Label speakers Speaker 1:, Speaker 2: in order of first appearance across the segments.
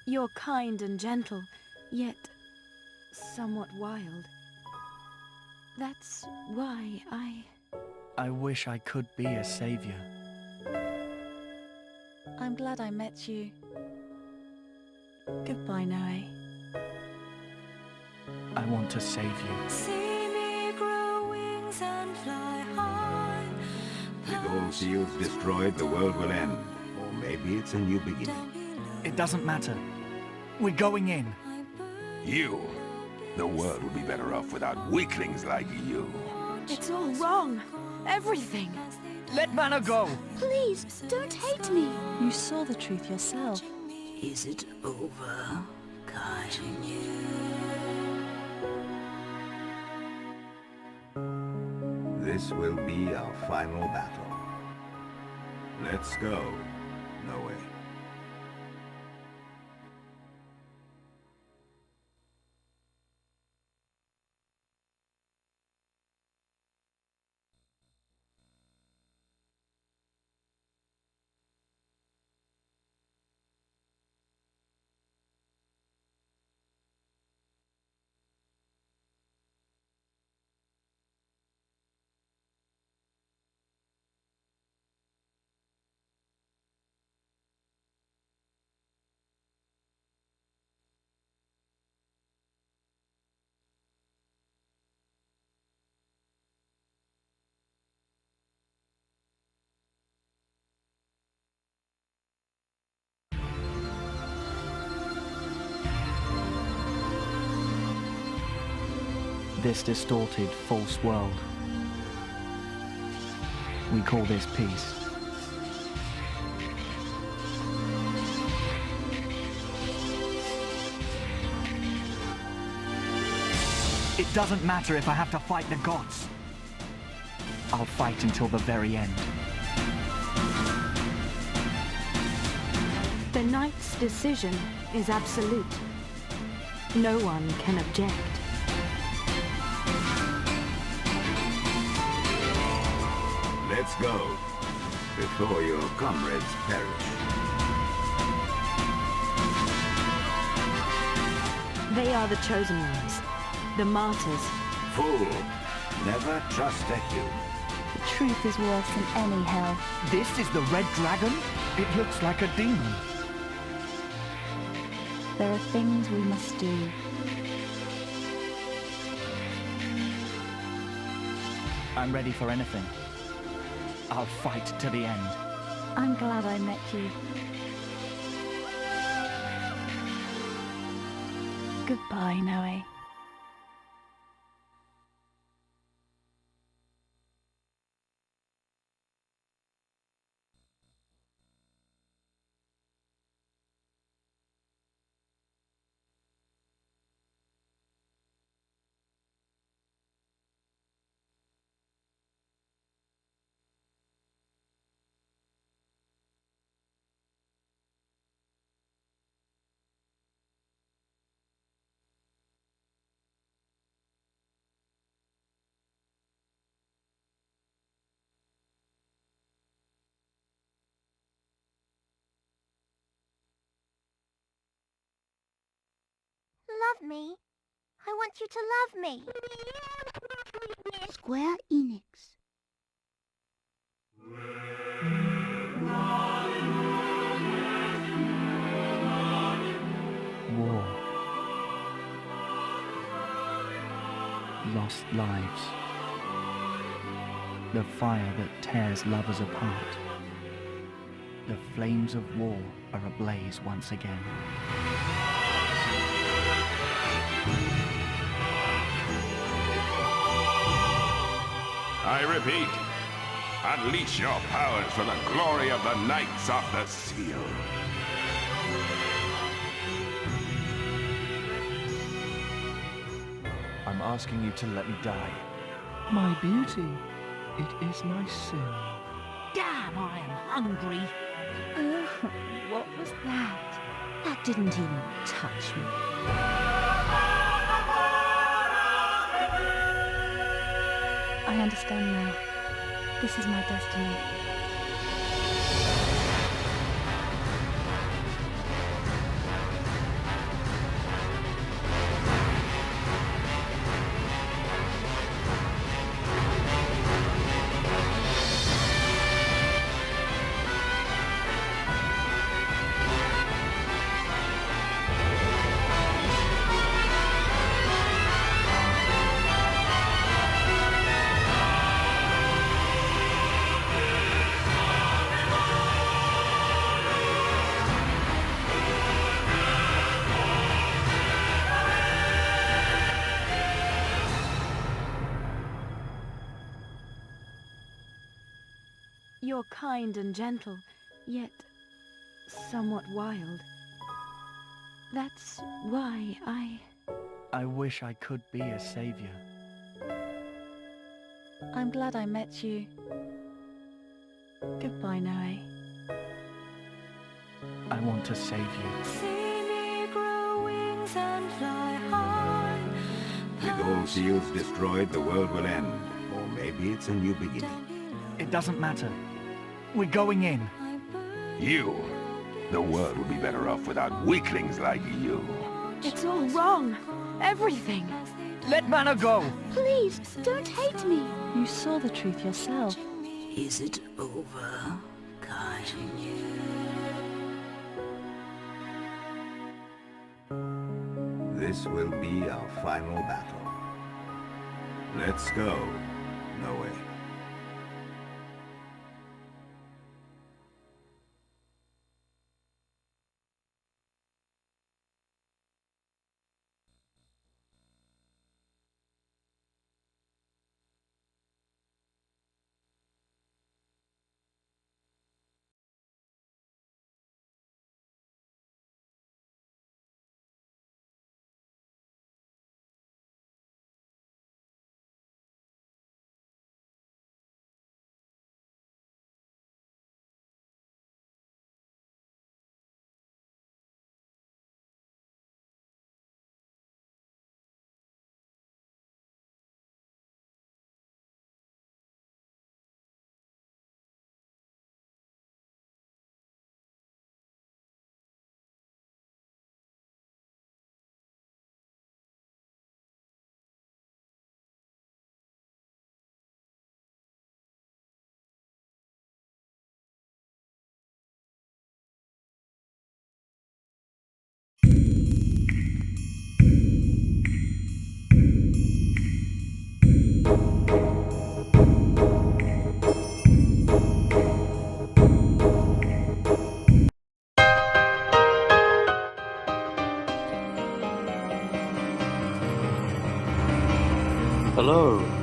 Speaker 1: You're kind and gentle, yet somewhat wild. That's why
Speaker 2: I wish I could be a savior.
Speaker 1: I'm glad I met you. Goodbye, Noe.
Speaker 2: I want to save you.
Speaker 3: See me grow wings and fly high.
Speaker 4: With all seals destroyed, the world will end. Or maybe it's a new beginning.
Speaker 2: It doesn't matter. We're going in.
Speaker 4: You! The world would be better off without weaklings like you.
Speaker 1: It's all wrong. Everything.
Speaker 2: Let Mana go!
Speaker 1: Please, don't hate me. You saw the truth yourself.
Speaker 3: Is it over, Kai?
Speaker 4: This will be our final battle. Let's go, Noe.
Speaker 2: This distorted, false world. We call this peace. It doesn't matter if I have to fight the gods. I'll fight until the very end.
Speaker 1: The knight's decision is absolute. No one can object.
Speaker 4: Let's go, before your comrades perish.
Speaker 1: They are the chosen ones. The martyrs.
Speaker 4: Fool! Never trust a human.
Speaker 1: The truth is worse than any hell.
Speaker 2: This is the Red Dragon? It looks like a demon.
Speaker 1: There are things we must do.
Speaker 2: I'm ready for anything. I'll fight to the end.
Speaker 1: I'm glad I met you. Goodbye, Noe.
Speaker 5: Love me. I want you to love me. Square Enix.
Speaker 2: War. Lost lives. The fire that tears lovers apart. The flames of war are ablaze once again.
Speaker 4: I repeat, unleash your powers for the glory of the Knights of the Seal.
Speaker 6: I'm asking you to let me die.
Speaker 7: My beauty, it is my sin.
Speaker 1: Damn, I am hungry. What was that? That didn't even touch me. I understand now. This is my destiny.
Speaker 8: you're kind and gentle, yet somewhat wild. That's why
Speaker 2: I wish I could be a savior.
Speaker 8: I'm glad I met you. Goodbye, Noe.
Speaker 2: I want to save you.
Speaker 3: See me grow wings and fly high.
Speaker 9: With all seals destroyed, the world will end. Or maybe it's a new beginning.
Speaker 2: It doesn't matter. We're going in.
Speaker 4: You. The world would be better off without weaklings like you.
Speaker 8: It's all wrong. Everything.
Speaker 2: Let Mana go!
Speaker 5: Please, don't hate me.
Speaker 8: You saw the truth yourself.
Speaker 1: Is it over, Kai?
Speaker 9: This will be our final battle. Let's go, Noe.
Speaker 6: Hello.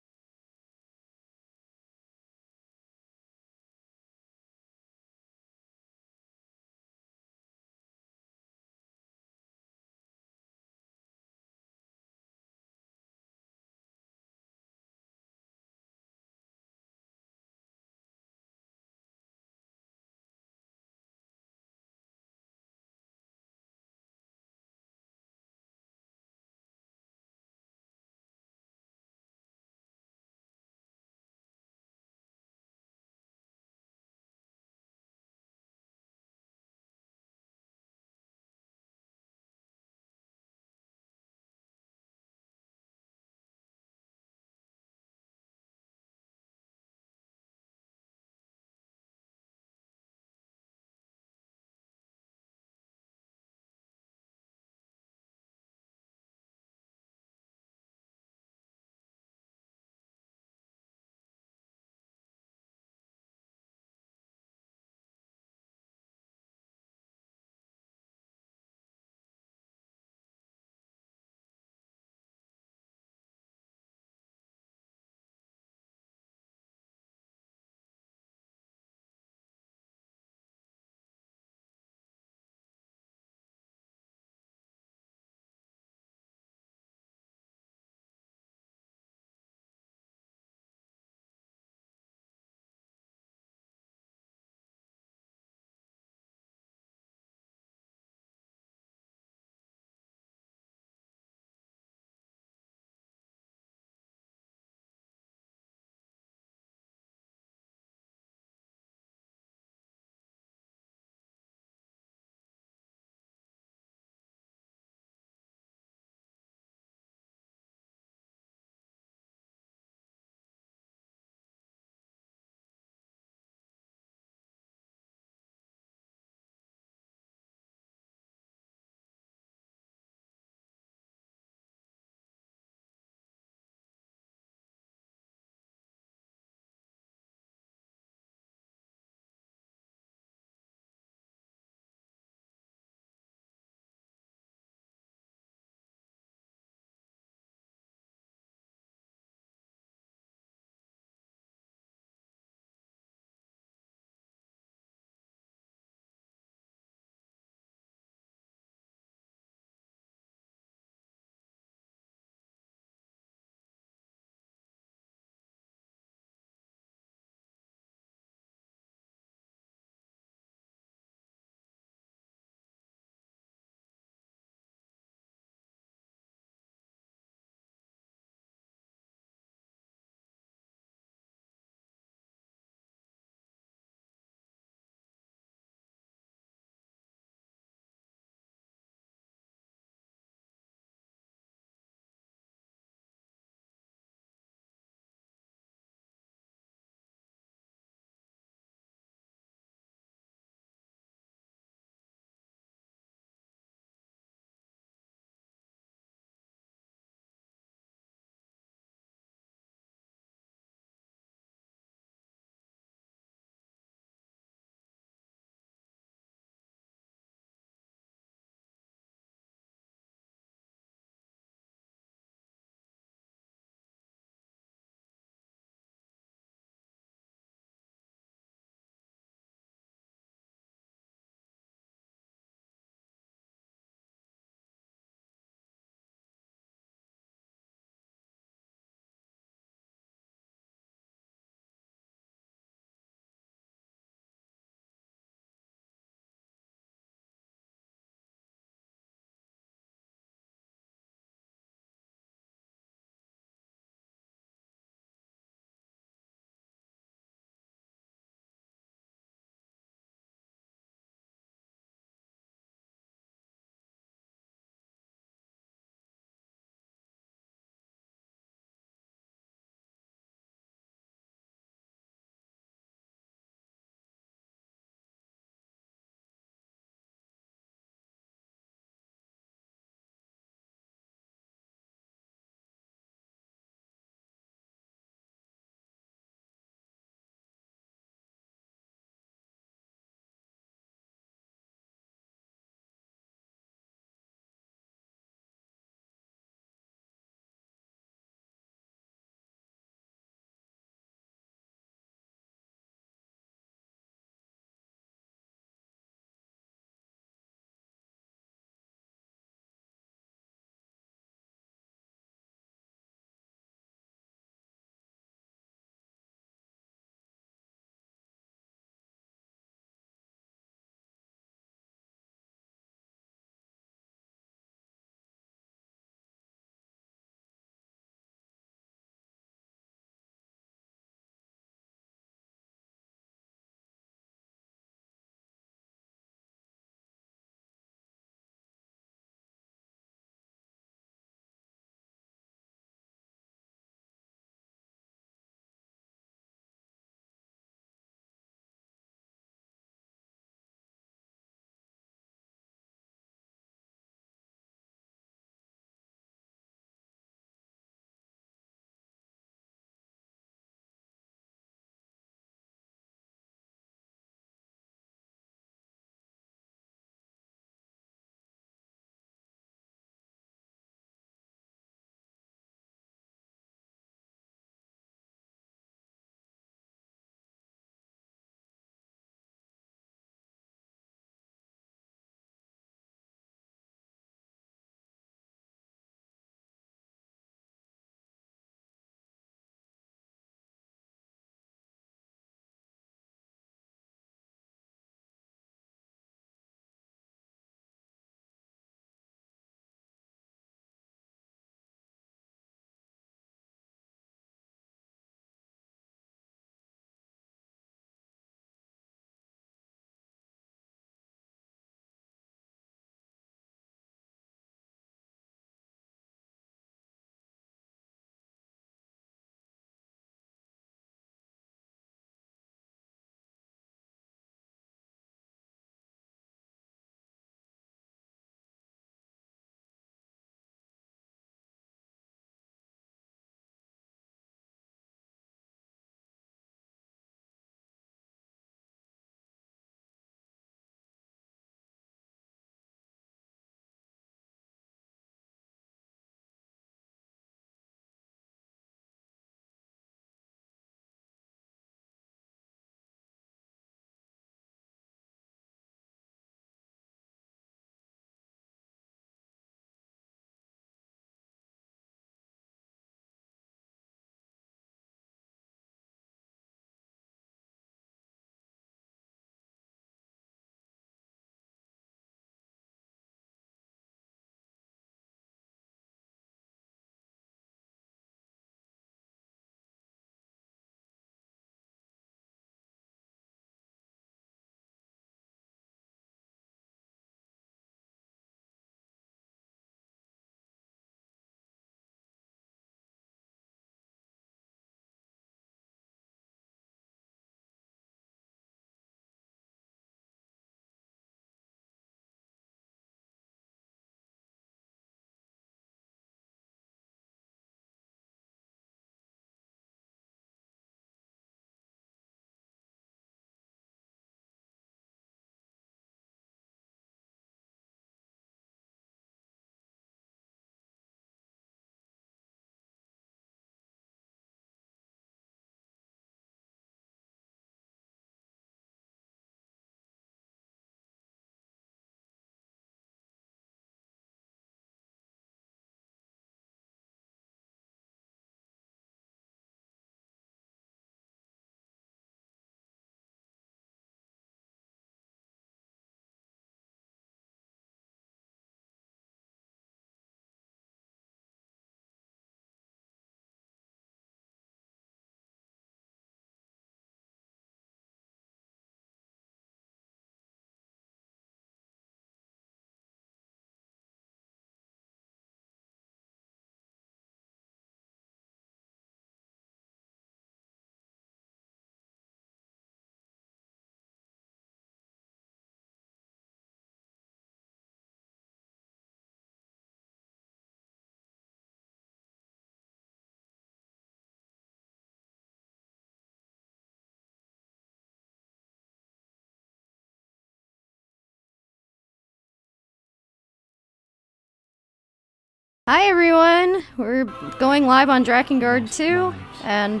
Speaker 10: Hi everyone! We're going live on Drakengard 2, and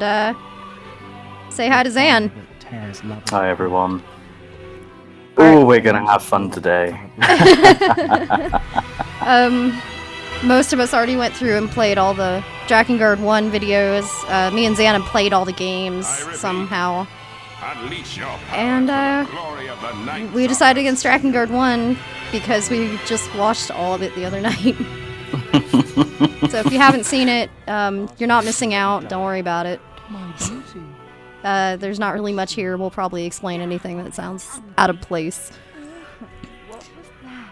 Speaker 10: say hi to Zan.
Speaker 6: Hi everyone. Ooh, we're gonna have fun today.
Speaker 10: Most of us already went through and played all the Drakengard 1 videos. Me and Zan have played all the games somehow. And we decided against Drakengard 1 because we just watched all of it the other night. So if you haven't seen it, you're not missing out. Don't worry about it. There's not really much here. We'll probably explain anything that sounds out of place.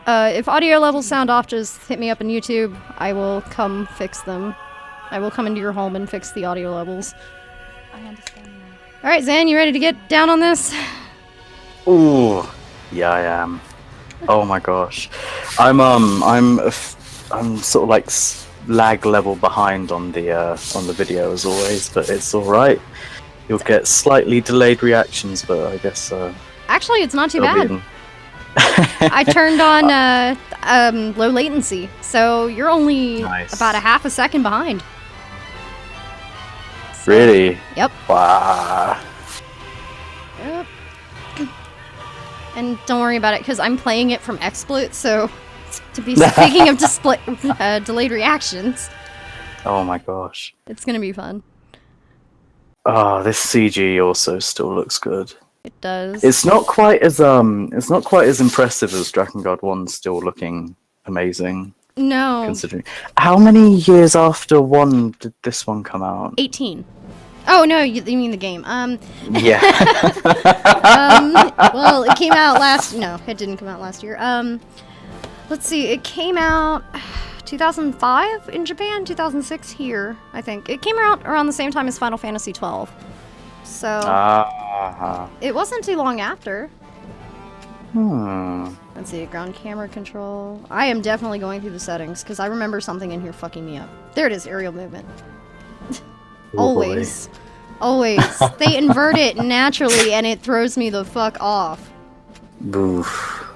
Speaker 10: If audio levels sound off, just hit me up on YouTube. I will come fix them. I will come into your home and fix the audio levels.
Speaker 8: I understand now.
Speaker 10: Alright, Zan, you ready to get down on this?
Speaker 6: Ooh, yeah, I am. Oh my gosh, I'm sort of like lag level behind on the video as always, but it's all right. You'll get slightly delayed reactions, but I guess
Speaker 10: Actually, it's not too bad. I turned on low latency, so you're only about a half a second behind. So,
Speaker 6: really?
Speaker 10: Yep.
Speaker 6: Wow.
Speaker 10: Yep. And don't worry about it, because I'm playing it from XSplit, so to be speaking of delayed reactions.
Speaker 6: Oh my gosh.
Speaker 10: It's gonna be fun.
Speaker 6: Oh, this CG also still looks good.
Speaker 10: It does.
Speaker 6: It's not quite as impressive as Drakengard 1 still looking amazing.
Speaker 10: No.
Speaker 6: Considering how many years after 1 did this one come out?
Speaker 10: 18. Oh no, you mean the game.
Speaker 6: Yeah.
Speaker 10: Well, it came out no, it didn't come out last year. Let's see, it came out 2005 in Japan, 2006 here, I think. It came out around the same time as Final Fantasy 12. So, it wasn't too long after. Let's see, ground camera control. I am definitely going through the settings, because I remember something in here fucking me up. There it is, aerial movement. Always. Always. They invert it naturally, and it throws me the fuck off.
Speaker 6: Oof.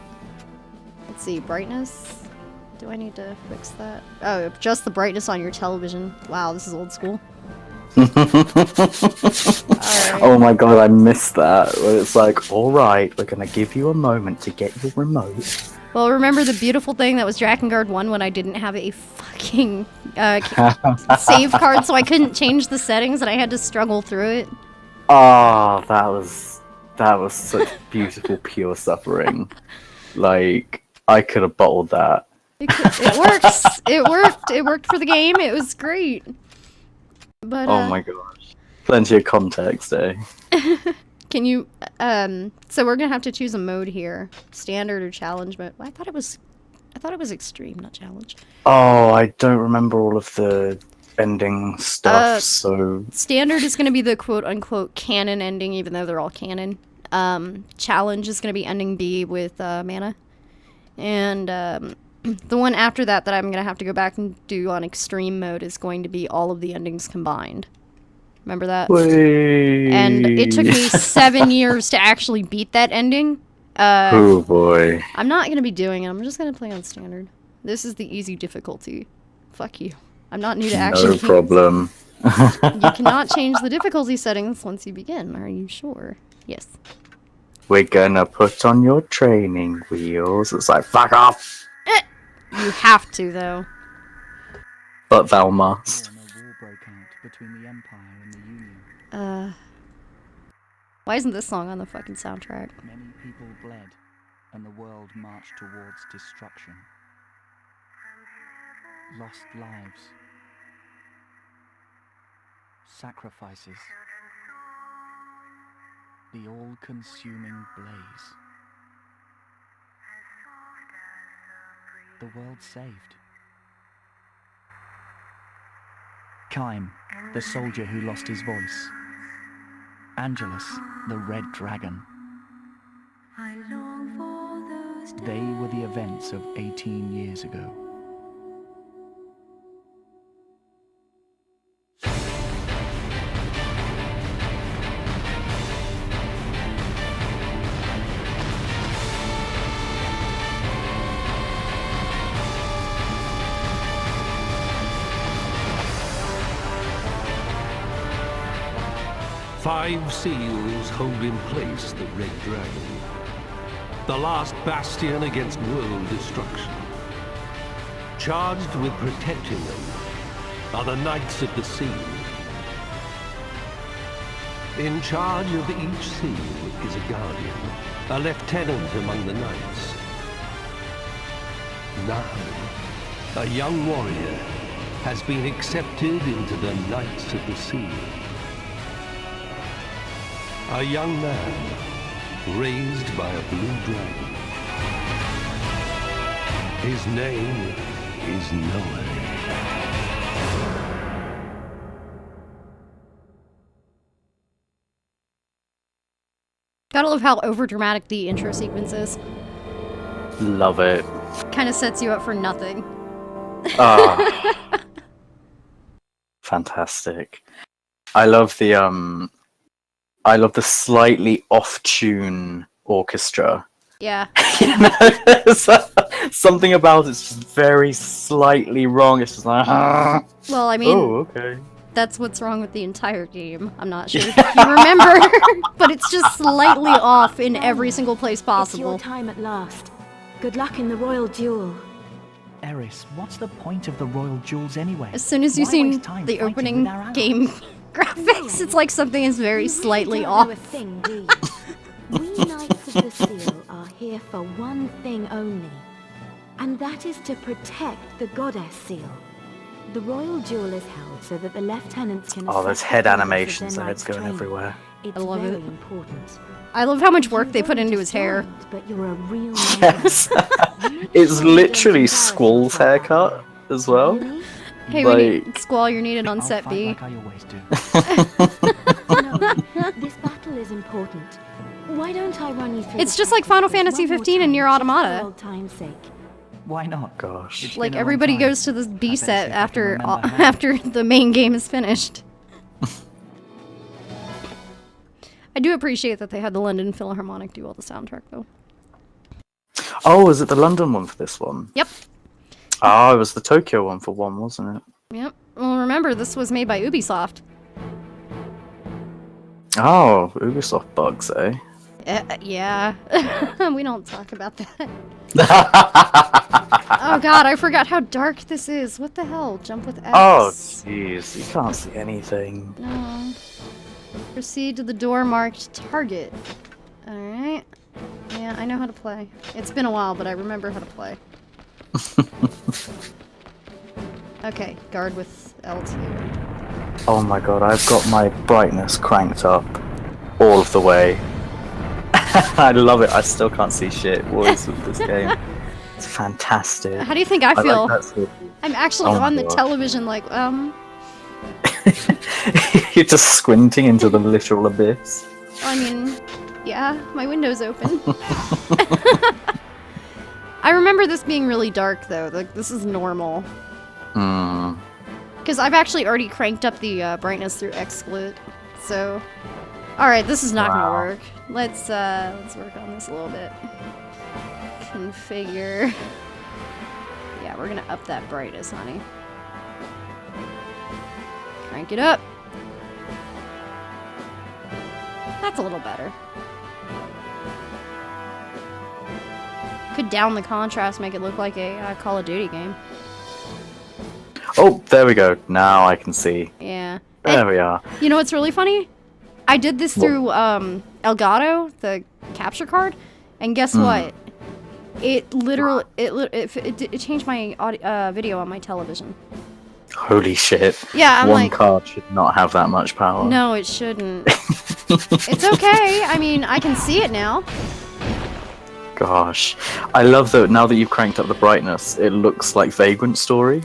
Speaker 10: Let's see, brightness. Do I need to fix that? Oh, just the brightness on your television. Wow, this is old school.
Speaker 6: Oh my god, I missed that. Where it's like, alright, we're gonna give you a moment to get your remote.
Speaker 10: Well, remember the beautiful thing that was Drakengard 1 when I didn't have a fucking save card, so I couldn't change the settings and I had to struggle through it?
Speaker 6: Oh, that was such beautiful, pure suffering. Like, I could have bottled that.
Speaker 10: It works. It worked. It worked for the game. It was great. But
Speaker 6: oh my gosh. Plenty of context, eh?
Speaker 10: Can you, so we're gonna have to choose a mode here. Standard or challenge mode. I thought it was extreme, not challenge.
Speaker 6: Oh, I don't remember all of the ending stuff, so...
Speaker 10: Standard is gonna be the quote-unquote canon ending, even though they're all canon. Challenge is gonna be ending B with, mana. And, the one after that I'm gonna have to go back and do on extreme mode is going to be all of the endings combined. Remember that?
Speaker 6: Whee.
Speaker 10: And it took me 7 years to actually beat that ending.
Speaker 6: Oh boy.
Speaker 10: I'm not gonna be doing it. I'm just gonna play on standard. This is the easy difficulty. Fuck you. I'm not new to action games.
Speaker 6: No problem.
Speaker 10: You cannot change the difficulty settings once you begin. Are you sure? Yes.
Speaker 6: We're gonna put on your training wheels. It's like, fuck off!
Speaker 10: You have to, though.
Speaker 6: But thou must.
Speaker 10: Why isn't this song on the fucking soundtrack?
Speaker 2: Many people bled, and the world marched towards destruction. Lost lives. Sacrifices. The all-consuming blaze. The world saved. Kime, the soldier who lost his voice. Angelus, the red dragon. They were the events of 18 years ago.
Speaker 11: 5 seals hold in place the Red Dragon, the last bastion against world destruction. Charged with protecting them are the Knights of the Sea. In charge of each seal is a guardian, a lieutenant among the knights. Now, a young warrior has been accepted into the Knights of the Sea. A young man raised by a blue dragon. His name is Noah.
Speaker 10: Gotta love how overdramatic the intro sequence is.
Speaker 6: Love it.
Speaker 10: Kind of sets you up for nothing.
Speaker 6: Ah, fantastic. I love the slightly off-tune orchestra.
Speaker 10: Yeah.
Speaker 6: Something about it's just very slightly wrong. It's just like,
Speaker 10: Well, I mean,
Speaker 6: oh, okay.
Speaker 10: that's what's wrong with the entire game. I'm not sure if you remember, but it's just slightly off in every single place
Speaker 5: It's your
Speaker 10: possible.
Speaker 5: time at last. Good luck in the royal duel.
Speaker 2: Eris, what's the point of the royal jewels anyway?
Speaker 10: As soon as you've
Speaker 2: Why
Speaker 10: seen
Speaker 2: waste time
Speaker 10: the
Speaker 2: fighting
Speaker 10: opening
Speaker 2: with our allies?
Speaker 10: game graphics, it's like something is very slightly
Speaker 5: don't
Speaker 10: off.
Speaker 5: know a thing, do you? We Knights of the Seal are here for one thing only, and that is to protect the Goddess Seal. The royal duel is held so that the lieutenants can
Speaker 6: Oh, there's
Speaker 5: assess
Speaker 6: head
Speaker 5: the progress of
Speaker 6: animations,
Speaker 5: their
Speaker 6: the head's
Speaker 5: knight's
Speaker 6: going
Speaker 5: training.
Speaker 6: everywhere.
Speaker 5: It's
Speaker 10: I love
Speaker 5: very
Speaker 10: it.
Speaker 5: important.
Speaker 10: I love how much work
Speaker 5: You
Speaker 10: they put
Speaker 5: weren't
Speaker 10: into his hair.
Speaker 5: destroyed, But you're a real
Speaker 6: Yes. It's literally Squall's haircut as well.
Speaker 5: Really?
Speaker 10: Hey,
Speaker 6: Like-
Speaker 10: we need Squall, you're needed on
Speaker 2: I'll
Speaker 10: set
Speaker 2: fight
Speaker 10: B.
Speaker 2: like I always do.
Speaker 5: No, this battle is important. Why don't I run you through
Speaker 10: It's
Speaker 5: the
Speaker 10: just like Final
Speaker 5: tactics
Speaker 10: Fantasy
Speaker 5: one more
Speaker 10: 15 and
Speaker 5: time,
Speaker 10: Nier
Speaker 5: just
Speaker 10: Automata.
Speaker 5: For old time's sake.
Speaker 2: Why not?
Speaker 6: Gosh.
Speaker 2: It's
Speaker 10: Like
Speaker 2: been a long
Speaker 10: everybody
Speaker 2: time.
Speaker 10: goes to the B
Speaker 2: better
Speaker 10: set
Speaker 2: see if I can
Speaker 10: after
Speaker 2: remember how.
Speaker 10: after the main game is finished. I do appreciate that they had the London Philharmonic do all the soundtrack though.
Speaker 6: Oh, is it the London one for this one?
Speaker 10: Yep.
Speaker 6: Oh, it was the Tokyo one for one, wasn't it?
Speaker 10: Yep. Well, remember this was made by Ubisoft.
Speaker 6: Oh, Ubisoft bugs, eh?
Speaker 10: Yeah. We don't talk about that. Oh god, I forgot how dark this is. What the hell? Jump with X.
Speaker 6: Oh, jeez, you can't see anything.
Speaker 10: No. Proceed to the door marked target. Alright. Yeah, I know how to play. It's been a while, but I remember how to play. Okay, guard with L2.
Speaker 6: Oh my god, I've got my brightness cranked up all of the way. I love it. I still can't see shit. What is with this game? It's fantastic.
Speaker 10: How do you think I feel?
Speaker 6: Like that sort
Speaker 10: I'm actually
Speaker 6: Oh my
Speaker 10: on the
Speaker 6: God.
Speaker 10: television like,
Speaker 6: You're just squinting into the literal abyss.
Speaker 10: I mean, yeah, my window's open. I remember this being really dark though. Like, this is normal.
Speaker 6: Hmm.
Speaker 10: Because I've actually already cranked up the brightness through XSplit. So, alright, this is not gonna
Speaker 6: Wow.
Speaker 10: work. Let's work on this a little bit. Configure. Yeah, we're gonna up that brightness, honey. Crank it up. That's a little better. Could down the contrast, make it look like a Call of Duty game.
Speaker 6: Oh, there we go. Now I can see.
Speaker 10: Yeah.
Speaker 6: There we are.
Speaker 10: You know what's really funny? I did this
Speaker 6: What?
Speaker 10: through Elgato, the capture card, and guess what? It literally it changed my audio, video on my television.
Speaker 6: Holy shit.
Speaker 10: Yeah, I'm
Speaker 6: One
Speaker 10: like,
Speaker 6: card should not have that much power.
Speaker 10: no, it shouldn't. It's okay. I mean, I can see it now.
Speaker 6: Gosh. I love that now that you've cranked up the brightness, it looks like Vagrant Story.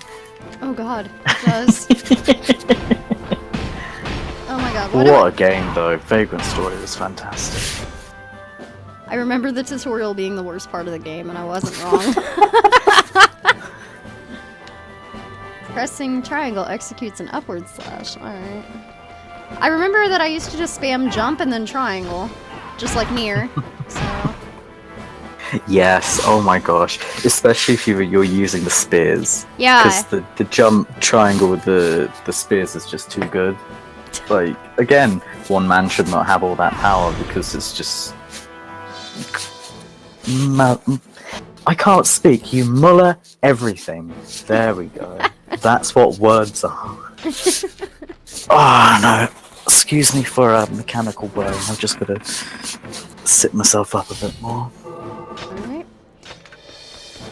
Speaker 10: Oh god, it does. Oh my god,
Speaker 6: What
Speaker 10: what?
Speaker 6: a game, though. Vagrant Story was fantastic.
Speaker 10: I remember the tutorial being the worst part of the game, and I wasn't wrong. Pressing triangle executes an upward slash. Alright. I remember that I used to just spam jump and then triangle. Just like Nier. So.
Speaker 6: Yes, oh my gosh. Especially if you're using the spears.
Speaker 10: Yeah.
Speaker 6: Because the jump triangle with the spears is just too good. Like, again, one man should not have all that power because it's just... I can't speak. You muller everything. There we go. That's what words are. Oh, no. Excuse me for a mechanical brain. I've just got to sit myself up a bit more.
Speaker 10: Alright.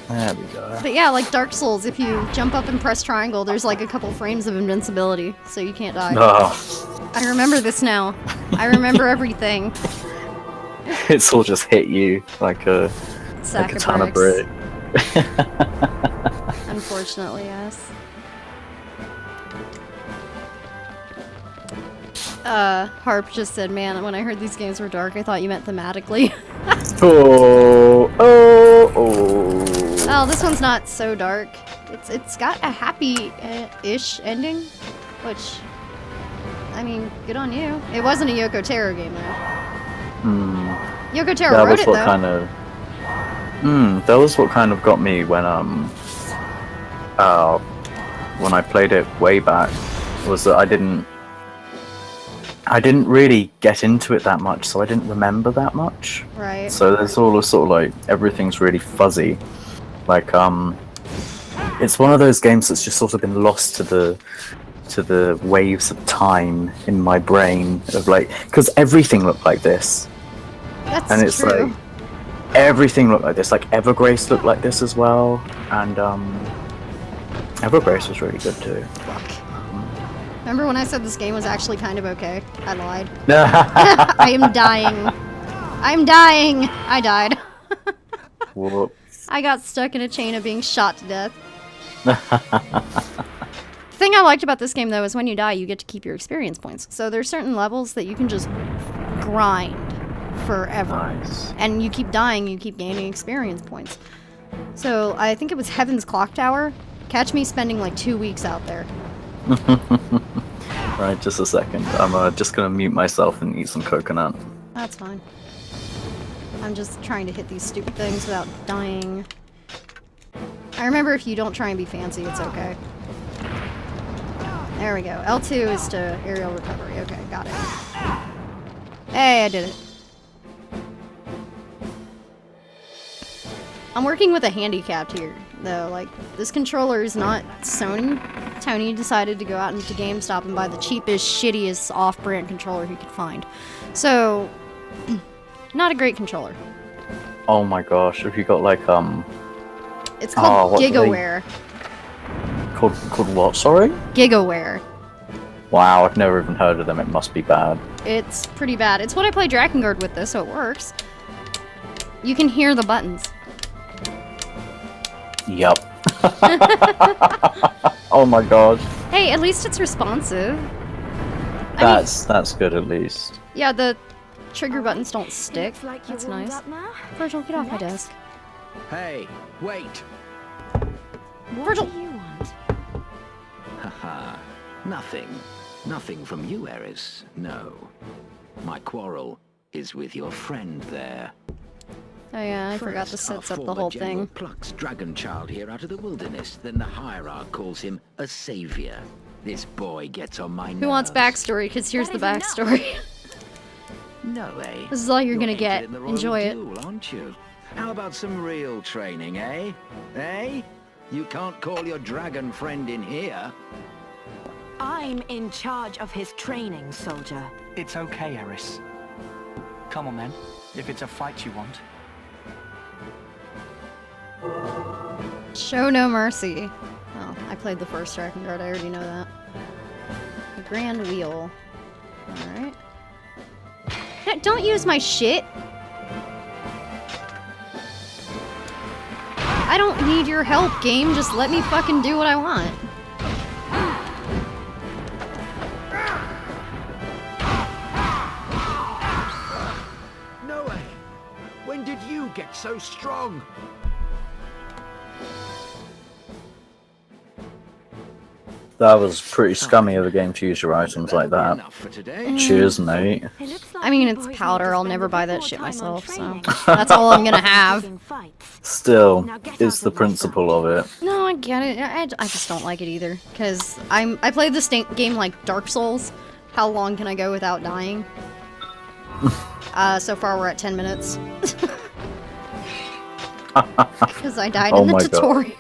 Speaker 6: There we go.
Speaker 10: But yeah, like Dark Souls, if you jump up and press triangle, there's like a couple frames of invincibility, so you can't die.
Speaker 6: Oh.
Speaker 10: I remember this now. I remember everything.
Speaker 6: It's all just hit you like a ton of brick.
Speaker 10: Unfortunately, yes. Harp just said, man, when I heard these games were dark, I thought you meant thematically.
Speaker 6: Oh, oh, oh.
Speaker 10: Oh, this one's not so dark. It's got a happy-ish ending, which, I mean, good on you. It wasn't a Yoko Taro game, though. Yoko Taro wrote it, though.
Speaker 6: That was what kind of got me when I played it way back, was that I didn't really get into it that much, so I didn't remember that much.
Speaker 10: Right.
Speaker 6: So there's all sort of like, everything's really fuzzy. Like, it's one of those games that's just sort of been lost to the waves of time in my brain of like, because everything looked like this.
Speaker 10: That's
Speaker 6: and it's
Speaker 10: true.
Speaker 6: like, everything looked like this. Like Evergrace looked like this as well, and Evergrace was really good too.
Speaker 10: Fuck. Remember when I said this game was actually kind of okay? I lied. I am dying. I'm dying. I died.
Speaker 6: Whoops.
Speaker 10: I got stuck in a chain of being shot to death. The thing I liked about this game, though, is when you die, you get to keep your experience points. So there's certain levels that you can just grind forever.
Speaker 6: Nice.
Speaker 10: And you keep dying, you keep gaining experience points. So I think it was Heaven's Clock Tower. Catch me spending like 2 weeks out there.
Speaker 6: Right, just a second. I'm just gonna mute myself and eat some coconut.
Speaker 10: That's fine. I'm just trying to hit these stupid things without dying. I remember if you don't try and be fancy, it's okay. There we go. L2 is to aerial recovery. Okay, got it. Hey, I did it. I'm working with a handicapped here, though. Like, this controller is not Sony. Tony decided to go out into GameStop and buy the cheapest, shittiest off-brand controller he could find. So, not a great controller.
Speaker 6: Oh my gosh, have you got like
Speaker 10: It's called Gigaware.
Speaker 6: Called what, sorry?
Speaker 10: Gigaware.
Speaker 6: Wow, I've never even heard of them. It must be bad.
Speaker 10: It's pretty bad. It's what I play Drakengard with, though, so it works. You can hear the buttons.
Speaker 6: Yup. Oh my gosh.
Speaker 10: Hey, at least it's responsive.
Speaker 6: That's good at least.
Speaker 10: Yeah, the trigger buttons don't stick.
Speaker 5: Like
Speaker 10: That's
Speaker 5: you're warmed
Speaker 10: nice.
Speaker 5: up now?
Speaker 10: Virgil, get off my desk.
Speaker 9: Hey, wait!
Speaker 5: What
Speaker 10: Virgil.
Speaker 5: do you want?
Speaker 9: Haha. Nothing. Nothing from you, Eris. No. My quarrel is with your friend there.
Speaker 10: Oh yeah, I forgot to
Speaker 9: First,
Speaker 10: set
Speaker 9: our
Speaker 10: up the whole
Speaker 9: former general
Speaker 10: thing.
Speaker 9: plucks Dragon Child here out of the wilderness, then the hierarch calls him a savior. This boy gets on my nerves.
Speaker 10: Who wants backstory? Because here's the backstory.
Speaker 9: No, eh?
Speaker 10: This is all you're gonna get.
Speaker 9: interested in the royal
Speaker 10: Enjoy it.
Speaker 9: duel, aren't you? How about some real training, eh? Eh? You can't call your dragon friend in here.
Speaker 3: I'm in charge of his training, soldier.
Speaker 2: It's okay, Eris. Come on then, if it's a fight you want.
Speaker 10: Show no mercy. Oh, I played the first Drakengard. I already know that. The Grand Wheel. Alright. No, don't use my shit! I don't need your help, game. Just let me fucking do what I want.
Speaker 9: No way! When did you get so strong?
Speaker 6: That was pretty scummy of the game to use your items like that.
Speaker 9: Enough for today.
Speaker 6: Cheers, mate.
Speaker 5: It looks like
Speaker 10: I mean,
Speaker 5: you
Speaker 10: it's
Speaker 5: boys
Speaker 10: powder.
Speaker 5: need to
Speaker 10: I'll
Speaker 5: spend
Speaker 10: never
Speaker 5: a
Speaker 10: buy
Speaker 5: bit
Speaker 10: that
Speaker 5: more
Speaker 10: shit
Speaker 5: time on
Speaker 10: myself, so
Speaker 5: training.
Speaker 10: that's all I'm gonna have.
Speaker 5: In fights.
Speaker 6: Still,
Speaker 5: Now get
Speaker 6: it's
Speaker 5: out
Speaker 6: the
Speaker 5: of my
Speaker 6: principle of it.
Speaker 10: No, I get it. I just don't like it either. Because I play this game like Dark Souls, how long can I go without dying? So far we're at 10 minutes. Because I died in the tutorial.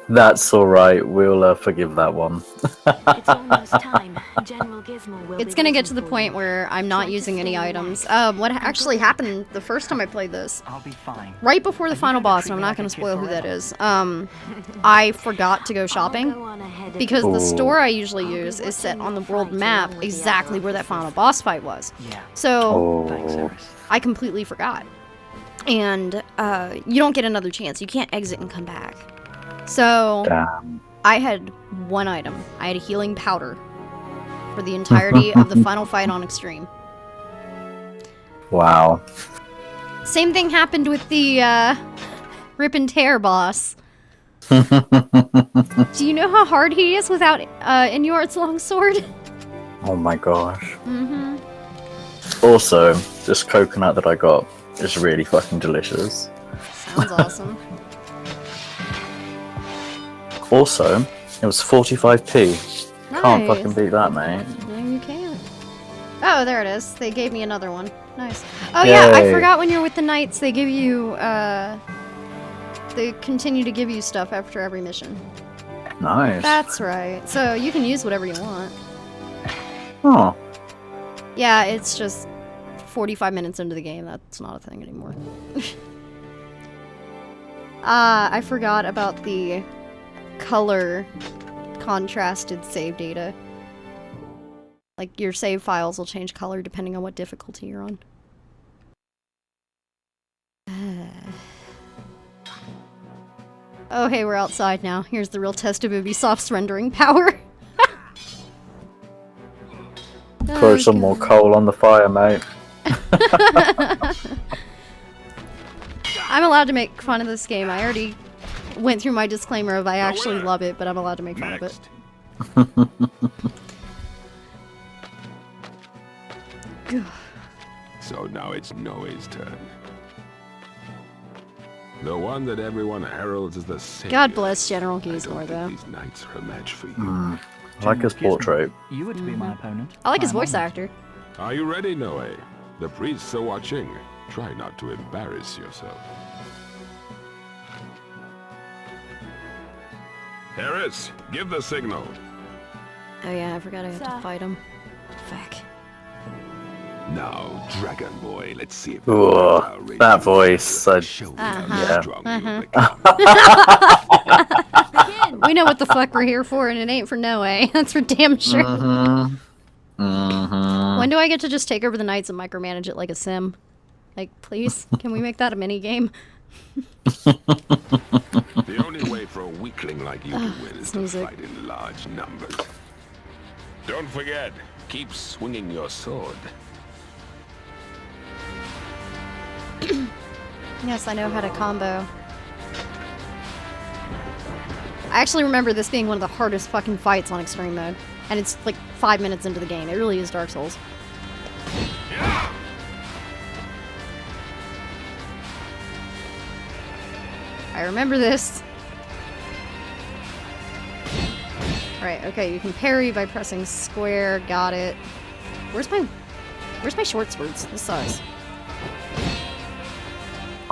Speaker 6: That's alright, we'll forgive that one.
Speaker 5: It's almost time. General Gizmo will
Speaker 10: It's
Speaker 5: be
Speaker 10: gonna get
Speaker 5: waiting
Speaker 10: to the
Speaker 5: for
Speaker 10: point
Speaker 5: you.
Speaker 10: where I'm not
Speaker 5: Try to
Speaker 10: using any
Speaker 5: stay
Speaker 10: items.
Speaker 5: relaxed.
Speaker 10: What actually happened the first time I played this,
Speaker 2: I'll be fine.
Speaker 10: right before the final boss, and I'm not gonna spoil who that is, I forgot to go shopping.
Speaker 5: Go on ahead of
Speaker 10: Because
Speaker 6: Ooh.
Speaker 10: the store I usually use is set on the world map exactly where that final boss fight was.
Speaker 2: Yeah.
Speaker 10: So
Speaker 2: Thanks,
Speaker 6: Oh,
Speaker 2: Eris.
Speaker 10: I completely forgot. And you don't get another chance. You can't exit and come back. So
Speaker 6: damn.
Speaker 10: I had one item. I had a healing powder for the entirety of the final fight on Extreme.
Speaker 6: Wow.
Speaker 10: Same thing happened with the Rip and Tear boss. Do you know how hard he is without Inuart's longsword?
Speaker 6: Oh my gosh.
Speaker 10: Mm-hmm.
Speaker 6: Also, this coconut that I got is really fucking delicious.
Speaker 10: Sounds awesome.
Speaker 6: Also, it was 45p. Can't fucking
Speaker 10: Nice.
Speaker 6: beat that, mate.
Speaker 10: No, you can't. Oh, there it is. They gave me another one. Nice. Oh yeah, I
Speaker 6: Yay.
Speaker 10: forgot when you're with the knights, they give you, they continue to give you stuff after every mission.
Speaker 6: Nice.
Speaker 10: That's right. So you can use whatever you want.
Speaker 6: Oh.
Speaker 10: Yeah, it's just 45 minutes into the game. That's not a thing anymore. I forgot about the color contrasted save data. Like, your save files will change color depending on what difficulty you're on. Oh, hey, we're outside now. Here's the real test of Ubisoft's rendering power.
Speaker 6: Throw some more coal on the fire, mate.
Speaker 10: I'm allowed to make fun of this game. I already went through my disclaimer of I actually love it, but I'm allowed to make fun of it.
Speaker 4: So now it's Noe's turn. The one that everyone heralds as the savior.
Speaker 10: God bless General
Speaker 4: I don't
Speaker 10: Gizmo,
Speaker 4: think
Speaker 10: though.
Speaker 4: these knights are a match for you.
Speaker 6: I like his
Speaker 2: General Gizmo,
Speaker 6: portrait.
Speaker 2: You were to be my opponent.
Speaker 10: I like his
Speaker 2: I'm
Speaker 10: voice
Speaker 2: honored.
Speaker 10: actor.
Speaker 4: Are you ready, Noe? The priests are watching. Try not to embarrass yourself. Harris, give the signal.
Speaker 10: Oh yeah, I forgot I have to fight him. Fuck.
Speaker 4: Now, Dragon Boy, let's see if
Speaker 6: Ooh, that voice.
Speaker 4: show me
Speaker 10: Uh-huh.
Speaker 4: how strong you become.
Speaker 10: We know what the fuck we're here for, and it ain't for Noe. That's for damn sure. When do I get to just take over the Knights and micromanage it like a sim? Like, please? Can we make that a mini game?
Speaker 4: The only way for a weakling like you to win is to
Speaker 10: music.
Speaker 4: fight in large numbers. Don't forget, keep swinging your sword.
Speaker 10: Yes, I know how to combo. I actually remember this being one of the hardest fucking fights on Extreme Mode. And it's like 5 minutes into the game. It really is Dark Souls. I remember this. Right, okay, you can parry by pressing square, got it. Where's my short swords? This sucks.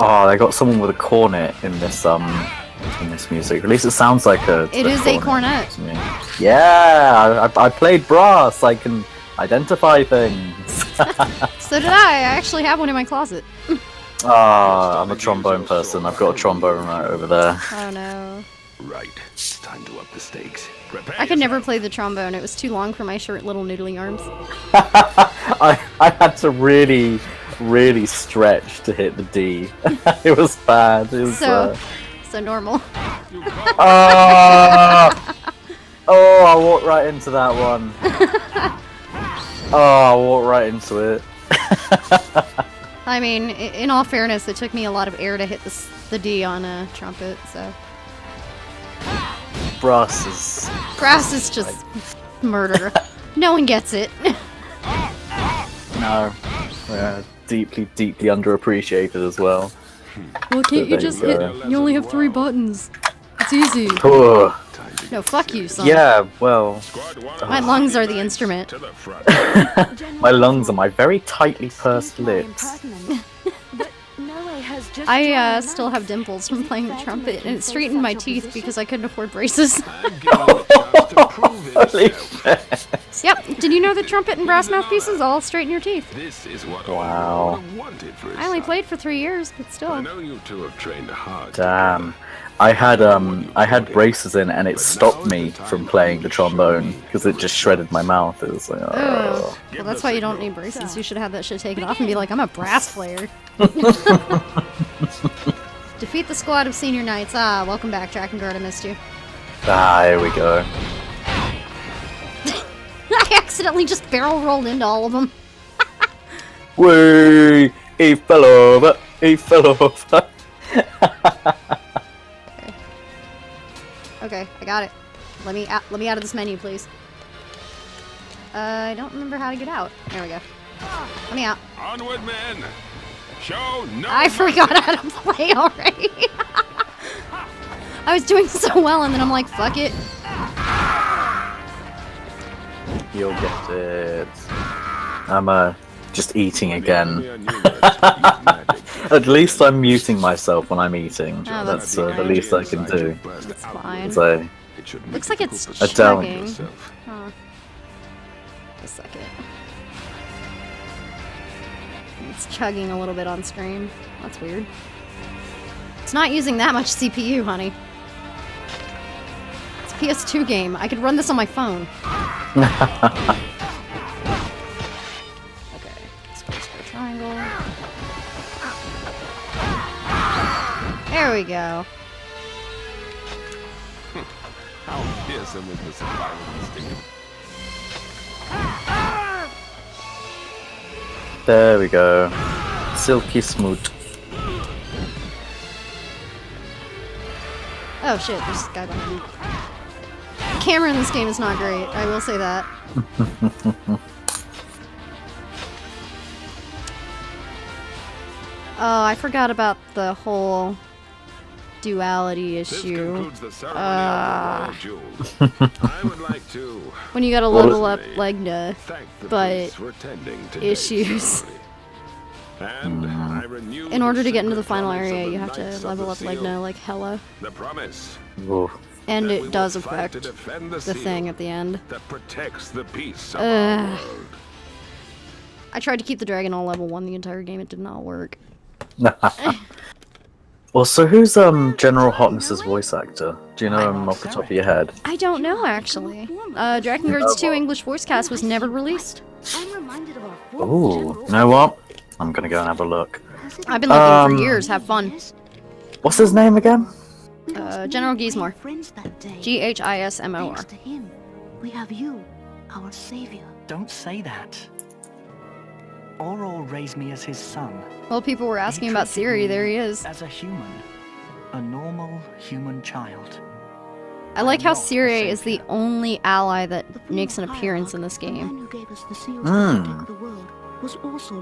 Speaker 6: Oh, they got someone with a cornet in this music. At least it sounds like a.
Speaker 10: It is a cornet.
Speaker 6: To me. Yeah, I played brass. I can identify things.
Speaker 10: So did I. I actually have one in my closet.
Speaker 6: Ah, I'm a trombone person. I've got a trombone right over there.
Speaker 10: Oh no.
Speaker 4: Right, it's time to up the stakes. Prepare
Speaker 10: I could never play the trombone. It was too long for my short little noodly arms.
Speaker 6: I had to really stretch to hit the D. It was bad. It was,
Speaker 10: So normal.
Speaker 6: Oh, I walked right into that one. Oh, I walked right into it.
Speaker 10: I mean, in all fairness, it took me a lot of air to hit the D on a trumpet, so.
Speaker 6: Brass
Speaker 10: is just murder. No one gets it.
Speaker 6: No. Yeah, deeply underappreciated as well.
Speaker 10: Well, can't you
Speaker 6: there
Speaker 10: just
Speaker 6: you
Speaker 10: hit?
Speaker 6: go.
Speaker 10: You only have 3 buttons. It's easy.
Speaker 6: Ugh.
Speaker 4: Time to
Speaker 10: No, fuck you, son.
Speaker 6: Yeah, well,
Speaker 10: My lungs are the instrument.
Speaker 4: To the front.
Speaker 6: my lungs are my very tightly pursed lips.
Speaker 10: I still have dimples from playing the trumpet, and it straightened my teeth because I couldn't afford braces.
Speaker 6: Holy shit.
Speaker 10: Yep. Did you know the trumpet and brass mouthpieces all straighten your teeth?
Speaker 4: This is what
Speaker 6: Wow.
Speaker 4: I wanted for his
Speaker 10: I only
Speaker 4: son.
Speaker 10: played for 3 years, but
Speaker 4: I
Speaker 10: still.
Speaker 4: know you two have trained hard.
Speaker 6: Damn. I had braces in and it stopped me from playing the trombone because it just shredded my mouth. It was like,
Speaker 10: Oh. Well, that's why you don't need braces. You should have that shit taken off and be like, I'm a brass player. Defeat the squad of senior knights. Ah, welcome back, Drakengard. I missed you.
Speaker 6: Ah, here we go.
Speaker 10: I accidentally just barrel rolled into all of them.
Speaker 6: Whee! He fell over. He fell over.
Speaker 10: Okay, I got it. Let me out of this menu, please. I don't remember how to get out. There we go. Let me out.
Speaker 4: Onward, men! Show no
Speaker 10: I forgot how to play already. I was doing so well, and then I'm like, fuck it.
Speaker 6: You'll get it. I'm just eating again. At least I'm muting myself when I'm eating.
Speaker 10: Oh,
Speaker 6: that's the least I can do.
Speaker 10: That's fine.
Speaker 6: So,
Speaker 10: Looks like it's
Speaker 6: I don't.
Speaker 10: chugging. Huh. A second. It's chugging a little bit on screen. That's weird. It's not using that much CPU, honey. It's a PS2 game. I could run this on my phone. Okay. Space for triangle. There we go.
Speaker 4: How fearsome is the survival instinct?
Speaker 6: there we go. Silky smooth.
Speaker 10: Oh shit, there's a guy behind me. The camera in this game is not great, I will say that. Oh, I forgot about the whole duality issue.
Speaker 4: I would like to
Speaker 10: When you gotta level up Legna,
Speaker 4: thank the
Speaker 10: but
Speaker 4: police for attending today's
Speaker 10: issues.
Speaker 4: ceremony. And I renew
Speaker 10: In order to get into the
Speaker 4: sacred
Speaker 10: final
Speaker 4: promise of
Speaker 10: area,
Speaker 4: the
Speaker 10: you have to
Speaker 4: Knights of
Speaker 10: level
Speaker 4: the
Speaker 10: up
Speaker 4: Seal.
Speaker 10: Legna like hella.
Speaker 4: The promise
Speaker 6: Ooh.
Speaker 10: And
Speaker 4: that we
Speaker 10: it
Speaker 4: will
Speaker 10: does
Speaker 4: fight
Speaker 10: affect
Speaker 4: to defend
Speaker 10: the
Speaker 4: seal
Speaker 10: thing at the end.
Speaker 4: that protects the peace of
Speaker 10: Ugh.
Speaker 4: our world.
Speaker 10: I tried to keep the dragon on level 1 the entire game, it did not work.
Speaker 6: Well, so who's General Hotness's voice actor? Do you know him off the top of your head?
Speaker 10: I don't know, actually. Drakengard's 2 English voice cast was never released.
Speaker 6: Ooh, you know what? I'm gonna go and have a look.
Speaker 10: I've been looking for years, have fun.
Speaker 6: What's his name again?
Speaker 10: General Geismore. Ghismor.
Speaker 5: Thanks to him, we have you, our savior.
Speaker 2: Don't say that. Auror raised me as his son.
Speaker 10: Well, people were asking about Ciri, there he is.
Speaker 2: As a human. A normal human child.
Speaker 10: I like how Ciri is the only ally that makes an appearance in this game.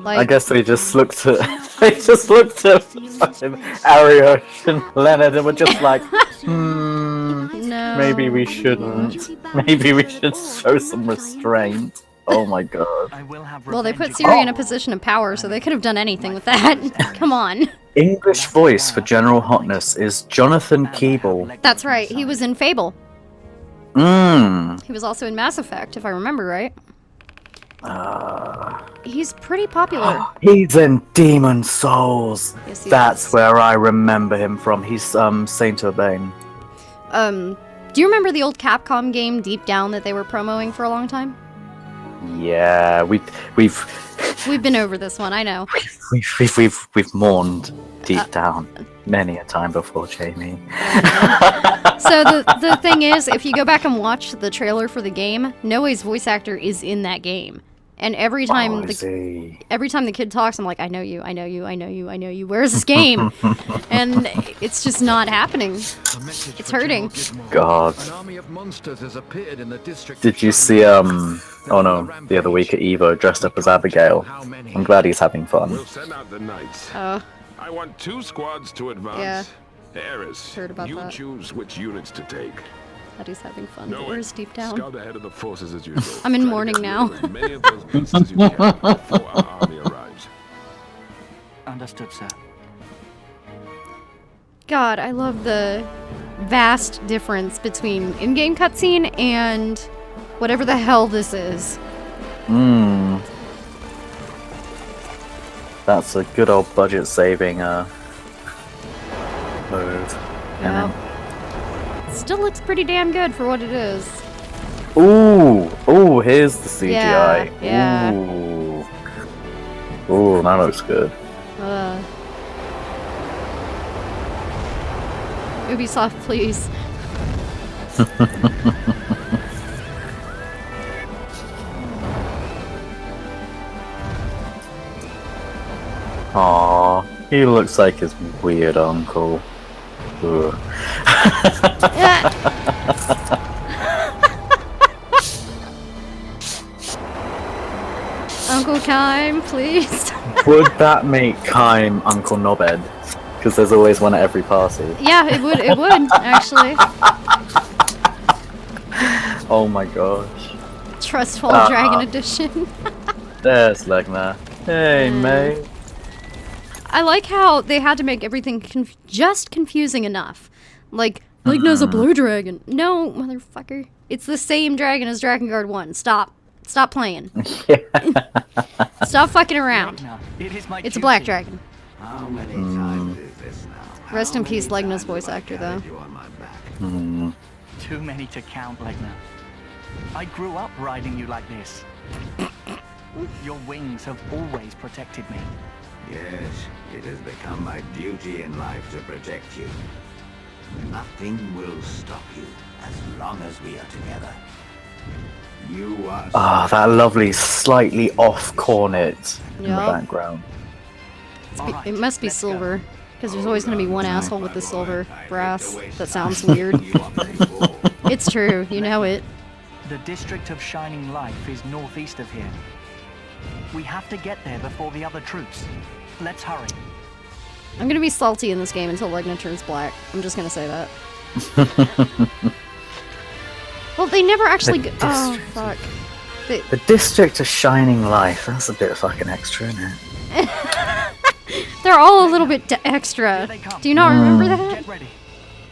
Speaker 10: Like,
Speaker 6: I guess they just looked at fucking Ariosh and Leonard and were just like,
Speaker 10: no.
Speaker 6: maybe we shouldn't. Maybe we should show some restraint. Oh my god.
Speaker 10: Well, they put Ciri in a position of power, so they could have done anything with that. Come on.
Speaker 6: English voice for General Hotness is Jonathan Keeble.
Speaker 10: That's right, he was in Fable.
Speaker 6: Mmm.
Speaker 10: He was also in Mass Effect, if I remember right. He's pretty popular.
Speaker 6: He's in Demon Souls.
Speaker 10: Yes, he
Speaker 6: That's
Speaker 10: is.
Speaker 6: where I remember him from. He's Saint Urbain.
Speaker 10: Do you remember the old Capcom game Deep Down that they were promoting for a long time?
Speaker 6: Yeah, we've
Speaker 10: We've been over this one, I know.
Speaker 6: we've mourned deep down many a time before, Jamie.
Speaker 10: So the thing is, if you go back and watch the trailer for the game, Noe's voice actor is in that game. And every time the kid talks, I'm like, I know you, I know you, I know you, I know you. Where's this game? And it's just not happening. It's hurting.
Speaker 6: God. Did you see oh no, the other week at Evo dressed up as Abigail? I'm glad he's having fun.
Speaker 4: We'll send out the knights.
Speaker 10: Oh.
Speaker 4: I want 2 squads to advance.
Speaker 10: Yeah.
Speaker 4: Eris,
Speaker 10: Heard about
Speaker 4: you
Speaker 10: that.
Speaker 4: choose which units to take.
Speaker 10: that he's having fun.
Speaker 11: No
Speaker 10: But
Speaker 11: way.
Speaker 10: where's deep down?
Speaker 11: Scout ahead of the forces as usual.
Speaker 10: I'm in
Speaker 11: Try to
Speaker 10: mourning
Speaker 11: get
Speaker 10: now.
Speaker 11: rid of as many of those beasts as you can before our army arrives.
Speaker 2: Understood, sir.
Speaker 10: God, I love the vast difference between in-game cutscene and whatever the hell this is.
Speaker 6: Mmm. That's a good old budget saving move.
Speaker 10: Yep. Still looks pretty damn good for what it is.
Speaker 6: Ooh, ooh, here's the CGI.
Speaker 10: Yeah.
Speaker 6: Ooh. Ooh, that looks good.
Speaker 10: Ubisoft, please.
Speaker 6: Aww, he looks like his weird uncle. Ugh.
Speaker 10: Uncle Kime, please.
Speaker 6: Would that make Kime Uncle Knobhead? Because there's always one at every party.
Speaker 10: Yeah, it would, actually.
Speaker 6: Oh my gosh.
Speaker 10: Trustful Dragon Edition.
Speaker 6: There's Legna. Hey, mate.
Speaker 10: I like how they had to make everything just confusing enough. Like, Legna's a blue dragon. No, motherfucker. It's the same dragon as Drakengard 1. Stop. Stop playing. Stop fucking around. It's a black dragon. Rest in peace, Legna's voice actor, though.
Speaker 2: Too many to count, Legna. I grew up riding you like this. Your wings have always protected me.
Speaker 12: Yes, it has become my duty in life to protect you. Nothing will stop you as long as we are together. You are...
Speaker 6: Ah, that lovely, slightly off cornet in the
Speaker 10: Yup.
Speaker 6: background.
Speaker 10: It must be silver, because there's always going to be one asshole with the silver brass. That sounds weird. It's true, you know it.
Speaker 2: The District of Shining Life is northeast of here. We have to get there before the other troops. Let's hurry.
Speaker 10: I'm going to be salty in this game until Legna turns black. I'm just going to say that. Well, they never actually... Oh, fuck.
Speaker 6: The District of Shining Life. That's a bit fucking extra, isn't it?
Speaker 10: They're all a little bit extra. Do you not remember that?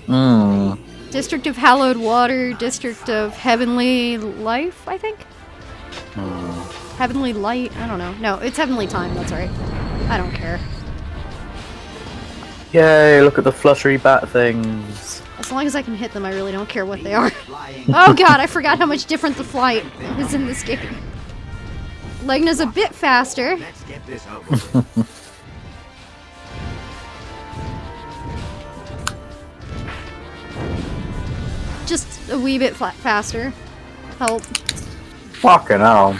Speaker 6: Mm.
Speaker 10: District of Hallowed Water, District of Heavenly Life, I think? Heavenly Light? I don't know. No, it's Heavenly Time, that's right. I don't care.
Speaker 6: Yay, look at the fluttery bat things.
Speaker 10: As long as I can hit them, I really don't care what they are. Oh god, I forgot how much different the flight is in this game. Legna's a bit faster.
Speaker 12: Let's get this over.
Speaker 10: Just a wee bit faster. Help.
Speaker 6: Fucking hell.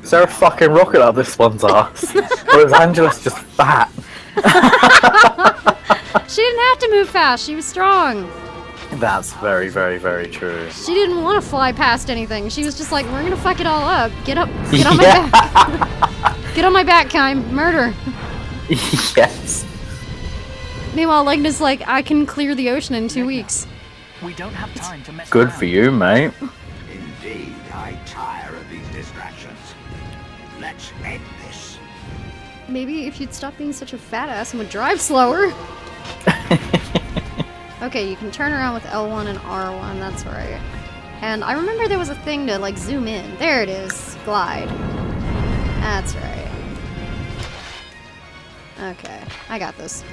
Speaker 6: Is there a fucking rocket up this one's ass? Or is Angela's just fat?
Speaker 10: She didn't have to move fast, she was strong.
Speaker 6: That's very, very, very true.
Speaker 10: She didn't want to fly past anything. She was just like, we're gonna fuck it all up. Get up, get on my back. Get on my back, Kime. Murder.
Speaker 6: Yes.
Speaker 10: Meanwhile, Legna's like, I can clear the ocean in 2 weeks.
Speaker 2: We don't have time to mess
Speaker 6: Good
Speaker 2: around.
Speaker 6: for you, mate.
Speaker 12: Indeed, I tire of these distractions. Let's end this.
Speaker 10: Maybe if you'd stop being such a fat ass and would drive slower. Okay, you can turn around with L1 and R1, that's right. And I remember there was a thing to, like, zoom in. There it is. Glide. That's right. Okay, I got this.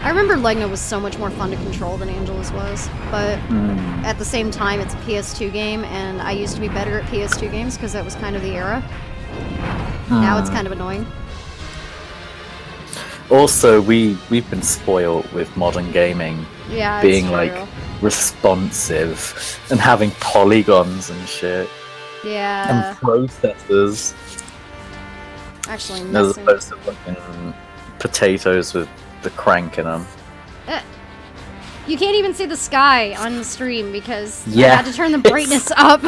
Speaker 10: I remember Legna was so much more fun to control than Angela's was, but at the same time, it's a PS2 game, and I used to be better at PS2 games because that was kind of the era. Now it's kind of annoying.
Speaker 6: Also, we've been spoiled with modern gaming.
Speaker 10: Yeah,
Speaker 6: being
Speaker 10: it's
Speaker 6: like
Speaker 10: true.
Speaker 6: responsive and having polygons and shit.
Speaker 10: Yeah.
Speaker 6: And processors.
Speaker 10: Actually,
Speaker 6: As
Speaker 10: messing.
Speaker 6: opposed to fucking potatoes with the crank in them.
Speaker 10: You can't even see the sky on the stream because
Speaker 6: Yeah.
Speaker 10: I had to turn the brightness up.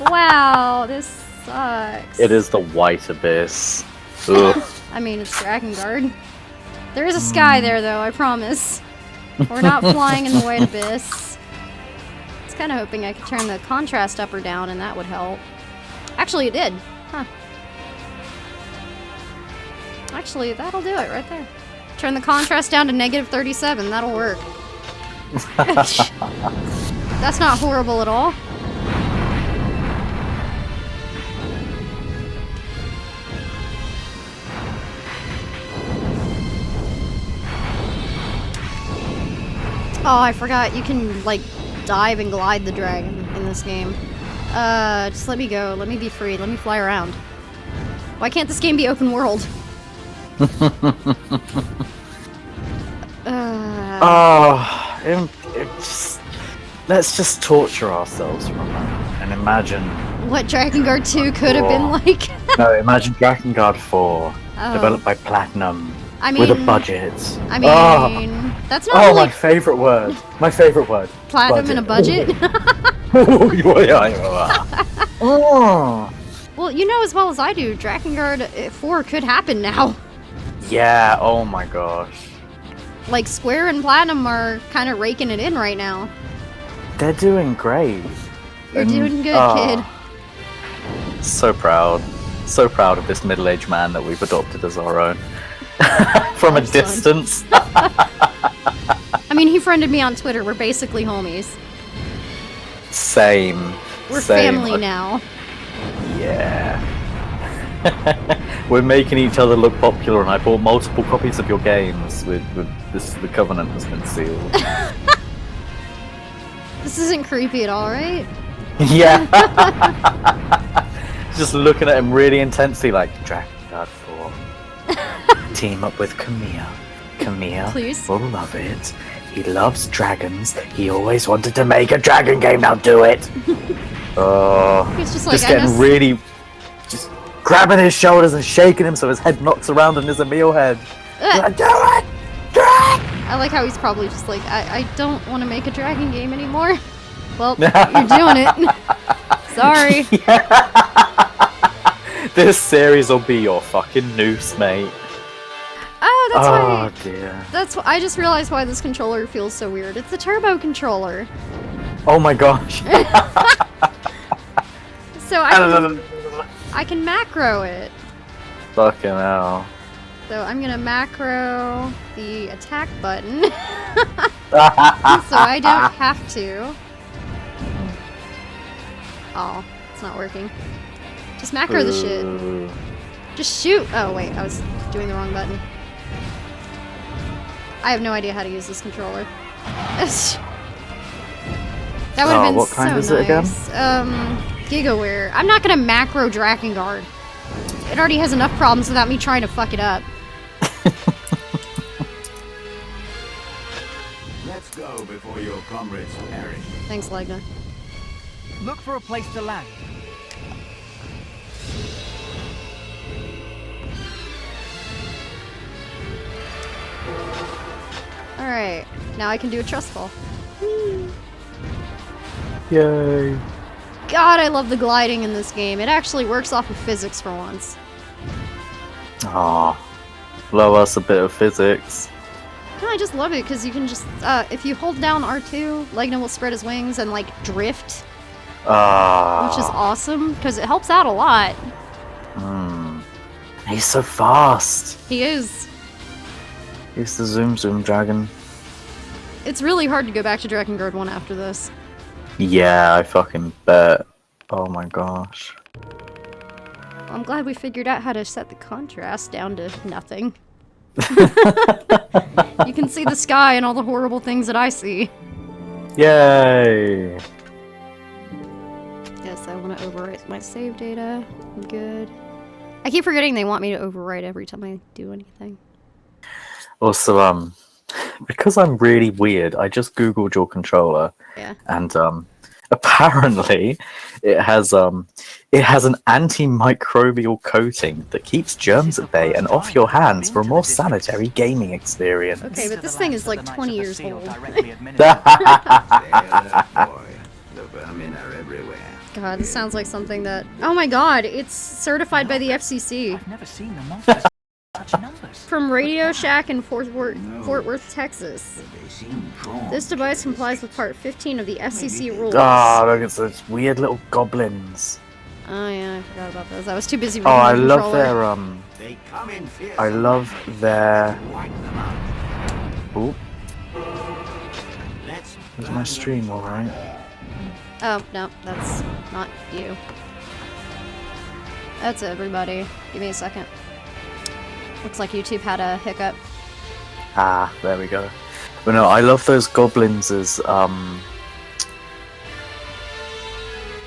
Speaker 10: Wow, this sucks.
Speaker 6: It is the white abyss. Ugh.
Speaker 10: I mean, it's Drakengard. There is a sky there, though, I promise. We're not flying in the white abyss. I was kind of hoping I could turn the contrast up or down and that would help. Actually, it did. Huh. Actually, that'll do it right there. Turn the contrast down to -37. That'll work. That's not horrible at all. Oh, I forgot. You can, like, dive and glide the dragon in this game. Just let me go. Let me be free. Let me fly around. Why can't this game be open world?
Speaker 6: Let's just torture ourselves for a moment and imagine
Speaker 10: what Drakengard 2 could have been like.
Speaker 6: No, imagine Drakengard 4, developed by Platinum, with a budget.
Speaker 10: I mean, that's not really...
Speaker 6: my favorite word. My favorite word.
Speaker 10: Platinum and a budget? Well, you know as well as I do, Drakengard 4 could happen now.
Speaker 6: Yeah, oh my gosh.
Speaker 10: Like, Square and Platinum are kind of raking it in right now.
Speaker 6: They're doing great.
Speaker 10: You're doing good, kid.
Speaker 6: So proud. So proud of this middle-aged man that we've adopted as our own. From a distance.
Speaker 10: I mean, he friended me on Twitter. We're basically homies.
Speaker 6: Same.
Speaker 10: We're family now.
Speaker 6: Yeah. We're making each other look popular, and I bought multiple copies of your games with this. The covenant has been sealed.
Speaker 10: This isn't creepy at all, right?
Speaker 6: Yeah. Just looking at him really intensely, like Drakengard 4. Team up with Camille. Camille will love it. He loves dragons. He always wanted to make a dragon game. Now do it.
Speaker 10: He's just like,
Speaker 6: getting really, just grabbing his shoulders and shaking him so his head knocks around and is a meal head. Like, do it! Do it!
Speaker 10: I like how he's probably just like, I don't want to make a dragon game anymore. Well, you're doing it. Sorry.
Speaker 6: This series will be your fucking noose, mate.
Speaker 10: Oh, that's why.
Speaker 6: Oh dear.
Speaker 10: That's I just realized why this controller feels so weird. It's the turbo controller.
Speaker 6: Oh my gosh.
Speaker 10: So I can macro it.
Speaker 6: Fucking hell.
Speaker 10: So I'm gonna macro the attack button. So I don't have to. Oh, it's not working. Just macro the shit. Just shoot! Oh wait, I was doing the wrong button. I have no idea how to use this controller. That would have been
Speaker 6: what
Speaker 10: so
Speaker 6: kind is
Speaker 10: nice.
Speaker 6: it again?
Speaker 10: GigaWare. I'm not gonna macro Drakengard. It already has enough problems without me trying to fuck it up.
Speaker 12: Let's go before your comrades perish.
Speaker 10: Thanks, Legna.
Speaker 2: Look for a place to land.
Speaker 10: Alright, now I can do a trust fall.
Speaker 6: Yay.
Speaker 10: God, I love the gliding in this game. It actually works off of physics for once.
Speaker 6: Aw. Blow us a bit of physics.
Speaker 10: No, I just love it because you can just, if you hold down R2, Legna will spread his wings and, like, drift. Which is awesome, because it helps out a lot.
Speaker 6: He's so fast.
Speaker 10: He is.
Speaker 6: He's the Zoom Dragon.
Speaker 10: It's really hard to go back to Drakengard 1 after this.
Speaker 6: Yeah, I fucking bet. Oh my gosh.
Speaker 10: I'm glad we figured out how to set the contrast down to nothing. You can see the sky and all the horrible things that I see.
Speaker 6: Yay!
Speaker 10: Yes, I want to overwrite my save data. I'm good. I keep forgetting they want me to overwrite every time I do anything.
Speaker 6: Also, because I'm really weird, I just googled your controller.
Speaker 10: Yeah.
Speaker 6: And apparently it has an antimicrobial coating that keeps germs at bay and off your hands for a more sanitary gaming experience.
Speaker 10: Okay, but this thing is like 20 years old.
Speaker 12: The vermin are everywhere.
Speaker 10: God, this sounds like something that... Oh my god, it's certified by the FCC.
Speaker 2: I've never seen the monsters. such numbers?
Speaker 10: From Radio Shack in Fort Worth, Texas. This device complies with Part 15 of the FCC rules.
Speaker 6: Ah, look at those weird little goblins.
Speaker 10: Oh yeah, I forgot about those. I was too busy
Speaker 6: Oh,
Speaker 10: reading
Speaker 6: I
Speaker 10: the
Speaker 6: love
Speaker 10: controller.
Speaker 12: They come in fierce.
Speaker 6: I love their.
Speaker 12: Wipe them out.
Speaker 6: Ooh,
Speaker 12: Let's
Speaker 6: there's my stream, all right.
Speaker 10: Oh, no, that's not you. That's everybody. Give me a second. Looks like YouTube had a hiccup.
Speaker 6: Ah, there we go. But no, I love those goblins as I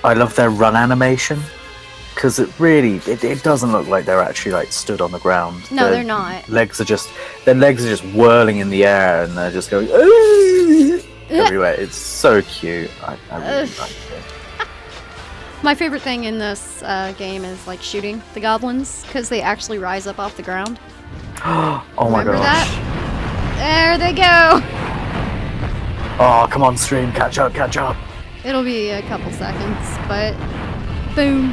Speaker 6: love their run animation because it really it doesn't look like they're actually like stood on the ground.
Speaker 10: No, they're not.
Speaker 6: Their legs are just whirling in the air and they're just going everywhere. It's so cute. I really like it.
Speaker 10: My favorite thing in this game is like shooting the goblins because they actually rise up off the ground.
Speaker 6: Oh my
Speaker 10: Remember
Speaker 6: gosh.
Speaker 10: that? There they go.
Speaker 6: Oh, come on, stream, catch up, catch up.
Speaker 10: It'll be a couple seconds, but boom.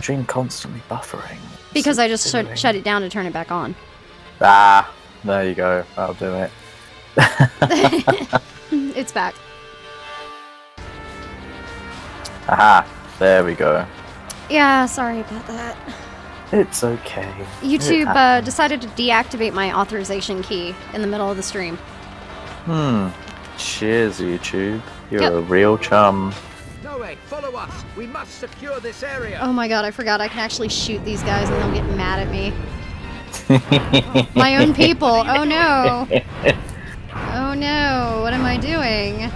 Speaker 6: Stream constantly buffering.
Speaker 10: Because I just shut it down to turn it back on.
Speaker 6: Ah, there you go. I'll do it.
Speaker 10: It's back.
Speaker 6: Aha, there we go.
Speaker 10: Yeah, sorry about that.
Speaker 6: It's okay.
Speaker 10: YouTube decided to deactivate my authorization key in the middle of the stream.
Speaker 6: Cheers, YouTube. You're a real chum.
Speaker 13: No way, follow us. We must secure this area.
Speaker 10: Oh my god, I forgot I can actually shoot these guys and they'll get mad at me. My own people. Oh no. Oh no, what am I doing?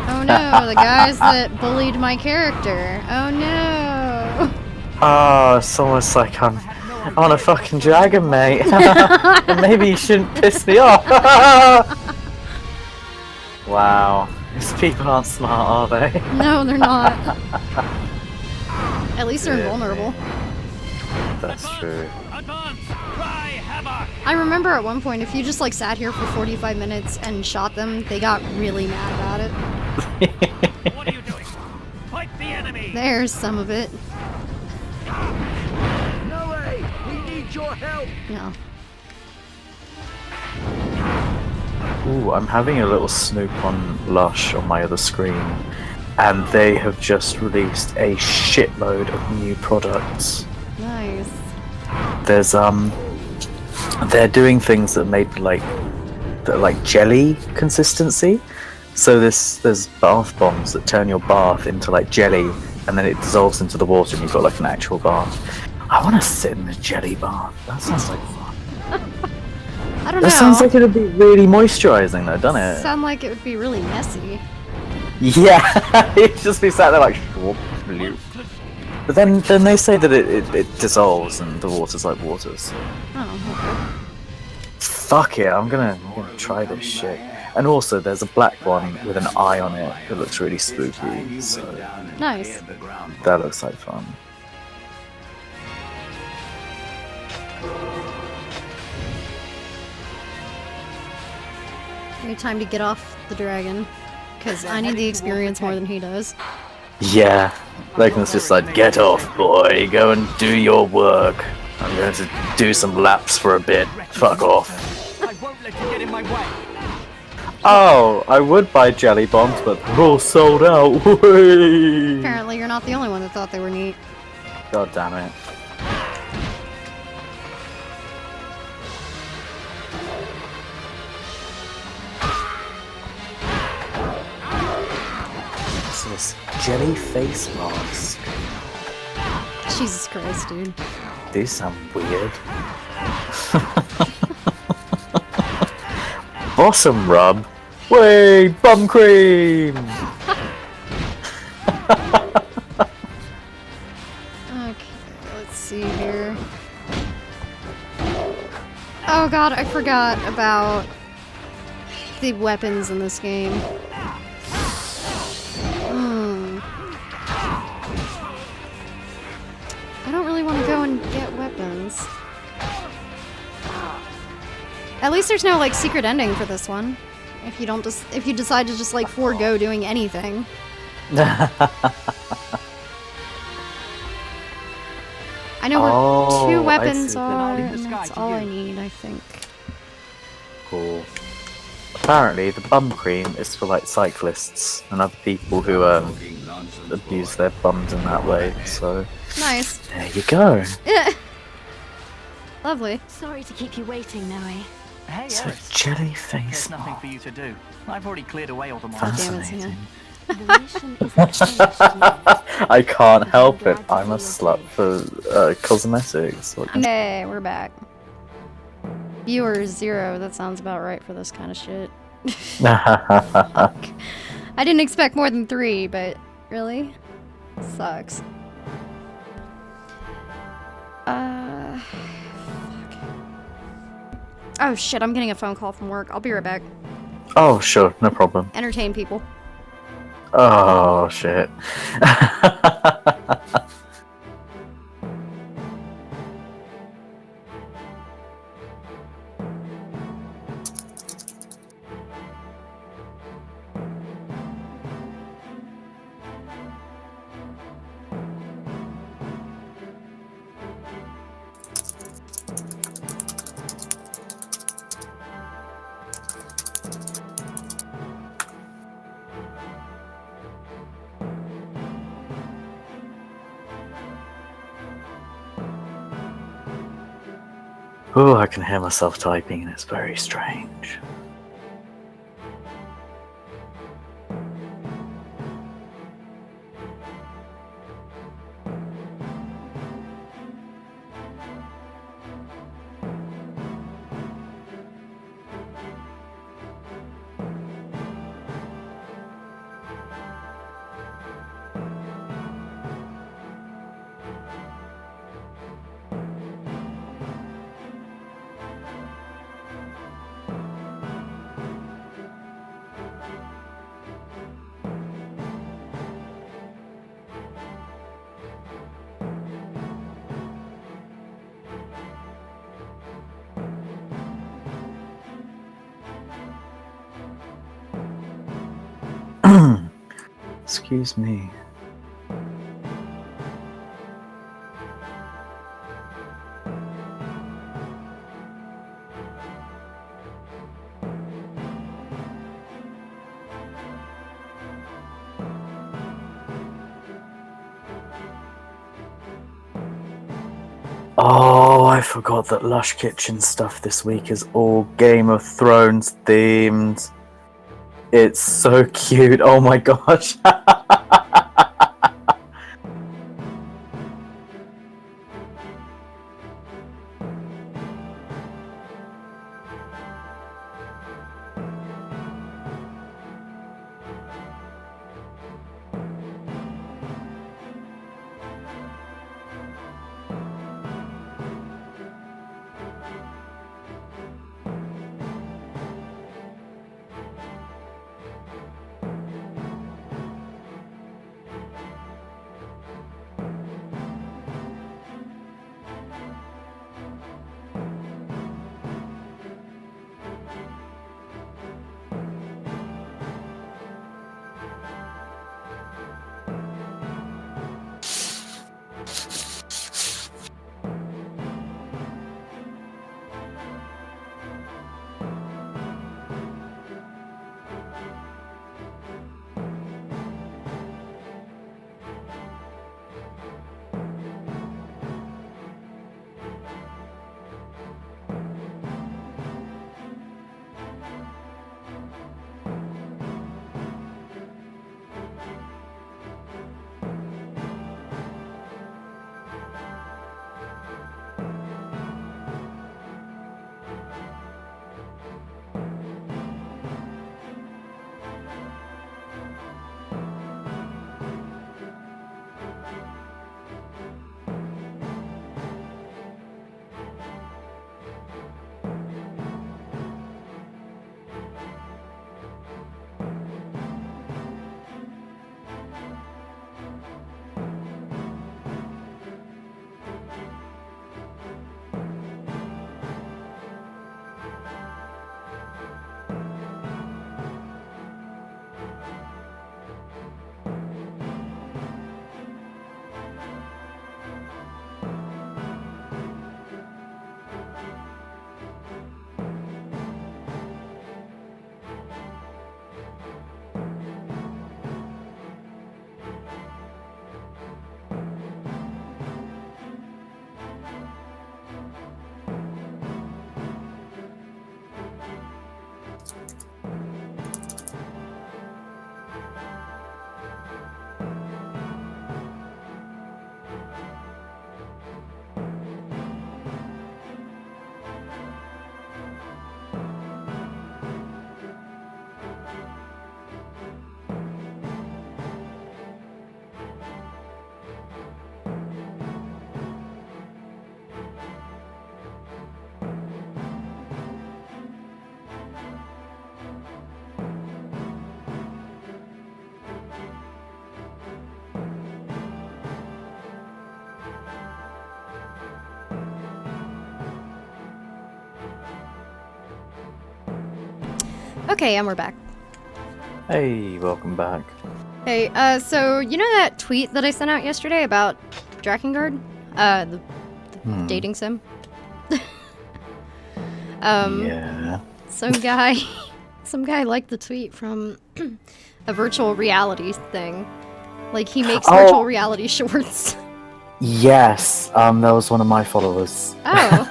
Speaker 10: Oh no, the guys that bullied my character. Oh no.
Speaker 6: Oh, it's almost like I'm on a fucking dragon, mate. Maybe you shouldn't piss me off. Wow. These people aren't smart, are they?
Speaker 10: No, they're not. At least they're invulnerable.
Speaker 6: That's true.
Speaker 10: I remember at one point, if you just like sat here for 45 minutes and shot them, they got really mad about it.
Speaker 2: What are you doing? Fight the enemy!
Speaker 10: There's some of it.
Speaker 13: No way! We need your help!
Speaker 10: No.
Speaker 6: Ooh, I'm having a little snoop on Lush on my other screen, and they have just released a shitload of new products.
Speaker 10: Nice.
Speaker 6: There's they're doing things that made like jelly consistency. So there's bath bombs that turn your bath into like jelly, and then it dissolves into the water, and you've got like an actual bath. I want to sit in a jelly bath. That sounds like fun.
Speaker 10: I don't know.
Speaker 6: That sounds like it would be really moisturizing, though, doesn't it?
Speaker 10: Sound like it would be really messy.
Speaker 6: Yeah, it'd just be sat there like. But then they say that it dissolves and the water's like water. So.
Speaker 10: Oh, okay.
Speaker 6: Fuck it, I'm gonna try this shit. And also, there's a black one with an eye on it that looks really spooky. So
Speaker 10: Nice.
Speaker 6: that looks like fun.
Speaker 10: Maybe time to get off the dragon, because I need the experience more than he does.
Speaker 6: Yeah, Laken's just like, get off, boy, go and do your work. I'm going to do some laps for a bit. Fuck off.
Speaker 2: I won't let you get in my way.
Speaker 6: Oh, I would buy jelly bombs, but they're all sold out.
Speaker 10: Apparently you're not the only one that thought they were neat.
Speaker 6: God damn it. What's this? Jelly face mask.
Speaker 10: Jesus Christ, dude.
Speaker 6: These sound weird. Bottom rub? Way, bum cream!
Speaker 10: Okay, let's see here. Oh god, I forgot about the weapons in this game. I don't really want to go and get weapons. At least there's no, like, secret ending for this one. If you don't just, if you decide to just like forego doing anything. I know where 2 weapons are, and that's all I need, I think.
Speaker 6: Cool. Apparently, the bum cream is for like cyclists and other people who abuse their bums in that way. So
Speaker 10: nice.
Speaker 6: There you go.
Speaker 10: Yeah. Lovely.
Speaker 5: Sorry to keep you waiting, Noe.
Speaker 2: Hey,
Speaker 6: So
Speaker 2: Eris.
Speaker 6: jelly face.
Speaker 2: There's nothing for you to do. I've already cleared away all the
Speaker 6: Fascinating.
Speaker 5: The mission isn't finished yet.
Speaker 6: I can't help it. I'm a slut for cosmetics.
Speaker 10: Hey, we're back. Viewers 0. That sounds about right for this kind of shit. Fuck. I didn't expect more than 3, but really? Sucks. Fuck. Oh shit, I'm getting a phone call from work. I'll be right back.
Speaker 6: Oh, sure, no problem.
Speaker 10: Entertain people.
Speaker 6: Oh, shit. Oh, I can hear myself typing and it's very strange. Excuse me. Oh, I forgot that Lush Kitchen stuff this week is all Game of Thrones themed. It's so cute. Oh my gosh.
Speaker 10: Okay, and we're back.
Speaker 6: Hey, welcome back.
Speaker 10: Hey, so you know that tweet that I sent out yesterday about Drakengard? The dating sim?
Speaker 6: Yeah.
Speaker 10: Some guy liked the tweet from a virtual reality thing. Like, he makes virtual reality shorts.
Speaker 6: Yes, that was one of my followers.
Speaker 10: Oh,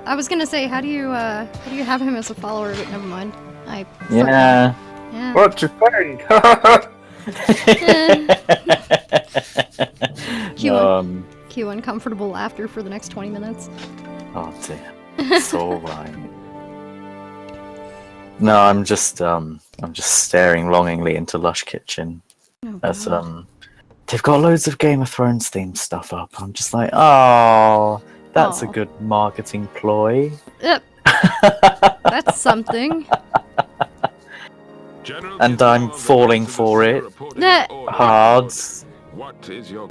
Speaker 10: I was gonna say, how do you have him as a follower? But never mind.
Speaker 6: Yeah. What you think?
Speaker 10: Cue uncomfortable laughter for the next 20 minutes.
Speaker 6: Oh dear. It's alright. No, I'm just staring longingly into Lush Kitchen. As they've got loads of Game of Thrones themed stuff up. I'm just like, oh, that's a good marketing ploy.
Speaker 10: Yep. That's something.
Speaker 6: And I'm falling for it. Hard.
Speaker 4: What is your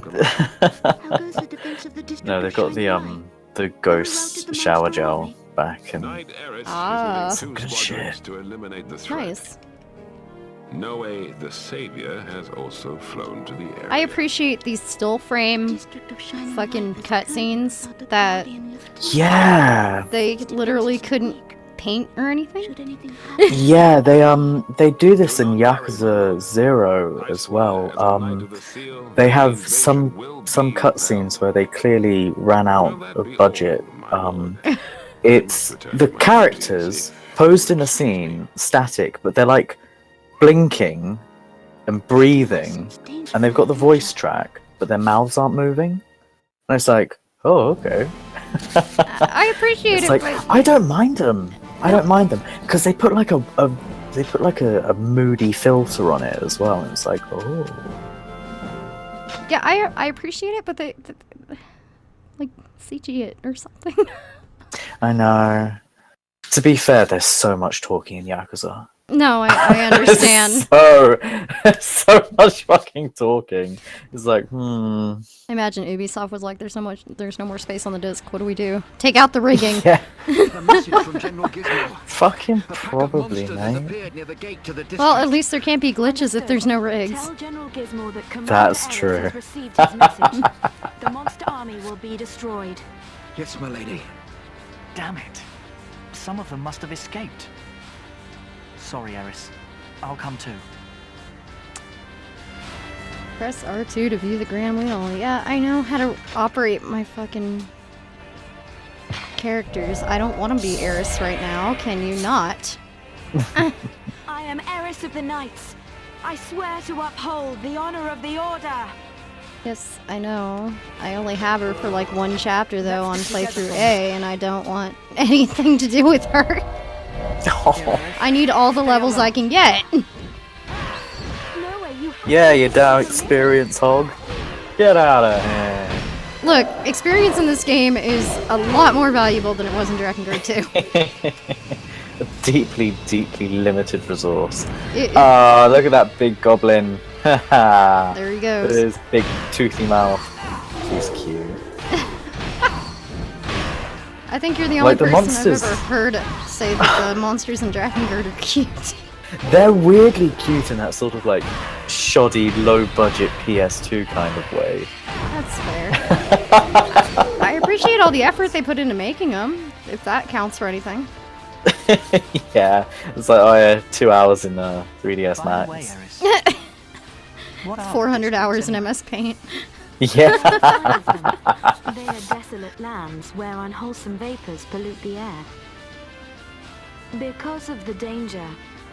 Speaker 6: No, they've got the ghost shower gel back and
Speaker 4: some good shit to eliminate the threat.
Speaker 10: Nice.
Speaker 4: Noe the Savior has also flown to the area.
Speaker 10: I appreciate these still frame fucking cutscenes that they literally couldn't paint or anything.
Speaker 6: Yeah, they do this in Yakuza 0 as well. They have some cutscenes where they clearly ran out of budget. It's the characters posed in a scene, static, but they're like blinking and breathing, and they've got the voice track, but their mouths aren't moving. And it's like, oh, okay.
Speaker 10: I appreciate
Speaker 6: it's
Speaker 10: it.
Speaker 6: like,
Speaker 10: but...
Speaker 6: I don't mind them. I don't mind them because they put like a moody filter on it as well. And it's like, oh.
Speaker 10: Yeah, I appreciate it, but they like CG it or something.
Speaker 6: I know. To be fair, there's so much talking in Yakuza.
Speaker 10: No, I understand.
Speaker 6: so much fucking talking. It's like,
Speaker 10: I imagine Ubisoft was like, there's no more space on the disc. What do we do? Take out the rigging.
Speaker 6: Yeah. Fucking probably, mate.
Speaker 10: Well, at least there can't be glitches if there's no rigs.
Speaker 6: That's true.
Speaker 5: The monster army will be destroyed.
Speaker 13: Yes, my lady.
Speaker 2: Damn it. Some of them must have escaped. Sorry, Eris. I'll come too.
Speaker 10: Press R2 to view the grand wheel. Yeah, I know how to operate my fucking characters. I don't want to be Eris right now. Can you not?
Speaker 5: I am Eris of the Knights. I swear to uphold the honor of the Order.
Speaker 10: Yes, I know. I only have her for like one chapter though on playthrough A, and I don't want anything to do with her. I need all the levels I can get.
Speaker 6: Yeah, you down experience hog. Get out of here.
Speaker 10: Look, experience in this game is a lot more valuable than it was in Drakengard 2.
Speaker 6: A deeply, deeply limited resource. Look at that big goblin.
Speaker 10: There he goes.
Speaker 6: With his big toothy mouth. He's cute.
Speaker 10: I think you're the only person
Speaker 6: monsters.
Speaker 10: I've ever heard say that the monsters in Drakengard are cute.
Speaker 6: They're weirdly cute in that sort of like shoddy, low-budget PS2 kind of way.
Speaker 10: That's fair. I appreciate all the effort they put into making them, if that counts for anything.
Speaker 6: Yeah, it's like 2 hours in 3DS Max.
Speaker 10: 400 hours in MS Paint.
Speaker 6: Yeah.
Speaker 5: They are desolate lands where unwholesome vapors pollute the air. Because of the danger,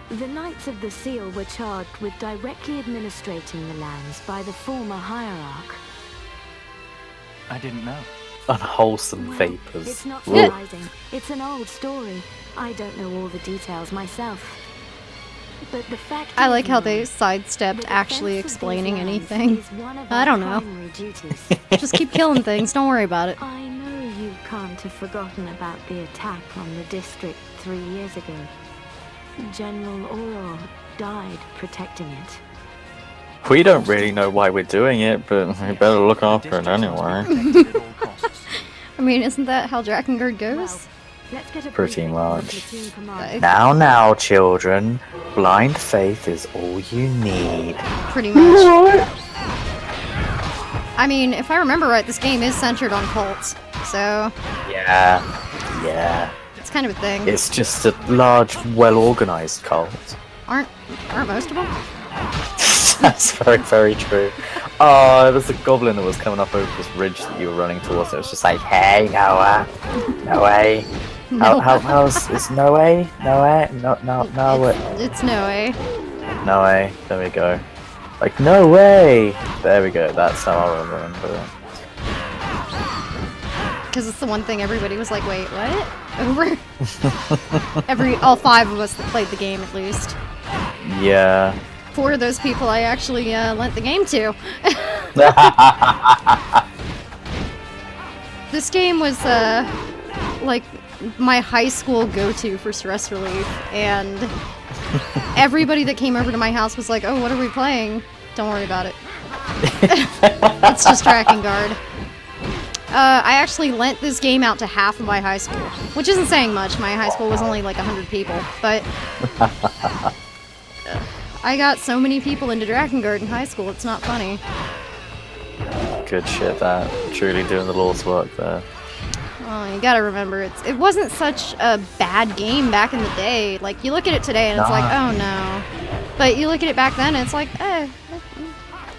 Speaker 5: the Knights of the Seal were charged with directly administrating the lands by the former hierarch.
Speaker 2: I didn't know.
Speaker 6: Unwholesome vapors.
Speaker 5: It's not surprising. It's an old story. I don't know all the details myself. But the fact
Speaker 10: I like how they sidestepped actually explaining anything. I don't know. Just keep killing things, don't worry about it.
Speaker 5: I know you can't have forgotten about the attack on the district 3 years ago. General Auror died protecting it.
Speaker 6: We don't really know why we're doing it, but we better look after it anyway.
Speaker 10: I mean, isn't that how Drakengard goes?
Speaker 5: Let's get a
Speaker 6: Pretty
Speaker 5: briefing from the
Speaker 6: much.
Speaker 5: platoon commander.
Speaker 6: Now, children, blind faith is all you need.
Speaker 10: Pretty much. I mean, if I remember right, this game is centered on cults, so
Speaker 6: Yeah.
Speaker 10: it's kind of a thing.
Speaker 6: It's just a large, well-organized cult.
Speaker 10: Aren't most of them?
Speaker 6: That's very, very true. Oh, there was a goblin that was coming up over this ridge that you were running towards. It was just like, hey, Noah, no way. How's it's no way? No way? No way.
Speaker 10: It's no way.
Speaker 6: No way. There we go. Like, no way! There we go, that's how I remember it.
Speaker 10: Because it's the one thing everybody was like, wait, what? Over? All 5 of us that played the game, at least.
Speaker 6: Yeah.
Speaker 10: 4 of those people I actually lent the game to. This game was, like, my high school go-to for stress relief, and everybody that came over to my house was like, oh, what are we playing? Don't worry about it. It's just Drakengard. I actually lent this game out to half of my high school, which isn't saying much. My high school was only like 100 people, but I got so many people into Drakengard in high school, it's not funny.
Speaker 6: Good shit, that. Truly doing the Lord's work there.
Speaker 10: Oh, you gotta remember, it wasn't such a bad game back in the day. Like, you look at it today and it's like, oh no. But you look at it back then and it's like,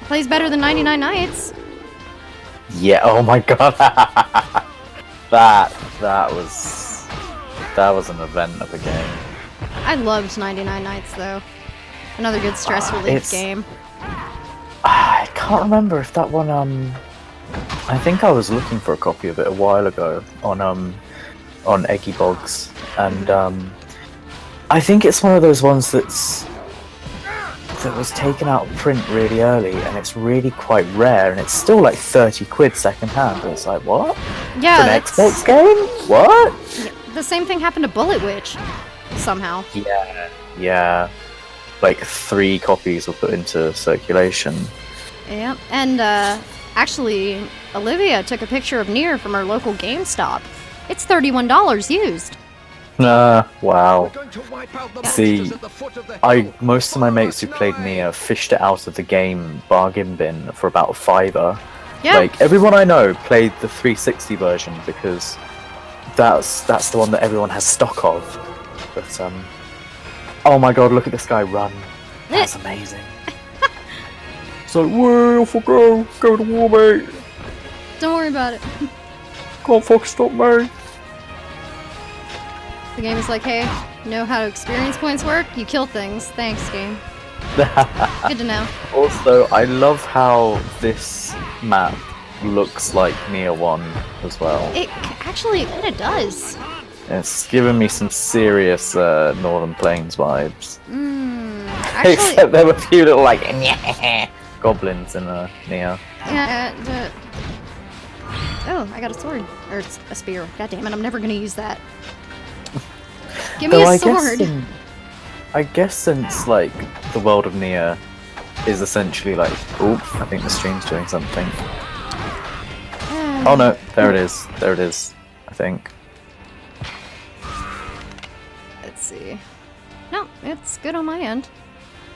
Speaker 10: plays better than 99 Nights.
Speaker 6: Yeah, oh my god. that was an event of a game.
Speaker 10: I loved 99 Nights though. Another good stress relief game.
Speaker 6: I can't remember if that one, I think I was looking for a copy of it a while ago on Eggy Bogs, and I think it's one of those ones that was taken out of print really early, and it's really quite rare, and it's still like 30 quid second hand, and it's like, what?
Speaker 10: Yeah,
Speaker 6: an Xbox game? What?
Speaker 10: The same thing happened to Bullet Witch, somehow.
Speaker 6: Yeah. Like 3 copies were put into circulation.
Speaker 10: Yeah, and actually, Olivia took a picture of Nier from our local GameStop. It's $31 used.
Speaker 6: Wow. See, most of my mates who played Nier fished it out of the game bargain bin for about $5.
Speaker 10: Yeah.
Speaker 6: Like, everyone I know played the 360 version because that's the one that everyone has stock of. But, oh my god, look at this guy run. That's amazing. It's like, whoa, off I go to war, mate.
Speaker 10: Don't worry about it.
Speaker 6: Can't fucking stop me.
Speaker 10: The game is like, hey, you know how experience points work? You kill things. Thanks, game. Good to know.
Speaker 6: Also, I love how this map looks like Nier 1 as well.
Speaker 10: It actually kind of does.
Speaker 6: It's giving me some serious Northern Plains vibes.
Speaker 10: Actually,
Speaker 6: Except there were a few little like goblins in Nier.
Speaker 10: Yeah. Oh, I got a sword or a spear. God damn it! I'm never gonna use that. Give me a sword.
Speaker 6: I guess since like the world of Nier is essentially like, oop, I think the stream's doing something. Oh no, there it is. There it is. I think.
Speaker 10: Let's see. No, it's good on my end.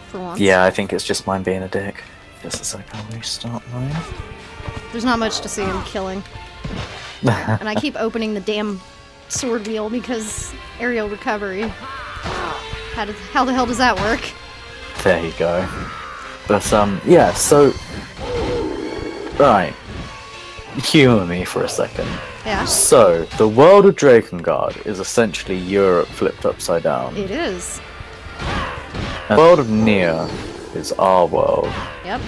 Speaker 10: For once.
Speaker 6: Yeah, I think it's just mine being a dick. Just a second, I'll restart mine.
Speaker 10: There's not much to see him killing. And I keep opening the damn sword wheel because aerial recovery. How the hell does that work?
Speaker 6: There you go. But yeah, so right. Humor me for a second.
Speaker 10: Yeah.
Speaker 6: So, the world of Drakengard is essentially Europe flipped upside down.
Speaker 10: It is.
Speaker 6: And the world of Nier is our world.
Speaker 10: Yep.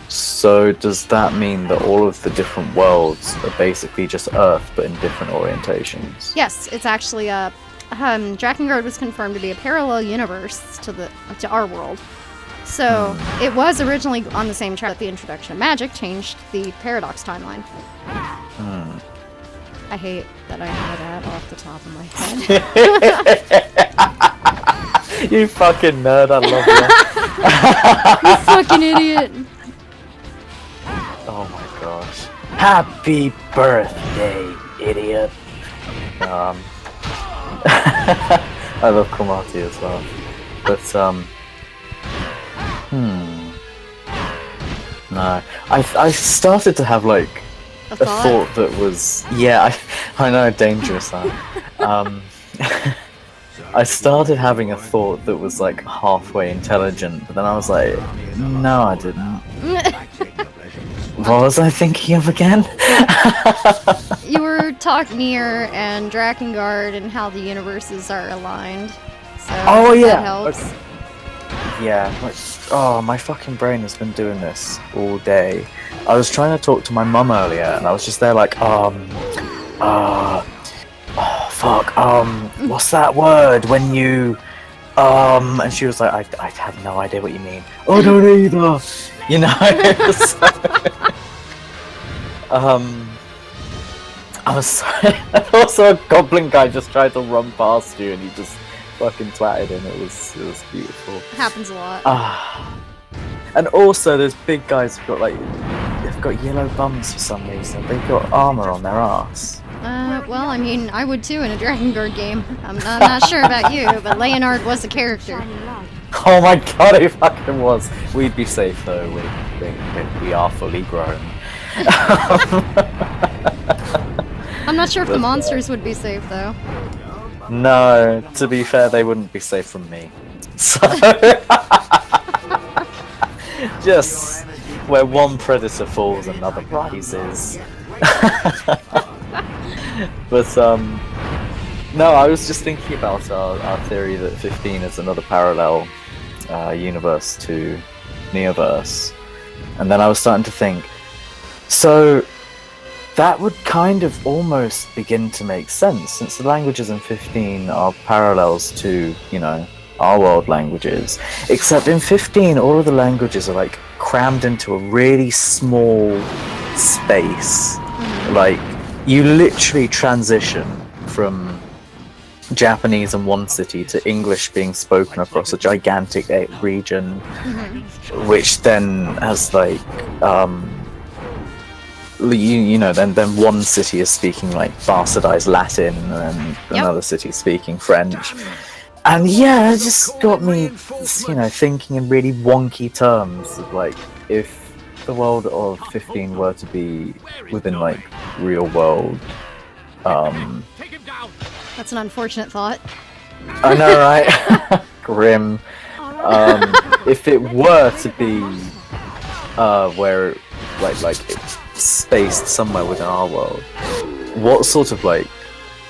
Speaker 6: So does that mean that all of the different worlds are basically just Earth but in different orientations?
Speaker 10: Yes, it's actually Drakengard was confirmed to be a parallel universe to our world. So it was originally on the same track that the introduction of magic changed the paradox timeline. I hate that I know that off the top of my head.
Speaker 6: You fucking nerd, I love you.
Speaker 10: You fucking idiot.
Speaker 6: Oh my gosh. Happy birthday, idiot. I love Komati as well. But, no. I started to have, like, a thought that was... Yeah, I know, dangerous, huh? I started having a thought that was, like, halfway intelligent, but then I was like, no, I didn't. What was I thinking of again?
Speaker 10: You were talking Nier and Drakengard and how the universes are aligned. So that helps.
Speaker 6: Okay. Yeah, like, oh, my fucking brain has been doing this all day. I was trying to talk to my mum earlier, and I was just there like, what's that word when you, and she was like, I have no idea what you mean. I don't either, you know. I was sorry. Also, a goblin guy just tried to run past you, and he just fucking twatted him. It was beautiful.
Speaker 10: It happens a lot.
Speaker 6: And also, those big guys have got they've got yellow bums for some reason. They've got armor on their ass.
Speaker 10: Well, I mean, I would too in a Drakengard game. I'm not sure about you, but Leonard was a character.
Speaker 6: Oh my god, he fucking was. We'd be safe though. We are fully grown.
Speaker 10: I'm not sure if the monsters would be safe though.
Speaker 6: No, to be fair, they wouldn't be safe from me. So, just where one predator falls, another rises. But no, I was just thinking about our theory that 15 is another parallel universe to Neoverse, and then I was starting to think, so that would kind of almost begin to make sense, since the languages in 15 are parallels to, you know, our world languages. Except in 15, all of the languages are like crammed into a really small space. Like, you literally transition from Japanese in one city to English being spoken across a gigantic region, which then has like you know, then one city is speaking like bastardized Latin, and another city is speaking French. And yeah, it just got me, you know, thinking in really wonky terms of like, if the world of 15 were to be within like real world,
Speaker 10: That's an unfortunate thought.
Speaker 6: I know, right? Grim. If it were to be where like it's spaced somewhere within our world, what sort of like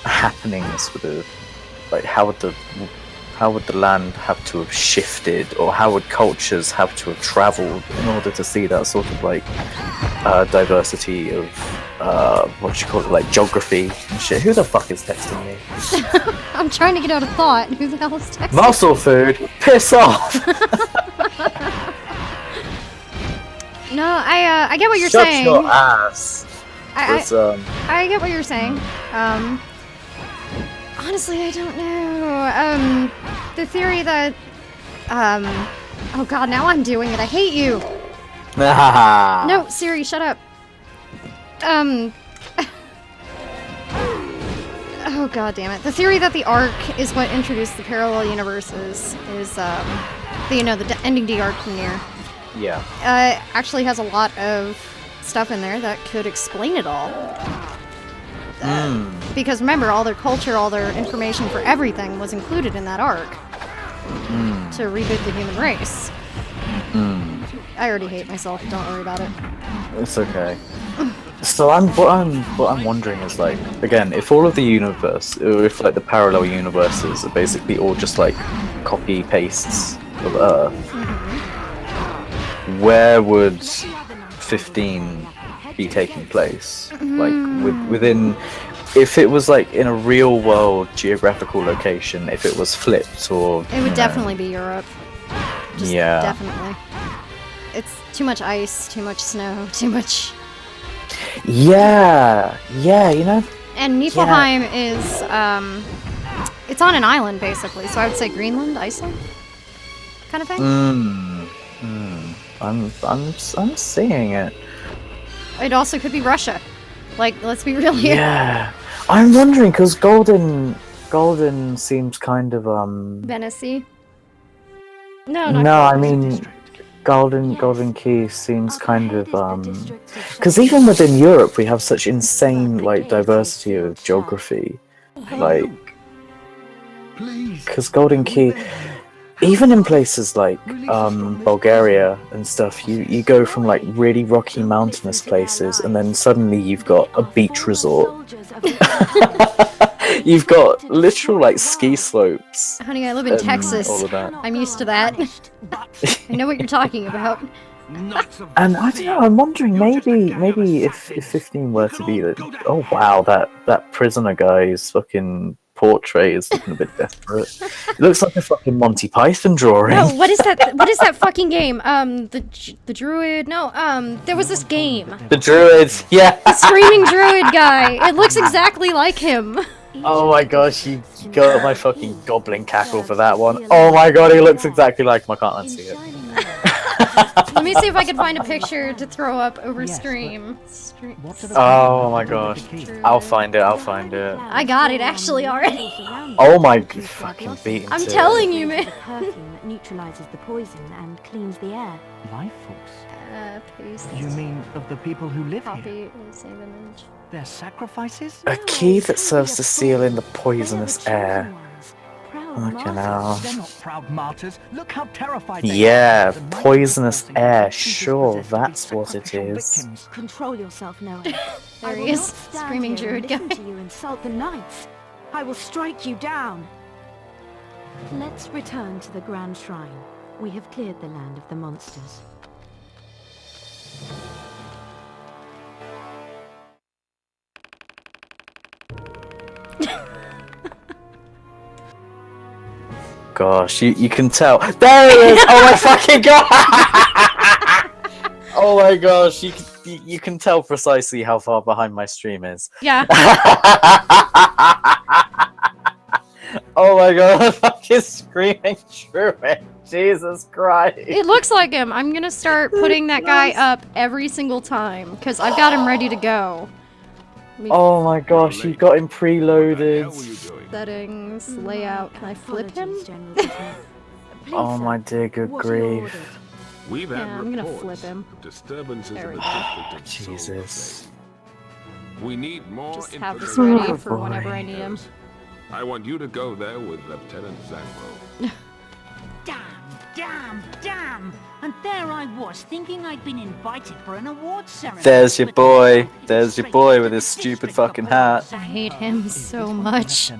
Speaker 6: happenings would have, like, how would the land have to have shifted, or how would cultures have to have traveled in order to see that sort of like diversity of what you call it, like geography and shit? Who the fuck is texting me?
Speaker 10: I'm trying to get out of thought. Who the hell is texting?
Speaker 6: Muscle food. Piss off.
Speaker 10: No, I get what you're
Speaker 6: Shut
Speaker 10: saying.
Speaker 6: your ass.
Speaker 10: I get what you're saying. Honestly, I don't know. The theory that, oh god, now I'm doing it. I hate you. No, Siri, shut up. Oh god damn it. The theory that the Ark is what introduced the parallel universes is, the ending D arc from Nier.
Speaker 6: Yeah.
Speaker 10: Actually has a lot of stuff in there that could explain it all. Because remember, all their culture, all their information for everything was included in that arc to reboot the human race. I already hate myself. Don't worry about it.
Speaker 6: It's okay. So what I'm wondering is, like, again, if all of the universe, or if like the parallel universes are basically all just like copy pastes of Earth, where would 15 be taking place? Like within, if it was like in a real world geographical location, if it was flipped, or
Speaker 10: it would definitely be Europe. Just
Speaker 6: yeah,
Speaker 10: definitely. It's too much ice, too much snow, too much.
Speaker 6: Yeah, you know.
Speaker 10: And Niflheim is it's on an island basically, so I would say Greenland, Iceland, kind of thing.
Speaker 6: I'm seeing it.
Speaker 10: It also could be Russia. Like, let's be real here.
Speaker 6: Yeah, I'm wondering, because Golden Golden seems kind of
Speaker 10: Venice-y? No, not
Speaker 6: No, I
Speaker 10: Golden.
Speaker 6: mean Golden Key seems kind of because even within Europe we have such insane like diversity of geography, like because Golden Key, even in places like Bulgaria and stuff, you go from like really rocky mountainous places and then suddenly you've got a beach resort. You've got literal like ski slopes.
Speaker 10: Honey, I live in Texas.
Speaker 6: All of that.
Speaker 10: I'm used to that. I know what you're talking about.
Speaker 6: And I don't know, I'm wondering maybe if 15 were to be that, oh wow, that prisoner guy's fucking portrait is looking a bit desperate. It looks like a fucking Monty Python drawing.
Speaker 10: No, what is that? What is that fucking game? The druid? No, there was this game.
Speaker 6: The druid, yeah.
Speaker 10: The screaming druid guy. It looks exactly like him.
Speaker 6: Oh my gosh, you got my fucking goblin cackle for that one. Oh my god, he looks exactly like him. I can't unsee it.
Speaker 10: Let me see if I can find a picture to throw up over stream.
Speaker 6: Oh my gosh. I'll find it.
Speaker 10: I got it actually already.
Speaker 6: Oh my fucking beating.
Speaker 10: I'm telling you, man.
Speaker 5: Perfume that neutralizes the poison and cleans the air.
Speaker 2: Life force?
Speaker 10: Paste.
Speaker 2: You mean of the people who live
Speaker 10: Copy
Speaker 2: here?
Speaker 10: and save image.
Speaker 2: Their sacrifices?
Speaker 6: A key that serves to seal in the poisonous air. Okay, now.
Speaker 2: They're not proud martyrs. Look how terrified they
Speaker 6: Yeah,
Speaker 2: are.
Speaker 6: poisonous air. Sure, that's what it is.
Speaker 5: Control yourself, Noah.
Speaker 10: There he is, screaming druid guy.
Speaker 5: To you insult the knights. I will strike you down. Let's return to the Grand Shrine. We have cleared the land of the monsters.
Speaker 6: Gosh, you can tell. There he is! Oh my fucking god! Oh my gosh, you can tell precisely how far behind my stream is.
Speaker 10: Yeah.
Speaker 6: Oh my god, I'm fucking screaming through it. Jesus Christ.
Speaker 10: It looks like him. I'm gonna start putting that guy up every single time because I've got him ready to go.
Speaker 6: Oh my gosh, you've got him preloaded.
Speaker 10: Settings, layout. Can I flip him?
Speaker 6: Oh my dear good grief.
Speaker 4: We've had
Speaker 10: Yeah, I'm gonna
Speaker 4: reports
Speaker 10: flip him.
Speaker 4: of disturbances
Speaker 10: There
Speaker 4: in
Speaker 10: we
Speaker 4: the
Speaker 10: go.
Speaker 4: district of
Speaker 6: Jesus.
Speaker 4: We need more
Speaker 10: Just have this
Speaker 4: infiltration.
Speaker 10: ready for whenever I need him.
Speaker 4: I want you to go there with Lieutenant Zanro.
Speaker 1: Damn! And there I was, thinking I'd been invited for an awards ceremony.
Speaker 6: There's your boy with his stupid fucking hat.
Speaker 10: I hate him so much.
Speaker 5: Sir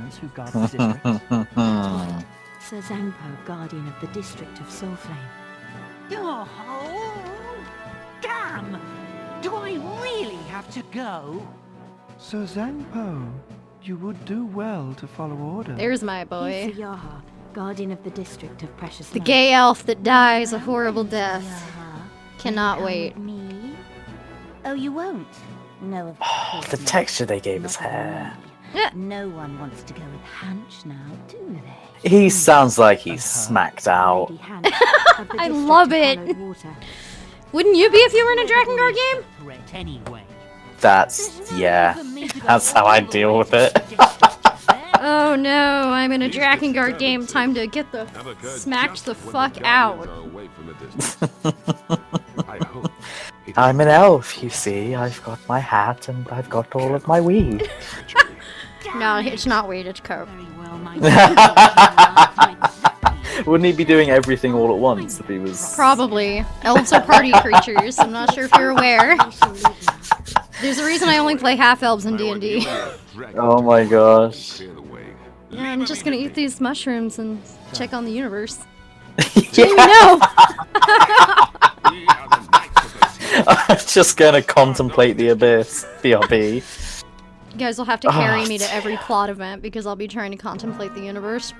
Speaker 5: Zangpo, Guardian of the District of Soulflame.
Speaker 1: Oh, damn! Do I really have to go?
Speaker 7: Sir Zangpo, you would do well to follow orders.
Speaker 10: There's my boy.
Speaker 5: Sir Yaha, Guardian of the District of Precious
Speaker 10: The
Speaker 5: Light.
Speaker 10: gay elf that dies a horrible death. Cannot wait.
Speaker 1: Me? Oh, you won't? No, of
Speaker 6: Oh,
Speaker 1: course
Speaker 6: the
Speaker 1: not.
Speaker 6: texture they gave his hair.
Speaker 1: No one wants to go with Hanch now, do they?
Speaker 6: He sounds like he's smacked out.
Speaker 10: I love it. Wouldn't you be if you were in a Drakengard game?
Speaker 1: Threat anyway.
Speaker 6: That's how I deal with it.
Speaker 10: Oh no, I'm in a Drakengard game. Time to get the smacked the fuck out.
Speaker 6: I'm an elf, you see. I've got my hat and I've got all of my weed.
Speaker 10: No, it's not weed, it's coke.
Speaker 6: Wouldn't he be doing everything all at once if he was...
Speaker 10: Probably. Elves are party creatures. I'm not sure if you're aware. There's a reason I only play half-elves in D&D.
Speaker 6: Oh my gosh.
Speaker 10: Yeah, I'm just gonna eat these mushrooms and check on the universe. Let me know!
Speaker 6: I'm just gonna contemplate the abyss. BRB.
Speaker 10: You guys will have to carry me to every plot event because I'll be trying to contemplate the universe.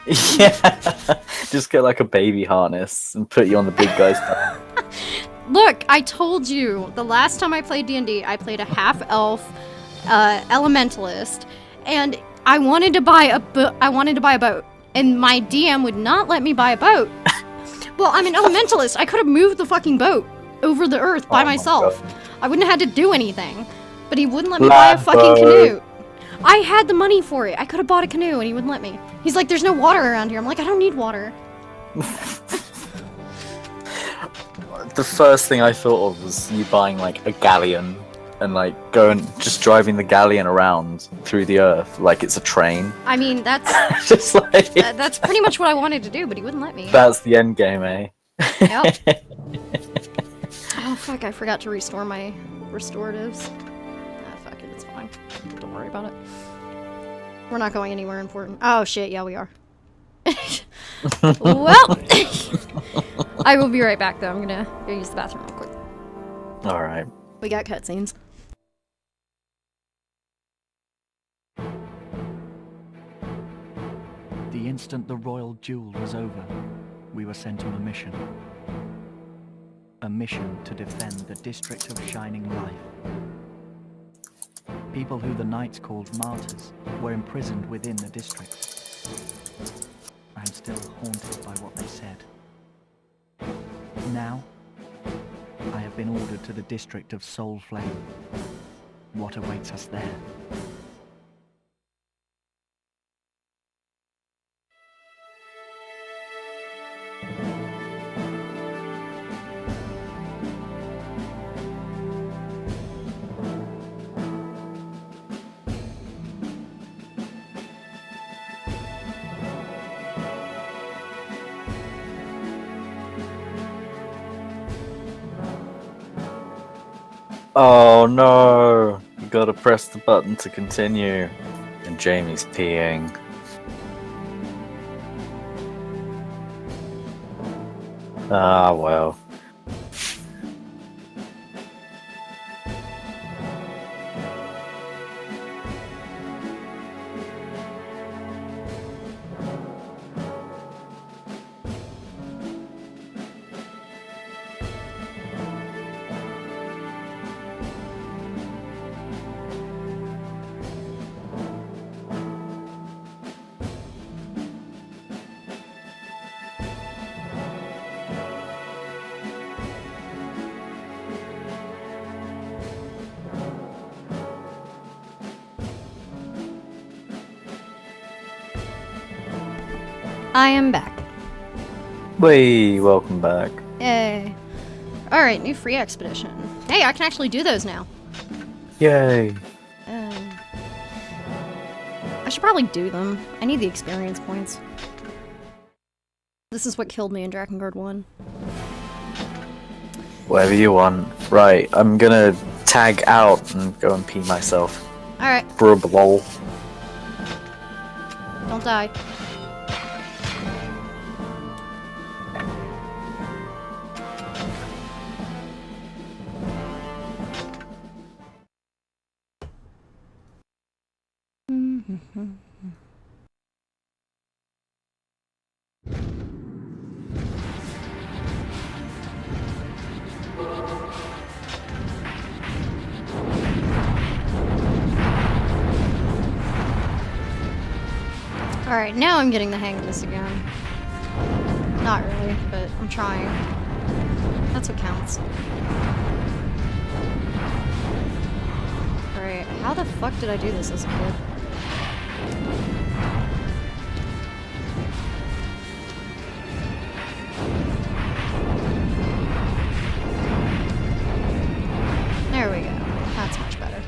Speaker 6: Yeah. Just get like a baby harness and put you on the big guy's back.
Speaker 10: Look, I told you, the last time I played D&D, I played a half-elf elementalist, and I wanted to buy a boat, and my DM would not let me buy a boat. Well, I'm an elementalist. I could have moved the fucking boat over the earth by myself. I wouldn't have had to do anything, but he wouldn't let me buy a fucking canoe. I had the money for it. I could have bought a canoe and he wouldn't let me. He's like, there's no water around here. I'm like, I don't need water.
Speaker 6: The first thing I thought of was you buying like a galleon and like just driving the galleon around through the earth like it's a train.
Speaker 10: I mean, that's
Speaker 6: just like
Speaker 10: that's pretty much what I wanted to do, but he wouldn't let me.
Speaker 6: That's the end game, eh?
Speaker 10: Yep. Oh fuck, I forgot to restore my restoratives. Ah, fuck it, it's fine. Don't worry about it. We're not going anywhere important. Oh shit, yeah we are. Well, I will be right back though. I'm gonna go use the bathroom real quick.
Speaker 6: Alright.
Speaker 10: We got cutscenes.
Speaker 2: The instant the royal duel was over, we were sent on a mission. A mission to defend the District of Shining Light. People who the knights called martyrs were imprisoned within the district. I'm still haunted by what they said. Now, I have been ordered to the district of Soul Flame. What awaits us there?
Speaker 6: Oh no! You gotta press the button to continue. And Jamie's peeing. Ah, well.
Speaker 10: I am back.
Speaker 6: Wait, welcome back.
Speaker 10: Yay. Alright, new free expedition. Hey, I can actually do those now.
Speaker 6: Yay.
Speaker 10: I should probably do them. I need the experience points. This is what killed me in Drakengard 1.
Speaker 6: Whatever you want. Right, I'm gonna tag out and go and pee myself.
Speaker 10: Alright.
Speaker 6: Brublol.
Speaker 10: Don't die. Alright, now I'm getting the hang of this again. Not really, but I'm trying. That's what counts. Alright, how the fuck did I do this as a kid? There we go. That's much better.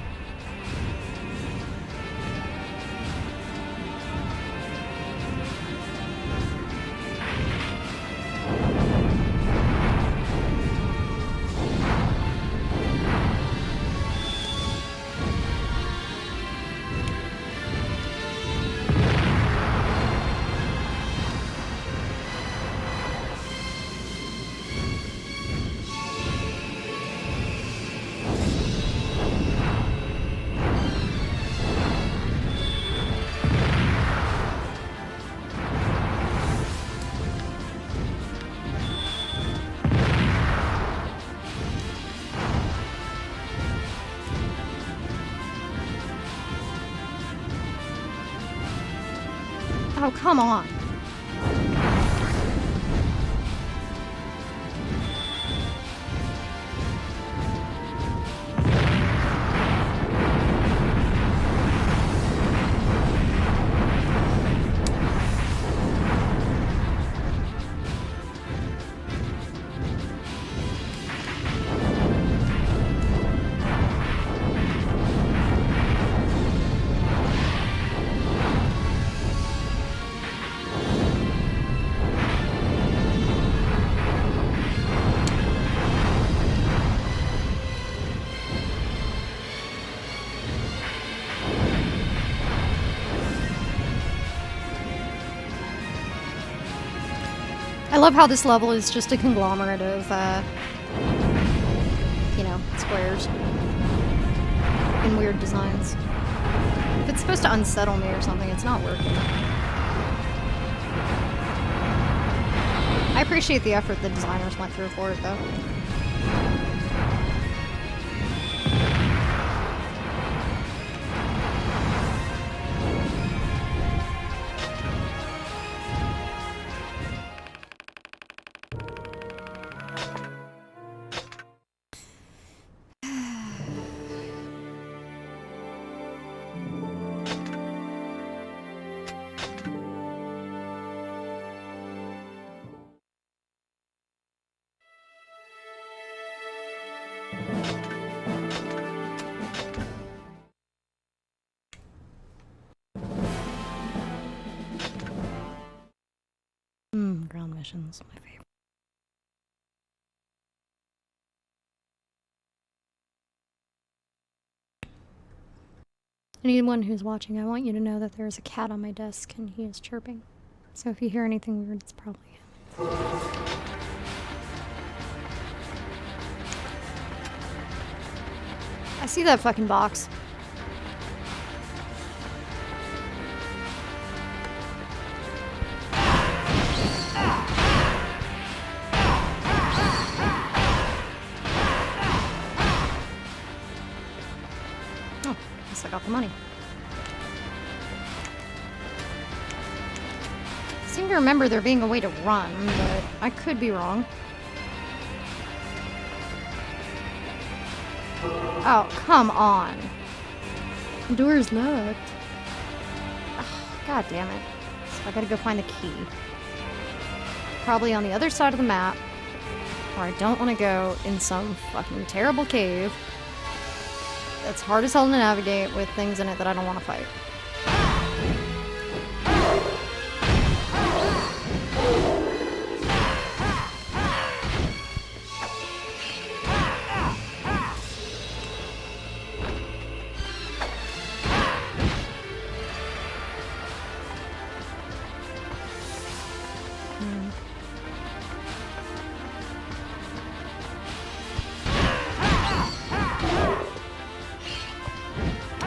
Speaker 10: Oh, come on. love how this level is just a conglomerate of, you know, squares and weird designs. If it's supposed to unsettle me or something, it's not working. I appreciate the effort the designers went through for it, though. Ground missions, my favorite. Anyone who's watching, I want you to know that there's a cat on my desk and he is chirping. So if you hear anything weird, it's probably him. I see that fucking box. I got the money. I seem to remember there being a way to run, but I could be wrong. Oh, come on. The door's locked. Oh, God damn it. So I gotta go find the key. Probably on the other side of the map, or I don't want to go in some fucking terrible cave that's hard as hell to navigate with things in it that I don't want to fight.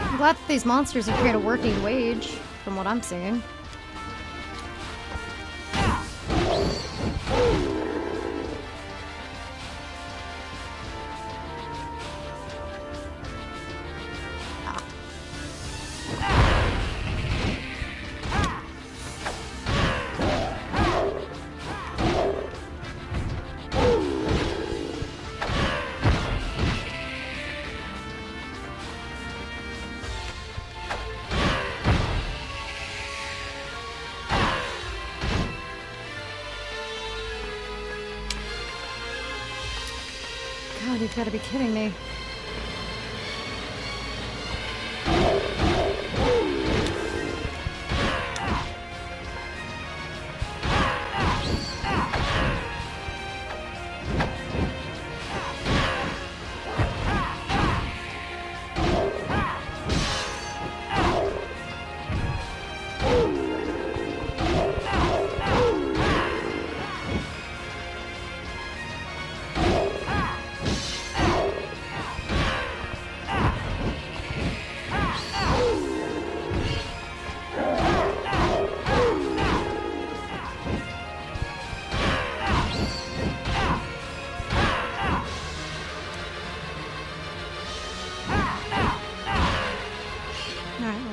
Speaker 10: I'm glad that these monsters have paid a working wage, from what I'm seeing. God, you've got to be kidding me.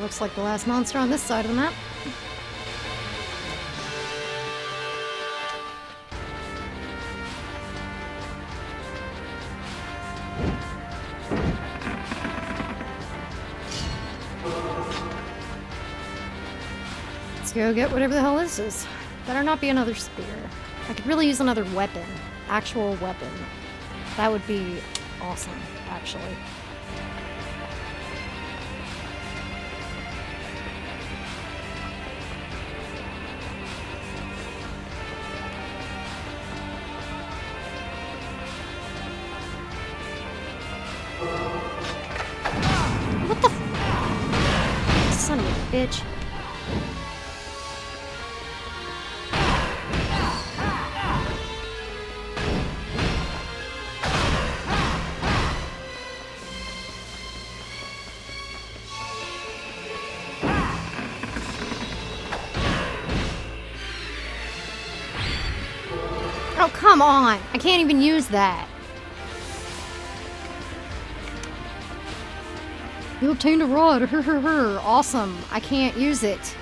Speaker 10: Looks like the last monster on this side of the map. Let's go get whatever the hell this is. Better not be another spear. I could really use another weapon. Actual weapon. That would be awesome, actually. What the son of a bitch. Oh, come on! I can't even use that. You obtained a rod. Awesome. I can't use it.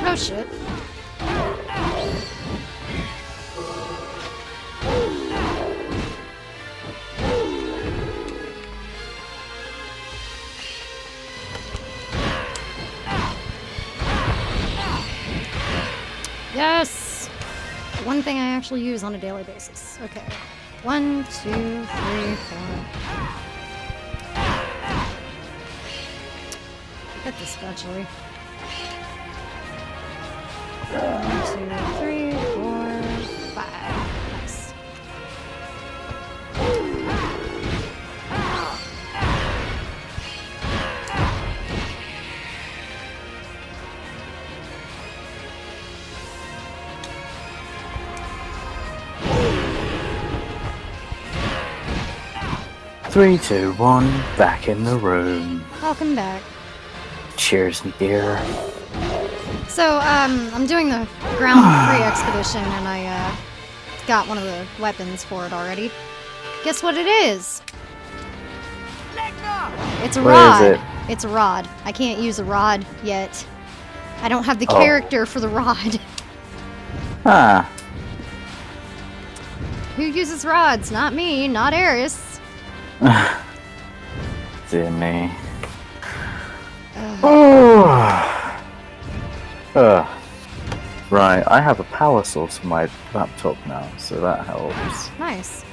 Speaker 10: Oh shit. Yes! One thing I actually use on a daily basis. Okay. 1, 2, 3, 4. Get this eventually. 1, 2, 3, 4, 5. Nice.
Speaker 6: Three, two, one, back in the room.
Speaker 10: Welcome back.
Speaker 6: Cheers, me dear.
Speaker 10: So, I'm doing the ground free expedition, and I, got one of the weapons for it already. Guess what it is? It's a rod.
Speaker 6: What is it?
Speaker 10: It's a rod. I can't use a rod yet. I don't have the
Speaker 6: Oh.
Speaker 10: character for the rod.
Speaker 6: Ah.
Speaker 10: Who uses rods? Not me, not Eris.
Speaker 6: Dear me. Oh. Right, I have a power source for my laptop now, so that helps.
Speaker 10: Nice.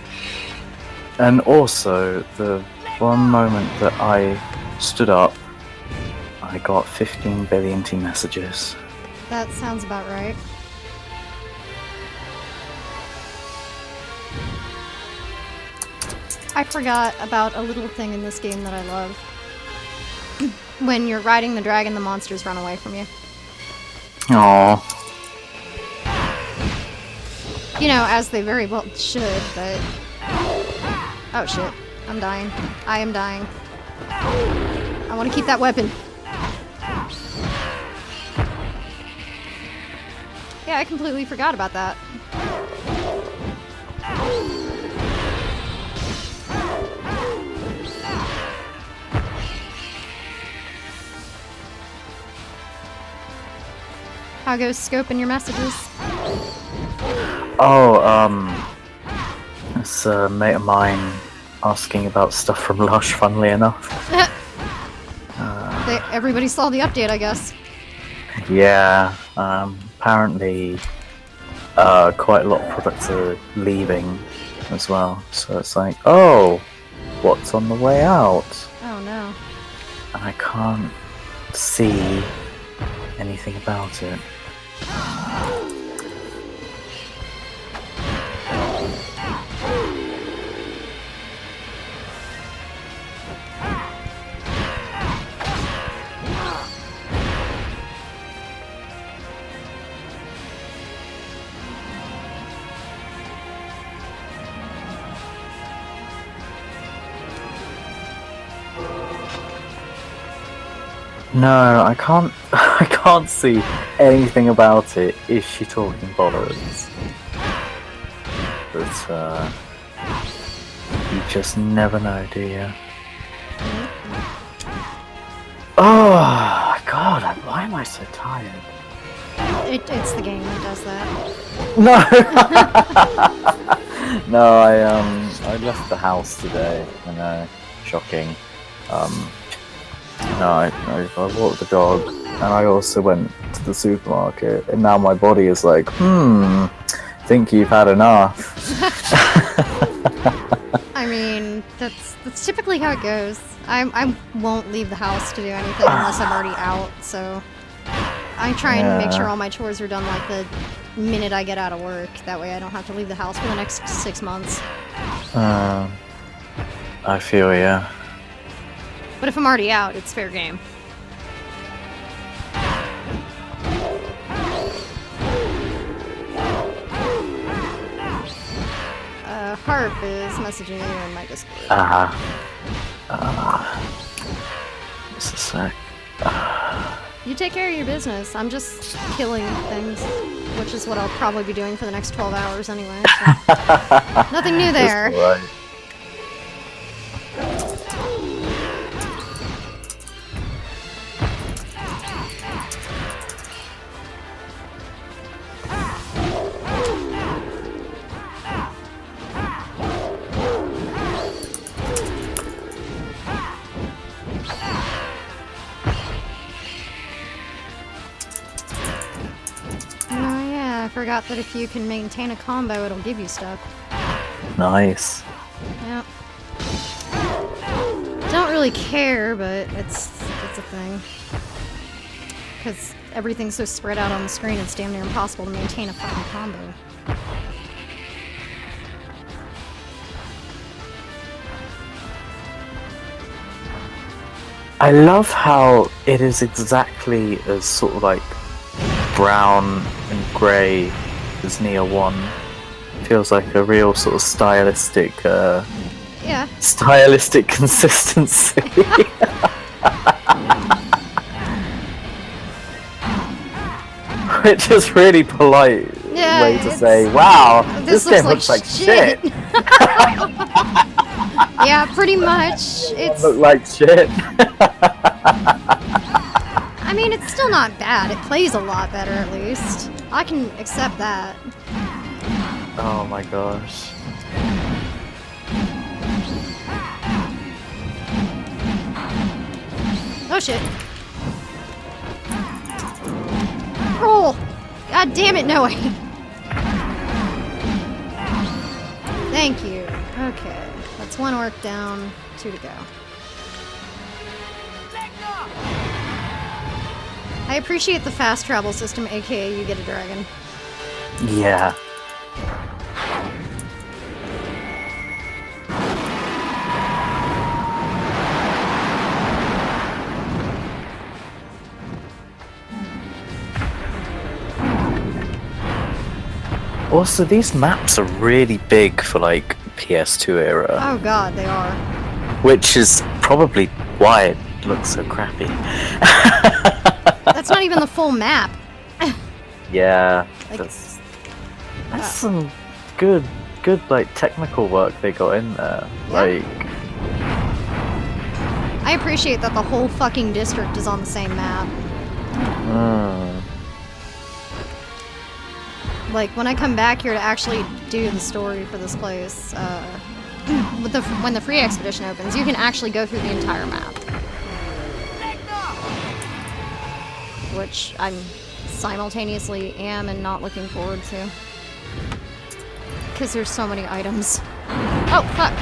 Speaker 6: And also, the one moment that I stood up, I got 15 billion T messages.
Speaker 10: That sounds about right. I forgot about a little thing in this game that I love. When you're riding the dragon, the monsters run away from you.
Speaker 6: Aww.
Speaker 10: You know, as they very well should, but... Oh shit. I'm dying. I am dying. I want to keep that weapon. Yeah, I completely forgot about that. How goes scoping your messages?
Speaker 6: Oh, it's a mate of mine asking about stuff from Lush, funnily enough.
Speaker 10: Everybody saw the update, I guess.
Speaker 6: Yeah, apparently quite a lot of products are leaving as well. So it's like, oh, what's on the way out?
Speaker 10: Oh no.
Speaker 6: And I can't see anything about it. No, I can't. I can't see anything about it. Is she talking bollocks? But you just never know, do you? Oh God! Why am I so tired?
Speaker 10: It's the game that does that.
Speaker 6: No. No, I left the house today. I know, shocking. No, I walked the dog, and I also went to the supermarket, and now my body is like, think you've had enough.
Speaker 10: I mean, that's typically how it goes. I won't leave the house to do anything unless I'm already out, so... I try and make sure all my chores are done like the minute I get out of work. That way I don't have to leave the house for the next 6 months.
Speaker 6: I feel ya.
Speaker 10: But if I'm already out, it's fair game. Harp is messaging you in my Discord.
Speaker 6: Just a sec.
Speaker 10: You take care of your business. I'm just killing things, which is what I'll probably be doing for the next 12 hours anyway. So. Nothing new there.
Speaker 6: Right.
Speaker 10: I forgot that if you can maintain a combo, it'll give you stuff.
Speaker 6: Nice.
Speaker 10: Yep. Don't really care, but it's a thing. Because everything's so spread out on the screen, it's damn near impossible to maintain a fucking combo.
Speaker 6: I love how it is exactly as sort of like brown and grey as Neo 1. Feels like a real sort of stylistic stylistic consistency. Which is really polite way to say, wow, this game looks like shit.
Speaker 10: Yeah, pretty much. It's
Speaker 6: look like shit.
Speaker 10: I mean, it's still not bad. It plays a lot better, at least. I can accept that.
Speaker 6: Oh my gosh.
Speaker 10: Oh shit. Roll! God damn it, Noe! Thank you. Okay. That's 1 orc down, 2 to go. I appreciate the fast travel system, aka you get a dragon.
Speaker 6: Yeah. Also, these maps are really big for like PS2 era.
Speaker 10: Oh god, they are.
Speaker 6: Which is probably why it looks so crappy.
Speaker 10: That's not even the full map.
Speaker 6: Yeah,
Speaker 10: Like,
Speaker 6: that's some good like technical work they got in there.
Speaker 10: Yeah.
Speaker 6: Like,
Speaker 10: I appreciate that the whole fucking district is on the same map. Like, when I come back here to actually do the story for this place, when the free expedition opens, you can actually go through the entire map. Which I'm simultaneously am and not looking forward to. Because there's so many items. Oh, fuck!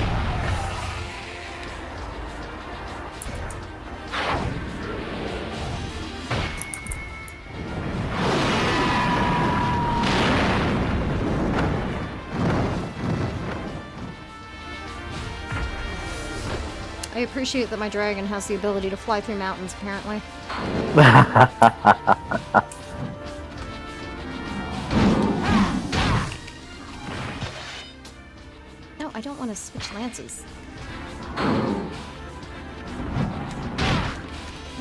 Speaker 10: I appreciate that my dragon has the ability to fly through mountains, apparently. No, I don't want to switch lances.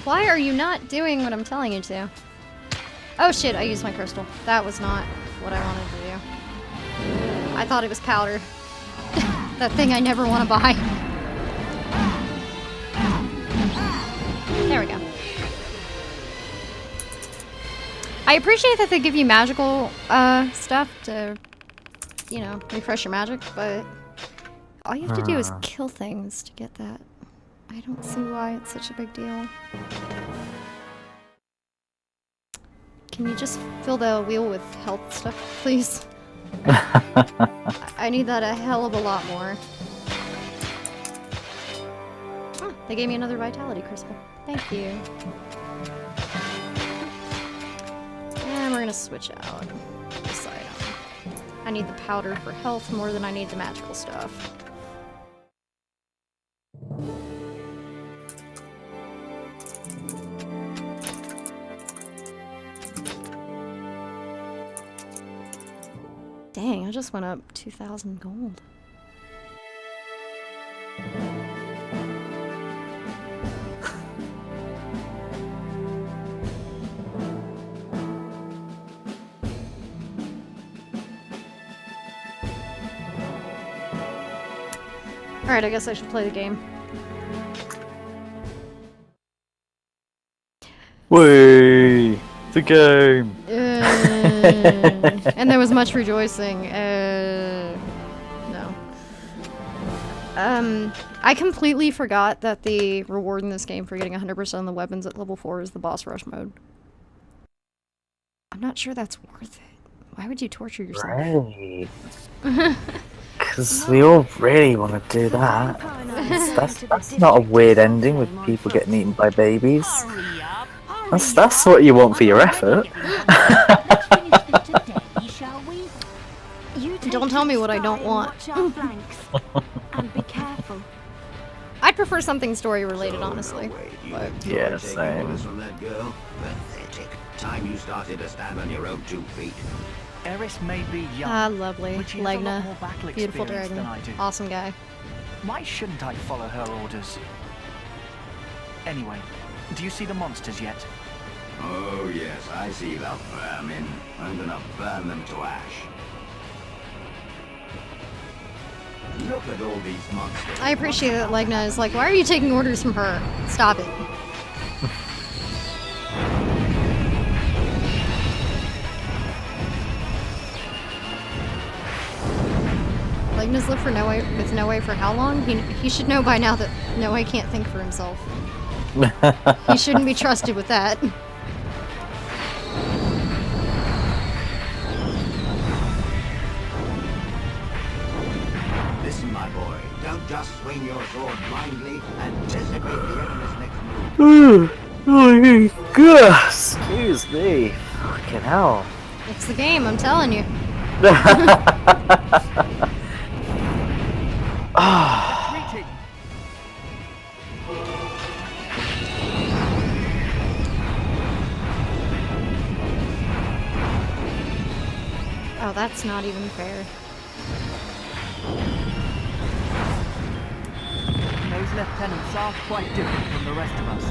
Speaker 10: Why are you not doing what I'm telling you to? Oh shit, I used my crystal. That was not what I wanted to do. I thought it was powder. That thing I never want to buy. There we go. I appreciate that they give you magical stuff to, you know, refresh your magic, but all you have to do is kill things to get that. I don't see why it's such a big deal. Can you just fill the wheel with health stuff, please? I need that a hell of a lot more. Oh, they gave me another vitality crystal. Thank you. gonna switch out this item. I need the powder for health more than I need the magical stuff. Dang, I just went up 2,000 gold. Alright, I guess I should play the game.
Speaker 6: Whee! The game!
Speaker 10: And there was much rejoicing. No. I completely forgot that the reward in this game for getting 100% of the weapons at level 4 is the boss rush mode. I'm not sure that's worth it. Why would you torture yourself?
Speaker 6: Right. Because we all really want to do that. That's not a weird ending with people getting eaten by babies. That's what you want for your effort.
Speaker 10: Don't tell me what I don't want.
Speaker 5: And be careful.
Speaker 10: I'd prefer something story related, honestly. But
Speaker 6: yeah, same.
Speaker 12: From that girl? Pathetic. Time you started to stand on your own 2 feet.
Speaker 2: Eris may be young.
Speaker 10: Ah, lovely.
Speaker 2: but she has a lot
Speaker 10: Legna.
Speaker 2: more battle
Speaker 10: Beautiful
Speaker 2: experience
Speaker 10: dragon.
Speaker 2: than I do.
Speaker 10: Awesome guy.
Speaker 2: Why shouldn't I follow her orders? Anyway, do you see the monsters yet?
Speaker 12: Oh yes, I see the vermin. I'm gonna burn them to ash. Look at all these monsters.
Speaker 10: I appreciate that Legna is like, why are you taking orders from her? Stop it. Legna's lived for with Noe for how long? He should know by now that Noe can't think for himself. He shouldn't be trusted with that.
Speaker 12: Listen, my boy, don't just swing your sword blindly. Anticipate the enemy's next move.
Speaker 6: Oh, God. Excuse me. Fucking hell.
Speaker 10: It's the game, I'm telling you. Oh, that's not even fair.
Speaker 2: Those lieutenants are quite different from the rest of us.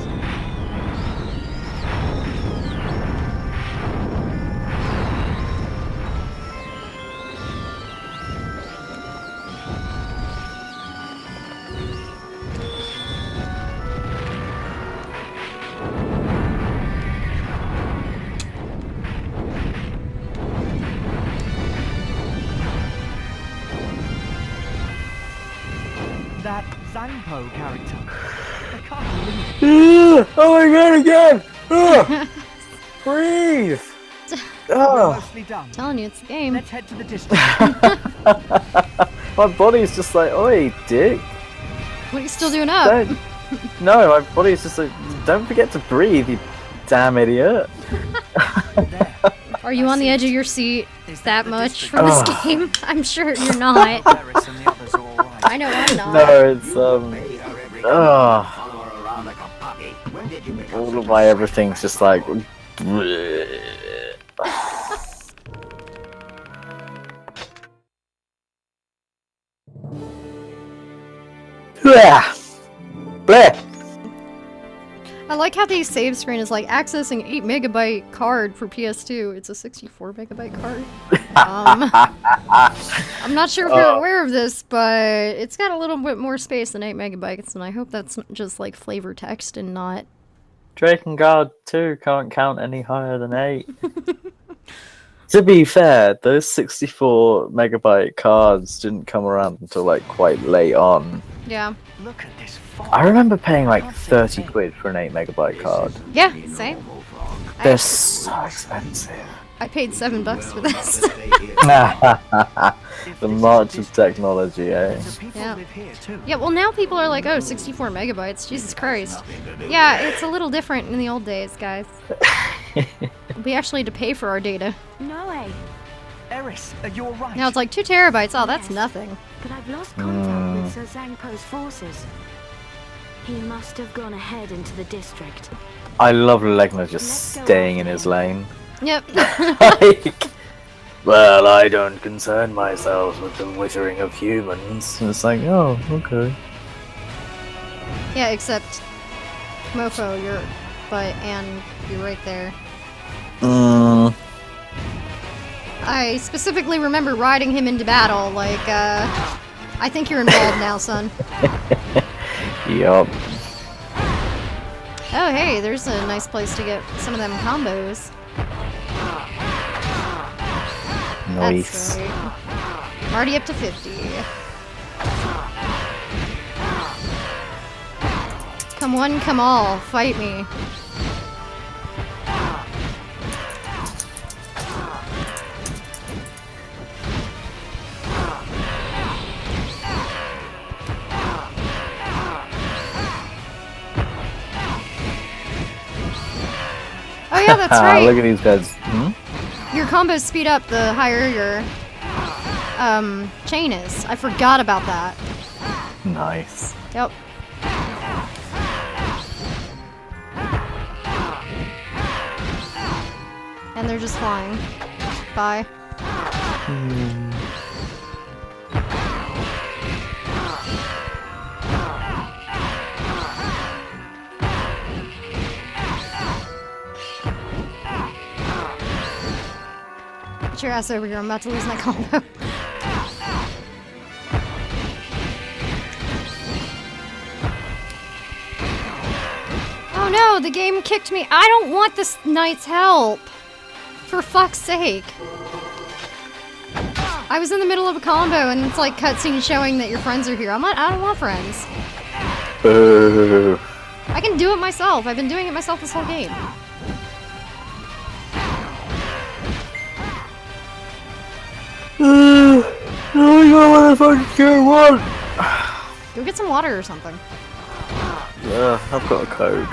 Speaker 2: That Zangpo character. I can't believe it.
Speaker 6: Oh my god, again! Breathe!
Speaker 2: We're mostly done.
Speaker 10: Telling you, it's the game.
Speaker 2: Let's head to the district.
Speaker 6: My body's just like, oi, dick.
Speaker 10: What are you still doing up?
Speaker 6: No, my body's just like, don't forget to breathe, you damn idiot.
Speaker 10: Are you on the edge of your seat that much for this game? I'm sure you're not. I know I'm not.
Speaker 6: No, it's, all of my everything's just like... Bleh.
Speaker 10: I like how the save screen is like accessing 8 megabyte card for PS2. It's a 64 megabyte card. I'm not sure if you're aware of this, but it's got a little bit more space than 8 megabytes, and I hope that's just like flavor text and not...
Speaker 6: Drakengard 2 can't count any higher than 8. To be fair, those 64 megabyte cards didn't come around until like quite late on.
Speaker 10: Yeah.
Speaker 2: Look at this.
Speaker 6: I remember paying like 30 quid for an 8 megabyte card.
Speaker 10: Yeah, same.
Speaker 6: They're so expensive.
Speaker 10: I paid $7 for this.
Speaker 6: The march of technology, eh?
Speaker 10: Yeah. Yeah, well now people are like, oh, 64 megabytes, Jesus Christ. Yeah, it's a little different in the old days, guys. We actually had to pay for our data.
Speaker 5: No way.
Speaker 2: Eris, you're right.
Speaker 10: Now it's like 2 terabytes. Oh, that's nothing.
Speaker 5: But I've lost contact with Sir Zangpo's forces. He must have gone ahead into the district.
Speaker 6: I love Legna just staying in his lane.
Speaker 10: Yep.
Speaker 6: Like, well, I don't concern myself with the withering of humans. And it's like, oh, okay.
Speaker 10: Yeah, except Mofo, you're right there. I specifically remember riding him into battle, like, I think you're involved now, son.
Speaker 6: Yup.
Speaker 10: Oh, hey, there's a nice place to get some of them combos.
Speaker 6: Nice.
Speaker 10: That's right. I'm already up to 50. Come one, come all, fight me. Oh yeah, that's right.
Speaker 6: Look at these guys.
Speaker 10: Your combos speed up the higher your chain is. I forgot about that.
Speaker 6: Nice.
Speaker 10: Yep. And they're just flying. Bye. Get your ass over here, I'm about to lose my combo. Oh no, the game kicked me. I don't want this knight's help. For fuck's sake. I was in the middle of a combo and it's like cutscene showing that your friends are here. I don't want friends.
Speaker 6: Boo.
Speaker 10: I can do it myself. I've been doing it myself this whole game.
Speaker 6: I got what I fucking want.
Speaker 10: Go get some water or something.
Speaker 6: I've got a code.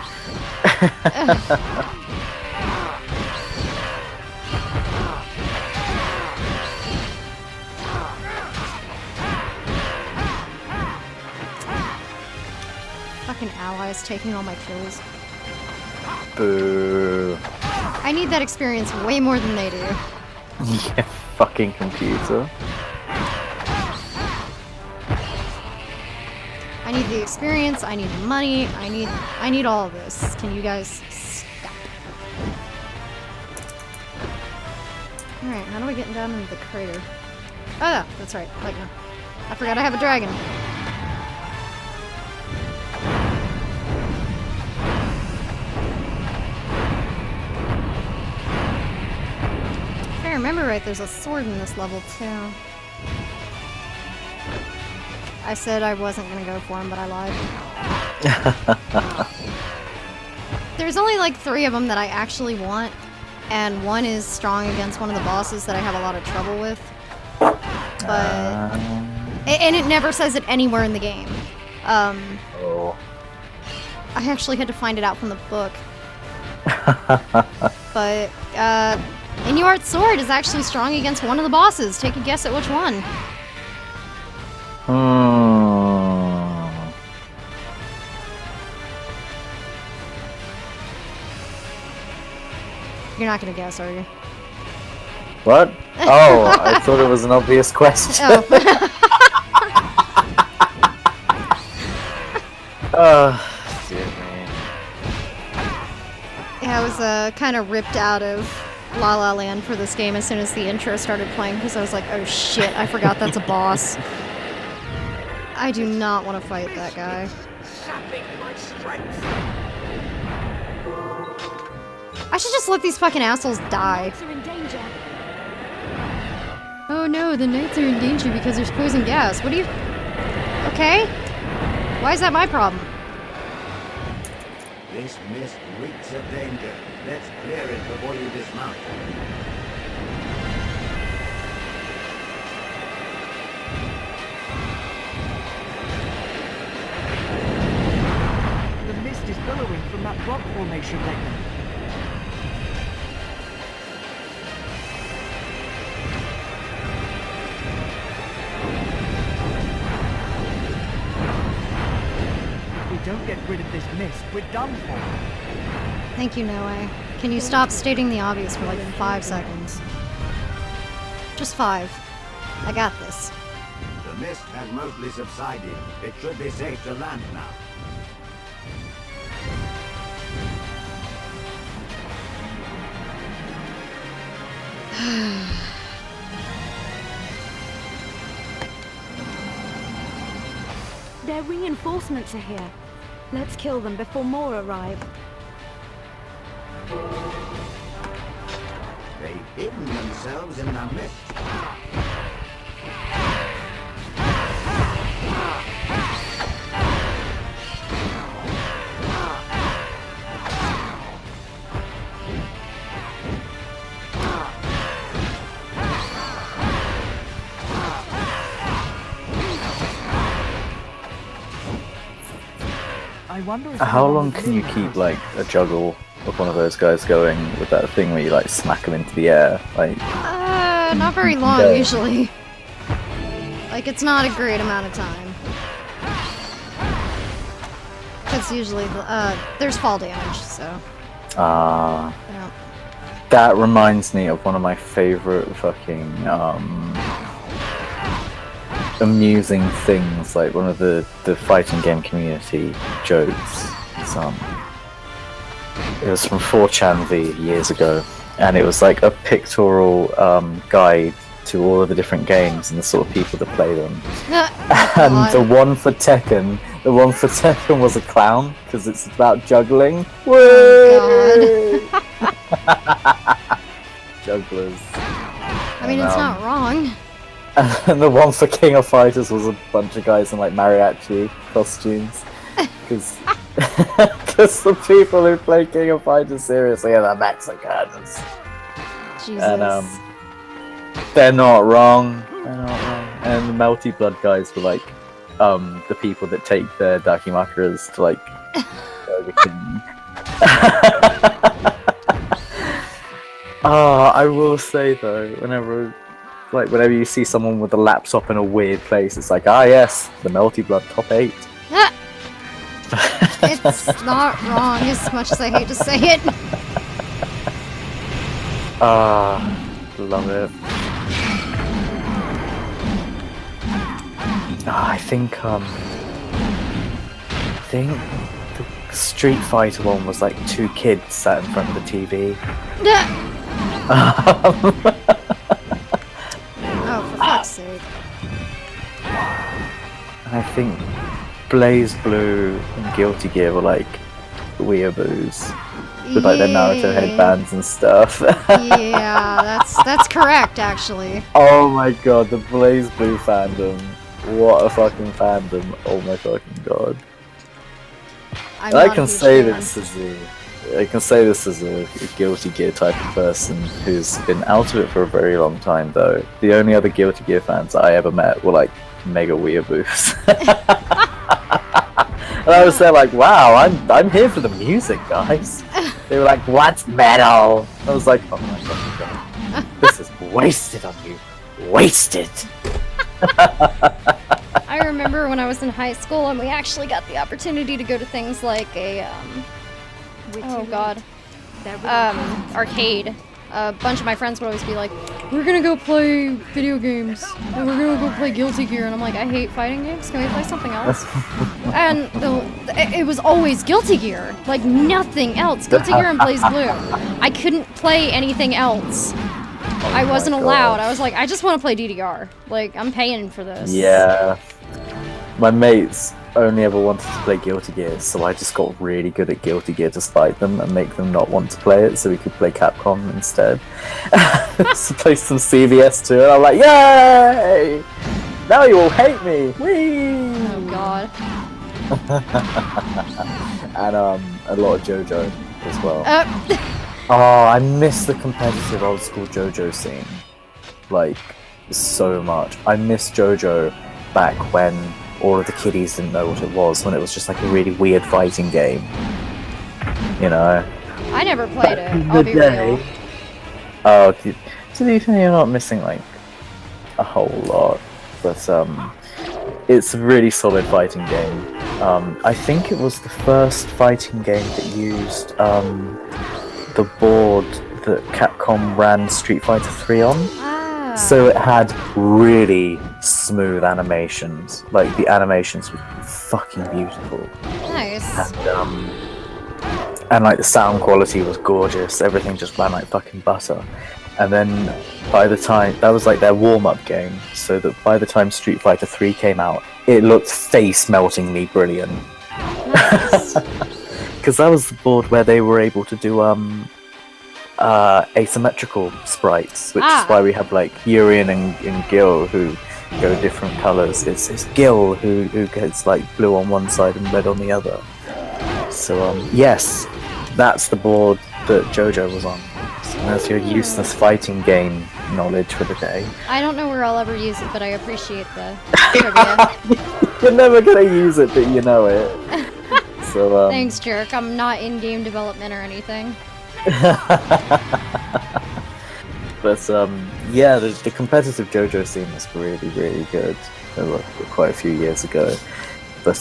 Speaker 10: Fucking allies taking all my kills.
Speaker 6: Boo.
Speaker 10: I need that experience way more than they do.
Speaker 6: Yeah, fucking computer.
Speaker 10: I need the experience, I need the money, I need all of this. Can you guys stop? Alright, how do I get down into the crater? Oh yeah, that's right, like no. I forgot I have a dragon. If I remember right, there's a sword in this level too. I said I wasn't gonna go for him, but I lied. There's only like 3 of them that I actually want, and one is strong against one of the bosses that I have a lot of trouble with. But and it never says it anywhere in the game.
Speaker 6: Oh.
Speaker 10: I actually had to find it out from the book. But Inuart's sword is actually strong against one of the bosses. Take a guess at which one. You're not gonna guess, are you?
Speaker 6: What? Oh, I thought it was an obvious question. Oh, dear me.
Speaker 10: Yeah, I was kind of ripped out of La La Land for this game as soon as the intro started playing because I was like, oh shit, I forgot that's a boss. I do not want to fight that guy. I should just let these fucking assholes die. Oh no, the knights are in danger because there's poison gas. What do you... Okay? Why is that my problem?
Speaker 12: This mist reeks of danger. Let's clear it before you dismount.
Speaker 2: The mist is billowing from that rock formation, Legna. missed, we're done for.
Speaker 10: Thank you, Noe. Can you stop stating the obvious for like 5 seconds? Just 5. I got this.
Speaker 12: The mist has mostly subsided. It should be safe to land now.
Speaker 5: Their reinforcements are here. Let's kill them before more arrive.
Speaker 12: They've hidden themselves in the mist.
Speaker 2: I wonder if
Speaker 6: How long can you keep like a juggle of one of those guys going with that thing where you like smack them into the air? Like,
Speaker 10: Not very long
Speaker 6: No.
Speaker 10: usually. Like it's not a great amount of time. Because usually there's fall damage, so. Yeah.
Speaker 6: that reminds me of one of my favorite fucking amusing things, like one of the fighting game community jokes. It was from 4chan V years ago, and it was like a pictorial guide to all of the different games and the sort of people that play them. And the one for Tekken was a clown because it's about juggling.
Speaker 10: Oh,
Speaker 6: Jugglers.
Speaker 10: I mean, it's not wrong.
Speaker 6: And the one for King of Fighters was a bunch of guys in like mariachi costumes. Because the people who play King of Fighters seriously are the Mexicans.
Speaker 10: Jesus.
Speaker 6: And they're not wrong. And the Melty Blood guys were like the people that take their dakimakuras to like Burger King. I will say though, whenever you see someone with a laptop in a weird place, it's like, yes, the Melty Blood top 8.
Speaker 10: It's not wrong, as much as I hate to say it.
Speaker 6: Love it. I think the Street Fighter one was like 2 kids sat in front of the TV.
Speaker 10: Oh, for fuck's sake.
Speaker 6: I think Blaze Blue and Guilty Gear were like weeaboos with like their Naruto headbands and stuff.
Speaker 10: Yeah, that's correct, actually.
Speaker 6: Oh my god, the Blaze Blue fandom. What a fucking fandom. Oh my fucking god. I can say this as a Guilty Gear type of person who's been out of it for a very long time though. The only other Guilty Gear fans I ever met were like mega weeaboos. And I was there like, wow, I'm here for the music, guys. They were like, what's metal? I was like, oh my fucking god. This is wasted on you. Wasted.
Speaker 10: I remember when I was in high school and we actually got the opportunity to go to things like a arcade. A bunch of my friends would always be like, we're gonna go play video games and we're gonna go play Guilty Gear, and I'm like, I hate fighting games, can we play something else? And it was always Guilty Gear, like nothing else. Guilty Gear and Blaze Blue. I couldn't play anything else. I wasn't allowed. I was like, I just want to play DDR. Like, I'm paying for this.
Speaker 6: Yeah. My mates only ever wanted to play Guilty Gear, so I just got really good at Guilty Gear to spite them and make them not want to play it so we could play Capcom instead. So play some CVS too, and I'm like, yay! Now you all hate me! Whee!
Speaker 10: Oh god.
Speaker 6: And a lot of JoJo as well. Oh, I miss the competitive old school JoJo scene. Like, so much. I miss JoJo back when all of the kiddies didn't know what it was, when it was just like a really weird fighting game. You know?
Speaker 10: I never played it, I'll be real.
Speaker 6: Oh, to be fair, you're not missing like a whole lot. But it's a really solid fighting game. I think it was the first fighting game that used the board that Capcom ran Street Fighter 3 on. So it had really smooth animations. Like, the animations were fucking beautiful.
Speaker 10: Nice.
Speaker 6: And like, the sound quality was gorgeous. Everything just ran like fucking butter. And then by the time, that was like their warm-up game, so that by the time Street Fighter 3 came out, it looked face-meltingly brilliant. Because that was the board where they were able to do asymmetrical sprites, which is why we have like Urien and Gil who go different colours. It's Gil who gets like blue on one side and red on the other. So yes, that's the board that JoJo was on. So that's your useless fighting game knowledge for the day.
Speaker 10: I don't know where I'll ever use it, but I appreciate the trivia.
Speaker 6: You're never gonna use it, but you know it. So
Speaker 10: thanks, jerk. I'm not in game development or anything.
Speaker 6: But yeah, the competitive JoJo scene was really, really good. Quite a few years ago. But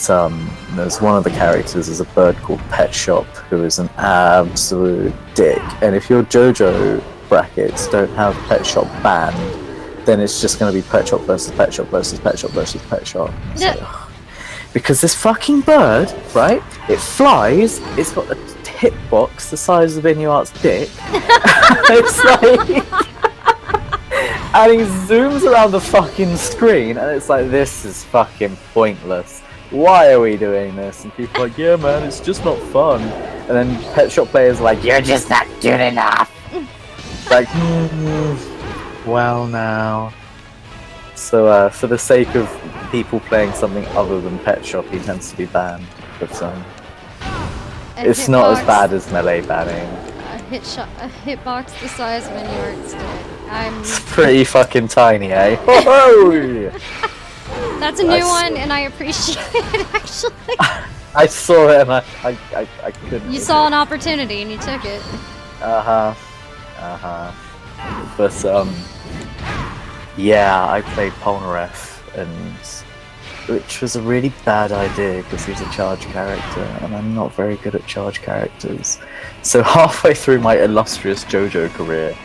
Speaker 6: there's one of the characters is a bird called Pet Shop, who is an absolute dick. And if your JoJo brackets don't have Pet Shop banned, then it's just going to be Pet Shop versus Pet Shop versus Pet Shop versus Pet Shop. So, because this fucking bird, right? It flies. It's got a hitbox the size of Inuart's dick. It's like, and he zooms around the fucking screen, and it's like, this is fucking pointless. Why are we doing this? And people are like, yeah man, it's just not fun. And then Pet Shop players are like, you're just not good enough. Like, well now. So for the sake of people playing something other than Pet Shop, he tends to be banned. But it's not as bad as melee banning.
Speaker 10: A hitbox the size of Inuart's dick.
Speaker 6: It's pretty fucking tiny, eh? Whoa!
Speaker 10: That's a new one, and I appreciate it, actually.
Speaker 6: I saw it and I couldn't.
Speaker 10: You saw an opportunity and you took it.
Speaker 6: But yeah, I played Polnareff, which was a really bad idea because he's a charge character, and I'm not very good at charge characters. So halfway through my illustrious JoJo career,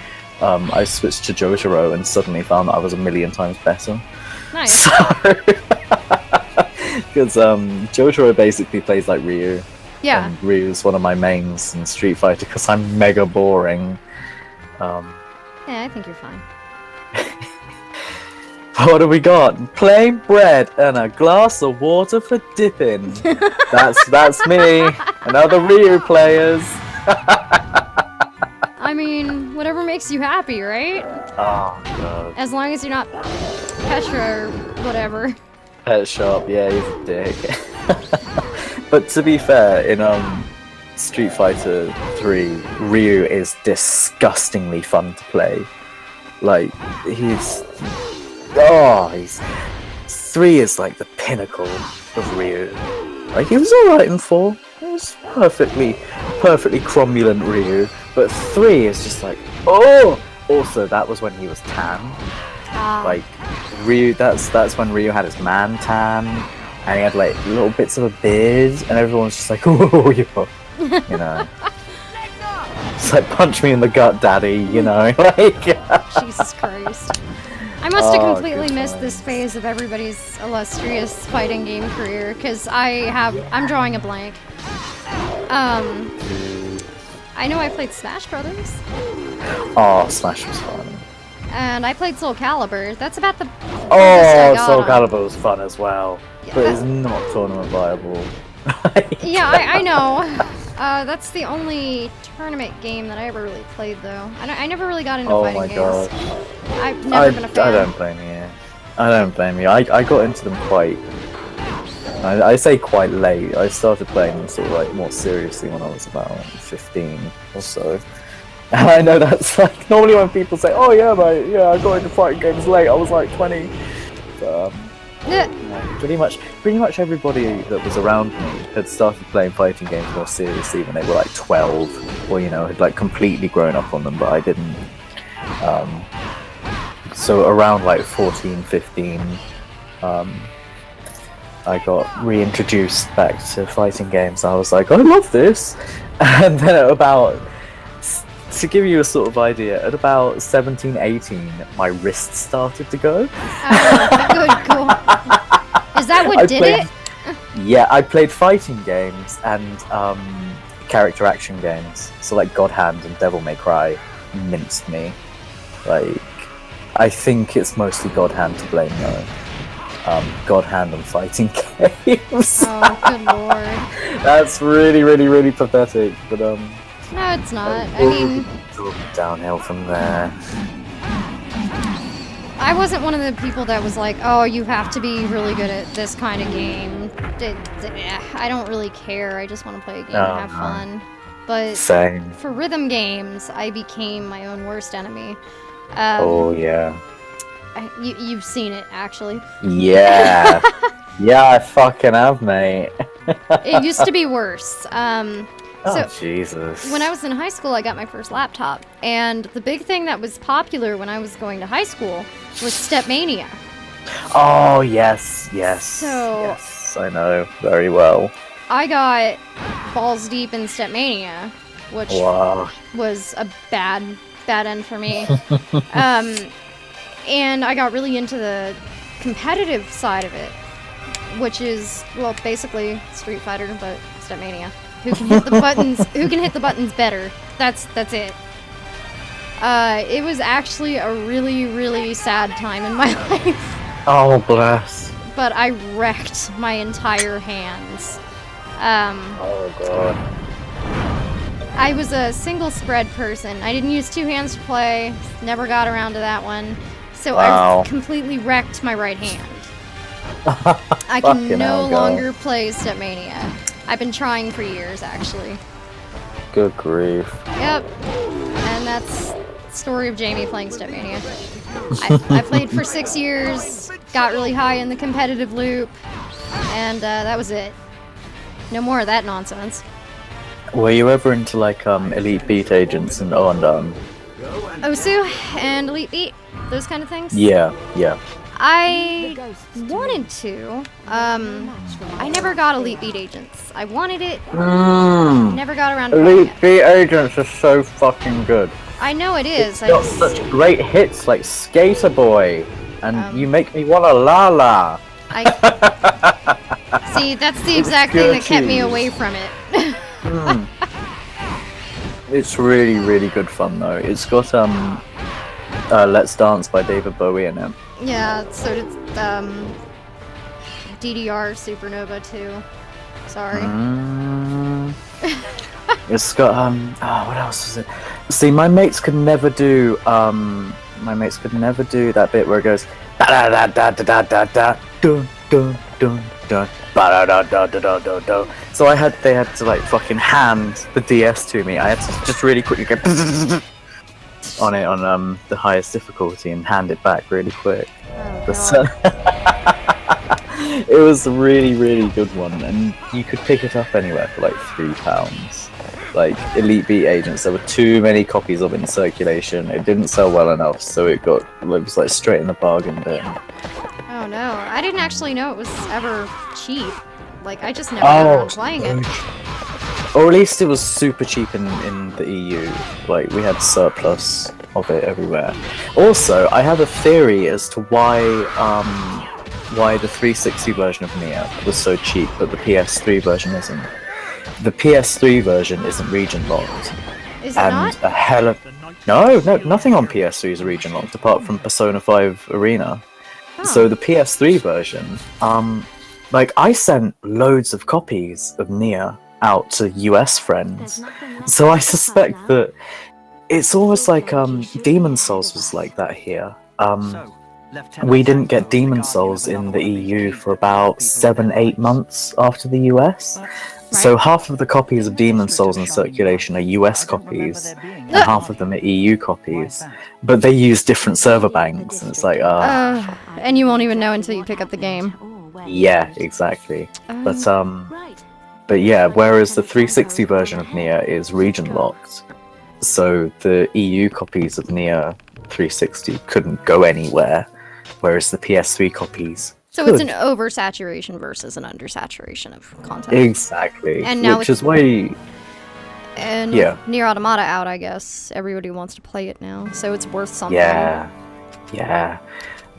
Speaker 6: I switched to Jotaro and suddenly found that I was a million times better.
Speaker 10: Nice.
Speaker 6: So, because Jotaro basically plays like Ryu.
Speaker 10: Yeah.
Speaker 6: And Ryu's one of my mains in Street Fighter because I'm mega boring.
Speaker 10: Yeah, I think you're fine.
Speaker 6: What do we got? Plain bread and a glass of water for dipping. That's me. And other Ryu players.
Speaker 10: I mean, whatever makes you happy, right?
Speaker 6: Oh god.
Speaker 10: As long as you're not Petra or whatever.
Speaker 6: Pet Shop, yeah, he's a dick. But to be fair, in Street Fighter 3, Ryu is disgustingly fun to play. Like, he's 3 is like the pinnacle of Ryu. Like, he was alright in 4. It was perfectly cromulent Ryu. But 3 is just like, oh! Also, that was when he was tan. Like, Ryu, that's when Ryu had his man tan, and he had like little bits of a beard, and everyone's just like, oh, you know. It's like, punch me in the gut, daddy, you know. Like,
Speaker 10: Jesus Christ. I must have completely missed this phase of everybody's illustrious fighting game career, because I'm drawing a blank. I know I played Smash Brothers.
Speaker 6: Oh, Smash was fun.
Speaker 10: And I played Soul Calibur. That's about the
Speaker 6: Soul Calibur was fun as well. Yeah, but it's not tournament viable.
Speaker 10: Yeah, I know. That's the only tournament game that I ever really played, though. I never really got into fighting games. I've never been a fan.
Speaker 6: I don't blame you. I don't blame you. I got into them quite... I say quite late. I started playing them sort of like more seriously when I was about 15 or so. And I know that's like, normally when people say, oh yeah mate, yeah, I got into fighting games late, I was like 20. But, pretty much everybody that was around me had started playing fighting games more seriously when they were like 12, or you know, had like completely grown up on them, but I didn't. So around like 14, 15, I got reintroduced back to fighting games. I was like, I love this! And then at about, to give you a sort of idea, at about 17, 18, my wrist started to go.
Speaker 10: Oh, good, cool. Is that what did it?
Speaker 6: Yeah, I played fighting games and character action games. So like God Hand and Devil May Cry minced me. Like, I think it's mostly God Hand to blame though. God Hand and fighting games.
Speaker 10: Oh, good lord.
Speaker 6: That's really, really, really pathetic. But
Speaker 10: no, it's not. I mean,
Speaker 6: downhill from there.
Speaker 10: I wasn't one of the people that was like, oh, you have to be really good at this kind of game. I don't really care. I just want to play a game and have fun. But
Speaker 6: same.
Speaker 10: For rhythm games, I became my own worst enemy.
Speaker 6: Oh yeah.
Speaker 10: You've seen it, actually.
Speaker 6: Yeah. Yeah, I fucking have, mate.
Speaker 10: It used to be worse.
Speaker 6: Oh, Jesus.
Speaker 10: When I was in high school, I got my first laptop. And the big thing that was popular when I was going to high school was Stepmania.
Speaker 6: Oh, yes, yes.
Speaker 10: So,
Speaker 6: yes, I know very well.
Speaker 10: I got balls deep in Stepmania, which was a bad end for me. And I got really into the competitive side of it, which is, well, basically Street Fighter, but Stepmania. Who can hit the buttons? Who can hit the buttons better? That's it. It was actually a really, really sad time in my life.
Speaker 6: Oh, bless.
Speaker 10: But I wrecked my entire hands.
Speaker 6: Oh god.
Speaker 10: I was a single spread person. I didn't use two hands to play. Never got around to that one. So I completely wrecked my right hand. I can no longer play Stepmania. I've been trying for years, actually.
Speaker 6: Good grief.
Speaker 10: Yep. And that's the story of Jamie playing Stepmania. I played for 6 years, got really high in the competitive loop, and that was it. No more of that nonsense.
Speaker 6: Were you ever into like Elite Beat Agents and
Speaker 10: Osu and Elite Beat, those kind of things?
Speaker 6: Yeah, yeah.
Speaker 10: I wanted to. I never got Elite Beat Agents. I wanted it. Never got around to
Speaker 6: Elite Beat Agents is so fucking good.
Speaker 10: I know it is.
Speaker 6: It's got such great hits like Skater Boy and You Make Me Wanna La La.
Speaker 10: See, that's the exact thing that kept me away from it.
Speaker 6: It's really, really good fun though. It's got Let's Dance by David Bowie in it.
Speaker 10: Yeah, so did DDR Supernova too. Sorry.
Speaker 6: It's got what else is it? See, my mates could never do that bit where it goes da da da da da da da dun dun dun dun ba da da da da da da. So they had to like fucking hand the DS to me. I had to just really quickly go on it on the highest difficulty and hand it back really quick. It was a really, really good one, and you could pick it up anywhere for like £3. Like Elite Beat Agents, there were too many copies of it in circulation. It didn't sell well enough, so it was like straight in the bargain bin.
Speaker 10: Oh no, I didn't actually know it was ever cheap. Like I just never got around playing it.
Speaker 6: Or at least it was super cheap in the EU. Like we had surplus of it everywhere. Also, I have a theory as to why the 360 version of Nier was so cheap, but the PS3 version isn't. The PS3 version isn't region locked.
Speaker 10: Is it not?
Speaker 6: A hell of no, nothing on PS3 is region locked apart from Persona 5 Arena. So the PS3 version, like I sent loads of copies of Nier out to US friends. So I suspect that it's almost like Demon Souls was like that here. We didn't get Demon Souls in the EU for about 7-8 months after the US. So half of the copies of Demon Souls in circulation are US copies, and half of them are EU copies. But they use different server banks, and it's like,
Speaker 10: and you won't even know until you pick up the game.
Speaker 6: Yeah, exactly. But yeah, whereas the 360 version of Nier is region locked, so the EU copies of Nier 360 couldn't go anywhere, whereas the PS3 copies
Speaker 10: So it's an oversaturation versus an undersaturation of content.
Speaker 6: Exactly.
Speaker 10: And now
Speaker 6: which is why.
Speaker 10: And
Speaker 6: Yeah.
Speaker 10: with Nier Automata out, I guess everybody wants to play it now, so it's worth something.
Speaker 6: Yeah. Yeah.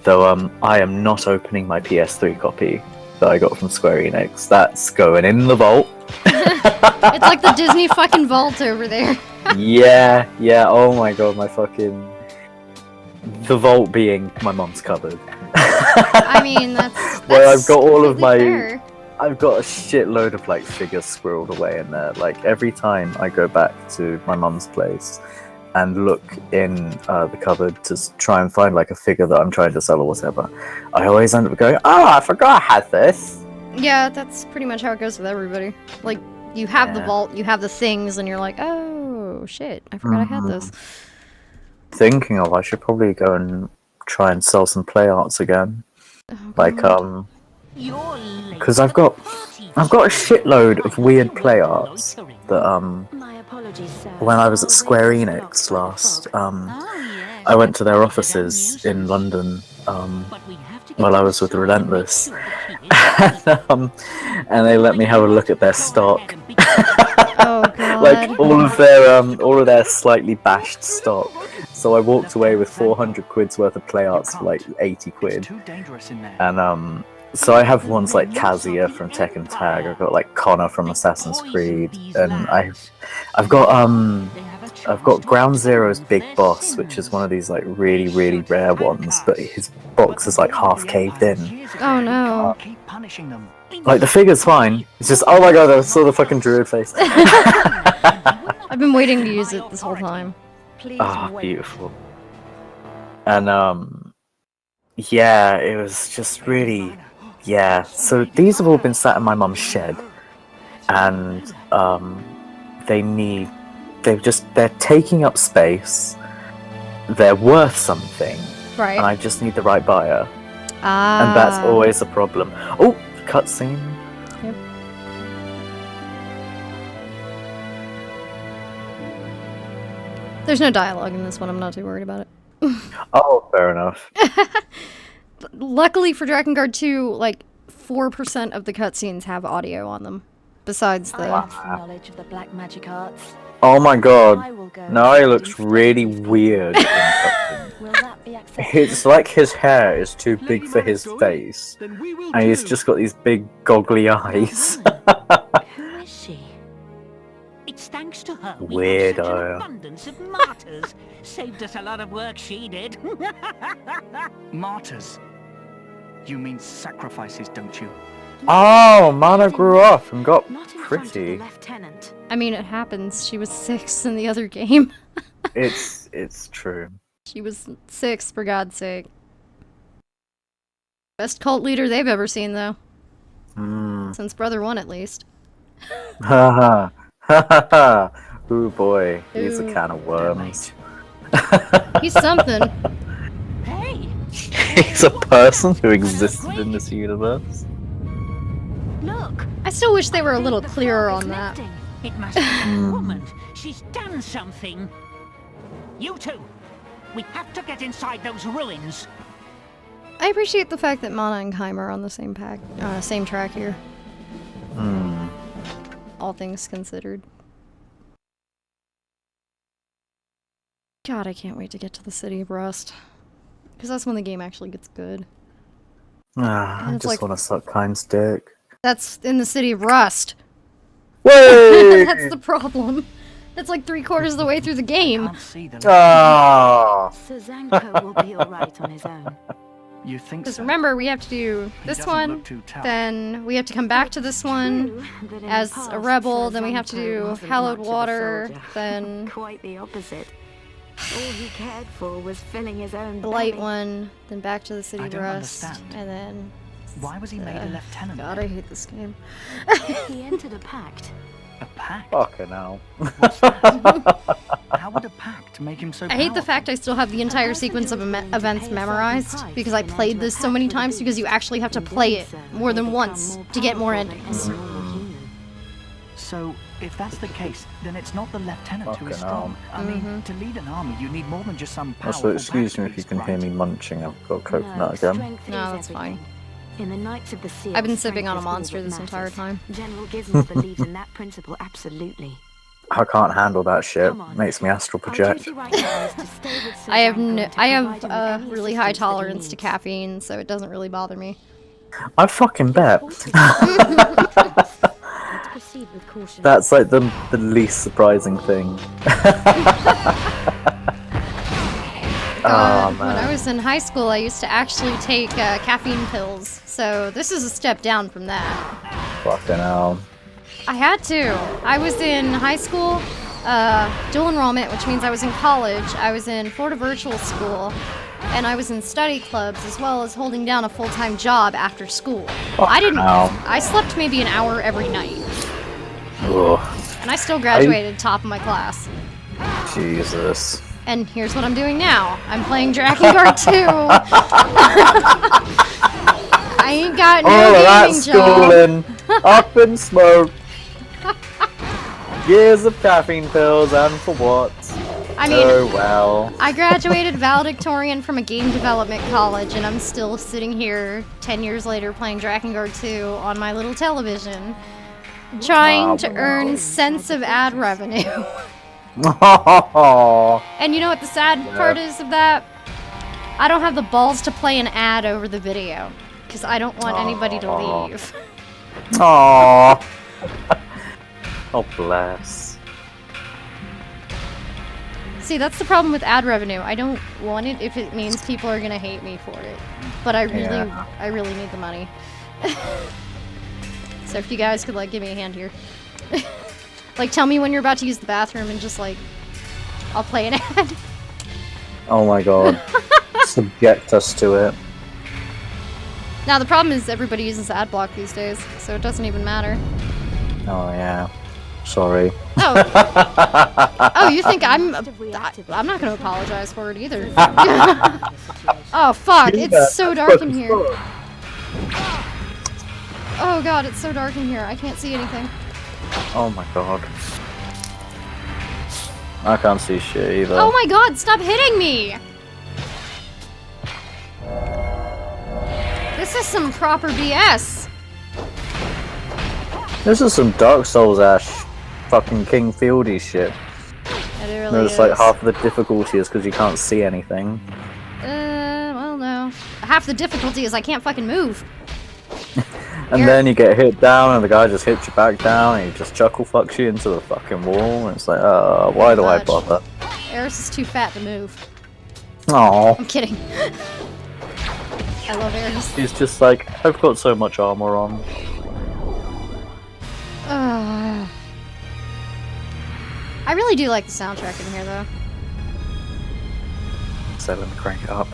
Speaker 6: Though I am not opening my PS3 copy that I got from Square Enix. That's going in the vault.
Speaker 10: It's like the Disney fucking vault over there.
Speaker 6: Yeah, oh my god, my fucking... The vault being my mom's cupboard.
Speaker 10: I mean, that's
Speaker 6: where I've got all of my...
Speaker 10: fair.
Speaker 6: I've got a shitload of like figures squirreled away in there. Like every time I go back to my mum's place and look in the cupboard to try and find like a figure that I'm trying to sell or whatever, I always end up going, "Oh, I forgot I had this."
Speaker 10: Yeah, that's pretty much how it goes with everybody. Like, you have the vault, you have the things, and you're like, oh shit, I forgot I had this.
Speaker 6: Thinking of, I should probably go and try and sell some play arts again. Like because I've got a shitload of weird play arts that when I was at Square Enix last, I went to their offices in London while I was with Relentless, and they let me have a look at their stock.
Speaker 10: Oh god!
Speaker 6: Like all of their slightly bashed stock. So I walked away with 400 quid's worth of play arts for like 80 quid. And so I have ones like Kazuya from Tekken Tag. I've got like Connor from Assassin's Creed, and I've got Ground Zero's Big Boss, which is one of these like really, really rare ones, but his box is like half caved in.
Speaker 10: Oh no!
Speaker 6: Like the figure's fine. It's just, oh my god, I saw the fucking druid face.
Speaker 10: I've been waiting to use it this whole time.
Speaker 6: Ah, beautiful. And yeah, it was just really, yeah. So these have all been sat in my mum's shed, and they're taking up space. They're worth something,
Speaker 10: right?
Speaker 6: And I just need the right buyer.
Speaker 10: Ah.
Speaker 6: And that's always a problem. Oh, cutscene.
Speaker 10: Yep. There's no dialogue in this one. I'm not too worried about it.
Speaker 6: Oh, fair enough.
Speaker 10: Luckily for Drakengard 2, like 4% of the cutscenes have audio on them. Besides the
Speaker 5: knowledge of the black magic arts.
Speaker 6: Oh my god. Now he looks really weird. It's like his hair is too big for his face. And he's just got these big goggly eyes.
Speaker 1: Who is she? It's thanks to her
Speaker 6: Weirdo.
Speaker 1: we have such an abundance of martyrs. Saved us a lot of work, she did.
Speaker 2: Martyrs? You mean sacrifices, don't you?
Speaker 6: Oh, Mana grew up and got pretty.
Speaker 10: I mean, it happens. She was 6 in the other game.
Speaker 6: It's true.
Speaker 10: She was 6, for God's sake. Best cult leader they've ever seen, though. Since Brother 1, at least.
Speaker 6: Haha. Haha. Ooh boy, he's a can of worms.
Speaker 10: He's something.
Speaker 1: Hey!
Speaker 6: He's a person who existed in this universe.
Speaker 1: Look!
Speaker 10: I still wish they were a little clearer on that.
Speaker 1: It must be a woman. She's done something. You two! We have to get inside those ruins.
Speaker 10: I appreciate the fact that Mana and Kaim are on the same same track here. All things considered. God, I can't wait to get to the city of Rust. Because that's when the game actually gets good.
Speaker 6: I just
Speaker 10: like,
Speaker 6: want to suck Kaim's dick.
Speaker 10: That's in the city of Rust.
Speaker 6: Whey!
Speaker 10: That's the problem. That's like 3/4 of the way through the game.
Speaker 6: Oh.
Speaker 5: Sazanko will be alright on his own.
Speaker 2: You think
Speaker 10: Because
Speaker 2: so?
Speaker 10: remember, we have to do this one, then we have to come back to this one as a rebel, then we have to do Hallowed Water, then
Speaker 5: Quite the opposite. All he cared for was filling his own
Speaker 10: the light
Speaker 5: belly.
Speaker 10: one, then back to the city
Speaker 2: I
Speaker 10: of
Speaker 2: don't
Speaker 10: Rust,
Speaker 2: understand.
Speaker 10: and then...
Speaker 2: Why was he made a lieutenant?
Speaker 10: God, I hate this game.
Speaker 5: He entered a pact.
Speaker 2: A pact?
Speaker 6: Fucking hell.
Speaker 2: How would a pact make him so
Speaker 10: I hate the
Speaker 2: powerful?
Speaker 10: fact I still have the entire sequence of events memorized, because I played this so many times, because you actually have to play it more than once to get more endings.
Speaker 2: So, if that's the case, then it's not the lieutenant who is
Speaker 6: Fucking
Speaker 2: strong.
Speaker 6: hell.
Speaker 2: I mean, to lead an army, you need more than just some powerful
Speaker 6: Also, excuse me if you
Speaker 2: backbeats,
Speaker 6: can hear
Speaker 2: right?
Speaker 6: me munching. I've got coconut again.
Speaker 10: No, that's fine.
Speaker 5: In the Knights of the Seal,
Speaker 10: I've been sipping
Speaker 5: strength
Speaker 10: on a
Speaker 5: is all
Speaker 10: monster
Speaker 5: that
Speaker 10: this entire
Speaker 5: matters.
Speaker 10: time.
Speaker 5: General Gizmo believes in that principle absolutely.
Speaker 6: I can't handle that shit.
Speaker 5: Come on.
Speaker 6: Makes me astral
Speaker 5: Our
Speaker 6: project.
Speaker 5: duty right now is to stay with Sir
Speaker 10: I have
Speaker 5: Zanko to
Speaker 10: I have
Speaker 5: provide him with any
Speaker 10: really high
Speaker 5: assistance that he
Speaker 10: tolerance to
Speaker 5: needs.
Speaker 10: caffeine, so it doesn't really bother me.
Speaker 6: I fucking bet.
Speaker 5: Let's proceed with caution.
Speaker 6: That's like the least surprising thing. Oh,
Speaker 10: When I
Speaker 6: man.
Speaker 10: was in high school, I used to actually take caffeine pills, so this is a step down from that.
Speaker 6: Fucking hell.
Speaker 10: I had to. I was in high school, dual enrollment, which means I was in college. I was in Florida Virtual School, and I was in study clubs, as well as holding down a full-time job after school. I slept maybe an hour every night,
Speaker 6: Ugh.
Speaker 10: and I still graduated top of my class.
Speaker 6: Jesus.
Speaker 10: And here's what I'm doing now. I'm playing Drakengard 2. I ain't got no
Speaker 6: All of that
Speaker 10: gaming job.
Speaker 6: schooling, up in smoke. Years of caffeine pills, and for what?
Speaker 10: I mean,
Speaker 6: oh well.
Speaker 10: I graduated valedictorian from a game development college, and I'm still sitting here 10 years later playing Drakengard 2 on my little television, trying to earn cents of ad revenue. And you know what the sad part is of that? I don't have the balls to play an ad over the video, because I don't want anybody to leave.
Speaker 6: Aww. Oh, bless.
Speaker 10: See, that's the problem with ad revenue. I don't want it if it means people are gonna hate me for it. But I really need the money. So if you guys could like give me a hand here. Like tell me when you're about to use the bathroom and just like I'll play an ad.
Speaker 6: Oh my god. Subject us to it.
Speaker 10: Now the problem is everybody uses ad block these days, so it doesn't even matter.
Speaker 6: Oh yeah. Sorry.
Speaker 10: Oh. Oh, you think I'm not gonna apologize for it either. Oh fuck, it's so dark in here. Oh god, it's so dark in here. I can't see anything.
Speaker 6: Oh my god. I can't see shit either.
Speaker 10: Oh my god, stop hitting me! This is some proper BS.
Speaker 6: This is some Dark Souls ash fucking King Fieldy shit.
Speaker 10: It really
Speaker 6: There's
Speaker 10: is.
Speaker 6: like half of the difficulty is because you can't see anything.
Speaker 10: Well no. Half the difficulty is I can't fucking move.
Speaker 6: And then you get hit down and the guy just hits you back down and he just chuckle fucks you into the fucking wall and it's like, why do I bother?
Speaker 10: Eris is too fat to move.
Speaker 6: Aww.
Speaker 10: I'm kidding. I love Eris.
Speaker 6: He's just like, I've got so much armor on.
Speaker 10: I really do like the soundtrack in here though.
Speaker 6: So let me crank it up.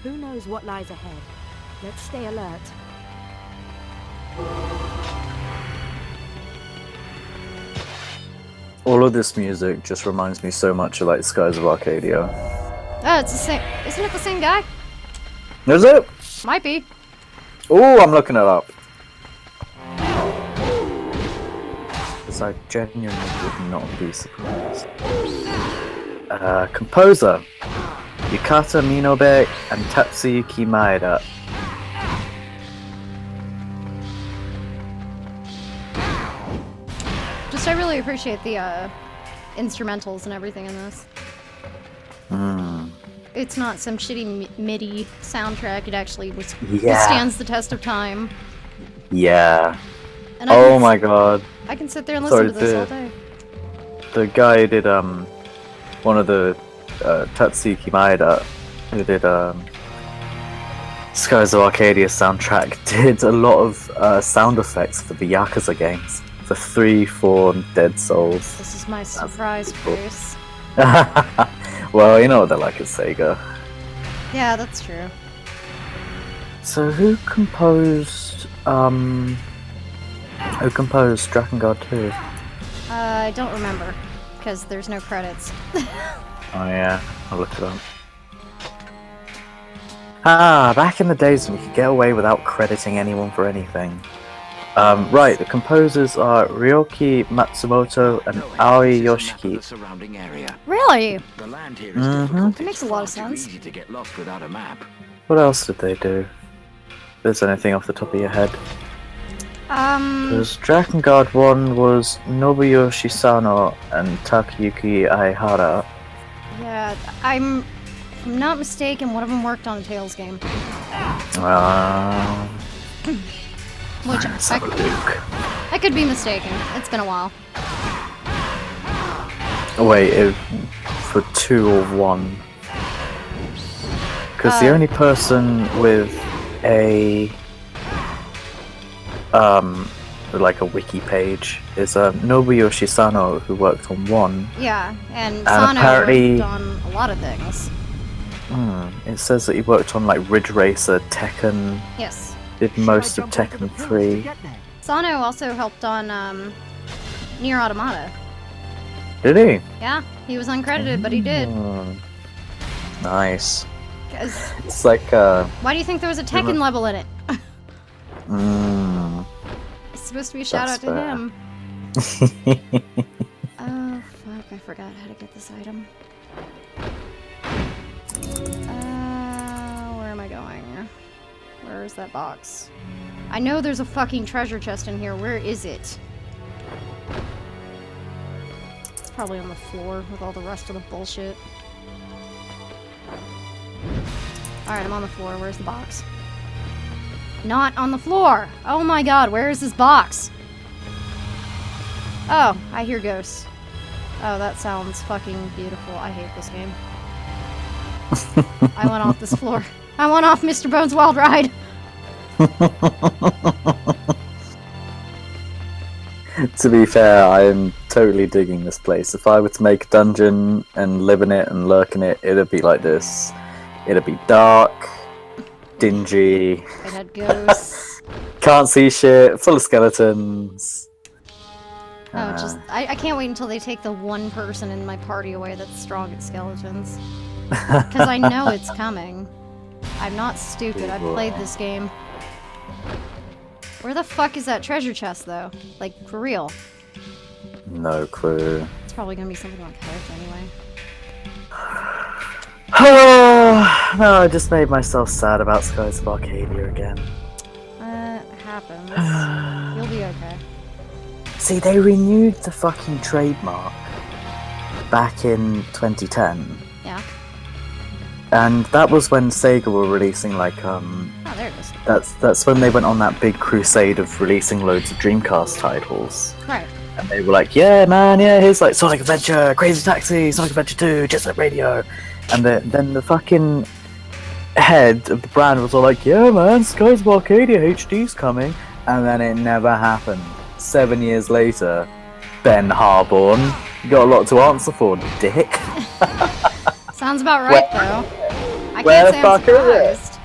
Speaker 5: Who knows what lies ahead? Let's stay alert.
Speaker 6: All of this music just reminds me so much of like Skies of Arcadia.
Speaker 10: Oh, it's the same. Isn't it the same guy?
Speaker 6: Is it?
Speaker 10: Might be.
Speaker 6: Oh, I'm looking it up. Because I genuinely would not be surprised. Composer Yukata Minobe and Tatsuyuki Maeda.
Speaker 10: Just I really appreciate the instrumentals and everything in this. It's not some shitty MIDI soundtrack. It actually withstands the test of time.
Speaker 6: Yeah.
Speaker 10: And
Speaker 6: oh my god.
Speaker 10: I can sit there and listen to this all day.
Speaker 6: The guy who did one of the Tatsuki Maeda, who did Skies of Arcadia soundtrack, did a lot of sound effects for the Yakuza games. For 3, 4, and Dead Souls.
Speaker 10: This is my surprise face.
Speaker 6: Well, you know what they're like at Sega.
Speaker 10: Yeah, that's true.
Speaker 6: So who composed Drakengard 2?
Speaker 10: I don't remember, because there's no credits.
Speaker 6: Oh yeah, I'll look it up. Ah, back in the days when you could get away without crediting anyone for anything. Right, the composers are Ryoki Matsumoto and Aoi Yoshiki.
Speaker 9: Surrounding area.
Speaker 10: Really?
Speaker 9: The land here is difficult.
Speaker 10: That makes a lot of
Speaker 9: It's too
Speaker 10: sense.
Speaker 9: easy to get lost without a map.
Speaker 6: What else did they do? there's anything off the top of your head.
Speaker 10: Because
Speaker 6: Drakengard 1 was Nobuyoshi Sano and Takayuki Aihara.
Speaker 10: Yeah, if I'm not mistaken, one of them worked on a Tales game. Which
Speaker 6: Let's have a look.
Speaker 10: I could be mistaken. It's been a while.
Speaker 6: Wait, for 2 or 1? Because the only person with a like a wiki page is Nobuyoshi Sano, who worked on 1.
Speaker 10: Yeah, and Sano
Speaker 6: apparently,
Speaker 10: worked on a lot of things.
Speaker 6: It says that he worked on like Ridge Racer, Tekken.
Speaker 10: Yes.
Speaker 6: Did most of Tekken 3.
Speaker 10: Sano also helped on Nier Automata.
Speaker 6: Did he?
Speaker 10: Yeah, he was uncredited, but he did.
Speaker 6: Nice.
Speaker 10: 'Cause
Speaker 6: It's like
Speaker 10: why do you think there was a Tekken level in it? It's supposed to be a shout out to him. Oh fuck, I forgot how to get this item. Where am I going? Where is that box? I know there's a fucking treasure chest in here. Where is it? It's probably on the floor with all the rest of the bullshit. Alright, I'm on the floor. Where's the box? Not on the floor! Oh my god, where is this box? Oh, I hear ghosts. Oh, that sounds fucking beautiful. I hate this game. I went off this floor. I went off Mr. Bones' Wild Ride!
Speaker 6: To be fair, I am totally digging this place. If I were to make a dungeon and live in it and lurk in it, it'd be like this. It'd be dark, dingy.
Speaker 10: It had ghosts.
Speaker 6: Can't see shit, full of skeletons.
Speaker 10: Oh, I can't wait until they take the one person in my party away that's strong at skeletons. Because I know it's coming. I'm not stupid, I've played this game. Where the fuck is that treasure chest, though? Like, for real?
Speaker 6: No clue.
Speaker 10: It's probably gonna be something like Hearth anyway.
Speaker 6: No, I just made myself sad about Skies of Arcadia again.
Speaker 10: It happens. You'll be okay.
Speaker 6: See, they renewed the fucking trademark back in 2010.
Speaker 10: Yeah.
Speaker 6: And that was when Sega were releasing like
Speaker 10: Oh, there it is.
Speaker 6: That's when they went on that big crusade of releasing loads of Dreamcast titles.
Speaker 10: Right.
Speaker 6: And they were like, yeah man, yeah, here's like Sonic Adventure, Crazy Taxi, Sonic Adventure 2, Jet Set Radio. And then the fucking head of the brand was all like, yeah man, Skies of Arcadia HD's coming. And then it never happened. 7 years later, Ben Harborn, you got a lot to answer for, dick.
Speaker 10: Sounds about right, though. I can't say I'm surprised.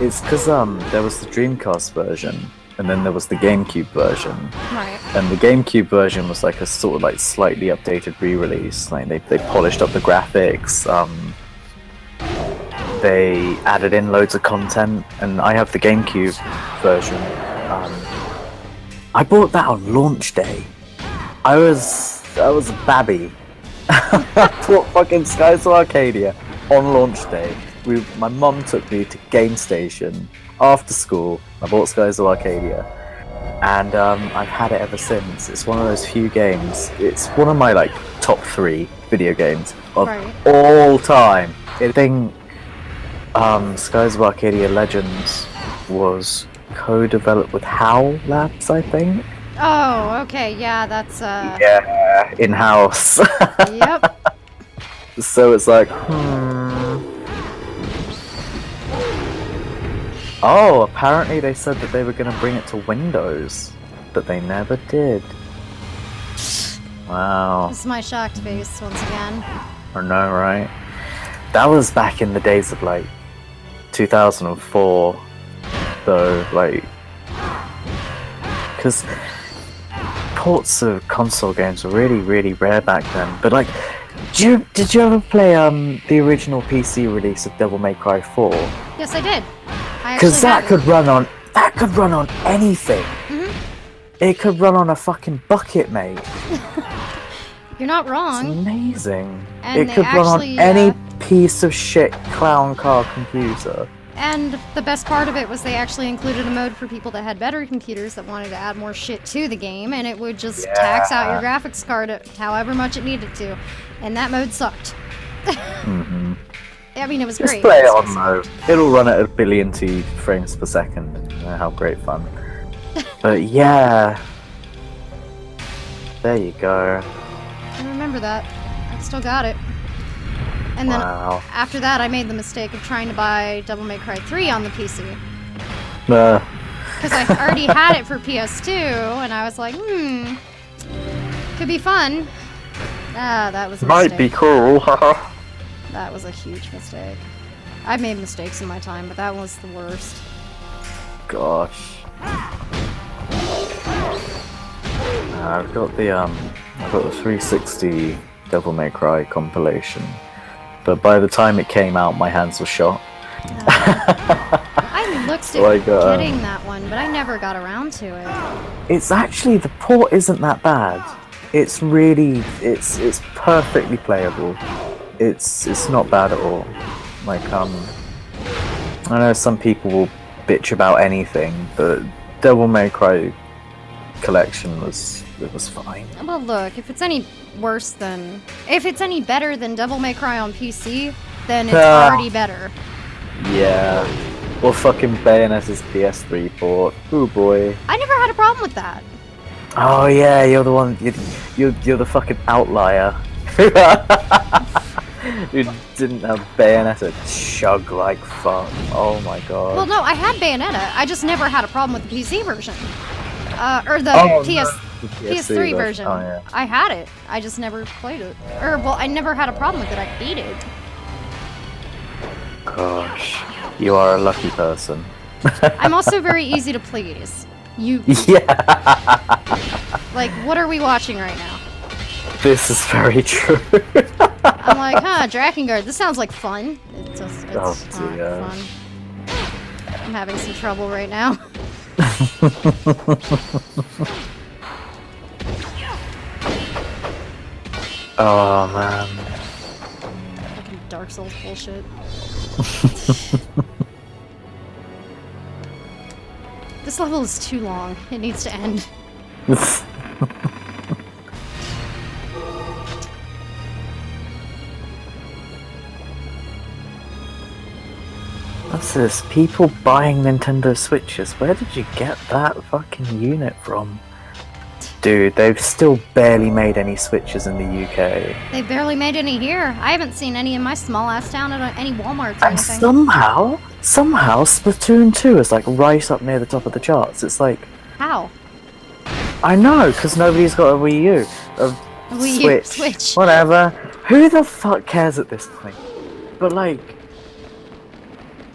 Speaker 6: It's because there was the Dreamcast version, and then there was the GameCube version.
Speaker 10: Right.
Speaker 6: And the GameCube version was like a sort of like slightly updated re-release. Like they polished up the graphics. They added in loads of content, and I have the GameCube version. I bought that on launch day. I was a babby. I bought fucking Skies of Arcadia on launch day. My mum took me to Game Station after school. I bought Skies of Arcadia, and I've had it ever since. It's one of those few games. It's one of my like top 3 video games of all time. I think Skies of Arcadia Legends was co-developed with HAL Labs, I think.
Speaker 10: Oh, okay, yeah, that's
Speaker 6: Yeah, in-house.
Speaker 10: Yep.
Speaker 6: So it's like, Oh, apparently they said that they were going to bring it to Windows, but they never did. Wow.
Speaker 10: This is my shocked face once again.
Speaker 6: I know, right? That was back in the days of like 2004, though, like, because ports of console games were really, really rare back then. But like, did you ever play the original PC release of Devil May Cry 4?
Speaker 10: Yes, I did.
Speaker 6: Because that could run on anything. It could run on a fucking bucket, mate.
Speaker 10: You're not wrong.
Speaker 6: It's amazing.
Speaker 10: And
Speaker 6: it could run on any piece of shit clown car computer.
Speaker 10: And the best part of it was they actually included a mode for people that had better computers that wanted to add more shit to the game, and it would just tax out your graphics card however much it needed to. And that mode sucked.
Speaker 6: Mm-hmm.
Speaker 10: I mean, it was
Speaker 6: Just
Speaker 10: great.
Speaker 6: play it on mode. It'll run at 1 billion frames per second. You know how great fun. But yeah. There you go.
Speaker 10: I remember that. I still got it. And then after that, I made the mistake of trying to buy Devil May Cry 3 on the PC. Because I already had it for PS2, and I was like, could be fun. Ah, that was a mistake.
Speaker 6: Might be cool, haha.
Speaker 10: That was a huge mistake. I've made mistakes in my time, but that was the worst.
Speaker 6: Gosh. I've got the 360 Devil May Cry compilation. But by the time it came out, my hands were shot.
Speaker 10: I looked at getting that one, but I never got around to it.
Speaker 6: It's actually, the port isn't that bad. It's really, it's perfectly playable. It's not bad at all. Like, I know some people will bitch about anything, but Devil May Cry collection was fine.
Speaker 10: Well, look, if it's any better than Devil May Cry on PC, then it's already better. Yeah.
Speaker 6: Well, fucking Bayonetta's PS3 port. Ooh boy.
Speaker 10: I never had a problem with that.
Speaker 6: Oh yeah, you're the one. You're the fucking outlier. Who didn't have Bayonetta chug like fuck. Oh my god.
Speaker 10: Well, no, I had Bayonetta. I just never had a problem with the PC version. Or the PS3 version.
Speaker 6: Oh, yeah.
Speaker 10: I had it. I just never played it. I never had a problem with it. I hated it.
Speaker 6: Gosh, you are a lucky person.
Speaker 10: I'm also very easy to please.
Speaker 6: Yeah.
Speaker 10: Like, what are we watching right now?
Speaker 6: This is very true.
Speaker 10: I'm like, Drakengard, this sounds like fun. It's not fun. I'm having some trouble right now.
Speaker 6: Oh man.
Speaker 10: Fucking Dark Souls bullshit. This level is too long. It needs to end.
Speaker 6: What's this? People buying Nintendo Switches. Where did you get that fucking unit from? Dude, they've still barely made any Switches in the UK.
Speaker 10: They barely made any here. I haven't seen any in my small ass town at any Walmart or
Speaker 6: And
Speaker 10: anything.
Speaker 6: somehow, Splatoon 2 is like right up near the top of the charts. It's like...
Speaker 10: How?
Speaker 6: I know, because nobody's got a Wii U. A
Speaker 10: Wii U, Switch.
Speaker 6: Whatever. Who the fuck cares at this point? But like...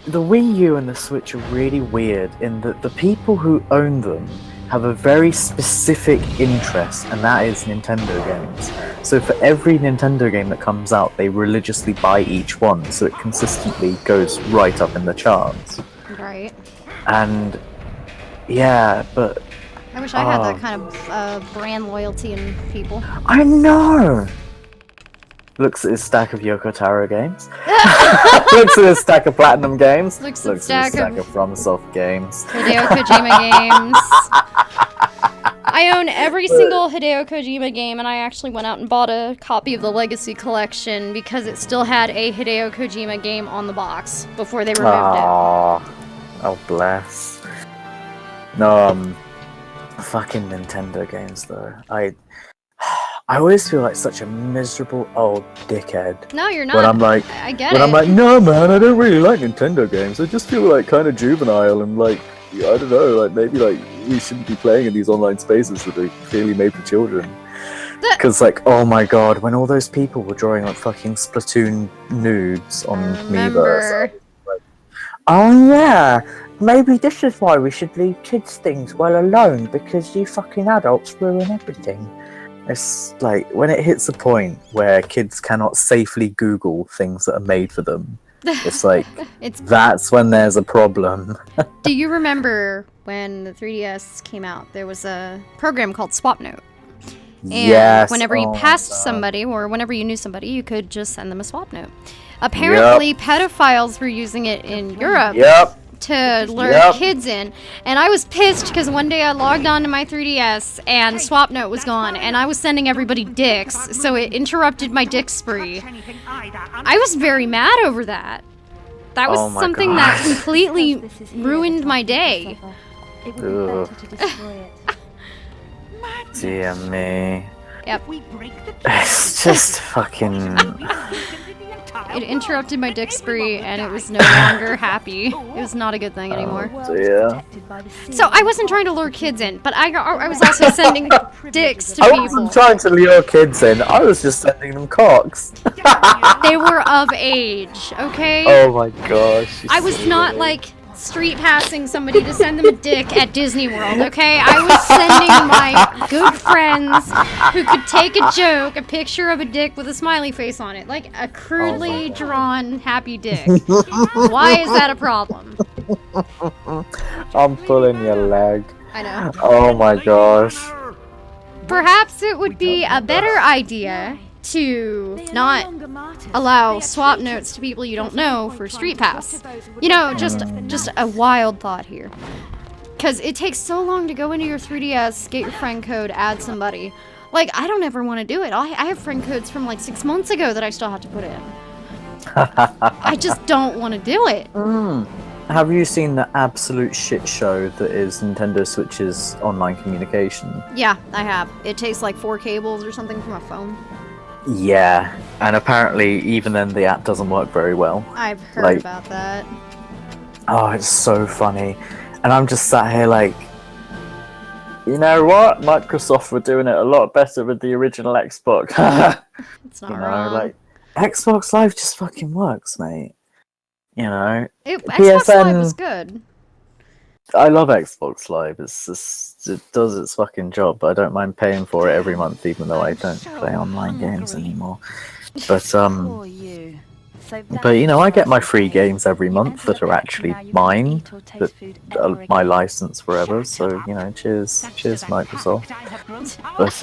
Speaker 6: The Wii U and the Switch are really weird in that the people who own them have a very specific interest, and that is Nintendo games. So for every Nintendo game that comes out, they religiously buy each one, so it consistently goes right up in the charts.
Speaker 10: Right.
Speaker 6: And yeah, but
Speaker 10: I wish I had that kind of brand loyalty in people.
Speaker 6: I know. Looks at his stack of Yoko Taro games. Looks at his stack of Platinum games.
Speaker 10: Looks at his
Speaker 6: stack
Speaker 10: stack
Speaker 6: of FromSoft games.
Speaker 10: Hideo Kojima games. I own every single Hideo Kojima game, and I actually went out and bought a copy of the Legacy Collection because it still had a Hideo Kojima game on the box before they removed it.
Speaker 6: Oh bless. No, fucking Nintendo games though. I always feel like such a miserable old dickhead.
Speaker 10: No, you're not.
Speaker 6: When I'm like,
Speaker 10: I get
Speaker 6: when
Speaker 10: it.
Speaker 6: I'm like, no man, I don't really like Nintendo games. I just feel like kind of juvenile and like, I don't know, like maybe like we shouldn't be playing in these online spaces that are clearly made for children. Because like, oh my god, when all those people were drawing like fucking Splatoon nudes on Miiverse, like, oh yeah, maybe this is why we should leave kids things well alone, because you fucking adults ruin everything. It's like, when it hits a point where kids cannot safely Google things that are made for them, it's like, that's when there's a problem.
Speaker 10: Do you remember when the 3DS came out, there was a program called SwapNote? And
Speaker 6: yes.
Speaker 10: whenever you passed somebody, or whenever you knew somebody, you could just send them a swap note. Apparently, pedophiles were using it in Europe to lure kids in. And I was pissed because one day I logged on to my 3DS and Swapnote was gone, and I was sending everybody dicks, so it interrupted my dick spree. I was very mad over that. That was something that completely ruined my day.
Speaker 6: Ugh. Dear me.
Speaker 10: Yep.
Speaker 6: It's just fucking...
Speaker 10: It interrupted my dick spree, and it was no longer happy. It was not a good thing anymore.
Speaker 6: Yeah.
Speaker 10: So I wasn't trying to lure kids in, but I was also sending dicks to
Speaker 6: I
Speaker 10: people.
Speaker 6: wasn't trying to lure kids in, I was just sending them cocks.
Speaker 10: They were of age, okay?
Speaker 6: Oh my gosh.
Speaker 10: I was not like street passing somebody to send them a dick at Disney World, okay? I was sending my good friends who could take a joke, a picture of a dick with a smiley face on it, like a crudely drawn happy dick. Why is that a problem?
Speaker 6: I'm pulling your leg.
Speaker 10: I know.
Speaker 6: Oh my gosh.
Speaker 10: Perhaps it would be a better idea to not allow swap notes to people you don't know for Street Pass. You know, just a wild thought here. Because it takes so long to go into your 3DS, get your friend code, add somebody. Like, I don't ever want to do it. I have friend codes from like 6 months ago that I still have to put in. I just don't want to do it.
Speaker 6: Have you seen the absolute shit show that is Nintendo Switch's online communication?
Speaker 10: Yeah, I have. It takes like 4 cables or something from a phone.
Speaker 6: Yeah, and apparently even then the app doesn't work very well.
Speaker 10: I've heard about that.
Speaker 6: Oh, it's so funny. And I'm just sat here like, you know what? Microsoft were doing it a lot better with the original Xbox.
Speaker 10: It's not wrong.
Speaker 6: Like, Xbox Live just fucking works, mate. You know?
Speaker 10: Xbox Live was good.
Speaker 6: I love Xbox Live. It's just, it does its fucking job. I don't mind paying for it every month, even though I don't play online games anymore. But you know, I get my free games every month that are actually mine, that are my license forever. So you know, cheers Microsoft. But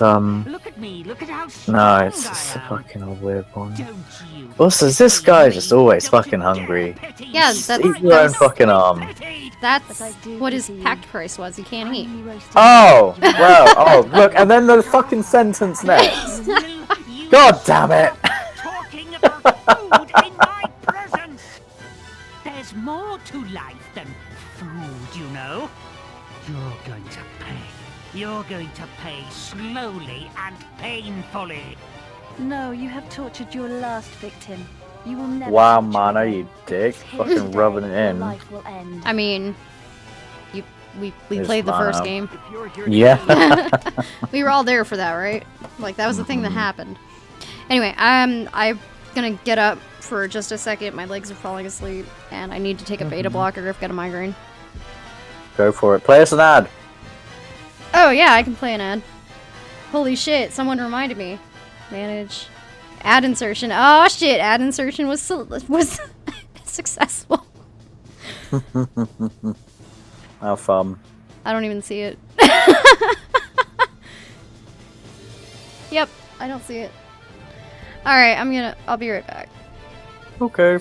Speaker 6: no, it's just fucking a weird one. Also, this guy just always fucking hungry.
Speaker 10: Yeah,
Speaker 6: Just eat your own fucking arm.
Speaker 10: That's what his packed price was. He can't eat.
Speaker 6: Oh, well, oh, look, and then the fucking sentence next. God damn it!
Speaker 1: Talking about food in my presence. There's more to life than food, you know. You're going to pay. You're going to pay slowly and painfully.
Speaker 8: No, you have tortured your last victim. You will never.
Speaker 6: Wow, man, are you dick? Fucking rubbing it in.
Speaker 10: I mean, we played the first game.
Speaker 6: Yeah.
Speaker 10: We were all there for that, right? Like, that was the thing that happened. Anyway, I'm gonna get up for just a second. My legs are falling asleep, and I need to take a beta blocker. I've got a migraine.
Speaker 6: Go for it. Play us an ad.
Speaker 10: Oh yeah, I can play an ad. Holy shit! Someone reminded me. Manage ad insertion. Oh shit! Ad insertion was successful.
Speaker 6: How fun.
Speaker 10: I don't even see it. Yep, I don't see it. Alright, I'll be right back.
Speaker 6: Okay.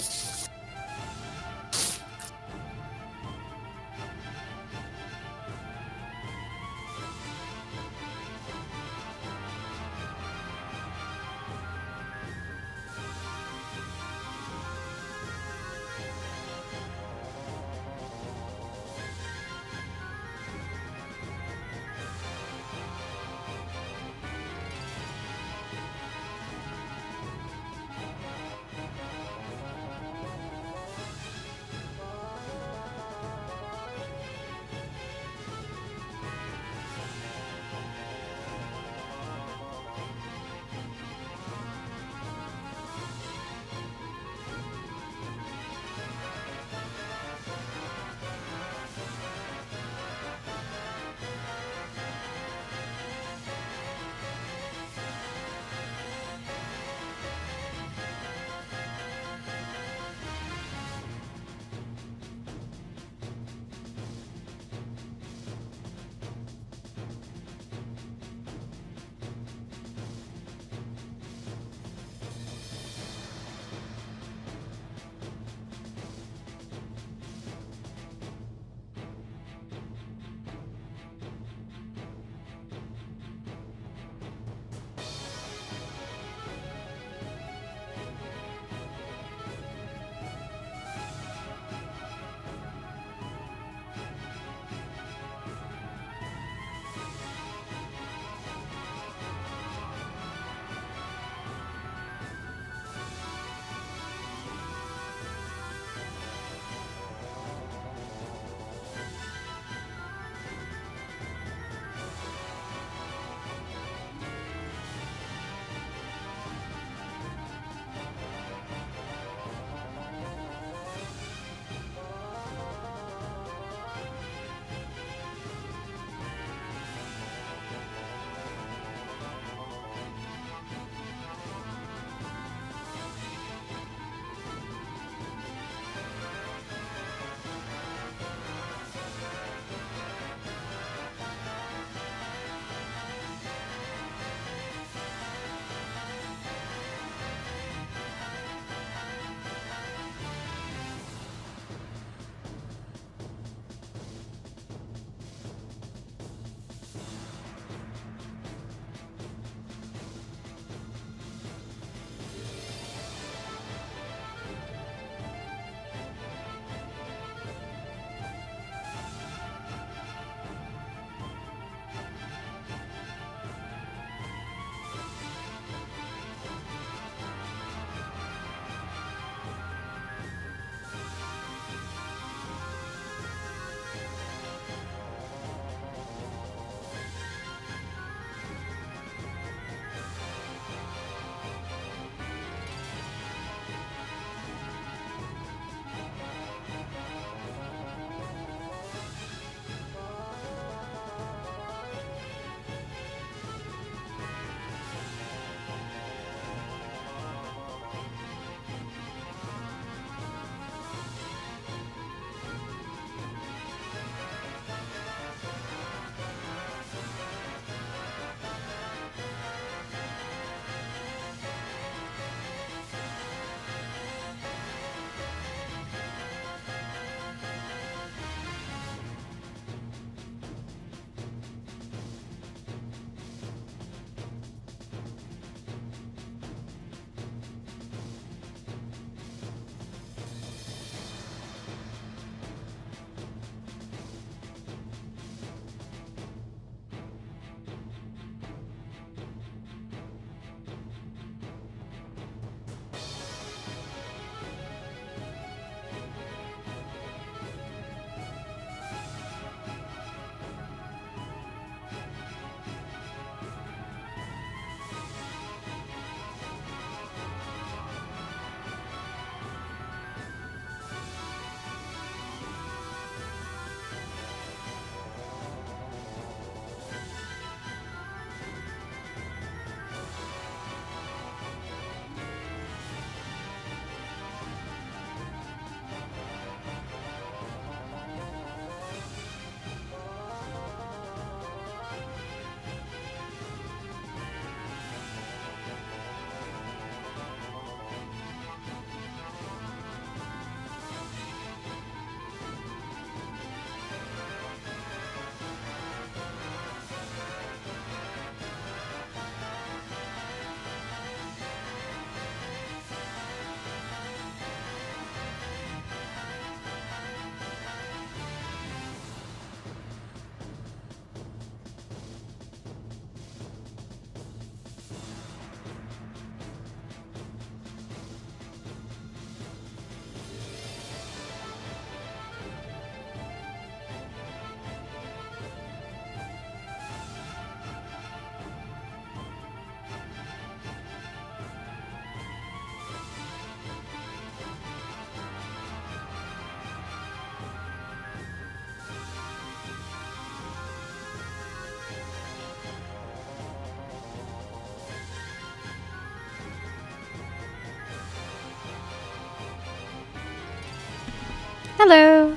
Speaker 10: Hello.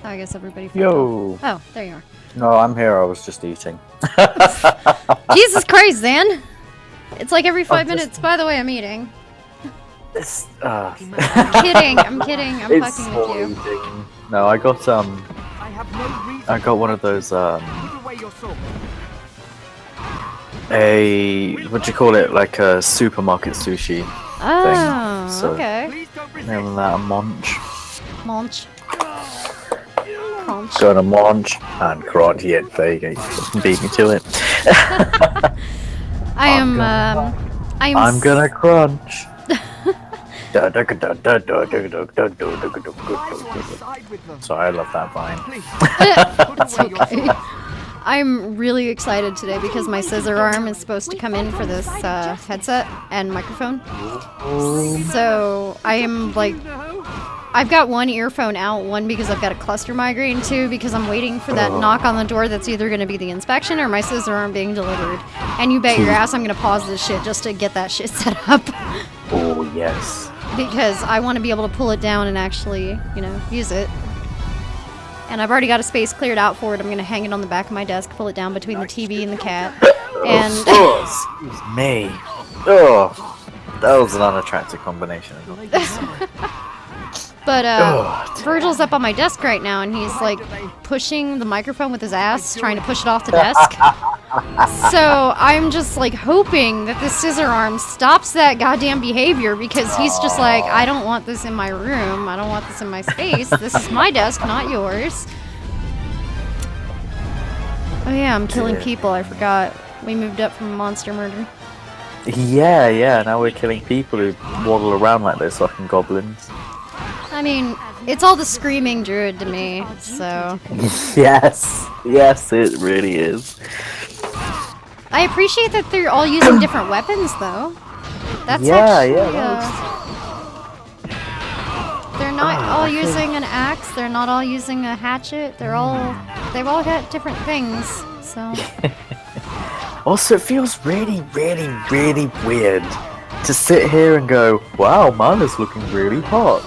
Speaker 10: Oh, I guess everybody.
Speaker 6: Yo.
Speaker 10: Oh, there you are.
Speaker 6: No, I'm here. I was just eating.
Speaker 10: Jesus Christ, Zan! It's like every 5 minutes. By the way, I'm eating.
Speaker 6: It's,
Speaker 10: I'm kidding. I'm kidding. I'm
Speaker 6: it's
Speaker 10: fucking with you.
Speaker 6: eating. No, I got I got one of those what do you call it? Like a supermarket sushi
Speaker 10: Oh,
Speaker 6: thing. So,
Speaker 10: okay.
Speaker 6: name that a munch.
Speaker 10: Munch. Crunch.
Speaker 6: Gonna munch and crunch it. There you go. You beat me to it.
Speaker 10: I'm
Speaker 6: gonna crunch. Sorry, I love that vine.
Speaker 10: It's okay. I'm really excited today because my scissor arm is supposed to come in for this headset and microphone. So I am like, I've got one earphone out, one because I've got a cluster migraine, two because I'm waiting for that knock on the door that's either going to be the inspection or my scissor arm being delivered. And you bet your ass I'm going to pause this shit just to get that shit set up.
Speaker 6: Oh, yes.
Speaker 10: Because I want to be able to pull it down and actually, you know, use it. And I've already got a space cleared out for it. I'm going to hang it on the back of my desk, pull it down between the TV and the cat. And
Speaker 6: excuse me. Oh, that was an unattractive combination.
Speaker 10: But Virgil's up on my desk right now, and he's like pushing the microphone with his ass, trying to push it off the desk. So I'm just like hoping that this scissor arm stops that goddamn behavior, because he's just like, I don't want this in my room. I don't want this in my space. This is my desk, not yours. Oh yeah, I'm killing people. I forgot. We moved up from monster murder.
Speaker 6: Yeah. Now we're killing people who waddle around like those fucking goblins.
Speaker 10: I mean, it's all the screaming druid to me, so...
Speaker 6: Yes, it really is.
Speaker 10: I appreciate that they're all using different weapons, though. That's they're not all using an axe, they're not all using a hatchet, they've all got different things, so...
Speaker 6: Also, it feels really, really, really weird to sit here and go, wow, Mana's looking really hot.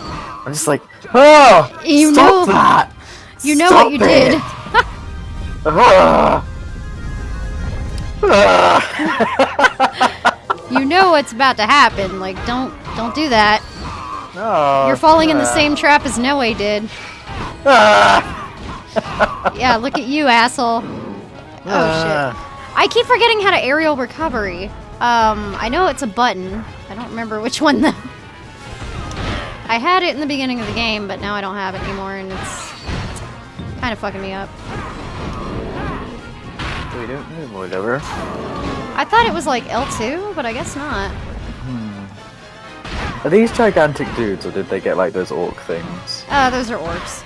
Speaker 6: I'm just like, oh,
Speaker 10: you
Speaker 6: stop
Speaker 10: know
Speaker 6: that!
Speaker 10: You know
Speaker 6: Stop
Speaker 10: what you did. You know what's about to happen. Like, don't do that.
Speaker 6: Oh,
Speaker 10: you're falling in the same trap as Noe did. Yeah, look at you, asshole. Oh shit. I keep forgetting how to aerial recovery. I know it's a button. I don't remember which one though. I had it in the beginning of the game, but now I don't have it anymore, and it's kind of fucking me up.
Speaker 6: We don't know, whatever.
Speaker 10: I thought it was like L2, but I guess not.
Speaker 6: Are these gigantic dudes, or did they get like those orc things?
Speaker 10: Those are orcs.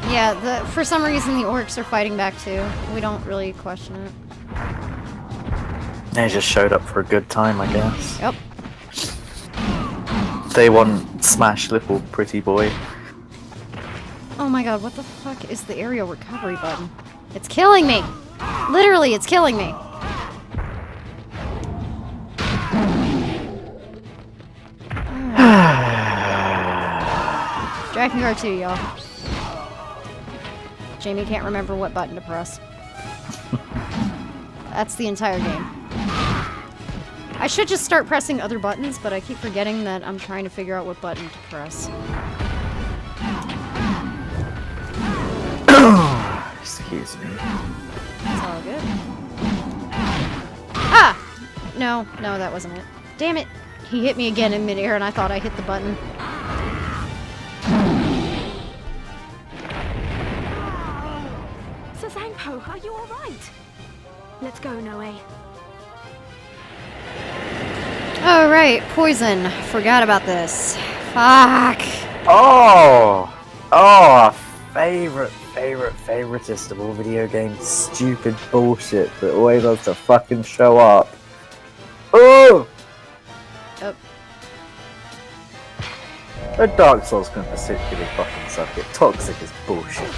Speaker 10: Yeah, for some reason the orcs are fighting back too. We don't really question it.
Speaker 6: They just showed up for a good time, I guess.
Speaker 10: Yep.
Speaker 6: They want smash little pretty boy.
Speaker 10: Oh my god, what the fuck is the aerial recovery button? It's killing me! Literally, it's killing me! Drakengard 2, y'all. Jamie can't remember what button to press. That's the entire game. I should just start pressing other buttons, but I keep forgetting that I'm trying to figure out what button to press.
Speaker 6: Excuse me.
Speaker 10: It's all good. Ah! No, that wasn't it. Damn it! He hit me again in midair and I thought I hit the button.
Speaker 5: Sazangpo, are you alright? Let's go, Noe.
Speaker 10: Oh, right, poison. Forgot about this. Fuck.
Speaker 6: Oh, favoritist of all video games. Stupid bullshit that always has to fucking show up. Oh! The Dark Souls can particularly fucking suck it. Toxic is bullshit.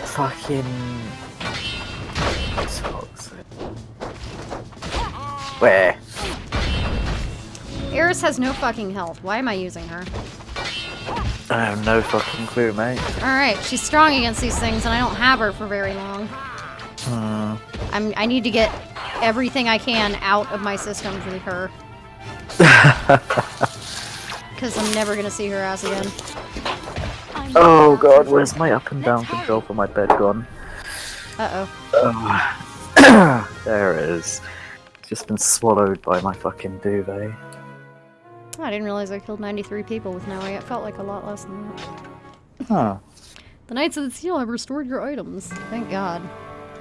Speaker 6: Fucking... Toxic. Where?
Speaker 10: Eris has no fucking health. Why am I using her?
Speaker 6: I have no fucking clue, mate.
Speaker 10: Alright, she's strong against these things, and I don't have her for very long. I need to get everything I can out of my system with her. Because I'm never gonna see her ass again.
Speaker 6: Oh god, where's my up and down control for my bed gone?
Speaker 10: Uh-oh.
Speaker 6: There it is. It's just been swallowed by my fucking duvet.
Speaker 10: Oh, I didn't realize I killed 93 people with no way. It felt like a lot less than that.
Speaker 6: Huh.
Speaker 10: The Knights of the Seal have restored your items. Thank God.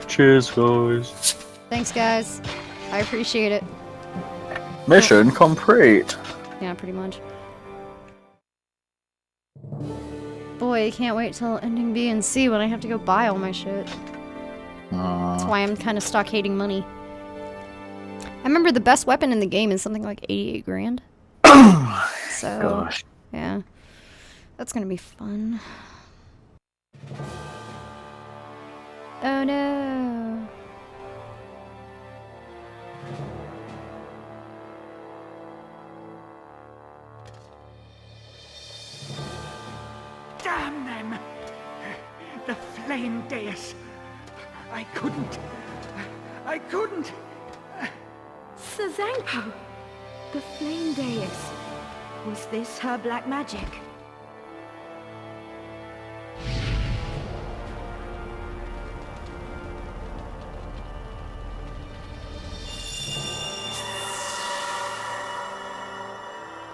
Speaker 6: Cheers, guys.
Speaker 10: Thanks, guys. I appreciate it.
Speaker 6: Mission complete.
Speaker 10: Yeah, pretty much. Boy, I can't wait till ending B and C when I have to go buy all my shit. That's why I'm kind of stuck hating money. I remember the best weapon in the game is something like 88 grand. So,
Speaker 6: gosh.
Speaker 10: Yeah. That's gonna be fun. Oh no.
Speaker 1: Damn them! The flame deus! I couldn't!
Speaker 5: Sazanko! The flame deus. Was this her black magic?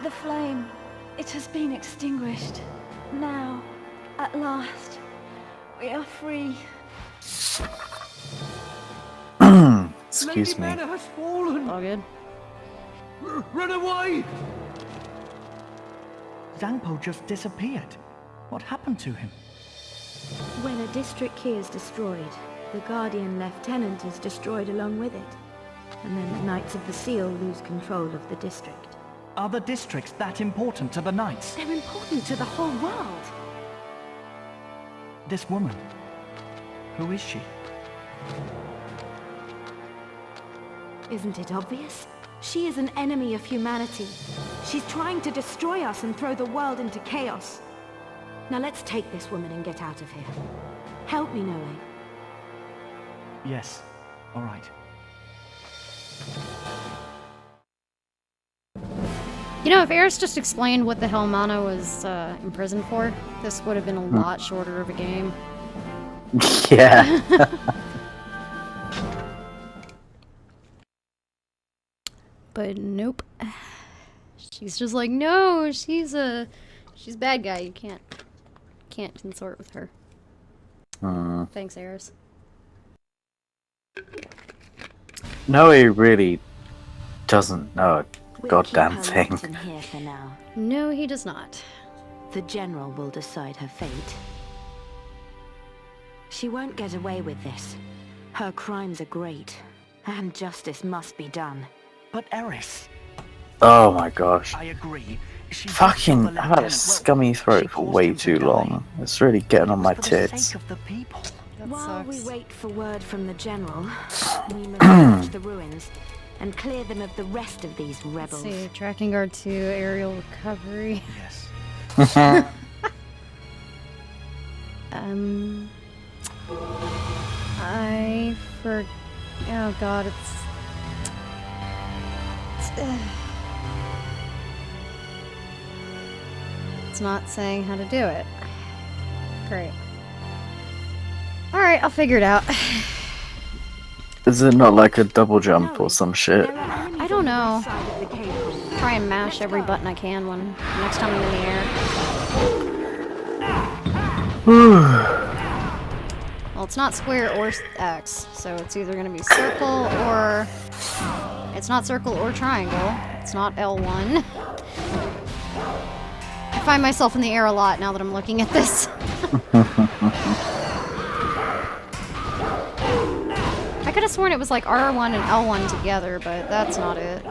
Speaker 5: The flame. It has been extinguished. Now, at last, we are free.
Speaker 2: Excuse me.
Speaker 13: Mana has fallen.
Speaker 10: All good.
Speaker 13: Run away!
Speaker 2: Zangpo just disappeared. What happened to him?
Speaker 5: When a district key is destroyed, the Guardian Lieutenant is destroyed along with it. And then the Knights of the Seal lose control of the district.
Speaker 2: Are the districts that important to the Knights?
Speaker 5: They're important to the whole world.
Speaker 2: This woman. Who is she?
Speaker 5: Isn't it obvious? She is an enemy of humanity. She's trying to destroy us and throw the world into chaos. Now let's take this woman and get out of here. Help me, Noe.
Speaker 2: Yes. All right.
Speaker 10: You know, if Eris just explained what the hell Mana was imprisoned for, this would have been a lot shorter of a game.
Speaker 6: Yeah.
Speaker 10: But nope. She's just like, no, she's a bad guy. You can't consort with her. Thanks, Eris.
Speaker 6: No, he really doesn't know a goddamn thing.
Speaker 5: Here for now.
Speaker 10: No, he does not.
Speaker 5: The General will decide her fate. She won't get away with this. Her crimes are great, and justice must be done.
Speaker 2: But Eris.
Speaker 6: Oh my gosh.
Speaker 2: I agree.
Speaker 6: Fucking, I've had a scummy throat for way too long. It's really getting on my tits.
Speaker 5: While we wait for word from the General, we must search the ruins and clear them of the rest of these rebels.
Speaker 10: Let's see, Drakengard 2, aerial recovery.
Speaker 2: Yes.
Speaker 10: I for... Oh god, it's not saying how to do it. Great. Alright, I'll figure it out.
Speaker 6: Is it not like a double jump or some shit?
Speaker 10: I don't know. Try and mash every button I can when next time I'm in the air. Well, it's not square or X, so it's either gonna be circle or... It's not circle or triangle. It's not L1. I find myself in the air a lot now that I'm looking at this. I could have sworn it was like R1 and L1 together, but that's not it.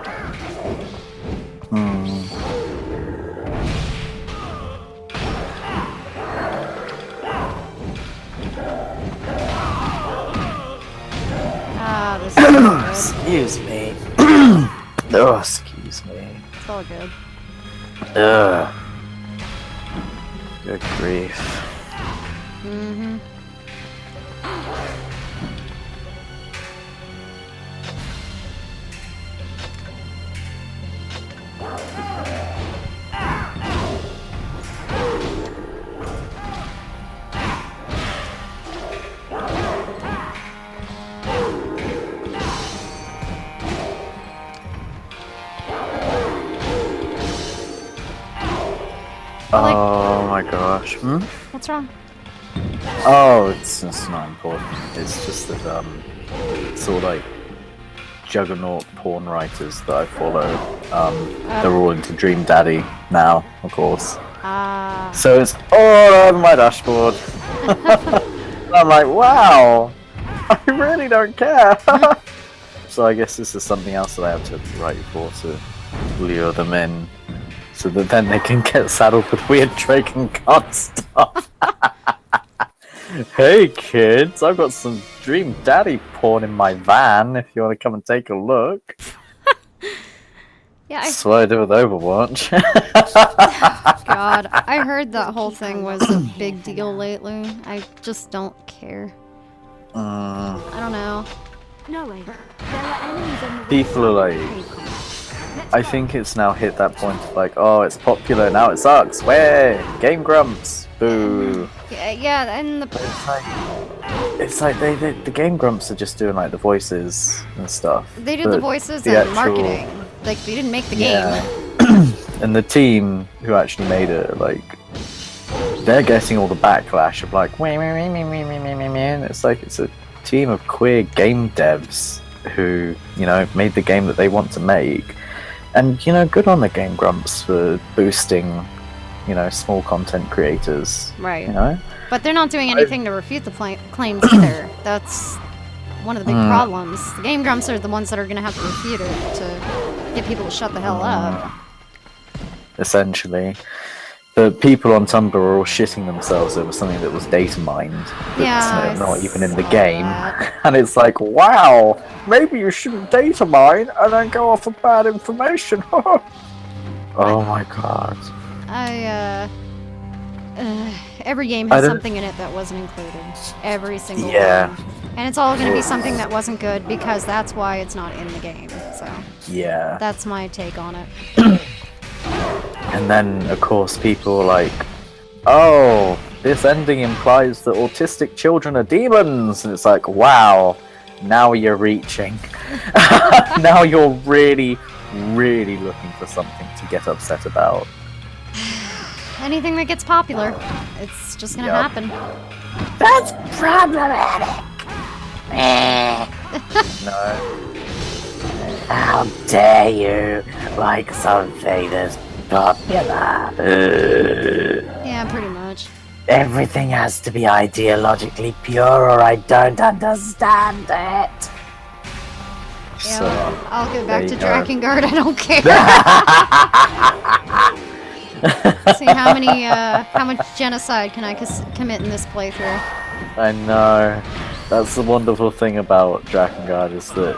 Speaker 10: Ah, this is not good.
Speaker 6: Excuse me. Oh, excuse me.
Speaker 10: It's all good.
Speaker 6: Ugh. Good grief.
Speaker 10: Mm-hmm.
Speaker 6: Oh my gosh. Hmm?
Speaker 10: What's wrong?
Speaker 6: Oh, it's not important. It's just that sort of like juggernaut porn writers that I follow. They're all into Dream Daddy now, of course. So it's all over my dashboard. I'm like, wow, I really don't care. So I guess this is something else that I have to write for to lure them in, so that then they can get saddled with weird Drakengard stuff. Hey kids, I've got some Dream Daddy porn in my van if you want to come and take a look.
Speaker 10: Yeah,
Speaker 6: That's what I do with Overwatch.
Speaker 10: God, I heard that whole thing was a big deal lately. I just don't care. I don't know.
Speaker 5: No way. There are enemies on the
Speaker 6: People are like, I think it's now hit that point of like, oh, it's popular, now it sucks. Way, Game Grumps, boo.
Speaker 10: Yeah, and
Speaker 6: It's like the Game Grumps are just doing like the voices and stuff.
Speaker 10: they did the
Speaker 6: but
Speaker 10: voices
Speaker 6: the
Speaker 10: and
Speaker 6: actual-
Speaker 10: marketing. Like, they didn't make the game.
Speaker 6: Yeah. And the team who actually made it, like, they're getting all the backlash of like, and it's like it's a team of queer game devs who, you know, made the game that they want to make, and you know, good on the Game Grumps for boosting, you know, small content creators.
Speaker 10: Right.
Speaker 6: You know.
Speaker 10: But they're not doing anything to refute the claims either. That's one of the big problems. The Game Grumps are the ones that are going to have to refute it to get people to shut the hell up.
Speaker 6: Essentially. The people on Tumblr are all shitting themselves over something that was data mined. That's
Speaker 10: Yeah,
Speaker 6: not even in the game. And it's like, wow, maybe you shouldn't data mine and then go off of bad information. Oh my god.
Speaker 10: Every game has something in it that wasn't included. Every single one. And it's all going to be something that wasn't good because that's why it's not in the game. So
Speaker 6: Yeah.
Speaker 10: that's my take on it.
Speaker 6: And then, of course, people are like, oh, this ending implies that autistic children are demons. And it's like, wow, now you're reaching. Now you're really, really looking for something to get upset about.
Speaker 10: Anything that gets popular, it's just going to happen.
Speaker 3: That's problematic.
Speaker 6: No.
Speaker 3: How dare you like something that's popular?
Speaker 10: Yeah, pretty much.
Speaker 3: Everything has to be ideologically pure or I don't understand it.
Speaker 10: Yeah,
Speaker 6: So,
Speaker 10: I'll go back
Speaker 6: there
Speaker 10: to
Speaker 6: you go.
Speaker 10: Drakengard, I don't care. See how much genocide can I commit in this playthrough?
Speaker 6: I know. That's the wonderful thing about Drakengard, is that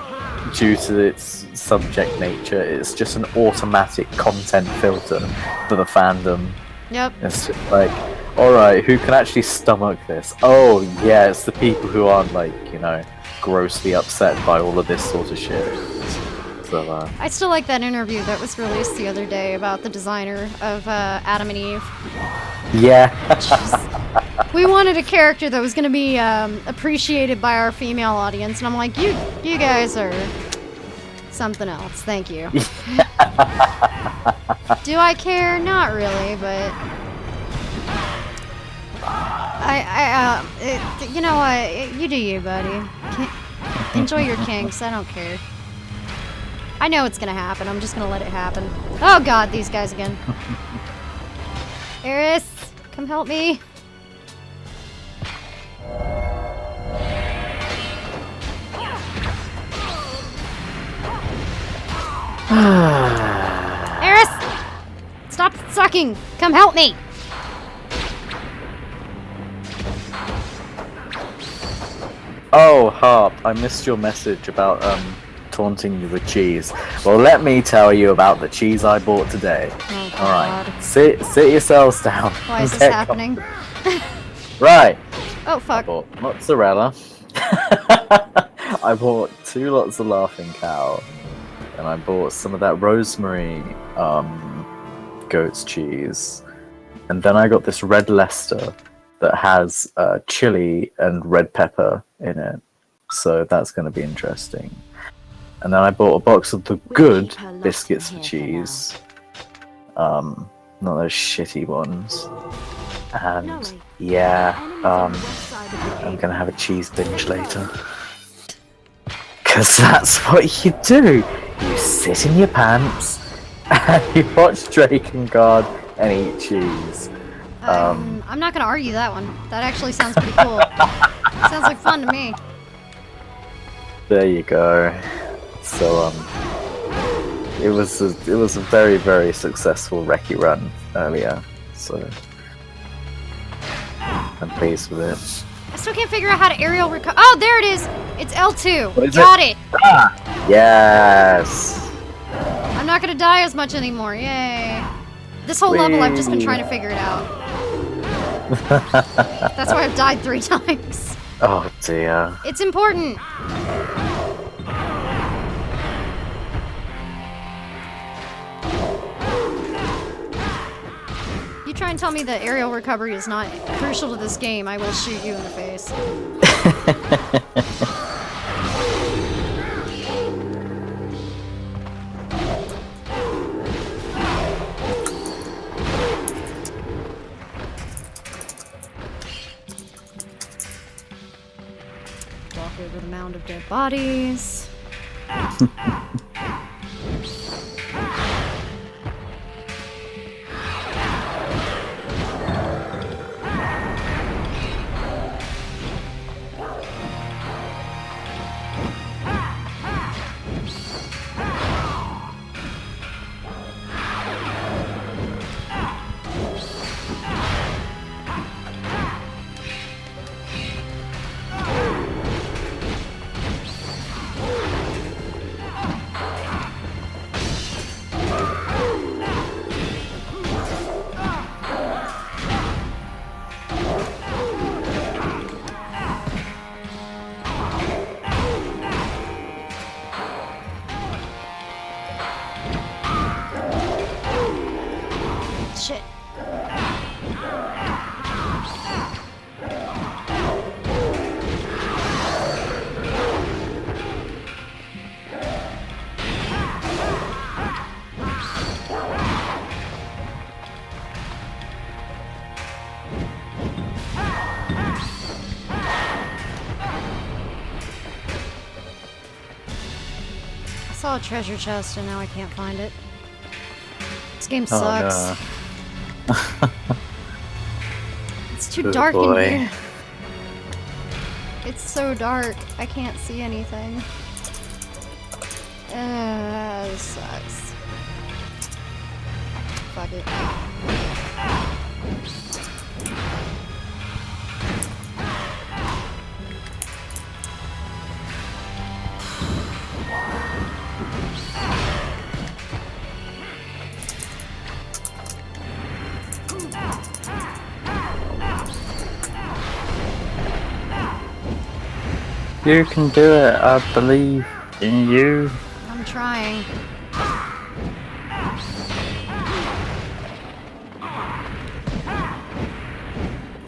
Speaker 6: due to its subject nature, it's just an automatic content filter for the fandom.
Speaker 10: Yep.
Speaker 6: It's just like, alright, who can actually stomach this? Oh yeah, it's the people who aren't like, you know, grossly upset by all of this sort of shit. So,
Speaker 10: I still like that interview that was released the other day about the designer of Adam and Eve.
Speaker 6: yeah.
Speaker 10: We wanted a character that was going to be appreciated by our female audience, and I'm like, you guys are something else. Thank you. Do I care? Not really, but you know what? You do you, buddy. Enjoy your kinks. I don't care. I know it's gonna happen. I'm just gonna let it happen. Oh God, these guys again. Eris, come help me. Eris! Stop sucking! Come help me!
Speaker 6: Oh, Harp, I missed your message about taunting you with cheese. Well, let me tell you about the cheese I bought today.
Speaker 10: Oh,
Speaker 6: all right, sit yourselves down.
Speaker 10: Why is this happening?
Speaker 6: Right.
Speaker 10: Oh fuck.
Speaker 6: I bought mozzarella. I bought 2 lots of Laughing Cow, and I bought some of that rosemary goat's cheese, and then I got this red Leicester that has chili and red pepper in it, so that's going to be interesting. And then I bought a box of the good biscuits for cheese, not those shitty ones. And yeah, I'm gonna have a cheese binge later. Cause that's what you do. You sit in your pants and you watch Drakengard and eat cheese.
Speaker 10: I'm not gonna argue that one. That actually sounds pretty cool. Sounds like fun to me.
Speaker 6: There you go. So it was a very, very successful recce run earlier. So I'm pleased with it.
Speaker 10: I still can't figure out how to aerial recover. Oh, there it is! It's L2.
Speaker 6: What is
Speaker 10: Got it!
Speaker 6: Ah, yes!
Speaker 10: I'm not gonna die as much anymore. Yay! This whole level, I've just been trying to figure it out. That's why I've died 3 times.
Speaker 6: Oh dear.
Speaker 10: It's important. You try and tell me that aerial recovery is not crucial to this game, I will shoot you in the face. Walk over the mound of dead bodies. Shit. I saw a treasure chest and now I can't find it. This game sucks.
Speaker 6: Oh, no.
Speaker 10: It's too
Speaker 6: Good
Speaker 10: dark
Speaker 6: boy.
Speaker 10: in here. It's so dark. I can't see anything. This sucks. Fuck it.
Speaker 6: You can do it, I believe in you.
Speaker 10: I'm trying.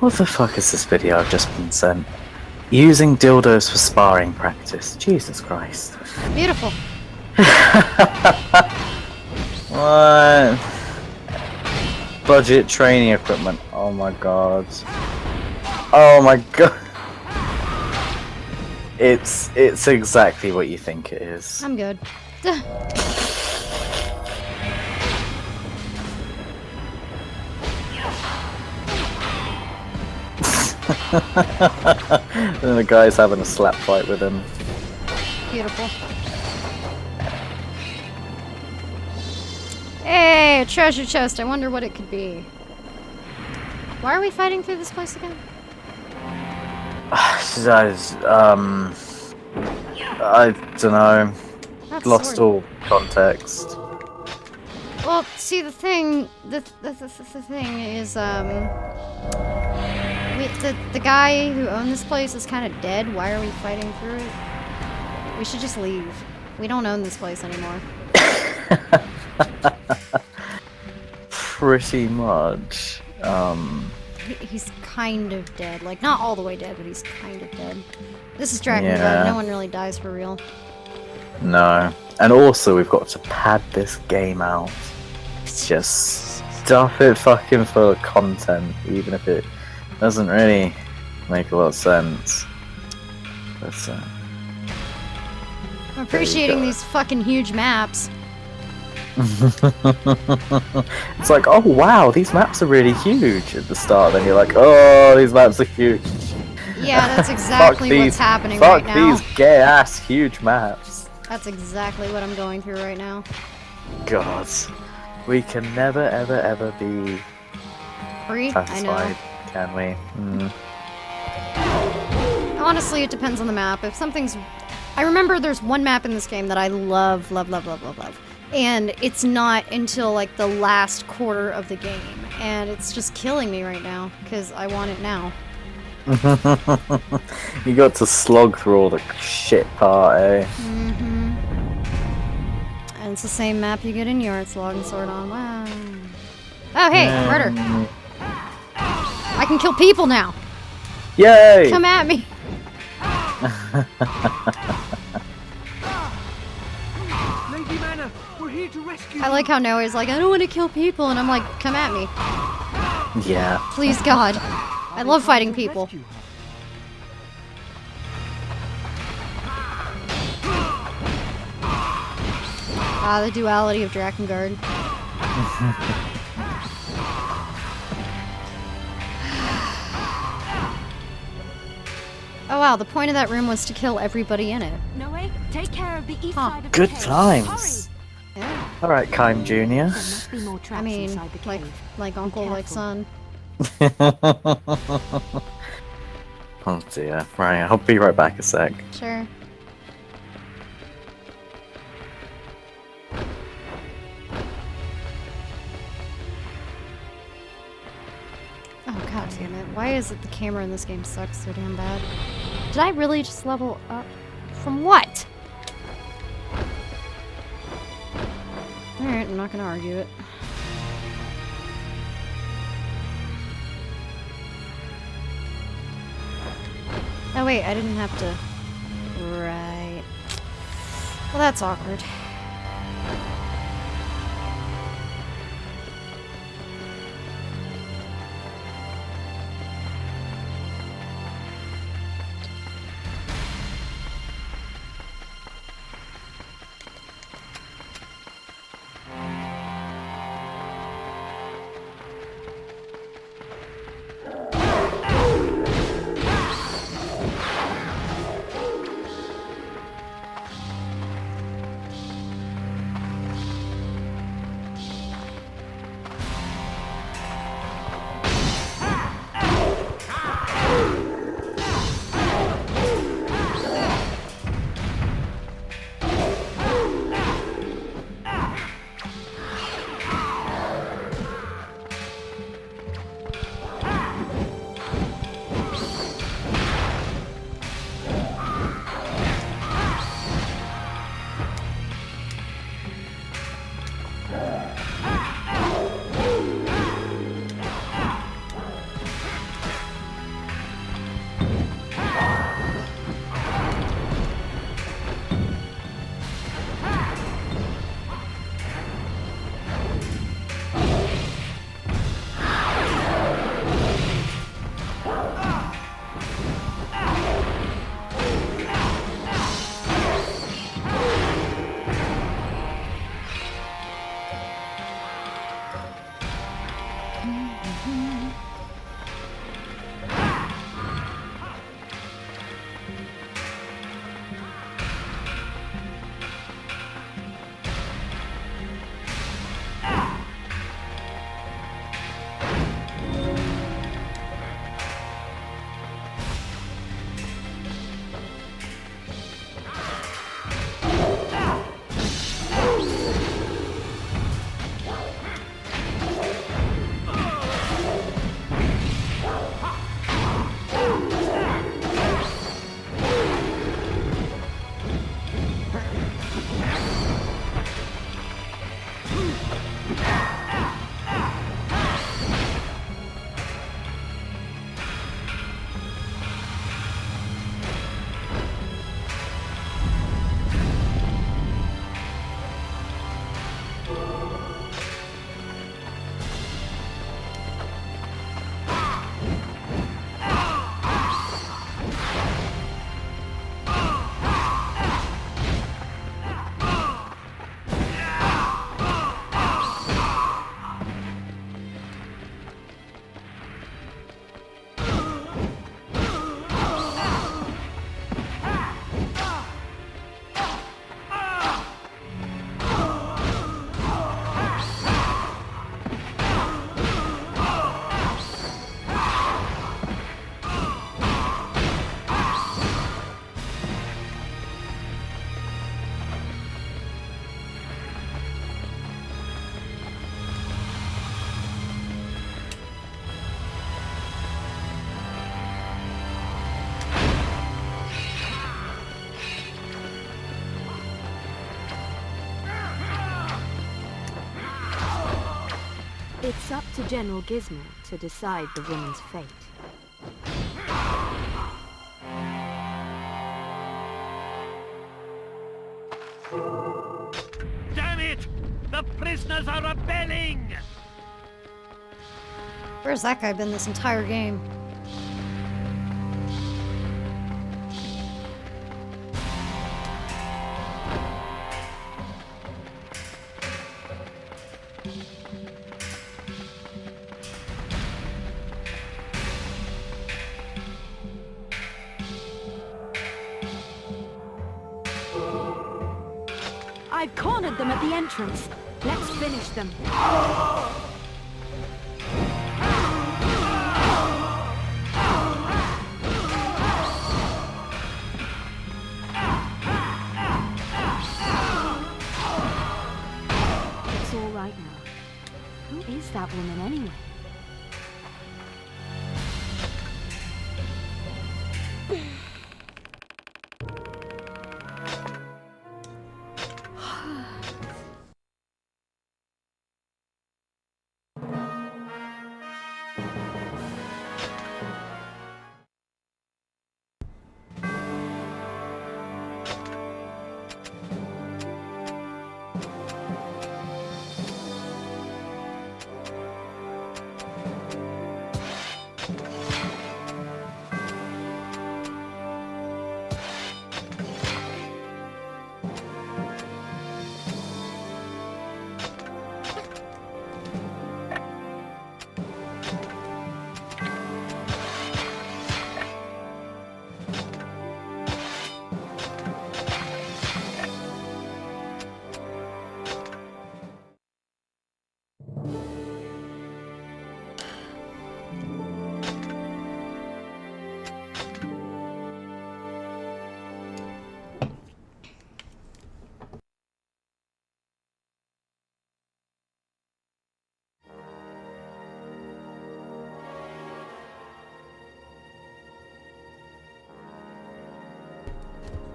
Speaker 6: What the fuck is this video I've just been sent? Using dildos for sparring practice. Jesus Christ.
Speaker 10: Beautiful.
Speaker 6: What? Budget training equipment. Oh my god. Oh my god. It's exactly what you think it is.
Speaker 10: I'm good.
Speaker 6: And the guy's having a slap fight with him.
Speaker 10: Beautiful. Hey, a treasure chest. I wonder what it could be. Why are we fighting through this place again?
Speaker 6: I don't know.
Speaker 10: That's
Speaker 6: lost
Speaker 10: sword.
Speaker 6: all context.
Speaker 10: Well, see, the thing is, the guy who owned this place is kind of dead. Why are we fighting through it? We should just leave. We don't own this place anymore.
Speaker 6: Pretty much.
Speaker 10: He's kind of dead. Like, not all the way dead, but he's kind of dead. This is Drakengard.
Speaker 6: Yeah.
Speaker 10: No one really dies for real.
Speaker 6: No. And also, we've got to pad this game out. Just stuff it fucking full of content, even if it doesn't really make a lot of sense. But,
Speaker 10: I'm appreciating these fucking huge maps.
Speaker 6: it's like, oh wow, these maps are really huge at the start. Then you're like, oh, these maps are huge.
Speaker 10: Yeah, that's exactly what's happening right now.
Speaker 6: Fuck these gay-ass huge maps.
Speaker 10: That's exactly what I'm going through right now.
Speaker 6: God, we can never, ever, ever be
Speaker 10: free.
Speaker 6: satisfied,
Speaker 10: I know.
Speaker 6: can we?
Speaker 10: Honestly, it depends on the map. If something's... I remember there's one map in this game that I love. And it's not until like the last quarter of the game. And it's just killing me right now, because I want it now.
Speaker 6: You got to slog through all the shit part, eh?
Speaker 10: Mm-hmm. And it's the same map you get in Yard Slog and Sword On. Wow. Oh, hey, murder. I can kill people now.
Speaker 6: Yay!
Speaker 10: Come at me.
Speaker 13: Lady Mana, we're here to rescue
Speaker 10: I like how Noe's like, I don't want to kill people, and I'm like, come at me.
Speaker 6: Yeah.
Speaker 10: Please, God. I love fighting people. Ah, the duality of Drakengard. Oh wow, the point of that room was to kill everybody in it.
Speaker 5: Noe, take care of the east side of the
Speaker 6: Good
Speaker 5: cave.
Speaker 6: times.
Speaker 10: Yeah.
Speaker 6: Alright, Kime Jr.
Speaker 5: Must be more traps
Speaker 10: I mean,
Speaker 5: inside the cave.
Speaker 10: like uncle, like son.
Speaker 6: Oh dear. Right, I'll be right back a sec.
Speaker 10: Sure. Oh god damn it. Why is it the camera in this game sucks so damn bad? Did I really just level up? From what? Alright, I'm not gonna argue it. Oh wait, I didn't have to... Right. Well, that's awkward.
Speaker 5: It's up to General Gizmo to decide the woman's fate.
Speaker 1: Damn it! The prisoners are rebelling!
Speaker 10: Where's that guy been this entire game?
Speaker 5: I've cornered them at the entrance. Let's finish them. It's all right now. Who is that woman anyway?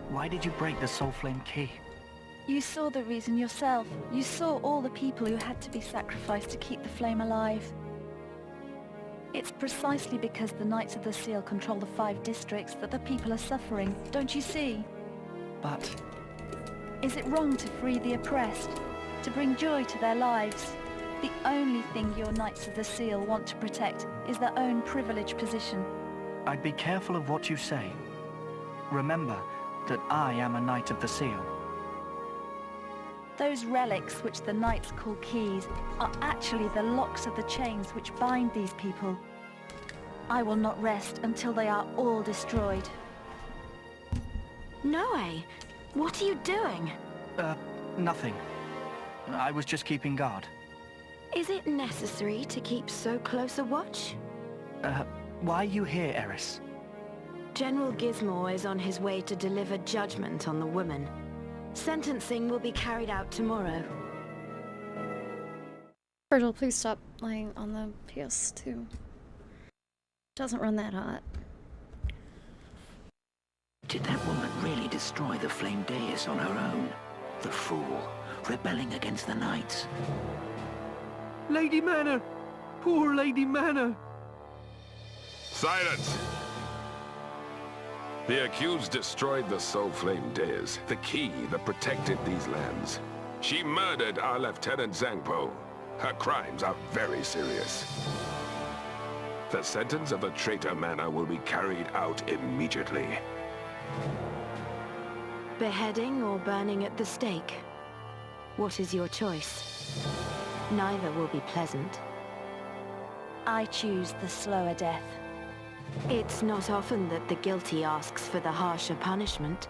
Speaker 2: Why did you break the Soul Flame key?
Speaker 8: You saw the reason yourself. You saw all the people who had to be sacrificed to keep the flame alive. It's precisely because the Knights of the Seal control the 5 districts that the people are suffering, don't you see?
Speaker 2: But...
Speaker 8: Is it wrong to free the oppressed? To bring joy to their lives? The only thing your Knights of the Seal want to protect is their own privileged position.
Speaker 2: I'd be careful of what you say. Remember that I am a Knight of the Seal.
Speaker 8: Those relics, which the Knights call keys, are actually the locks of the chains which bind these people. I will not rest until they are all destroyed.
Speaker 5: Noe, what are you doing?
Speaker 2: Nothing. I was just keeping guard.
Speaker 5: Is it necessary to keep so close a watch?
Speaker 2: Why are you here, Eris?
Speaker 5: General Gizmo is on his way to deliver judgment on the woman. Sentencing will be carried out tomorrow.
Speaker 10: Virgil, please stop laying on the PS2. Doesn't run that hot.
Speaker 9: Did that woman really destroy the Flame Deus on her own? The fool, rebelling against the Knights.
Speaker 11: Lady Mana! Poor Lady Mana!
Speaker 4: Silence! The accused destroyed the Soul Flame Deus, the key that protected these lands. She murdered our Lieutenant Zangpo. Her crimes are very serious. The sentence of the traitor Mana will be carried out immediately.
Speaker 5: Beheading or burning at the stake? What is your choice? Neither will be pleasant.
Speaker 8: I choose the slower death.
Speaker 5: It's not often that the guilty asks for the harsher punishment.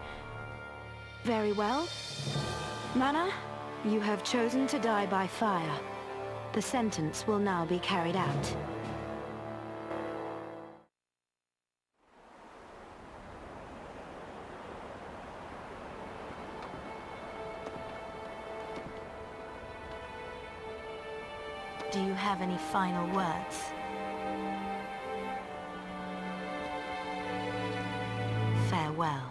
Speaker 5: Very well. Mana, you have chosen to die by fire. The sentence will now be carried out. Do you have any final words? Farewell.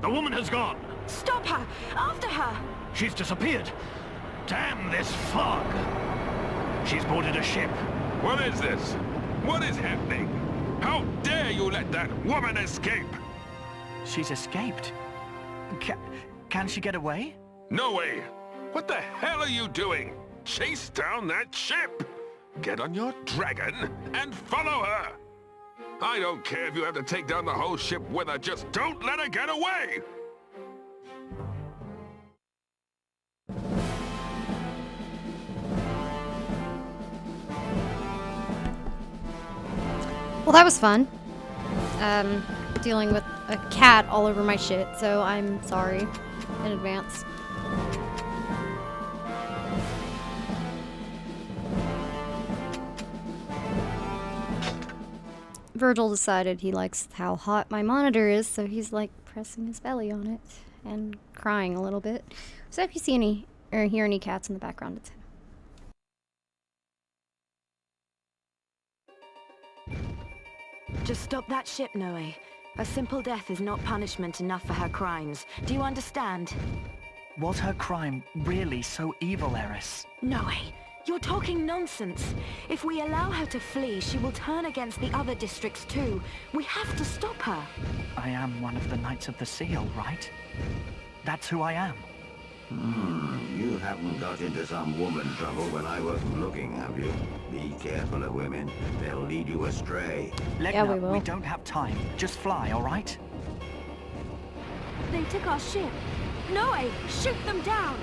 Speaker 2: The woman has gone.
Speaker 5: Stop her! After her!
Speaker 2: She's disappeared. Damn this fog. She's boarded a ship.
Speaker 4: What is this? What is happening? How dare you let that woman escape?
Speaker 2: She's escaped. Can she get away?
Speaker 4: No way. What the hell are you doing? Chase down that ship. Get on your dragon and follow her. I don't care if you have to take down the whole ship with her. Just don't let her get away.
Speaker 10: Well, that was fun. Dealing with a cat all over my shit, so I'm sorry in advance. Virgil decided he likes how hot my monitor is, so he's like pressing his belly on it and crying a little bit. So if you see any or hear any cats in the background, it's him.
Speaker 5: Just stop that ship, Noe. A simple death is not punishment enough for her crimes. Do you understand?
Speaker 2: Was her crime really so evil, Eris?
Speaker 5: Noe, you're talking nonsense. If we allow her to flee, she will turn against the other districts too. We have to stop her.
Speaker 2: I am one of the Knights of the Seal, right? That's who I am.
Speaker 12: You haven't got into some woman trouble when I wasn't looking, have you? Be careful of women. They'll lead you astray.
Speaker 2: Legna, we don't have time. Just fly, all right?
Speaker 5: They took our ship. Noe, shoot them down!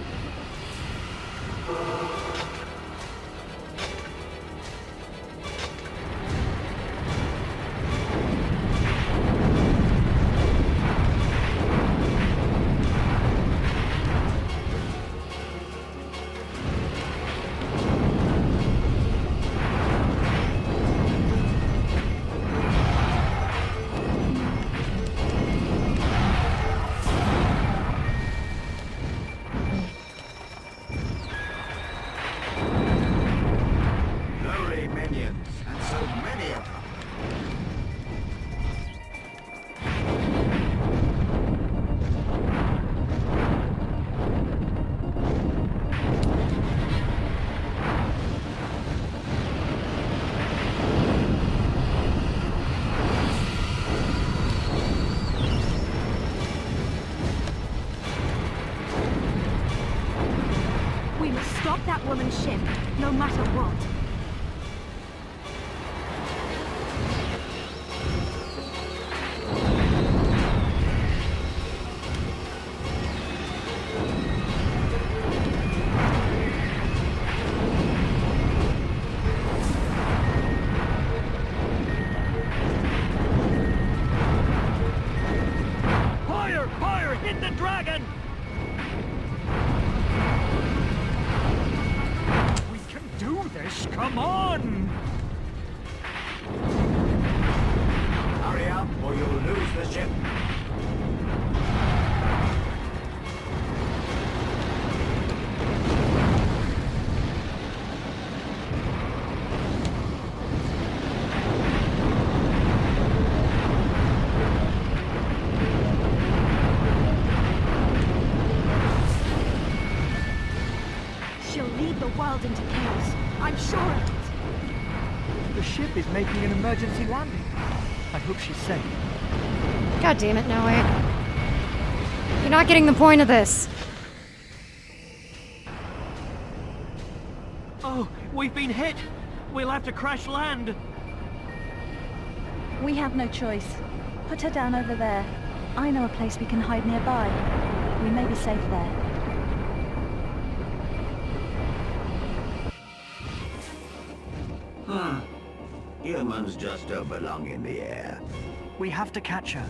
Speaker 5: Stop that woman's ship, no matter what.
Speaker 2: Fire! Fire! Hit the dragon! Come on!
Speaker 12: Hurry up, or you'll lose the ship.
Speaker 5: She'll lead the world into chaos. I'm sure of it.
Speaker 2: The ship is making an emergency landing. I hope she's safe.
Speaker 10: God damn it, Noe. You're not getting the point of this.
Speaker 2: Oh, we've been hit. We'll have to crash land.
Speaker 8: We have no choice. Put her down over there. I know a place we can hide nearby. We may be safe there.
Speaker 12: Humans just don't belong in the air.
Speaker 2: We have to catch her.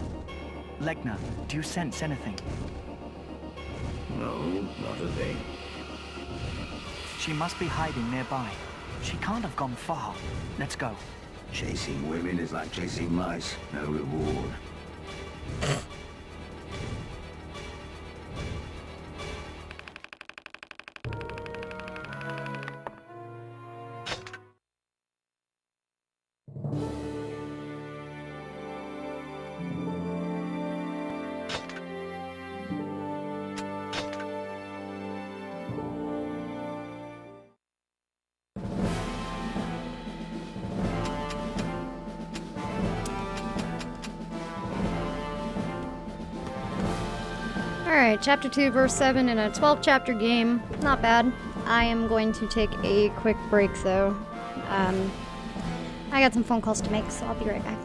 Speaker 2: Legna, do you sense anything?
Speaker 12: No, not a thing.
Speaker 2: She must be hiding nearby. She can't have gone far. Let's go.
Speaker 12: Chasing women is like chasing mice. No reward.
Speaker 10: Alright, chapter 2, verse 7 in a 12 chapter game. Not bad. I am going to take a quick break though. I got some phone calls to make, so I'll be right back.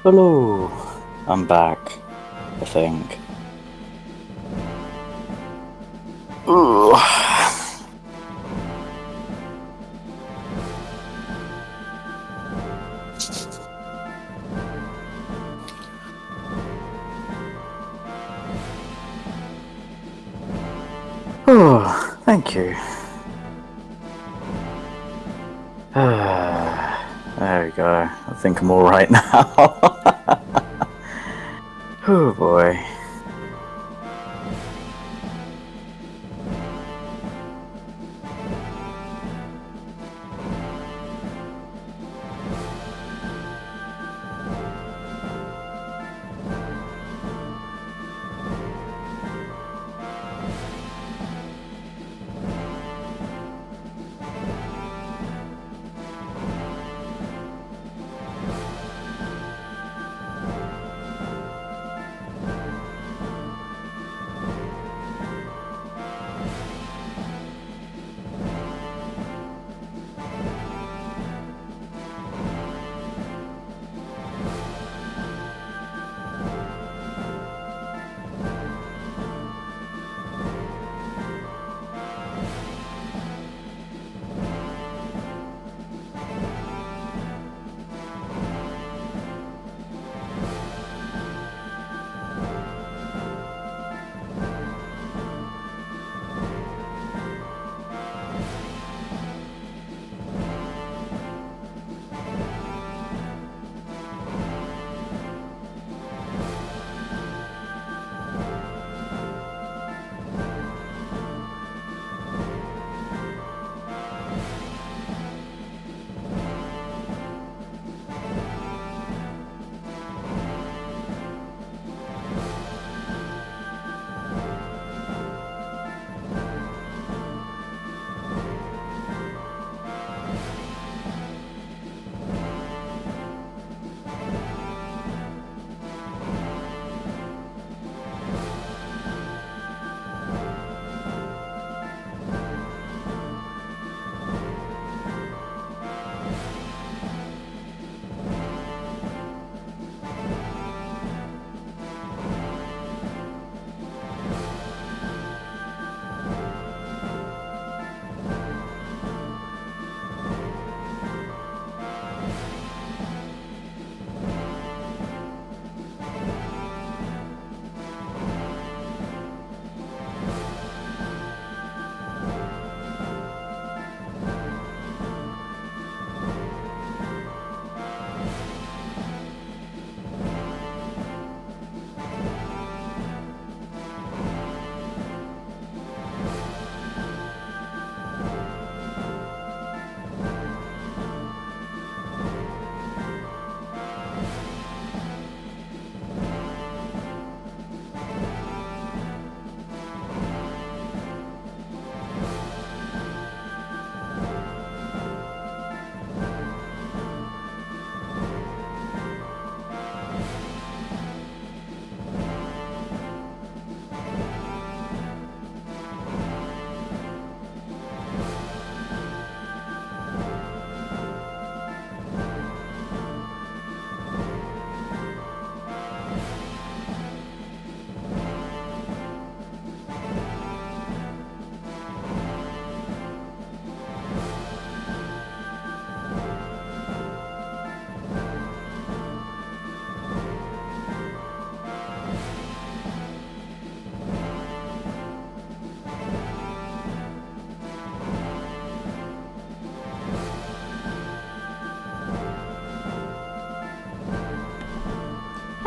Speaker 6: Hello. I'm back, I think. Ooh. Oh, thank you. There we go. I think I'm alright now. Oh boy.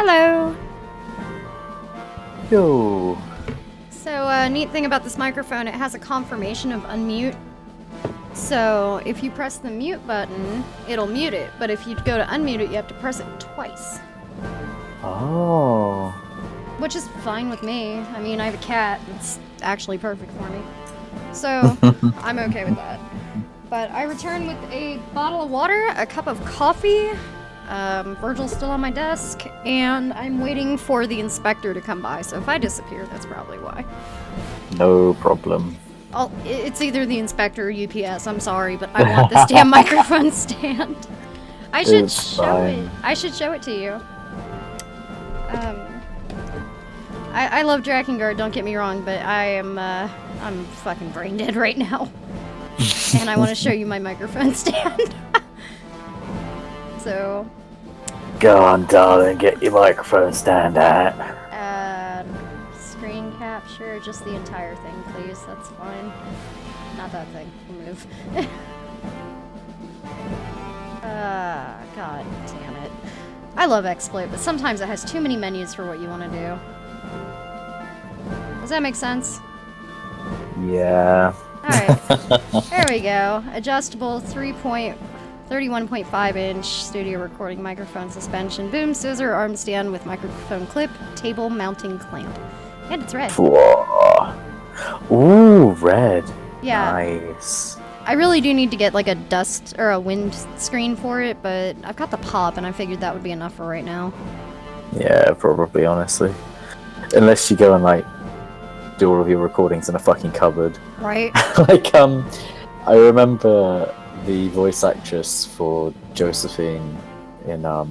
Speaker 10: Hello.
Speaker 6: Yo.
Speaker 10: So, neat thing about this microphone, it has a confirmation of unmute. So, if you press the mute button, it'll mute it. But if you go to unmute it, you have to press it twice.
Speaker 6: Oh.
Speaker 10: Which is fine with me. I mean, I have a cat. It's actually perfect for me. So, I'm okay with that. But I return with a bottle of water, a cup of coffee. Virgil's still on my desk, and I'm waiting for the inspector to come by. So if I disappear, that's probably why.
Speaker 6: No problem.
Speaker 10: It's either the inspector or UPS. I'm sorry, but I want this damn microphone stand. I should show it to you. I love Drakengard, don't get me wrong, but I'm fucking brain dead right now. And I want to show you my microphone stand. So...
Speaker 6: Go on, darling, get your microphone stand out.
Speaker 10: Screen capture, just the entire thing, please. That's fine. Not that thing. Move. God damn it. I love XSplit, but sometimes it has too many menus for what you want to do. Does that make sense?
Speaker 6: Yeah.
Speaker 10: Alright. There we go. Adjustable 31.5 inch studio recording microphone suspension. Boom, scissor, arm stand with microphone clip, table mounting clamp. And it's red.
Speaker 6: Whoa. Ooh, red.
Speaker 10: Yeah.
Speaker 6: Nice.
Speaker 10: I really do need to get like a dust or a wind screen for it, but I've got the pop and I figured that would be enough for right now.
Speaker 6: Yeah, probably, honestly. Unless you go and like do all of your recordings in a fucking cupboard.
Speaker 10: Right.
Speaker 6: Like, I remember the voice actress for Josephine in, I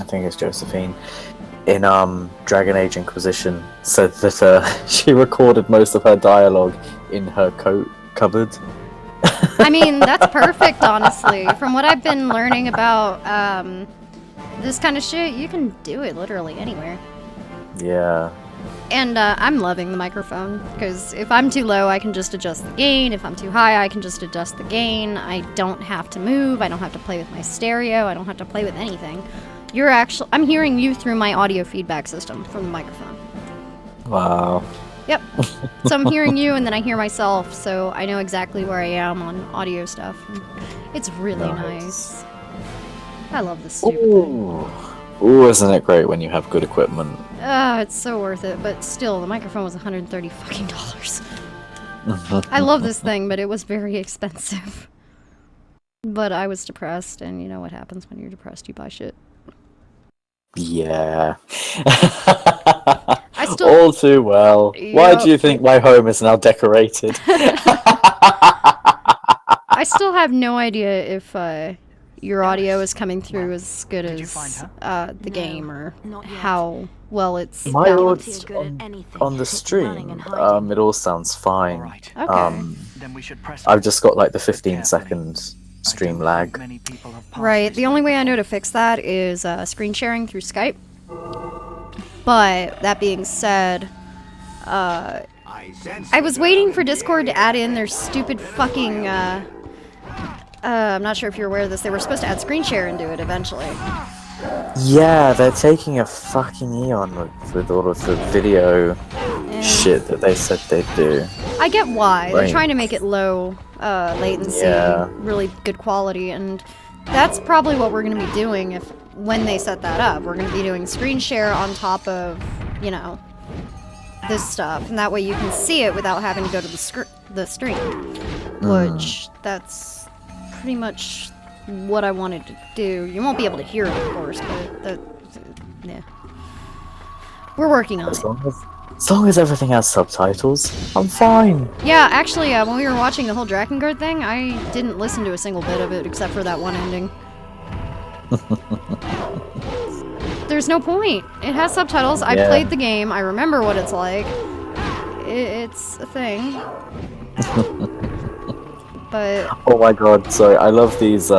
Speaker 6: think it's Josephine, in Dragon Age Inquisition, said that she recorded most of her dialogue in her coat cupboard.
Speaker 10: I mean, that's perfect, honestly. From what I've been learning about this kind of shit, you can do it literally anywhere.
Speaker 6: Yeah.
Speaker 10: And I'm loving the microphone, because if I'm too low, I can just adjust the gain. If I'm too high, I can just adjust the gain. I don't have to move. I don't have to play with my stereo. I don't have to play with anything. I'm hearing you through my audio feedback system from the microphone.
Speaker 6: Wow.
Speaker 10: Yep. So I'm hearing you, and then I hear myself, so I know exactly where I am on audio stuff. It's really nice. I love this stupid thing.
Speaker 6: Ooh, isn't it great when you have good equipment?
Speaker 10: It's so worth it, but still, the microphone was $130 fucking dollars. I love this thing, but it was very expensive. But I was depressed, and you know what happens when you're depressed, you buy shit.
Speaker 6: Yeah. All too well. Yep. Why do you think my home is now decorated?
Speaker 10: I still have no idea if your audio is coming through as good as the game, or how well it's
Speaker 6: my
Speaker 10: balanced.
Speaker 6: On the stream, it all sounds fine.
Speaker 10: Okay.
Speaker 6: I've just got like the 15-second stream lag.
Speaker 10: Right, the only way I know to fix that is screen sharing through Skype. But that being said, I was waiting for Discord to add in their stupid fucking I'm not sure if you're aware of this, they were supposed to add screen share into it eventually.
Speaker 6: Yeah, they're taking a fucking eon with all of the video shit that they said they'd do.
Speaker 10: I get why. They're trying to make it low latency, really good quality, and that's probably what we're going to be doing when they set that up. We're going to be doing screen share on top of, you know, this stuff, and that way you can see it without having to go to the stream, which that's pretty much what I wanted to do. You won't be able to hear it, of course, but yeah. We're working on it.
Speaker 6: As long as everything has subtitles, I'm fine.
Speaker 10: Yeah, actually, when we were watching the whole Drakengard thing, I didn't listen to a single bit of it except for that one ending. There's no point. It has subtitles. I played the game. I remember what it's like. It's a thing. But
Speaker 6: oh my god, sorry, I love these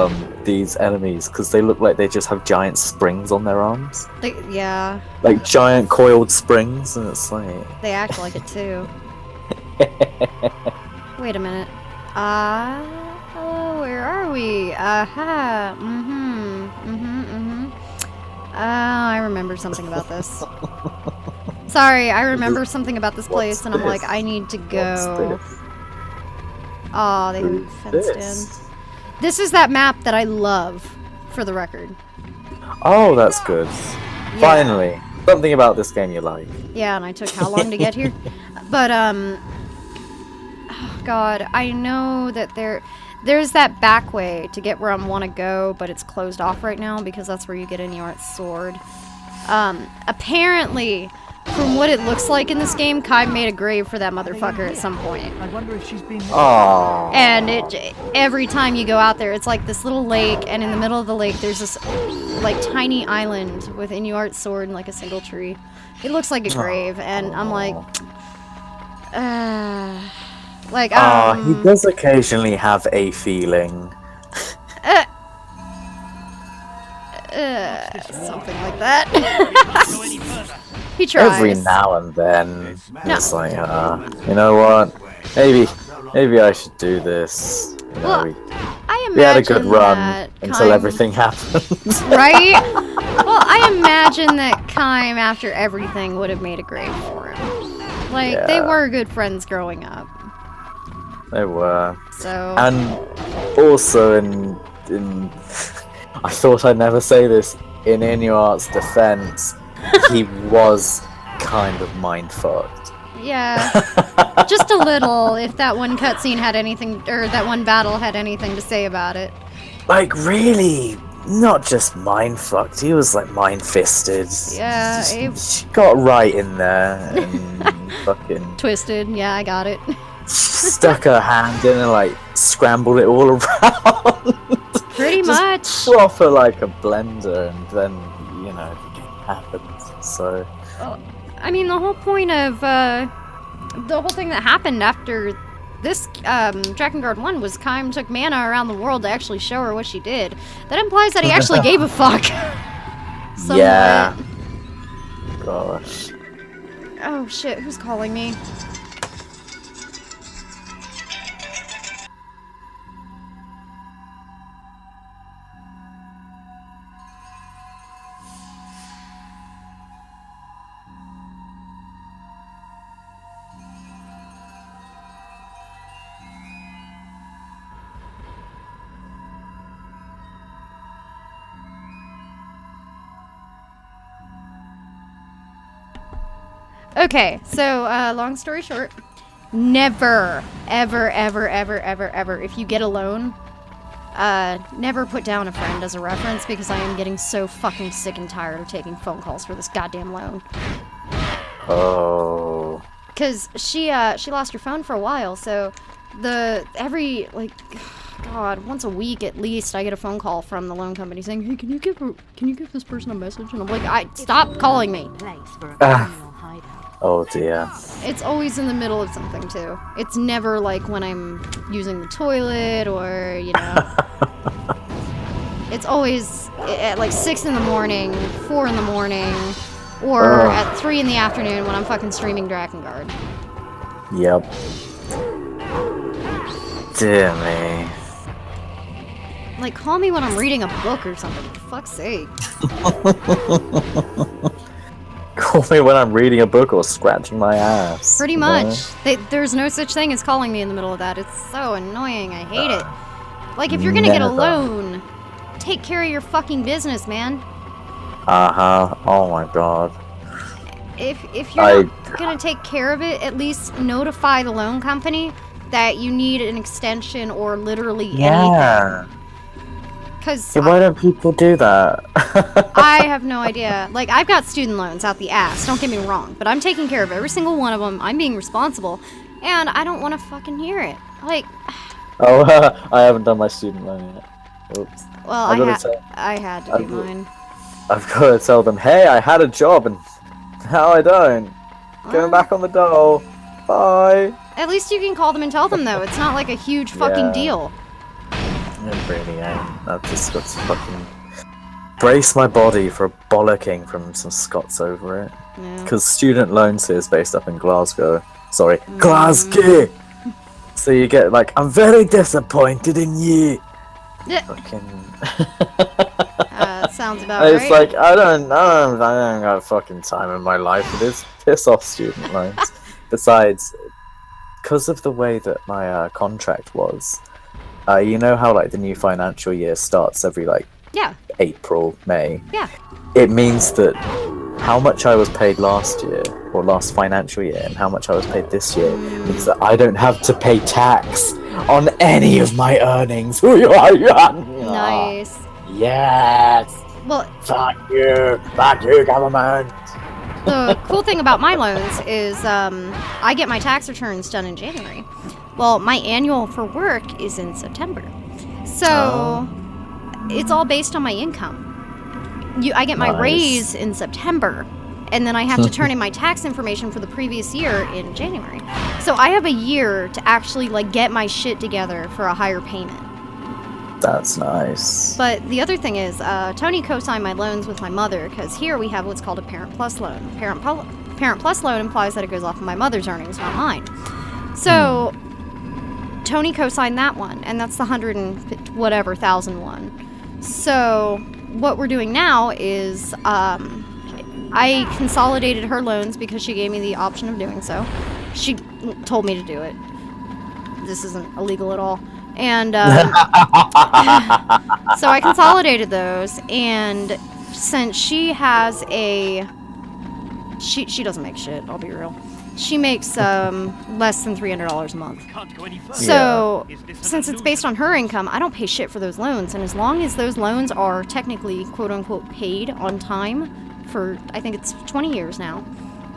Speaker 6: enemies because they look like they just have giant springs on their arms.
Speaker 10: Yeah.
Speaker 6: Like giant coiled springs, and it's like...
Speaker 10: They act like it too. Wait a minute. Where are we? Aha. I remember something about this. Sorry, I remember something about this place, and I'm like, I need to go. Oh, they have fenced in. This is that map that I love, for the record.
Speaker 6: Oh, that's good. Yeah. Finally, something about this game you like.
Speaker 10: Yeah, and I took how long to get here? But, oh god, I know that there's that back way to get where I want to go, but it's closed off right now because that's where you get Inuart's sword. Apparently, from what it looks like in this game, Kai made a grave for that motherfucker at some point.
Speaker 2: I wonder if she's been...
Speaker 6: Oh.
Speaker 10: And every time you go out there, it's like this little lake, and in the middle of the lake, there's this like tiny island with Inuart's sword and like a single tree. It looks like a grave, and I'm like,
Speaker 6: he does occasionally have a feeling.
Speaker 10: Something like that. He tries.
Speaker 6: Every now and then, it's like, you know what? Maybe I should do this. You know, we had a good run until everything happened.
Speaker 10: Right? Well, I imagine that Kaim, after everything, would have made a grave for him. Like, they were good friends growing up.
Speaker 6: They were.
Speaker 10: So.
Speaker 6: And also in I thought I'd never say this, in Inuart's defense, he was kind of mind-fucked.
Speaker 10: Yeah. Just a little, if that one cutscene had anything, or that one battle had anything to say about it.
Speaker 6: Like, really, not just mind-fucked, he was like mind-fisted.
Speaker 10: Yeah,
Speaker 6: She got right in there and fucking...
Speaker 10: Twisted, yeah, I got it.
Speaker 6: Stuck her hand in and like scrambled it all around.
Speaker 10: Pretty much.
Speaker 6: Proper like a blender, and then, you know, the game happens, so...
Speaker 10: I mean, the whole point of, the whole thing that happened after this, Drakengard 1 was Kaim took Mana around the world to actually show her what she did. That implies that he actually gave a fuck. Somewhat.
Speaker 6: Yeah. Gosh.
Speaker 10: Oh shit, who's calling me? Okay, so, long story short, never, ever, ever, ever, ever, ever, if you get a loan, never put down a friend as a reference, because I am getting so fucking sick and tired of taking phone calls for this goddamn loan.
Speaker 6: Oh.
Speaker 10: Because she lost her phone for a while, so every, like, God, once a week at least, I get a phone call from the loan company saying, hey, can you give this person a message? And I'm like, stop calling me.
Speaker 6: Oh dear.
Speaker 10: It's always in the middle of something too. It's never like when I'm using the toilet or, you know. It's always at like 6 in the morning, 4 in the morning, or at 3 in the afternoon when I'm fucking streaming Drakengard.
Speaker 6: Yep. Dear me.
Speaker 10: Like, call me when I'm reading a book or something, for fuck's sake.
Speaker 6: Call me when I'm reading a book or scratching my ass.
Speaker 10: Pretty much. There's no such thing as calling me in the middle of that. It's so annoying. I hate it. Like, if you're gonna get a loan, take care of your fucking business, man.
Speaker 6: Uh-huh. Oh my god.
Speaker 10: If you're not gonna take care of it, at least notify the loan company that you need an extension or literally anything. Because
Speaker 6: why don't people do that?
Speaker 10: I have no idea. Like, I've got student loans out the ass, don't get me wrong, but I'm taking care of every single one of them. I'm being responsible, and I don't want to fucking hear it. Like...
Speaker 6: Oh, I haven't done my student loan yet. Oops.
Speaker 10: Well, I had to do mine.
Speaker 6: I've got to tell them, hey, I had a job, and now I don't. Going back on the dole. Bye.
Speaker 10: At least you can call them and tell them, though. It's not like a huge fucking deal.
Speaker 6: It really ain't. I've just got to fucking brace my body for a bollocking from some Scots over it. Because student loans here is based up in Glasgow. Sorry, Glasgow! So you get like, I'm very disappointed in you! Fucking...
Speaker 10: sounds about right.
Speaker 6: It's like, I don't got fucking time in my life for this. Piss off student loans. Besides, because of the way that my contract was, you know how like the new financial year starts every like April, May?
Speaker 10: Yeah.
Speaker 6: It means that how much I was paid last year, or last financial year, and how much I was paid this year, means that I don't have to pay tax on any of my earnings.
Speaker 10: Nice.
Speaker 6: Yes!
Speaker 10: Well,
Speaker 6: Fuck you, government!
Speaker 10: The cool thing about my loans is I get my tax returns done in January. Well, my annual for work is in September. So it's all based on my income. I get my raise in September, and then I have to turn in my tax information for the previous year in January. So I have a year to actually like get my shit together for a higher payment.
Speaker 6: That's nice.
Speaker 10: But the other thing is, Tony co-signed my loans with my mother, because here we have what's called a Parent Plus loan. Parent Plus loan implies that it goes off of my mother's earnings, not mine. So Tony co-signed that one, and that's the $100,000 one. So what we're doing now is I consolidated her loans because she gave me the option of doing so. She told me to do it. This isn't illegal at all. And so I consolidated those, and since she has she doesn't make shit, I'll be real. She makes less than $300 a month. So since it's based on her income, I don't pay shit for those loans, and as long as those loans are technically quote unquote paid on time for, I think it's 20 years now,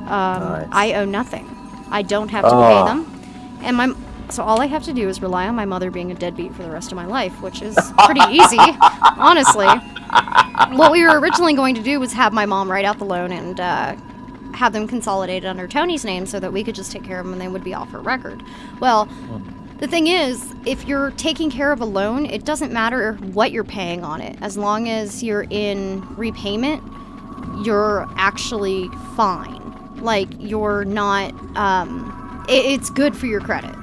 Speaker 10: I owe nothing. I don't have to pay them, and so all I have to do is rely on my mother being a deadbeat for the rest of my life, which is pretty easy, honestly. What we were originally going to do was have my mom write out the loan and have them consolidated under Tony's name so that we could just take care of them and they would be off her record. Well, the thing is, if you're taking care of a loan, it doesn't matter what you're paying on it. As long as you're in repayment, you're actually fine. Like, you're not, it's good for your credit.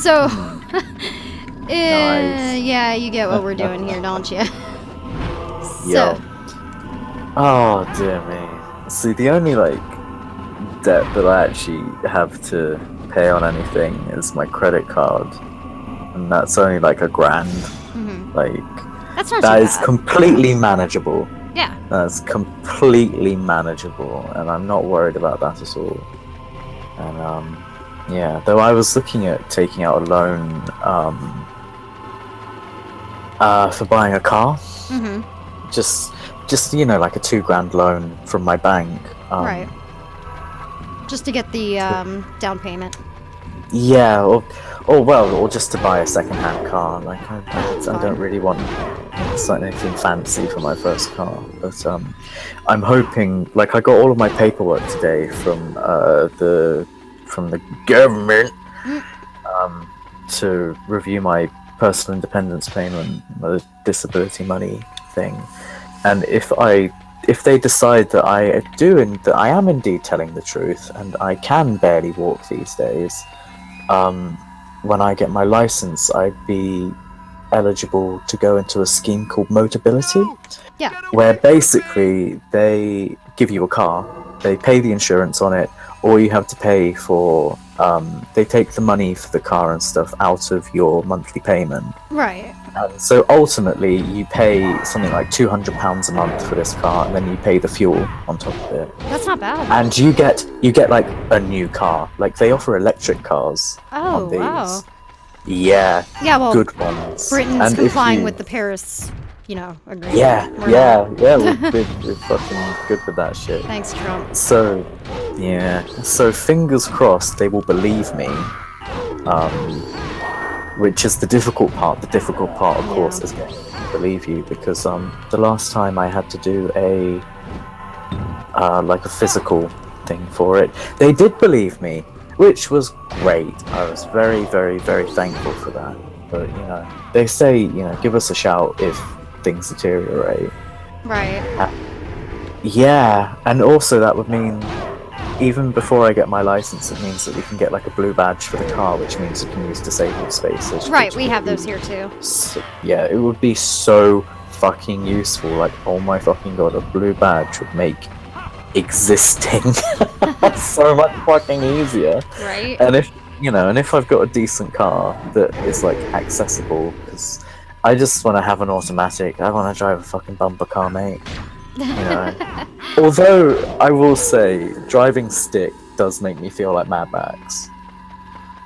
Speaker 10: So, yeah, you get what we're doing here, don't you?
Speaker 6: Yo. Oh, dear me. See, the only, like, debt that I actually have to pay on anything is my credit card. And that's only, like, $1,000. Like,
Speaker 10: that's not
Speaker 6: that
Speaker 10: too
Speaker 6: is
Speaker 10: bad.
Speaker 6: completely manageable.
Speaker 10: Yeah.
Speaker 6: That's completely manageable, and I'm not worried about that at all. And, yeah, though I was looking at taking out a loan for buying a car. Just you know, like a $2,000 loan from my bank.
Speaker 10: Right. Just to get the down payment.
Speaker 6: Yeah, or just to buy a second-hand car. Like I don't really want anything fancy for my first car, but I'm hoping. Like I got all of my paperwork today from the government to review my personal independence payment, the disability money thing, and if they decide that I am indeed telling the truth and I can barely walk these days, when I get my license, I'd be eligible to go into a scheme called Motability, where basically they give you a car, they pay the insurance on it. All you have to pay for, they take the money for the car and stuff out of your monthly payment.
Speaker 10: Right.
Speaker 6: So ultimately, you pay something like £200 a month for this car, and then you pay the fuel on top of it.
Speaker 10: That's not bad.
Speaker 6: And you get like a new car. Like they offer electric cars on these.
Speaker 10: Wow.
Speaker 6: Yeah.
Speaker 10: Yeah, well,
Speaker 6: good ones.
Speaker 10: Britain's
Speaker 6: and
Speaker 10: complying with the Paris, agreement.
Speaker 6: Yeah, we're fucking good with that shit.
Speaker 10: Thanks, Trump.
Speaker 6: So, yeah. So fingers crossed they will believe me. Which is the difficult part. The difficult part, of course, is getting them to believe you, because the last time I had to do a physical thing for it, they did believe me, which was great. I was very, very, very thankful for that. But they say, give us a shout if things deteriorate.
Speaker 10: Right.
Speaker 6: Yeah, and also that would mean, even before I get my license, it means that we can get like a blue badge for the car, which means you can use disabled spaces.
Speaker 10: Right, we have those here too.
Speaker 6: So, yeah, it would be so fucking useful. Like, oh my fucking god, a blue badge would make existing so much fucking easier.
Speaker 10: Right.
Speaker 6: And if I've got a decent car that is like accessible, because I just want to have an automatic. I want to drive a fucking bumper car, mate. Although I will say, driving stick does make me feel like Mad Max.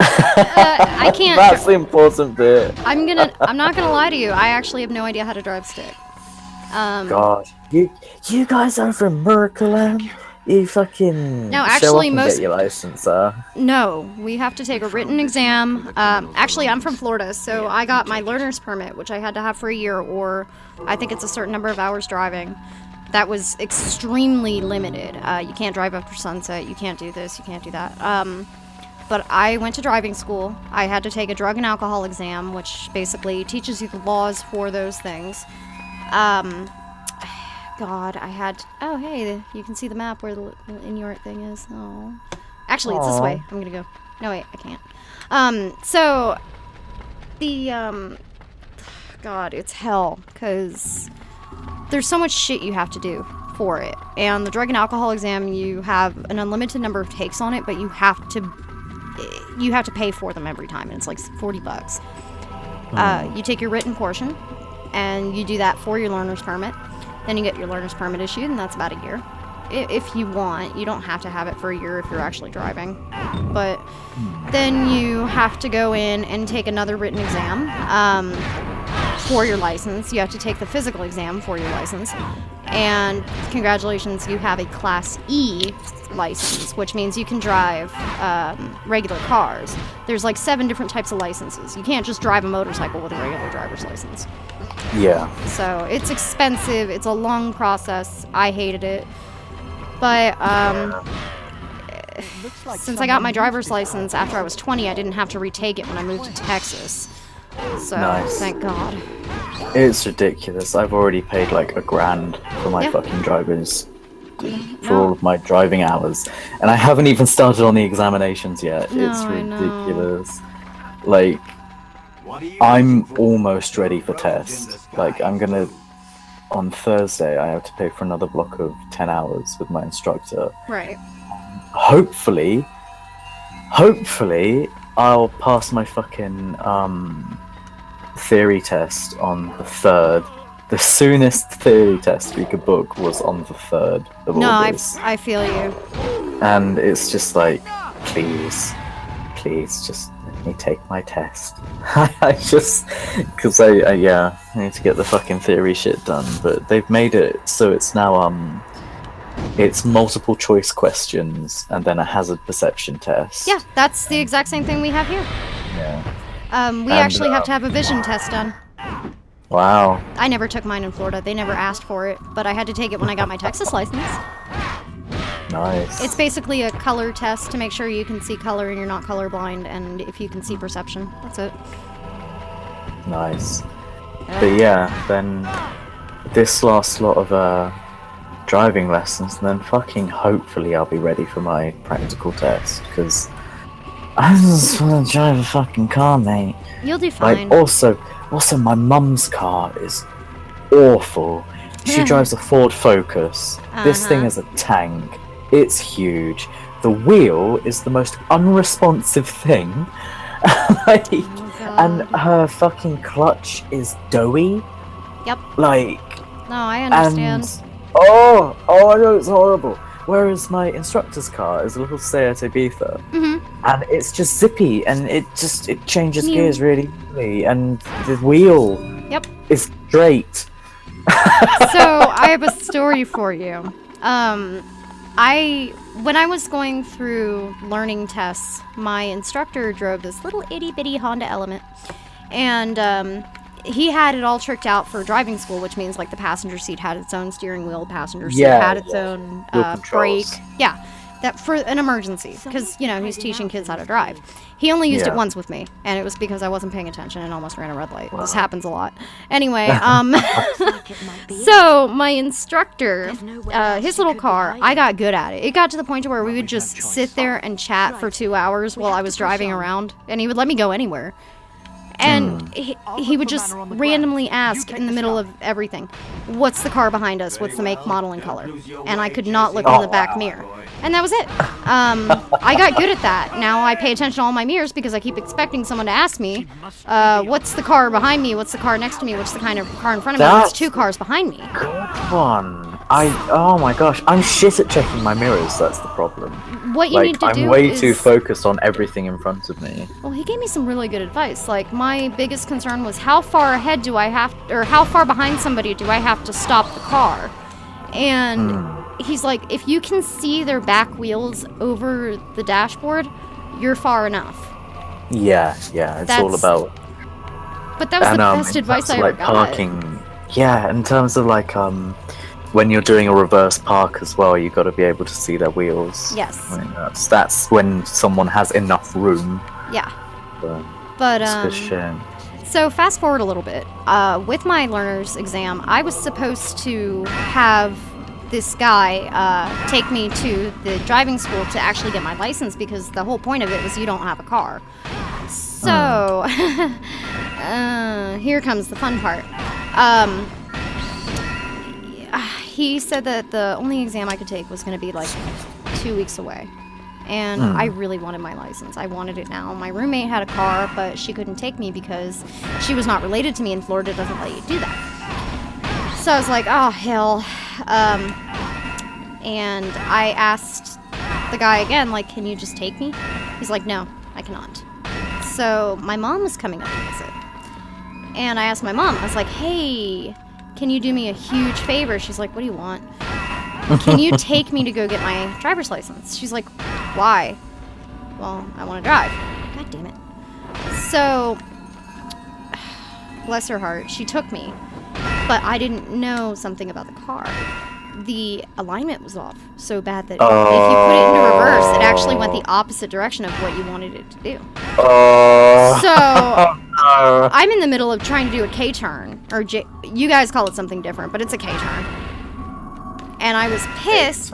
Speaker 10: I can't.
Speaker 6: That's the important bit.
Speaker 10: I'm not gonna lie to you. I actually have no idea how to drive stick.
Speaker 6: God, you guys over in Mercaland, You fucking
Speaker 10: No,
Speaker 6: show
Speaker 10: actually,
Speaker 6: up and
Speaker 10: most-
Speaker 6: get your license,
Speaker 10: No, we have to take a written exam. Actually, I'm from Florida, so I got my learner's permit, which I had to have for a year, or I think it's a certain number of hours driving. That was extremely limited. You can't drive after sunset, you can't do this, you can't do that. But I went to driving school. I had to take a drug and alcohol exam, which basically teaches you the laws for those things. God, I had... Oh, hey, you can see the map where the Inuit thing is. Oh. Actually, it's this way. I'm gonna go. No, wait, I can't. So... The, God, it's hell, because there's so much shit you have to do for it. And the drug and alcohol exam, you have an unlimited number of takes on it, but you have to pay for them every time, and it's like $40. You take your written portion, and you do that for your learner's permit. Then you get your learner's permit issued, and that's about a year. If you want, you don't have to have it for a year if you're actually driving. But then you have to go in and take another written exam for your license. You have to take the physical exam for your license. And congratulations, you have a Class E license, which means you can drive regular cars. There's like 7 different types of licenses. You can't just drive a motorcycle with a regular driver's license.
Speaker 6: Yeah.
Speaker 10: So it's expensive. It's a long process. I hated it. But since I got my driver's license after I was 20, I didn't have to retake it when I moved to Texas. So
Speaker 6: Nice.
Speaker 10: thank God.
Speaker 6: It's ridiculous. I've already paid like $1,000 for my fucking drivers for all of my driving hours, and I haven't even started on the examinations yet.
Speaker 10: No,
Speaker 6: It's
Speaker 10: I know.
Speaker 6: ridiculous. Like, I'm almost ready for tests. Like, I'm gonna on Thursday. I have to pay for another block of 10 hours with my instructor.
Speaker 10: Right.
Speaker 6: Hopefully, I'll pass my fucking theory test on the 3rd. The soonest theory test we could book was on the 3rd of August.
Speaker 10: I feel you.
Speaker 6: And it's just like, please, just let me take my test. I just, because I need to get the fucking theory shit done. But they've made it so it's now it's multiple choice questions and then a hazard perception test.
Speaker 10: Yeah, that's the exact same thing we have here.
Speaker 6: Yeah.
Speaker 10: We actually have to have a vision test done.
Speaker 6: Wow.
Speaker 10: I never took mine in Florida. They never asked for it, but I had to take it when I got my Texas license.
Speaker 6: Nice.
Speaker 10: It's basically a color test to make sure you can see color and you're not colorblind, and if you can see perception. That's it.
Speaker 6: Nice. But yeah, then this last lot of driving lessons, and then fucking hopefully I'll be ready for my practical test, because I just want to drive a fucking car, mate.
Speaker 10: You'll do fine.
Speaker 6: Like, also my mum's car is awful. She drives a Ford Focus. This thing is a tank. It's huge. The wheel is the most unresponsive thing. Like, and her fucking clutch is doughy.
Speaker 10: Yep.
Speaker 6: Like,
Speaker 10: No, I understand.
Speaker 6: and oh, I know, it's horrible. Whereas my instructor's car is a little Seat Ibiza, and it's just zippy, and it changes gears really easily, and the wheel is straight.
Speaker 10: So I have a story for you. When I was going through learning tests, my instructor drove this little itty bitty Honda Element, and he had it all tricked out for driving school, which means like the passenger seat had its own steering wheel, the passenger seat had its own brake. Yeah, that for an emergency, because he's teaching kids how to drive. He only used it once with me, and it was because I wasn't paying attention and almost ran a red light. This happens a lot. Anyway, so my instructor, his little car, I got good at it. It got to the point to where we would just sit there and chat for 2 hours while I was driving around, and he would let me go anywhere. And he would just randomly ask in the middle of everything, what's the car behind us? What's the make, model, and color? And I could not look in the back mirror. And that was it. I got good at that. Now I pay attention to all my mirrors because I keep expecting someone to ask me, what's the car behind me? What's the car next to me? What's the kind of car in front of me? What's 2 cars behind me?
Speaker 6: Good one. Oh my gosh, I'm shit at checking my mirrors, that's the problem.
Speaker 10: What you need to
Speaker 6: I'm
Speaker 10: do
Speaker 6: way
Speaker 10: is...
Speaker 6: too focused on everything in front of me.
Speaker 10: Well, he gave me some really good advice. Like, my biggest concern was how far ahead do I have, or how far behind somebody do I have to stop the car? And he's like, if you can see their back wheels over the dashboard, you're far enough.
Speaker 6: Yeah, it's all about.
Speaker 10: But that was the best advice I ever got.
Speaker 6: Parking. Yeah, in terms of like when you're doing a reverse park as well, you got to be able to see their wheels.
Speaker 10: Yes.
Speaker 6: I mean, that's when someone has enough room.
Speaker 10: Yeah. But so fast forward a little bit. With my learner's exam, I was supposed to have this guy take me to the driving school to actually get my license, because the whole point of it was you don't have a car. So here comes the fun part. He said that the only exam I could take was going to be like 2 weeks away. And I really wanted my license. I wanted it now. My roommate had a car, but she couldn't take me because she was not related to me, and Florida doesn't let you do that. So I was like, oh, hell. And I asked the guy again, like, can you just take me? He's like, no, I cannot. So my mom was coming up to visit. And I asked my mom, I was like, hey, can you do me a huge favor? She's like, what do you want? Can you take me to go get my driver's license? She's like, why? Well, I want to drive. God damn it. So, bless her heart, she took me. But I didn't know something about the car. The alignment was off so bad that if you put it into reverse, it actually went the opposite direction of what you wanted it to do. So, I'm in the middle of trying to do a K-turn. Or you guys call it something different, but it's a K-turn. And I was pissed.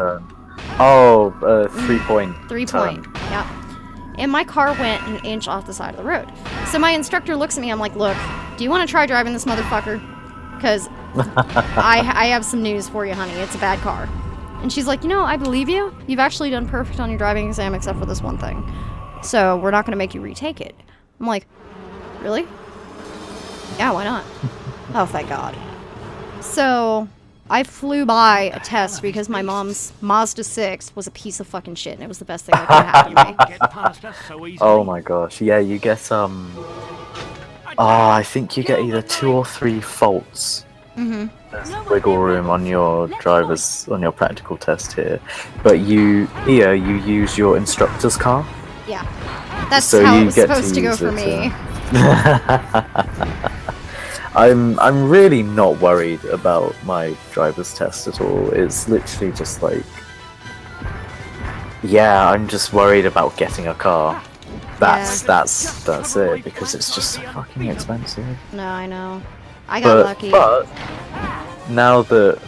Speaker 6: 3-point.
Speaker 10: 3-point, yeah. And my car went an inch off the side of the road. So my instructor looks at me, I'm like, look, do you want to try driving this motherfucker? Because I have some news for you, honey. It's a bad car. And she's like, I believe you. You've actually done perfect on your driving exam except for this one thing. So we're not going to make you retake it. I'm like, really? Yeah, why not? Oh, thank God. So I flew by a test because my mom's Mazda 6 was a piece of fucking shit, and it was the best thing that could happen to me.
Speaker 6: Oh my gosh, yeah, you get I think you get either 2 or 3 faults. There's wiggle room on your practical test here, but you use your instructor's car.
Speaker 10: Yeah, that's how it was supposed to go for me.
Speaker 6: I'm really not worried about my driver's test at all. It's literally just like, yeah, I'm just worried about getting a car. That's it, because it's just so fucking expensive.
Speaker 10: No, I know. I got lucky.
Speaker 6: But now that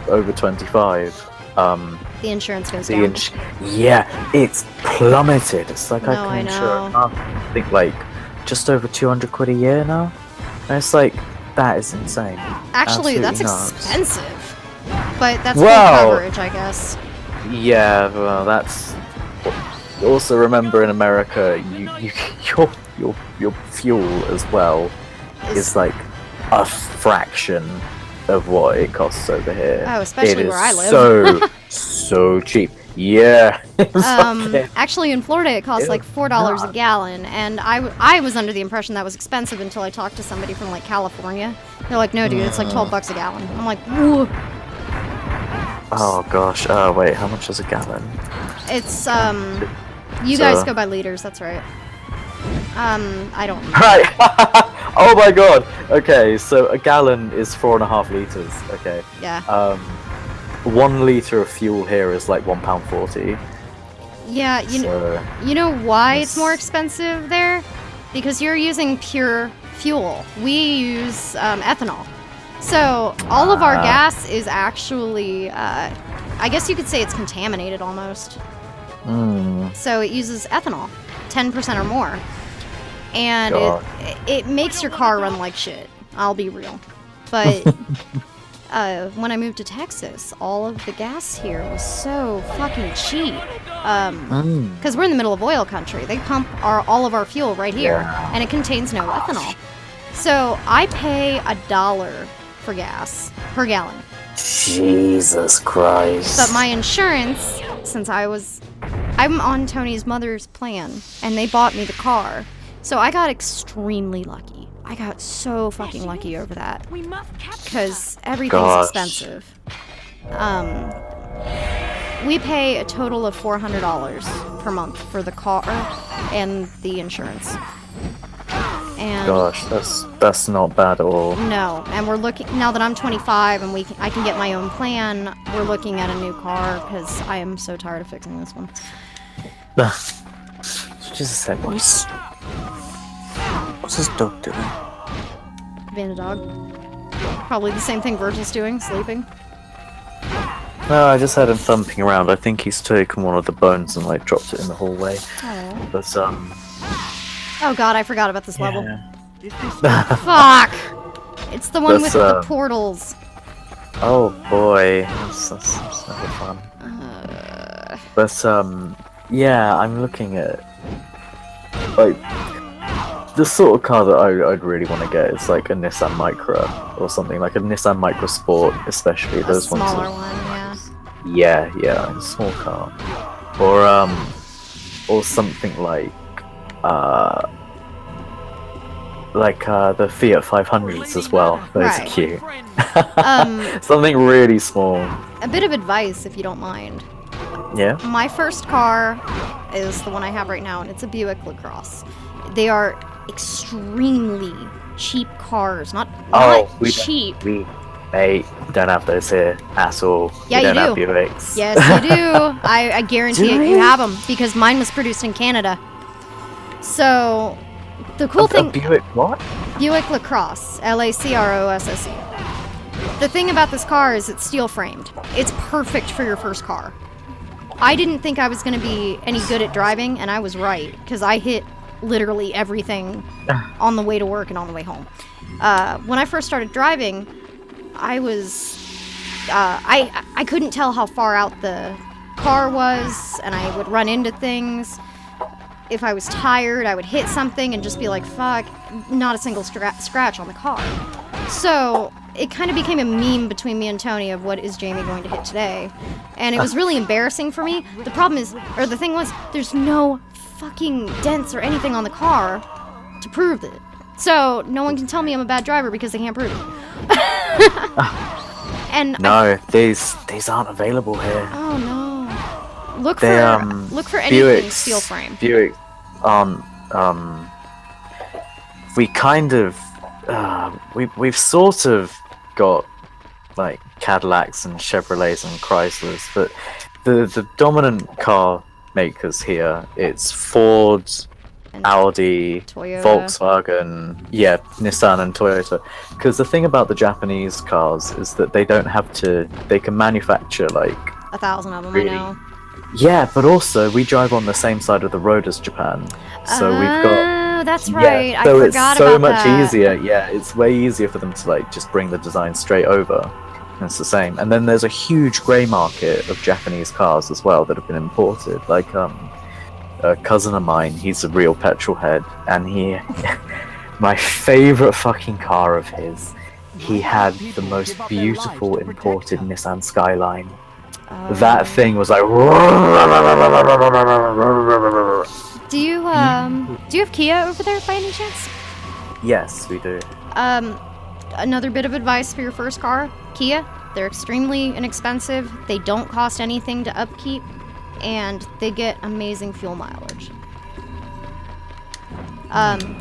Speaker 6: over 25,
Speaker 10: the insurance goes down.
Speaker 6: Yeah, it's plummeted. It's like I can insure I think like just over 200 quid a year now. And it's like, that is insane.
Speaker 10: Actually, that's expensive. But that's full coverage, I guess.
Speaker 6: Yeah, well, that's... Also remember, in America, your fuel as well is like a fraction of what it costs over here.
Speaker 10: Oh, especially where I live.
Speaker 6: so cheap. Yeah.
Speaker 10: Actually, in Florida, it costs like $4 a gallon, and I was under the impression that was expensive until I talked to somebody from like California. They're like, no, dude, it's like $12 a gallon. I'm like, whoa.
Speaker 6: Oh gosh. Wait, how much is a gallon?
Speaker 10: It's you guys go by liters. That's right. I don't know.
Speaker 6: Right. Oh my god. Okay, so a gallon is 4.5 liters. Okay.
Speaker 10: Yeah.
Speaker 6: 1 liter of fuel here is like £1.40.
Speaker 10: Yeah, you know why it's more expensive there? Because you're using pure fuel. We use ethanol. So all of our gas is actually, I guess you could say it's contaminated almost. So it uses ethanol, 10% or more. And it makes your car run like shit. I'll be real. But when I moved to Texas, all of the gas here was so fucking cheap. Because we're in the middle of oil country. They pump all of our fuel right here, and it contains no ethanol. So I pay $1 for gas per gallon.
Speaker 3: Jesus Christ.
Speaker 10: But my insurance, since I'm on Tony's mother's plan, and they bought me the car. So I got extremely lucky. I got so fucking lucky over that. Because everything's expensive. We pay a total of $400 per month for the car and the insurance. And
Speaker 6: Gosh, that's not bad at all.
Speaker 10: no, and we're looking now that I'm 25 and I can get my own plan. We're looking at a new car because I am so tired of fixing this one.
Speaker 6: Just a sec, what's this dog doing?
Speaker 10: Being a dog. Probably the same thing Virgil's doing, sleeping.
Speaker 6: No, I just had him thumping around. I think he's taken one of the bones and like dropped it in the hallway.
Speaker 10: Oh.
Speaker 6: But
Speaker 10: Oh god, I forgot about this level.
Speaker 6: yeah.
Speaker 10: Fuck! It's the one
Speaker 6: That's,
Speaker 10: with the portals.
Speaker 6: Oh boy, that's never fun. But yeah, I'm looking at like the sort of car that I'd really want to get is like a Nissan Micra or something, like a Nissan Micra Sport, especially those
Speaker 10: A smaller
Speaker 6: ones.
Speaker 10: one,
Speaker 6: Yeah, a small car, or something like the Fiat 500s as well. Those
Speaker 10: Right.
Speaker 6: are cute. Something really small.
Speaker 10: A bit of advice, if you don't mind.
Speaker 6: Yeah.
Speaker 10: My first car is the one I have right now, and it's a Buick LaCrosse. They are extremely cheap cars. Not cheap.
Speaker 6: We don't have those here at all.
Speaker 10: Yeah,
Speaker 6: we don't
Speaker 10: you
Speaker 6: have
Speaker 10: do.
Speaker 6: Buicks.
Speaker 10: Yes, you do. I guarantee
Speaker 6: Do
Speaker 10: it.
Speaker 6: we?
Speaker 10: You have them because mine was produced in Canada. So the cool
Speaker 6: A
Speaker 10: thing.
Speaker 6: Buick what?
Speaker 10: Buick LaCrosse, LaCrosse. The thing about this car is it's steel framed. It's perfect for your first car. I didn't think I was going to be any good at driving, and I was right, because I hit literally everything on the way to work and on the way home. When I first started driving, I was... I couldn't tell how far out the car was, and I would run into things. If I was tired, I would hit something and just be like, fuck, not a single scratch on the car. So it kind of became a meme between me and Tony of what is Jamie going to hit today. And it was really embarrassing for me. The problem is, or the thing was, there's no fucking dents or anything on the car to prove it. So no one can tell me I'm a bad driver because they can't prove it. And
Speaker 6: No, these aren't available here.
Speaker 10: oh no. Look
Speaker 6: They,
Speaker 10: for anything
Speaker 6: Buicks,
Speaker 10: steel frame.
Speaker 6: Buick, we kind of, we've sort of got like Cadillacs and Chevrolets and Chryslers, but the dominant car makers here, it's Ford, Audi,
Speaker 10: Toyota.
Speaker 6: Volkswagen, yeah, Nissan and Toyota. Because the thing about the Japanese cars is that they don't have to, they can manufacture like
Speaker 10: 1,000 of them,
Speaker 6: really-
Speaker 10: I know.
Speaker 6: yeah, but also we drive on the same side of the road as Japan, so we've got.
Speaker 10: Oh, that's right.
Speaker 6: Yeah, so
Speaker 10: I
Speaker 6: it's
Speaker 10: forgot
Speaker 6: so
Speaker 10: about
Speaker 6: much
Speaker 10: that.
Speaker 6: easier. Yeah, it's way easier for them to like just bring the design straight over. And it's the same. And then there's a huge grey market of Japanese cars as well that have been imported. Like a cousin of mine, he's a real petrol head, and he, my favourite fucking car of his, he had the most beautiful imported Nissan Skyline. That thing was like.
Speaker 10: Do you have Kia over there by any chance?
Speaker 6: Yes, we do.
Speaker 10: Another bit of advice for your first car, Kia. They're extremely inexpensive. They don't cost anything to upkeep, and they get amazing fuel mileage.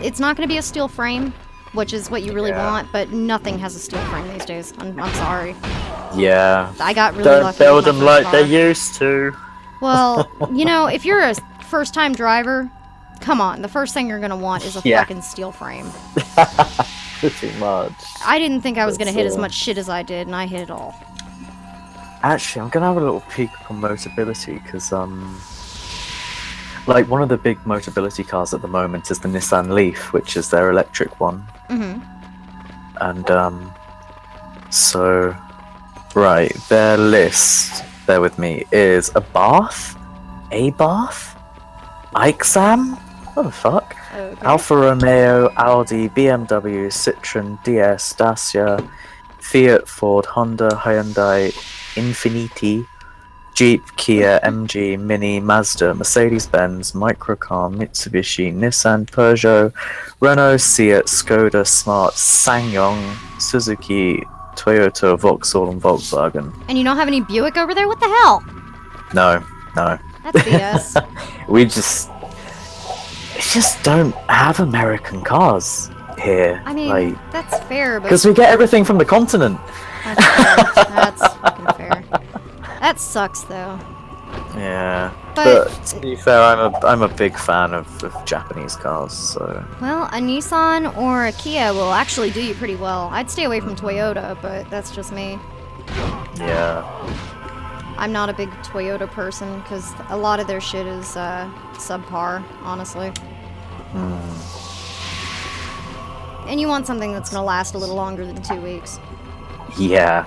Speaker 10: It's not going to be a steel frame, which is what you really want, but nothing has a steel frame these days. I'm sorry.
Speaker 6: Yeah.
Speaker 10: I got really
Speaker 6: Don't
Speaker 10: lucky.
Speaker 6: build
Speaker 10: with my
Speaker 6: them like
Speaker 10: first
Speaker 6: they
Speaker 10: car.
Speaker 6: used to.
Speaker 10: Well, you know, if you're a first-time driver, come on. The first thing you're going to want is a
Speaker 6: Yeah.
Speaker 10: fucking steel frame.
Speaker 6: Pretty much.
Speaker 10: I didn't think I was going to hit as
Speaker 6: That's,
Speaker 10: much shit as I did, and I hit it all.
Speaker 6: Actually, I'm gonna have a little peek on Motability because like one of the big Motability cars at the moment is the Nissan Leaf, which is their electric one.
Speaker 10: Mm-hmm.
Speaker 6: And so right, their list, bear with me, is a Bath, Ixam, what the fuck?
Speaker 10: Okay.
Speaker 6: Alfa Romeo, Audi, BMW, Citroen, DS, Dacia, Fiat, Ford, Honda, Hyundai, Infiniti, Jeep, Kia, MG, Mini, Mazda, Mercedes-Benz, Microcar, Mitsubishi, Nissan, Peugeot, Renault, Seat, Skoda, Smart, SsangYong, Suzuki, Toyota, Vauxhall, and Volkswagen.
Speaker 10: And you don't have any Buick over there? What the hell?
Speaker 6: No.
Speaker 10: That's BS.
Speaker 6: We just don't have American cars here.
Speaker 10: I mean,
Speaker 6: like,
Speaker 10: that's fair, but...
Speaker 6: because we get everything from the continent.
Speaker 10: That's fair. That's fucking fair. That sucks, though.
Speaker 6: Yeah,
Speaker 10: But
Speaker 6: to be fair, I'm a big fan of Japanese cars. So
Speaker 10: well, a Nissan or a Kia will actually do you pretty well. I'd stay away from Toyota, but that's just me.
Speaker 6: yeah,
Speaker 10: I'm not a big Toyota person because a lot of their shit is subpar, honestly. And you want something that's gonna last a little longer than 2 weeks.
Speaker 6: yeah.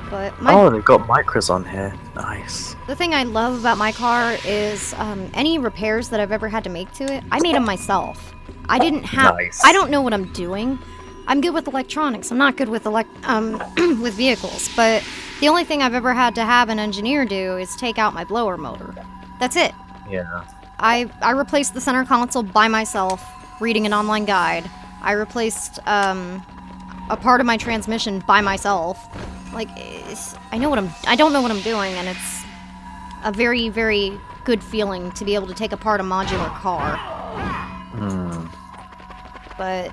Speaker 10: But
Speaker 6: Oh, they've got micros on here. Nice.
Speaker 10: the thing I love about my car is any repairs that I've ever had to make to it, I made them myself. I didn't have.
Speaker 6: Nice.
Speaker 10: I don't know what I'm doing. I'm good with electronics. I'm not good with with vehicles. But the only thing I've ever had to have an engineer do is take out my blower motor. That's it.
Speaker 6: Yeah.
Speaker 10: I replaced the center console by myself, reading an online guide. I replaced a part of my transmission by myself. Like, I don't know what I'm doing, and it's a very, very good feeling to be able to take apart a modular car. But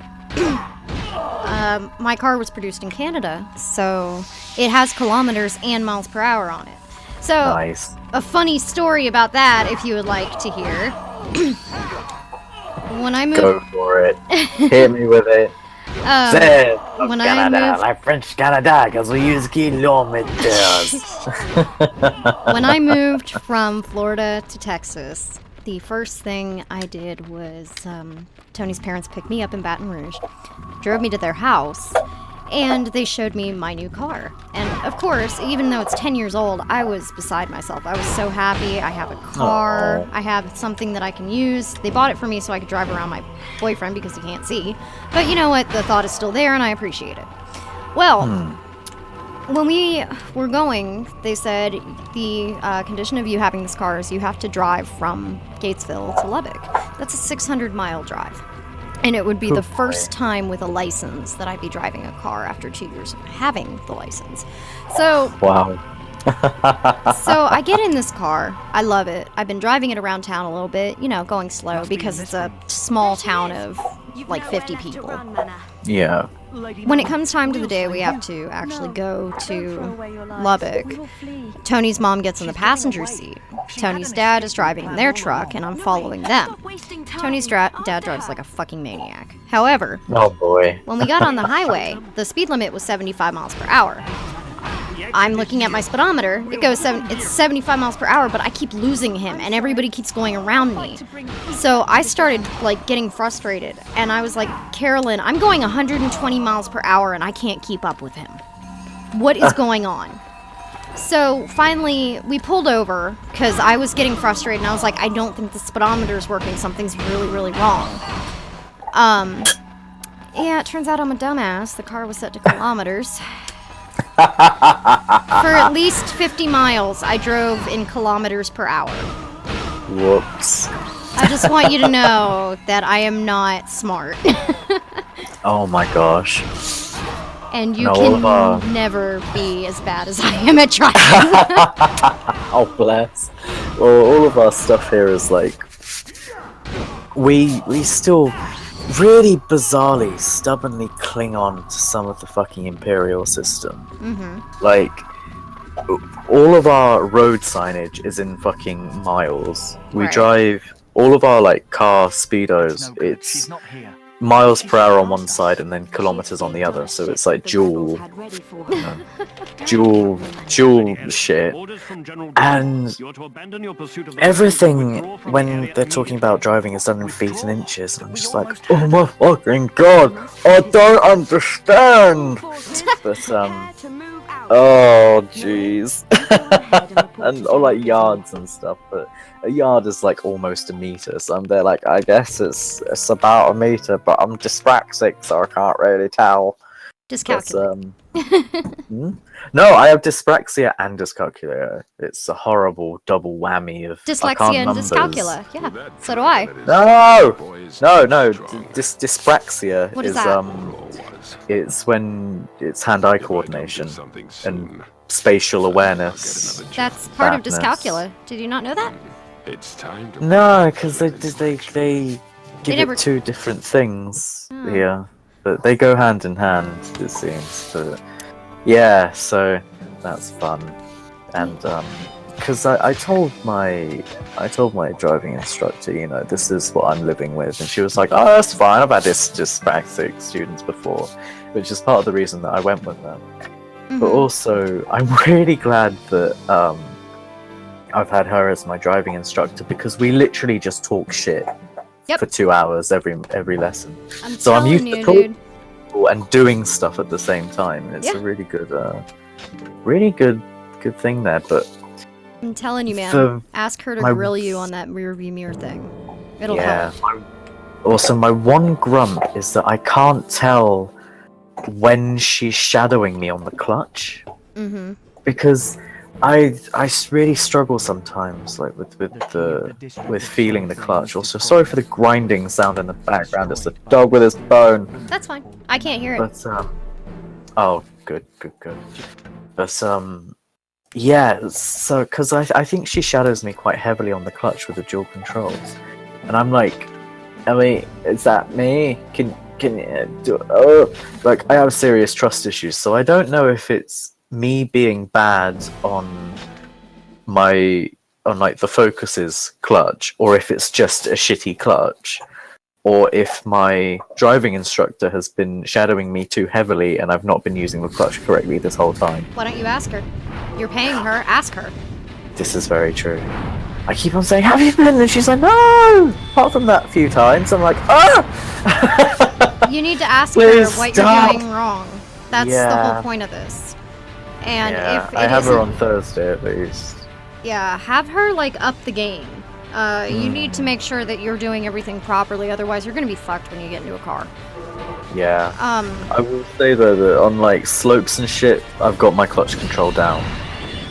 Speaker 10: my car was produced in Canada, so it has kilometers and miles per hour on it. So,
Speaker 6: Nice.
Speaker 10: a funny story about that, if you would like to hear. When I moved...
Speaker 6: Go for it. Hit me with it.
Speaker 10: when I moved...
Speaker 3: like French Canada, because we use kilometers.
Speaker 10: When I moved from Florida to Texas, the first thing I did was Tony's parents picked me up in Baton Rouge, drove me to their house, and they showed me my new car. And of course, even though it's 10 years old, I was beside myself. I was so happy. I have a car.
Speaker 6: Aww.
Speaker 10: I have something that I can use. They bought it for me so I could drive around my boyfriend because he can't see. But you know what? The thought is still there, and I appreciate it. Well, when we were going, they said the condition of you having this car is you have to drive from Gatesville to Lubbock. That's a 600-mile drive. And it would be the first time with a license that I'd be driving a car after 2 years of having the license. So,
Speaker 6: Wow.
Speaker 10: so I get in this car. I love it. I've been driving it around town a little bit, you know, going slow because it's a small town of like 50 people.
Speaker 6: Yeah.
Speaker 10: When it comes time to the day we have to actually go to Lubbock, Tony's mom gets in the passenger seat. Tony's dad is driving in their truck, and I'm following them. Tony's dad drives like a fucking maniac. However,
Speaker 6: Oh boy.
Speaker 10: when we got on the highway, the speed limit was 75 miles per hour. I'm looking at my speedometer. It's 75 miles per hour, but I keep losing him, and everybody keeps going around me. So I started like getting frustrated, and I was like, Carolyn, I'm going 120 miles per hour, and I can't keep up with him. What is going on? So finally, we pulled over because I was getting frustrated, and I was like, I don't think the speedometer is working. Something's really, really wrong. Yeah, it turns out I'm a dumbass. The car was set to kilometers. For at least 50 miles, I drove in kilometers per hour.
Speaker 6: Whoops.
Speaker 10: I just want you to know that I am not smart.
Speaker 6: Oh my gosh.
Speaker 10: And you
Speaker 6: No,
Speaker 10: can never be as bad as I am at driving.
Speaker 6: Oh bless. Well, all of our stuff here is like we still really bizarrely, stubbornly cling on to some of the fucking Imperial system. Like, all of our road signage is in fucking miles. We
Speaker 10: Right.
Speaker 6: drive all of our like car speedos. It's miles per hour on one side and then kilometers on the other. So it's like dual shit. And everything when they're talking about driving is done in feet and inches. And I'm just like, oh my fucking god, I don't understand. But oh jeez. And or like yards and stuff, but a yard is like almost a meter, so I'm there like, I guess it's about a meter, but I'm dyspraxic, so I can't really tell.
Speaker 10: Dyscalculia.
Speaker 6: No, I have dyspraxia and dyscalculia. It's a horrible double whammy of
Speaker 10: Dyslexia and dyscalculia. Yeah, so do I.
Speaker 6: No. Dyspraxia
Speaker 10: What is
Speaker 6: is
Speaker 10: that?
Speaker 6: It's when it's hand-eye coordination and spatial awareness.
Speaker 10: That's part of
Speaker 6: Badness.
Speaker 10: dyscalculia. Did you not know that?
Speaker 4: It's time to
Speaker 6: No, because they give
Speaker 10: never-
Speaker 6: it two different things here, but they go hand in hand. It seems. But yeah, so that's fun, and because I told my driving instructor, you know, this is what I'm living with, and she was like, oh, that's fine. I've had this dyspraxic students before, which is part of the reason that I went with them. But also, I'm really glad that I've had her as my driving instructor because we literally just talk shit for 2 hours every lesson. I'm used to talking and doing stuff at the same time. It's a really good thing there. But
Speaker 10: I'm telling you, man. Ask her to grill you on that rear view mirror thing. It'll help.
Speaker 6: Also, my one grump is that I can't tell when she's shadowing me on the clutch. Because I really struggle sometimes, like with feeling the clutch. Also, sorry for the grinding sound in the background. It's the dog with his bone.
Speaker 10: That's fine. I can't hear it.
Speaker 6: But oh, good. But yeah. So because I think she shadows me quite heavily on the clutch with the dual controls, and I'm like, Ellie, is that me? Can you do? Oh, like I have serious trust issues, so I don't know if it's me being bad on like the Focus's clutch, or if it's just a shitty clutch, or if my driving instructor has been shadowing me too heavily and I've not been using the clutch correctly this whole time.
Speaker 10: Why don't you ask her? You're paying her. Ask her.
Speaker 6: This is very true. I keep on saying, have you been? And she's like, no! Apart from that few times, I'm like, ah!
Speaker 10: You need to ask
Speaker 6: Please
Speaker 10: her what
Speaker 6: stop.
Speaker 10: you're doing wrong. That's the whole point of this. And if it
Speaker 6: I have her
Speaker 10: isn't-
Speaker 6: on Thursday at least.
Speaker 10: Yeah, have her like up the game. You need to make sure that you're doing everything properly, otherwise you're gonna be fucked when you get into a car.
Speaker 6: Yeah. I will say though that on like slopes and shit, I've got my clutch control down.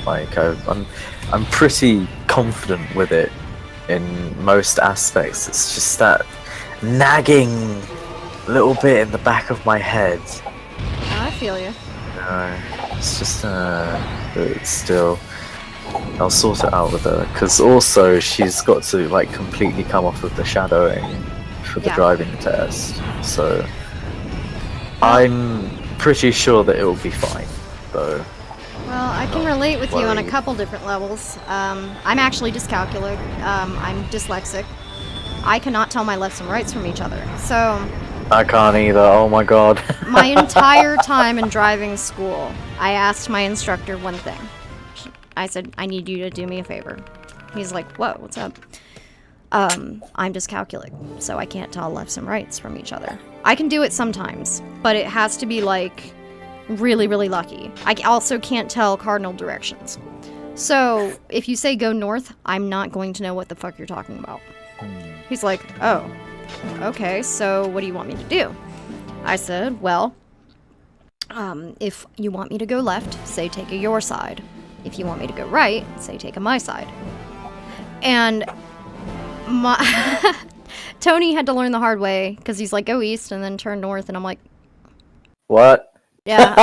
Speaker 6: Like I'm pretty confident with it in most aspects. It's just that nagging little bit in the back of my head.
Speaker 10: I feel you.
Speaker 6: It's just it's still. I'll sort it out with her, because also she's got to like completely come off of the shadowing for the driving test. So I'm pretty sure that it will be fine, though.
Speaker 10: Well, I can relate with you on a couple different levels. I'm actually dyscalculic. I'm dyslexic. I cannot tell my lefts and rights from each other. So
Speaker 6: I can't either. Oh my god.
Speaker 10: my entire time in driving school, I asked my instructor one thing. I said, I need you to do me a favor. He's like, whoa, what's up? I'm dyscalculic, so I can't tell lefts and rights from each other. I can do it sometimes, but it has to be like really, really lucky. I also can't tell cardinal directions. So if you say go north, I'm not going to know what the fuck you're talking about. He's like, oh, okay, so what do you want me to do? I said, well, if you want me to go left, say take a your side. If you want me to go right, say take a my side. And Tony had to learn the hard way, because he's like, go east and then turn north, and I'm like,
Speaker 6: what?
Speaker 10: Yeah.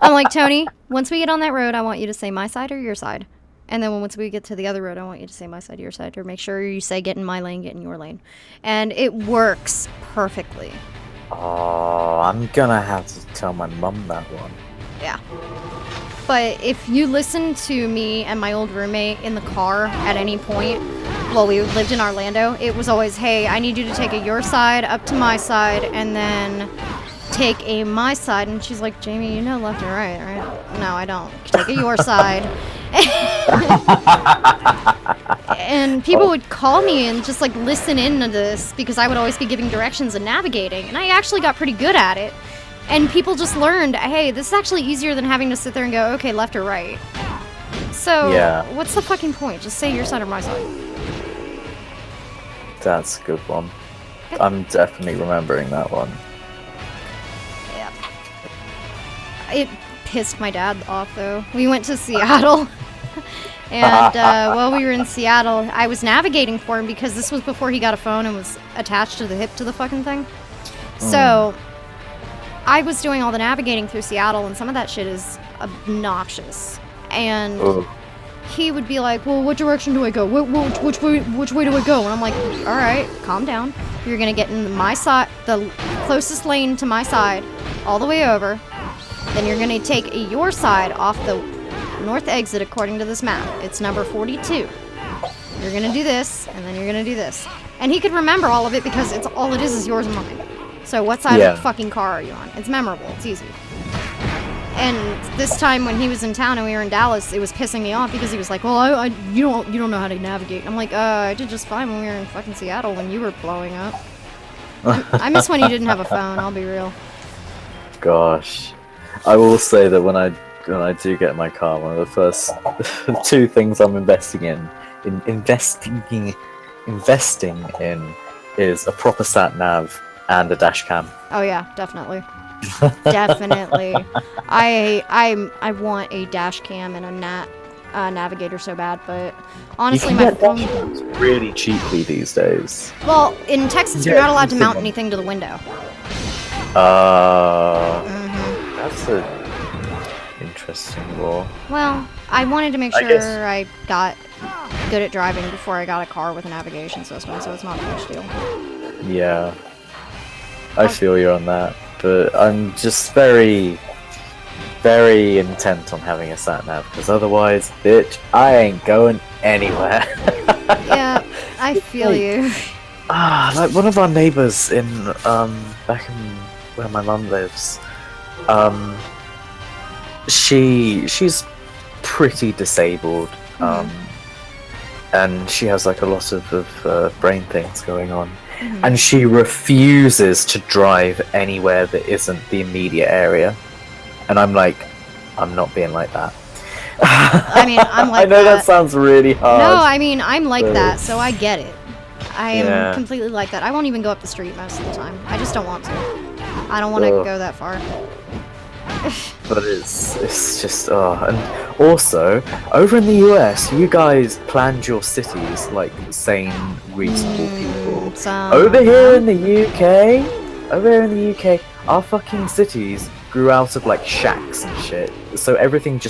Speaker 10: I'm like, Tony, once we get on that road, I want you to say my side or your side. And then once we get to the other road, I want you to say my side, your side, or make sure you say get in my lane, get in your lane. And it works perfectly.
Speaker 6: Oh, I'm gonna have to tell my mum that one.
Speaker 10: Yeah. But if you listen to me and my old roommate in the car at any point while we lived in Orlando, it was always, hey, I need you to take a your side up to my side and then take a my side. And she's like, Jamie, you know left and right, right? No, I don't. Take a your side. And people would call me and just like listen into this because I would always be giving directions and navigating. And I actually got pretty good at it. And people just learned, hey, this is actually easier than having to sit there and go, okay, left or right. So, what's the fucking point? Just say your side or my side.
Speaker 6: That's a good one. I'm definitely remembering that one.
Speaker 10: Yeah. It pissed my dad off, though. We went to Seattle. And while we were in Seattle, I was navigating for him because this was before he got a phone and was attached to the hip to the fucking thing. So I was doing all the navigating through Seattle, and some of that shit is obnoxious. And he would be like, well, what direction do I go? Which way do I go? And I'm like, all right, calm down. You're gonna get in my side, the closest lane to my side, all the way over. Then you're gonna take your side off the north exit according to this map. It's number 42. You're gonna do this, and then you're gonna do this. And he could remember all of it because it's all it is yours and mine. So what side of the fucking car are you on? It's memorable. It's easy. And this time when he was in town and we were in Dallas, it was pissing me off because he was like, well, you don't know how to navigate. I'm like, I did just fine when we were in fucking Seattle when you were blowing up. I miss when you didn't have a phone, I'll be real.
Speaker 6: Gosh. I will say that when I do get my car, one of the first 2 things I'm investing in is a proper sat nav and a dash cam.
Speaker 10: Oh yeah, definitely. Definitely. I want a dash cam and a navigator so bad, but honestly my phone
Speaker 6: is really cheaply these days.
Speaker 10: Well, in Texas you're not allowed to mount anything to the window.
Speaker 6: That's a interesting law.
Speaker 10: Well, I wanted to make sure I got good at driving before I got a car with a navigation system, so it's not a huge deal.
Speaker 6: Yeah. I feel you on that, but I'm just very, very intent on having a sat-nav, because otherwise, bitch, I ain't going anywhere.
Speaker 10: Yeah, I feel you.
Speaker 6: Like one of our neighbours in, back in where my mum lives, she's pretty disabled, and she has like a lot of brain things going on. And she refuses to drive anywhere that isn't the immediate area. And I'm like, I'm not being like that.
Speaker 10: I mean, I'm like
Speaker 6: I know that sounds really hard.
Speaker 10: No, I mean, I'm like that, so I get it. I am completely like that. I won't even go up the street most of the time. I just don't want to. I don't want to go that far.
Speaker 6: But it's just, and also, over in the US, you guys planned your cities like sane, reasonable people. Over here in the UK, our fucking cities grew out of like shacks and shit. So everything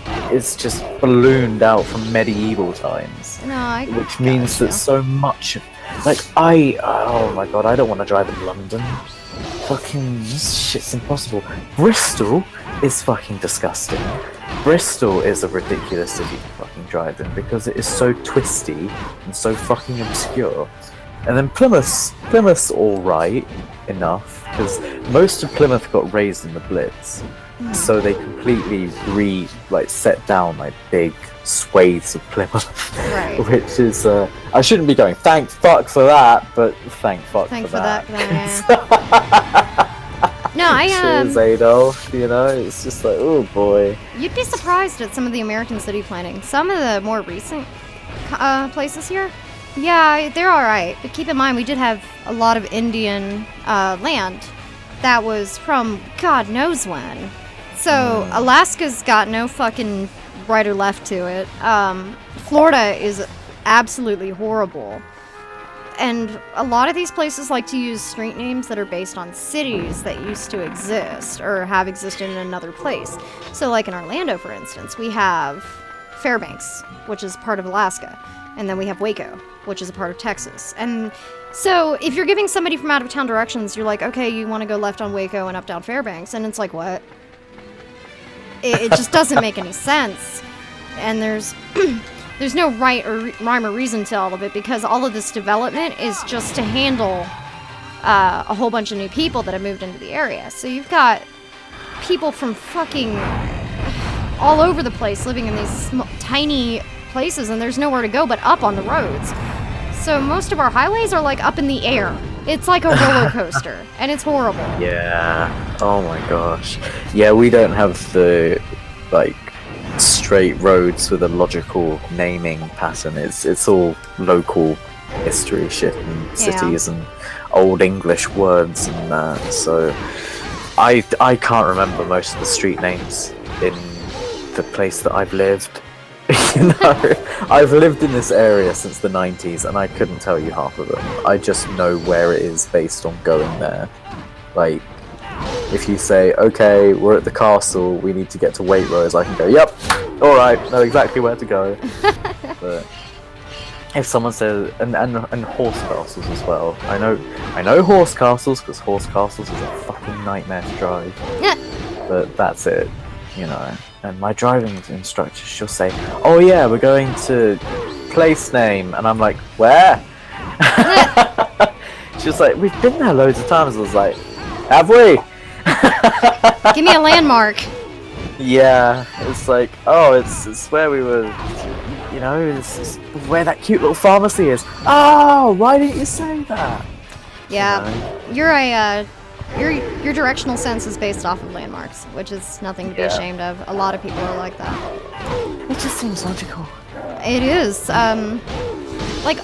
Speaker 6: it's just ballooned out from medieval times.
Speaker 10: No,
Speaker 6: which means that so much, like oh my god, I don't want to drive in London. Fucking, this shit's impossible. Bristol is fucking disgusting. Bristol is a ridiculous city to fucking drive in because it is so twisty and so fucking obscure. And then Plymouth's alright enough, because most of Plymouth got raised in the Blitz. So they completely set down like big swathes of Plymouth. Right. Which is, I shouldn't be going, thank fuck for that, but thank fuck for that.
Speaker 10: No,
Speaker 6: Cheers, Adolf, you know, it's just like, oh boy.
Speaker 10: You'd be surprised at some of the American city planning. Some of the more recent places here, yeah, they're alright. But keep in mind, we did have a lot of Indian land that was from God knows when. So Alaska's got no fucking right or left to it. Florida is absolutely horrible. And a lot of these places like to use street names that are based on cities that used to exist or have existed in another place. So like in Orlando, for instance, we have Fairbanks, which is part of Alaska. And then we have Waco, which is a part of Texas. And so if you're giving somebody from out of town directions, you're like, okay, you want to go left on Waco and up down Fairbanks. And it's like, what? It just doesn't make any sense. And there's no rhyme or reason to all of it, because all of this development is just to handle a whole bunch of new people that have moved into the area. So you've got people from fucking all over the place living in these tiny places, and there's nowhere to go but up on the roads. So most of our highways are like up in the air. It's like a roller coaster, and it's horrible.
Speaker 6: Yeah. Oh my gosh. Yeah, we don't have the like straight roads with a logical naming pattern. It's all local history shit and cities and old English words and that. So I can't remember most of the street names in the place that I've lived. You know, I've lived in this area since the 90s and I couldn't tell you half of them. I just know where it is based on going there. Like, if you say, okay, we're at the castle, we need to get to Waitrose, I can go, yep, alright, know exactly where to go. But if someone says, and horse castles as well. I know horse castles, because horse castles is a fucking nightmare to drive. But that's it, you know. And my driving instructor, she'll say, oh yeah, we're going to place name, and I'm like, where? She's like, we've been there loads of times. I was like, have we?
Speaker 10: Give me a landmark.
Speaker 6: Yeah, it's like, oh, it's where we were, you know, it's where that cute little pharmacy is. Oh, why didn't you say that?
Speaker 10: Yeah,
Speaker 6: You know?
Speaker 10: your directional sense is based off of landmarks, which is nothing to be ashamed of. A lot of people are like that.
Speaker 6: It just seems logical.
Speaker 10: It is. Like,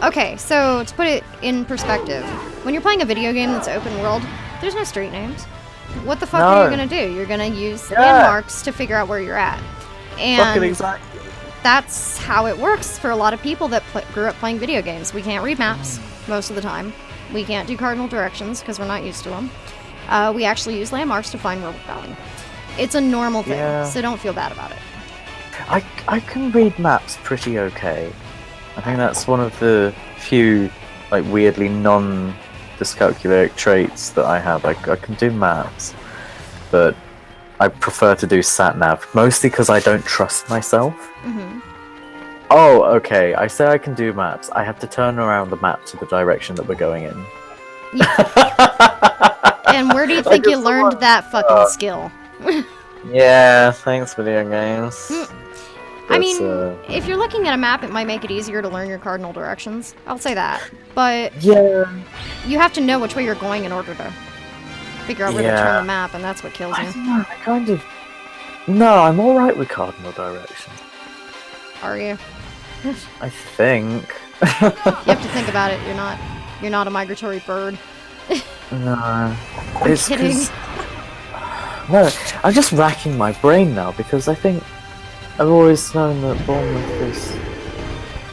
Speaker 10: okay, so to put it in perspective, when you're playing a video game that's open world, there's no street names. What the fuck are you gonna do? You're gonna use landmarks to figure out where you're at. And
Speaker 6: fucking exactly.
Speaker 10: That's how it works for a lot of people that grew up playing video games. We can't read maps most of the time. We can't do cardinal directions because we're not used to them. We actually use landmarks to find where we're going. It's a normal thing, so don't feel bad about it.
Speaker 6: I can read maps pretty okay. I think that's one of the few, like, weirdly non-dyscalculic traits that I have. I can do maps, but I prefer to do sat-nav, mostly because I don't trust myself.
Speaker 10: Mm-hmm.
Speaker 6: Oh, okay, I say I can do maps. I have to turn around the map to the direction that we're going in.
Speaker 10: And where do you think you learned that fucking skill?
Speaker 6: Yeah, thanks, video games.
Speaker 10: I mean, if you're looking at a map, it might make it easier to learn your cardinal directions. I'll say that. But
Speaker 6: yeah,
Speaker 10: you have to know which way you're going in order to figure out where to turn the map, and that's what kills you.
Speaker 6: I kind of... No, I'm alright with cardinal directions.
Speaker 10: Are you?
Speaker 6: I think.
Speaker 10: You have to think about it. You're not a migratory bird.
Speaker 6: No.
Speaker 10: I'm kidding.
Speaker 6: No, I'm just racking my brain now because I think I've always known that Bournemouth is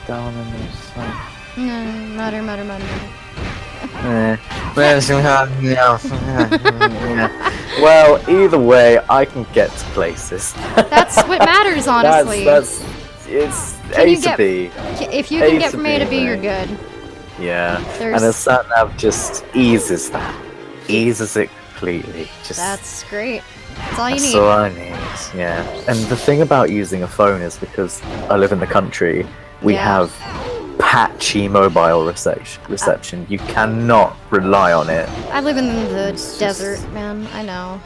Speaker 6: down in the south.
Speaker 10: Matter.
Speaker 6: Well, either way, I can get to places.
Speaker 10: That's what matters, honestly.
Speaker 6: It's A to B.
Speaker 10: If you can get from A to B, you're good.
Speaker 6: Yeah, and a sat-nav just eases that. Eases it completely.
Speaker 10: That's great. That's all you need.
Speaker 6: That's all I need, yeah. And the thing about using a phone is because I live in the country, we have patchy mobile reception. You cannot rely on it.
Speaker 10: I live in the desert, man. I know.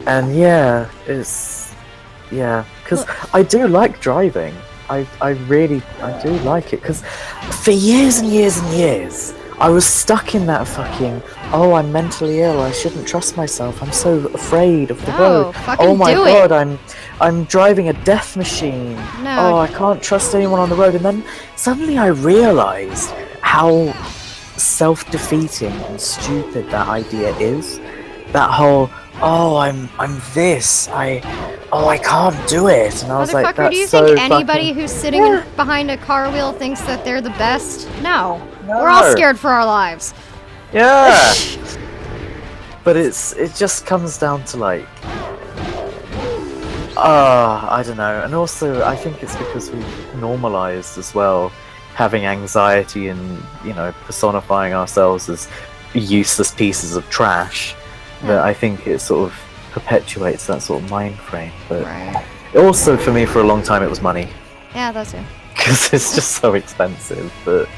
Speaker 6: And yeah, because I do like driving. I do like it, because for years and years and years, I was stuck in that fucking, oh, I'm mentally ill, I shouldn't trust myself, I'm so afraid of the road. Oh my god, I'm driving a death machine. Oh, I can't trust anyone on the road. And then suddenly I realized how self-defeating and stupid that idea is. That whole, oh, I'm this, I can't do it. And I was like, that's
Speaker 10: do you
Speaker 6: so
Speaker 10: think anybody who's sitting behind a car wheel thinks that they're the best? No. We're all scared for our lives.
Speaker 6: Yeah. But it just comes down to like, I don't know. And also, I think it's because we've normalized as well having anxiety and, you know, personifying ourselves as useless pieces of trash. That I think it sort of perpetuates that sort of mind frame. But also for me, for a long time, it was money.
Speaker 10: Yeah, that's it.
Speaker 6: Because it's just so expensive. But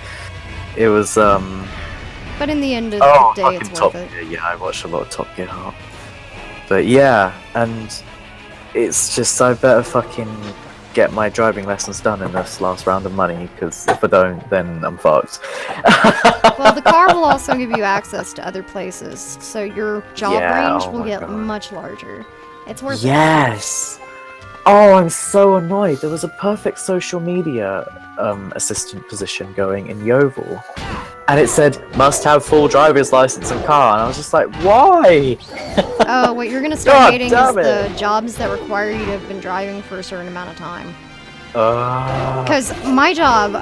Speaker 6: it was.
Speaker 10: But in the end of the day, it's worth it.
Speaker 6: Yeah, I watched a lot of Top Gear. But yeah, and it's just I better fucking get my driving lessons done in this last round of money, because if I don't, then I'm fucked.
Speaker 10: Well, the car will also give you access to other places, so your job range will get much larger. It's worth it.
Speaker 6: Yes! Oh, I'm so annoyed. There was a perfect social media assistant position going in Yeovil, and it said, must have full driver's license and car, and I was just like, why?
Speaker 10: Oh, what you're gonna start hating is the jobs that require you to have been driving for a certain amount of time. Because my job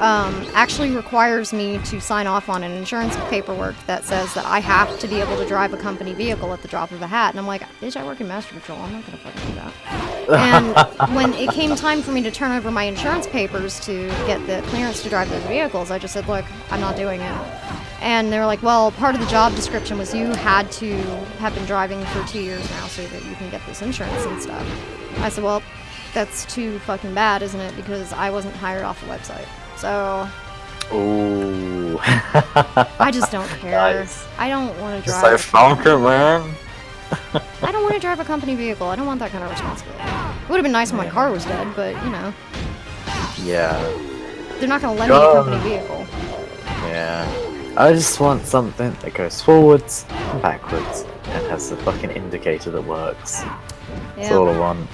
Speaker 10: actually requires me to sign off on an insurance paperwork that says that I have to be able to drive a company vehicle at the drop of a hat. And I'm like, bitch, I work in Master Patrol. I'm not going to fucking do that. And when it came time for me to turn over my insurance papers to get the clearance to drive those vehicles, I just said, look, I'm not doing it. And they were like, well, part of the job description was you had to have been driving for 2 years now so that you can get this insurance and stuff. I said, well, that's too fucking bad, isn't it? Because I wasn't hired off the website. So...
Speaker 6: Ooh.
Speaker 10: I just don't care.
Speaker 6: Nice.
Speaker 10: I don't want to drive...
Speaker 6: So funky, man.
Speaker 10: I don't want to drive a company vehicle. I don't want that kind of responsibility. It would have been nice when my car was dead, but, you know.
Speaker 6: Yeah.
Speaker 10: They're not going to lend me a company vehicle.
Speaker 6: Yeah. I just want something that goes forwards and backwards and has a fucking indicator that works. That's all I want.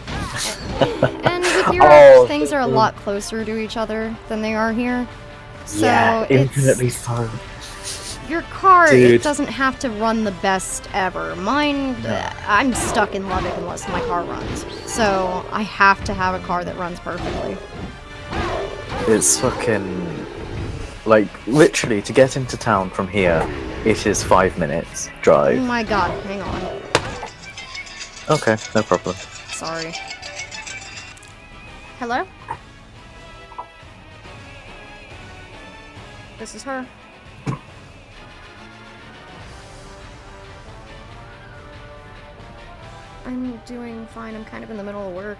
Speaker 10: And with Europe, things are a lot closer to each other than they are here. So
Speaker 6: yeah, infinitely so.
Speaker 10: Your car,
Speaker 6: Dude.
Speaker 10: it doesn't have to run the best ever. Mine, I'm stuck in Lubbock unless my car runs. So I have to have a car that runs perfectly.
Speaker 6: It's fucking... Like, literally, to get into town from here, it is 5 minutes drive.
Speaker 10: Oh my god, hang on.
Speaker 6: Okay, no problem.
Speaker 10: Sorry. Hello? This is her. I'm doing fine. I'm kind of in the middle of work.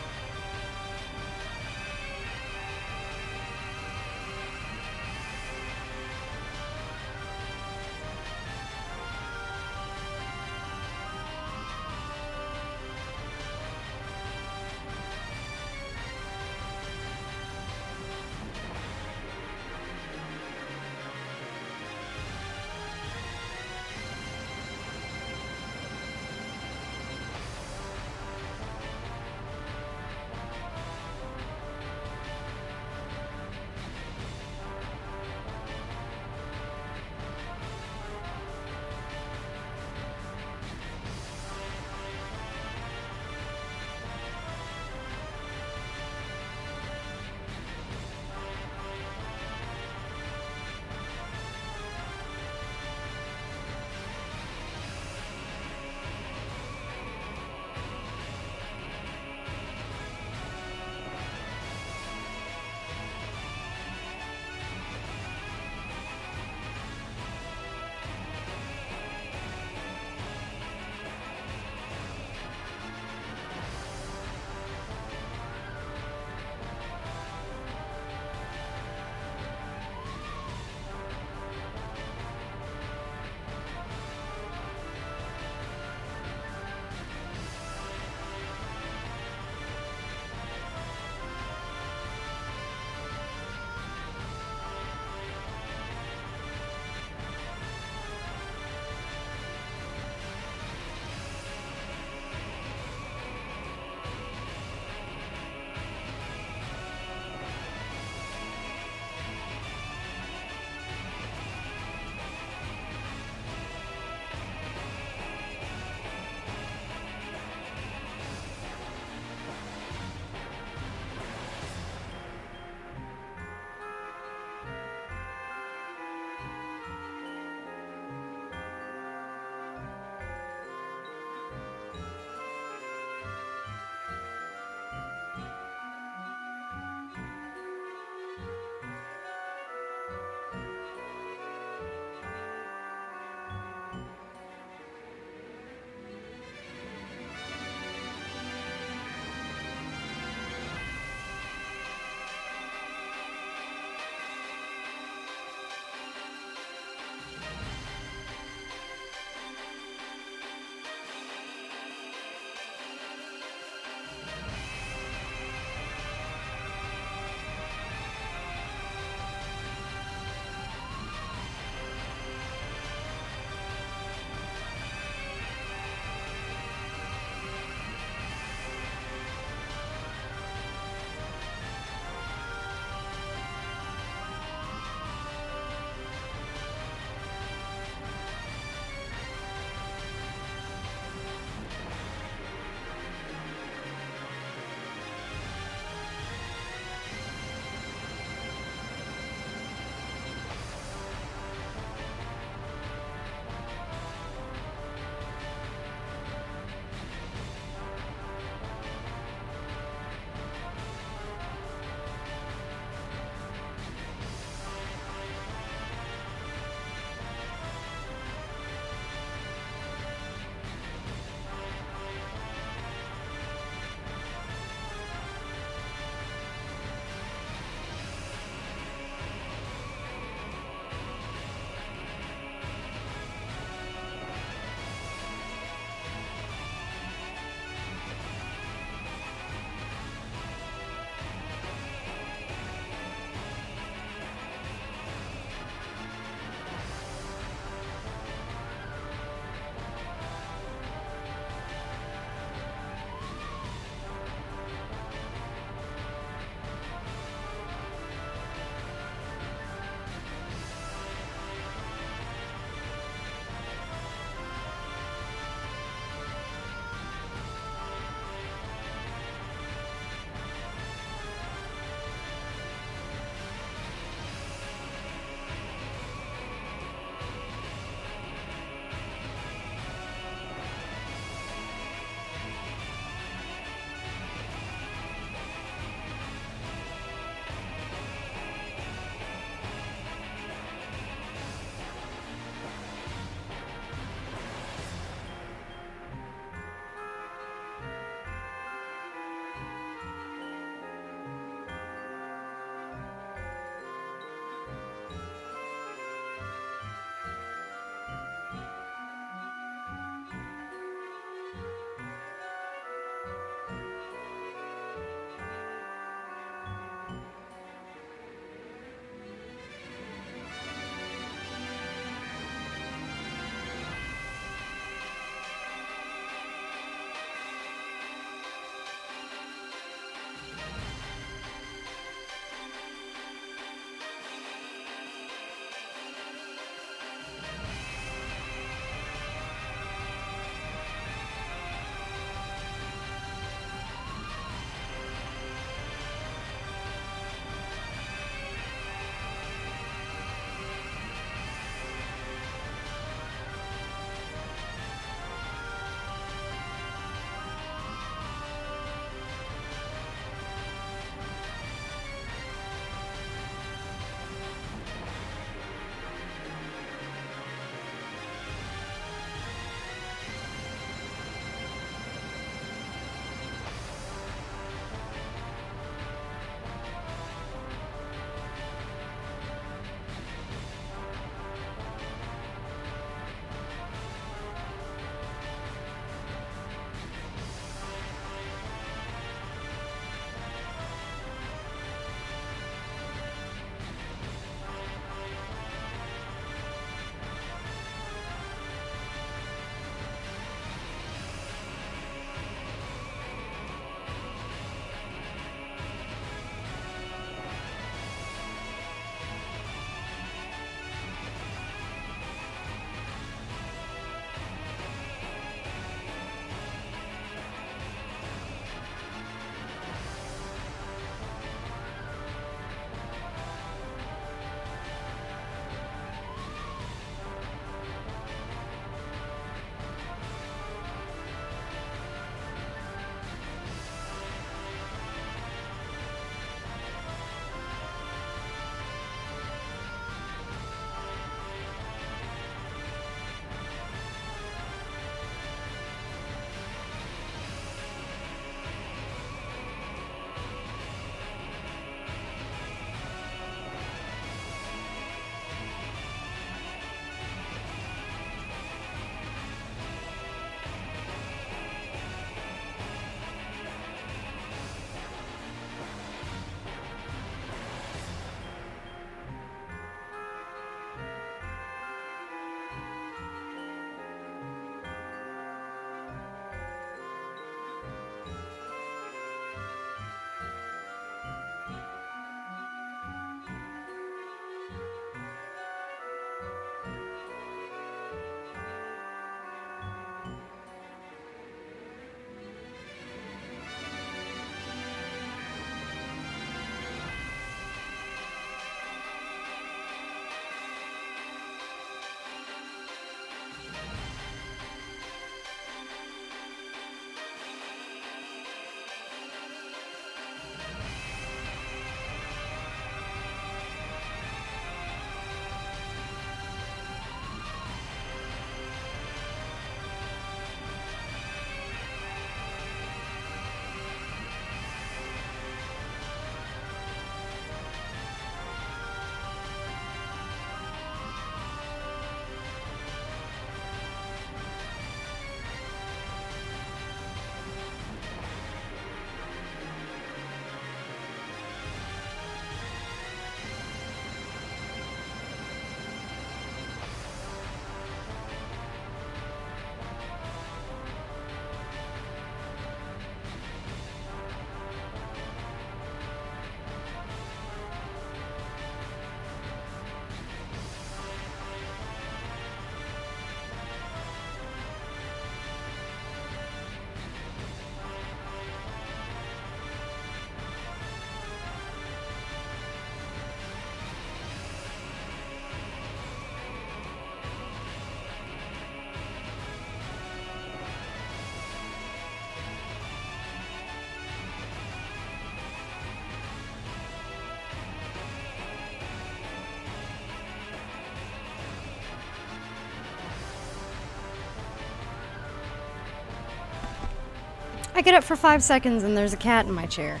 Speaker 10: pick it up for 5 seconds and there's a cat in my chair.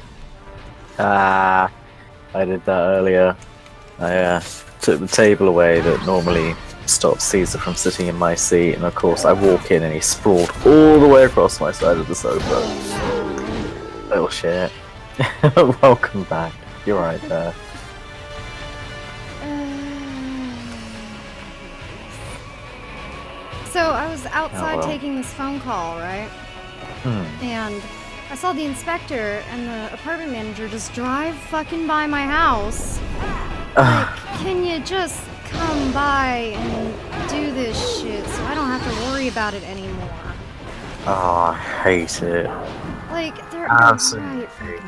Speaker 6: Ah, I did that earlier. I took the table away that normally stops Caesar from sitting in my seat, and of course I walk in and he's sprawled all the way across my side of the sofa. Little shit. Welcome back. You're right there.
Speaker 10: So I was outside
Speaker 6: well.
Speaker 10: taking this phone call, right? And I saw the inspector and the apartment manager just drive fucking by my house. Like, can you just come by and do this shit so I don't have to worry about it anymore?
Speaker 6: Oh, I hate it.
Speaker 10: Like, they're
Speaker 6: Absolutely.
Speaker 10: right fucking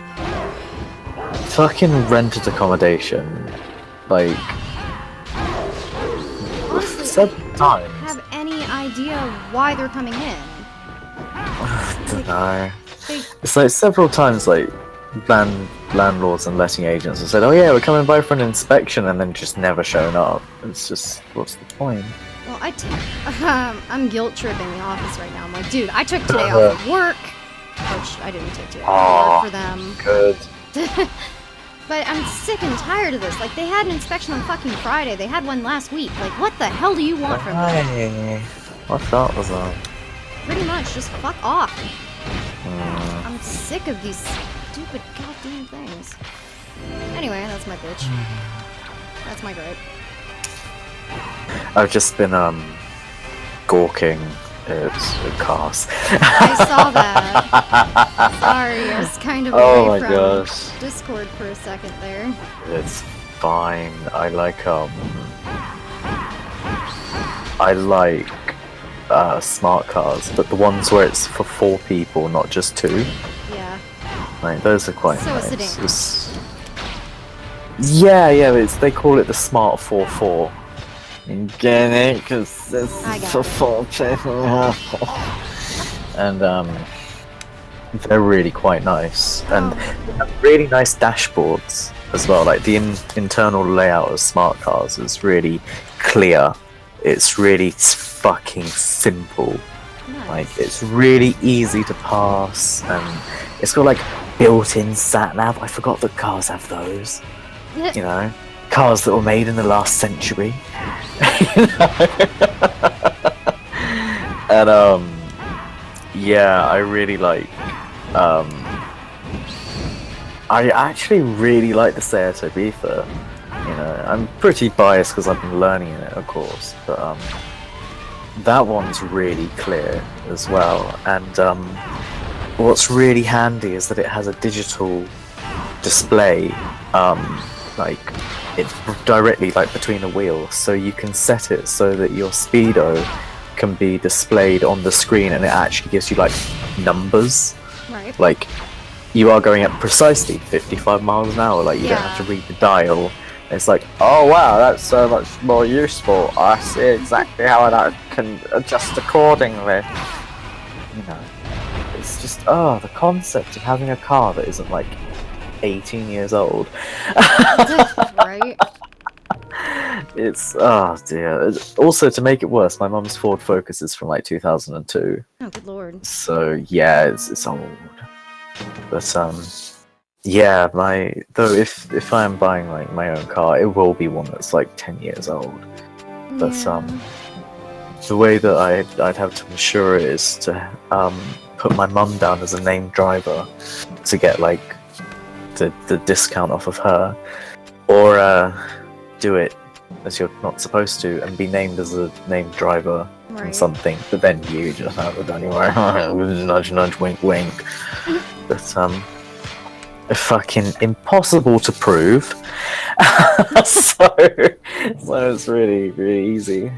Speaker 10: there.
Speaker 6: Fucking rented accommodation. Like,
Speaker 10: Honestly,
Speaker 6: several times.
Speaker 10: have any idea why they're coming in.
Speaker 6: I don't know. It's like several times, like, landlords and letting agents have said, oh yeah, we're coming by for an inspection, and then just never shown up. It's just, what's the point?
Speaker 10: Well, I'm guilt tripping the office right now. I'm like, dude, I took today off of work. Which I didn't take today off of work for them.
Speaker 6: Good.
Speaker 10: But I'm sick and tired of this. Like, they had an inspection on fucking Friday. They had one last week. Like, what the hell do you want from me?
Speaker 6: What thought was that?
Speaker 10: Pretty much, just fuck off. I'm sick of these stupid goddamn things. Anyway, that's my bitch. That's my gripe.
Speaker 6: I've just been, gawking at cars.
Speaker 10: I saw that. Sorry, I was kind of away from Discord for a second there.
Speaker 6: It's fine. I like smart cars, but the ones where it's for 4 people, not just 2.
Speaker 10: Yeah.
Speaker 6: Like, those are quite
Speaker 10: So
Speaker 6: nice.
Speaker 10: a sedan.
Speaker 6: Yeah, they call it the Smart 4-4. You get it? Because it's for 4 people. And, they're really quite nice. And they have really nice dashboards as well. Like, the internal layout of smart cars is really clear. It's really fucking simple.
Speaker 10: Nice.
Speaker 6: Like, it's really easy to pass, and it's got like built-in sat-nav. I forgot that cars have those. You know, cars that were made in the last century. And yeah, I really like. I actually really like the Seat Ibiza. You know, I'm pretty biased because I've been learning it, of course, but that one's really clear as well. And what's really handy is that it has a digital display, like it's directly like between the wheels, so you can set it so that your speedo can be displayed on the screen, and it actually gives you like numbers.
Speaker 10: Right.
Speaker 6: Like you are going at precisely 55 miles an hour. Like you don't have to read the dial. It's like, oh wow, that's so much more useful. I see exactly how I can adjust accordingly. You know, it's just, the concept of having a car that isn't like 18 years old.
Speaker 10: Right.
Speaker 6: It's, oh dear. Also, to make it worse, my mum's Ford Focus is from like 2002.
Speaker 10: Oh, good lord.
Speaker 6: So yeah, it's old. But yeah, though if I am buying like my own car, it will be one that's like 10 years old. But the way that I'd have to insure it is to put my mum down as a named driver to get like the discount off of her, or do it as you're not supposed to and be named as a named driver on something, but then you just have it anyway. Nudge nudge, wink wink. But fucking impossible to prove. so it's really, really easy.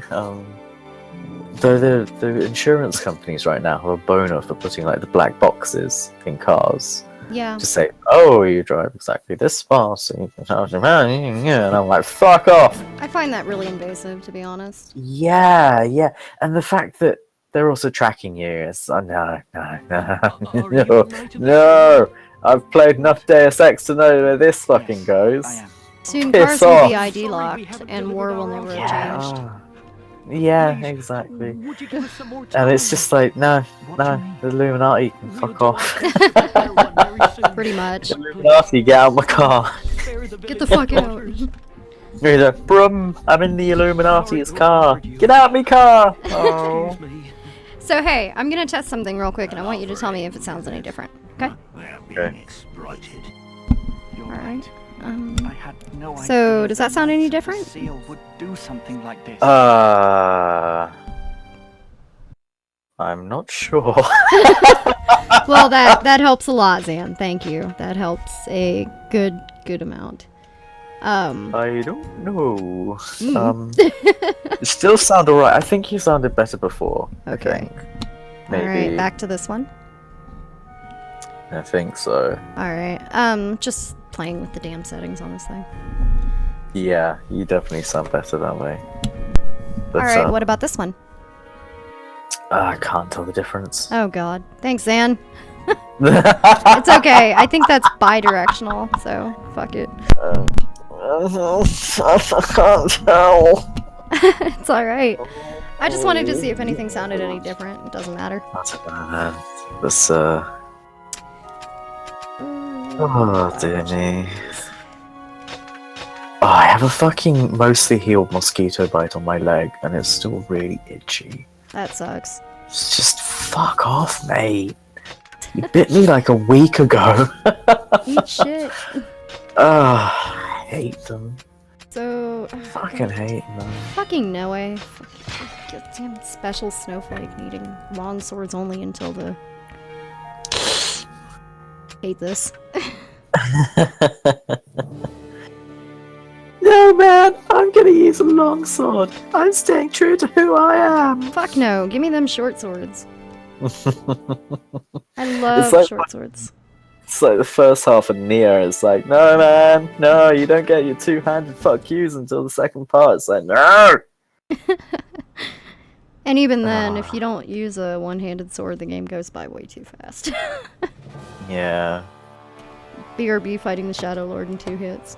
Speaker 6: The insurance companies right now have a boner for putting like the black boxes in cars.
Speaker 10: Yeah.
Speaker 6: To say, oh, you drive exactly this fast, so you can charge them, and I'm like, fuck off.
Speaker 10: I find that really invasive, to be honest.
Speaker 6: Yeah, and the fact that they're also tracking you is, no. I've played enough Deus Ex to know where this fucking goes.
Speaker 10: Soon cars will be ID locked, and war will never have changed.
Speaker 6: Yeah, exactly.
Speaker 1: Would you give us some more
Speaker 6: And it's
Speaker 1: time?
Speaker 6: just like, no,
Speaker 2: What do you
Speaker 6: no,
Speaker 2: mean?
Speaker 6: the Illuminati can fuck off.
Speaker 10: Pretty much.
Speaker 6: Illuminati, get out of my car.
Speaker 10: Get the fuck out.
Speaker 6: He's a brum, I'm in the Illuminati's car. Get out of my car! Oh.
Speaker 10: So hey, I'm gonna test something real quick, and I want you to tell me if it sounds any different. Okay?
Speaker 6: Okay.
Speaker 2: You're
Speaker 10: Alright.
Speaker 2: right. I had no idea.
Speaker 10: So does that sound any different?
Speaker 2: Seal would do something like this.
Speaker 6: I'm not sure.
Speaker 10: Well, that helps a lot, Zan. Thank you. That helps a good amount.
Speaker 6: I don't know. It still sound alright. I think you sounded better before.
Speaker 10: Okay.
Speaker 6: I think. Maybe.
Speaker 10: Alright, back to this one.
Speaker 6: I think so.
Speaker 10: Alright, just playing with the damn settings on this thing.
Speaker 6: Yeah, you definitely sound better that way. But,
Speaker 10: Alright, what about this one?
Speaker 6: I can't tell the difference.
Speaker 10: Oh god. Thanks, Zan. It's okay. I think that's bi-directional, so fuck it.
Speaker 6: I can't tell.
Speaker 10: It's alright. I just wanted to see if anything sounded any different. It doesn't matter.
Speaker 6: That's bad. That's oh dear me. Oh, I have a fucking mostly healed mosquito bite on my leg, and it's still really itchy.
Speaker 10: That sucks.
Speaker 6: Just fuck off, mate. You bit me like a week ago.
Speaker 10: Eat shit.
Speaker 6: I hate them.
Speaker 10: So...
Speaker 6: Fucking hate them.
Speaker 10: Fucking no way. Goddamn special snowflake needing long swords only until the... Hate this.
Speaker 6: No, man, I'm gonna use a long sword. I'm staying true to who I am.
Speaker 10: Fuck no, give me them short swords. I love
Speaker 6: It's like-
Speaker 10: short swords.
Speaker 6: It's like the first half of Nier. It's like, no, man, no, you don't get your two-handed fuck yous until the second part. It's like, no.
Speaker 10: And even then, if you don't use a one-handed sword, the game goes by way too fast.
Speaker 6: Yeah.
Speaker 10: BRB fighting the Shadow Lord in 2 hits.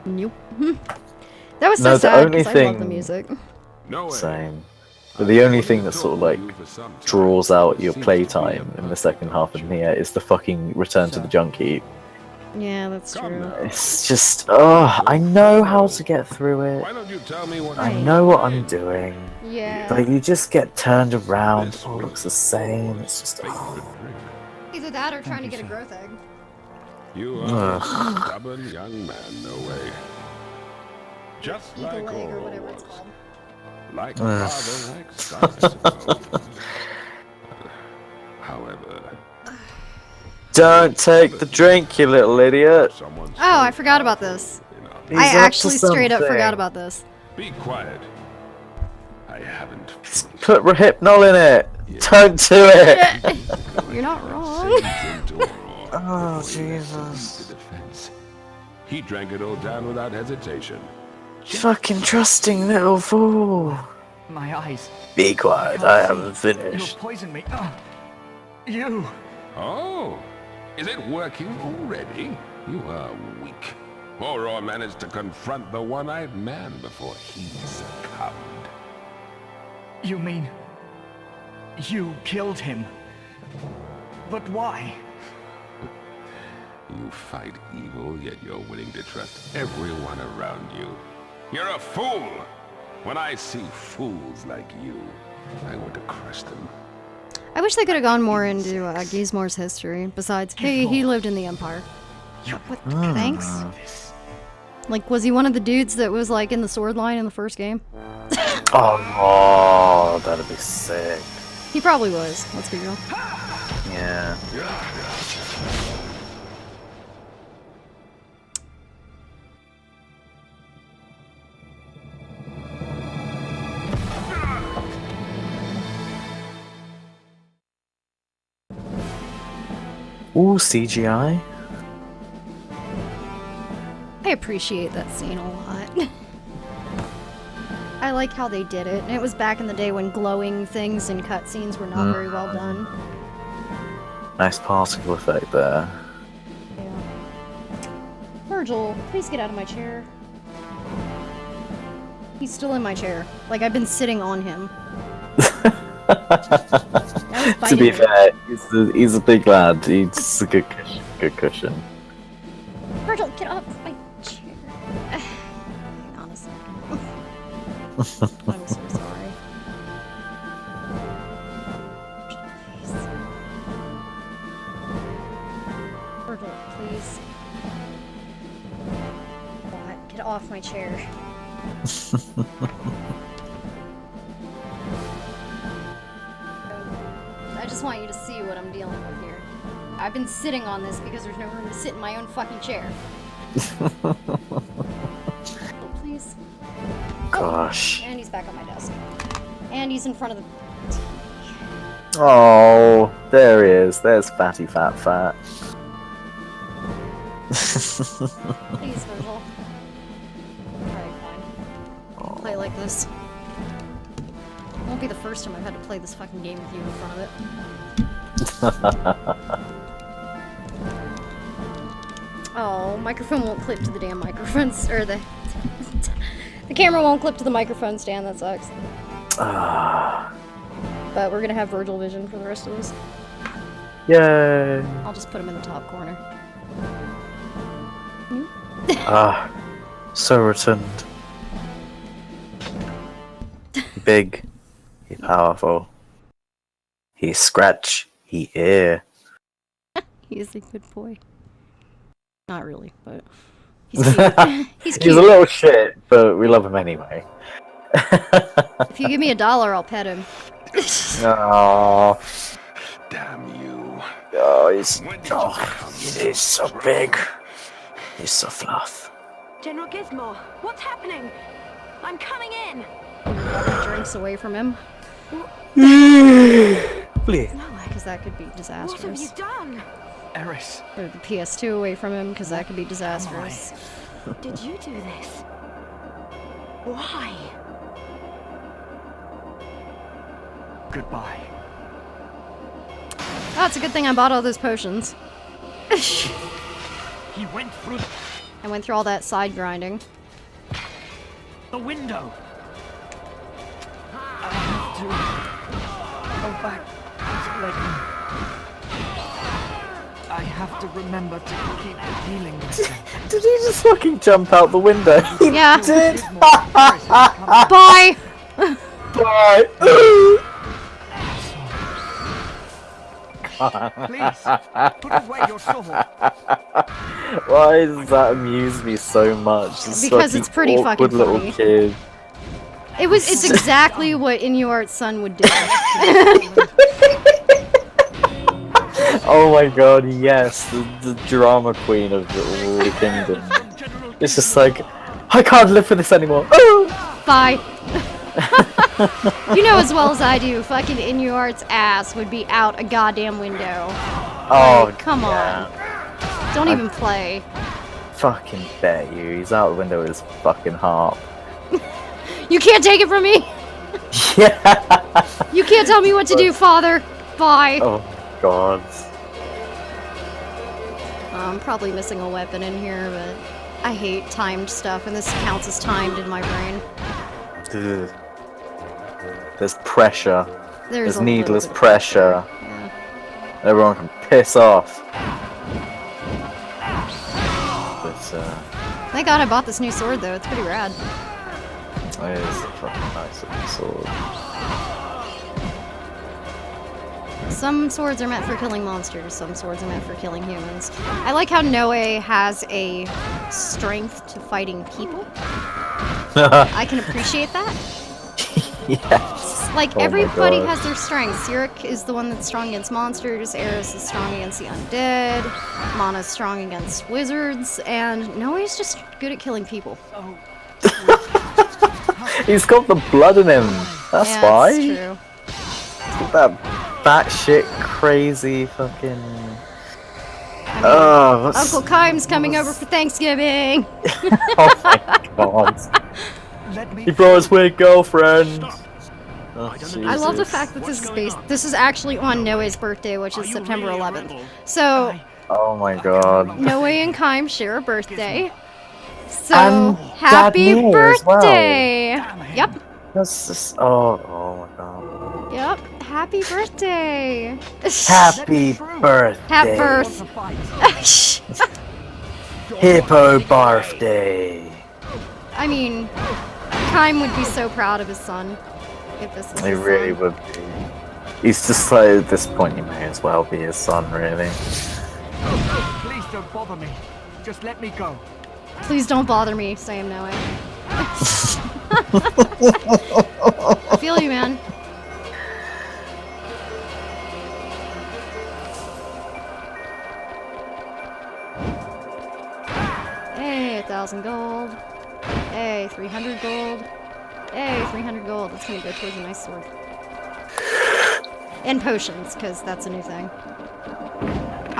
Speaker 10: Nope. That was so
Speaker 6: No, the
Speaker 10: sad
Speaker 6: only
Speaker 10: because I love the
Speaker 6: thing-
Speaker 10: music.
Speaker 6: Same. But the only thing that sort of like draws out your playtime in the second half of Nier is the fucking return to the junk heap.
Speaker 10: Yeah, that's true.
Speaker 6: It's just, oh, I know how to get through it.
Speaker 4: Why don't you tell me what
Speaker 6: I know what I'm doing.
Speaker 10: Yeah.
Speaker 6: But you just get turned around, it all looks the same. It's just, oh.
Speaker 10: Either that or trying to get a growth egg.
Speaker 4: You are a stubborn young man, no way. Just like
Speaker 10: Eagle egg or
Speaker 4: old.
Speaker 10: whatever it's called.
Speaker 4: Like father, like son, I suppose. However,
Speaker 6: Don't take the drink, you little idiot.
Speaker 10: Oh, I forgot about this.
Speaker 6: He's
Speaker 10: I
Speaker 6: up to
Speaker 10: actually straight up
Speaker 6: something.
Speaker 10: forgot about this.
Speaker 4: be quiet. I haven't.
Speaker 6: Put Hypnol in it. Don't do it.
Speaker 10: You're not wrong.
Speaker 6: Oh, Jesus.
Speaker 4: He drank it all down without hesitation.
Speaker 6: Fucking trusting little fool.
Speaker 2: My eyes.
Speaker 6: Be quiet, I haven't finished.
Speaker 2: You'll poison me. You.
Speaker 4: Oh, is it working already? You are weak. Horror managed to confront the one-eyed man before he succumbed.
Speaker 2: You mean you killed him? But why?
Speaker 4: You fight evil, yet you're willing to trust everyone around you. You're a fool! When I see fools like you, I want to crush them.
Speaker 10: I wish they could have gone more into Gizmor's history. Besides, hey, he lived in the Empire. What? Thanks? Like, was he one of the dudes that was, like, in the sword line in the first game?
Speaker 6: Oh, that'd be sick.
Speaker 10: He probably was. Let's be real.
Speaker 6: Yeah. Ooh, CGI.
Speaker 10: I appreciate that scene a lot. I like how they did it. And it was back in the day when glowing things in cutscenes were not very well done.
Speaker 6: Nice particle effect there.
Speaker 10: Virgil, please get out of my chair. He's still in my chair. Like, I've been sitting on him.
Speaker 6: To be fair, he's a big lad. He's a good cushion.
Speaker 10: Virgil, get off my chair. Honestly. I'm so sorry. Please. Virgil, please. What? Get off my chair. I just want you to see what I'm dealing with here. I've been sitting on this because there's no room to sit in my own fucking chair. Please.
Speaker 6: Gosh.
Speaker 10: And he's back on my desk. And he's in front of the...
Speaker 6: Oh, there he is. There's Fatty Fat.
Speaker 10: Please, Virgil. Alright, fine. I'll play like this. It won't be the first time I've had to play this fucking game with you in front of it. Oh, microphone won't clip to the damn microphones, or the camera won't clip to the microphone stand. That sucks. But we're gonna have Virgil vision for the rest of this.
Speaker 6: Yay!
Speaker 10: I'll just put him in the top corner.
Speaker 6: So rotund. Big. He powerful. He scratch. He ear.
Speaker 10: He is a good boy. Not really, but he's cute. He's cute.
Speaker 6: He's a little shit, but we love him anyway.
Speaker 10: If you give me $1, I'll pet him.
Speaker 6: Oh.
Speaker 4: Damn you.
Speaker 6: Oh, he's so big. He's so fluff.
Speaker 5: General Gizmo, what's happening? I'm coming in.
Speaker 10: Drinks away from him.
Speaker 6: Please.
Speaker 10: Because that could be disastrous.
Speaker 5: What have you done?
Speaker 2: Eris.
Speaker 10: Or the PS2 away from him, because that could be disastrous.
Speaker 5: Did you do this? Why?
Speaker 2: Goodbye.
Speaker 10: Oh, it's a good thing I bought all those potions.
Speaker 1: He went through
Speaker 10: I went through all that side grinding.
Speaker 1: the window.
Speaker 7: I have to go back to Legend. I have to remember to keep the healing method.
Speaker 6: Did he just fucking jump out the window? He
Speaker 10: Yeah.
Speaker 6: did.
Speaker 10: Bye!
Speaker 6: Bye.
Speaker 7: Please, put away your sword.
Speaker 6: Why does that amuse me so much? This
Speaker 10: Because it's pretty
Speaker 6: awkward
Speaker 10: fucking
Speaker 6: little
Speaker 10: funny.
Speaker 6: kid.
Speaker 10: It's exactly what Inuart's son would do.
Speaker 6: Oh my god, yes, the drama queen of the kingdom. It's just like, I can't live for this anymore.
Speaker 10: Bye. You know as well as I do, fucking Inuart's ass would be out a goddamn window.
Speaker 6: Oh,
Speaker 10: Like, come on. Don't even play.
Speaker 6: Fucking bet you, he's out the window with his fucking harp.
Speaker 10: You can't take it from me!
Speaker 6: Yeah!
Speaker 10: You can't tell me what to do, father! Bye!
Speaker 6: Oh god.
Speaker 10: I'm probably missing a weapon in here, but I hate timed stuff, and this counts as timed in my brain.
Speaker 6: Ugh. There's pressure.
Speaker 10: There's a
Speaker 6: needless
Speaker 10: little bit of
Speaker 6: pressure.
Speaker 10: Yeah.
Speaker 6: Everyone can piss off. But,
Speaker 10: Thank God I bought this new sword, though. It's pretty rad.
Speaker 6: it is a fucking nice looking sword.
Speaker 10: Some swords are meant for killing monsters, some swords are meant for killing humans. I like how Noe has a strength to fighting people. I can appreciate that.
Speaker 6: Yes.
Speaker 10: Like,
Speaker 6: Oh my
Speaker 10: everybody
Speaker 6: God.
Speaker 10: has their strengths. Yurik is the one that's strong against monsters, Eris is strong against the undead, Mana's strong against wizards, and Noe's just good at killing people.
Speaker 6: He's got the blood in him. That's
Speaker 10: Yeah,
Speaker 6: why.
Speaker 10: that's true.
Speaker 6: He's got that batshit crazy fucking.
Speaker 10: I mean,
Speaker 6: what's-
Speaker 10: Uncle Kime's coming over for Thanksgiving!
Speaker 6: Oh my god. He brought his weird girlfriend. Oh,
Speaker 10: I love the
Speaker 6: Jesus.
Speaker 10: fact that this is actually on Noe's birthday, which is September 11th. So,
Speaker 6: Oh my god.
Speaker 10: Noe and Kime share a birthday. So,
Speaker 6: And
Speaker 10: happy
Speaker 6: Dad Near as well.
Speaker 10: birthday! Yep.
Speaker 6: That's just, oh my god.
Speaker 10: Yep. Happy birthday!
Speaker 6: Happy birthday.
Speaker 10: Happy birth.
Speaker 6: Hippo birthday.
Speaker 10: I mean, Kaim would be so proud of his son if this was
Speaker 6: He
Speaker 10: his
Speaker 6: really
Speaker 10: son.
Speaker 6: would be. He's just like, at this point, you may as well be his son, really.
Speaker 2: Please don't bother me. Just let me go.
Speaker 10: Please don't bother me, Sam Noe. I feel you, man. Hey, 1,000 gold. Hey, 300 gold. Hey, 300 gold. That's gonna go towards a nice sword. And potions, because that's a new thing.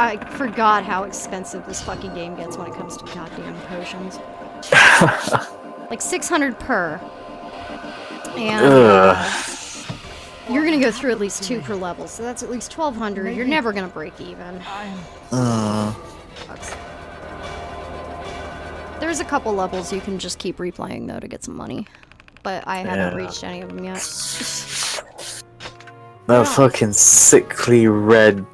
Speaker 10: I forgot how expensive this fucking game gets when it comes to goddamn potions. Like 600 per. And you're gonna go through at least 2 per level, so that's at least 1,200. You're never gonna break even. Sucks. There's a couple levels you can just keep replaying though to get some money, but I haven't reached any of them yet.
Speaker 6: That fucking sickly red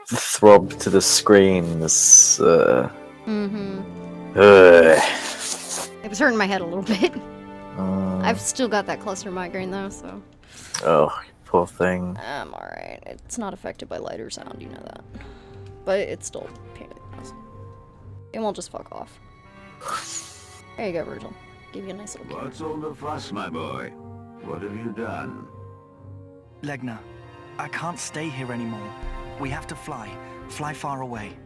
Speaker 6: throb to the screen is,
Speaker 10: It was hurting my head a little bit. I've still got that cluster migraine though, so.
Speaker 6: Oh, poor thing.
Speaker 10: I'm alright. It's not affected by light or sound, you know that. But it's still a pain in the ass. It won't just fuck off. There you go, Virgil. Give you a nice little kick.
Speaker 12: What's all the fuss, my boy? What have you done?
Speaker 2: Legna, I can't stay here anymore. We have to fly. Fly far away.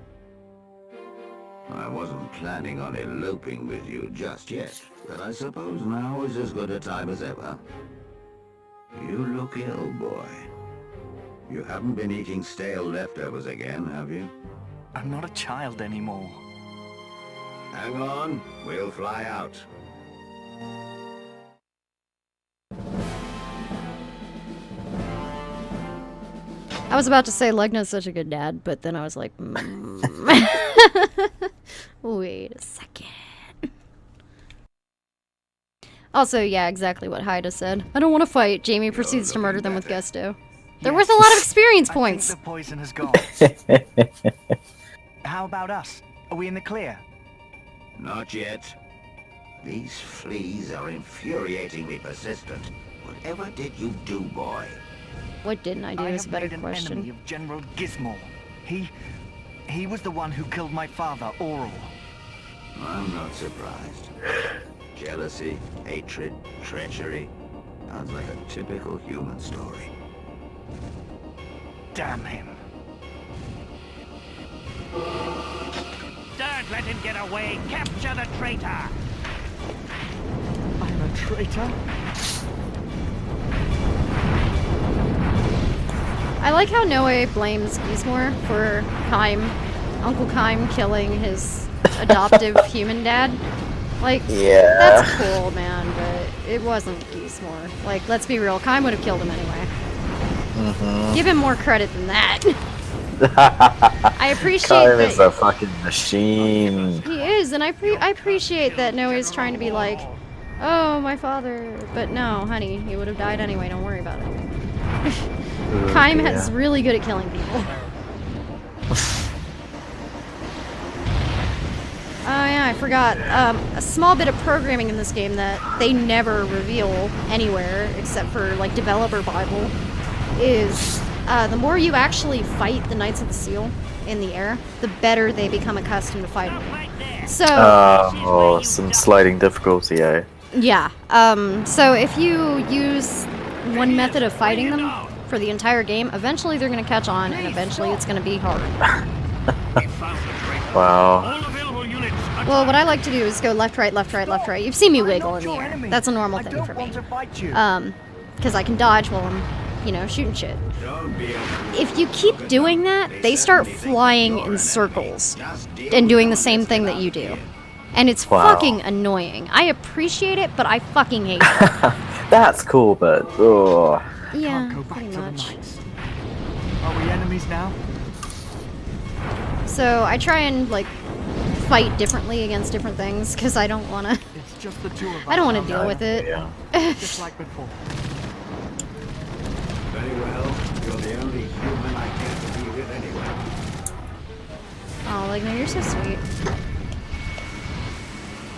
Speaker 12: I wasn't planning on eloping with you just yet, but I suppose now is as good a time as ever. You look ill, boy. You haven't been eating stale leftovers again, have you?
Speaker 2: I'm not a child anymore.
Speaker 12: Hang on, we'll fly out.
Speaker 10: I was about to say Legna's such a good dad, but then I was like, wait a second. Also, yeah, exactly what Haida said. I don't want to fight. Jamie proceeds to murder them with gusto. They're worth a lot of experience points.
Speaker 2: I think the poison has gone. How about us? Are we in the clear?
Speaker 12: Not yet. These fleas are infuriatingly persistent. Whatever did you do, boy?
Speaker 10: What didn't I do is a better
Speaker 2: an
Speaker 10: question.
Speaker 2: enemy of General Gizmore. He was the one who killed my father, Oral.
Speaker 12: I'm not surprised. Jealousy, hatred, treachery. Sounds like a typical human story.
Speaker 2: Damn him.
Speaker 1: Don't let him get away! Capture the traitor!
Speaker 2: I'm a traitor?
Speaker 10: I like how Noe blames Gizmore for Uncle Kaim killing his adoptive human dad. Like, that's cool, man, but it wasn't Gizmore. Like, let's be real, Kaim would have killed him anyway. Give him more credit than that. I appreciate
Speaker 6: Kaim
Speaker 10: that
Speaker 6: is a fucking machine.
Speaker 10: he is, and I appreciate that Noe is trying to be like, oh, my father. But no, honey, he would have died anyway, don't worry about it. Kaim is really good at killing people. Oh yeah, I forgot. A small bit of programming in this game that they never reveal anywhere except for like developer Bible is the more you actually fight the Knights of the Seal in the air, the better they become accustomed to fighting. So
Speaker 6: some sliding difficulty, eh?
Speaker 10: yeah. So if you use one method of fighting them for the entire game, eventually they're gonna catch on, and eventually it's gonna be hard.
Speaker 6: Wow.
Speaker 10: Well, what I like to do is go left, right, left, right, left, right. You've seen me wiggle in the air. That's a normal thing for me. Because I can dodge while I'm, you know, shooting shit. If you keep doing that, they start flying in circles and doing the same thing that you do. And it's fucking annoying. I appreciate it, but I fucking hate it.
Speaker 6: That's cool, but
Speaker 10: yeah, pretty much.
Speaker 2: Are we enemies now?
Speaker 10: So I try and like fight differently against different things because I don't want to.
Speaker 2: It's just the two of us.
Speaker 10: I don't want to deal with it.
Speaker 6: Yeah.
Speaker 2: Just like before.
Speaker 12: Very well. You're the only human I care to be with anyway.
Speaker 10: Oh, like, no, you're so sweet.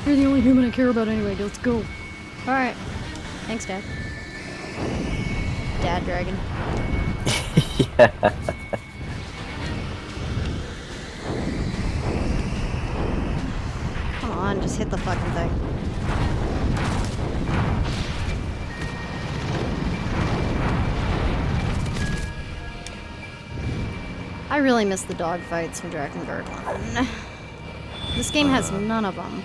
Speaker 10: You're the only human I care about anyway. Let's go. Alright. Thanks, Dad. Dad Dragon.
Speaker 6: Yeah.
Speaker 10: Come on, just hit the fucking thing. I really miss the dogfights from Drakengard 1. This game has none of them.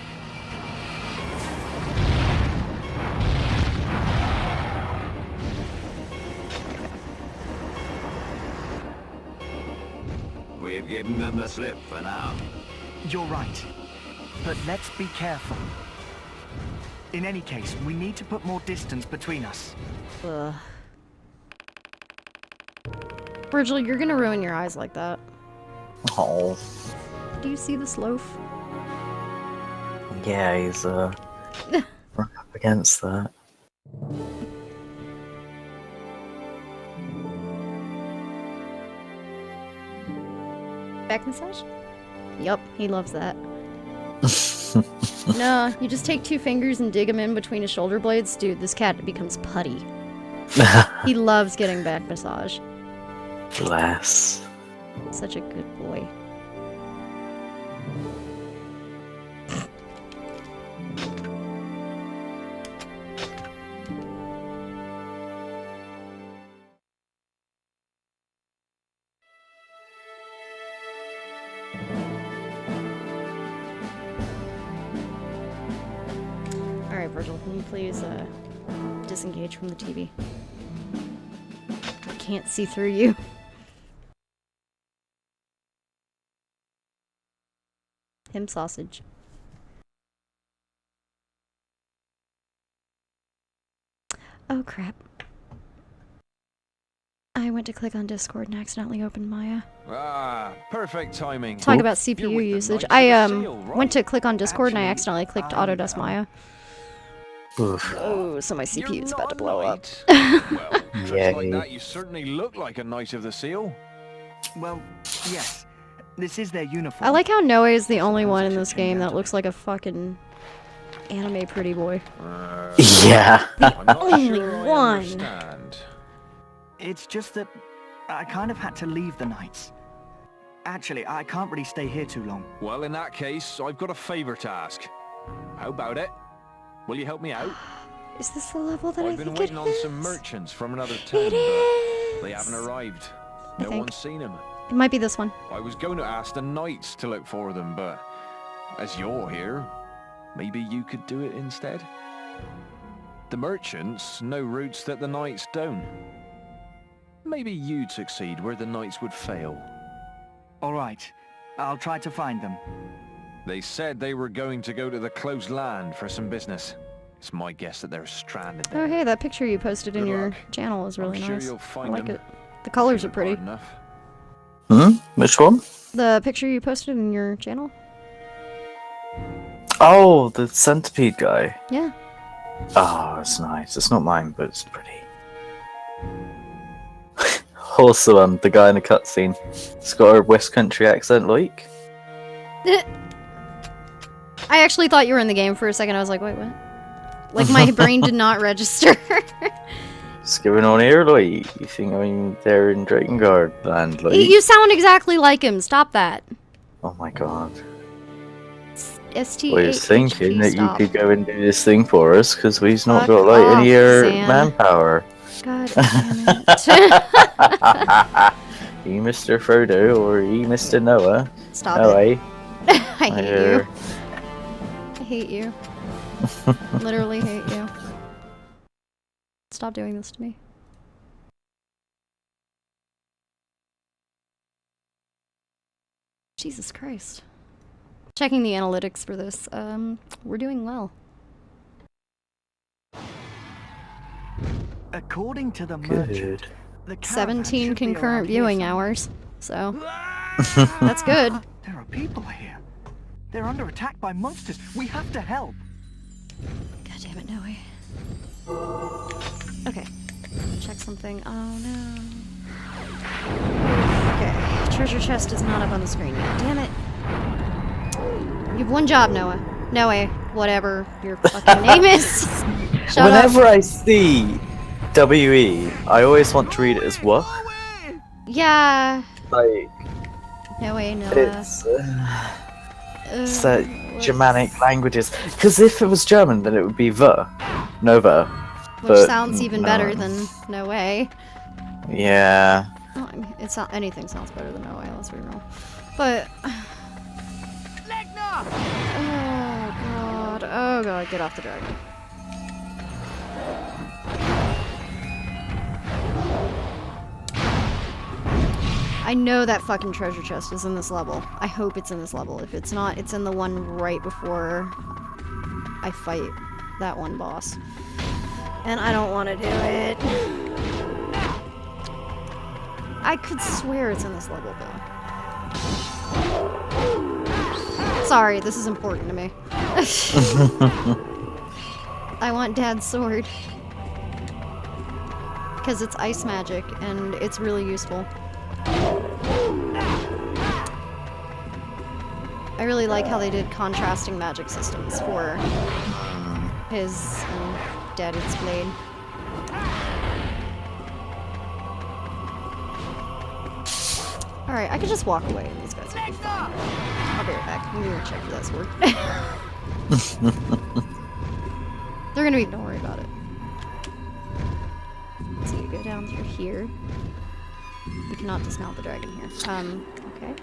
Speaker 12: We've given them the slip for now.
Speaker 2: You're right. But let's be careful. In any case, we need to put more distance between us.
Speaker 10: Ugh. Virgil, you're gonna ruin your eyes like that.
Speaker 6: Oh.
Speaker 10: Do you see this loaf?
Speaker 6: Yeah, he's right up against that.
Speaker 10: Back massage? Yup, he loves that. No, you just take 2 fingers and dig them in between his shoulder blades. Dude, this cat becomes putty. He loves getting back massage.
Speaker 6: Bless.
Speaker 10: Such a good boy. Alright, Virgil, can you please disengage from the TV? I can't see through you. Him sausage. Oh crap. I went to click on Discord and accidentally opened Maya.
Speaker 14: Ah, perfect timing.
Speaker 10: Talk about CPU usage. I went to click on Discord and I accidentally clicked Autodesk Maya.
Speaker 6: Oof.
Speaker 10: Oh, so my CPU is about to blow up.
Speaker 14: Well, just
Speaker 6: Yay.
Speaker 14: like that, you certainly look like a Knight of the Seal.
Speaker 2: Well, yes. This is their uniform.
Speaker 10: I like how Noe is the only one in this game that looks like a fucking anime pretty boy.
Speaker 6: Yeah.
Speaker 14: I'm not
Speaker 10: Only
Speaker 14: sure I
Speaker 10: one.
Speaker 14: understand.
Speaker 2: It's just that I kind of had to leave the Knights. Actually, I can't really stay here too long.
Speaker 14: Well, in that case, I've got a favor to ask. How about it? Will you help me out?
Speaker 10: Is this the level that I
Speaker 14: I've been
Speaker 10: think
Speaker 14: waiting
Speaker 10: it
Speaker 14: on
Speaker 10: is?
Speaker 14: some merchants from another town,
Speaker 10: It
Speaker 14: but they
Speaker 10: is.
Speaker 14: haven't arrived.
Speaker 10: I
Speaker 14: No
Speaker 10: think.
Speaker 14: one's seen them.
Speaker 10: It might be this one.
Speaker 14: I was going to ask the Knights to look for them, but as you're here, maybe you could do it instead? The merchants know routes that the Knights don't. Maybe you'd succeed where the Knights would fail.
Speaker 2: All right. I'll try to find them.
Speaker 14: They said they were going to go to the closed land for some business. It's my guess that they're stranded there.
Speaker 10: Oh hey, that picture you posted in
Speaker 14: Good
Speaker 10: your
Speaker 14: luck.
Speaker 10: channel is really
Speaker 14: I'm sure
Speaker 10: nice.
Speaker 14: you'll
Speaker 10: I
Speaker 14: find
Speaker 10: like
Speaker 14: them.
Speaker 10: it. The colors are pretty.
Speaker 14: Hard enough.
Speaker 6: Hmm? Which one?
Speaker 10: The picture you posted in your channel?
Speaker 6: Oh, the centipede guy.
Speaker 10: Yeah.
Speaker 6: Oh, it's nice. It's not mine, but it's pretty. Also, the guy in the cutscene. He's got a West Country accent, like.
Speaker 10: I actually thought you were in the game for a second. I was like, wait, what? Like, my brain did not register.
Speaker 6: What's going on here, like? You think I'm there in Drakengard land, like?
Speaker 10: You sound exactly like him. Stop that.
Speaker 6: Oh my god.
Speaker 10: ST.
Speaker 6: I was thinking that
Speaker 10: stop.
Speaker 6: you could go and do this thing for us, because we've not
Speaker 10: Fuck
Speaker 6: got, like,
Speaker 10: off,
Speaker 6: any
Speaker 10: Zan.
Speaker 6: manpower.
Speaker 10: God damn it.
Speaker 6: You Mr. Frodo, or you Mr. Noah?
Speaker 10: Stop
Speaker 6: no,
Speaker 10: it.
Speaker 6: eh?
Speaker 10: I hate you. I hate you. Literally hate you. Stop doing this to me. Jesus Christ. Checking the analytics for this. We're doing well.
Speaker 2: According to the merchant, the caravan
Speaker 10: 17
Speaker 2: should be
Speaker 10: concurrent
Speaker 2: around here
Speaker 10: viewing
Speaker 2: somewhere.
Speaker 10: hours. So, that's good.
Speaker 2: There are people here. They're under attack by monsters. We have to help.
Speaker 10: God damn it, no way. Okay. Check something. Oh no. Okay. Treasure chest is not up on the screen yet. Damn it. You have one job, Noah. Noah, whatever your fucking name is. Shut
Speaker 6: Whenever
Speaker 10: up.
Speaker 6: I see WE, I always want to read it as what?
Speaker 10: Yeah.
Speaker 6: Like,
Speaker 10: Noah, Noah.
Speaker 6: It's Germanic languages. Because if it was German, then it would be Nova.
Speaker 10: Which
Speaker 6: But,
Speaker 10: sounds even better than no way.
Speaker 6: Yeah.
Speaker 10: Oh, I mean, it's not anything sounds better than no way. Let's be real. But oh god, get off the dragon. I know that fucking treasure chest is in this level. I hope it's in this level. If it's not, it's in the one right before I fight that one boss. And I don't want to do it. I could swear it's in this level, though. Sorry, this is important to me. I want Dad's sword. Because it's ice magic, and it's really useful. I really like how they did contrasting magic systems for his Daddy's blade. Alright, I could just walk away and these guys will be fine. I'll be right back. I'm gonna check for that sword. They're gonna be, don't worry about it. So you go down through here. You cannot dismount the dragon here. Okay.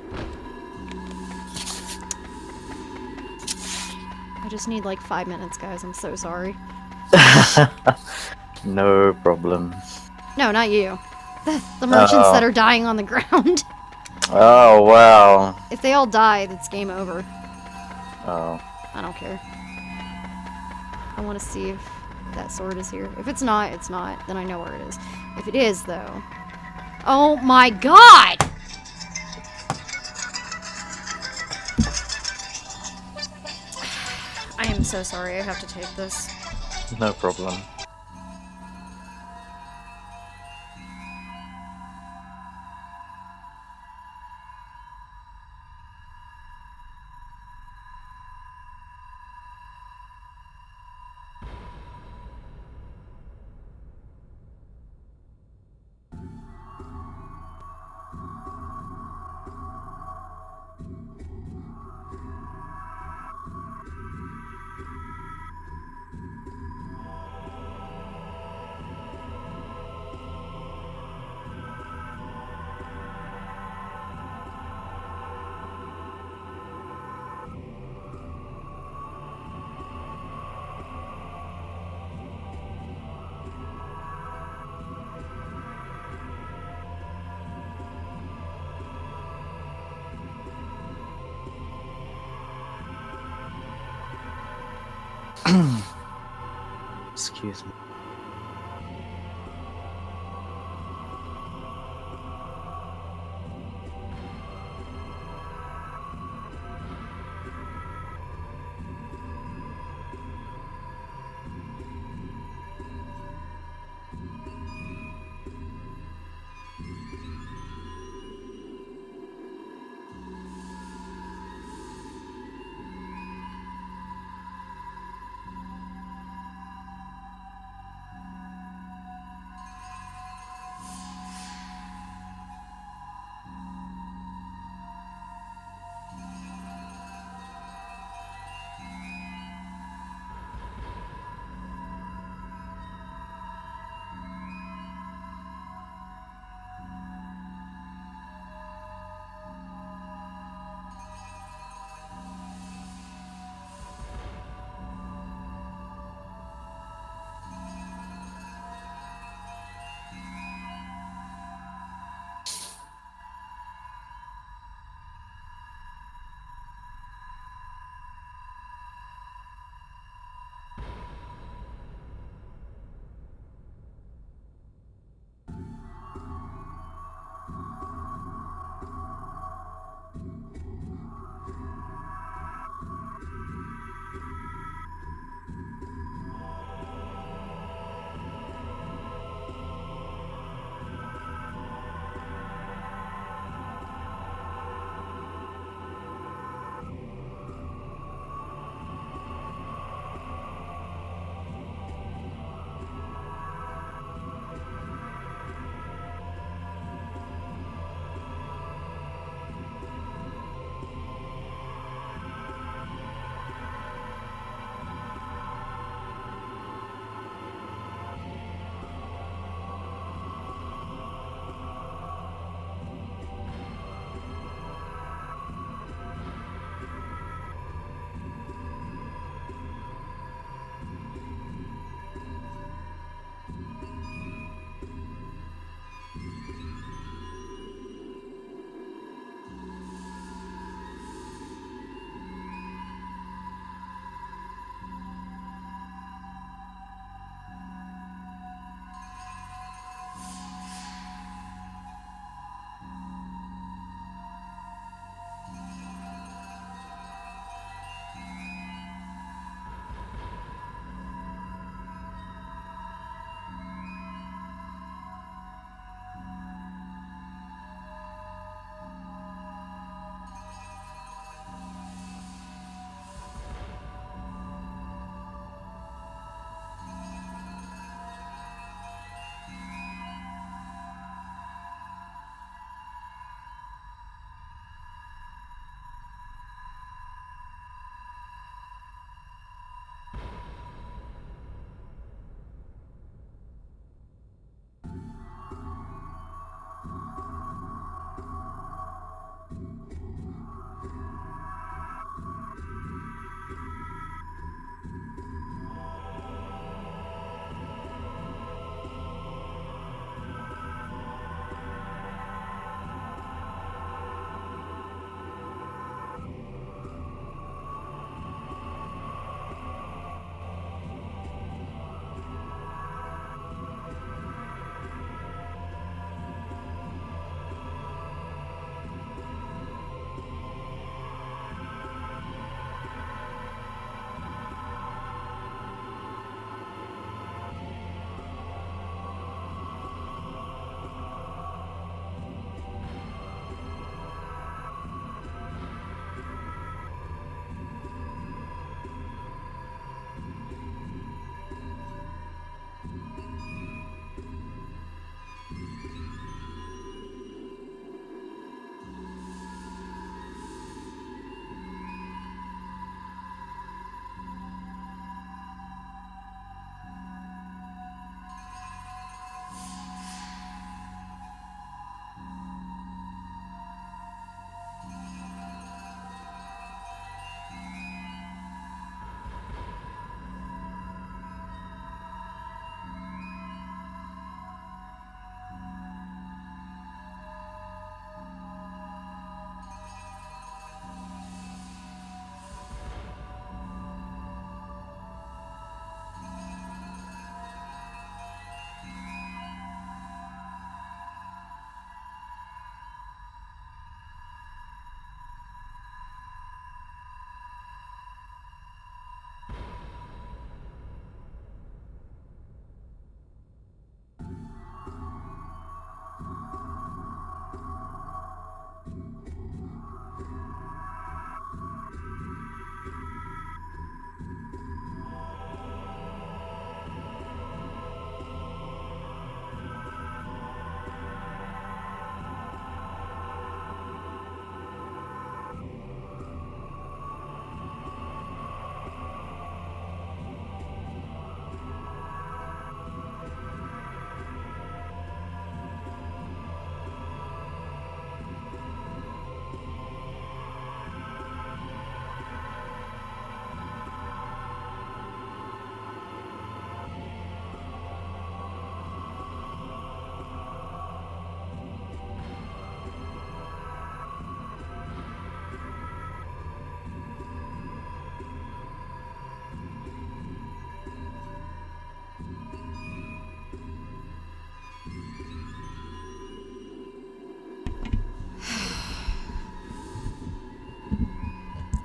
Speaker 10: I just need like 5 minutes, guys. I'm so sorry.
Speaker 6: No problem.
Speaker 10: No, not you. The merchants that are dying on the ground.
Speaker 6: Oh, wow.
Speaker 10: If they all die, it's game over.
Speaker 6: Oh.
Speaker 10: I don't care. I want to see if that sword is here. If it's not, it's not. Then I know where it is. If it is, though... Oh my god! I am so sorry. I have to take this.
Speaker 6: No problem. Excuse me.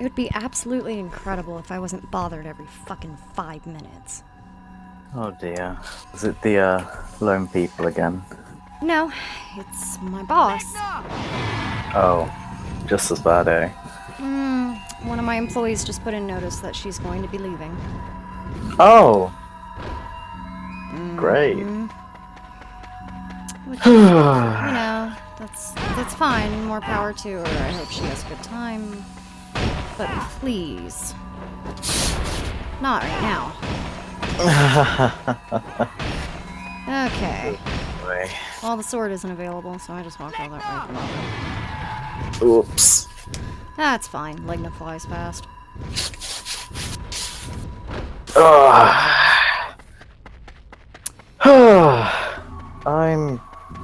Speaker 10: It would be absolutely incredible if I wasn't bothered every fucking 5 minutes.
Speaker 6: Oh dear. Is it the lone people again?
Speaker 10: No, it's my boss.
Speaker 6: Oh, just as bad, eh?
Speaker 10: One of my employees just put in notice that she's going to be leaving.
Speaker 6: Oh! Great.
Speaker 10: Which, you know, that's fine. More power to her. I hope she has a good time. But please, not right now. Okay. Well, the sword isn't available, so I just walked all that way from over.
Speaker 6: Oops.
Speaker 10: That's fine. Legna flies fast.
Speaker 6: I'm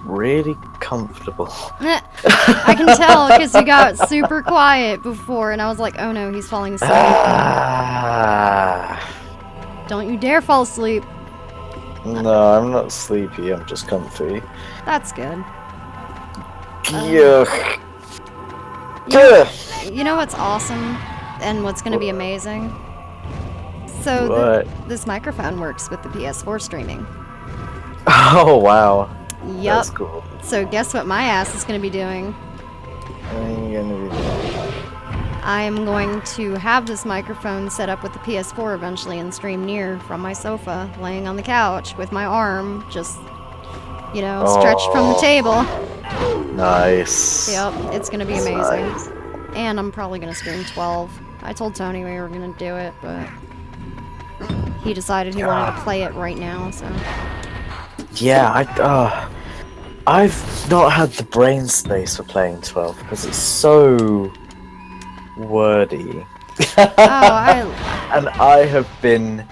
Speaker 6: really comfortable.
Speaker 10: I can tell because you got super quiet before, and I was like, oh no, he's falling asleep. Don't you dare fall asleep.
Speaker 6: No, I'm not sleepy, I'm just comfy.
Speaker 10: That's good.
Speaker 6: Yuck.
Speaker 10: You know what's awesome and what's going to be amazing? So this microphone works with the PS4 streaming.
Speaker 6: Oh wow.
Speaker 10: Yep.
Speaker 6: That's cool.
Speaker 10: So guess what my ass is going to be doing? I'm going to have this microphone set up with the PS4 eventually and stream near from my sofa, laying on the couch with my arm just, you know, stretched from the table.
Speaker 6: Nice.
Speaker 10: Yep, it's going to be amazing. Nice. And I'm probably going to stream 12. I told Tony we were going to do it, but he decided he wanted to play it right now, so...
Speaker 6: Yeah, I've not had the brain space for playing 12 because it's so wordy. And I have been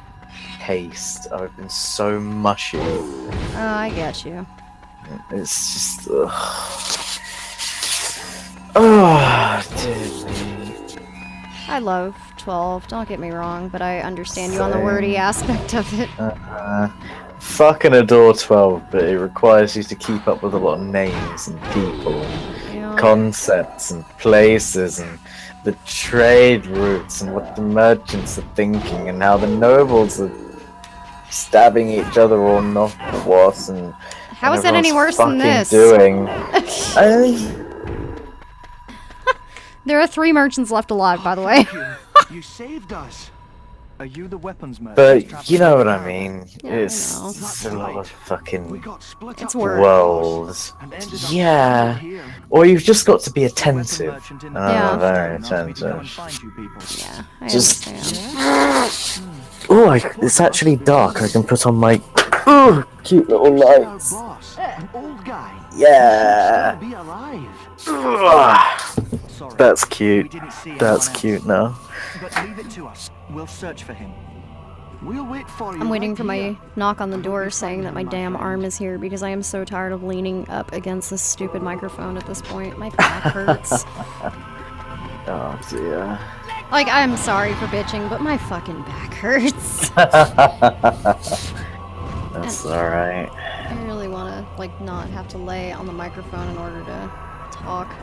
Speaker 6: paced. I've been so mushy.
Speaker 10: Oh, I get you.
Speaker 6: It's just... Oh, dear me.
Speaker 10: I love 12, don't get me wrong, but I understand you on the wordy aspect of it.
Speaker 6: Fucking adore 12, but it requires you to keep up with a lot of names and people, concepts and places, and the trade routes, and what the merchants are thinking, and how the nobles are stabbing each other or not what, and
Speaker 10: how is that any worse than this?
Speaker 6: Doing.
Speaker 10: There are 3 merchants left alive, by the way.
Speaker 2: You saved us. Are you the weapons merchant?
Speaker 6: But you know what I mean.
Speaker 10: Yeah,
Speaker 6: it's a lot of fucking
Speaker 10: worlds.
Speaker 6: Yeah. Or you've just got to be attentive. And I'm very attentive.
Speaker 10: Yeah, I
Speaker 6: just.
Speaker 10: understand.
Speaker 6: Oh, it's actually dark. I can put on my cute little lights. Yeah. That's cute. That's cute now.
Speaker 2: But leave it to us. We'll search for him. We'll wait for you.
Speaker 10: I'm waiting for my knock on the door saying that my damn arm is here because I am so tired of leaning up against this stupid microphone at this point. My back hurts.
Speaker 6: Oh dear.
Speaker 10: Like, I'm sorry for bitching, but my fucking back hurts.
Speaker 6: That's alright.
Speaker 10: I really want to, like, not have to lay on the microphone in order to talk.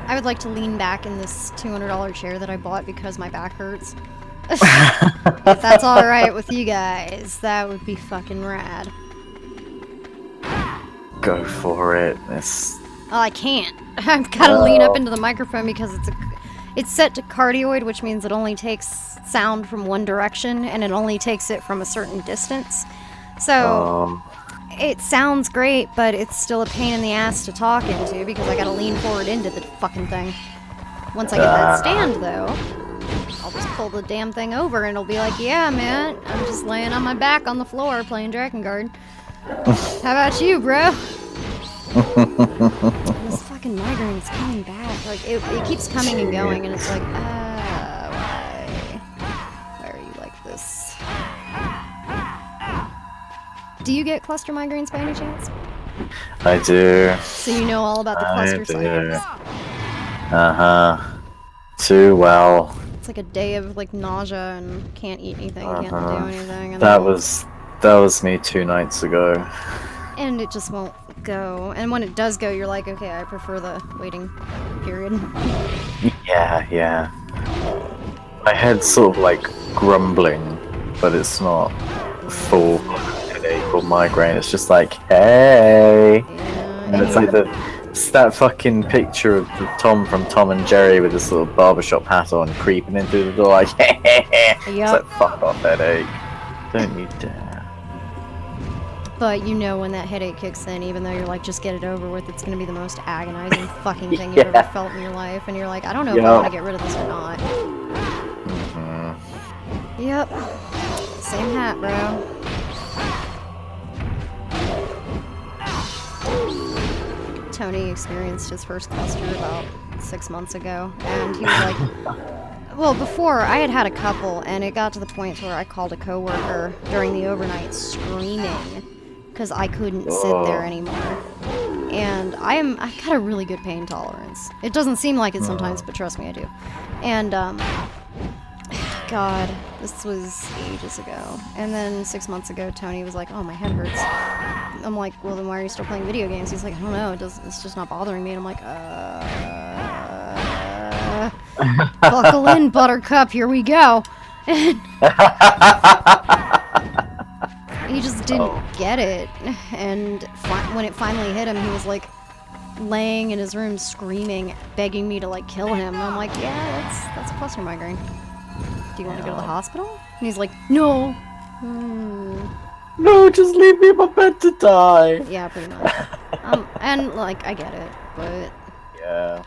Speaker 10: I would like to lean back in this $200 chair that I bought because my back hurts. If that's alright with you guys, that would be fucking rad.
Speaker 6: Go for it.
Speaker 10: Oh, I can't. I've got to lean up into the microphone because it's set to cardioid, which means it only takes sound from one direction and it only takes it from a certain distance. So it sounds great, but it's still a pain in the ass to talk into because I gotta lean forward into the fucking thing. Once I get that stand, though, I'll just pull the damn thing over and it'll be like, yeah, man, I'm just laying on my back on the floor playing Drakengard. How about you, bro? This fucking migraine's coming back. Like, it keeps coming and going, and it's like, why are you like this? Do you get cluster migraines by any chance?
Speaker 6: I do.
Speaker 10: So you know all about the cluster cycles.
Speaker 6: Too well.
Speaker 10: It's like a day of like nausea and can't eat anything, can't do anything. And
Speaker 6: that was me 2 nights ago.
Speaker 10: And it just won't go. And when it does go, you're like, okay, I prefer the waiting period.
Speaker 6: Yeah. My head's sort of like grumbling, but it's not full headache or migraine. It's just like, hey. And it's like it's that fucking picture of Tom from Tom and Jerry with this little barbershop hat on, creeping in through the door like, It's like, fuck off, headache. Don't you dare.
Speaker 10: But you know when that headache kicks in, even though you're like, just get it over with, it's gonna be the most agonizing fucking thing you've ever felt in your life. And you're like, I don't know if I want to get rid of this or not. Yep. Same hat, bro. Tony experienced his first cluster about 6 months ago, and he was like, well, before I had a couple, and it got to the point where I called a coworker during the overnight screaming because I couldn't sit there anymore. And I've got a really good pain tolerance. It doesn't seem like it sometimes, but trust me, I do. And God, this was ages ago. And then 6 months ago, Tony was like, oh, my head hurts. I'm like, well, then why are you still playing video games? He's like, I don't know, it's just not bothering me. And I'm like, buckle in, Buttercup, here we go. He just didn't get it. And when it finally hit him, he was like laying in his room screaming, begging me to like kill him. And I'm like, yeah, that's a cluster migraine. Do you want to go to the hospital? And he's like, no.
Speaker 6: No, just leave me in my bed to die.
Speaker 10: Yeah, pretty much. And like, I get it, but
Speaker 6: yeah,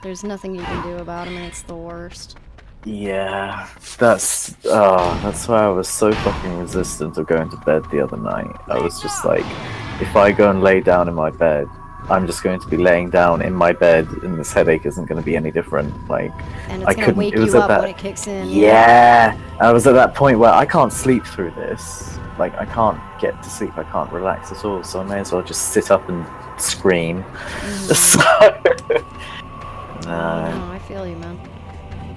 Speaker 10: there's nothing you can do about him, and it's the worst.
Speaker 6: Yeah, that's why I was so fucking resistant to going to bed the other night. I was just like, if I go and lay down in my bed, I'm just going to be laying down in my bed, and this headache isn't going to be any different. Like,
Speaker 10: and it's going to wake you up when it kicks in.
Speaker 6: Yeah, I was at that point where I can't sleep through this. Like, I can't get to sleep. I can't relax at all. So I may as well just sit up and scream. So,
Speaker 10: no, I feel you, man.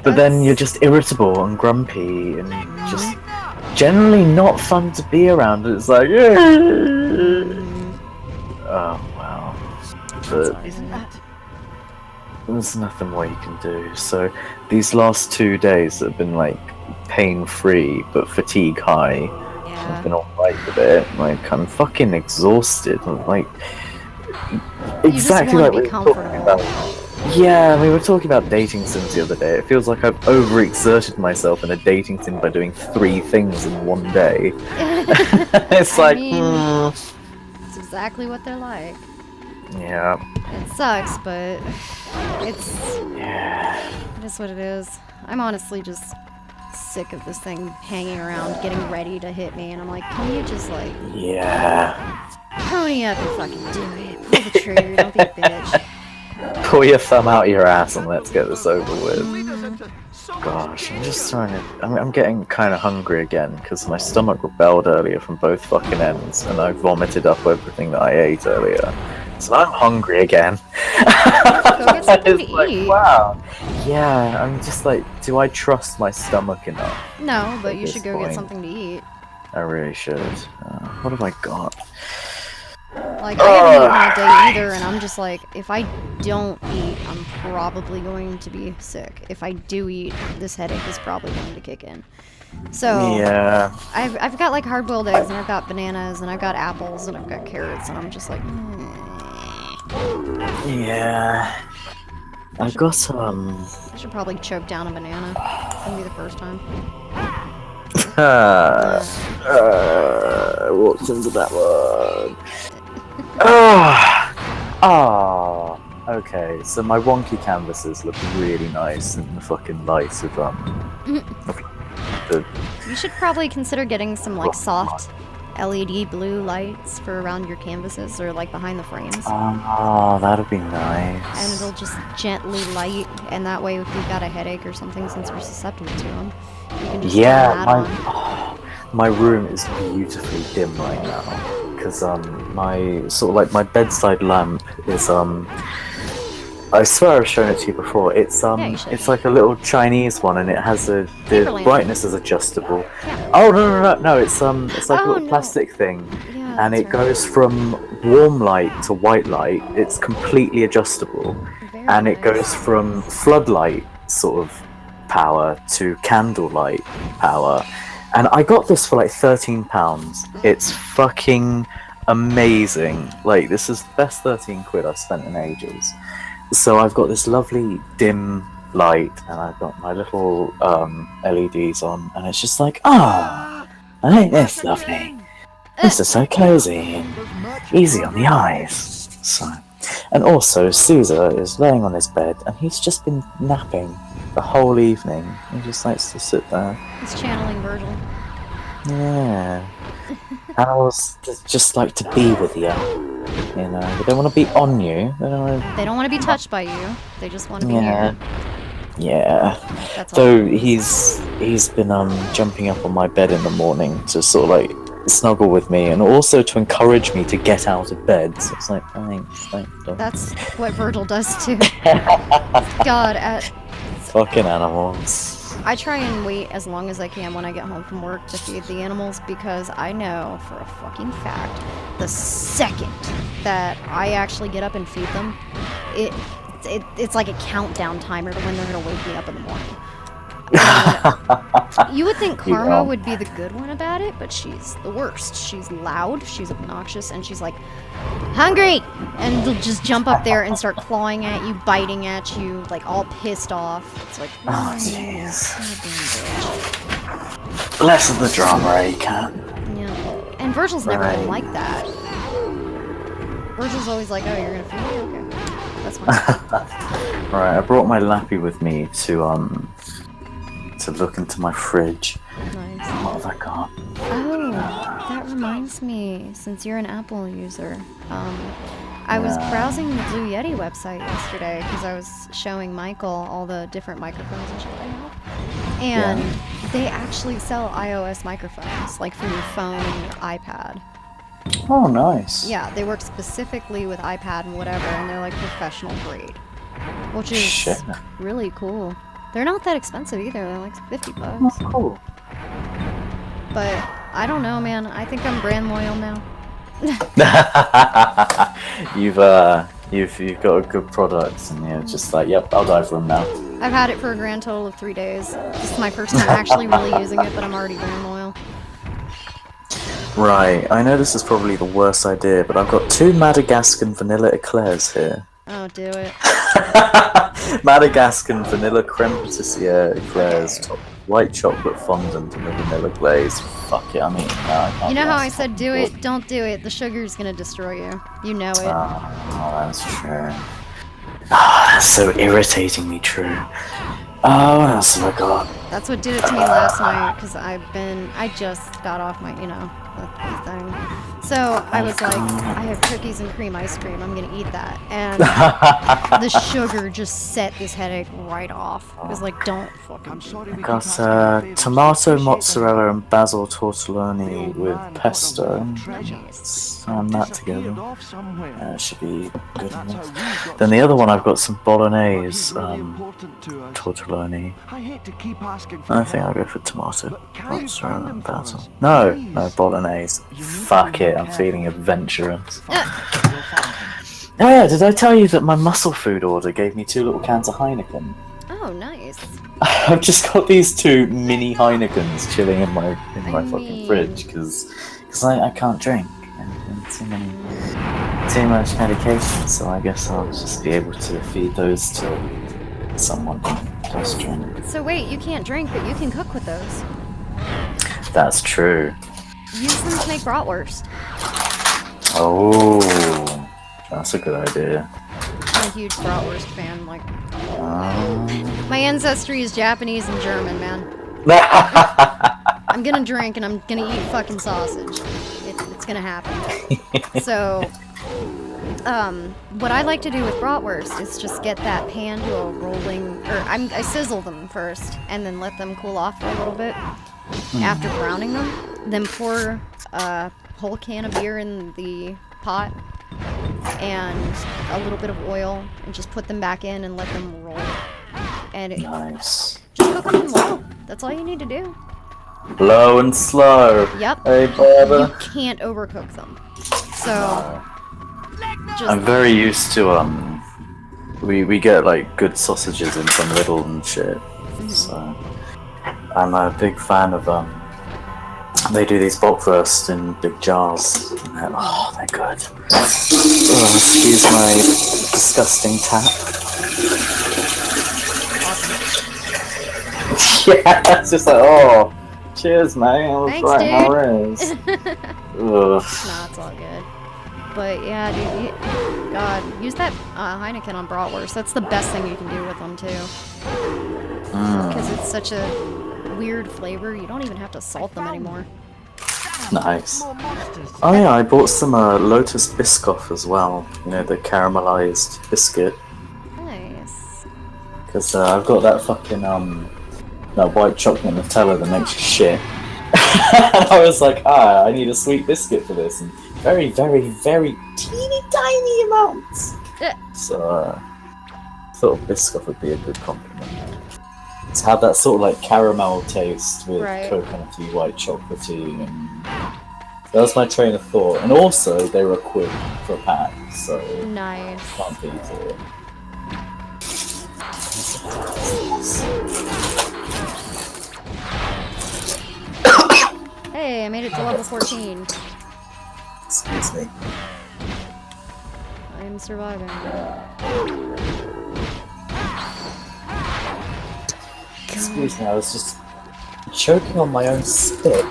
Speaker 6: But then you're just irritable and grumpy and just generally not fun to be around. It's like, oh wow. But there's nothing more you can do. So these last 2 days have been like pain-free but fatigue high. I've been alright with it. Like, I'm fucking exhausted. I'm like, exactly like we were talking about. Yeah, we were talking about dating sims the other day. It feels like I've overexerted myself in a dating sim by doing 3 things in one day. It's like,
Speaker 10: it's exactly what they're like.
Speaker 6: Yeah.
Speaker 10: It sucks, but it is what it is. I'm honestly just sick of this thing hanging around, getting ready to hit me, and I'm like, can you just like, pony up and fucking do it. Pull the trigger, don't be a bitch.
Speaker 6: Pull your thumb out your ass and let's get this over with. Gosh, I'm just trying to. I'm getting kind of hungry again because my stomach rebelled earlier from both fucking ends, and I vomited up everything that I ate earlier. So I'm hungry again.
Speaker 10: Go get something to eat.
Speaker 6: Wow. Yeah, I'm just like, do I trust my stomach enough?
Speaker 10: No, but you should go get something to eat.
Speaker 6: I really should. What have I got?
Speaker 10: Like, I haven't eaten all day either, and I'm just like, if I don't eat, I'm probably going to be sick. If I do eat, this headache is probably going to kick in. So,
Speaker 6: yeah.
Speaker 10: I've got like hard-boiled eggs, and I've got bananas, and I've got apples, and I've got carrots, and I'm just like,
Speaker 6: Yeah. I've got some.
Speaker 10: I should probably choke down a banana. It's gonna be the first time.
Speaker 6: I walked into that one. Okay, so my wonky canvases look really nice in the fucking light of
Speaker 10: You should probably consider getting some like soft LED blue lights for around your canvases or like behind the frames.
Speaker 6: Oh, that'd be nice.
Speaker 10: And it'll just gently light, and that way if you've got a headache or something, since you're susceptible to them, you can just turn that on.
Speaker 6: My room is beautifully dim right now because my sort of like my bedside lamp is I swear I've shown it to you before. It's it's like a little Chinese one, and it has the brightness is adjustable. Yeah. Oh no! It's like a little plastic thing.
Speaker 10: Yeah.
Speaker 6: and it goes from warm light to white light. It's completely adjustable, and it goes from floodlight sort of power to candlelight power. And I got this for like £13. It's fucking amazing. Like, this is the best 13 quid I've spent in ages. So I've got this lovely dim light, and I've got my little LEDs on, and it's just like, ain't this lovely? This is so cozy and easy on the eyes. So, and also Caesar is laying on his bed, and he's just been napping the whole evening. He just likes to sit there.
Speaker 10: He's channeling Virgil.
Speaker 6: Yeah. Animals just like to be with you. You know, they don't want to be on you.
Speaker 10: They don't want to be touched by you. They just want to be
Speaker 6: Yeah.
Speaker 10: here.
Speaker 6: Yeah.
Speaker 10: That's
Speaker 6: Though he's been jumping up on my bed in the morning to sort of like snuggle with me, and also to encourage me to get out of bed. So it's like, thanks.
Speaker 10: That's what Virgil does too. God,
Speaker 6: Fucking animals.
Speaker 10: I try and wait as long as I can when I get home from work to feed the animals, because I know for a fucking fact the second that I actually get up and feed them, it's like a countdown timer to when they're gonna wake me up in the morning. You would think Karma would be the good one about it, but she's the worst. She's loud, she's obnoxious, and she's like, hungry! And they'll just jump up there and start clawing at you, biting at you, like all pissed off. It's like,
Speaker 6: oh jeez. Less of the drama, eh, Cat?
Speaker 10: Yeah. And Virgil's never been like that. Virgil's always like, oh, you're gonna feed me? Okay. That's fine.
Speaker 6: Right, I brought my Lappy with me to look into my fridge.
Speaker 10: Nice.
Speaker 6: What have I got?
Speaker 10: Oh, that reminds me, since you're an Apple user, I was browsing the Blue Yeti website yesterday because I was showing Michael all the different microphones and shit I have. And they actually sell iOS microphones, like for your phone and your iPad.
Speaker 6: Oh, nice.
Speaker 10: Yeah, they work specifically with iPad and whatever, and they're like professional grade, which is really cool. They're not that expensive either. They're like $50.
Speaker 6: Oh, cool.
Speaker 10: But I don't know, man. I think I'm brand loyal now.
Speaker 6: You've got a good product, and you're just like, yep, I'll die for them now.
Speaker 10: I've had it for a grand total of 3 days. This is my first time actually really using it, but I'm already brand loyal.
Speaker 6: Right, I know this is probably the worst idea, but I've got 2 Madagascan vanilla eclairs here.
Speaker 10: Oh, do it.
Speaker 6: Madagascan vanilla creme patissiere eclairs, white chocolate fondant, and a vanilla glaze. Fuck it, I'm eating that.
Speaker 10: You know how I said do it? Don't do it. The sugar's gonna destroy you. You know it.
Speaker 6: Oh, that's true. That's so irritatingly true. Oh, what else have I got?
Speaker 10: That's what did it to me last night, because I just got off my, the thing. So I was like, I have cookies and cream ice cream, I'm gonna eat that. And the sugar just set this headache right off. It was like, don't fucking do it.
Speaker 6: I got tomato, mozzarella, and basil tortellini with pesto. Slam that together. That should be good enough. Then the other one, I've got some bolognese tortellini. I think I'll go for tomato, mozzarella, and basil. No, bolognese. Fuck it, I'm feeling adventurous. Oh yeah, did I tell you that my muscle food order gave me 2 little cans of Heineken?
Speaker 10: Oh, nice.
Speaker 6: I've just got these 2 mini Heinekens chilling in my fucking fridge because I can't drink. Too much medication, so I guess I'll just be able to feed those to someone who does drink.
Speaker 10: So wait, you can't drink, but you can cook with those.
Speaker 6: That's true.
Speaker 10: Use them to make bratwurst.
Speaker 6: Oh, that's a good idea.
Speaker 10: I'm a huge bratwurst fan. Like, my ancestry is Japanese and German, man. I'm gonna drink and I'm gonna eat fucking sausage. It's gonna happen. So, what I like to do with bratwurst is just get that pan to a rolling, I sizzle them first and then let them cool off for a little bit after browning them. Then pour a whole can of beer in the pot and a little bit of oil and just put them back in and let them roll. And
Speaker 6: nice.
Speaker 10: Just cook them low. That's all you need to do.
Speaker 6: Low and slow.
Speaker 10: Yep.
Speaker 6: Hey,
Speaker 10: You
Speaker 6: Barbara.
Speaker 10: can't overcook them. So
Speaker 6: I'm very used to we get like good sausages in from Lidl and shit. So I'm a big fan of they do these bockwurst in big jars. And they're good. Oh, excuse my disgusting tap. Yeah, it's just like, oh, cheers, mate. I was
Speaker 10: Thanks,
Speaker 6: right,
Speaker 10: dude.
Speaker 6: how it is. Ugh.
Speaker 10: Nah, it's all good. But yeah, dude, God, use that Heineken on bratwurst. That's the best thing you can do with them too. Because it's such a weird flavor. You don't even have to salt them anymore.
Speaker 6: Nice. Oh yeah, I bought some Lotus Biscoff as well. You know, the caramelized biscuit.
Speaker 10: Nice.
Speaker 6: Because I've got that fucking that white chocolate Nutella that makes you shit. And I was like, I need a sweet biscuit for this, and very, very, very teeny tiny amounts. So thought Biscoff would be a good compliment. To have that sort of like caramel taste with coconutty, white chocolatey, and that was my train of thought. And also, they were a quid for a pack, so
Speaker 10: nice.
Speaker 6: Can't beat it.
Speaker 10: Hey, I made it to level 14.
Speaker 6: Excuse me.
Speaker 10: I am surviving.
Speaker 6: Excuse me, I was just choking on my own spit.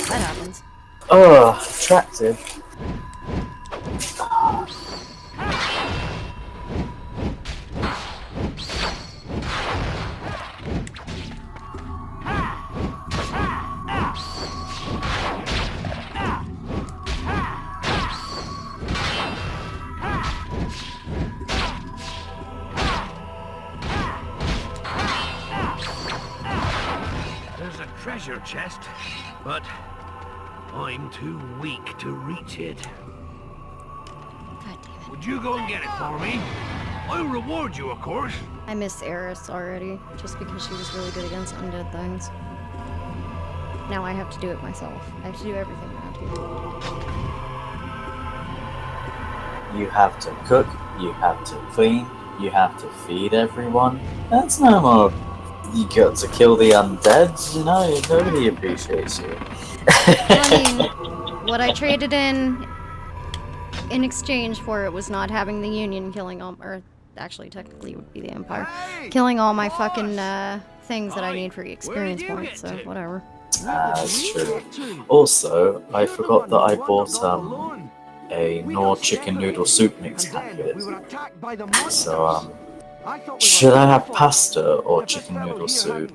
Speaker 10: That happens.
Speaker 6: Oh, attractive.
Speaker 13: There's a treasure chest, but I'm too weak to reach it.
Speaker 10: God damn it.
Speaker 13: Would you go and get it for me? I'll reward you, of course.
Speaker 10: I miss Eris already, just because she was really good against undead things. Now I have to do it myself. I have to do everything around here.
Speaker 6: You have to cook, you have to clean, you have to feed everyone. That's no more. You got to kill the undead, you know, nobody appreciates you.
Speaker 10: I mean, what I traded in exchange for it was not having the Union killing all, or actually technically it would be the Empire, killing all my fucking things that I need for experience points, so whatever.
Speaker 6: That's true. Also, I forgot that I bought a Knorr chicken noodle soup mix packet. So should I have pasta or chicken noodle soup?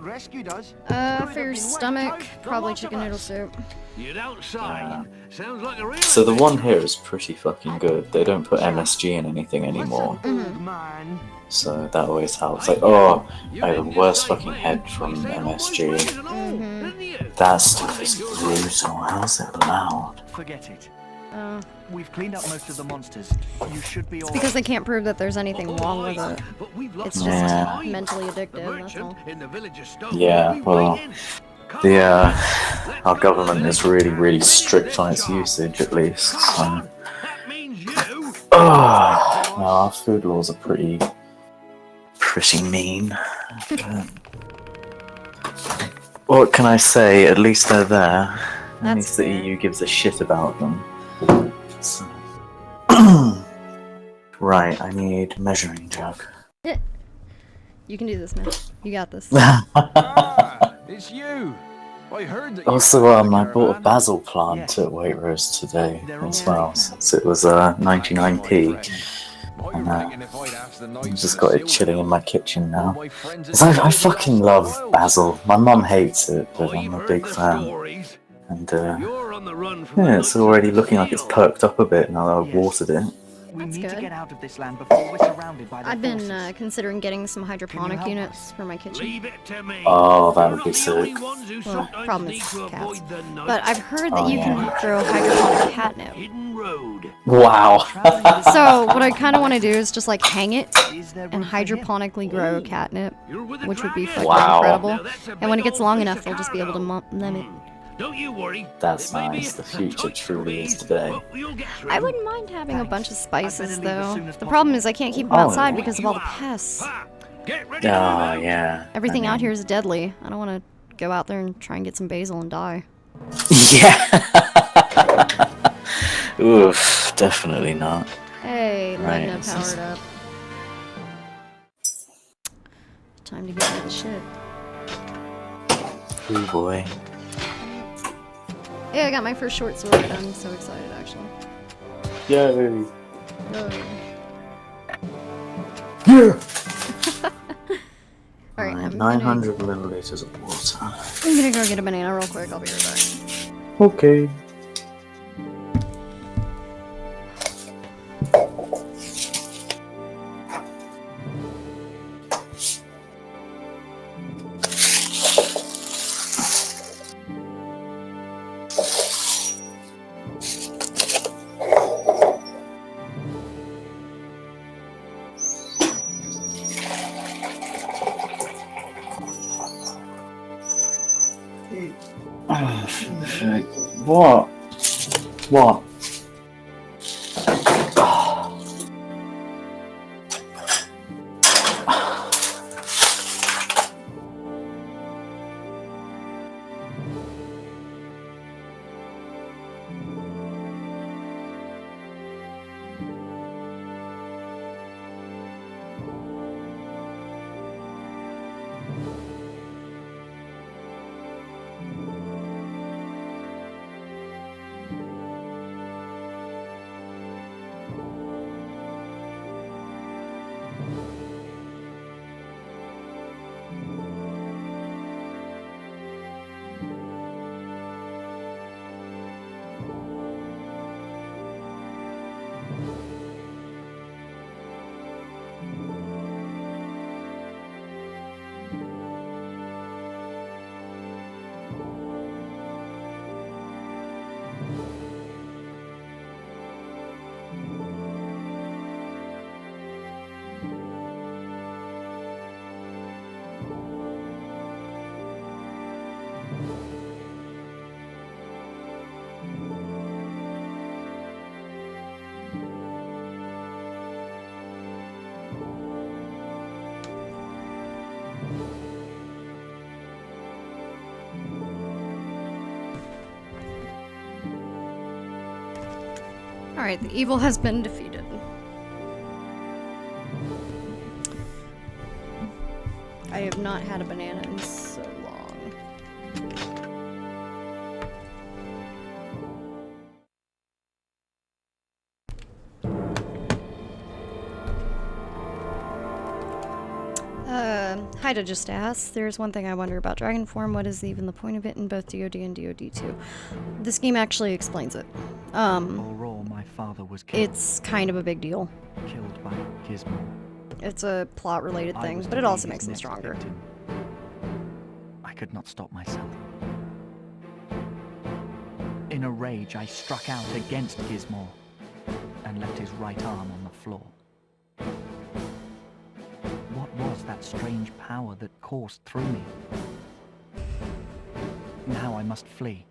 Speaker 10: For your stomach, probably chicken noodle soup.
Speaker 6: So the one here is pretty fucking good. They don't put MSG in anything anymore. So that always helps. Like, oh, I have the worst fucking head from MSG. That stuff is brutal. How's it allowed?
Speaker 2: Forget it. We've cleaned up most of the monsters. You should be all
Speaker 10: It's because they can't prove that there's anything wrong with it. It's just mentally addictive, that's all.
Speaker 6: Yeah, well, our government is really, really strict on its usage, at least. So. No, our food laws are pretty mean. What can I say? At least they're there. At least the EU gives a shit about them. So. Right, I need measuring jug.
Speaker 10: You can do this, man. You got this.
Speaker 14: It's you. I heard that.
Speaker 6: Also, I bought a basil plant at Waitrose today as well, since it was 99p. And I've just got it chilling in my kitchen now. 'Cause I fucking love basil. My mum hates it, but I'm a big fan. And yeah, it's already looking like it's perked up a bit now that I've watered it.
Speaker 2: We
Speaker 10: That's
Speaker 2: need to
Speaker 10: good.
Speaker 2: get out of this land before we're surrounded by the
Speaker 10: I've been
Speaker 2: forces.
Speaker 10: Considering getting some hydroponic
Speaker 2: help
Speaker 10: units for my kitchen.
Speaker 13: Leave it to me.
Speaker 6: Oh, that
Speaker 13: You're
Speaker 6: would be
Speaker 13: not the only
Speaker 6: sick.
Speaker 13: ones who
Speaker 10: Well,
Speaker 13: sometimes
Speaker 10: problem
Speaker 13: need
Speaker 10: is
Speaker 13: to
Speaker 10: cats.
Speaker 13: avoid the night.
Speaker 10: But I've heard that
Speaker 6: Oh,
Speaker 10: you
Speaker 6: yeah.
Speaker 10: can grow hydroponic catnip.
Speaker 13: Hidden road.
Speaker 6: Wow.
Speaker 10: So what I kind of want to do is just like hang it
Speaker 2: Is there
Speaker 10: and
Speaker 2: room for him?
Speaker 10: hydroponically grow catnip,
Speaker 13: You're with a
Speaker 10: which would be
Speaker 13: dragon.
Speaker 10: fucking
Speaker 6: Wow.
Speaker 10: incredible.
Speaker 13: Now that's a
Speaker 10: And when
Speaker 13: big
Speaker 10: it gets
Speaker 13: old
Speaker 10: long
Speaker 13: piece
Speaker 10: enough,
Speaker 13: of
Speaker 10: they'll just be able to
Speaker 13: cargo.
Speaker 10: limb it.
Speaker 13: Don't you worry.
Speaker 6: That's
Speaker 13: It may be
Speaker 6: nice. The
Speaker 13: a
Speaker 6: future
Speaker 13: tight
Speaker 6: truly is
Speaker 13: squeeze,
Speaker 6: today.
Speaker 13: but we'll get through.
Speaker 10: I wouldn't mind having a bunch of spices
Speaker 2: leave as
Speaker 10: though.
Speaker 2: soon as
Speaker 10: The problem is I can't keep them
Speaker 6: Oh,
Speaker 10: outside
Speaker 6: yeah.
Speaker 10: because of all the pests.
Speaker 13: Ha! Get ready to
Speaker 6: Oh,
Speaker 13: move out.
Speaker 6: yeah.
Speaker 10: Everything
Speaker 6: I
Speaker 10: out
Speaker 6: mean,
Speaker 10: here is deadly. I don't want to go out there and try and get some basil and die.
Speaker 6: Yeah. Oof, definitely not.
Speaker 10: Hey,
Speaker 6: Right,
Speaker 10: Legna
Speaker 6: this is-
Speaker 10: powered up. Time to get rid of the shit.
Speaker 6: Oh boy.
Speaker 10: Hey, I got my first short sword done. I'm so excited, actually.
Speaker 6: Yay.
Speaker 10: Alright,
Speaker 6: Right,
Speaker 10: I'm
Speaker 6: 900 milliliters of water.
Speaker 10: gonna go get a banana real quick. I'll be right back.
Speaker 6: Okay. Oh, shit. What? What?
Speaker 10: Alright, the evil has been defeated. I have not had a banana in so long. Haida just asked, there's one thing I wonder about Dragon Form, what is even the point of it in both DoD and DoD2? This game actually explains it.
Speaker 2: Overall, my father was killed.
Speaker 10: It's kind of a big deal.
Speaker 2: Killed by Gizmo.
Speaker 10: It's a plot-related
Speaker 2: I
Speaker 10: thing,
Speaker 2: was
Speaker 10: but
Speaker 2: to
Speaker 10: it
Speaker 2: be
Speaker 10: also
Speaker 2: his
Speaker 10: makes them
Speaker 2: next
Speaker 10: stronger.
Speaker 2: victim. I could not stop myself. In a rage, I struck out against Gizmo and left his right arm on the floor. What was that strange power that coursed through me? Now I must flee.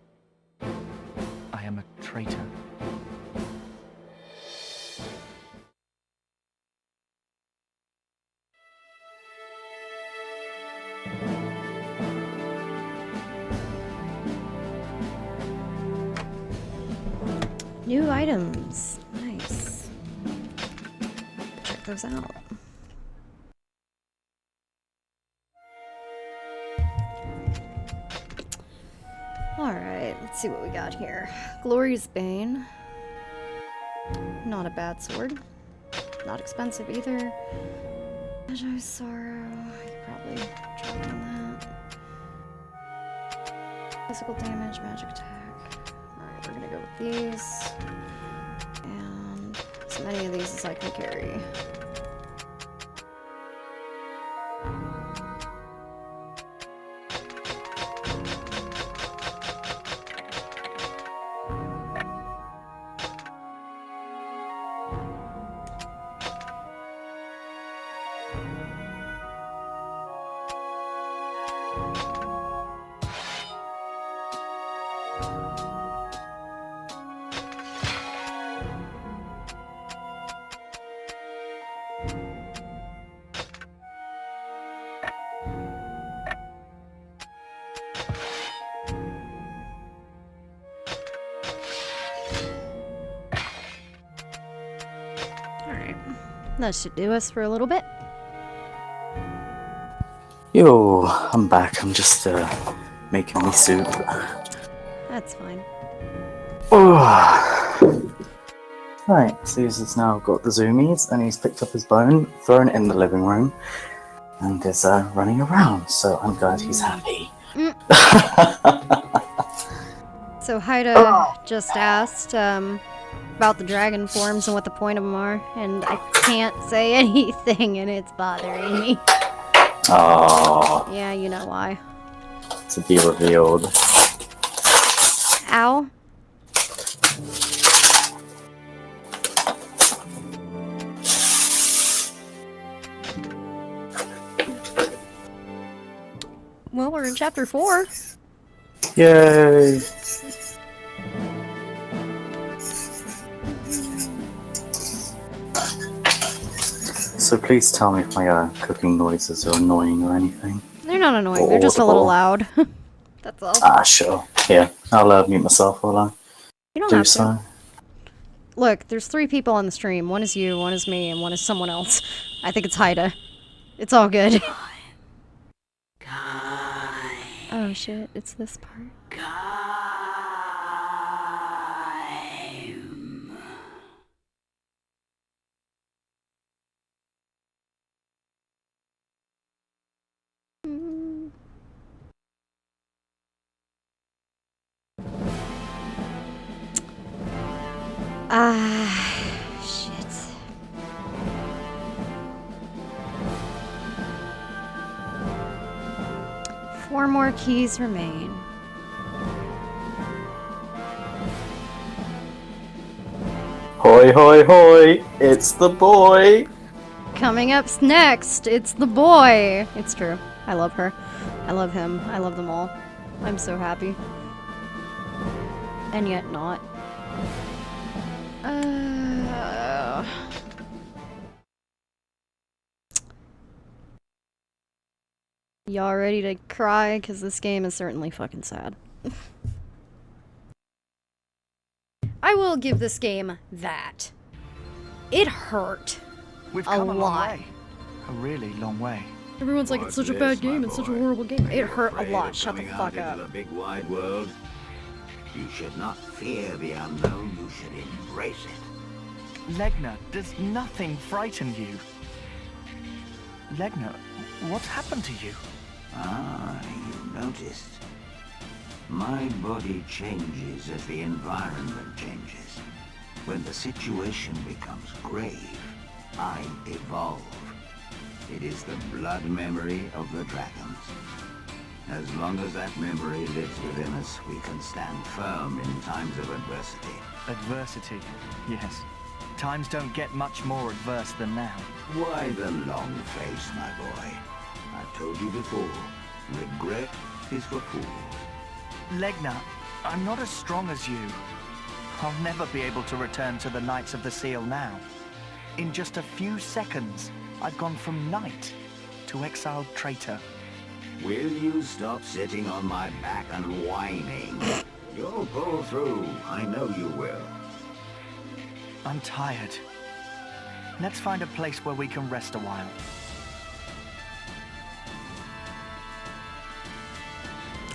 Speaker 2: I am a traitor.
Speaker 10: New items. Nice. Check those out. Alright, let's see what we got here. Glory's Bane. Not a bad sword. Not expensive either. Magi's Sorrow. You could probably try on that. Physical damage, magic attack. Alright, we're gonna go with these. And as many of these as I can carry. That should do us for a little bit.
Speaker 6: Yo, I'm back. I'm just making me soup.
Speaker 10: That's fine.
Speaker 6: Right, Caesar's now got the zoomies and he's picked up his bone, thrown it in the living room, and is running around, so I'm glad he's happy.
Speaker 10: So Haida just asked about the dragon forms and what the point of them are, and I can't say anything and it's bothering me.
Speaker 6: Oh.
Speaker 10: Yeah, you know why.
Speaker 6: To be revealed.
Speaker 10: Ow. Well, we're in chapter 4.
Speaker 6: Yay! So please tell me if my cooking noises are annoying or anything.
Speaker 10: They're not annoying, they're just a little loud. That's all.
Speaker 6: Ah, sure. Yeah, I'll mute myself while I
Speaker 10: You don't
Speaker 6: do
Speaker 10: have to.
Speaker 6: so.
Speaker 10: Look, there's 3 people on the stream. One is you, one is me, and one is someone else. I think it's Haida. It's all good. Oh shit, it's this part. Shit. Four more keys remain.
Speaker 6: Hoi hoi hoi! It's the boy!
Speaker 10: Coming up next, it's the boy. It's true. I love her. I love him. I love them all. I'm so happy. And yet not. Y'all ready to cry? Because this game is certainly fucking sad. I will give this game that. It hurt.
Speaker 2: We've
Speaker 10: a
Speaker 2: come a long
Speaker 10: lot.
Speaker 2: way. A really long way.
Speaker 10: Everyone's like, it's such a bad game, it's such a horrible game. It hurt a lot. Shut the fuck up.
Speaker 12: The big wide world. You should not fear the unknown, you should embrace it.
Speaker 2: Legna, does nothing frighten you? Legna, what's happened to you?
Speaker 12: Ah, you noticed. My body changes as the environment changes. When the situation becomes grave, I evolve. It is the blood memory of the dragons. As long as that memory lives within us, we can stand firm in times of adversity.
Speaker 2: Adversity, yes. Times don't get much more adverse than now.
Speaker 12: Why the long face, my boy? I've told you before, regret is for fools.
Speaker 2: Legna, I'm not as strong as you. I'll never be able to return to the Knights of the Seal now. In just a few seconds, I've gone from knight to exiled traitor.
Speaker 12: Will you stop sitting on my back and whining? You'll pull through, I know you will.
Speaker 2: I'm tired. Let's find a place where we can rest a while.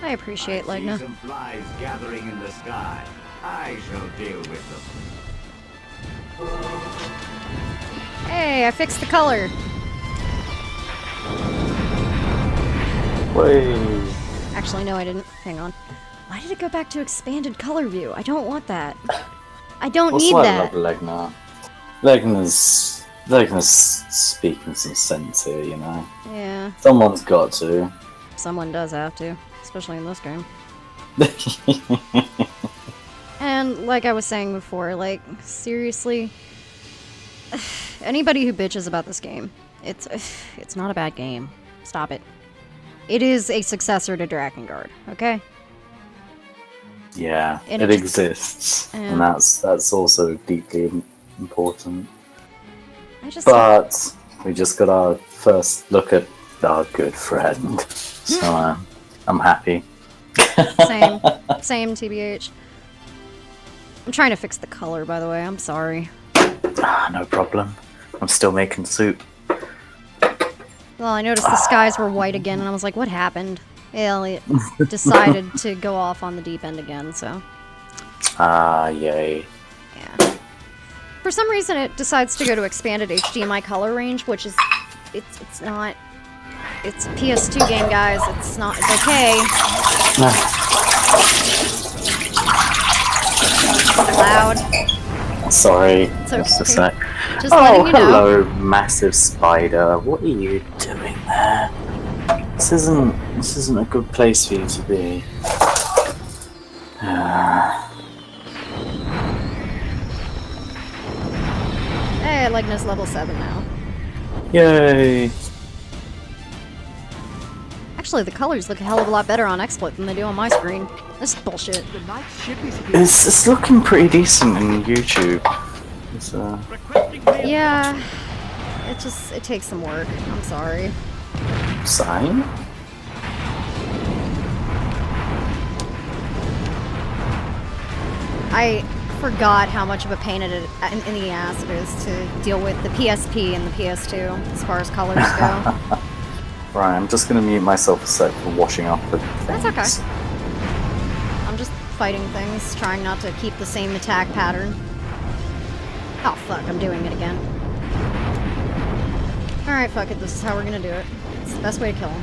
Speaker 10: I appreciate
Speaker 12: I see
Speaker 10: Legna.
Speaker 12: some flies gathering in the sky. I shall deal with them.
Speaker 10: Hey, I fixed the color.
Speaker 6: Wait.
Speaker 10: Actually, no, I didn't. Hang on. Why did it go back to expanded color view? I don't want that. I don't
Speaker 6: Also,
Speaker 10: need
Speaker 6: I
Speaker 10: that.
Speaker 6: love Legna. Legna's speaking some sense here, you know.
Speaker 10: Yeah.
Speaker 6: Someone's got to.
Speaker 10: Someone does have to, especially in this game. And like I was saying before, like, seriously, anybody who bitches about this game, it's not a bad game. Stop it. It is a successor to Drakengard, okay?
Speaker 6: Yeah,
Speaker 10: And
Speaker 6: it
Speaker 10: it just-
Speaker 6: exists,
Speaker 10: Yeah.
Speaker 6: and that's also deeply important.
Speaker 10: I
Speaker 6: But we just got our first look at our good friend, so I'm happy.
Speaker 10: Same, TBH. I'm trying to fix the color, by the way. I'm sorry.
Speaker 6: No problem. I'm still making soup.
Speaker 10: Well, I noticed the skies were white again, and I was like, what happened? Elliot decided to go off on the deep end again, so...
Speaker 6: Yay.
Speaker 10: Yeah. For some reason, it decides to go to expanded HDMI color range, which is... It's not... It's a PS2 game, guys. It's not... It's okay. Loud.
Speaker 6: Sorry.
Speaker 10: It's okay.
Speaker 6: Just a sec.
Speaker 10: Just letting you know.
Speaker 6: Hello, massive spider. What are you doing there? This isn't a good place for you to be.
Speaker 10: Hey, Legna's level 7 now.
Speaker 6: Yay!
Speaker 10: Actually, the colors look a hell of a lot better on XSplit than they do on my screen. This is bullshit.
Speaker 6: It's looking pretty decent in YouTube. It's,
Speaker 10: Yeah. It takes some work. I'm sorry.
Speaker 6: Sign?
Speaker 10: I forgot how much of a pain in the ass it is to deal with the PSP and the PS2 as far as colors go.
Speaker 6: Right, I'm just gonna mute myself a sec for washing up the things.
Speaker 10: That's okay. I'm just fighting things, trying not to keep the same attack pattern. Oh fuck, I'm doing it again. Alright, fuck it, this is how we're gonna do it. It's the best way to kill him.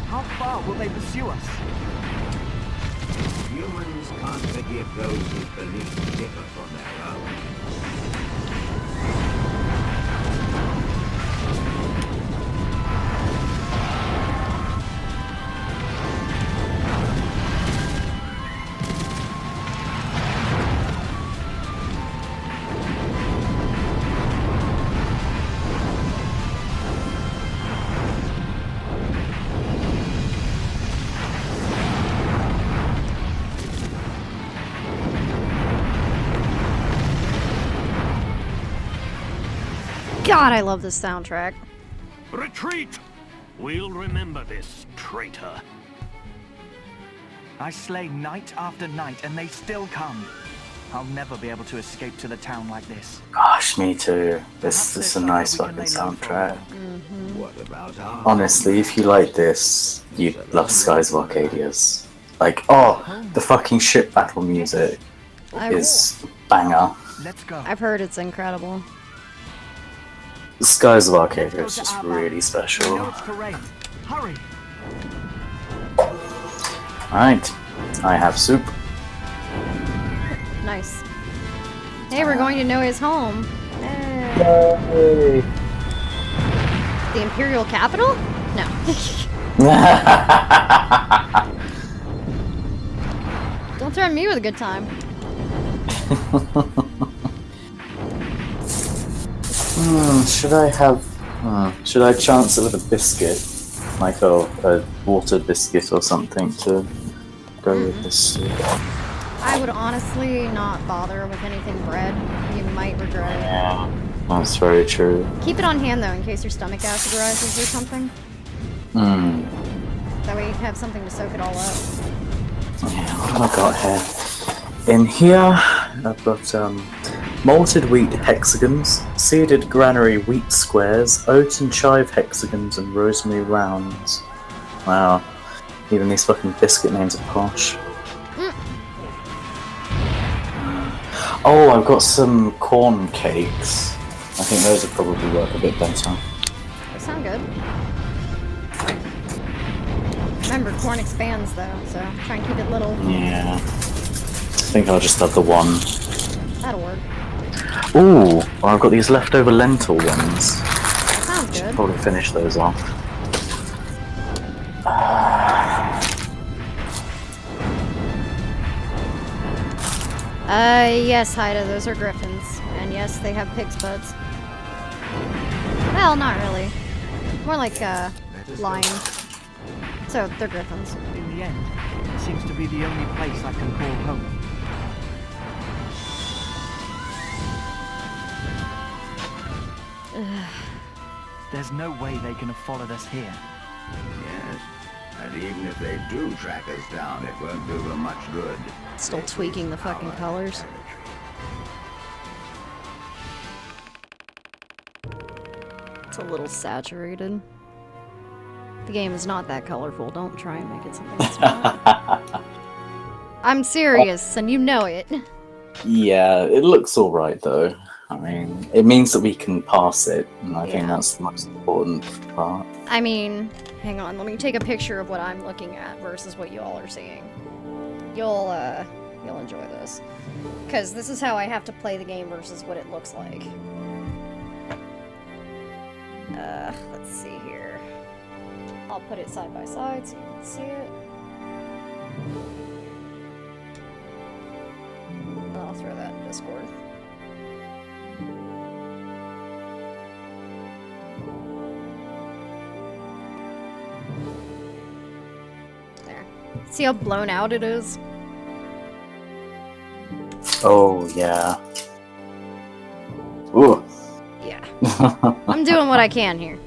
Speaker 2: How far will they pursue us?
Speaker 12: Humans can't forgive those whose beliefs differ from their own.
Speaker 10: God, I love this soundtrack.
Speaker 13: Retreat! We'll remember this, traitor.
Speaker 2: I slay night after night, and they still come. I'll never be able to escape to the town like this.
Speaker 6: Gosh, me too. This is a nice fucking soundtrack.
Speaker 12: What about our
Speaker 6: Honestly, if you like this, you'd love Skies of Arcadia's. Like, oh, the fucking ship battle music is banger.
Speaker 2: Let's go.
Speaker 10: I've heard it's incredible.
Speaker 6: The Skies of Arcadia is just really
Speaker 2: I
Speaker 6: special.
Speaker 2: know it's terrain. Hurry.
Speaker 6: Alright, I have soup.
Speaker 10: Nice. Hey, we're going to Noe's home.
Speaker 6: Yay!
Speaker 10: The Imperial capital? No. Don't threaten me with a good time.
Speaker 6: Should I chance it with a biscuit? Like a watered biscuit or something to go with this soup?
Speaker 10: I would honestly not bother with anything bread. You might regret it.
Speaker 6: Yeah, that's very true.
Speaker 10: Keep it on hand though, in case your stomach acid rises or something. That way you have something to soak it all up.
Speaker 6: Yeah, what have I got here? In here, I've got malted wheat hexagons, seeded granary wheat squares, oat and chive hexagons, and rosemary rounds. Wow. Even these fucking biscuit names are posh. Oh, I've got some corn cakes. I think those would probably work a bit better.
Speaker 10: They sound good. Remember, corn expands though, so try and keep it little.
Speaker 6: Yeah. I think I'll just have the one.
Speaker 10: That'll work.
Speaker 6: Ooh, well, I've got these leftover lentil ones.
Speaker 10: Sounds
Speaker 6: Should
Speaker 10: good.
Speaker 6: probably finish those off.
Speaker 10: Yes, Haida, those are griffins. And yes, they have pig's buds. Well, not really. More like, lions. So, they're griffins.
Speaker 2: In the end, it seems to be the only place I can call home. There's no way they can have followed us here.
Speaker 12: Yes, and even if they do track us down, it won't do them much good.
Speaker 10: Still tweaking the fucking colors. It's a little saturated. The game is not that colorful. Don't try and make it something that's not. I'm serious, and you know it.
Speaker 6: Yeah, it looks alright though. I mean, it means that we can pass it, and I think that's the most important part.
Speaker 10: I mean, hang on, let me take a picture of what I'm looking at versus what you all are seeing. You'll enjoy this. Because this is how I have to play the game versus what it looks like. Let's see here. I'll put it side by side so you can see it. I'll throw that in Discord. There. See how blown out it is?
Speaker 6: Oh, yeah. Ooh.
Speaker 10: Yeah. I'm doing what I can here.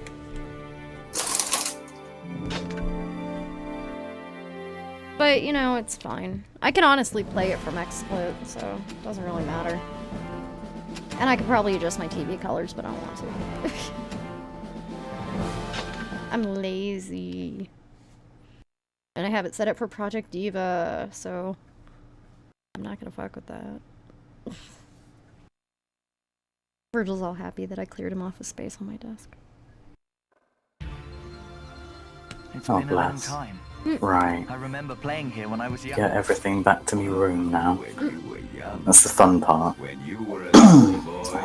Speaker 10: But, you know, it's fine. I can honestly play it from XSplit, so it doesn't really matter. And I could probably adjust my TV colors, but I don't want to. I'm lazy. And I have it set up for Project Diva, so I'm not gonna fuck with that. Virgil's all happy that I cleared him off of space on my desk.
Speaker 2: It's been a long
Speaker 6: bless.
Speaker 2: time.
Speaker 6: Right.
Speaker 2: I remember playing here when I was young.
Speaker 6: Get everything back to my room now. That's the fun part.
Speaker 12: When you were a little boy,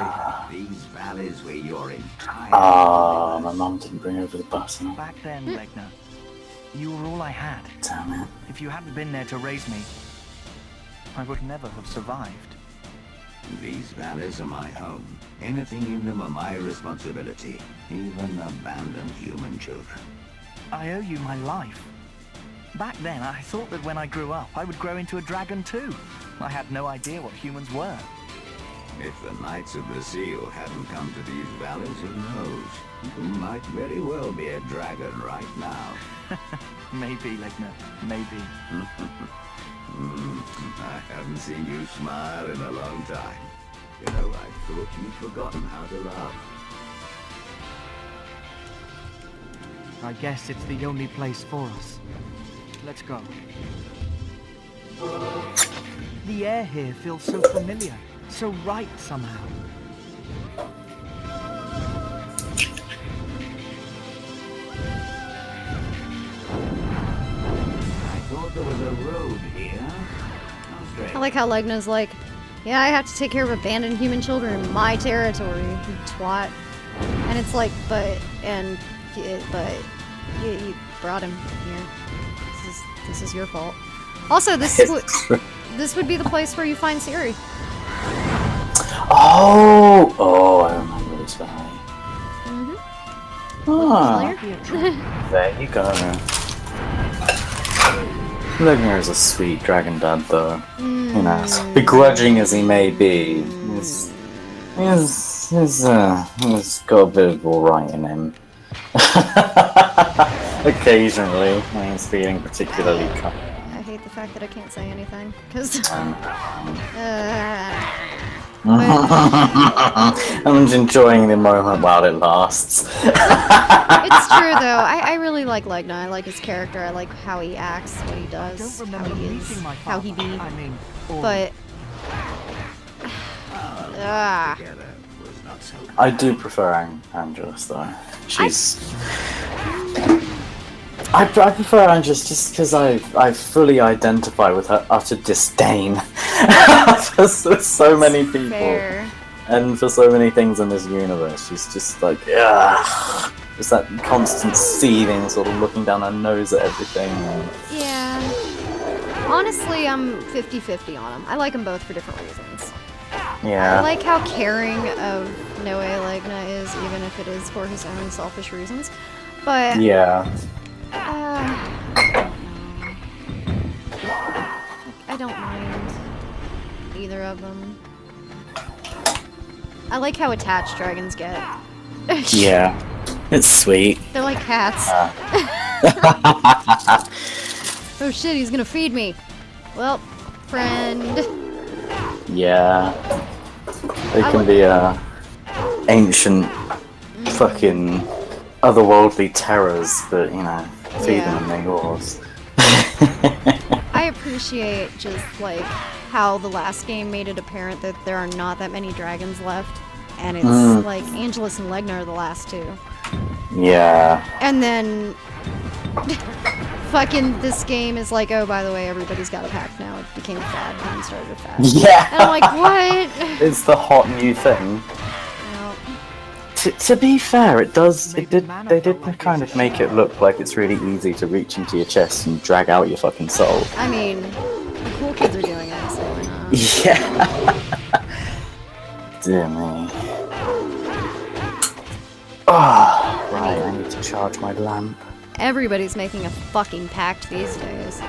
Speaker 12: these valleys were your entire...
Speaker 6: Ah, my mum didn't bring over the button.
Speaker 2: Back then, Legna, you were all I had.
Speaker 6: Damn it.
Speaker 2: If you hadn't been there to raise me, I would never have survived.
Speaker 12: These valleys are my home. Anything in them are my responsibility, even abandoned human children.
Speaker 2: I owe you my life. Back then, I thought that when I grew up, I would grow into a dragon too. I had no idea what humans were.
Speaker 12: If the Knights of the Seal hadn't come to these valleys, who knows? You might very well be a dragon right now.
Speaker 2: Maybe, Legna, maybe.
Speaker 12: I haven't seen you smile in a long time. You know, I thought you'd forgotten how to laugh.
Speaker 2: I guess it's the only place for us. Let's go. The air here feels so familiar, so right somehow.
Speaker 12: I thought there was a road here.
Speaker 10: I like how Legna's like, yeah, I have to take care of abandoned human children in my territory, you twat. And it's like, but you brought him here. This is your fault. Also, this would be the place where you find Siri.
Speaker 6: Oh, I remember this guy. Ah, there you go. Legna is a sweet dragon dad, though. You know, begrudging as he may be, he's got a bit of alright in him. Occasionally, when he's feeling particularly calm.
Speaker 10: I hate the fact that I can't say anything, because...
Speaker 6: I'm just enjoying the moment while it lasts.
Speaker 10: It's true though. I really like Legna. I like his character. I like how he acts, what he does, how he is, how he be. But
Speaker 6: I do prefer Angelus though. She's. I prefer Angelus just because I fully identify with her utter disdain for so many people.
Speaker 10: Fair.
Speaker 6: And for so many things in this universe. She's just like, ugh. It's that constant seething, sort of looking down her nose at everything.
Speaker 10: Yeah. Honestly, I'm 50-50 on them. I like them both for different reasons.
Speaker 6: Yeah.
Speaker 10: I like how caring of Noe Legna is, even if it is for his own selfish reasons. But
Speaker 6: yeah.
Speaker 10: I don't mind either of them. I like how attached dragons get.
Speaker 6: Yeah, it's sweet.
Speaker 10: They're like cats. Oh shit, he's gonna feed me. Well, friend.
Speaker 6: Yeah. They can be ancient fucking otherworldly terrors, but you know, feed them and they're yours.
Speaker 10: I appreciate just like how the last game made it apparent that there are not that many dragons left, and it's like Angelus and Legna are the last two.
Speaker 6: Yeah.
Speaker 10: And then fucking this game is like, oh, by the way, everybody's got a pact now. It became a fad and started a fad.
Speaker 6: Yeah.
Speaker 10: And I'm like, what?
Speaker 6: It's the hot new thing. To be fair, they did kind of make it look like it's really easy to reach into your chest and drag out your fucking soul.
Speaker 10: I mean, the cool kids are doing it, so why not?
Speaker 6: Yeah. Dear me. Oh, right, I need to charge my lamp.
Speaker 10: Everybody's making a fucking pact these days.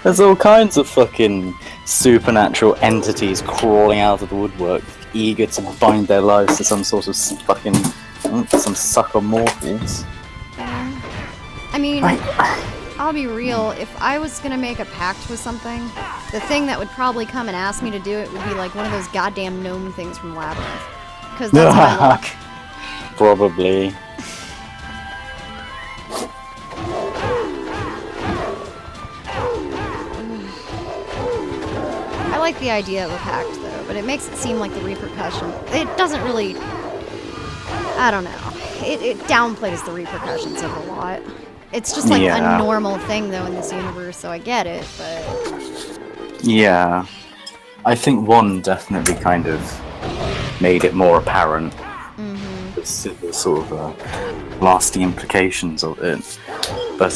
Speaker 6: There's all kinds of fucking supernatural entities crawling out of the woodwork, eager to bind their lives to some sort of fucking some sucker mortals.
Speaker 10: I mean, I'll be real. If I was gonna make a pact with something, the thing that would probably come and ask me to do it would be like one of those goddamn gnome things from Labyrinth, because that's my luck.
Speaker 6: Probably.
Speaker 10: I like the idea of a pact though, but it makes it seem like the repercussion. It doesn't really. I don't know. It downplays the repercussions of a lot. It's just like a normal thing though in this universe, so I get it, but.
Speaker 6: Yeah. I think 1 definitely kind of made it more apparent. The sort of lasting implications of it. But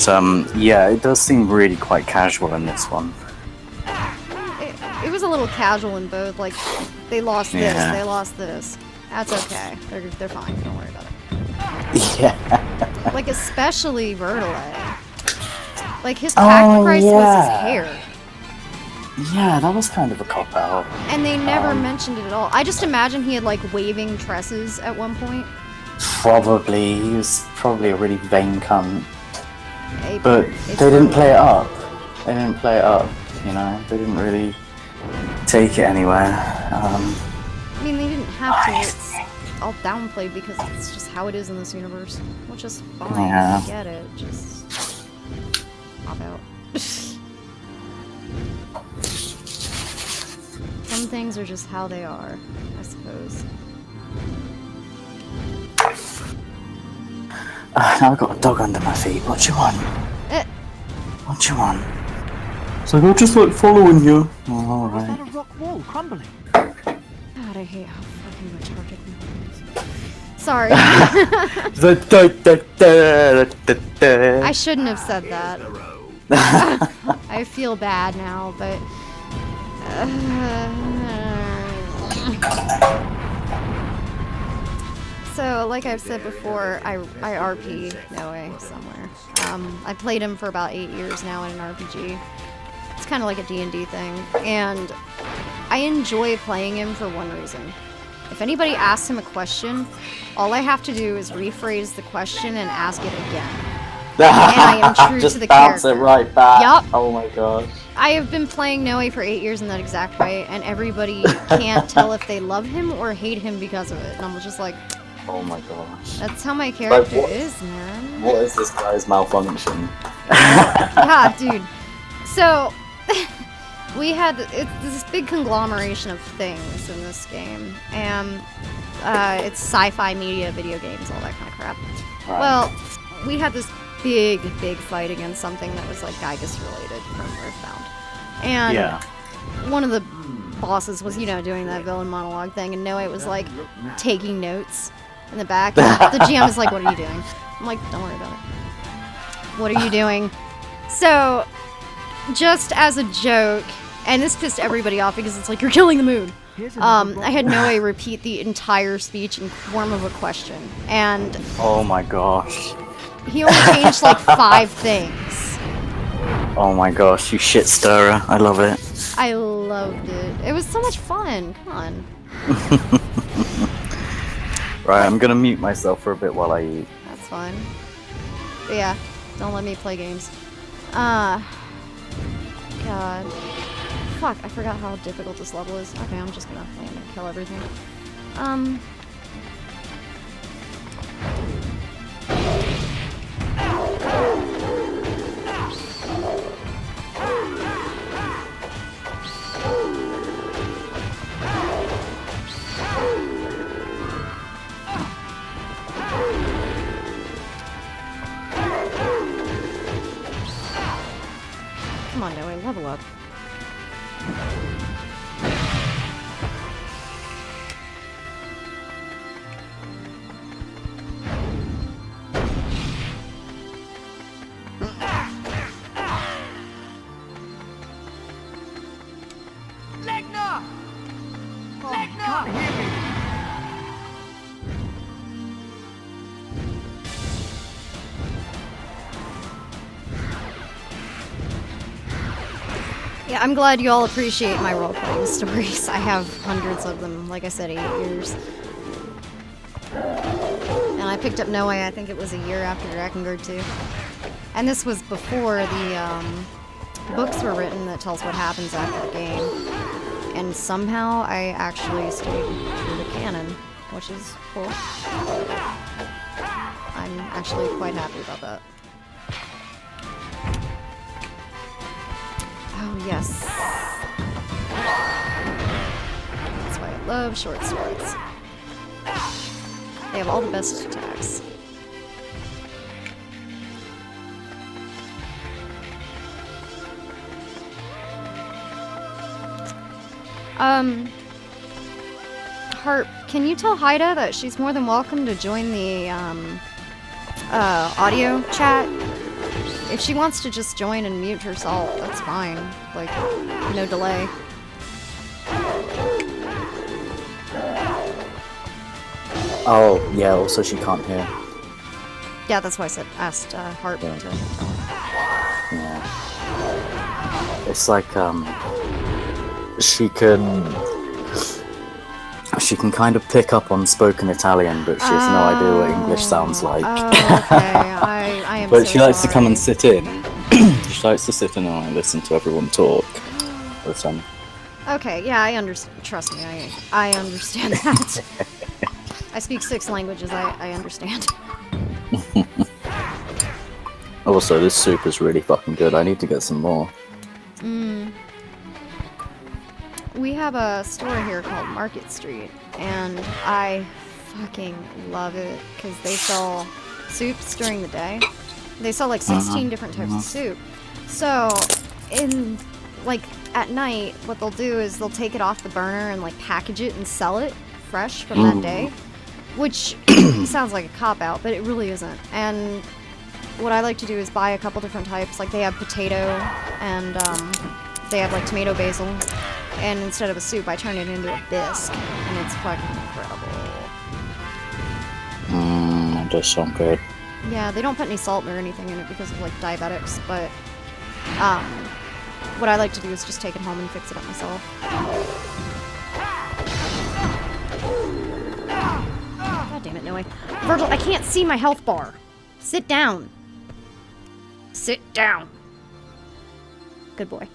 Speaker 6: yeah, it does seem really quite casual in this one.
Speaker 10: It was a little casual in both. Like, they lost this, they lost this. That's okay. They're fine. Don't worry about it.
Speaker 6: Yeah.
Speaker 10: Like, especially Vertile. Like, his pact price was his hair.
Speaker 6: Yeah, that was kind of a cop-out.
Speaker 10: And they never mentioned it at all. I just imagine he had, like, waving tresses at one point.
Speaker 6: Probably. He was probably a really vain cunt.
Speaker 10: Maybe.
Speaker 6: But they didn't play it up. They didn't play it up, you know? They didn't really take it anywhere.
Speaker 10: I mean, they didn't have to. It's all downplayed because it's just how it is in this universe. Which is fine.
Speaker 6: Yeah.
Speaker 10: I get it. Just pop out. Some things are just how they are, I suppose.
Speaker 6: Now I've got a dog under my feet. What you want? What you want? It's like, I'm just like following you. Oh, alright.
Speaker 2: Is that a rock wall crumbling?
Speaker 10: God, I hate how fucking retarded Sorry. I shouldn't have said that. I feel bad now, but... So, like I've said before, I RP Noe somewhere. I played him for about 8 years now in an RPG. It's kind of like a D&D thing, and I enjoy playing him for one reason. If anybody asks him a question, all I have to do is rephrase the question and ask it again. And I am true
Speaker 6: just
Speaker 10: to the
Speaker 6: bounce
Speaker 10: character.
Speaker 6: it right back.
Speaker 10: Yup.
Speaker 6: Oh my gosh.
Speaker 10: I have been playing Noe for 8 years in that exact way, and everybody can't tell if they love him or hate him because of it. And I'm just like,
Speaker 6: Oh my gosh.
Speaker 10: that's how my character
Speaker 6: what-
Speaker 10: is, man.
Speaker 6: What is this guy's malfunction?
Speaker 10: Yeah, dude. So, we had this big conglomeration of things in this game, and it's sci-fi media, video games, all that kind of crap.
Speaker 6: Right.
Speaker 10: Well, we had this big fight against something that was like Gygus related from Earthbound. And
Speaker 6: Yeah.
Speaker 10: one of the bosses was, you know, doing that villain monologue thing, and Noe was like taking notes in the back. The GM is like, what are you doing? I'm like, don't worry about it. What are you doing? So, just as a joke, and this pissed everybody off because it's like, you're killing the mood. I had Noe repeat the entire speech in form of a question, and
Speaker 6: Oh my gosh.
Speaker 10: he only changed like 5 things.
Speaker 6: Oh my gosh, you shit stirrer. I love it.
Speaker 10: I loved it. It was so much fun. Come on.
Speaker 6: Right, I'm gonna mute myself for a bit while I eat.
Speaker 10: That's fine. But yeah, don't let me play games. God. Fuck, I forgot how difficult this level is. Okay, I'm just gonna land and kill everything. Come on, Noe, level up.
Speaker 1: Legna! Legna!
Speaker 10: Yeah, I'm glad you all appreciate my role-playing stories. I have hundreds of them, like I said, 8 years. And I picked up Noe, I think it was a year after Drakengard 2. And this was before the books were written that tells what happens after the game. And somehow I actually stayed true to canon, which is cool. I'm actually quite happy about that. Oh, yes. That's why I love short swords. They have all the best attacks. Harp, can you tell Haida that she's more than welcome to join the, audio chat? If she wants to just join and mute herself, that's fine. Like, no delay.
Speaker 6: Oh, yeah, also she can't hear.
Speaker 10: Yeah, that's why I said, asked Harp to.
Speaker 6: Yeah. It's like, she can kind of pick up on spoken Italian, but she has no idea what English sounds like.
Speaker 10: Oh, okay. I am
Speaker 6: But
Speaker 10: so
Speaker 6: she likes to come
Speaker 10: sorry.
Speaker 6: and sit in. She likes to sit in and listen to everyone talk all the time.
Speaker 10: Okay, yeah, I understand. Trust me, I understand that. I speak 6 languages, I understand.
Speaker 6: Also, this soup is really fucking good. I need to get some more.
Speaker 10: We have a store here called Market Street, and I fucking love it because they sell soups during the day. They sell like 16 different types of soup. So, at night, what they'll do is they'll take it off the burner and like package it and sell it fresh from that day, which sounds like a cop-out, but it really isn't. And what I like to do is buy a couple different types. Like they have potato and they have like tomato basil. And instead of a soup, I turn it into a bisque, and it's fucking incredible.
Speaker 6: That does sound good.
Speaker 10: Yeah, they don't put any salt or anything in it because of like diabetics, but what I like to do is just take it home and fix it up myself. God damn it, Noe. Virgil, I can't see my health bar. Sit down. Sit down. Good boy.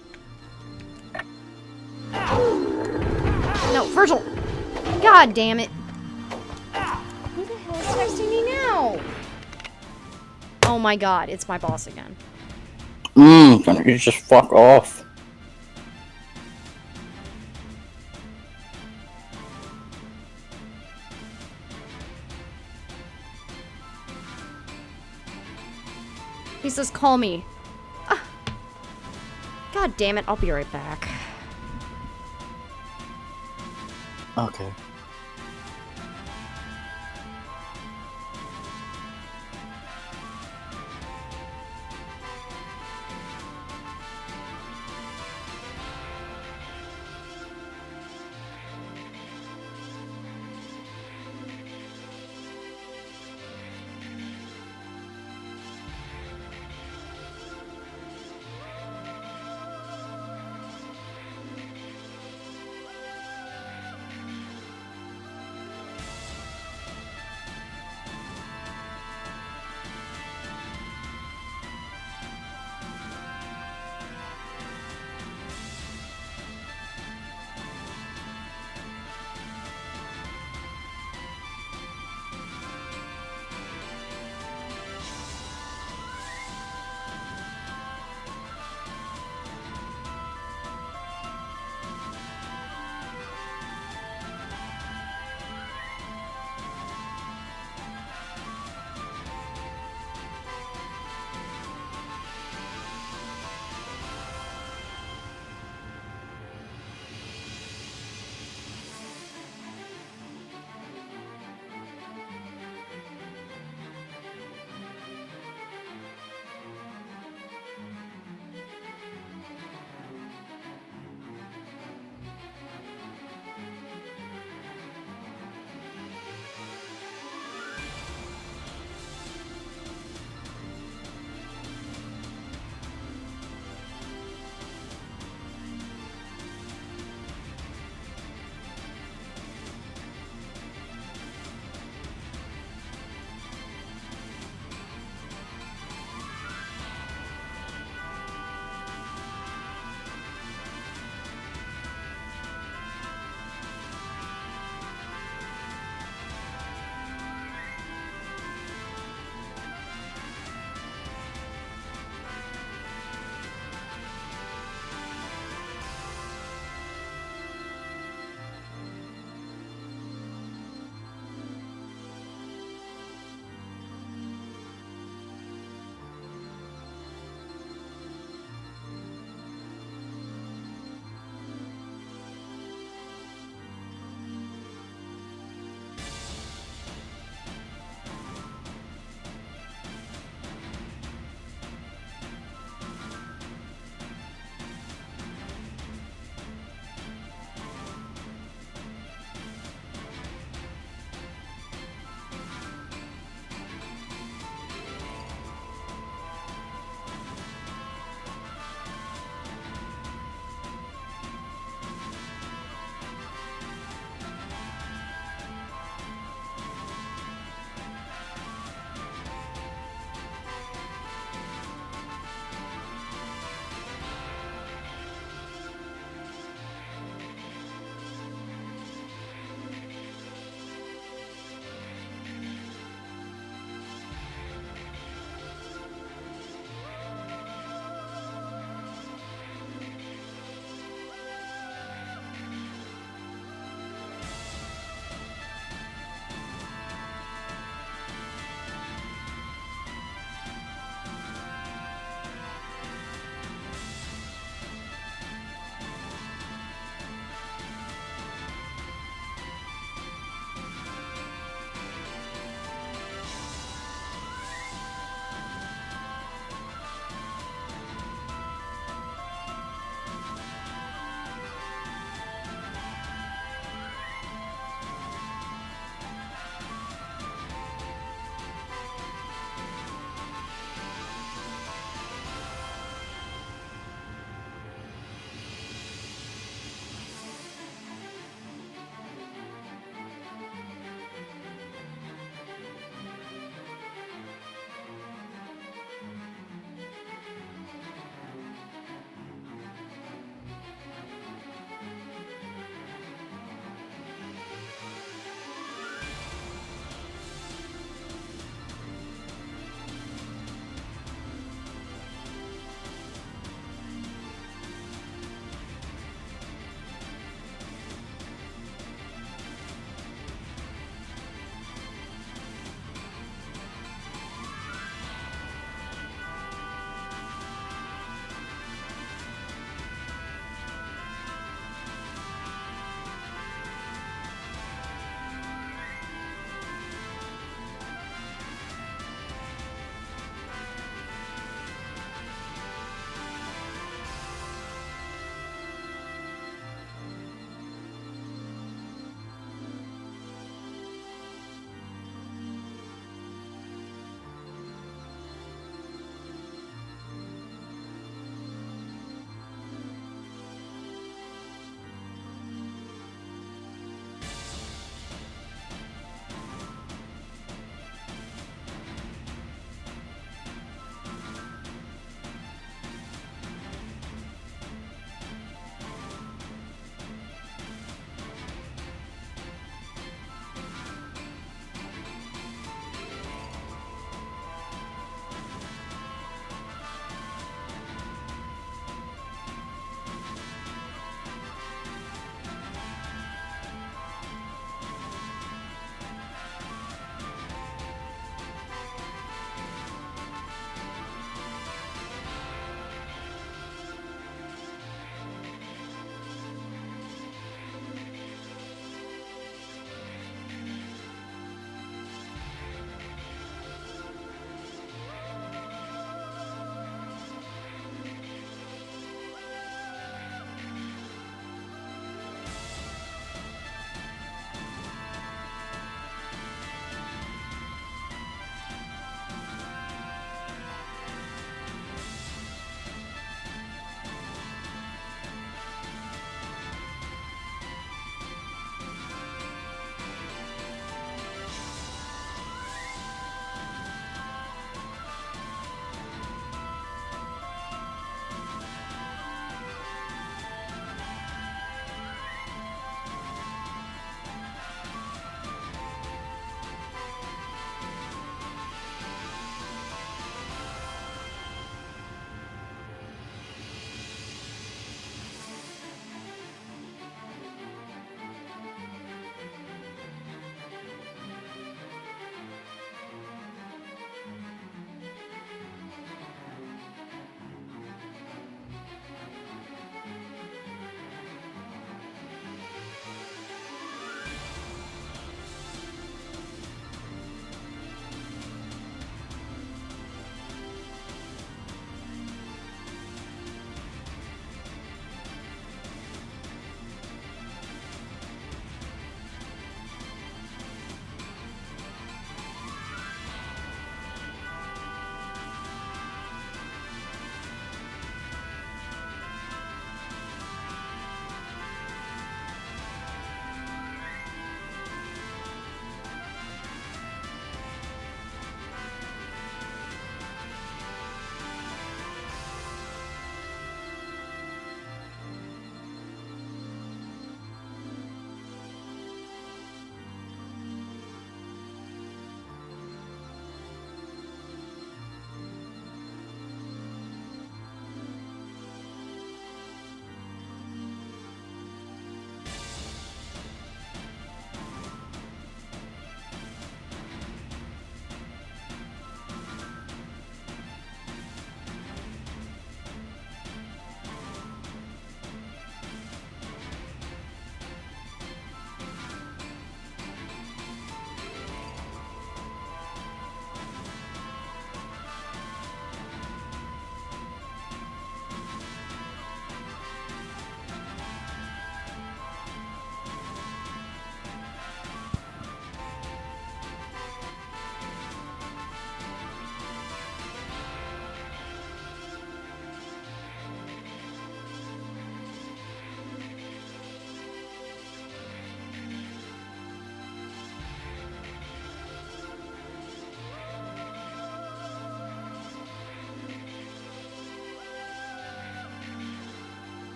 Speaker 10: No, Virgil! God damn it. Who the hell is texting me now? Oh my god, it's my boss again.
Speaker 6: Can you just fuck off?
Speaker 10: He says, call me. Ah. God damn it, I'll be right back.
Speaker 6: Okay.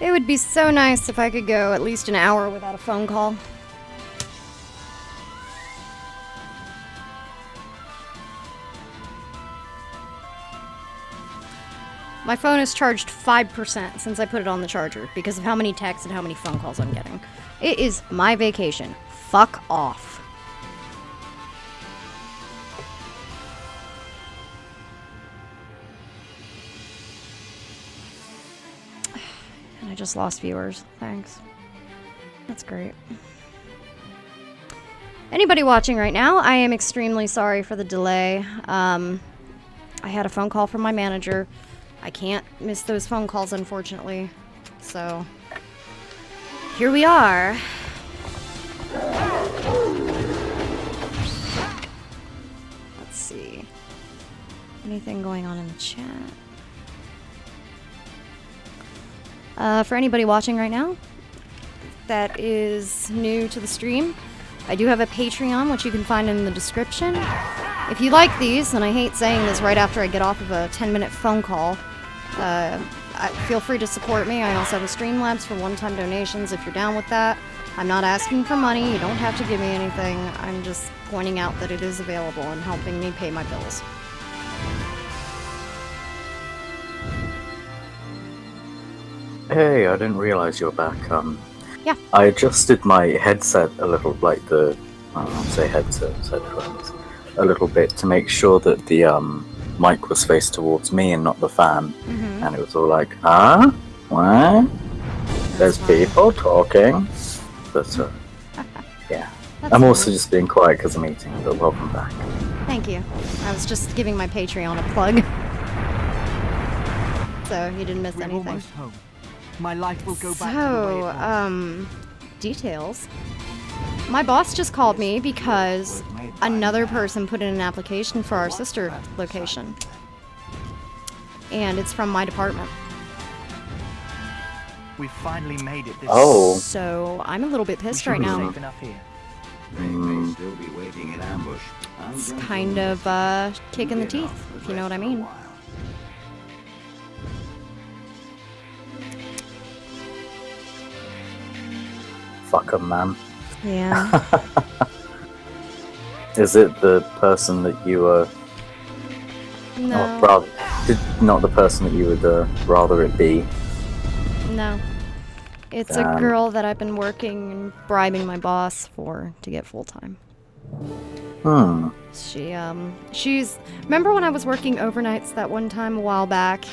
Speaker 10: It would be so nice if I could go at least an hour without a phone call. My phone is charged 5% since I put it on the charger because of how many texts and how many phone calls I'm getting. It is my vacation. Fuck off. And I just lost viewers. Thanks. That's great. Anybody watching right now, I am extremely sorry for the delay. I had a phone call from my manager. I can't miss those phone calls, unfortunately. So, here we are. Let's see. Anything going on in the chat? For anybody watching right now that is new to the stream, I do have a Patreon, which you can find in the description. If you like these, and I hate saying this right after I get off of a 10-minute phone call, feel free to support me. I also have a Streamlabs for one-time donations if you're down with that. I'm not asking for money. You don't have to give me anything. I'm just pointing out that it is available and helping me pay my bills.
Speaker 6: Hey, I didn't realize you were back.
Speaker 10: Yeah.
Speaker 6: I adjusted my headset a little, like the, say headsets, headphones, a little bit to make sure that the mic was faced towards me and not the fan.
Speaker 10: Mm-hmm.
Speaker 6: And it was all like, huh? What? There's people talking. But, yeah. I'm also just being quiet because I'm eating, but welcome back.
Speaker 10: Thank you. I was just giving my Patreon a plug. So you didn't miss anything.
Speaker 2: Almost home. My life will go back to the way it was.
Speaker 10: Details. My boss just called me because another person put in an application for our sister location. And it's from my department.
Speaker 2: We finally made it this
Speaker 10: So I'm a little bit pissed right now.
Speaker 2: safe enough here.
Speaker 12: They may still be waiting in ambush.
Speaker 10: It's kind of kick in the teeth, if you know what I mean.
Speaker 6: Fuck 'em, man.
Speaker 10: Yeah.
Speaker 6: Is it the person that you were...
Speaker 10: No.
Speaker 6: Or rather, not the person that you would rather it be?
Speaker 10: No. It's a girl that I've been working and bribing my boss for to get full-time. She's... Remember when I was working overnights that one time a while back,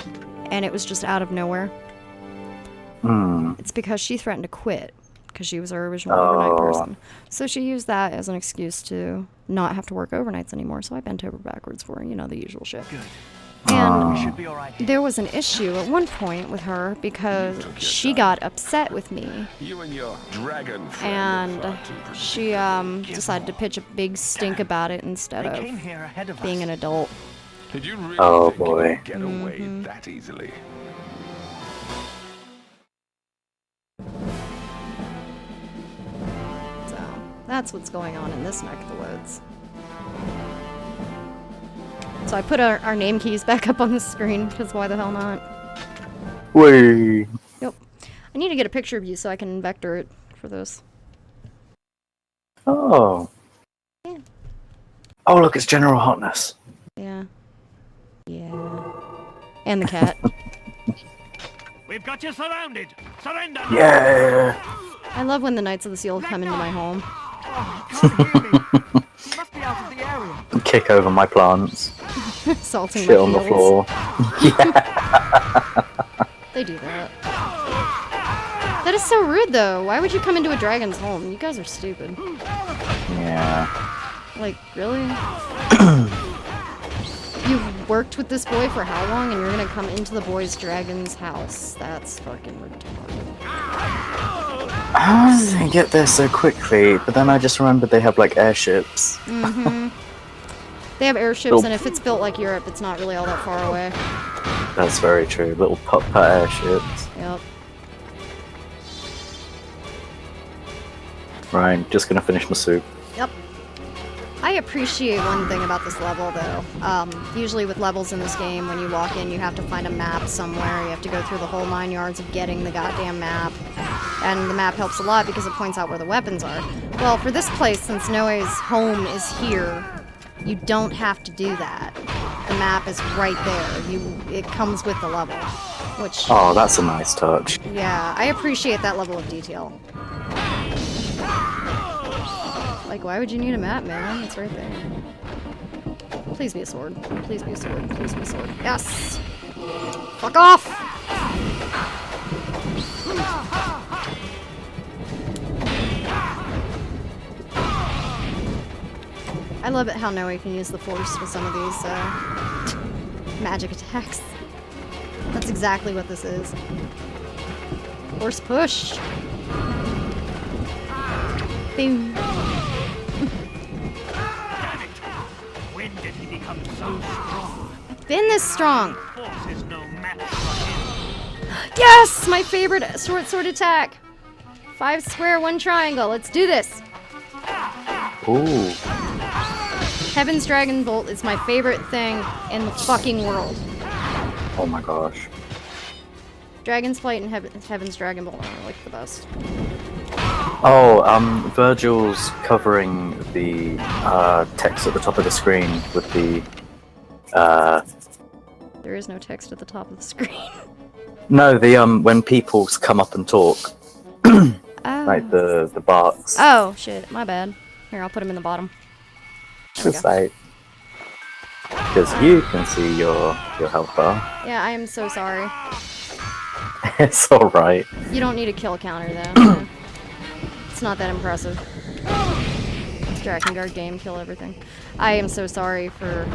Speaker 10: and it was just out of nowhere? It's because she threatened to quit, because she was our original overnight person. So she used that as an excuse to not have to work overnights anymore, so I bent over backwards for her, you know, the usual shit.
Speaker 2: Good.
Speaker 10: And
Speaker 2: Should be all right.
Speaker 10: there was an issue at one point with her because she got upset with me.
Speaker 4: You and your dragon friend
Speaker 10: And she decided to pitch a big stink about it instead
Speaker 2: They came here ahead of
Speaker 10: of being
Speaker 2: us.
Speaker 10: an adult.
Speaker 4: Did you really
Speaker 6: Oh,
Speaker 4: think you
Speaker 6: boy.
Speaker 4: could get away that easily?
Speaker 10: So that's what's going on in this neck of the woods. So I put our name keys back up on the screen, because why the hell not?
Speaker 6: Whee!
Speaker 10: Yep. I need to get a picture of you so I can vector it for this.
Speaker 6: Oh.
Speaker 10: Yeah.
Speaker 6: Oh, look, it's General Hotness.
Speaker 10: Yeah. Yeah. And the cat.
Speaker 13: We've got you surrounded. Surrender.
Speaker 6: Yeah.
Speaker 10: I love when the Knights of the Seal come into my home.
Speaker 2: Oh, he can't hear me. He must be out of the area.
Speaker 6: Kick over my plants.
Speaker 10: Salting
Speaker 6: Shit
Speaker 10: my
Speaker 6: on the
Speaker 10: fields.
Speaker 6: floor.
Speaker 10: They do that. That is so rude, though. Why would you come into a dragon's home? You guys are stupid.
Speaker 6: Yeah.
Speaker 10: Like, really? You've worked with this boy for how long, and you're gonna come into the boy's dragon's house? That's fucking retarded.
Speaker 6: How did they get there so quickly? But then I just remembered they have, like, airships.
Speaker 10: Mm-hmm. They have airships, and if it's built like Europe, it's not really all that far away.
Speaker 6: That's very true. Little putt-putt airships.
Speaker 10: Yep.
Speaker 6: Right, just gonna finish my soup.
Speaker 10: Yep. I appreciate one thing about this level, though. Usually with levels in this game, when you walk in, you have to find a map somewhere. You have to go through the whole 9 yards of getting the goddamn map. And the map helps a lot because it points out where the weapons are. Well, for this place, since Noe's home is here, you don't have to do that. The map is right there. It comes with the level, which...
Speaker 6: Oh, that's a nice touch.
Speaker 10: Yeah, I appreciate that level of detail. Like, why would you need a map, man? It's right there. Please be a sword. Please be a sword. Please be a sword. Yes! Fuck off! I love it how Noe can use the force with some of these magic attacks. That's exactly what this is. Force push! Boom.
Speaker 1: When did he become so strong?
Speaker 10: Been this strong.
Speaker 1: Force is no match for him.
Speaker 10: Yes! My favorite short sword attack. 5 square, 1 triangle. Let's do this.
Speaker 6: Ooh.
Speaker 10: Heaven's Dragon Bolt is my favorite thing in the fucking world.
Speaker 6: Oh my gosh.
Speaker 10: Dragon's Flight and Heaven's Dragon Bolt are like the best.
Speaker 6: Oh, Virgil's covering the text at the top of the screen with the
Speaker 10: There is no text at the top of the screen.
Speaker 6: No, the when people come up and talk.
Speaker 10: Oh.
Speaker 6: Like the barks.
Speaker 10: Oh shit, my bad. Here, I'll put them in the bottom.
Speaker 6: Just like, because you can see your health bar.
Speaker 10: Yeah, I am so sorry.
Speaker 6: It's alright.
Speaker 10: You don't need a kill counter though. So it's not that impressive. It's Drakengard game, kill everything. I am so sorry for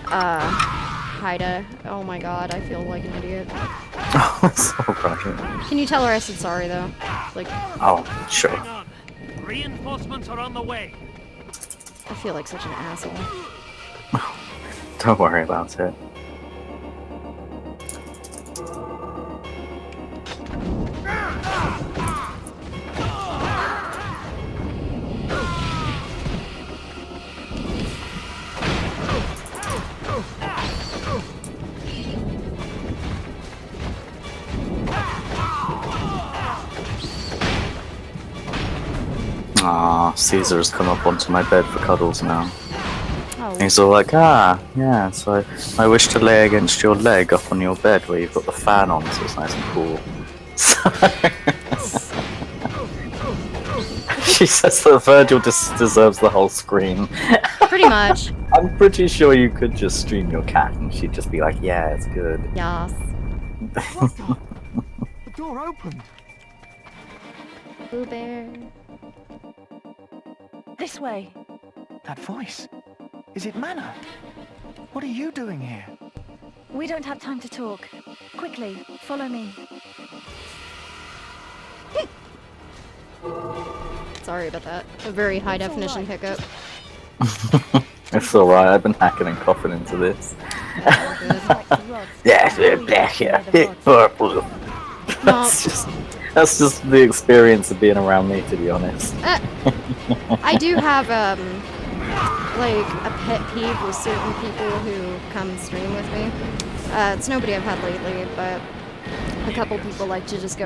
Speaker 10: Haida. Oh my god, I feel like an idiot.
Speaker 6: It's alright.
Speaker 10: Can you tell her I said sorry though? Like.
Speaker 6: Oh, sure.
Speaker 1: Reinforcements are on the way.
Speaker 10: I feel like such an asshole.
Speaker 6: Don't worry about it. Ah, Caesar's come up onto my bed for cuddles now.
Speaker 10: Oh.
Speaker 6: He's all like, ah, yeah, so I wish to lay against your leg up on your bed where you've got the fan on, so it's nice and cool. She says that Virgil just deserves the whole screen.
Speaker 10: Pretty much.
Speaker 6: I'm pretty sure you could just stream your cat and she'd just be like, yeah, it's good.
Speaker 10: Yes.
Speaker 2: The door opened.
Speaker 10: Blue bear.
Speaker 8: This way.
Speaker 2: That voice. Is it Mana? What are you doing here?
Speaker 8: We don't have time to talk. Quickly, follow me.
Speaker 10: Sorry about that. A very high definition hiccup.
Speaker 6: It's alright, I've been hacking and coughing into this. Yeah, that's just the experience of being around me, to be honest.
Speaker 10: I do have like a pet peeve with certain people who come stream with me. It's nobody I've had lately, but a couple people like to just go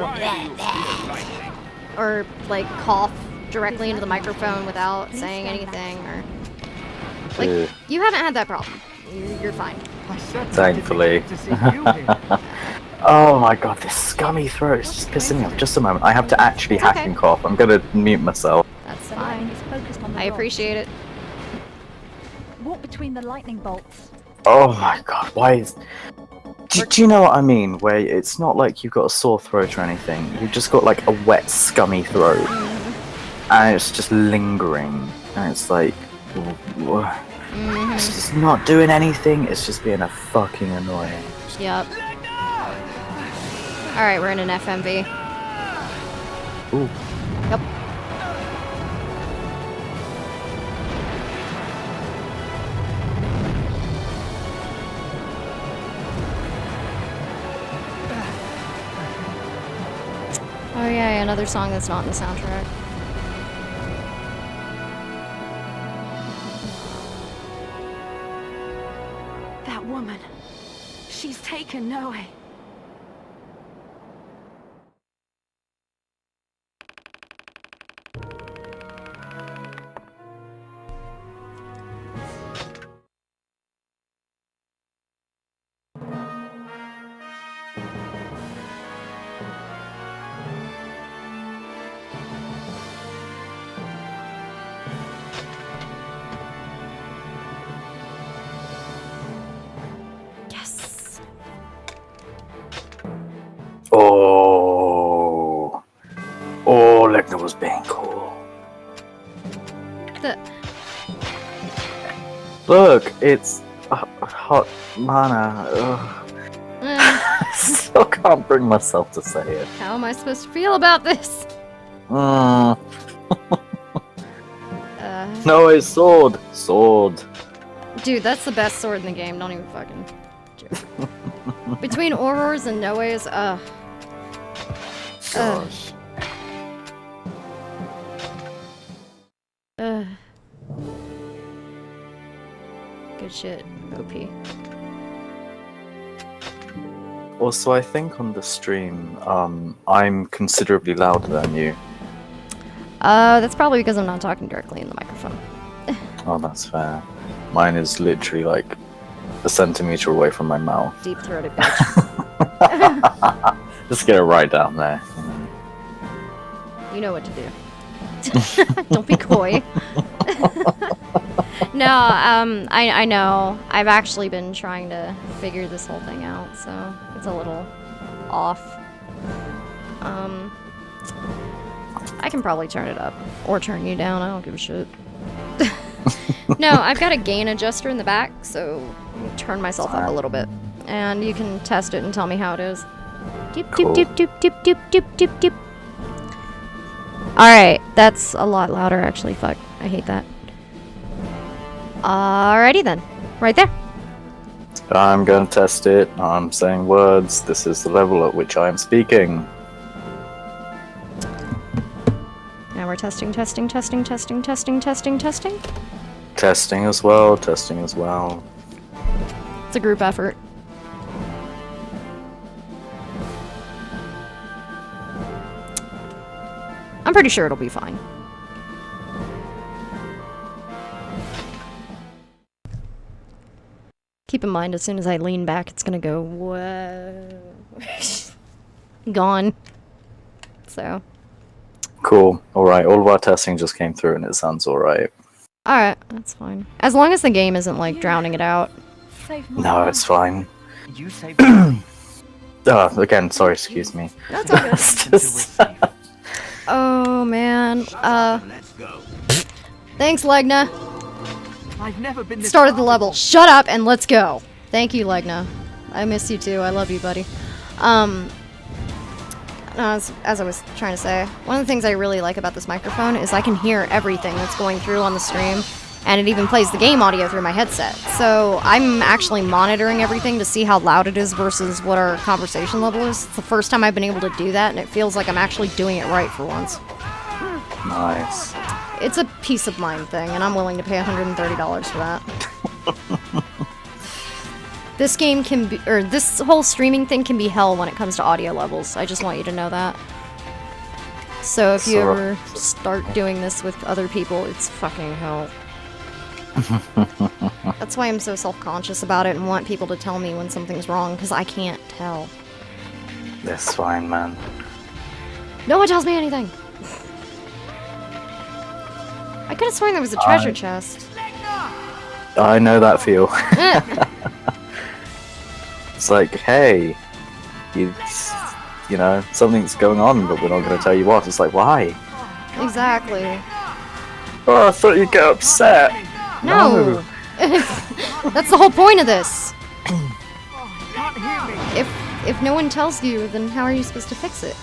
Speaker 10: or like cough directly into the microphone without saying anything, or like you haven't had that problem. You're fine.
Speaker 6: Thankfully. Oh my god, this scummy throat is just pissing me off. Just a moment, I have to actually hack and cough. I'm gonna mute myself.
Speaker 10: That's fine. I appreciate it.
Speaker 8: Walk between the lightning bolts.
Speaker 6: Oh my god, why is... Do you know what I mean? Where it's not like you've got a sore throat or anything. You've just got like a wet, scummy throat. And it's just lingering. And it's like... It's just not doing anything. It's just being a fucking annoying.
Speaker 10: Yep. Alright, we're in an FMV.
Speaker 6: Ooh.
Speaker 10: Yep. Oh yeah, another song that's not in the soundtrack.
Speaker 5: that woman. She's taken Noe.
Speaker 6: Oh. Oh, Legna was being cool. Look, it's hot mana. I still can't bring myself to say it.
Speaker 10: How am I supposed to feel about this?
Speaker 6: No, it's sword. Sword.
Speaker 10: Dude, that's the best sword in the game. Don't even fucking joke. Between Aurors and Noes,
Speaker 6: Gosh.
Speaker 10: Good shit, OP.
Speaker 6: Also, I think on the stream, I'm considerably louder than you.
Speaker 10: That's probably because I'm not talking directly in the microphone.
Speaker 6: Oh, that's fair. Mine is literally like a centimeter away from my mouth.
Speaker 10: Deep-throated bitch.
Speaker 6: Just get it right down there.
Speaker 10: You know what to do. Don't be coy. No, I know. I've actually been trying to figure this whole thing out, so it's a little off. I can probably turn it up or turn you down. I don't give a shit. No, I've got a gain adjuster in the back, so turn myself up a little bit, and you can test it and tell me how it is. Doop,
Speaker 6: Cool.
Speaker 10: doop, doop, doop, doop, doop, doop, doop. Alright, that's a lot louder actually. Fuck, I hate that. Alrighty then. Right there.
Speaker 6: I'm going to test it. I'm saying words. This is the level at which I am speaking.
Speaker 10: Now we're testing, testing, testing, testing, testing, testing, testing.
Speaker 6: Testing as well. Testing as well.
Speaker 10: It's a group effort. I'm pretty sure it'll be fine. Keep in mind, as soon as I lean back, it's gonna go, whoa. Gone. So.
Speaker 6: Cool. Alright, all of our testing just came through and it sounds alright.
Speaker 10: Alright, that's fine. As long as the game isn't, like, drowning it out.
Speaker 6: No, it's fine.
Speaker 2: You saved
Speaker 6: Again, sorry, excuse me.
Speaker 10: That's all good. Oh, man. Thanks, Legna.
Speaker 2: I've never been this
Speaker 10: Started the level. Shut up and let's go. Thank you, Legna. I miss you too. I love you, buddy. As I was trying to say, one of the things I really like about this microphone is I can hear everything that's going through on the stream, and it even plays the game audio through my headset. So I'm actually monitoring everything to see how loud it is versus what our conversation level is. It's the first time I've been able to do that, and it feels like I'm actually doing it right for once.
Speaker 6: Nice.
Speaker 10: It's a peace of mind thing, and I'm willing to pay $130 for that. This game can be, or this whole streaming thing can be hell when it comes to audio levels. I just want you to know that. So if you ever start doing this with other people, it's fucking hell. That's why I'm so self-conscious about it and want people to tell me when something's wrong, because I can't tell.
Speaker 6: That's fine, man.
Speaker 10: No one tells me anything! I could have sworn there was a treasure chest.
Speaker 6: I know that feel. It's like, hey, you know, something's going on, but we're not going to tell you what. It's like, why?
Speaker 10: Exactly.
Speaker 6: Oh, I thought you'd get upset.
Speaker 10: No! That's the whole point of this! If no one tells you, then how are you supposed to fix it?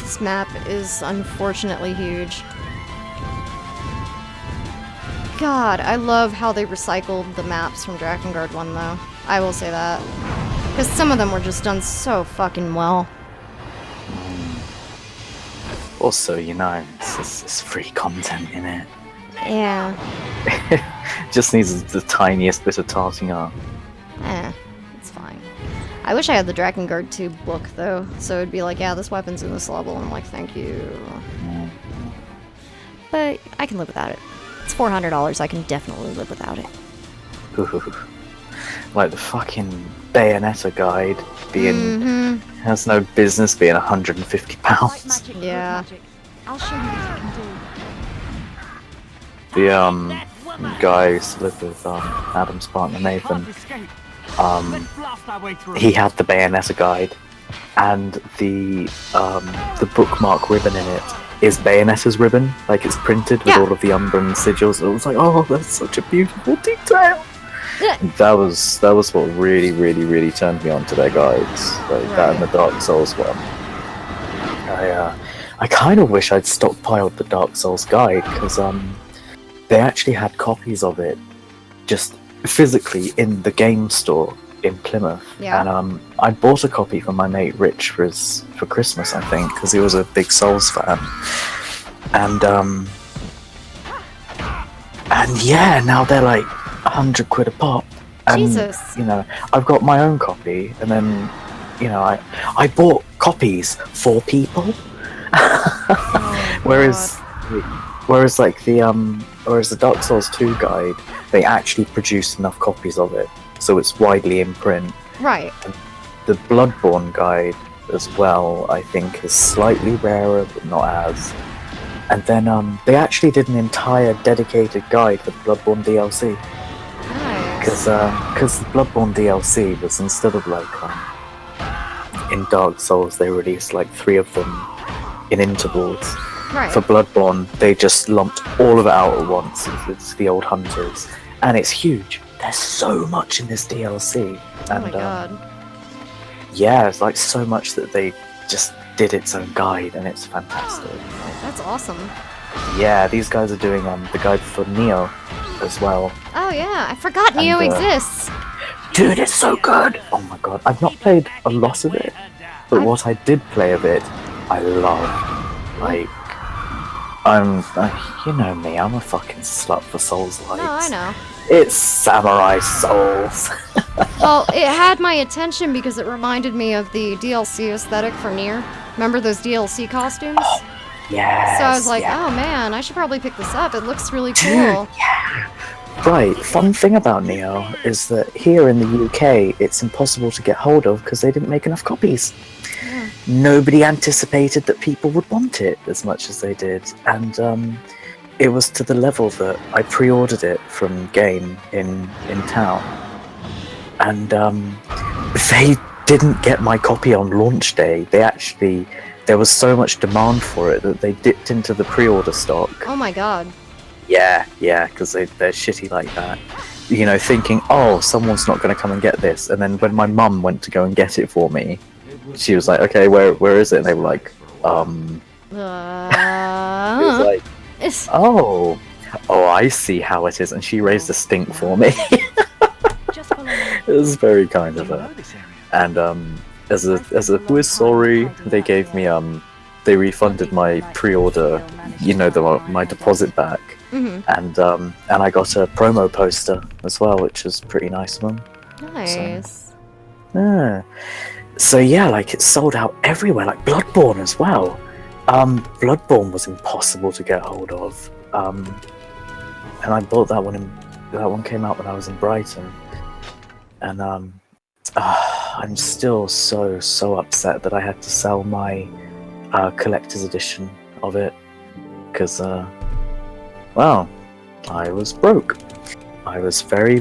Speaker 10: This map is unfortunately huge. God, I love how they recycled the maps from Drakengard 1, though. I will say that. Because some of them were just done so fucking well.
Speaker 6: Also, you know, it's free content in it.
Speaker 10: Yeah.
Speaker 6: Just needs the tiniest bit of tarting up.
Speaker 10: It's fine. I wish I had the Drakengard 2 book, though, so it'd be like, yeah, this weapon's in this level, and I'm like, thank you. But I can live without it. It's $400, I can definitely live without it.
Speaker 6: Like the fucking Bayonetta guide being... has no business being £150.
Speaker 10: Yeah.
Speaker 8: I'll show you what you can do.
Speaker 6: The guy who used to live with Adam's partner Nathan, he had the Bayonetta guide, and the bookmark ribbon in it is Bayonetta's ribbon, like it's printed with all of the Umbran sigils. It was like, oh, that's such a beautiful detail. That was what really turned me on to their guides, like that and the Dark Souls one. I kind of wish I'd stockpiled the Dark Souls guide, because they actually had copies of it just physically in the game store in Plymouth. And I bought a copy for my mate Rich for Christmas, I think, because he was a big Souls fan. And yeah, now they're like £100 a pop. And,
Speaker 10: Jesus.
Speaker 6: you know, I've got my own copy, and then, you know, I bought copies for people. Whereas like the Dark Souls 2 guide, they actually produced enough copies of it, so it's widely in print.
Speaker 10: Right.
Speaker 6: And the Bloodborne guide as well, I think, is slightly rarer, but not as. And then they actually did an entire dedicated guide for the Bloodborne DLC. Because the Bloodborne DLC was, instead of like in Dark Souls, they released like 3 of them in intervals.
Speaker 10: Right.
Speaker 6: For Bloodborne, they just lumped all of it out at once. It's the old hunters, and it's huge. There's so much in this DLC. And,
Speaker 10: oh my god.
Speaker 6: Yeah, it's like so much that they just did its own guide, and it's fantastic.
Speaker 10: That's awesome.
Speaker 6: Yeah, these guys are doing the guide for Neo as well.
Speaker 10: Oh yeah, I forgot Neo exists.
Speaker 6: Dude, it's so good! Oh my god, I've not played a lot of it, but what I did play of it, I loved. Like, you know me, I'm a fucking slut for Souls-like.
Speaker 10: No, I know.
Speaker 6: It's Samurai Souls.
Speaker 10: Well, it had my attention because it reminded me of the DLC aesthetic for Nier. Remember those DLC costumes?
Speaker 6: Yes.
Speaker 10: So I was like,
Speaker 6: yeah.
Speaker 10: oh man, I should probably pick this up. It looks really
Speaker 6: Dude,
Speaker 10: cool.
Speaker 6: yeah. Right, fun thing about Neo is that here in the UK, it's impossible to get hold of because they didn't make enough copies.
Speaker 10: Yeah.
Speaker 6: Nobody anticipated that people would want it as much as they did, and it was to the level that I pre-ordered it from Game in town, and they didn't get my copy on launch day. There was so much demand for it that they dipped into the pre-order stock.
Speaker 10: Oh my god.
Speaker 6: Yeah, because they're shitty like that. You know, thinking, oh, someone's not going to come and get this. And then when my mum went to go and get it for me, she was like, okay, where is it? And they were like, It was like, oh, I see how it is. And she raised a stink for me. It was very kind of her. And as a we're sorry, they gave me they refunded my pre-order, you know, my deposit back. And I got a promo poster as well, which was pretty nice of them.
Speaker 10: Nice.
Speaker 6: So yeah, like it's sold out everywhere, like Bloodborne as well. Bloodborne was impossible to get hold of. And I bought that one that one came out when I was in Brighton. And I'm still so upset that I had to sell my collector's edition of it, because well, I was broke. I was very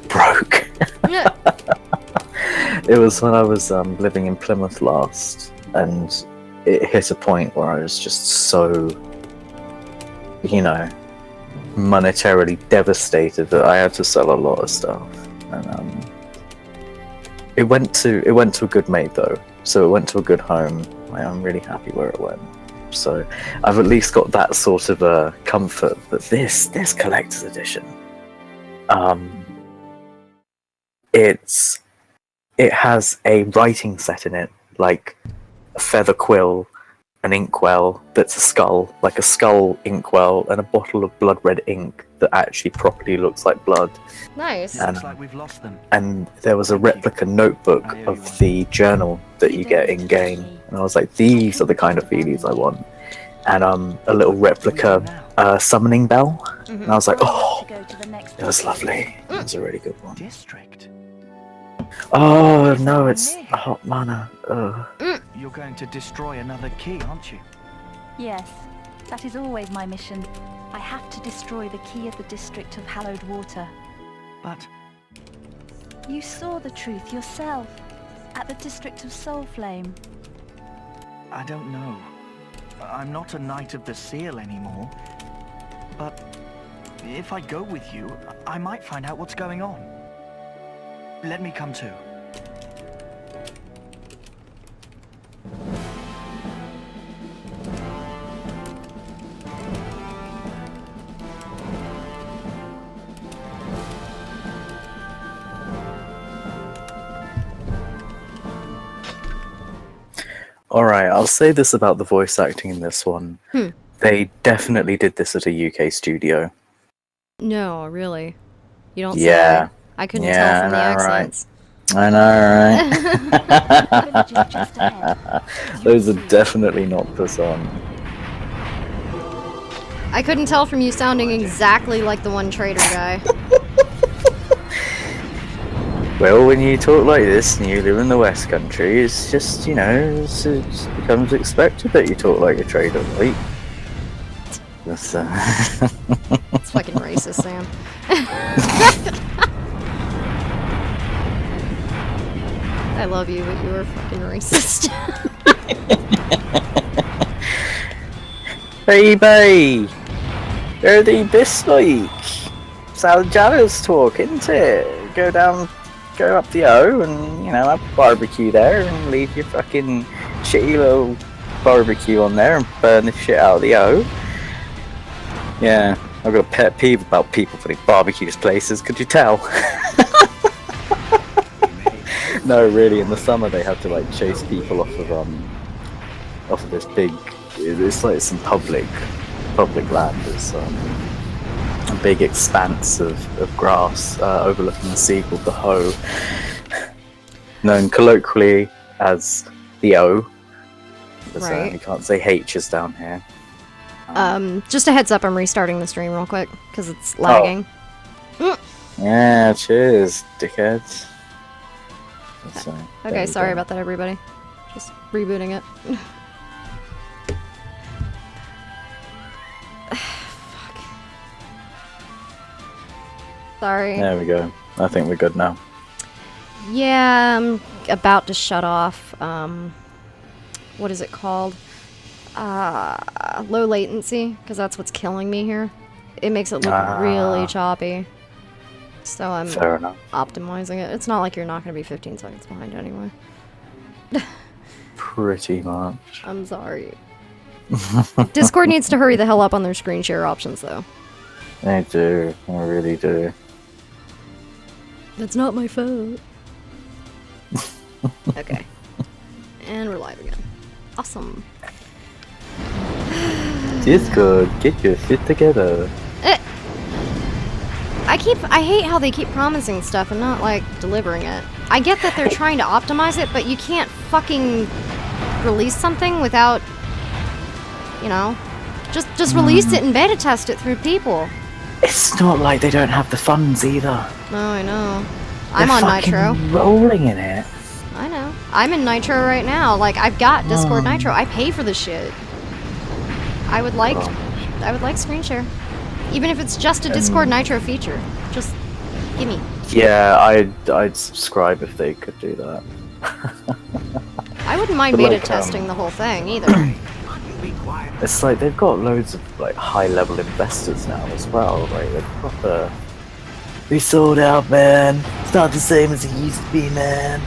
Speaker 6: broke.
Speaker 10: Yeah.
Speaker 6: It was when I was living in Plymouth last, and it hit a point where I was just so, you know, monetarily devastated that I had to sell a lot of stuff. And it went to a good mate though, so it went to a good home. I'm really happy where it went. So I've at least got that sort of a comfort that this collector's edition, it has a writing set in it, like a feather quill an inkwell that's a skull, like a skull inkwell, and a bottle of blood red ink that actually properly looks like blood.
Speaker 10: Nice.
Speaker 6: And,
Speaker 2: Looks like we've lost them.
Speaker 6: and there was a replica notebook of the journal that you get in game, and I was like, these are the kind of feelies I want. And a little replica summoning bell, and I was like, oh, it was lovely. It was a really good one.
Speaker 2: District.
Speaker 6: Oh no, it's a hot mana. Ugh.
Speaker 2: You're going to destroy another key, aren't you?
Speaker 8: Yes, that is always my mission. I have to destroy the key of the district of Hallowed Water.
Speaker 2: But
Speaker 8: You saw the truth yourself, at the district of Soulflame.
Speaker 2: I don't know. I'm not a Knight of the Seal anymore. But if I go with you, I might find out what's going on. Let me come too.
Speaker 6: Alright, I'll say this about the voice acting in this one. They definitely did this at a UK studio.
Speaker 10: No, really. You don't
Speaker 6: Yeah.
Speaker 10: say. I couldn't tell from the accents.
Speaker 6: I know, right? Those are definitely not put on.
Speaker 10: I couldn't tell from you sounding exactly like the one trader guy.
Speaker 6: Well, when you talk like this and you live in the West Country, it's just, you know, it becomes expected that you talk like a trader, right? That's,
Speaker 10: It's fucking racist, Sam. I love you, but you are fucking racist.
Speaker 6: Baby! They're the best like. Saljana's talk, isn't it? Go up the O and, you know, have a barbecue there and leave your fucking shitty little barbecue on there and burn the shit out of the O. Yeah, I've got a pet peeve about people putting barbecues places, could you tell? No, really, in the summer they had to like chase people off of this big, it's like some public land. It's a big expanse of grass overlooking the sea called the Hoe, known colloquially as the O.
Speaker 10: Right.
Speaker 6: You can't say H's down here.
Speaker 10: Just a heads up, I'm restarting the stream real quick, because it's lagging.
Speaker 6: Yeah, cheers, dickheads.
Speaker 10: Okay, sorry about that, everybody. Just rebooting it. Fuck. Sorry.
Speaker 6: There we go. I think we're good now.
Speaker 10: Yeah, I'm about to shut off, what is it called? Low latency, because that's what's killing me here. It makes it look really choppy. So I'm
Speaker 6: Fair enough.
Speaker 10: optimizing it. It's not like you're not going to be 15 seconds behind anyway.
Speaker 6: Pretty much.
Speaker 10: I'm sorry. Discord needs to hurry the hell up on their screen share options, though.
Speaker 6: They do. They really do.
Speaker 10: That's not my fault. Okay. And we're live again. Awesome.
Speaker 6: Discord, get your shit together.
Speaker 10: I hate how they keep promising stuff and not, like, delivering it. I get that they're trying to optimize it, but you can't fucking release something without, you know, just release it and beta test it through people.
Speaker 6: It's not like they don't have the funds either.
Speaker 10: No, I know. I'm
Speaker 6: They're
Speaker 10: on
Speaker 6: fucking
Speaker 10: Nitro.
Speaker 6: rolling in it.
Speaker 10: I know. I'm in Nitro right now. Like, I've got Discord Nitro. I pay for this shit. I would like screen share. Even if it's just a Discord Nitro feature. Just gimme.
Speaker 6: Yeah, I'd subscribe if they could do that.
Speaker 10: I wouldn't mind
Speaker 6: But,
Speaker 10: beta
Speaker 6: like,
Speaker 10: testing the whole thing either.
Speaker 6: It's like they've got loads of like high-level investors now as well. Like they're proper. We sold out, man. It's not the same as it used to be, man.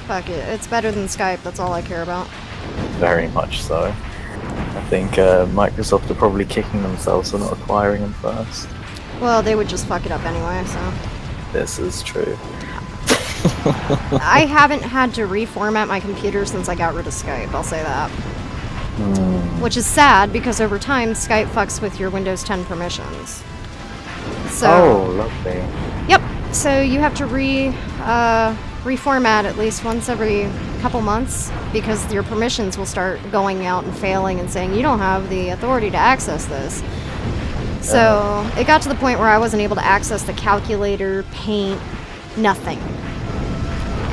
Speaker 10: Fuck it. It's better than Skype. That's all I care about.
Speaker 6: Very much so. I think Microsoft are probably kicking themselves for not acquiring them first.
Speaker 10: Well, they would just fuck it up anyway, so.
Speaker 6: This is true.
Speaker 10: I haven't had to reformat my computer since I got rid of Skype, I'll say that. which is sad because over time Skype fucks with your Windows 10 permissions. So,
Speaker 6: Oh, lovely.
Speaker 10: yep. So you have to reformat at least once every couple months because your permissions will start going out and failing and saying you don't have the authority to access this. So it got to the point where I wasn't able to access the calculator, Paint, nothing.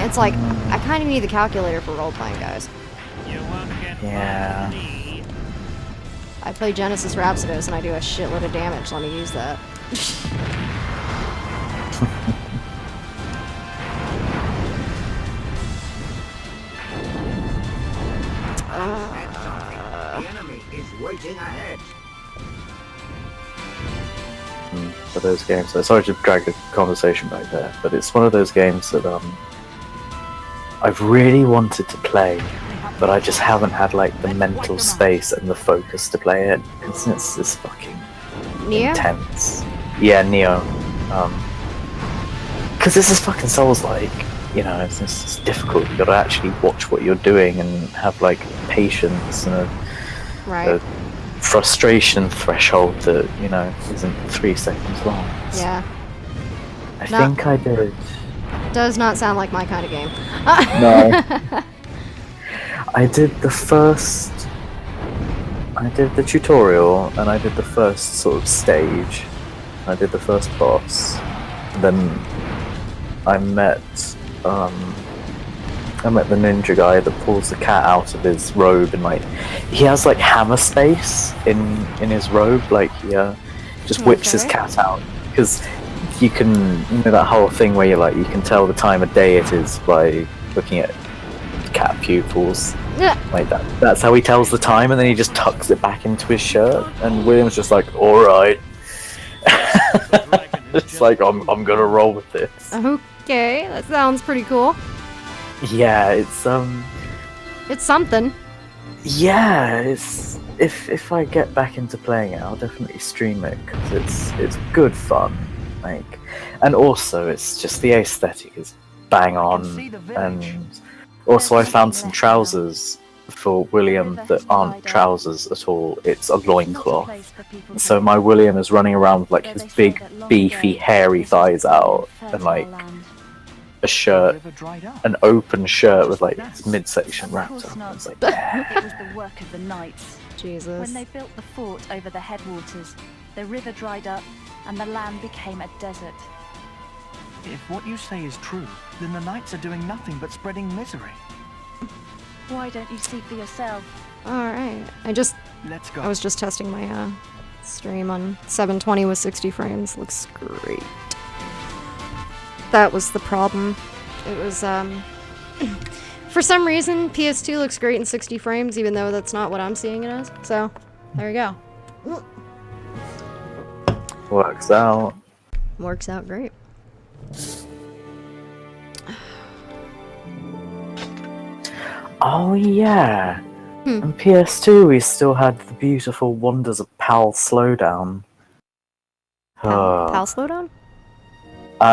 Speaker 10: It's like, I kind of need the calculator for role-playing, guys.
Speaker 6: Yeah.
Speaker 10: I play Genesis Rhapsodies and I do a shitload of damage. Let me use that.
Speaker 12: The enemy is waiting ahead.
Speaker 6: For those games, so sorry to drag the conversation back there, but it's one of those games that I've really wanted to play, but I just haven't had like the mental space and the focus to play it. It's just fucking
Speaker 10: Neo?
Speaker 6: intense. Yeah, Neo. Because this is fucking Souls-like, you know. It's just difficult. You got to actually watch what you're doing and have like patience and a frustration threshold that, you know, isn't 3 seconds long.
Speaker 10: Yeah.
Speaker 6: I think I did.
Speaker 10: Does not sound like my kind of game.
Speaker 6: No. I did the tutorial, and I did the first sort of stage. I did the first boss. Then I met the ninja guy that pulls the cat out of his robe, and like he has like hammer space in his robe, like he just whips his cat out, because you can, you know, that whole thing where you can tell the time of day it is by looking at cat pupils.
Speaker 10: Yeah.
Speaker 6: Like that's how he tells the time, and then he just tucks it back into his shirt, and William's just like, alright. It's like, I'm gonna roll with this.
Speaker 10: Okay, that sounds pretty cool.
Speaker 6: Yeah, it's
Speaker 10: It's something.
Speaker 6: yeah, it's if I get back into playing it, I'll definitely stream it, because it's good fun, like, and also it's just the aesthetic is bang on, and also I found some trousers for William that aren't trousers at all. It's a loincloth. So my William is running around with like his big, beefy, hairy thighs out, and like a shirt, an open shirt with like his midsection wrapped up. It's like, yeah.
Speaker 8: It was the work of the knights.
Speaker 10: Jesus.
Speaker 8: When they built the fort over the headwaters, the river dried up and the land became a desert.
Speaker 2: If what you say is true, then the knights are doing nothing but spreading misery.
Speaker 8: Why don't you see for yourself?
Speaker 10: Alright.
Speaker 2: Let's go.
Speaker 10: I was just testing my stream on 720 with 60 frames. Looks great. That was the problem. It was for some reason PS2 looks great in 60 frames, even though that's not what I'm seeing it as. So there you go.
Speaker 6: Works out.
Speaker 10: Works out great.
Speaker 6: Oh yeah. On PS2 we still had the beautiful wonders of PAL Slowdown.
Speaker 10: PAL Slowdown?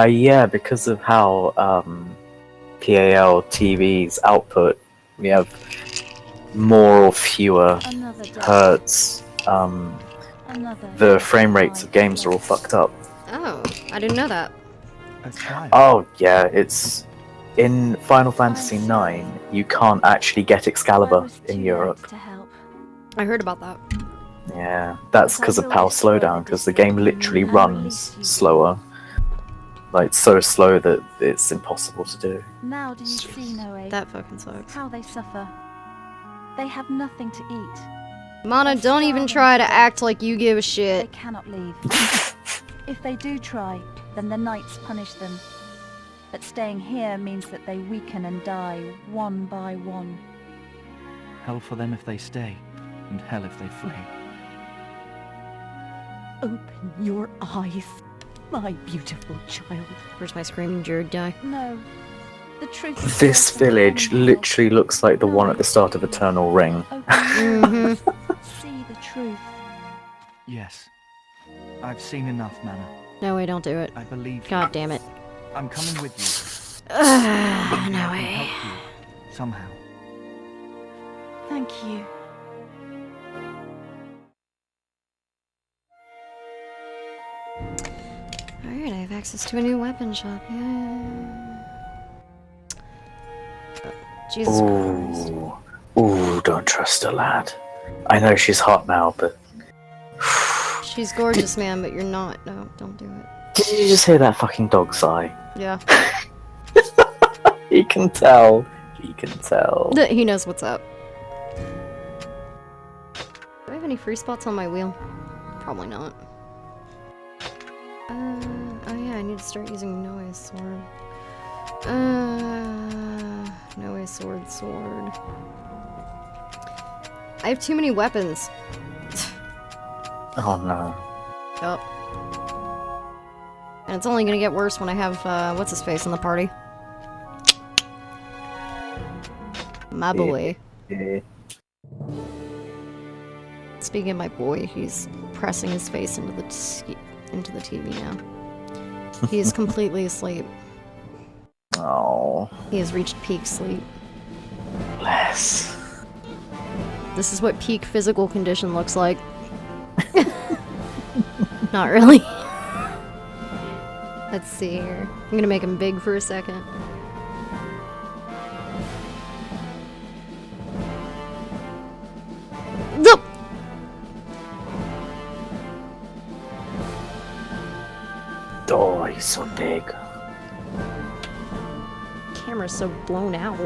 Speaker 6: Yeah, because of how PAL TV's output, we have more or fewer hertz. The frame rates of games are all fucked up.
Speaker 10: Oh, I didn't know that.
Speaker 6: Oh yeah, it's in Final Fantasy IX. You can't actually get Excalibur in Europe.
Speaker 10: I heard about that.
Speaker 6: Yeah, that's because of PAL Slowdown, because the game literally runs slower. Like, so slow that it's impossible to do.
Speaker 8: Now do you see, Noe?
Speaker 10: That fucking sucks.
Speaker 8: How they suffer. They have nothing to eat.
Speaker 10: Mana, don't even try to act like you give a
Speaker 8: They
Speaker 10: shit.
Speaker 8: cannot leave. If they do try, then the knights punish them. But staying here means that they weaken and die, one by one.
Speaker 2: Hell for them if they stay, and hell if they flee.
Speaker 5: Open your eyes, my beautiful child.
Speaker 10: Where's my screaming Jerd guy?
Speaker 8: No. The truth is
Speaker 6: This village literally looks like the one at the start of Eternal Ring.
Speaker 8: see the truth.
Speaker 2: Yes. I've seen enough, Mana.
Speaker 10: No way, don't do it.
Speaker 2: I believe.
Speaker 10: God damn it.
Speaker 2: I'm coming with you.
Speaker 10: No
Speaker 2: I
Speaker 10: way.
Speaker 2: can help you, somehow.
Speaker 8: Thank you.
Speaker 10: Alright, I have access to a new weapon shop. Yeah. Jesus Christ.
Speaker 6: Ooh, don't trust her, lad. I know she's hot now, but...
Speaker 10: She's gorgeous, man, but you're not. No, don't do it.
Speaker 6: Did you just hear that fucking dog sigh?
Speaker 10: Yeah.
Speaker 6: He can tell. He can tell.
Speaker 10: He knows what's up. Do I have any free spots on my wheel? Probably not. Oh yeah, I need to start using Noe's sword. Noe's sword. I have too many weapons.
Speaker 6: Oh no.
Speaker 10: Yup. And it's only gonna get worse when I have, what's-his-face in the party. My boy.
Speaker 6: Yeah.
Speaker 10: Speaking of my boy, he's pressing his face into the TV now. He is completely asleep.
Speaker 6: Oh.
Speaker 10: He has reached peak sleep.
Speaker 6: Bless.
Speaker 10: This is what peak physical condition looks like. Not really. Let's see here. I'm gonna make him big for a second. Nope.
Speaker 6: Oh, he's so big.
Speaker 10: Camera's so blown out.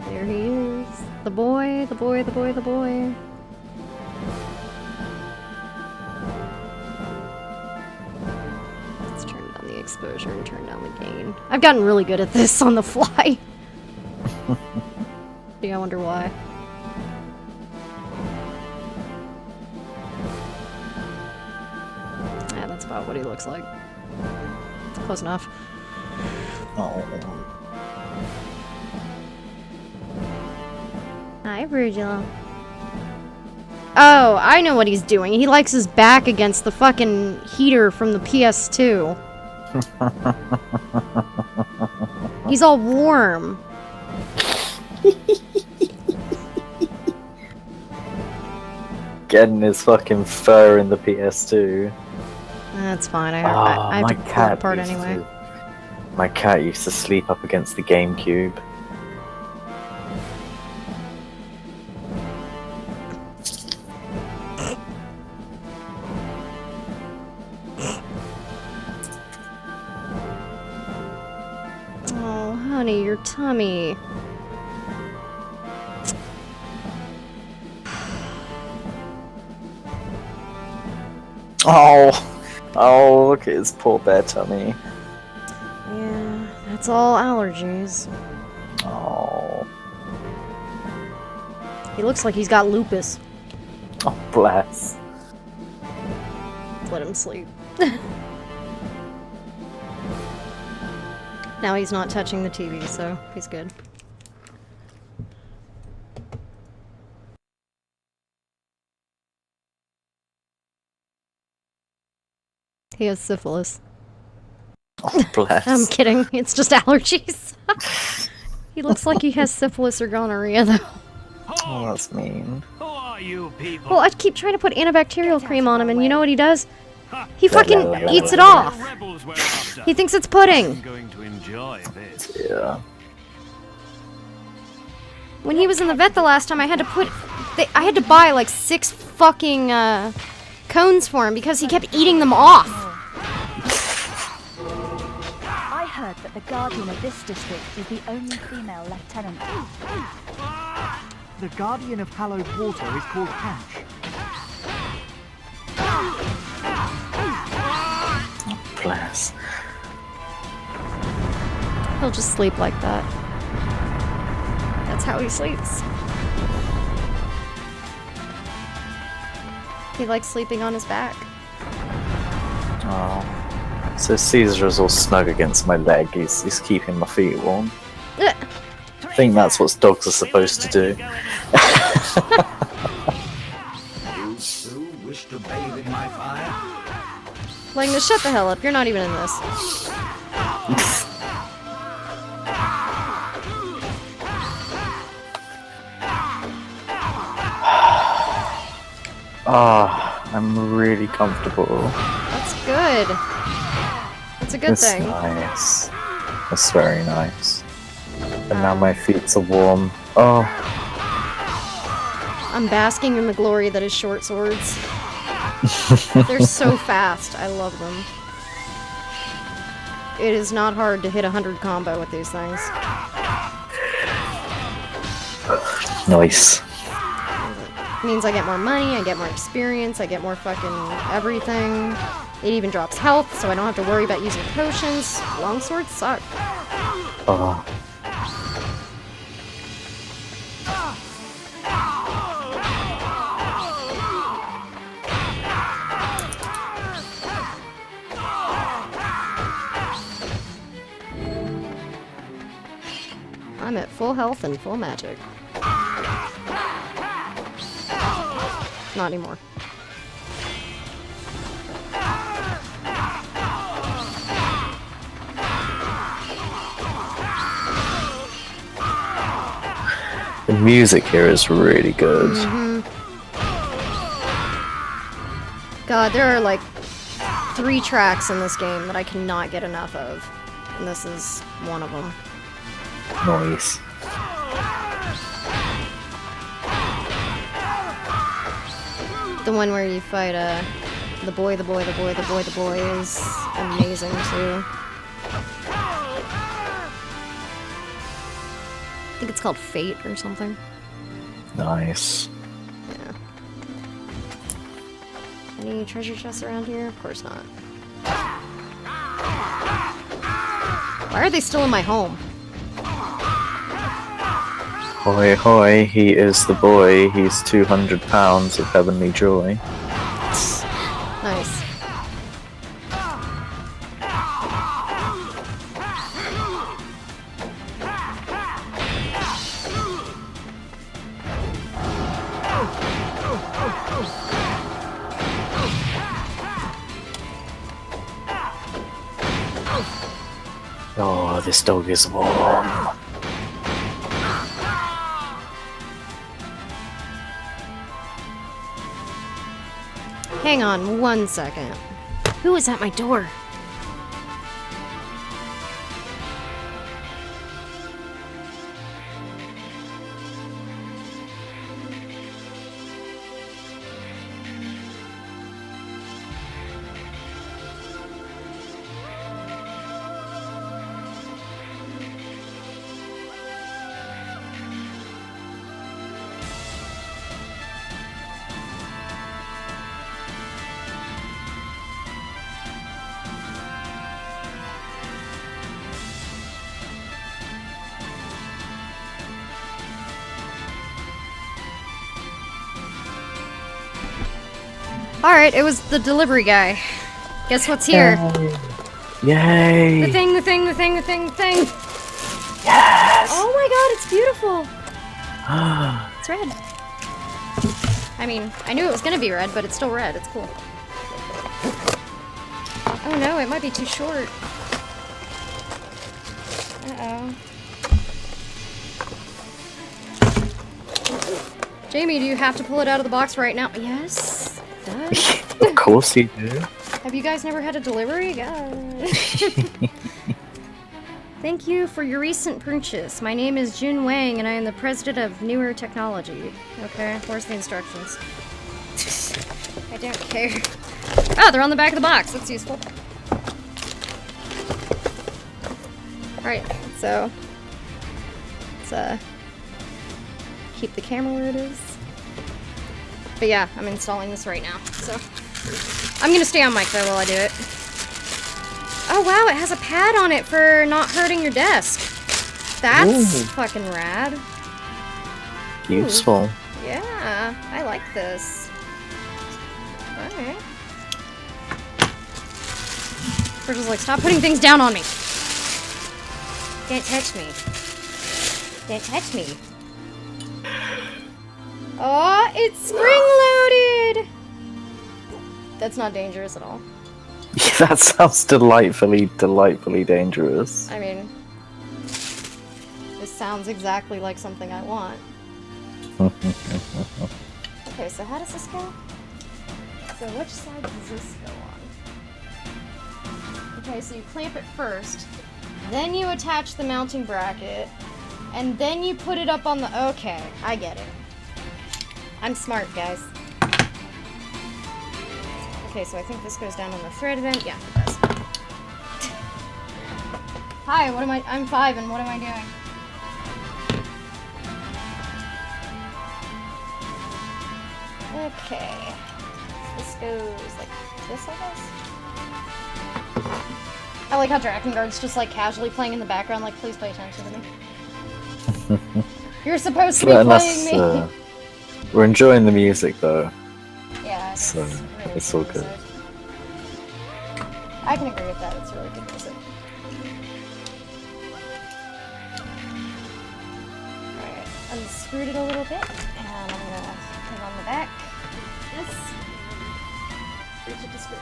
Speaker 10: There he is. The boy, the boy, the boy, the boy. Let's turn down the exposure and turn down the gain. I've gotten really good at this on the fly. Yeah, I wonder why. Yeah, that's about what he looks like. Close enough.
Speaker 6: Oh.
Speaker 10: Hi, Virgil. Oh, I know what he's doing. He likes his back against the fucking heater from the PS2. He's all warm.
Speaker 6: Getting his fucking fur in the PS2.
Speaker 10: That's fine. I have to pull that apart
Speaker 6: used
Speaker 10: anyway.
Speaker 6: My cat used to sleep up against the GameCube.
Speaker 10: Oh, honey, your tummy.
Speaker 6: Oh, look at his poor bear tummy.
Speaker 10: Yeah, that's all allergies.
Speaker 6: Oh,
Speaker 10: He looks like he's got lupus.
Speaker 6: oh, bless.
Speaker 10: Let him sleep. Now he's not touching the TV, so he's good. He has syphilis.
Speaker 6: Oh, bless.
Speaker 10: I'm kidding. It's just allergies. He looks like he has syphilis or gonorrhea, though.
Speaker 6: Oh, that's mean.
Speaker 13: Who are you people?
Speaker 10: Well, I keep trying to put antibacterial cream on him, and you know what he does? He fucking eats it off. He thinks it's pudding.
Speaker 13: I'm going to enjoy this.
Speaker 6: Yeah.
Speaker 10: When he was in the vet the last time, I had to I had to buy like 6 fucking cones for him because he kept eating them off.
Speaker 8: I heard that the guardian of this district is the only female lieutenant.
Speaker 2: The guardian of hallowed water is called Ash.
Speaker 6: Bless.
Speaker 10: He'll just sleep like that. That's how he sleeps. He likes sleeping on his back.
Speaker 6: Oh. So Caesar's all snug against my leg. He's keeping my feet warm. I think that's what dogs are supposed to do.
Speaker 12: You too wish to bathe in my fire?
Speaker 10: Magnus, shut the hell up. You're not even in this.
Speaker 6: Ah, I'm really comfortable.
Speaker 10: That's good. That's a good
Speaker 6: It's
Speaker 10: thing.
Speaker 6: nice. That's very nice. And now my feet are warm. Oh,
Speaker 10: I'm basking in the glory that is short swords. They're so fast. I love them. It is not hard to hit 100 combo with these things.
Speaker 6: nice.
Speaker 10: It means I get more money, I get more experience, I get more fucking everything. It even drops health, so I don't have to worry about using potions. Longswords suck.
Speaker 6: Oh.
Speaker 10: I'm at full health and full magic. Not anymore.
Speaker 6: The music here is really good.
Speaker 10: God, there are like 3 tracks in this game that I cannot get enough of. And this is one of them.
Speaker 6: Nice.
Speaker 10: The one where you fight the boy is amazing too. I think it's called Fate or something.
Speaker 6: Nice.
Speaker 10: Yeah. Any treasure chests around here? Of course not. Why are they still in my home?
Speaker 6: Hoi hoi, he is the boy, he's 200 pounds of heavenly joy.
Speaker 10: Nice.
Speaker 6: Oh, this dog is warm.
Speaker 10: Hang on 1 second. Who is at my door? Alright, it was the delivery guy. Guess what's here?
Speaker 6: Yay!
Speaker 10: The thing.
Speaker 6: Yes!
Speaker 10: Oh my god, it's beautiful! It's red. I mean, I knew it was gonna be red, but it's still red. It's cool. Oh no, it might be too short. Uh-oh. Jamie, do you have to pull it out of the box right now? Yes, it does.
Speaker 6: Of course you do.
Speaker 10: Have you guys never had a delivery? God. Thank you for your recent purchase. My name is Jun Wang, and I am the president of Newer Technology. Okay, where's the instructions? I don't care. Oh, they're on the back of the box. That's useful. Alright, so let's keep the camera where it is. But yeah, I'm installing this right now, so I'm gonna stay on mic though while I do it. Oh wow, it has a pad on it for not hurting your desk. That's fucking rad.
Speaker 6: Useful.
Speaker 10: Ooh, yeah, I like this. Alright. Virgil's like, stop putting things down on me. Can't touch me. Can't touch me. Oh, it's spring-loaded! That's not dangerous at all.
Speaker 6: Yeah, that sounds delightfully dangerous.
Speaker 10: I mean, this sounds exactly like something I want. Okay, so how does this go? So which side does this go on? Okay, so you clamp it first, then you attach the mounting bracket, and then you put it up on the... Okay, I get it. I'm smart, guys. Okay, so I think this goes down on the threaded end. Yeah, it does. Hi, what am I... I'm 5, and what am I doing? Okay. This goes like this, I guess? I like how Drakengard's just like casually playing in the background, like, please pay attention to me. You're supposed to be playing me!
Speaker 6: We're enjoying the music though.
Speaker 10: Yeah,
Speaker 6: so
Speaker 10: really
Speaker 6: it's all good.
Speaker 10: I can agree with that, it's really good music. Alright, unscrewed it a little bit, and I'm gonna put on the back. This. Reach it to screw.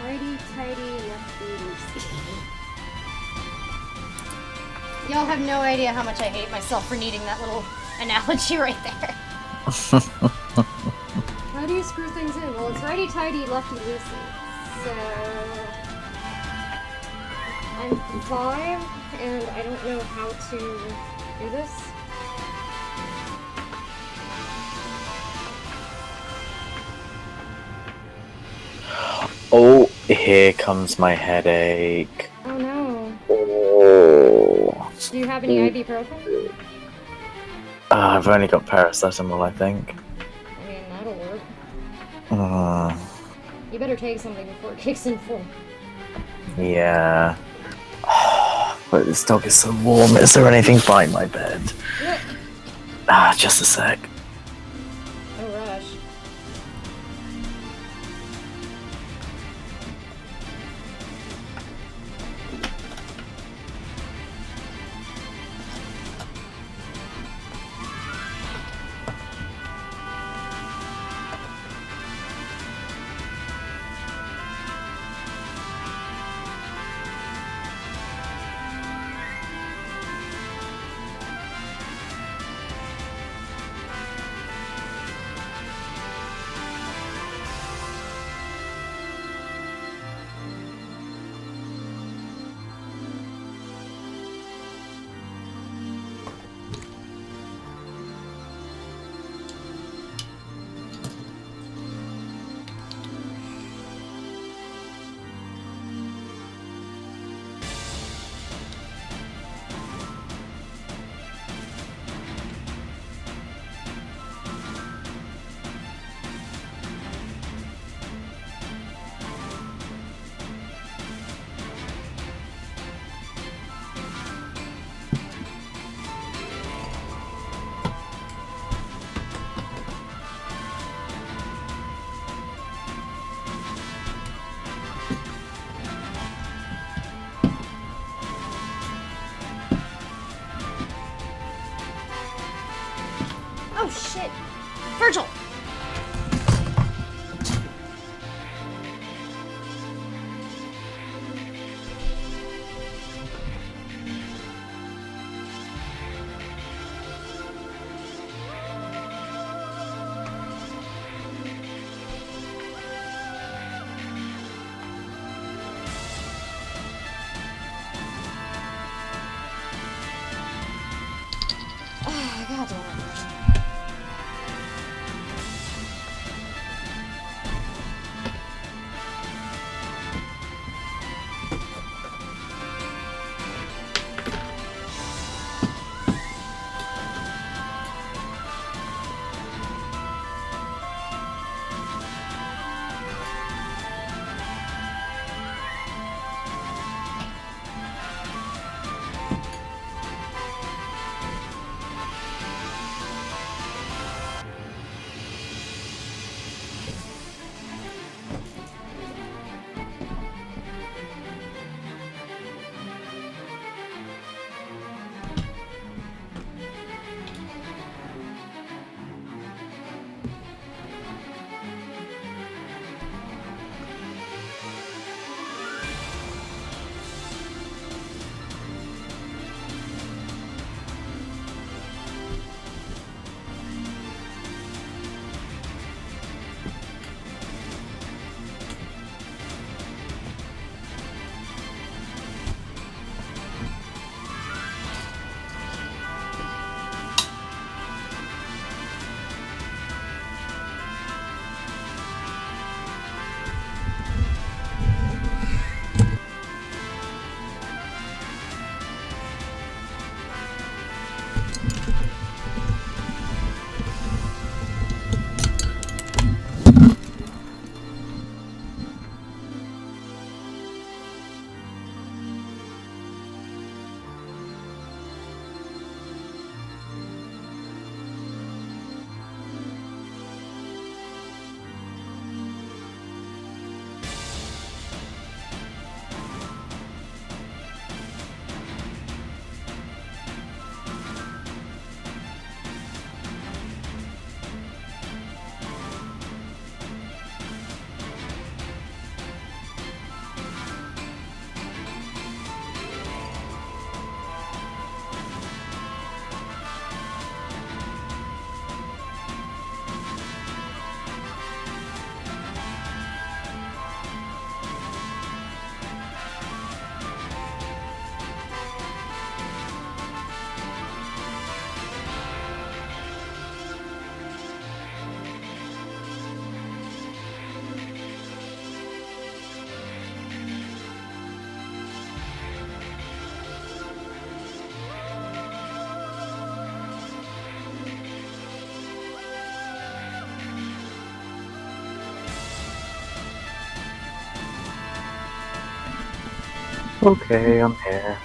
Speaker 10: Righty, tighty, lefty, loosey. Y'all have no idea how much I hate myself for needing that little analogy right there. How do you screw things in? Well, it's righty, tighty, lefty, loosey. So... I'm 5, and I don't know how to do this.
Speaker 6: Oh, here comes my headache.
Speaker 10: Oh no.
Speaker 6: Oh.
Speaker 10: Do you have any ibuprofen?
Speaker 6: I've only got paracetamol, I think.
Speaker 10: I mean, that'll work. You better take something before it kicks in full.
Speaker 6: Yeah. But this dog is so warm. Is there anything by my bed? Just a sec.
Speaker 10: No rush. Oh shit! Virgil! Oh, God damn it.
Speaker 6: Okay, I'm here.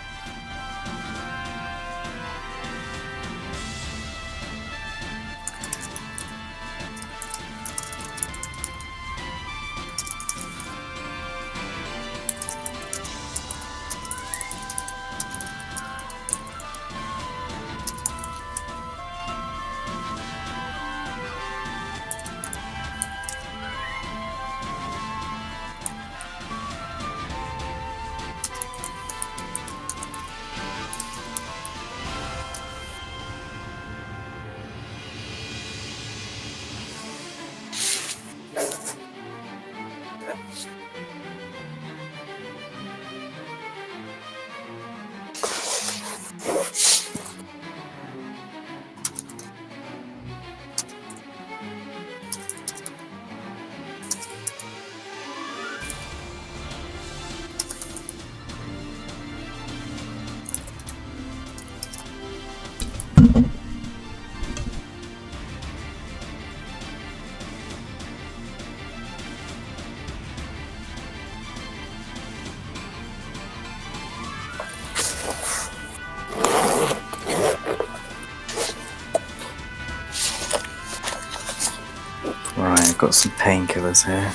Speaker 6: Right, got some painkillers here.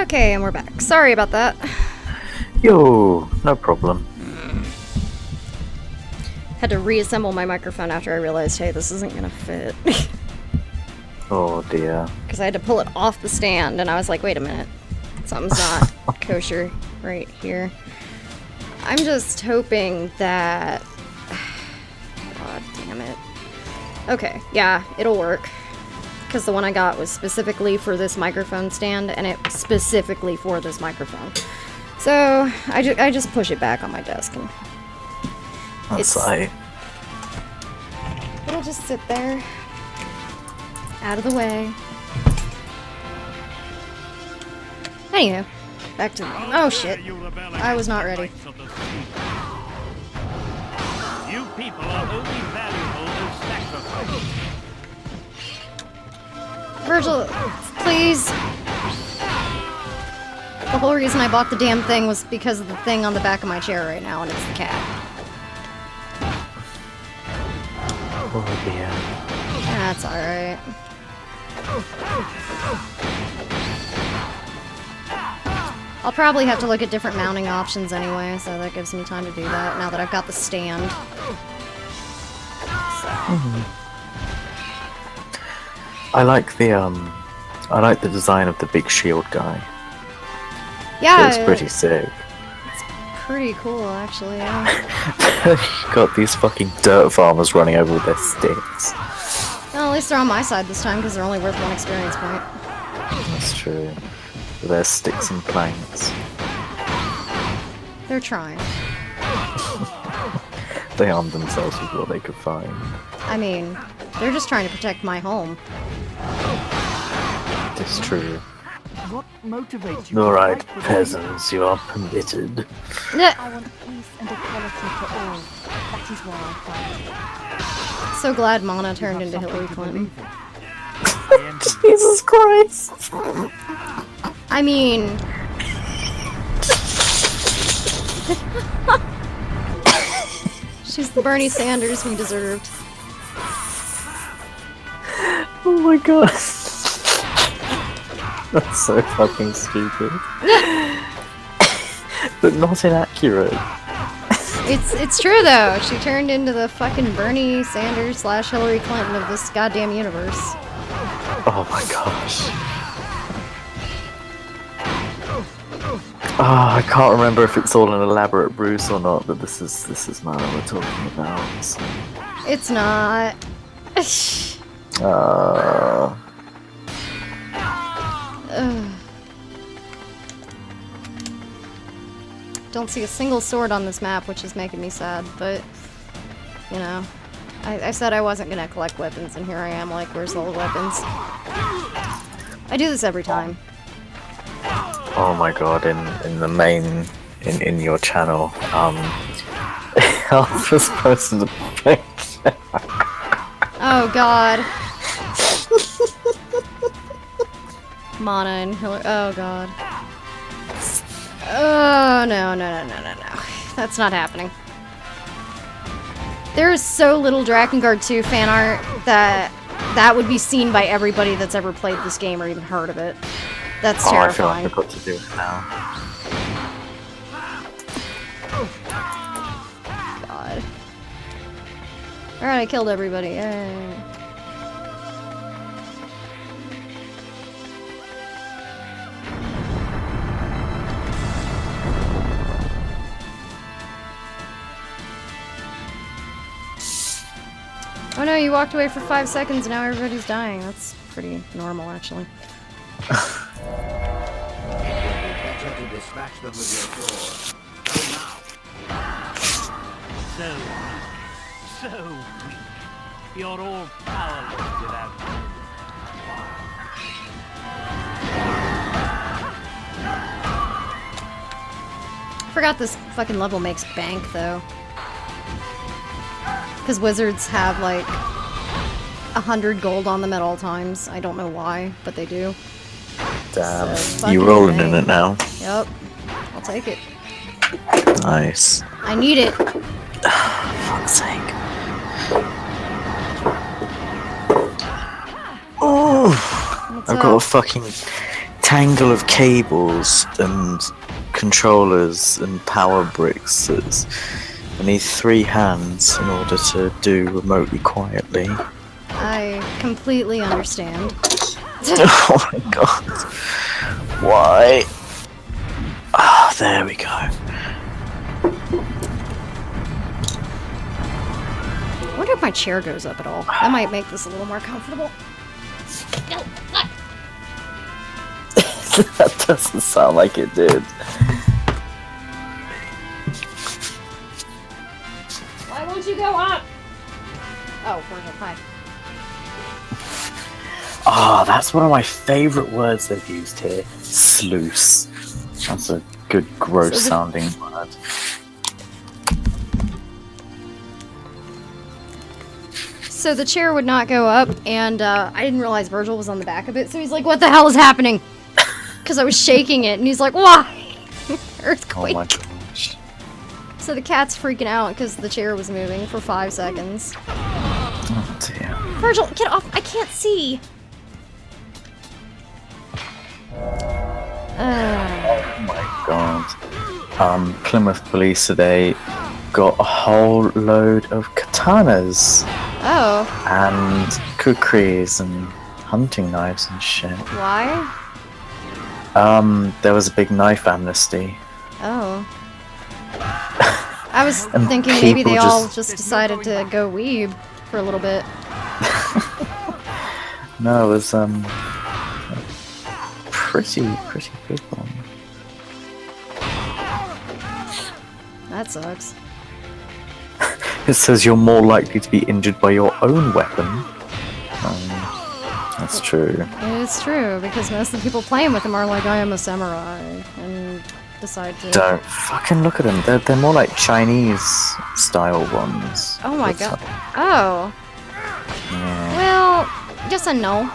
Speaker 10: Okay, and we're back. Sorry about that.
Speaker 6: Yo, no problem.
Speaker 10: Had to reassemble my microphone after I realized, hey, this isn't gonna fit.
Speaker 6: Oh dear.
Speaker 10: Because I had to pull it off the stand, and I was like, wait a minute. Something's not kosher right here. I'm just hoping that... God damn it. Okay, yeah, it'll work. Because the one I got was specifically for this microphone stand, and it was specifically for this microphone. So, I just push it back on my desk, and...
Speaker 6: That's right.
Speaker 10: It'll just sit there. Out of the way. Anywho, back to... Oh shit. I was not ready.
Speaker 13: You people are only valuable as sacrifice.
Speaker 10: Virgil, please. The whole reason I bought the damn thing was because of the thing on the back of my chair right now, and it's the cat.
Speaker 6: Oh dear.
Speaker 10: That's alright. I'll probably have to look at different mounting options anyway, so that gives me time to do that now that I've got the stand.
Speaker 6: I like the design of the big shield guy.
Speaker 10: Yeah,
Speaker 6: It's pretty sick.
Speaker 10: pretty cool actually. Yeah.
Speaker 6: Got these fucking dirt farmers running over with their sticks.
Speaker 10: Well, at least they're on my side this time because they're only worth 1 experience point.
Speaker 6: That's true. With their sticks and planks.
Speaker 10: They're trying.
Speaker 6: They armed themselves with what they could find.
Speaker 10: I mean, they're just trying to protect my home.
Speaker 6: It's true.
Speaker 2: What motivates you?
Speaker 3: Alright, peasants, you are permitted.
Speaker 10: Yeah.
Speaker 8: I want peace and equality for all. That is why I fight.
Speaker 10: So glad Mana turned into Hillary Clinton.
Speaker 6: Jesus Christ!
Speaker 10: I mean... She's the Bernie Sanders we deserved.
Speaker 6: Oh my god. That's so fucking stupid. But not inaccurate.
Speaker 10: It's true though. She turned into the fucking Bernie Sanders / Hillary Clinton of this goddamn universe.
Speaker 6: Oh my gosh. I can't remember if it's all an elaborate ruse or not, but this is Mana we're talking about. So.
Speaker 10: It's not. Don't see a single sword on this map, which is making me sad, but, you know, I said I wasn't gonna collect weapons, and here I am, like, where's all the weapons? I do this every time.
Speaker 6: Oh my god, in the main, in your channel, help this person to pick.
Speaker 10: Oh god. Mana and Hillary, oh god. Oh, no. That's not happening. There is so little Drakengard 2 fan art that would be seen by everybody that's ever played this game or even heard of it. That's terrifying.
Speaker 6: I feel like I've got to do it now.
Speaker 10: God. Alright, I killed everybody. Yay. Oh no, you walked away for 5 seconds and now everybody's dying. That's pretty normal, actually.
Speaker 13: So weak. You're all powerless without me.
Speaker 10: I forgot this fucking level makes bank, though. Because wizards have, like, 100 gold on them at all times. I don't know why, but they do.
Speaker 6: Damn,
Speaker 10: So,
Speaker 6: you
Speaker 10: fucking
Speaker 6: rolling
Speaker 10: bank.
Speaker 6: in it now?
Speaker 10: Yep. I'll take it.
Speaker 6: Nice.
Speaker 10: I need it.
Speaker 6: Fuck's sake. Oh, I've got a fucking tangle of cables and controllers and power bricks. I need 3 hands in order to do remotely quietly.
Speaker 10: I completely understand.
Speaker 6: Oh my god. Why? Ah, there we go.
Speaker 10: I wonder if my chair goes up at all. That might make this a little more comfortable.
Speaker 6: That doesn't sound like it did.
Speaker 10: Why won't you go up? Oh, Virgil, hi.
Speaker 6: Ah, that's one of my favourite words they've used here. Sluice. That's a good, gross sounding word.
Speaker 10: So the chair would not go up, and I didn't realize Virgil was on the back of it, so he's like, what the hell is happening? Because I was shaking it, and he's like, why? Earthquake.
Speaker 6: Oh my gosh.
Speaker 10: So the cat's freaking out because the chair was moving for 5 seconds.
Speaker 6: Oh dear.
Speaker 10: Virgil, get off! I can't see!
Speaker 6: Oh my god. Plymouth police today got a whole load of katanas.
Speaker 10: Oh.
Speaker 6: And kukris and hunting knives and shit.
Speaker 10: Why?
Speaker 6: There was a big knife amnesty.
Speaker 10: Oh. I was
Speaker 6: And
Speaker 10: thinking maybe they
Speaker 6: people
Speaker 10: all just decided to go weeb for a little bit.
Speaker 6: No, it was, a pretty big one.
Speaker 10: That sucks.
Speaker 6: It says you're more likely to be injured by your own weapon. That's true.
Speaker 10: It's true, because most of the people playing with them are like, I am a samurai, and decide to...
Speaker 6: Don't fucking look at them. They're more like Chinese style ones.
Speaker 10: Oh my god. Oh.
Speaker 6: Yeah.
Speaker 10: Well, yes and no.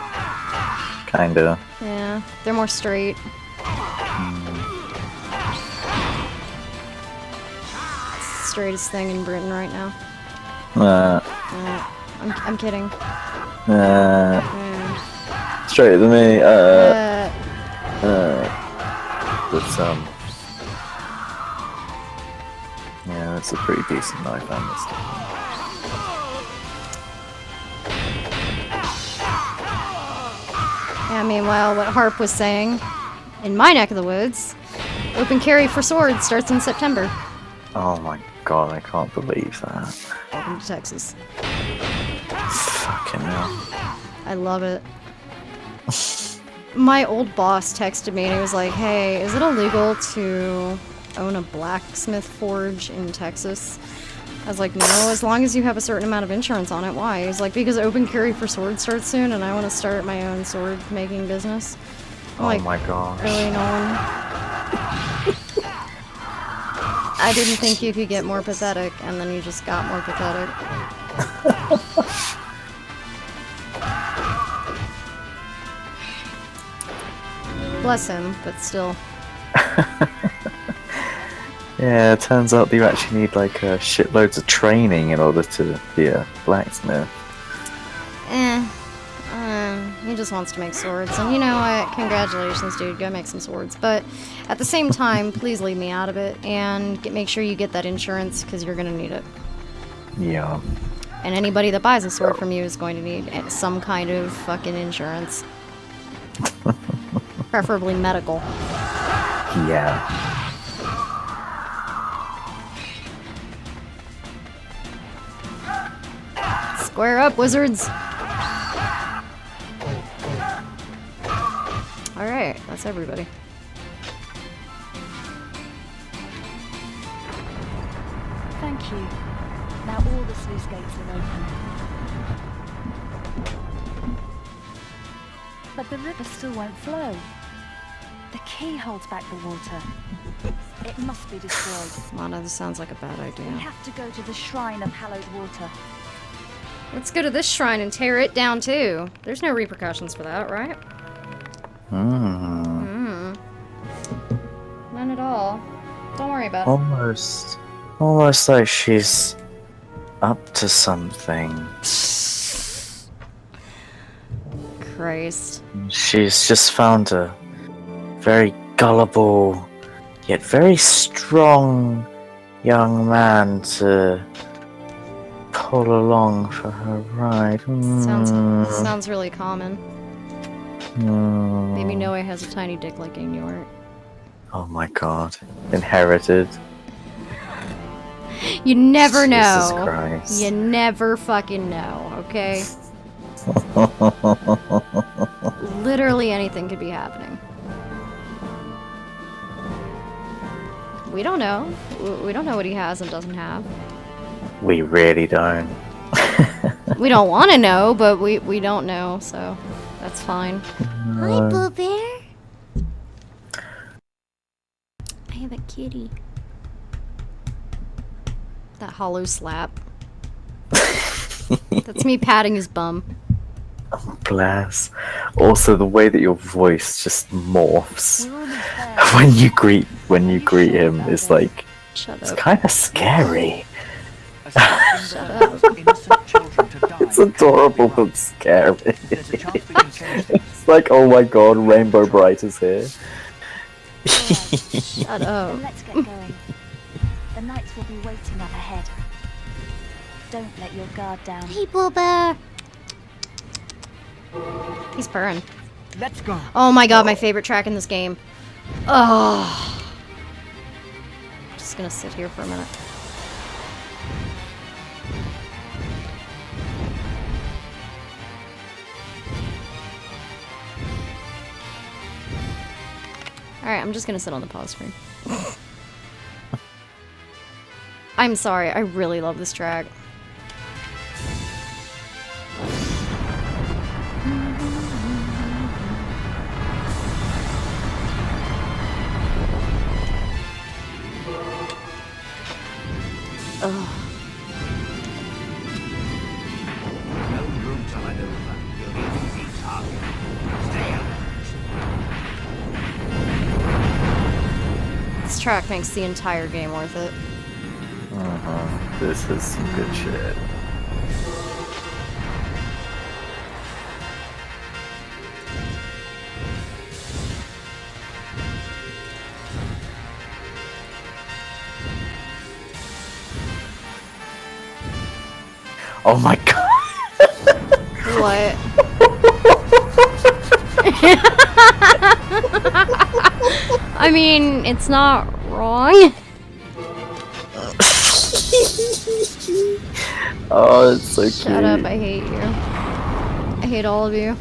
Speaker 6: Kinda.
Speaker 10: Yeah, they're more straight. It's the straightest thing in Britain right now. I'm kidding.
Speaker 6: Straighter than me. But yeah, it's a pretty decent knife amnesty.
Speaker 10: Yeah, meanwhile, what Harp was saying, in my neck of the woods, open carry for swords starts in September.
Speaker 6: Oh my god, I can't believe that.
Speaker 10: Welcome to Texas.
Speaker 6: Fucking hell.
Speaker 10: I love it. My old boss texted me and he was like, hey, is it illegal to own a blacksmith forge in Texas? I was like, no, as long as you have a certain amount of insurance on it. Why? He's like, because open carry for swords starts soon and I want to start my own sword making business. I'm like,
Speaker 6: my gosh.
Speaker 10: Really, Nolan? I didn't think you could get more pathetic, and then you just got more pathetic. Bless him, but still.
Speaker 6: Yeah, it turns out that you actually need like shitloads of training in order to be a blacksmith.
Speaker 10: He just wants to make swords, and you know what? Congratulations, dude. Go make some swords. But at the same time, please leave me out of it, and make sure you get that insurance, because you're gonna need it.
Speaker 6: Yeah.
Speaker 10: And anybody that buys a sword from you is going to need some kind of fucking insurance. Preferably medical.
Speaker 6: Yeah.
Speaker 10: Square up, wizards! Alright, that's everybody.
Speaker 8: Thank you. Now all the sluice gates are open. But the river still won't flow. The key holds back the water. It must be destroyed.
Speaker 10: Lana, this sounds like a bad
Speaker 8: We
Speaker 10: idea.
Speaker 8: have to go to the shrine of hallowed water.
Speaker 10: Let's go to this shrine and tear it down too. There's no repercussions for that, right? None at all. Don't worry about it.
Speaker 6: Almost like she's up to something.
Speaker 10: Christ.
Speaker 6: She's just found a very gullible, yet very strong young man to pull along for her ride.
Speaker 10: Sounds really common. Maybe Noah has a tiny dick like Ignore.
Speaker 6: Oh my god. Inherited.
Speaker 10: You never know.
Speaker 6: Jesus Christ.
Speaker 10: You never fucking know, okay? Literally anything could be happening. We don't know. We don't know what he has and doesn't have.
Speaker 6: We really don't.
Speaker 10: We don't want to know, but we don't know, so that's fine. Hi, Boo Bear. I have a kitty. That hollow slap. That's me patting his bum.
Speaker 6: Bless. Also, the way that your voice just morphs when you greet him is like, it's kind of scary.
Speaker 10: Shut up.
Speaker 6: It's adorable but scary. It's like, oh my god, Rainbow Bright is here.
Speaker 10: Shut up.
Speaker 8: Let's get going. The knights will be waiting up ahead. Don't let your guard down.
Speaker 10: Hey, Boo Bear. He's purring.
Speaker 2: Let's go.
Speaker 10: Oh my god, my favorite track in this game. Oh. I'm just gonna sit here for a minute. Alright, I'm just gonna sit on the pause screen. I'm sorry, I really love this track. Ugh. This track makes the entire game worth it.
Speaker 6: This is some good shit. Oh my god!
Speaker 10: What? I mean, it's not wrong.
Speaker 6: Oh, it's so cute.
Speaker 10: Shut up, I hate you. I hate all of you.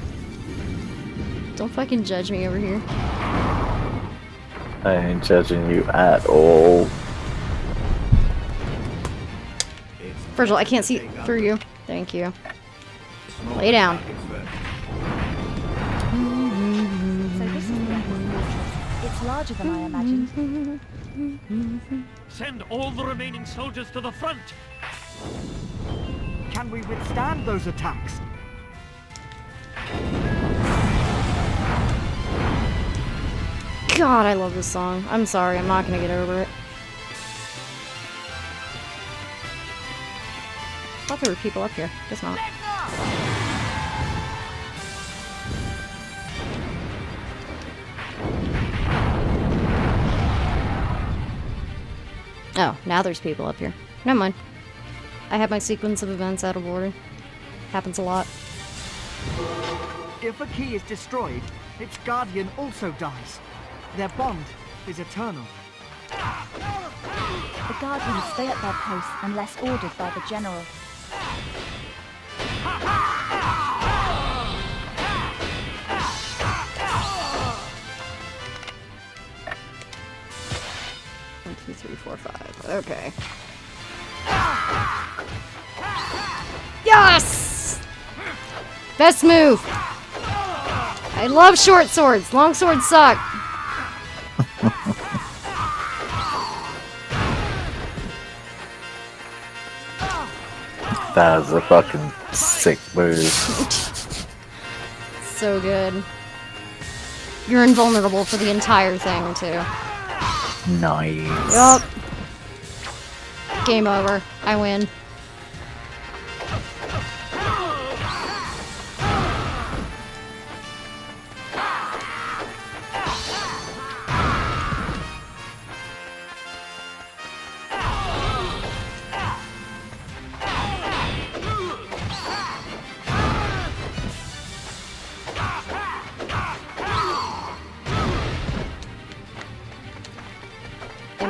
Speaker 10: Don't fucking judge me over here.
Speaker 6: I ain't judging you at all.
Speaker 10: Virgil, I can't see through you. Thank you. Lay down.
Speaker 8: So this is the fortress. It's larger than I imagined.
Speaker 13: Send all the remaining soldiers to the front.
Speaker 2: Can we withstand those attacks?
Speaker 10: God, I love this song. I'm sorry, I'm not gonna get over it. I thought there were people up here. Guess not. Oh, now there's people up here. Never mind. I have my sequence of events out of order. Happens a lot.
Speaker 2: If a key is destroyed, its guardian also dies. Their bond is eternal.
Speaker 8: The guardians stay at their posts unless ordered by the general.
Speaker 10: One, two, three, four, five. Okay. Yes! Best move! I love short swords. Long swords suck.
Speaker 6: That was a fucking sick move.
Speaker 10: So good. You're invulnerable for the entire thing, too.
Speaker 6: Nice.
Speaker 10: Yup. Game over. I win.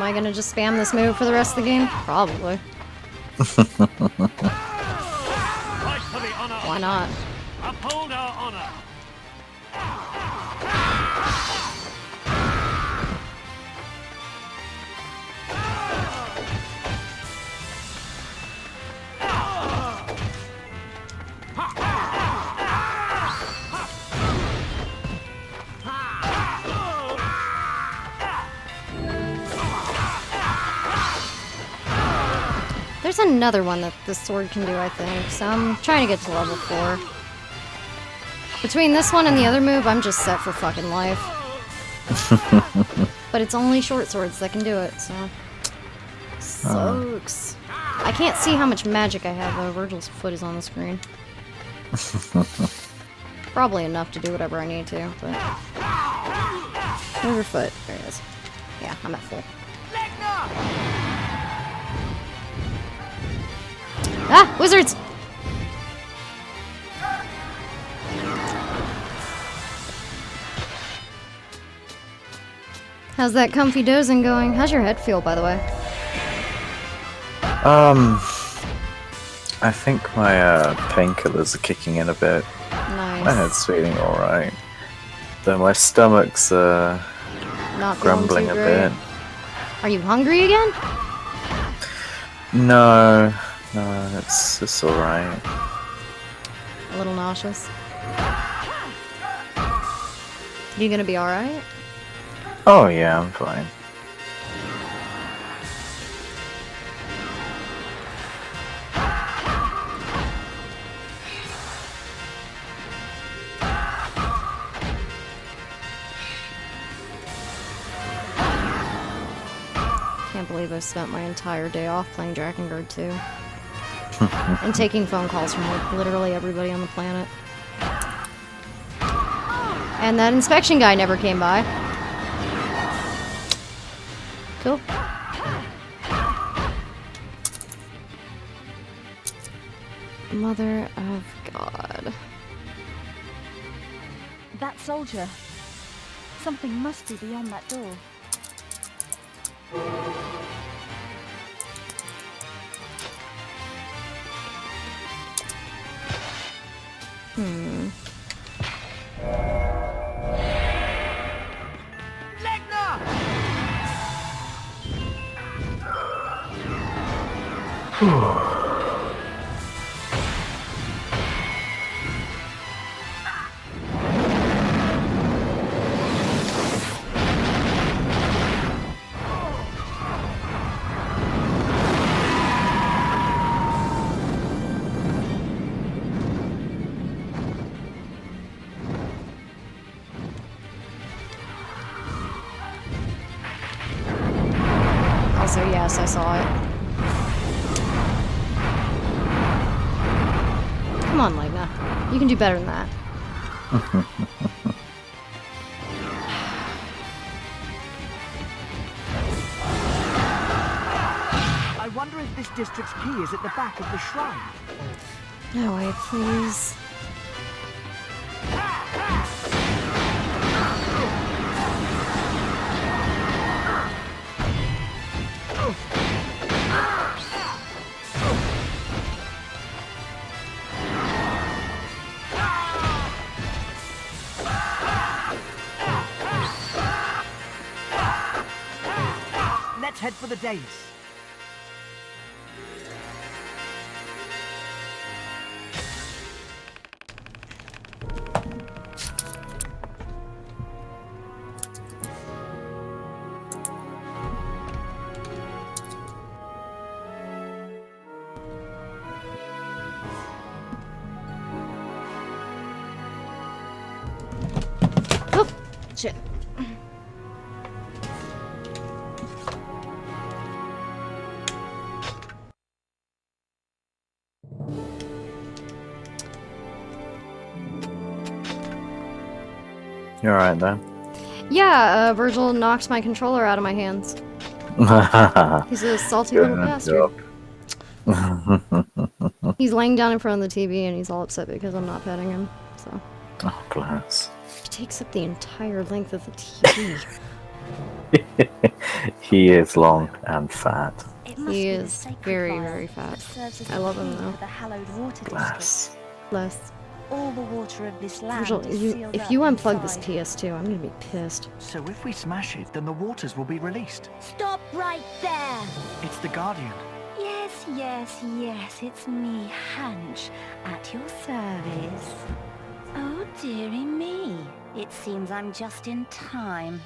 Speaker 10: I gonna just spam this move for the rest of the game? Probably. Why not?
Speaker 13: Uphold our honor.
Speaker 10: There's another one that this sword can do, I think, so I'm trying to get to level 4. Between this one and the other move, I'm just set for fucking life. But it's only short swords that can do it, so... Sucks. I can't see how much magic I have, though. Virgil's foot is on the screen. Probably enough to do whatever I need to, but... Where's your foot? There it is. Yeah, I'm at full. Ah! Wizards! How's that comfy dozing going? How's your head feel, by the way?
Speaker 6: I think my painkillers are kicking in a bit.
Speaker 10: Nice.
Speaker 6: My head's feeling alright. Though my stomach's
Speaker 10: Not
Speaker 6: grumbling a bit.
Speaker 10: Are you hungry again?
Speaker 6: No, it's alright.
Speaker 10: A little nauseous. You gonna be alright?
Speaker 6: Oh yeah, I'm fine.
Speaker 10: Can't believe I spent my entire day off playing Drakengard 2. And taking phone calls from like literally everybody on the planet. And that inspection guy never came by. Cool. Mother of God.
Speaker 8: That soldier. Something must be beyond that door.
Speaker 10: Also, yes, I saw it. Come on, Legna. You can do better than that.
Speaker 2: I wonder if this district's key is at the back of the shrine.
Speaker 10: No way, please.
Speaker 2: Let's head for the dais.
Speaker 10: Oh, shit.
Speaker 6: You're alright though.
Speaker 10: Yeah, Virgil knocked my controller out of my hands. He's a salty little bastard. He's laying down in front of the TV and he's all upset because I'm not petting him. So.
Speaker 6: Oh, bless.
Speaker 10: He takes up the entire length of the TV.
Speaker 6: He is long and fat.
Speaker 8: It must
Speaker 10: He
Speaker 8: be the
Speaker 10: is
Speaker 8: sacred
Speaker 10: very,
Speaker 8: vial
Speaker 10: very
Speaker 8: that
Speaker 10: fat.
Speaker 8: serves as
Speaker 10: I
Speaker 8: the
Speaker 10: love him
Speaker 8: key
Speaker 10: though.
Speaker 8: for the hallowed water
Speaker 6: Bless.
Speaker 8: district.
Speaker 10: Bless.
Speaker 8: All the water of this land
Speaker 10: Virgil,
Speaker 8: is sealed
Speaker 10: if
Speaker 8: up
Speaker 10: you unplug this
Speaker 8: inside.
Speaker 10: PS2, I'm gonna be pissed.
Speaker 2: So if we smash it, then the waters will be released.
Speaker 5: Stop right there!
Speaker 2: It's the Guardian.
Speaker 5: Yes, yes, yes, it's me, Hanch, at your service. Oh, dearie me. It seems I'm just in time.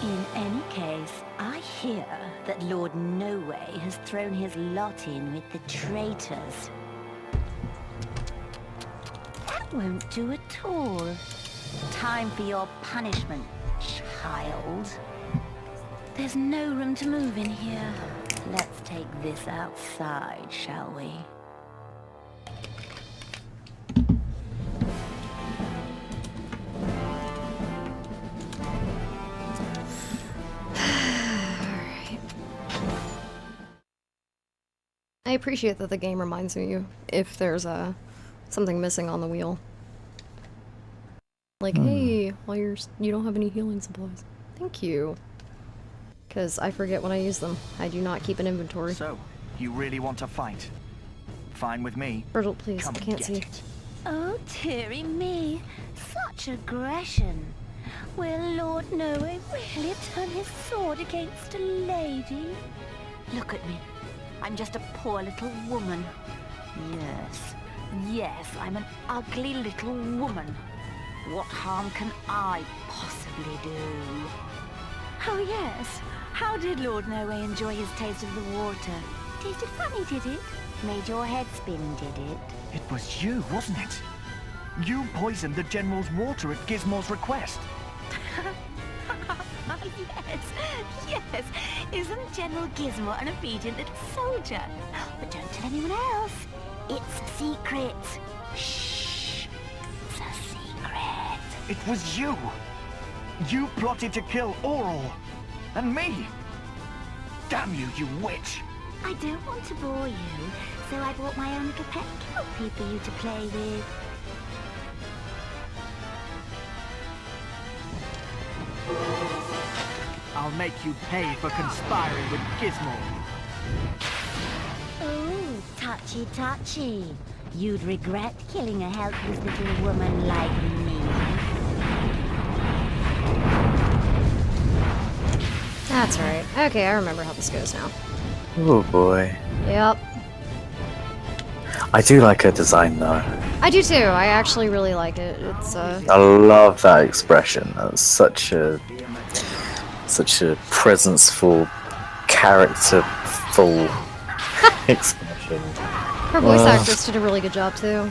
Speaker 5: In any case, I hear that Lord No Way has thrown his lot in with the traitors. That won't do at all. Time for your punishment, child. There's no room to move in here. Let's take this outside, shall we?
Speaker 10: I appreciate that the game reminds you if there's something missing on the wheel. Like, hey, while you don't have any healing supplies. Thank you. Because I forget when I use them. I do not keep an inventory.
Speaker 2: So, you really want to fight? Fine with me.
Speaker 10: Virgil, please,
Speaker 2: Come
Speaker 10: I
Speaker 2: and
Speaker 10: can't
Speaker 2: get
Speaker 10: see.
Speaker 2: it.
Speaker 5: Oh, dearie me. Such aggression. Will Lord No Way really turn his sword against a lady? Look at me. I'm just a poor little woman. Yes. Yes, I'm an ugly little woman. What harm can I possibly do? Oh, yes. How did Lord No Way enjoy his taste of the water? Tasted funny, did it? Made your head spin, did it?
Speaker 2: It was you, wasn't it? You poisoned the General's water at Gizmo's request.
Speaker 5: Yes, yes. Isn't General Gizmo an obedient little soldier? But don't tell anyone else. It's secret. Shh. It's a secret.
Speaker 2: It was you. You plotted to kill Oral. And me. Damn you, you witch.
Speaker 5: I don't want to bore you, so I brought my own little pet Kelpie for you to play with.
Speaker 2: I'll make you pay for conspiring with Gizmo.
Speaker 5: Oh, touchy touchy. You'd regret killing a helpless little woman like me.
Speaker 10: That's right. Okay, I remember how this goes now.
Speaker 6: Oh boy.
Speaker 10: Yep.
Speaker 6: I do like her design though.
Speaker 10: I do too. I actually really like it. It's
Speaker 6: I love that expression. That's such a presenceful, characterful expression.
Speaker 10: her voice actress did a really good job too.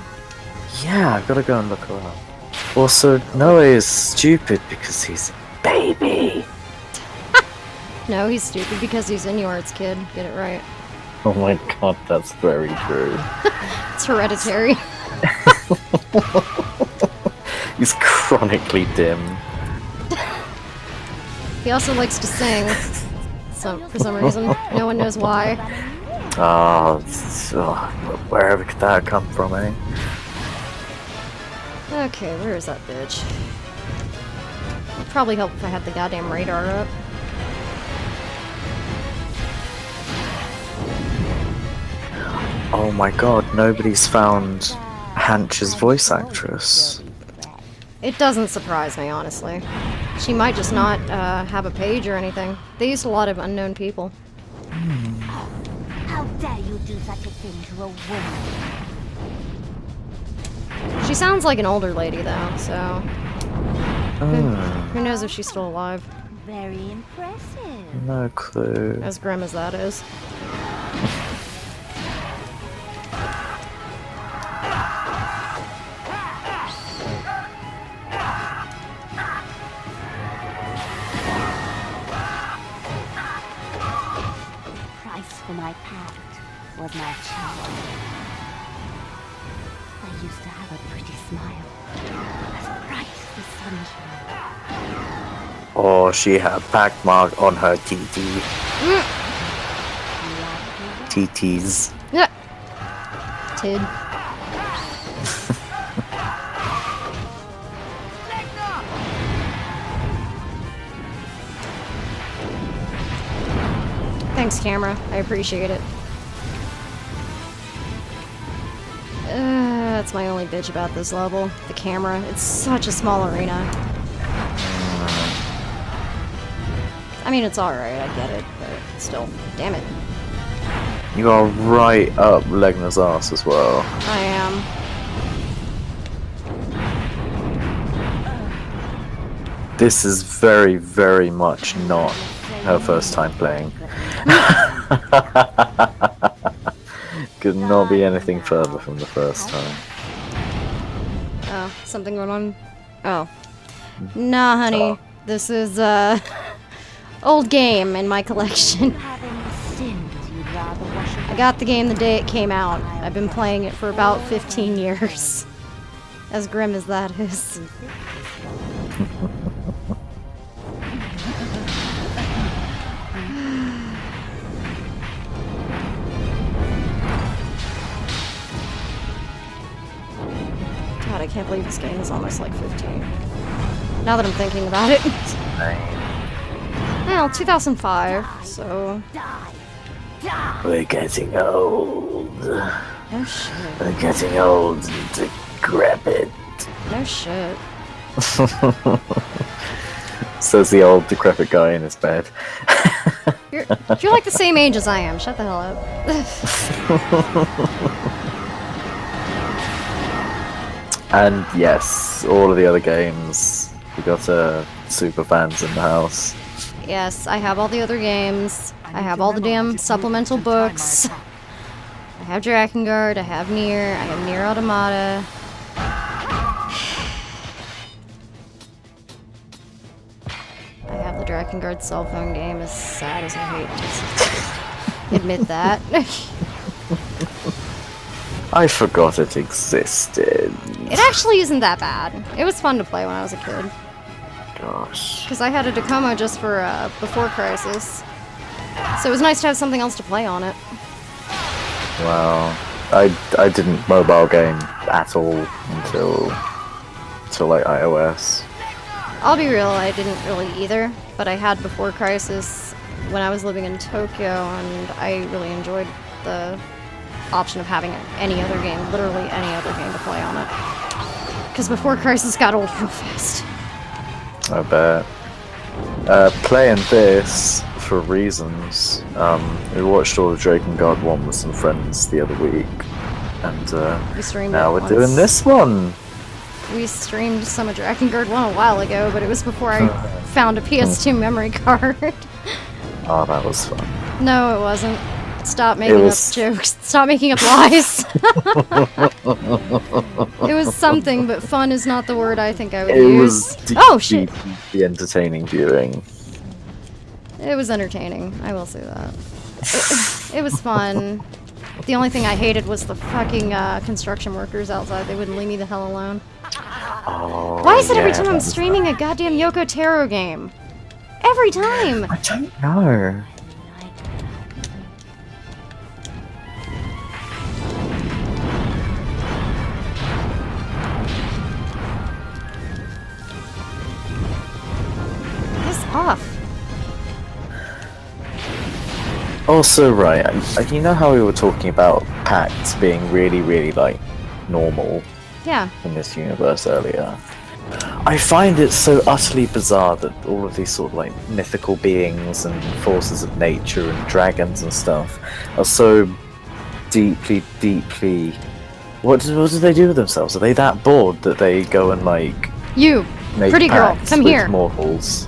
Speaker 6: Yeah, I've got to go and look her up. Also, Noah is stupid because he's a baby.
Speaker 10: No, he's stupid because he's Inuart's kid. Get it right.
Speaker 6: Oh my god, that's very true.
Speaker 10: It's hereditary.
Speaker 6: He's chronically dim.
Speaker 10: He also likes to sing. For some reason. No one knows why.
Speaker 6: Oh, wherever could that come from, eh?
Speaker 10: Okay, where is that bitch? It'd probably help if I had the goddamn radar up.
Speaker 6: Oh my god, nobody's found Hanch's voice actress.
Speaker 10: It doesn't surprise me, honestly. She might just not have a page or anything. They used a lot of unknown people.
Speaker 5: How dare you do such a thing to a woman?
Speaker 10: She sounds like an older lady, though, so... Who knows if she's still alive?
Speaker 5: Very impressive.
Speaker 6: No clue.
Speaker 10: As grim as that is.
Speaker 5: For my pact was my child. I used to have a pretty smile, as bright as the sunshine.
Speaker 6: Oh, she had a pack mark on her TT. TTs.
Speaker 10: Yeah. Tid. Thanks, camera. I appreciate it. That's my only bitch about this level. The camera. It's such a small arena. I mean, it's alright, I get it, but still, damn it.
Speaker 6: You are right up Legna's ass as well.
Speaker 10: I am.
Speaker 6: This is very, very much not her first time playing. Could not be anything further from the first time.
Speaker 10: Oh, something going on? Oh. Nah, honey. This is, old game in my collection. I got the game the day it came out. I've been playing it for about 15 years. As grim as that is. God, I can't believe this game is almost like 15. Now that I'm thinking about it. Well, 2005, so...
Speaker 3: We're getting old.
Speaker 10: No shit.
Speaker 3: We're getting old and decrepit.
Speaker 10: No shit.
Speaker 6: Says the old decrepit guy in his bed.
Speaker 10: You're like the same age as I am. Shut the hell up.
Speaker 6: And yes, all of the other games. We got super fans in the house.
Speaker 10: Yes, I have all the other games. I have all the damn supplemental books. I have Drakengard, I have Nier, I have Nier Automata. I have the Drakengard cell phone game, as sad as I hate to admit that.
Speaker 6: I forgot it existed.
Speaker 10: It actually isn't that bad. It was fun to play when I was a kid.
Speaker 6: Gosh.
Speaker 10: Because I had a Tacoma just for Before Crisis. So it was nice to have something else to play on it.
Speaker 6: Wow. I didn't mobile game at all until like iOS.
Speaker 10: I'll be real, I didn't really either, but I had Before Crisis when I was living in Tokyo, and I really enjoyed the option of having any other game, literally any other game to play on it. Because Before Crisis got old real fast.
Speaker 6: I bet. Playing this for reasons. We watched all of Drakengard 1 with some friends the other week, and now we're doing this one.
Speaker 10: We streamed some of Drakengard 1 a while ago, but it was before I found a PS2 memory card.
Speaker 6: Oh, that was fun.
Speaker 10: No, it wasn't. Stop making up jokes. Stop making up lies. It was something, but fun is not the word I think I would use. Oh, shit!
Speaker 6: The entertaining viewing.
Speaker 10: It was entertaining, I will say that. It was fun. The only thing I hated was the fucking construction workers outside. They wouldn't leave me the hell alone.
Speaker 6: Oh,
Speaker 10: why is it every time I'm streaming a goddamn Yoko Taro game? Every time!
Speaker 6: I don't know.
Speaker 10: Piss off.
Speaker 6: Also, right, you know how we were talking about pacts being really, really, like, normal
Speaker 10: Yeah.
Speaker 6: in this universe earlier? I find it so utterly bizarre that all of these sort of, like, mythical beings and forces of nature and dragons and stuff are so deeply, deeply... What do they do with themselves? Are they that bored that they go and, like...
Speaker 10: You!
Speaker 6: Make
Speaker 10: Pretty girl,
Speaker 6: pacts
Speaker 10: come
Speaker 6: with
Speaker 10: here!
Speaker 6: mortals?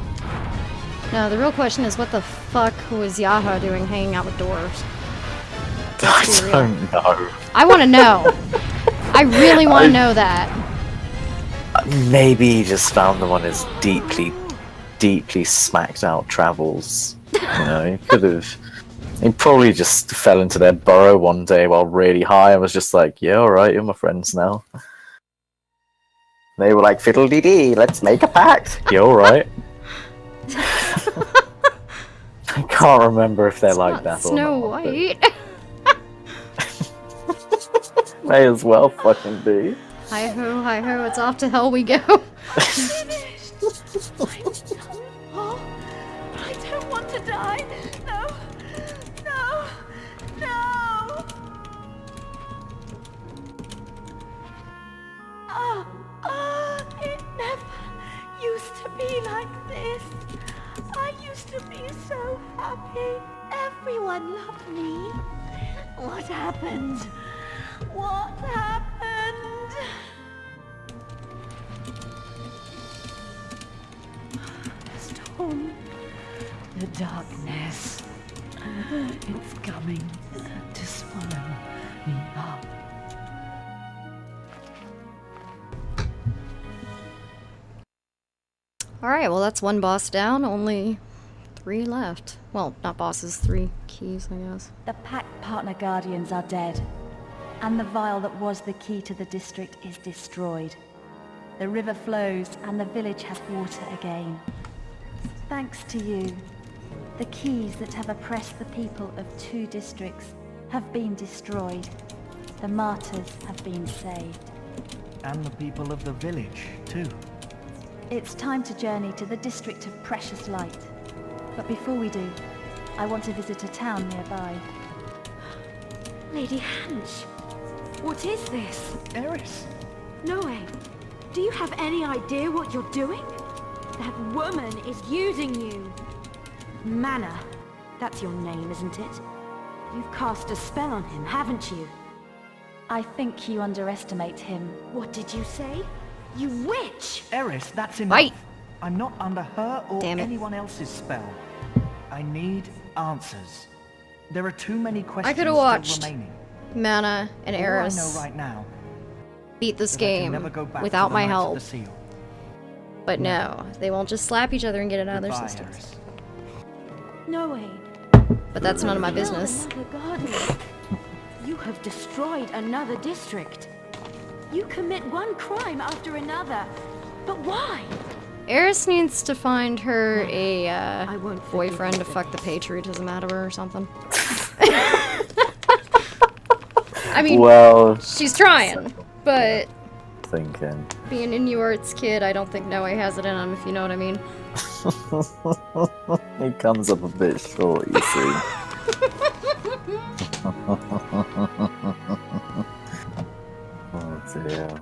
Speaker 10: No, the real question is what the fuck was Yaha doing hanging out with dwarves?
Speaker 6: I don't know.
Speaker 10: I want to know. I really want to know that.
Speaker 6: Maybe he just found them on his deeply, deeply smacked out travels. You know, he could have. He probably just fell into their burrow one day while really high and was just like, yeah, alright, you're my friends now. They were like, fiddle-dee-dee, let's make a pact. Yeah, alright. I can't remember if they're
Speaker 10: It's
Speaker 6: like
Speaker 10: not
Speaker 6: that
Speaker 10: Snow
Speaker 6: or not.
Speaker 10: White.
Speaker 6: May as well fucking be.
Speaker 10: Hi ho, it's off to hell we go.
Speaker 8: Oh, I don't want to die. No.
Speaker 5: Everyone loved me. What happened? What happened? Storm. The darkness. It's coming to swallow me up.
Speaker 10: Alright, well that's one boss down, only 3 left. Well, not bosses, 3 keys, I guess.
Speaker 8: The Pact Partner Guardians are dead, and the vial that was the key to the district is destroyed. The river flows, and the village has water again. Thanks to you, the keys that have oppressed the people of 2 districts have been destroyed. The martyrs have been saved.
Speaker 2: And the people of the village, too.
Speaker 8: It's time to journey to the district of Precious Light. But before we do, I want to visit a town nearby.
Speaker 5: Lady Hanch, what is this?
Speaker 2: Eris!
Speaker 5: Noe, do you have any idea what you're doing? That woman is using you. Mana, that's your name, isn't it? You've cast a spell on him, haven't you?
Speaker 8: I think you underestimate him.
Speaker 5: What did you say? You witch!
Speaker 2: Eris, that's enough.
Speaker 10: Right.
Speaker 2: I'm not under her or
Speaker 10: Damn it.
Speaker 2: anyone else's spell. I need answers. There are too many questions
Speaker 10: I could have
Speaker 2: still
Speaker 10: watched
Speaker 2: remaining.
Speaker 10: Mana and
Speaker 2: All I
Speaker 10: Eris
Speaker 2: know right now
Speaker 10: beat this
Speaker 2: is that I can
Speaker 10: game
Speaker 2: never go back to
Speaker 10: without
Speaker 2: the
Speaker 10: my
Speaker 2: Knights of
Speaker 10: help.
Speaker 2: the Seal.
Speaker 10: But no, they won't just slap each other and get it out of their
Speaker 2: Goodbye,
Speaker 10: systems.
Speaker 2: Eris.
Speaker 5: Noe,
Speaker 10: But that's none of my business.
Speaker 5: another guardian. You have destroyed another district. You commit one crime after another. But why?
Speaker 10: Eris needs to find her a
Speaker 5: I won't forgive
Speaker 10: boyfriend
Speaker 5: you
Speaker 10: to
Speaker 5: for
Speaker 10: fuck the
Speaker 5: this.
Speaker 10: patriotism out of her or something. I mean,
Speaker 6: Well,
Speaker 10: she's trying, but
Speaker 6: thinking.
Speaker 10: being a New Arts kid, I don't think Noe has it in him, if you know what I mean.
Speaker 6: He comes up a bit short, you see. Oh dear.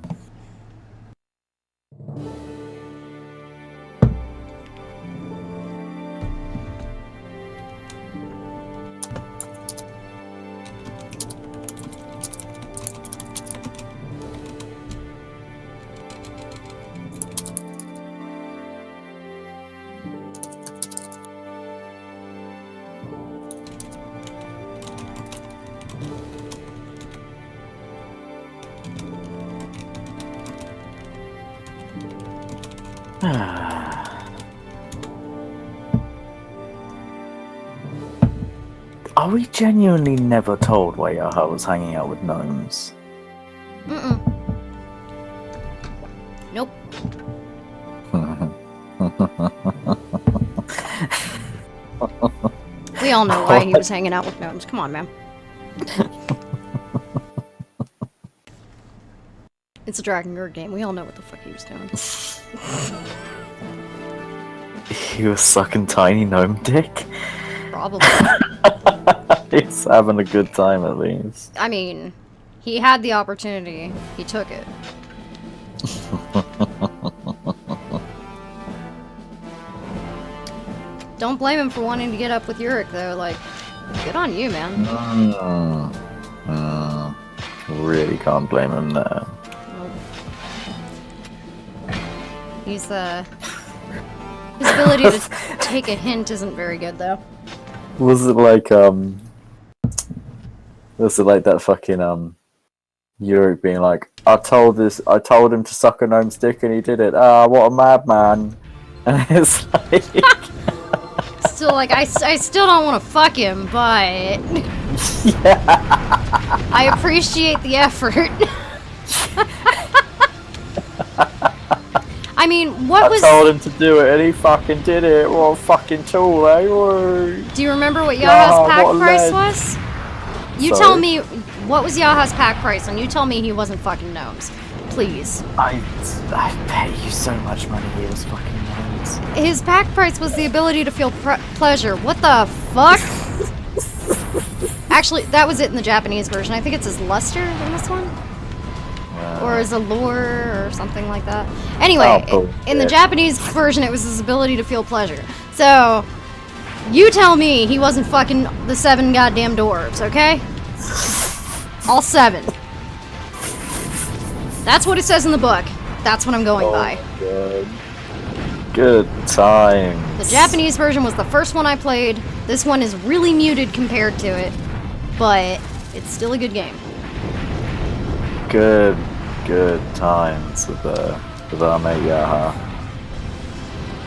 Speaker 6: Are we genuinely never told why Yaha was hanging out with gnomes?
Speaker 10: Mm-mm. Nope. We all know why he was hanging out with gnomes. Come on, man. It's a Drakengard game. We all know what the fuck he was doing.
Speaker 6: He was sucking tiny gnome dick?
Speaker 10: Probably.
Speaker 6: He's having a good time at least.
Speaker 10: I mean, he had the opportunity. He took it. Don't blame him for wanting to get up with Yurik, though. Like, good on you, man.
Speaker 6: Really can't blame him there.
Speaker 10: Nope. He's, his ability to take a hint isn't very good, though.
Speaker 6: Was it like that fucking Yurik being like, I told him to suck a gnome's dick and he did it. Ah, what a madman. And it's like
Speaker 10: Still, like, I still don't want to fuck him, but
Speaker 6: yeah.
Speaker 10: I appreciate the effort. I mean, what was...
Speaker 6: I told him to do it and he fucking did it. What a fucking tool, eh? Whoa.
Speaker 10: Do you remember what Yaha's pack
Speaker 6: what a
Speaker 10: price
Speaker 6: leg.
Speaker 10: was? You
Speaker 6: Sorry?
Speaker 10: tell me, what was Yaha's pack price, and you tell me he wasn't fucking gnomes. Please.
Speaker 6: I pay you so much money he was fucking gnomes.
Speaker 10: His pack price was the ability to feel pleasure. What the fuck? Actually, that was it in the Japanese version. I think it's his luster in this one? Or his allure, or something like that. Anyway, in the Japanese version, it was his ability to feel pleasure. So, You tell me he wasn't fucking the 7 goddamn dwarves, okay? All 7. That's what it says in the book. That's what I'm going by.
Speaker 6: Good time.
Speaker 10: The Japanese version was the first one I played. This one is really muted compared to it, but it's still a good game.
Speaker 6: Good times with Yaha.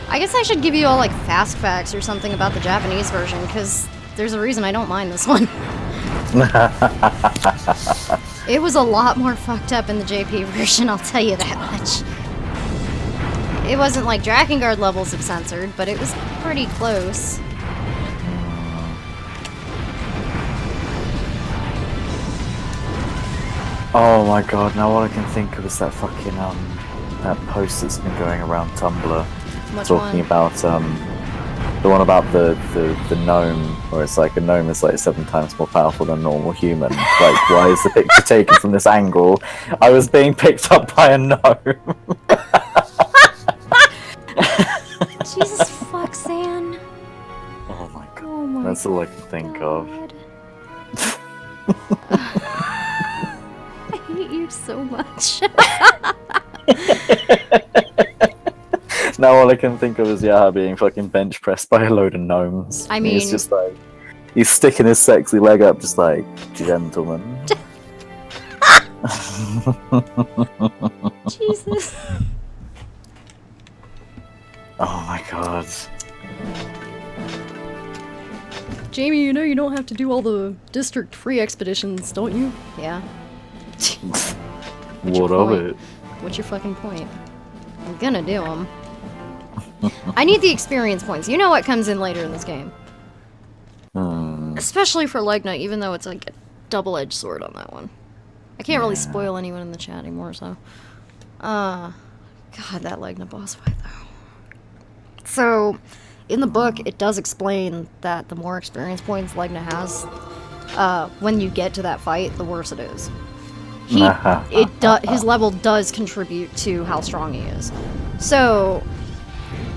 Speaker 10: I guess I should give you all like fast facts or something about the Japanese version, because there's a reason I don't mind this one. It was a lot more fucked up in the JP version, I'll tell you that much. It wasn't like Drakengard levels of censored, but it was pretty close.
Speaker 6: Oh my god, now all I can think of is that fucking, that post that's been going around Tumblr.
Speaker 10: Which
Speaker 6: talking
Speaker 10: one?
Speaker 6: about, the one about the gnome, where it's like a gnome is like 7 times more powerful than a normal human. Like, why is the picture taken from this angle? I was being picked up by a gnome.
Speaker 10: Jesus fuck, San.
Speaker 6: Oh my god.
Speaker 10: Oh my
Speaker 6: That's all I can think of.
Speaker 10: I hate you so much.
Speaker 6: Now all I can think of is Yaha being fucking bench pressed by a load of gnomes.
Speaker 10: I mean,
Speaker 6: he's just like, he's sticking his sexy leg up, just like, gentlemen.
Speaker 10: Jesus.
Speaker 6: Oh my god.
Speaker 10: Jamie, you know you don't have to do all the district free expeditions, don't you? Yeah.
Speaker 6: What of it?
Speaker 10: What's your fucking point? I'm gonna do them. I need the experience points. You know what comes in later in this game. Especially for Legna, even though it's like a double-edged sword on that one. I can't really spoil anyone in the chat anymore, so... God, that Legna boss fight, though. So, in the book, it does explain that the more experience points Legna has, when you get to that fight, the worse it is. His level does contribute to how strong he is. So,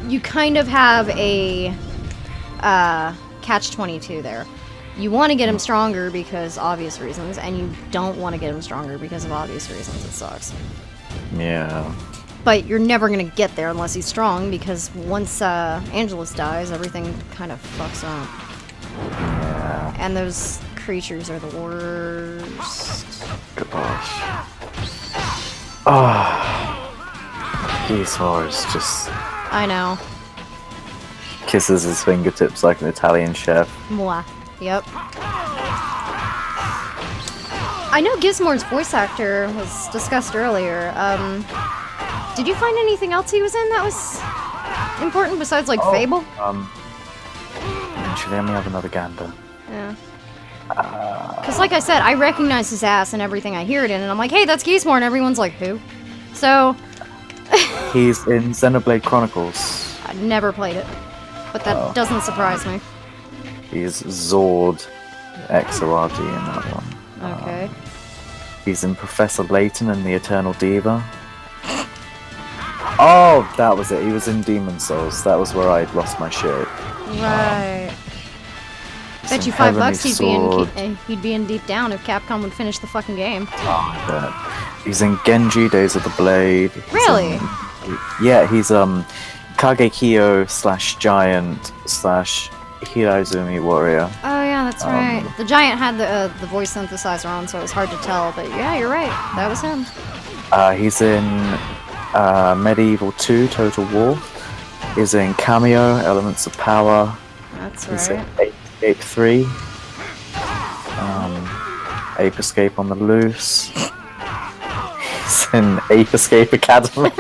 Speaker 10: you kind of have a catch-22 there. You want to get him stronger because obvious reasons, and you don't want to get him stronger because of obvious reasons. It sucks.
Speaker 6: Yeah.
Speaker 10: But you're never going to get there unless he's strong, because once Angelus dies, everything kind of fucks up.
Speaker 6: Yeah.
Speaker 10: And those creatures are the worst.
Speaker 6: Gosh. Oh. Geesmore is just...
Speaker 10: I know.
Speaker 6: Kisses his fingertips like an Italian chef.
Speaker 10: Mwah. Yep. I know Gizmore's voice actor was discussed earlier. Did you find anything else he was in that was important besides, like, Fable?
Speaker 6: Actually, let me have another gander.
Speaker 10: Yeah. Because, like I said, I recognize his ass and everything I hear it in, and I'm like, hey, that's Gizmore, and everyone's like, who? So...
Speaker 6: He's in Xenoblade Chronicles.
Speaker 10: I never played it, but that doesn't surprise me.
Speaker 6: He's Zord XORD in that one.
Speaker 10: Okay.
Speaker 6: He's in Professor Layton and the Eternal Diva. Oh, that was it. He was in Demon Souls. That was where I'd lost my shit.
Speaker 10: Right. Bet you $5 he'd be in Deep Down if Capcom would finish the fucking game.
Speaker 6: Oh, I bet. He's in Genji, Days of the Blade.
Speaker 10: Really?
Speaker 6: He's Kagekyo / Giant / Hiraizumi Warrior.
Speaker 10: Oh yeah, that's right. The Giant had the voice synthesizer on, so it was hard to tell, but yeah, you're right. That was him.
Speaker 6: He's in Medieval 2 Total War. He's in Cameo, Elements of Power.
Speaker 10: That's
Speaker 6: He's
Speaker 10: right.
Speaker 6: in Ape 3. Ape Escape on the Loose. He's in Ape Escape Academy.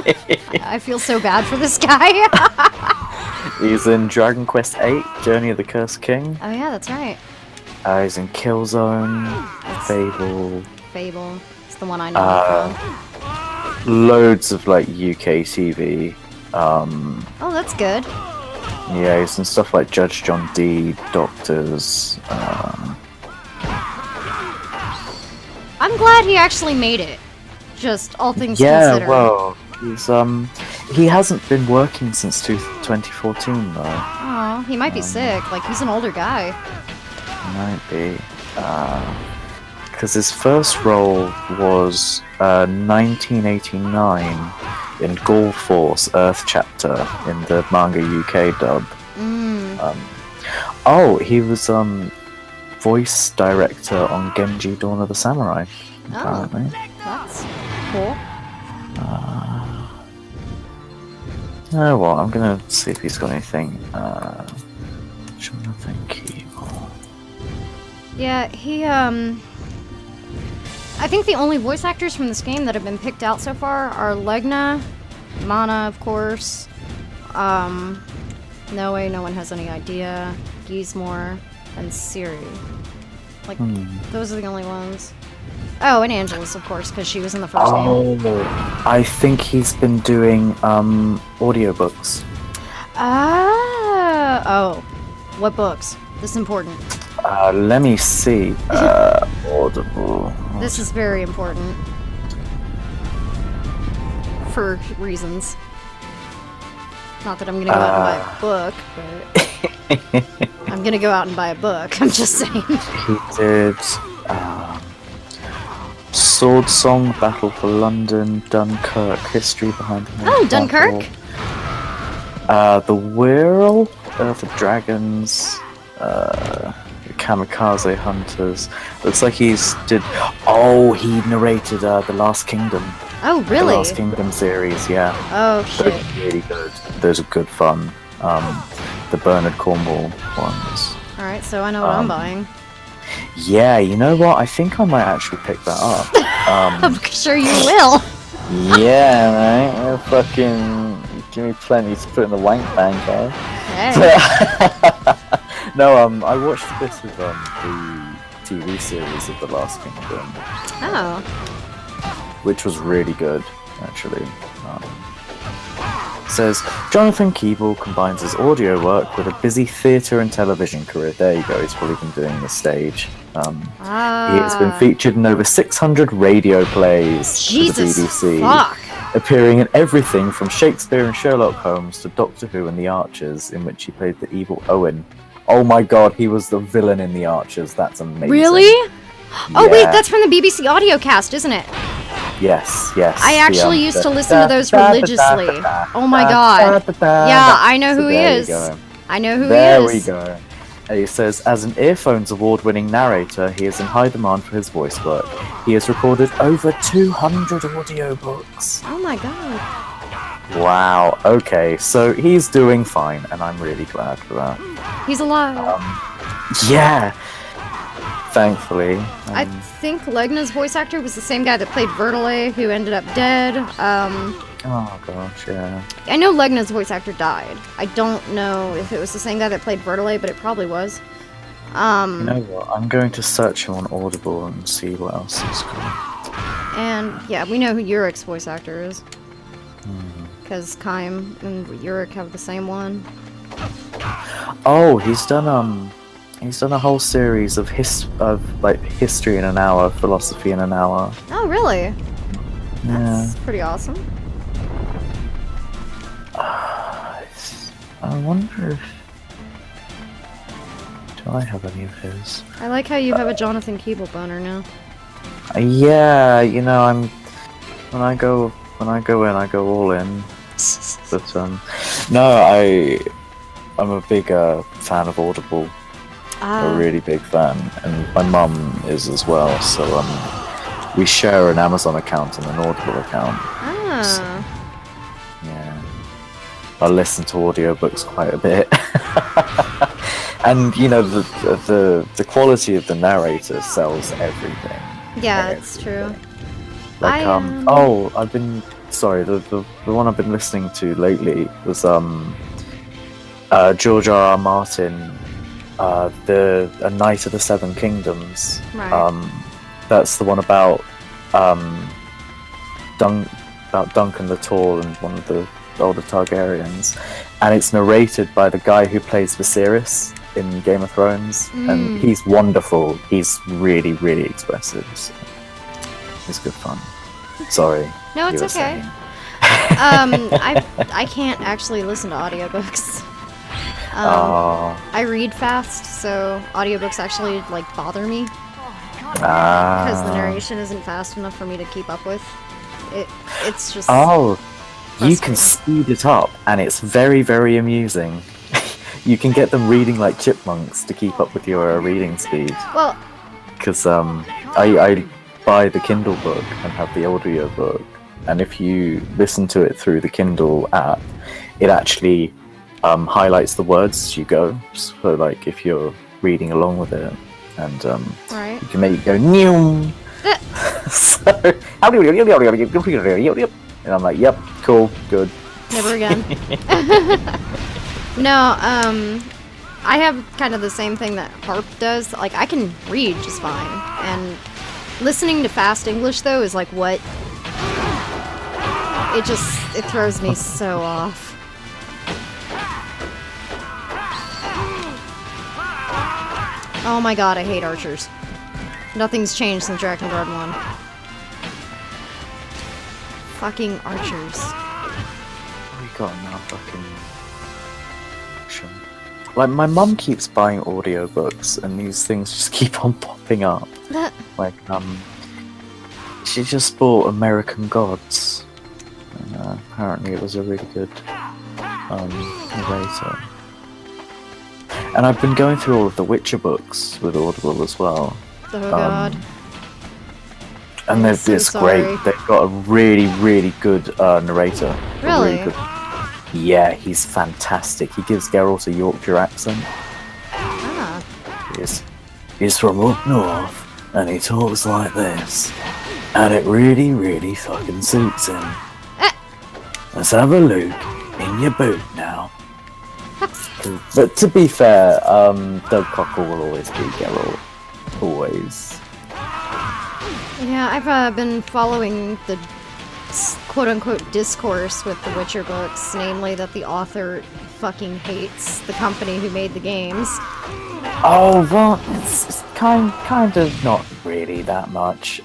Speaker 10: I feel so bad for this guy.
Speaker 6: He's in Dragon Quest VIII, Journey of the Cursed King.
Speaker 10: Oh yeah, that's right.
Speaker 6: He's in Killzone, Fable.
Speaker 10: Fable. It's the one I know from.
Speaker 6: Loads of like UK TV.
Speaker 10: Oh, that's good.
Speaker 6: Yeah, he's in stuff like Judge John Dee, Doctors.
Speaker 10: I'm glad he actually made it. Just all things
Speaker 6: Yeah,
Speaker 10: considered.
Speaker 6: well, he's he hasn't been working since 2014 though.
Speaker 10: Aw. know. He might be sick. Like, he's an older guy.
Speaker 6: Might be. Because his first role was 1989 in Gall Force Earth Chapter in the manga UK dub. Oh, he was voice director on Genji Dawn of the Samurai. Apparently.
Speaker 10: That's cool.
Speaker 6: Oh well, I'm gonna see if he's got anything. Jonathan Keeble.
Speaker 10: Yeah, he, I think the only voice actors from this game that have been picked out so far are Legna, Mana, of course, Noe, no one has any idea, Gizmore, and Siri. Like, those are the only ones. Oh, and Angelus, of course, because she was in the first game.
Speaker 6: I think he's been doing audiobooks.
Speaker 10: Oh, what books? This is important.
Speaker 6: Let me see. Audible.
Speaker 10: This is very important. For reasons. Not that I'm gonna go out and buy a book, but I'm gonna go out and buy a book, I'm just saying.
Speaker 6: He did Sword Song, Battle for London, Dunkirk, History Behind the Main
Speaker 10: Oh, Dunkirk?
Speaker 6: The Whirl, Earth of Dragons, Kamikaze Hunters. Looks like he narrated The Last Kingdom.
Speaker 10: Oh, really?
Speaker 6: The Last Kingdom series, yeah.
Speaker 10: Oh, shit.
Speaker 6: Those are really good. Those are good fun. The Bernard Cornwall ones.
Speaker 10: Alright, so I know what I'm buying.
Speaker 6: Yeah, you know what? I think I might actually pick that up.
Speaker 10: I'm sure you will.
Speaker 6: Yeah, right? Fucking give me plenty to put in the wank bank, eh?
Speaker 10: Hey.
Speaker 6: No, I watched a bit of the TV series of The Last Kingdom.
Speaker 10: Oh.
Speaker 6: Which was really good, actually. Says, Jonathan Keeble combines his audio work with a busy theatre and television career. There you go, he's probably been doing the stage. He has been featured in over 600 radio plays for the BBC.
Speaker 10: Fuck.
Speaker 6: Appearing in everything from Shakespeare and Sherlock Holmes to Doctor Who and The Archers, in which he played the evil Owen. Oh my god, he was the villain in The Archers. That's amazing.
Speaker 10: Really? Oh
Speaker 6: Yeah.
Speaker 10: wait, that's from the BBC audiocast, isn't it?
Speaker 6: Yes, yes.
Speaker 10: I actually used to listen to those religiously. Oh my god. Yeah, I know who he is. I know who he is.
Speaker 6: There we go. And he says, as an Earphones award-winning narrator, he is in high demand for his voice work. He has recorded over 200 audiobooks.
Speaker 10: Oh my god.
Speaker 6: Wow, okay, so he's doing fine, and I'm really glad for that.
Speaker 10: He's alive.
Speaker 6: Yeah! Thankfully.
Speaker 10: I think Legna's voice actor was the same guy that played Vertile, who ended up dead.
Speaker 6: Oh gosh, yeah.
Speaker 10: I know Legna's voice actor died. I don't know if it was the same guy that played Vertile, but it probably was.
Speaker 6: You know what? I'm going to search him on Audible and see what else he's got.
Speaker 10: And yeah, we know who Urik's voice actor is. Because Kaim and Urik have the same one.
Speaker 6: Oh, he's done a whole series of history in an hour, philosophy in an hour.
Speaker 10: Oh, really?
Speaker 6: Yeah.
Speaker 10: That's pretty awesome.
Speaker 6: I wonder if... Do I have any of his?
Speaker 10: I like how you have a Jonathan Keeble boner now.
Speaker 6: Yeah, you know, when I go in, I go all in. But no, I'm a big fan of Audible. A really big fan, and my mum is as well. So we share an Amazon account and an Audible account. So, yeah, I listen to audiobooks quite a bit. And you know, the quality of the narrator sells everything.
Speaker 10: Yeah, it's true.
Speaker 6: Like I've been sorry, the one I've been listening to lately was George R.R. Martin, A Knight of the Seven Kingdoms.
Speaker 10: Right.
Speaker 6: That's the one about Duncan the Tall and one of the older Targaryens, and it's narrated by the guy who plays Viserys in Game of Thrones, and he's wonderful. He's really, really expressive. So it's good fun. Sorry.
Speaker 10: No, it's okay. I can't actually listen to audiobooks. I read fast, so audiobooks actually like bother me because the narration isn't fast enough for me to keep up with. It's just
Speaker 6: you can speed it up, and it's very, very amusing. You can get them reading like chipmunks to keep up with your reading speed.
Speaker 10: Well,
Speaker 6: because I buy the Kindle book and have the audio book, and if you listen to it through the Kindle app, it actually highlights the words as you go. So like if you're reading along with it, and
Speaker 10: right.
Speaker 6: you can make it go new. So, and I'm like, yep, cool, good.
Speaker 10: Never again. No, I have kind of the same thing that Harp does. Like, I can read just fine, and listening to fast English, though, is like what... It throws me so off. Oh my god, I hate archers. Nothing's changed since Drakengard 1. Fucking archers.
Speaker 6: We got now fucking... Like, my mum keeps buying audiobooks, and these things just keep on popping up. Like, she just bought American Gods. And, apparently it was a really good narrator. And I've been going through all of the Witcher books with Audible as well.
Speaker 10: Oh god.
Speaker 6: And it's great. They've got a really, really good narrator.
Speaker 10: Really?
Speaker 6: Really good. Yeah, he's fantastic. He gives Geralt a Yorkshire accent.
Speaker 10: Ah.
Speaker 6: He's from up north, and he talks like this. And it really, really fucking suits him. Let's have a look in your boot now. But to be fair, Doug Cockle will always be Geralt. Always.
Speaker 10: Yeah, I've been following the quote-unquote discourse with the Witcher books, namely that the author fucking hates the company who made the games.
Speaker 6: Oh, well, it's kind of not really that much.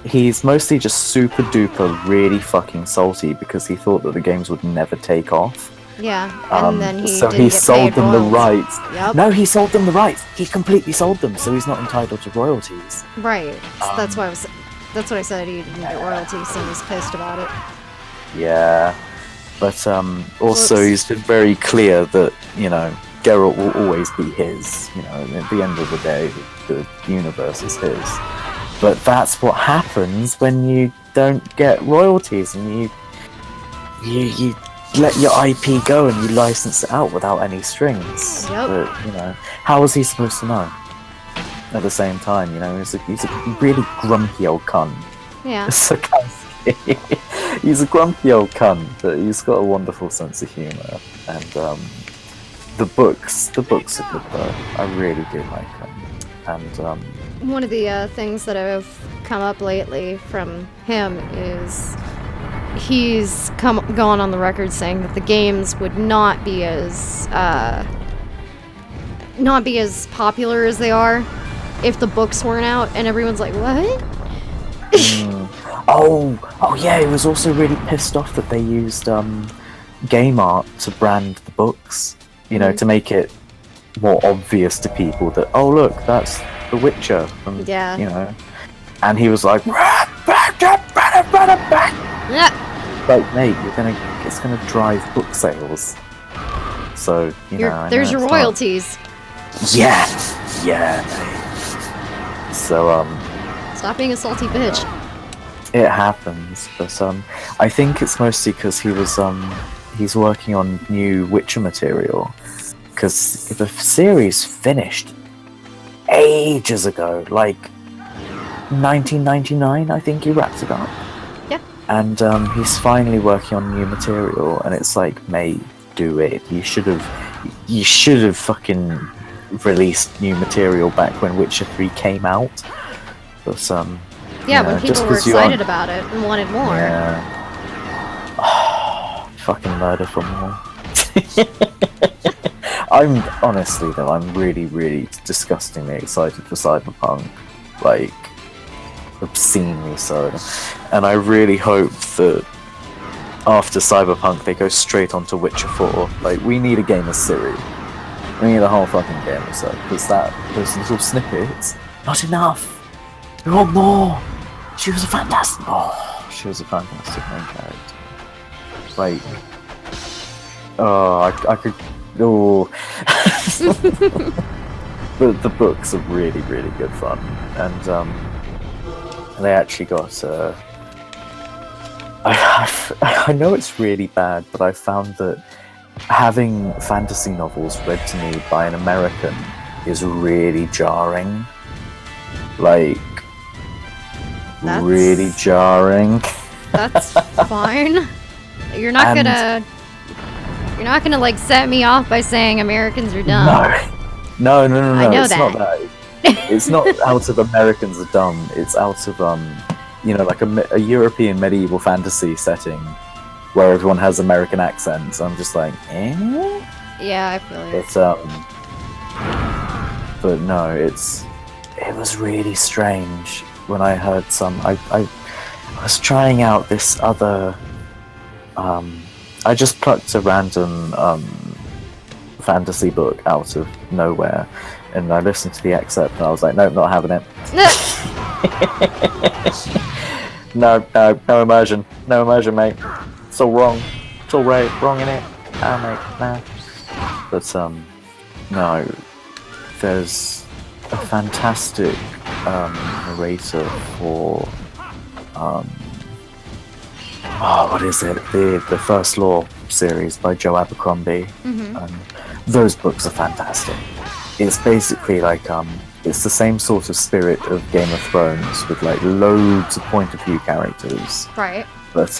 Speaker 6: He's mostly just super duper really fucking salty because he thought that the games would never take off.
Speaker 10: Yeah, and then he
Speaker 6: so
Speaker 10: didn't
Speaker 6: he
Speaker 10: get
Speaker 6: sold
Speaker 10: paid
Speaker 6: them
Speaker 10: royalties.
Speaker 6: the rights.
Speaker 10: Yep.
Speaker 6: No, he sold them the rights. He completely sold them, so he's not entitled to royalties.
Speaker 10: Right. So that's why that's what I said. He didn't get royalties, and he's pissed about it.
Speaker 6: Yeah, but also he's been very clear that, you know, Geralt will always be his. You know, at the end of the day, the universe is his. But that's what happens when you don't get royalties and you let your IP go and you license it out without any strings.
Speaker 10: Yep.
Speaker 6: But, you know, how was he supposed to know? At the same time, you know, he's a really grumpy old cunt.
Speaker 10: Yeah.
Speaker 6: He's a grumpy old cunt, but he's got a wonderful sense of humour. And the books are good though. I really do like them. And
Speaker 10: one of the things that have come up lately from him is he's gone on the record saying that the games would not be as popular as they are if the books weren't out, and everyone's like, what?
Speaker 6: Oh yeah, he was also really pissed off that they used game art to brand the books, you know, to make it more obvious to people that, oh look, that's The Witcher from,
Speaker 10: yeah,
Speaker 6: you know, and he was like, like, mate, it's gonna drive book sales. So, you know,
Speaker 10: there's your royalties.
Speaker 6: Yeah, mate. So,
Speaker 10: stop being a salty bitch.
Speaker 6: It happens, but I think it's mostly because he's working on new Witcher material, because the series finished ages ago, like 1999, I think he wrapped it up.
Speaker 10: Yeah.
Speaker 6: And he's finally working on new material, and it's like, mate, do it. You should have fucking released new material back when Witcher 3 came out. But
Speaker 10: yeah, when people were excited about it and wanted more.
Speaker 6: Yeah. Oh, fucking murder for more. I'm honestly though, I'm really, really disgustingly excited for Cyberpunk. Like, obscenely so. And I really hope that after Cyberpunk they go straight onto Witcher 4. Like, we need a game of Ciri. We need the whole fucking game or so, because those little snippets, not enough. We want more. She was a fantastic. Oh, she was a fantastic main character. Like, oh, I could. Oh, but the books are really, really good fun, and they actually got. I know it's really bad, but I found that having fantasy novels read to me by an American is really jarring. Like, really jarring.
Speaker 10: That's fine. You're not gonna like set me off by saying Americans are dumb.
Speaker 6: No.
Speaker 10: I know
Speaker 6: it's
Speaker 10: that.
Speaker 6: not that. It's not out of Americans are dumb. It's out of like a European medieval fantasy setting where everyone has American accents. I'm just like, eh?
Speaker 10: Yeah, I feel it.
Speaker 6: But no, it was really strange when I heard some. I was trying out this other. I just plucked a random fantasy book out of nowhere, and I listened to the excerpt, and I was like, nope, not having it. No immersion, mate. It's all wrong. It's all wrong in it. Oh, mate, nah. But no, there's a fantastic narrator for what is it? The First Law series by Joe Abercrombie. Those books are fantastic. It's basically like it's the same sort of spirit of Game of Thrones with like loads of point of view characters.
Speaker 10: Right.
Speaker 6: But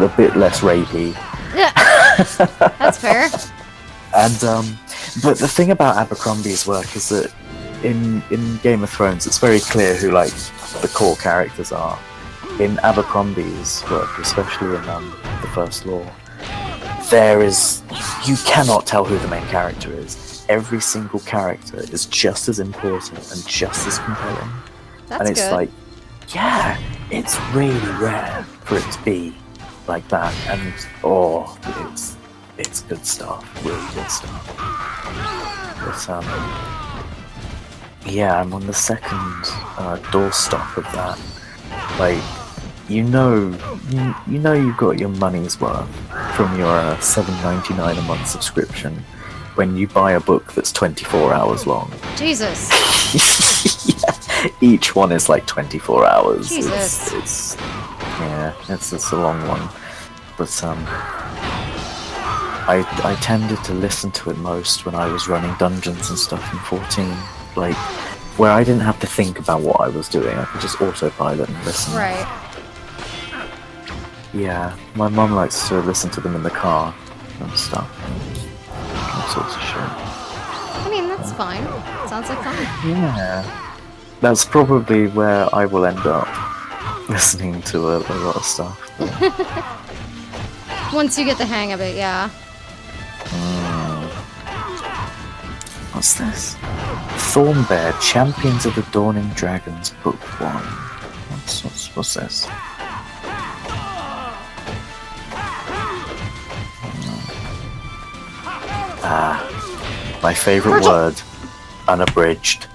Speaker 6: a bit less rapey.
Speaker 10: That's fair.
Speaker 6: And but the thing about Abercrombie's work is that in Game of Thrones it's very clear who like the core characters are. In Abercrombie's work, especially in the First Law, you cannot tell who the main character is. Every single character is just as important and just as compelling.
Speaker 10: That's
Speaker 6: it's
Speaker 10: good.
Speaker 6: like, yeah, it's really rare for it to be like that, and it's good stuff, really good stuff. But yeah, I'm on the second doorstop of that. Like, you know you've got your money's worth from your $7.99 a month subscription when you buy a book that's 24 hours long.
Speaker 10: Jesus.
Speaker 6: Yeah, each one is like 24 hours.
Speaker 10: Jesus.
Speaker 6: It's a long one. But I tended to listen to it most when I was running dungeons and stuff in 14, like where I didn't have to think about what I was doing. I could just autopilot and listen.
Speaker 10: Right.
Speaker 6: Yeah, my mum likes to listen to them in the car and stuff. All sorts of shit.
Speaker 10: I mean, that's fine. Sounds like fun.
Speaker 6: Yeah. That's probably where I will end up listening to a lot of stuff.
Speaker 10: Once you get the hang of it, yeah.
Speaker 6: What's this? Thornbear, Champions of the Dawning Dragons, Book 1. What's this? My favorite
Speaker 10: Virgil!
Speaker 6: word, unabridged.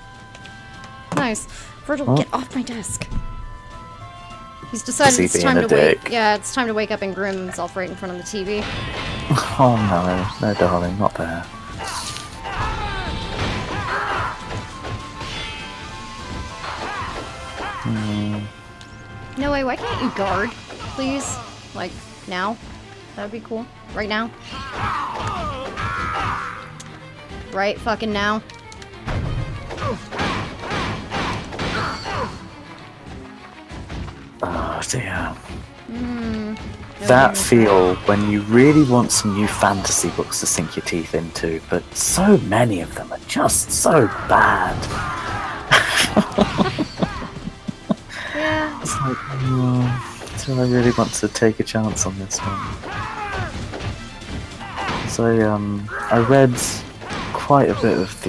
Speaker 10: Nice. Virgil,
Speaker 6: Huh?
Speaker 10: get off my desk. He's decided
Speaker 6: Is he
Speaker 10: it's
Speaker 6: being
Speaker 10: time
Speaker 6: a
Speaker 10: to
Speaker 6: dick?
Speaker 10: wake. Yeah, it's time to wake up and groom himself right in front of the TV.
Speaker 6: Oh no, darling, not there.
Speaker 10: No way, why can't you guard, please? Like, now? That would be cool. Right now? Right fucking now?
Speaker 6: Oh dear.
Speaker 10: No
Speaker 6: That
Speaker 10: wonder.
Speaker 6: feel when you really want some new fantasy books to sink your teeth into, but so many of them are just so bad.
Speaker 10: Yeah.
Speaker 6: It's like, do I really want to take a chance on this one? So I read quite a bit of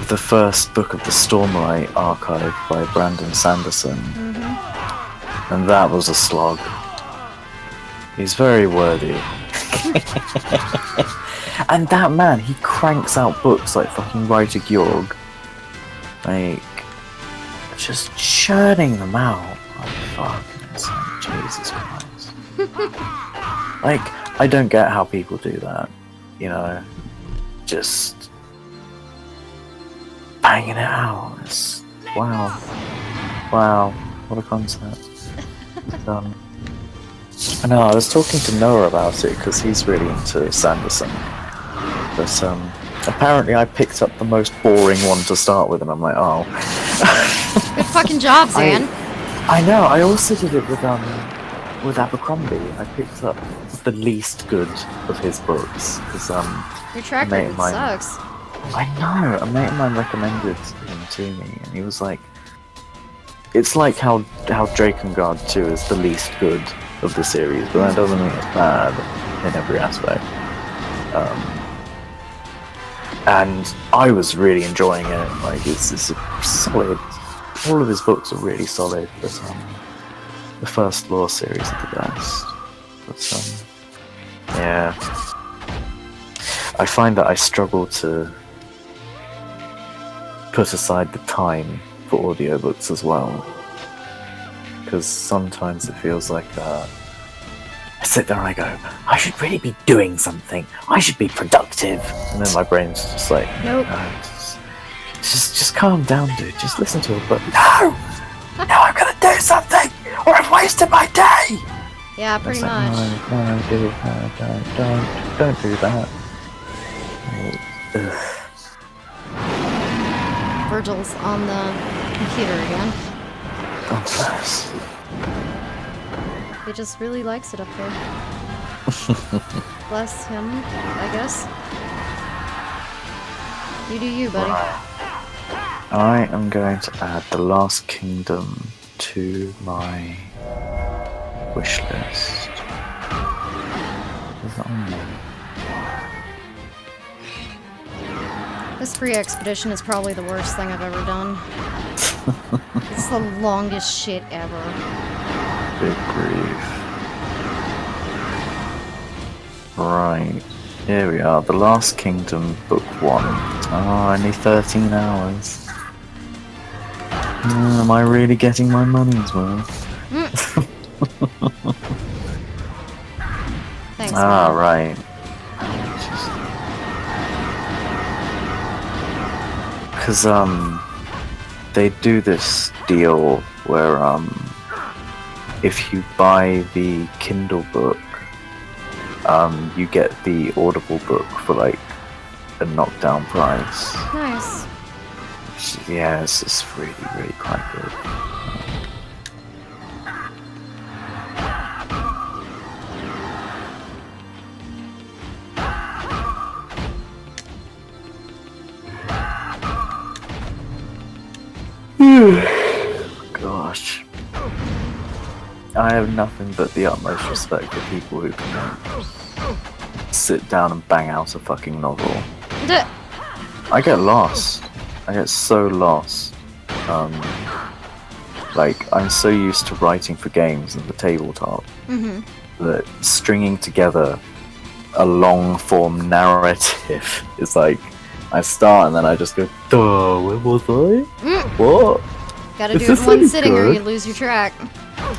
Speaker 6: the first book of the Stormlight archive by Brandon Sanderson, and that was a slog. He's very wordy. And that man, he cranks out books like fucking Writer Georg. Like, just churning them out. Like, fucking Jesus Christ. Like, I don't get how people do that. You know? Just banging it out. It's, wow. Wow. What a concept. I know, I was talking to Noah about it because he's really into Sanderson. But apparently I picked up the most boring one to start with, and I'm like, oh.
Speaker 10: Good fucking job, Zan.
Speaker 6: I know, I also did it with Abercrombie. I picked up the least good of his books. Because
Speaker 10: your track record sucks.
Speaker 6: I know, a mate of mine recommended him to me, and he was like, it's like how Drakengard 2 is the least good of the series, but that doesn't mean it's bad in every aspect. And I was really enjoying it. Like, it's a solid. All of his books are really solid, but the first Lore series are the best. But yeah, I find that I struggle to put aside the time for audiobooks as well, because sometimes it feels like I sit there and I go, I should really be doing something, I should be productive, and then my brain's just like,
Speaker 10: nope.
Speaker 6: No, just calm down, dude, just listen to a book. No, I'm gonna do something or I've wasted my day.
Speaker 10: Yeah, pretty much.
Speaker 6: No, dude, no, don't do that. Ugh.
Speaker 10: Virgil's on the computer again.
Speaker 6: God bless.
Speaker 10: He just really likes it up there. Bless him, I guess. You do you, buddy.
Speaker 6: I am going to add The Last Kingdom to my wish list. Is that on there?
Speaker 10: This free expedition is probably the worst thing I've ever done. It's the longest shit ever.
Speaker 6: Big grief. Right, here we are. The Last Kingdom, Book 1. Oh, only 13 hours. Am I really getting my money's worth?
Speaker 10: Thanks,
Speaker 6: ah,
Speaker 10: man.
Speaker 6: right. Because, they do this deal where, if you buy the Kindle book, you get the Audible book for, like, a knockdown price.
Speaker 10: Nice.
Speaker 6: Yeah, it's really, really quite good. Gosh. I have nothing but the utmost respect for people who can sit down and bang out a fucking novel. I get lost. I get so lost. Like, I'm so used to writing for games and the tabletop that stringing together a long form narrative is like, I start and then I just go, duh, where was I? What?
Speaker 10: Gotta do it in one sitting or you lose your track.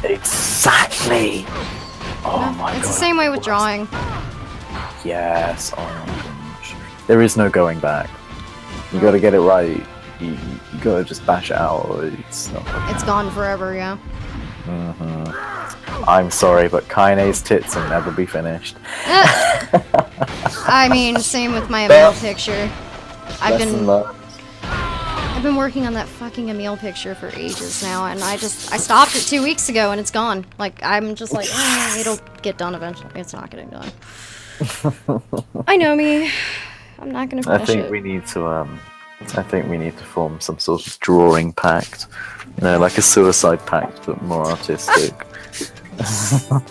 Speaker 6: Exactly! Oh my god.
Speaker 10: It's the same way with drawing.
Speaker 6: Yes, oh my gosh. There is no going back. You gotta get it right. You gotta just bash it out or it's not.
Speaker 10: It's gone forever, yeah.
Speaker 6: I'm sorry, but Kaine's tits will never be finished.
Speaker 10: I mean, same with my Emil picture. I've been working on that fucking Emil picture for ages now, and I stopped it 2 weeks ago and it's gone. Like, I'm just like, it'll get done eventually. It's not getting done. I know me. I'm not gonna finish it.
Speaker 6: I think we need to form some sort of drawing pact. You know, like a suicide pact, but more artistic.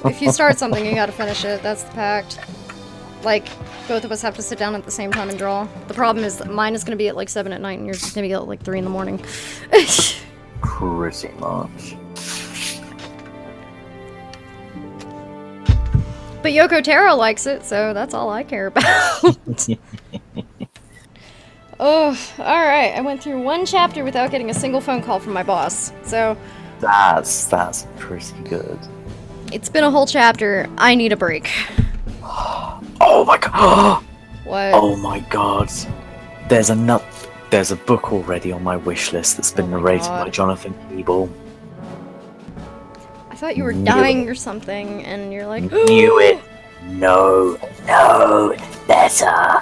Speaker 10: If you start something, you gotta finish it. That's the pact. Like, both of us have to sit down at the same time and draw. The problem is that mine is gonna be at like 7 at night and yours is gonna be at like 3 in the morning.
Speaker 6: Pretty much.
Speaker 10: But Yoko Taro likes it, so that's all I care about. Oh, alright. I went through one chapter without getting a single phone call from my boss. So
Speaker 6: That's pretty good.
Speaker 10: it's been a whole chapter. I need a break.
Speaker 6: Oh my god!
Speaker 10: What?
Speaker 6: Oh my god. There's a book already on my wish list that's been narrated by Jonathan Keeble.
Speaker 10: I thought you were dying or something, and you're like,
Speaker 6: Knew it. No, better.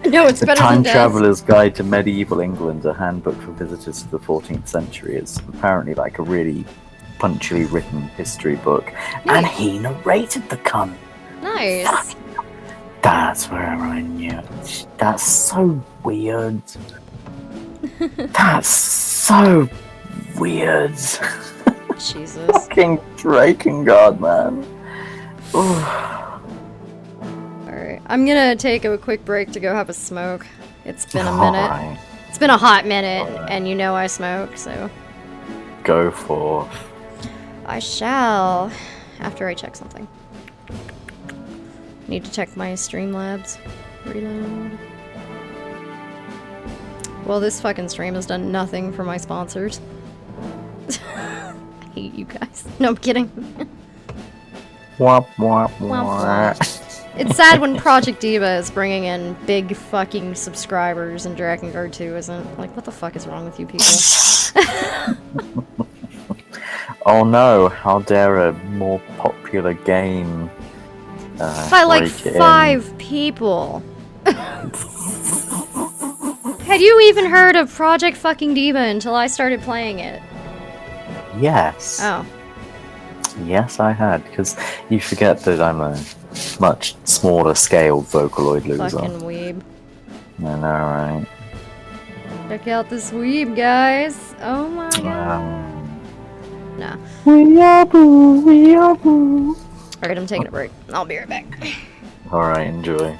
Speaker 10: No, it's
Speaker 6: The
Speaker 10: better
Speaker 6: Time
Speaker 10: than death.
Speaker 6: Traveller's Guide to Medieval England, a handbook for visitors to the 14th century, is apparently like a really punctually written history book. And he narrated the cunt.
Speaker 10: Nice.
Speaker 6: That's where I knew it. That's so weird. That's so weird.
Speaker 10: Jesus.
Speaker 6: Fucking Drakengard, man.
Speaker 10: Alright, I'm gonna take a quick break to go have a smoke. It's been a minute.
Speaker 6: Alright.
Speaker 10: It's been a hot minute, and you know I smoke, so
Speaker 6: Go forth.
Speaker 10: I shall. After I check something. Need to check my Streamlabs. Reload. Well, this fucking stream has done nothing for my sponsors. I hate you guys. No, I'm kidding.
Speaker 6: Womp womp
Speaker 10: Womp
Speaker 6: womp.
Speaker 10: It's sad when Project Diva is bringing in big fucking subscribers and Drakengard 2 isn't. Like, what the fuck is wrong with you people?
Speaker 6: Oh no, how dare a more popular game
Speaker 10: By like
Speaker 6: break it
Speaker 10: 5 people. Had you even heard of Project fucking Diva until I started playing it?
Speaker 6: in? Yes.
Speaker 10: Oh.
Speaker 6: Yes, I had, because you forget that I'm a much smaller scale Vocaloid loser.
Speaker 10: Fucking weeb.
Speaker 6: I know, right?
Speaker 10: Check out this weeb, guys. Oh my god. Nah.
Speaker 6: We are boo.
Speaker 10: Alright, I'm taking a break. I'll be right back.
Speaker 6: Alright, enjoy.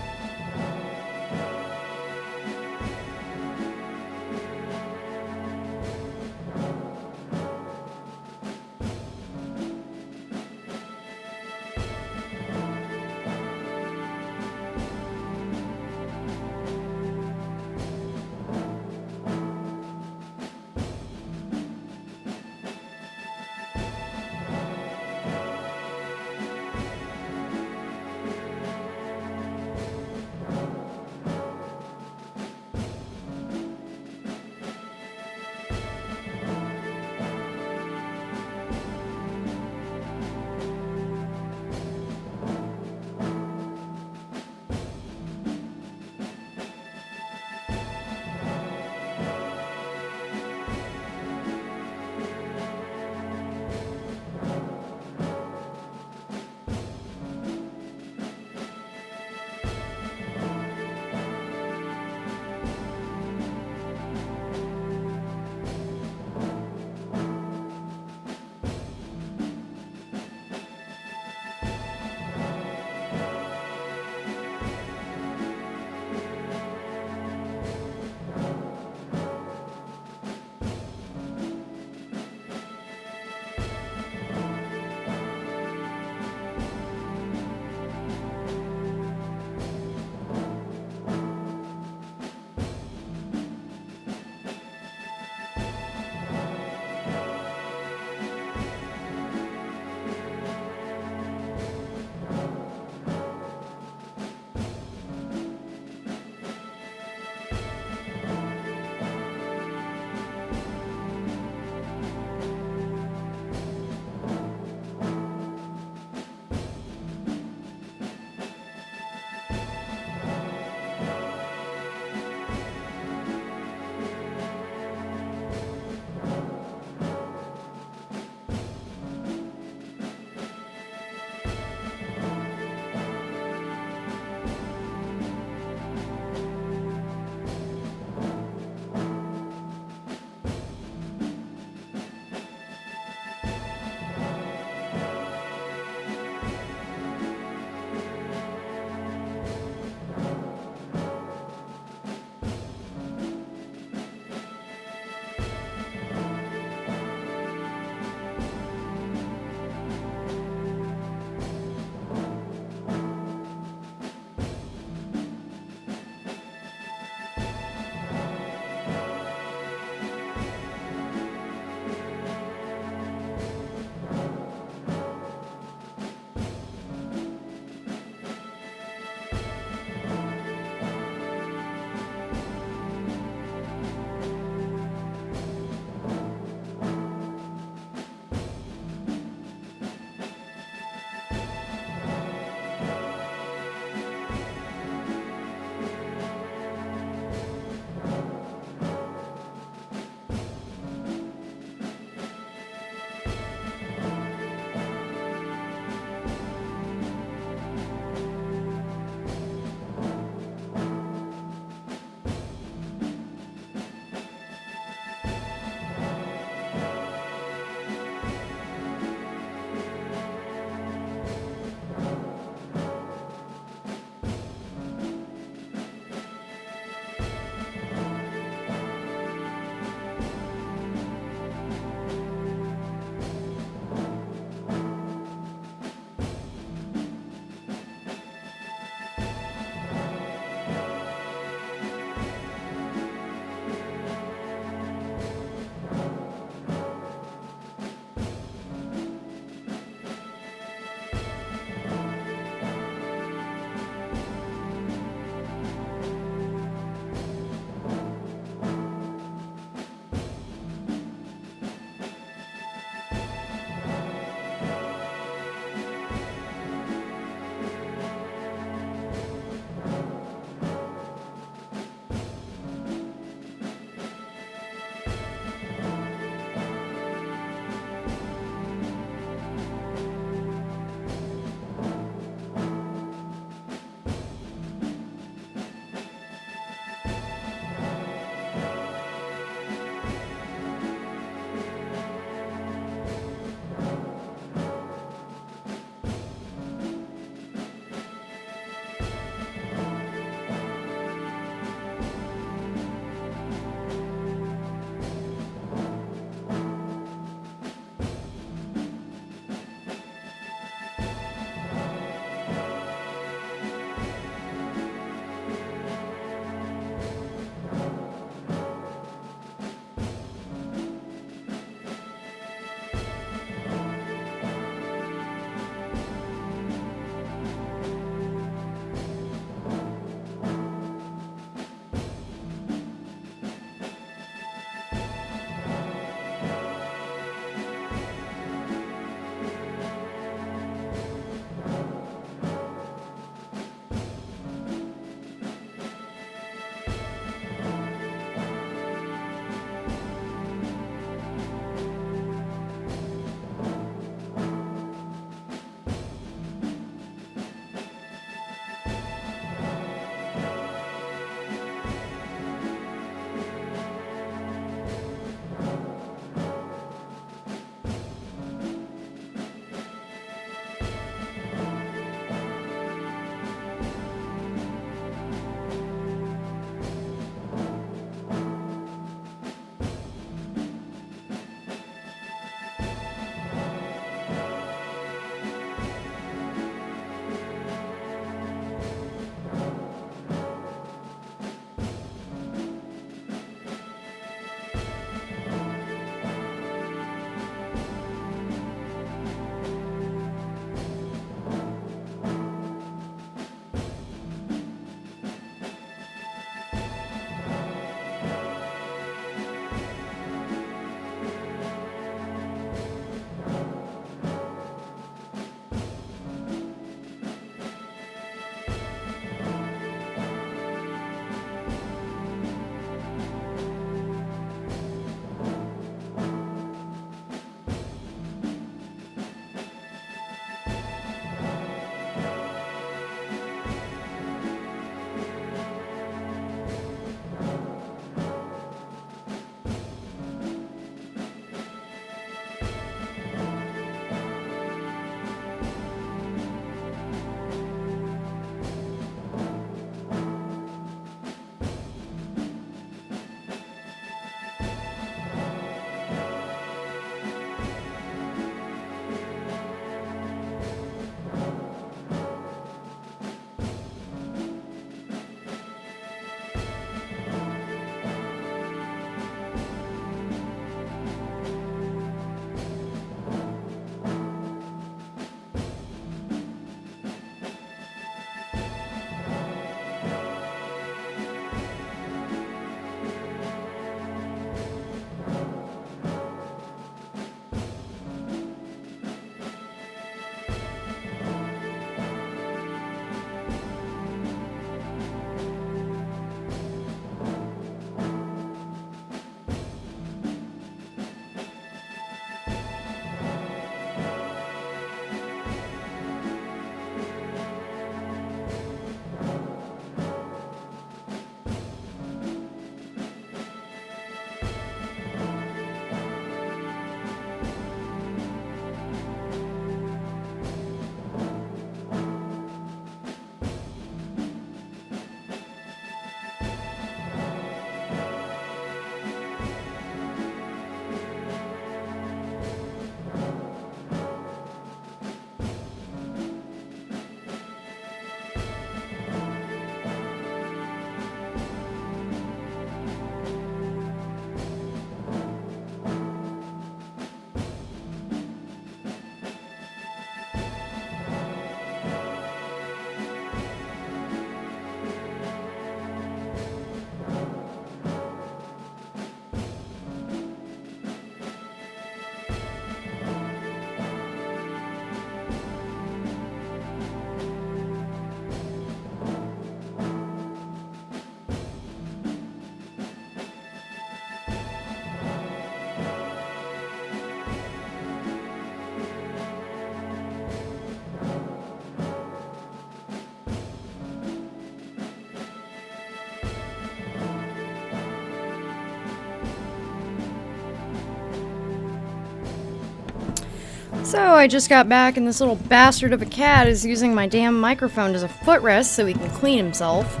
Speaker 10: So I just got back and this little bastard of a cat is using my damn microphone as a footrest so he can clean himself.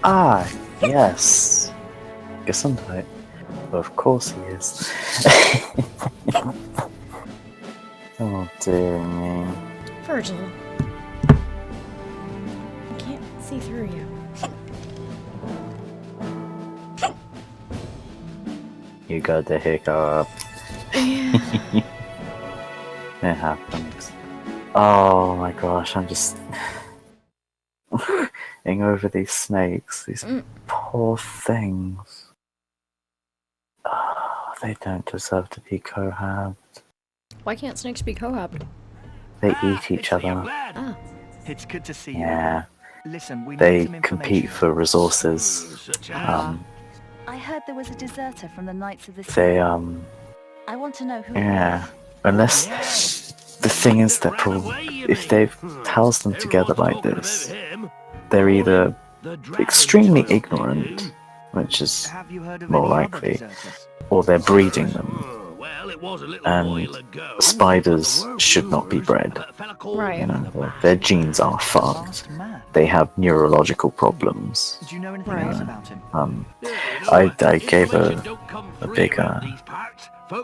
Speaker 6: Ah, yes. Gesundheit. Of course he is. Oh dear me.
Speaker 10: Virgil. I can't see through you.
Speaker 6: You got the hiccup. It happens. Oh my gosh, I'm just getting over these snakes. These poor things. Oh, they don't deserve to be cohabbed.
Speaker 10: Why can't snakes be cohabbed?
Speaker 6: They eat each other.
Speaker 10: Ah.
Speaker 2: It's good to see you.
Speaker 6: Yeah.
Speaker 2: Listen, we
Speaker 6: They
Speaker 2: need some
Speaker 6: compete
Speaker 2: information.
Speaker 6: for resources.
Speaker 8: I heard there was a deserter from the Knights of the Sea.
Speaker 6: They
Speaker 8: I want to know who.
Speaker 6: yeah. Unless the thing is that probably if they've housed them together like this, they're either extremely ignorant, which is more likely, or they're breeding them. And spiders should not be bred.
Speaker 10: Right.
Speaker 6: You know, their genes are fucked. They have neurological problems.
Speaker 2: Do you know anything else about him?
Speaker 6: I gave a big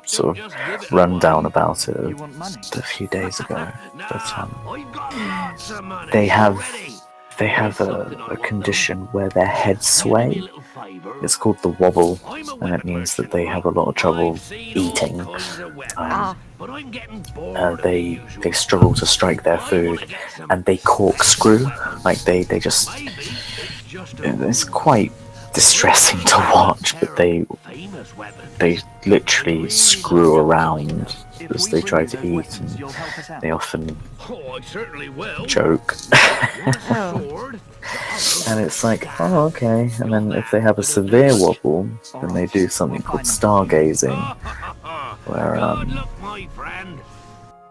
Speaker 6: sort of rundown about it a few days ago. But they have a condition where their heads sway. It's called the wobble, and it means that they have a lot of trouble eating. They struggle to strike their food, and they corkscrew. Like they just. It's quite distressing to watch, but they literally screw around as they try to eat, and they often joke. And it's like, oh, okay. And then if they have a severe wobble, then they do something called stargazing,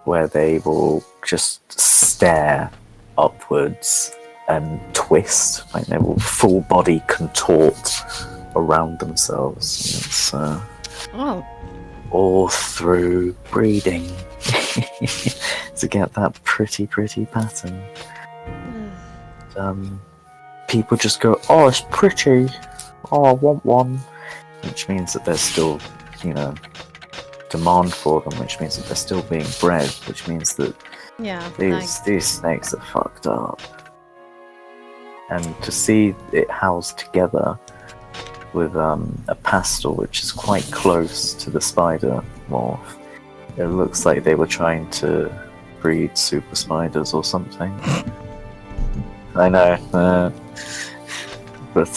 Speaker 6: where they will just stare upwards and twist, like they will full body contort around themselves. And it's all through breeding to get that pretty pattern. People just go, oh, it's pretty, oh, I want one, which means that there's still, demand for them, which means that they're still being bred, which means that these snakes are fucked up. And to see it housed together with a pastel which is quite close to the spider morph, it looks like they were trying to breed super spiders or something. I know, but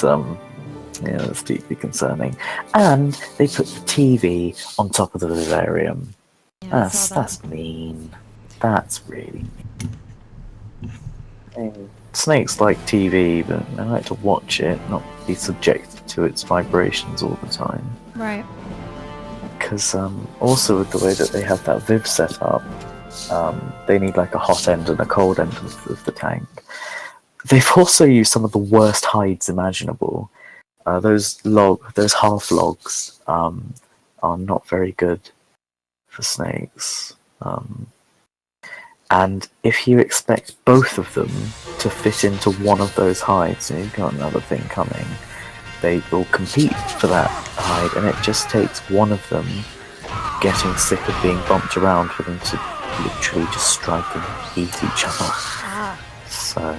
Speaker 6: it's deeply concerning. And they put the TV on top of the vivarium. That's mean. That's really mean. Snakes like TV, but they like to watch it, not be subjected to its vibrations all the time.
Speaker 10: Right.
Speaker 6: Because also with the way that they have that viv set up, they need like a hot end and a cold end of the tank. They've also used some of the worst hides imaginable. Those half logs are not very good for snakes. And if you expect both of them to fit into one of those hides, and you've got another thing coming, they will compete for that hide, and it just takes one of them getting sick of being bumped around for them to literally just strike and eat each other. So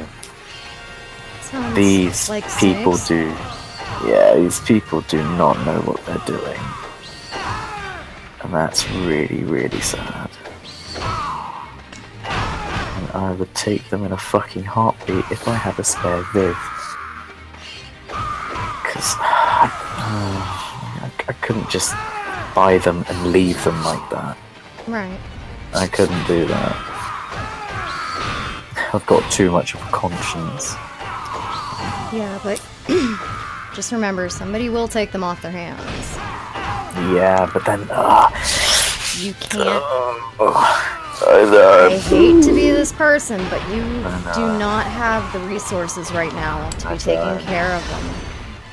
Speaker 6: these people do not know what they're doing, and that's really sad. And I would take them in a fucking heartbeat if I had a spare Viv, because I couldn't just buy them and leave them like that.
Speaker 10: Right.
Speaker 6: I couldn't do that. I've got too much of a conscience.
Speaker 10: Yeah, but just remember, somebody will take them off their hands.
Speaker 6: Yeah, but then
Speaker 10: you can't.
Speaker 6: I know.
Speaker 10: I hate to be this person, but you do not have the resources right now to be taking care of them.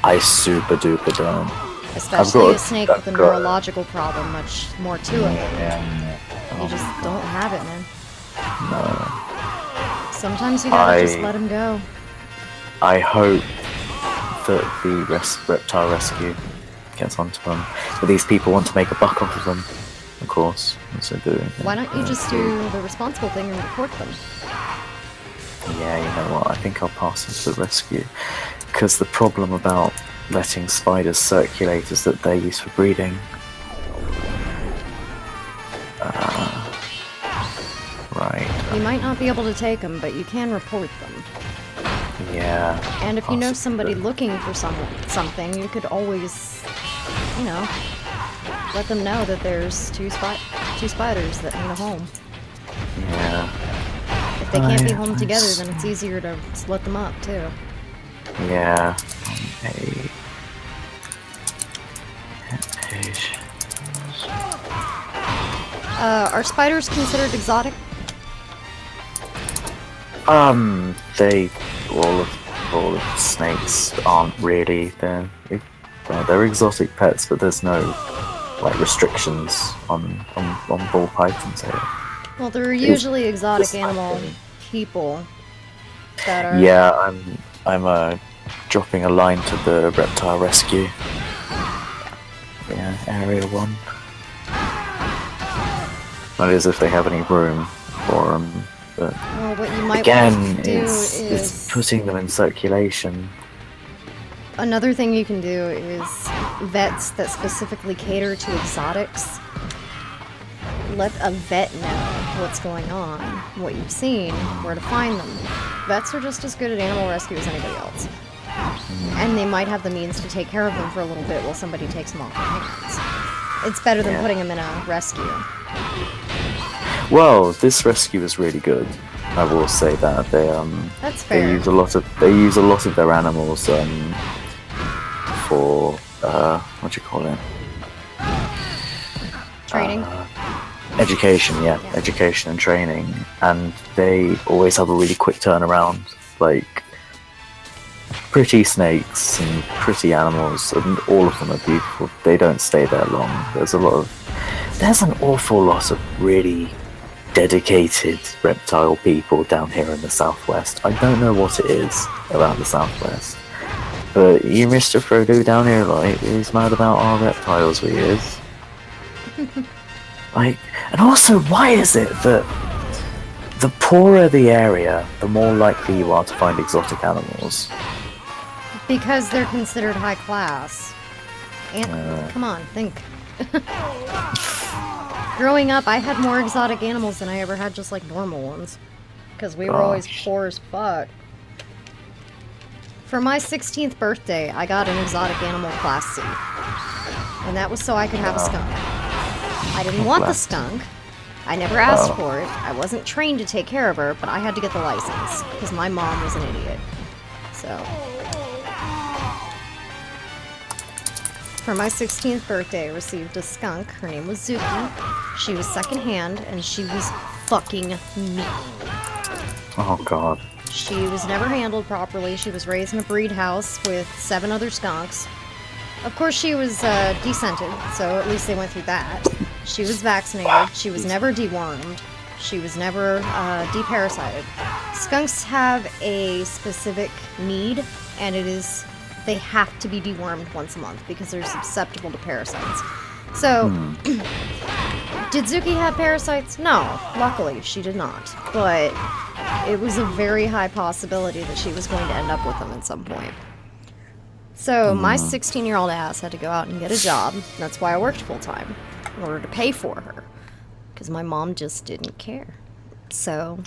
Speaker 6: I super duper don't.
Speaker 10: Especially a snake with a neurological problem, much more to it.
Speaker 6: Yeah.
Speaker 10: You just don't have it, man.
Speaker 6: No.
Speaker 10: Sometimes you gotta just let him go.
Speaker 6: I hope that the reptile rescue gets onto them. But these people want to make a buck off of them, of course. As they do.
Speaker 10: Why don't you just do the responsible thing and report them?
Speaker 6: Yeah, you know what? I think I'll pass them to the rescue. Because the problem about letting spiders circulate is that they're used for breeding. Right.
Speaker 10: You might not be able to take them, but you can report them.
Speaker 6: Yeah.
Speaker 10: And if you know somebody looking for something, you could always, you know, let them know that there's two spiders that need a home.
Speaker 6: Yeah.
Speaker 10: If they can't be home together, then it's easier to split them up, too.
Speaker 6: Yeah.
Speaker 10: Are spiders considered exotic?
Speaker 6: They all of snakes aren't really. They're exotic pets, but there's no like restrictions on ball pythons here.
Speaker 10: Well, they're usually exotic animal people that are.
Speaker 6: Yeah, I'm dropping a line to the reptile rescue. Yeah, Area 1. That is if they have any room for them. But
Speaker 10: well, what you might
Speaker 6: again,
Speaker 10: want to do
Speaker 6: it's putting them in circulation.
Speaker 10: Another thing you can do is vets that specifically cater to exotics. Let a vet know what's going on, what you've seen, where to find them. Vets are just as good at animal rescue as anybody else. And they might have the means to take care of them for a little bit while somebody takes them off their hands. It's better than putting them in a rescue.
Speaker 6: Well, this rescue is really good. I will say that
Speaker 10: That's fair.
Speaker 6: They use a lot of their animals for what do you call it?
Speaker 10: Training.
Speaker 6: Education, yeah, education and training, and they always have a really quick turnaround. Like pretty snakes and pretty animals, and all of them are beautiful. They don't stay there long. There's an awful lot of really dedicated reptile people down here in the southwest. I don't know what it is about the southwest, but you Mr. Frodo down here, like, he's mad about our reptiles, he is. Like, and also, why is it that the poorer the area, the more likely you are to find exotic animals?
Speaker 10: Because they're considered high class. And come on, think. Growing up, I had more exotic animals than I ever had just like normal ones. Because we were always poor as fuck. For my 16th birthday, I got an exotic animal Class C. And that was so I could have a skunk. I didn't want the skunk. I never asked for it. I wasn't trained to take care of her, but I had to get the license. Because my mom was an idiot. So... for my 16th birthday, I received a skunk. Her name was Zuki. She was secondhand, and she was fucking mean.
Speaker 6: Oh god.
Speaker 10: She was never handled properly. She was raised in a breed house with 7 other skunks. Of course, she was decented, so at least they went through that. She was vaccinated. She was never dewormed. She was never deparasited. Skunks have a specific need, and it is... they have to be dewormed once a month because they're susceptible to parasites. So, did Zuki have parasites? No, luckily she did not. But it was a very high possibility that she was going to end up with them at some point. So my 16-year-old ass had to go out and get a job. That's why I worked full-time, in order to pay for her. Because my mom just didn't care. So...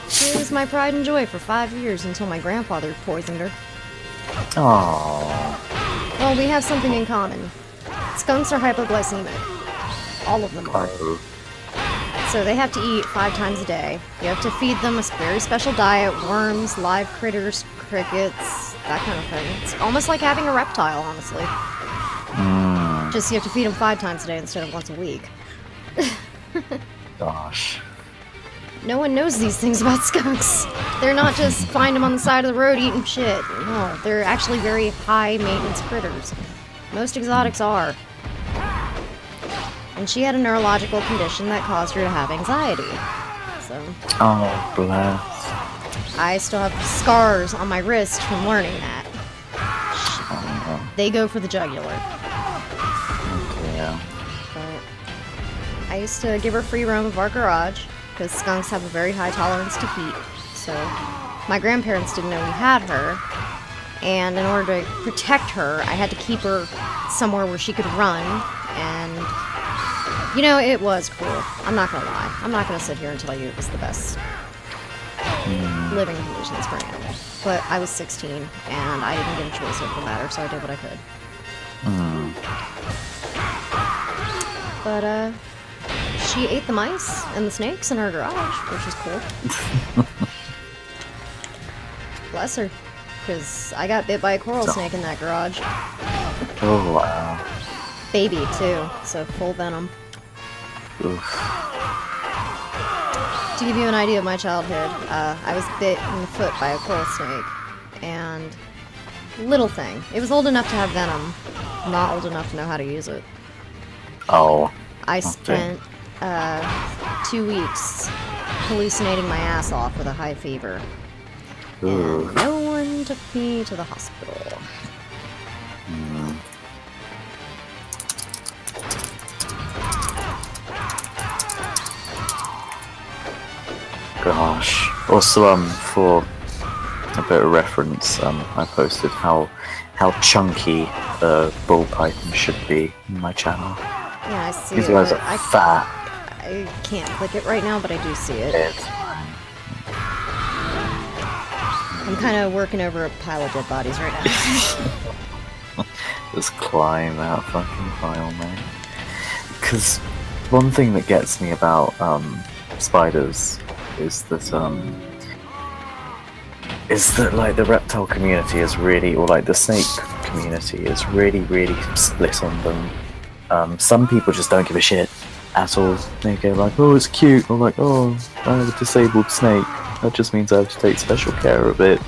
Speaker 10: she was my pride and joy for 5 years until my grandfather poisoned her.
Speaker 6: Aww.
Speaker 10: Well, we have something in common. Skunks are hypoglycemic. All of them are. So they have to eat 5 times a day. You have to feed them a very special diet, worms, live critters, crickets, that kind of thing. It's almost like having a reptile, honestly. Just you have to feed them 5 times a day instead of once a week.
Speaker 6: Gosh.
Speaker 10: No one knows these things about skunks. They're not just find them on the side of the road eating shit. No, they're actually very high maintenance critters. Most exotics are. And she had a neurological condition that caused her to have anxiety. So
Speaker 6: Oh, bless.
Speaker 10: I still have scars on my wrist from learning that. They go for the jugular.
Speaker 6: Yeah.
Speaker 10: But I used to give her free roam of our garage, because skunks have a very high tolerance to heat. So my grandparents didn't know we had her, and in order to protect her, I had to keep her somewhere where she could run, and, you know, it was cruel. I'm not gonna lie. I'm not gonna sit here and tell you it was the best living conditions for an animal. But I was 16, and I didn't get a choice over the matter, so I did what I could. But, she ate the mice and the snakes in our garage, which was cool. Bless her. Because I got bit by a coral snake in that garage.
Speaker 6: Oh, wow.
Speaker 10: Baby, too, so full venom.
Speaker 6: Oof.
Speaker 10: To give you an idea of my childhood, I was bit in the foot by a coral snake, and little thing. It was old enough to have venom, not old enough to know how to use it.
Speaker 6: Oh.
Speaker 10: I spent 2 weeks hallucinating my ass off with a high fever.
Speaker 6: Ooh.
Speaker 10: And no one took me to the hospital.
Speaker 6: Gosh. Also, for a bit of reference, I posted how chunky the bull python should be in my channel.
Speaker 10: Yeah, I see
Speaker 6: These
Speaker 10: it.
Speaker 6: guys
Speaker 10: But
Speaker 6: are fat.
Speaker 10: I can't click it right now, but I do see it. I'm kind of working over a pile of dead bodies right now.
Speaker 6: Just climb that fucking pile, man. Because one thing that gets me about spiders is that like the reptile community is really, or like the snake community is really, really split on them. Some people just don't give a shit at all. They go like, oh, it's cute, or like, oh, I have a disabled snake. That just means I have to take special care of it.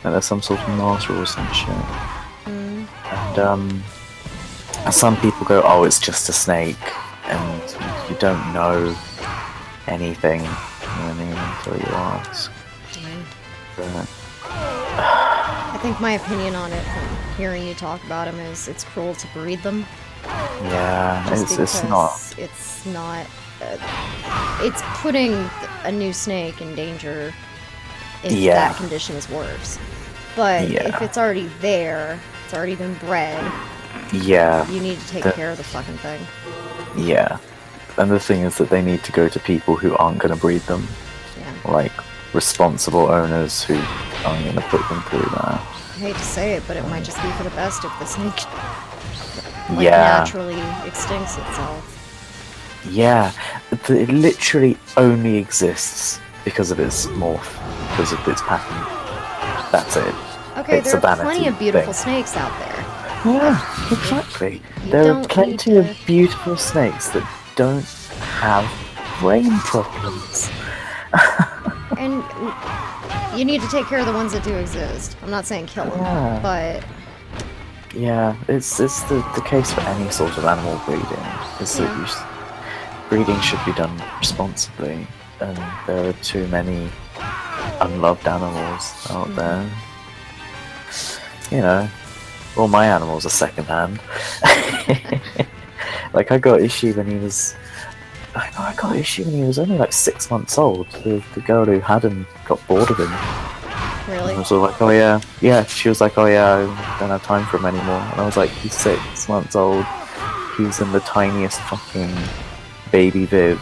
Speaker 6: And there's some sort of martyr or some shit. And some people go, oh, it's just a snake, and you don't know anything, you know what I mean, until you ask. But,
Speaker 10: I think my opinion on it from hearing you talk about them is it's cruel to breed them.
Speaker 6: yeah,
Speaker 10: Just
Speaker 6: it's not.
Speaker 10: It's not. It's putting a new snake in danger if that condition is worse. But if it's already there, it's already been bred.
Speaker 6: Yeah.
Speaker 10: You need to take care of the fucking thing.
Speaker 6: Yeah. And the thing is that they need to go to people who aren't going to breed them.
Speaker 10: Yeah.
Speaker 6: Like responsible owners who aren't going to put them through that.
Speaker 10: I hate to say it, but it might just be for the best if the snake naturally extincts itself.
Speaker 6: Yeah. It literally only exists because of its morph, because of its pattern. That's it.
Speaker 10: Okay,
Speaker 6: it's
Speaker 10: there are plenty of beautiful snakes out there.
Speaker 6: Yeah, exactly. There are plenty of beautiful snakes that don't have brain problems.
Speaker 10: And you need to take care of the ones that do exist. I'm not saying kill them, but...
Speaker 6: Yeah, it's the case for any sort of animal breeding. Is that breeding should be done responsibly, and there are too many unloved animals out there. You know, all my animals are secondhand. Like I got Ishi when he was, I got Ishi when he was only like 6 months old. The girl who had him got bored of him.
Speaker 10: Really?
Speaker 6: I was like, oh yeah. She was like, oh yeah, I don't have time for him anymore. And I was like, he's 6 months old. He's in the tiniest fucking baby Viv.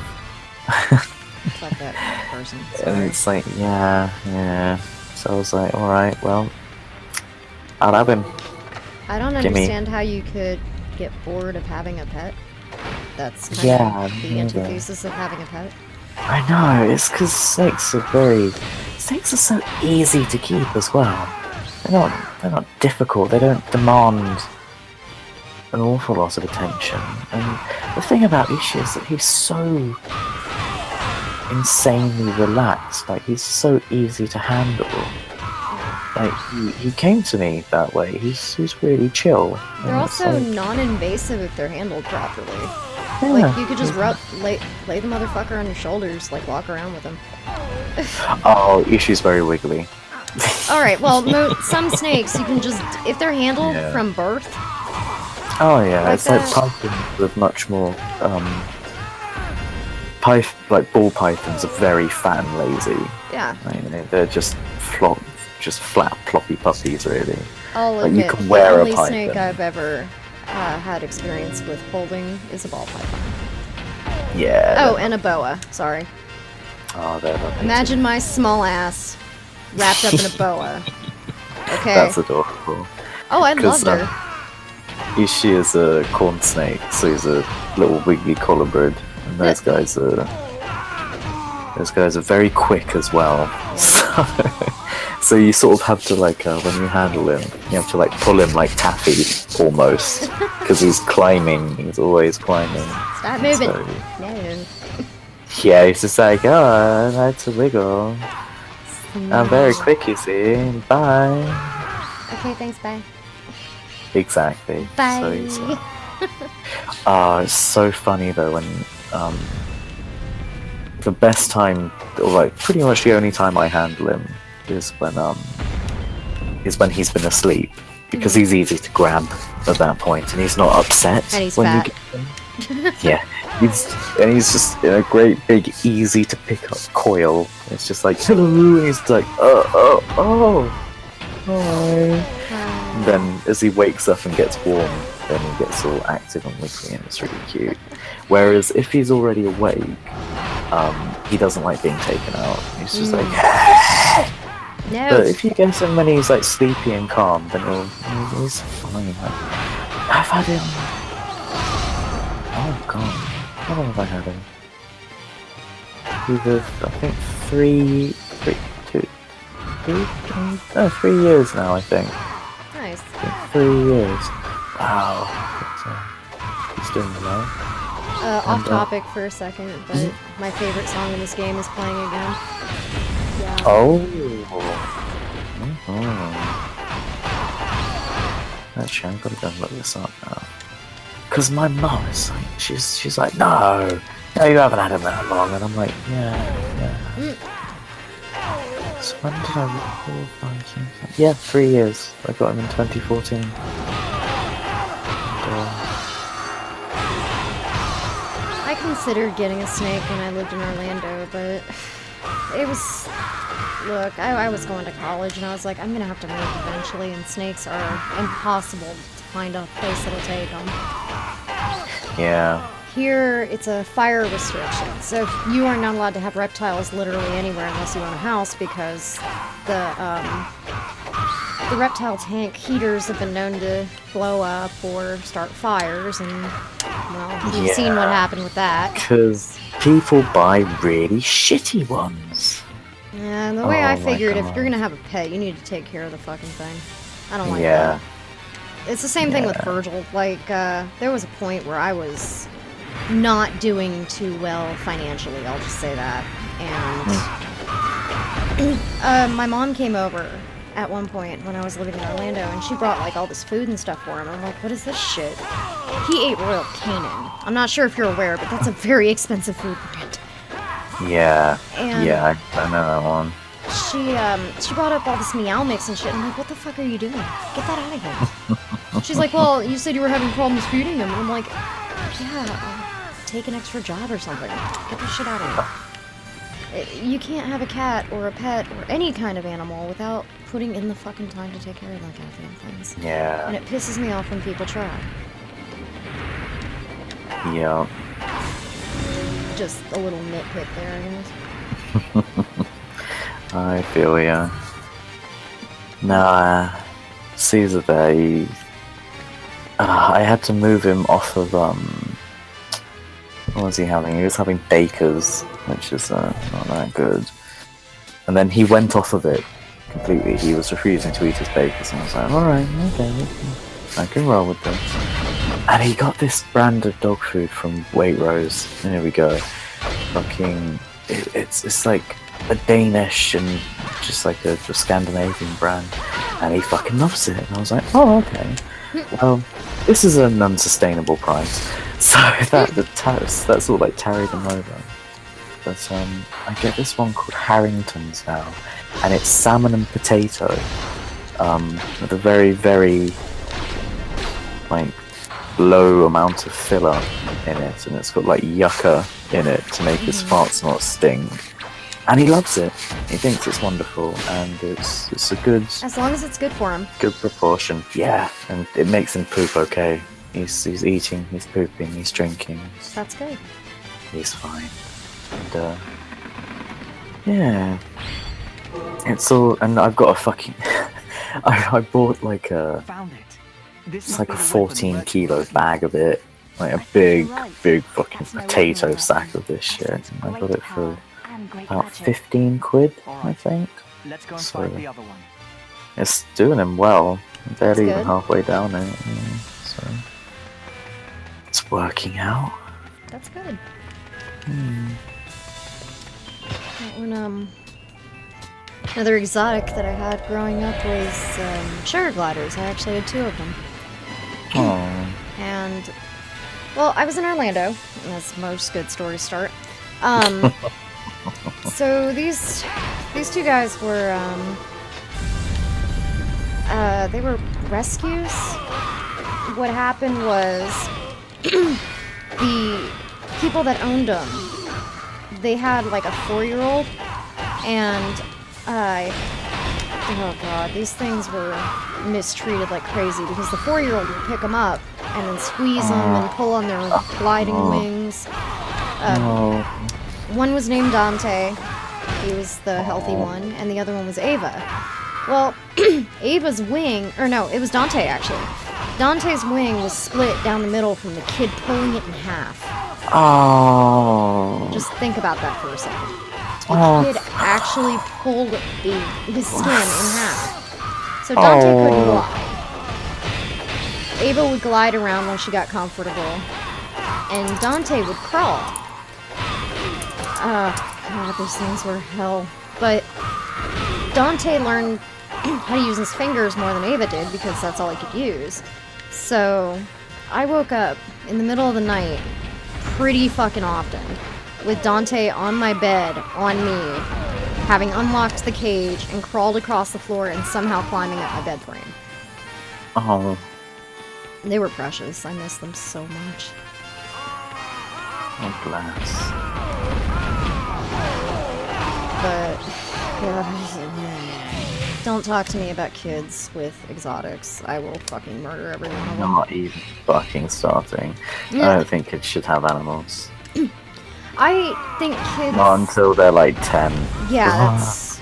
Speaker 10: It's like that person.
Speaker 6: And it's like, yeah. So I was like, alright, well, I'll have him.
Speaker 10: I don't understand how you could get bored of having a pet. That's kind of the antithesis of having a pet.
Speaker 6: I know, it's because snakes are so easy to keep as well. They're not difficult, they don't demand an awful lot of attention. And the thing about Ishi is that he's so insanely relaxed, like he's so easy to handle. Like, he came to me that way. He's really chill.
Speaker 10: They're
Speaker 6: And it's
Speaker 10: also
Speaker 6: like,
Speaker 10: non-invasive if they're handled properly.
Speaker 6: Yeah.
Speaker 10: Like, you could just lay the motherfucker on your shoulders, like, walk around with him.
Speaker 6: oh, Ishi's very wiggly.
Speaker 10: Alright, well, some snakes, you can just, if they're handled from birth...
Speaker 6: Oh yeah,
Speaker 10: like
Speaker 6: it's like pythons with much more, like ball pythons are very fat and lazy.
Speaker 10: Yeah.
Speaker 6: Like, they're just flat ploppy puppies, really.
Speaker 10: I'll
Speaker 6: like,
Speaker 10: admit,
Speaker 6: you can wear
Speaker 10: the
Speaker 6: a
Speaker 10: only
Speaker 6: python.
Speaker 10: snake I've ever had experience with holding is a ball python.
Speaker 6: Yeah.
Speaker 10: Oh, and a boa, sorry.
Speaker 6: Oh, they're lovely.
Speaker 10: Imagine my small ass wrapped up in a boa. Okay.
Speaker 6: That's adorable.
Speaker 10: Oh, I loved her.
Speaker 6: Ishi is a corn snake, so he's a little wiggly collar bird, and those guys are very quick as well. So you sort of have to like when you handle him, you have to like pull him like taffy almost, because he's climbing. He's always climbing.
Speaker 10: Stop moving.
Speaker 6: So,
Speaker 10: No.
Speaker 6: yeah, he's just like, oh, I like to wiggle. I'm very quick, you see. Bye.
Speaker 10: Okay, thanks, bye.
Speaker 6: Exactly.
Speaker 10: Bye.
Speaker 6: So he's, it's so funny though when the best time, or like pretty much the only time I handle him is when he's been asleep, because he's easy to grab at that point, and he's not upset
Speaker 10: And he's
Speaker 6: when
Speaker 10: fat.
Speaker 6: you get him. Yeah, he's just in a great big easy to pick up coil. It's just like hello, and he's like oh hi. And then as he wakes up and gets warm, then he gets all active and wiggly, and it's really cute. Whereas if he's already awake, he doesn't like being taken out. He's just like
Speaker 10: no.
Speaker 6: But if you get him when he's like sleepy and calm, then he's fine. Like, I've had him. Oh god, how long have I had him? Either I think 3 years now. I think.
Speaker 10: Nice.
Speaker 6: 3 years. Wow. He's doing well.
Speaker 10: Off topic for a second, but my favorite song in this game is playing again. Yeah.
Speaker 6: Oh. Actually, I've got to go and look this up now. Because my mum is like, she's like, no, you haven't had him that long, and I'm like, yeah. So when did I recall Vikings? Yeah, 3 years. I got him in 2014.
Speaker 10: I considered getting a snake when I lived in Orlando, but it was... Look, I was going to college, and I was like, I'm gonna have to move eventually, and snakes are impossible to find a place that'll take them.
Speaker 6: Yeah.
Speaker 10: Here, it's a fire restriction, so you are not allowed to have reptiles literally anywhere unless you own a house, because the reptile tank heaters have been known to blow up or start fires, and, well, you've seen what happened with that.
Speaker 6: Because people buy really shitty ones.
Speaker 10: Yeah, and the way I
Speaker 6: my
Speaker 10: figured, if
Speaker 6: God.
Speaker 10: you're gonna have a pet, you need to take care of the fucking thing. I don't like
Speaker 6: Yeah.
Speaker 10: that. It's the same thing with Virgil. Like, there was a point where I was not doing too well financially, I'll just say that. And my mom came over at one point when I was living in Orlando, and she brought like all this food and stuff for him. I'm like, what is this shit? He ate Royal Canin. I'm not sure if you're aware, but that's a very expensive food brand.
Speaker 6: Yeah.
Speaker 10: And-
Speaker 6: Yeah, I know that one.
Speaker 10: She brought up all this meow mix and shit. I'm like, what the fuck are you doing? Get that out of here. She's like, well, you said you were having problems feeding him. And I'm like, yeah, take an extra job or something. Get this shit out of here. You can't have a cat or a pet or any kind of animal without putting in the fucking time to take care of that goddamn things.
Speaker 6: Yeah.
Speaker 10: And it pisses me off when people try.
Speaker 6: Yeah.
Speaker 10: Just a little nitpick there, I guess.
Speaker 6: I feel ya. Nah, Caesar there, I had to move him off of, what was he having? He was having Baker's, which is not that good. And then he went off of it completely. He was refusing to eat his Baker's, and I was like, alright, okay, I can roll with this. And he got this brand of dog food from Waitrose. Here we go. Fucking, it's like a Danish and just like a Scandinavian brand. And he fucking loves it. And I was like, oh, okay. Well, this is an unsustainable price. So that's all like tarried him over. But I get this one called Harrington's now. And it's salmon and potato. With a very, very like low amount of filler in it, and it's got like yucca in it to make his farts not sting. And he loves it. He thinks it's wonderful, and it's a good.
Speaker 10: As long as it's good for him.
Speaker 6: Good proportion, yeah, and it makes him poop okay. He's eating, he's pooping, he's drinking.
Speaker 10: That's good.
Speaker 6: He's fine, and yeah, it's all. And I've got a fucking. I bought like a. It's like a 14 kilo bag of it, like a big fucking potato sack of this shit. And I got it for about 15 quid, I think. So it's doing him well. I'm barely even halfway down it. So it's working out.
Speaker 10: That's good. Another exotic that I had growing up was sugar gliders. I actually had 2 of them. And, well, I was in Orlando, as most good stories start. So these 2 guys were, they were rescues. What happened was, the people that owned them, they had like a 4-year-old, and oh god, these things were mistreated like crazy because the 4-year-old would pick them up and then squeeze them and pull on their gliding wings. One was named Dante, he was the healthy one, and the other one was Ava. Well, Ava's wing, or no, it was Dante actually. Dante's wing was split down the middle from the kid pulling it in half. Just think about that for a second. The kid actually pulled his skin in half. So Dante couldn't glide. Ava would glide around when she got comfortable. And Dante would crawl. God, those things were hell. But Dante learned how to use his fingers more than Ava did because that's all he could use. So I woke up in the middle of the night pretty fucking often with Dante on my bed, on me, having unlocked the cage and crawled across the floor and somehow climbing up my bed frame.
Speaker 6: Oh.
Speaker 10: They were precious. I miss them so much.
Speaker 6: Oh, bless.
Speaker 10: But, don't talk to me about kids with exotics. I will fucking murder every one of them.
Speaker 6: Not even fucking starting.
Speaker 10: Yeah.
Speaker 6: I don't think kids should have animals.
Speaker 10: I think kids...
Speaker 6: Not until they're like 10.
Speaker 10: Yeah, that's...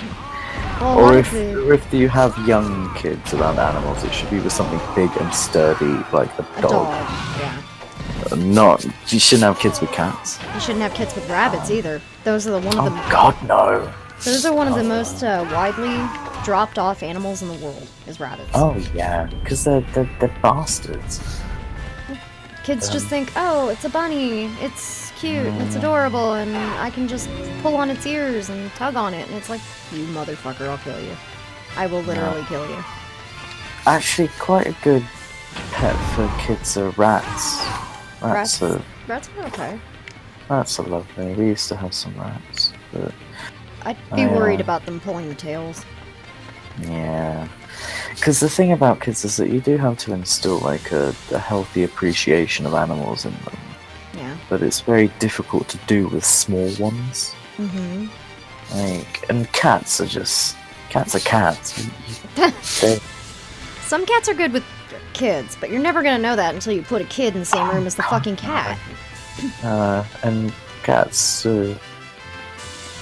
Speaker 10: Well,
Speaker 6: or if you have young kids around animals, it should be with something big and sturdy, like a dog.
Speaker 10: Yeah.
Speaker 6: You shouldn't have kids with cats.
Speaker 10: You shouldn't have kids with rabbits either. Those are one of the...
Speaker 6: Oh God, no.
Speaker 10: Those are one of the most widely dropped off animals in the world, is rabbits.
Speaker 6: Oh yeah, because they're bastards.
Speaker 10: Kids just think, oh, it's a bunny, it's cute, it's adorable, and I can just pull on its ears and tug on it, and it's like, you motherfucker, I'll kill you. I will literally kill you.
Speaker 6: Actually, quite a good pet for kids are rats. Rats are
Speaker 10: okay.
Speaker 6: Rats are lovely. We used to have some rats, but...
Speaker 10: I'd be worried about them pulling the tails.
Speaker 6: Yeah. Because the thing about kids is that you do have to instill like a healthy appreciation of animals in them.
Speaker 10: Yeah.
Speaker 6: But it's very difficult to do with small ones.
Speaker 10: Mm-hmm.
Speaker 6: And cats are cats.
Speaker 10: Some cats are good with kids, but you're never gonna know that until you put a kid in the same room as the fucking cat.
Speaker 6: And cats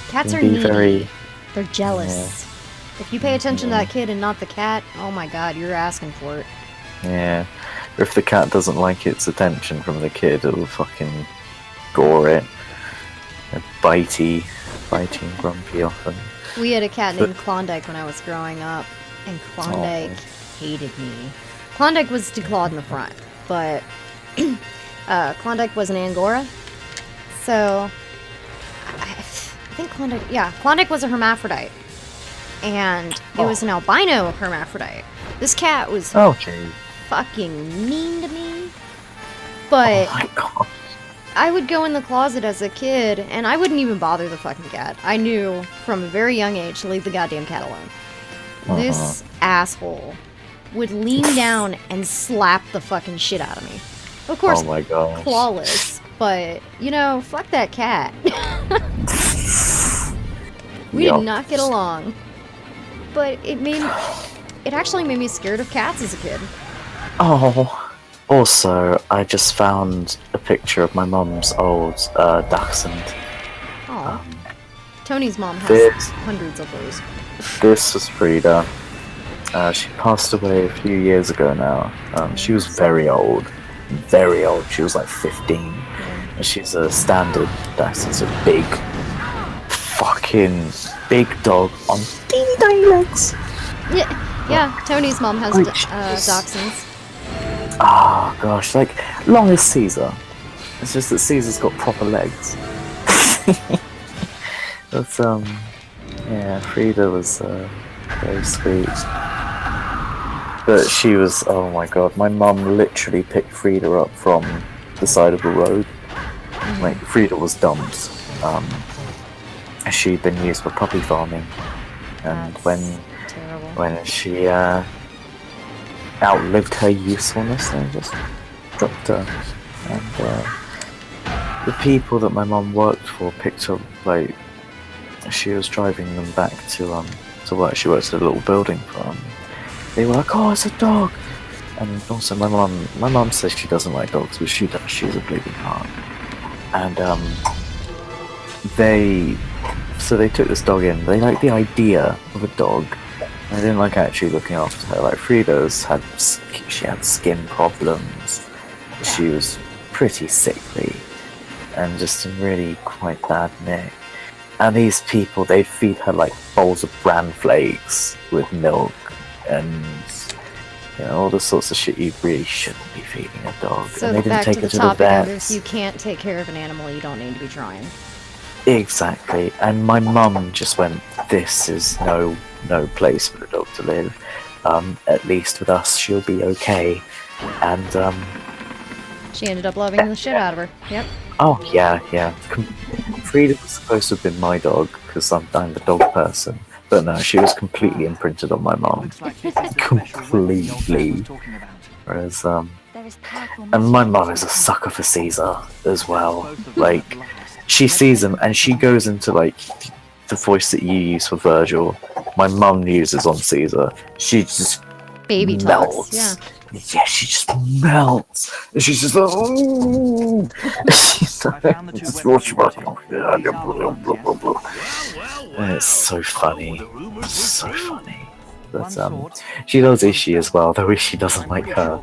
Speaker 10: Cats are needy. They're jealous. Yeah. If you pay attention to that kid and not the cat, oh my god, you're asking for it.
Speaker 6: Yeah. Or if the cat doesn't like its attention from the kid, it'll fucking gore it. Bitey and grumpy often.
Speaker 10: We had a cat named Klondike when I was growing up, and Klondike hated me. Klondike was declawed in the front, but Klondike was an Angora, so I think Klondike was a hermaphrodite. and it was an albino hermaphrodite. This cat was
Speaker 6: Okay.
Speaker 10: fucking mean to me, but
Speaker 6: Oh my god.
Speaker 10: I would go in the closet as a kid, and I wouldn't even bother the fucking cat. I knew from a very young age to leave the goddamn cat alone. This asshole would lean down and slap the fucking shit out of me. Of course,
Speaker 6: Oh my gosh.
Speaker 10: clawless, but, you know, fuck that cat. We
Speaker 6: Yup.
Speaker 10: did not get along. But it actually made me scared of cats as a kid.
Speaker 6: Oh. Also, I just found a picture of my mum's old dachshund.
Speaker 10: Aw. Tony's mom has
Speaker 6: This-
Speaker 10: hundreds of those.
Speaker 6: This was Frida. She passed away a few years ago now. She was very old. Very old. She was like 15. And she's a standard dachshund. It's a big, fucking big dog on teeny tiny legs.
Speaker 10: Yeah, Tony's mom has
Speaker 6: Oh,
Speaker 10: dachshunds.
Speaker 6: Oh gosh, like long as Caesar. It's just that Caesar's got proper legs. But yeah, Frida was very sweet. But she was, oh my god, my mum literally picked Frida up from the side of the road. Like Frida was dumped. She'd been used for puppy farming, and when she outlived her usefulness, they just dropped her. And the people that my mum worked for picked up, like, she was driving them back to work. She works at a little building farm. They were like, "Oh, it's a dog," and also my mum says she doesn't like dogs, but she does. She's a bleeding heart. And they took this dog in. They liked the idea of a dog. I didn't like actually looking after her. Like Frida's she had skin problems. She was pretty sickly and just in really quite bad nick. And these people, they'd feed her like bowls of bran flakes with milk and, you know, all the sorts of shit you really shouldn't be feeding a dog.
Speaker 10: So
Speaker 6: and they didn't
Speaker 10: back
Speaker 6: take
Speaker 10: to
Speaker 6: her
Speaker 10: the
Speaker 6: to the
Speaker 10: topic of
Speaker 6: vet.
Speaker 10: if you can't take care of an animal, you don't need to be trying.
Speaker 6: Exactly. And my mum just went, "This is no place for a dog to live. At least with us, she'll be okay." And
Speaker 10: She ended up loving the shit out of her. Yep.
Speaker 6: oh yeah. Frida was supposed to have been my dog because I'm the dog person, but no, she was completely imprinted on my mum. Completely. Whereas and my mum is a sucker for Caesar as well. Like, she sees him and she goes into like the voice that you use for Virgil. My mum uses on Caesar. She just
Speaker 10: Baby
Speaker 6: melts.
Speaker 10: talks, yeah.
Speaker 6: Yeah, she just melts. And she's just like, "Oh." She's like, and it's so funny. So funny. But she loves Ishi as well, though Ishi doesn't like her.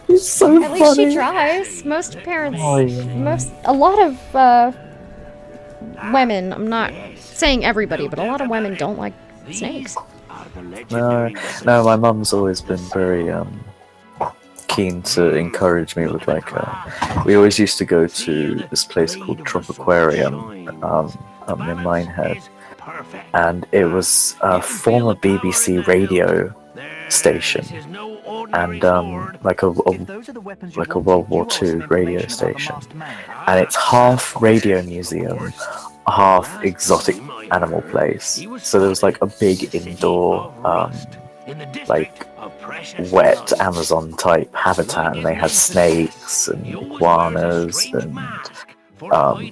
Speaker 6: It's so
Speaker 10: At
Speaker 6: funny.
Speaker 10: least she tries. Most parents,
Speaker 6: Oh, yeah.
Speaker 10: a lot of women, I'm not saying everybody, but a lot of women don't like snakes.
Speaker 6: No, my mum's always been very keen to encourage me with like. We always used to go to this place called Tropiquarium up near Minehead, and it was a former BBC radio station, and like a World War II radio station, and it's half radio museum, half exotic animal place. So there was like a big indoor like wet Amazon type habitat, and they had snakes and iguanas and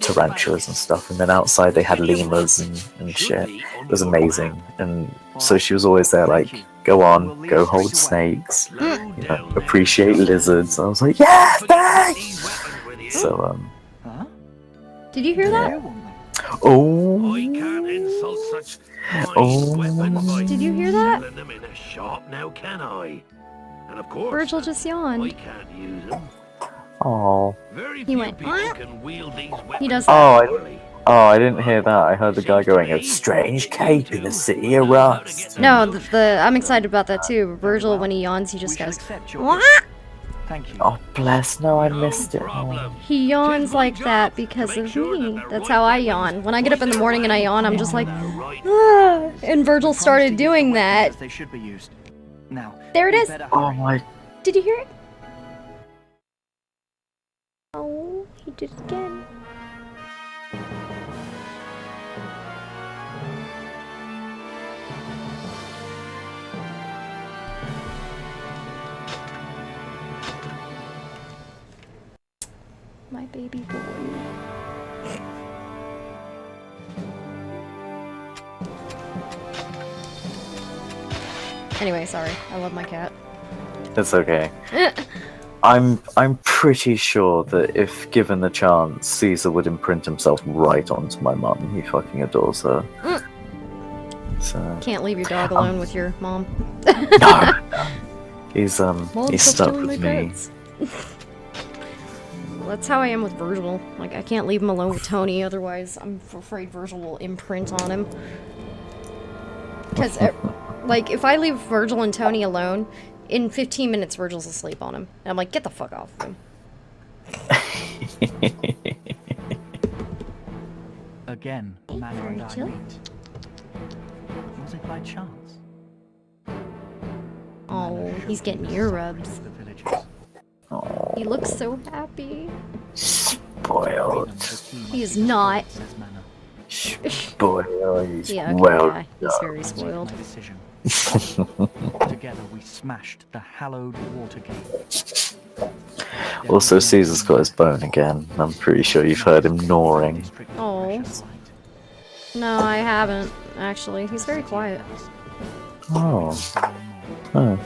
Speaker 6: tarantulas and stuff, and then outside they had lemurs and shit. It was amazing. And so she was always there like, go hold snakes, you know, appreciate lizards. I was like, yeah, thanks. So
Speaker 10: Did you hear that?
Speaker 6: oh,
Speaker 13: I can't insult such
Speaker 6: oh.
Speaker 13: weapons by
Speaker 10: Did you hear that?
Speaker 13: selling them in a shop now, can I? And of course,
Speaker 10: Virgil just
Speaker 13: I
Speaker 10: yawned.
Speaker 13: can't use them.
Speaker 6: Oh.
Speaker 13: Very
Speaker 10: He
Speaker 13: few
Speaker 10: went,
Speaker 13: people
Speaker 10: "What?"
Speaker 13: can wield these weapons.
Speaker 10: He does
Speaker 6: Oh, I didn't hear that. I heard the guy going, "A strange cape in the city of rust."
Speaker 10: No, I'm excited about that too. Virgil, when he yawns, he just goes, "What?"
Speaker 2: Thank you.
Speaker 6: Oh, bless. No, I missed it. Oh.
Speaker 10: He yawns like that because of me. That's how I yawn. When I get up in the morning and I yawn, I'm just like, ah. And Virgil started doing that.
Speaker 2: They should be used. Now,
Speaker 10: There it is.
Speaker 6: Oh my.
Speaker 10: Did you hear it? Oh, he did it again. My baby boy. Anyway, sorry. I love my cat.
Speaker 6: It's okay. I'm pretty sure that if given the chance, Caesar would imprint himself right onto my mum. He fucking adores her. So
Speaker 10: Can't leave your dog alone with your mom.
Speaker 6: no. He's
Speaker 10: Mom's
Speaker 6: he's
Speaker 10: still
Speaker 6: stuck
Speaker 10: stealing
Speaker 6: with
Speaker 10: my
Speaker 6: me.
Speaker 10: pets. Well, that's how I am with Virgil. Like, I can't leave him alone with Tony, otherwise I'm afraid Virgil will imprint on him. Because, like, if I leave Virgil and Tony alone, in 15 minutes Virgil's asleep on him. And I'm like, get the fuck off of him.
Speaker 2: Again, Manna and I
Speaker 10: Virgil?
Speaker 2: meet. Was it by chance?
Speaker 10: Oh, he's getting ear rubs.
Speaker 2: The villagers.
Speaker 10: He looks so happy.
Speaker 6: Spoiled.
Speaker 10: He is not.
Speaker 2: Says Manna.
Speaker 6: Spoiled. He's
Speaker 10: Yeah, okay,
Speaker 6: well
Speaker 10: yeah, he's very spoiled.
Speaker 2: My decision. Together we smashed the hallowed water gate.
Speaker 6: Also, Caesar's got his bone again. I'm pretty sure you've heard him gnawing.
Speaker 10: Oh. No, I haven't, actually. He's very quiet.
Speaker 6: Oh. Huh.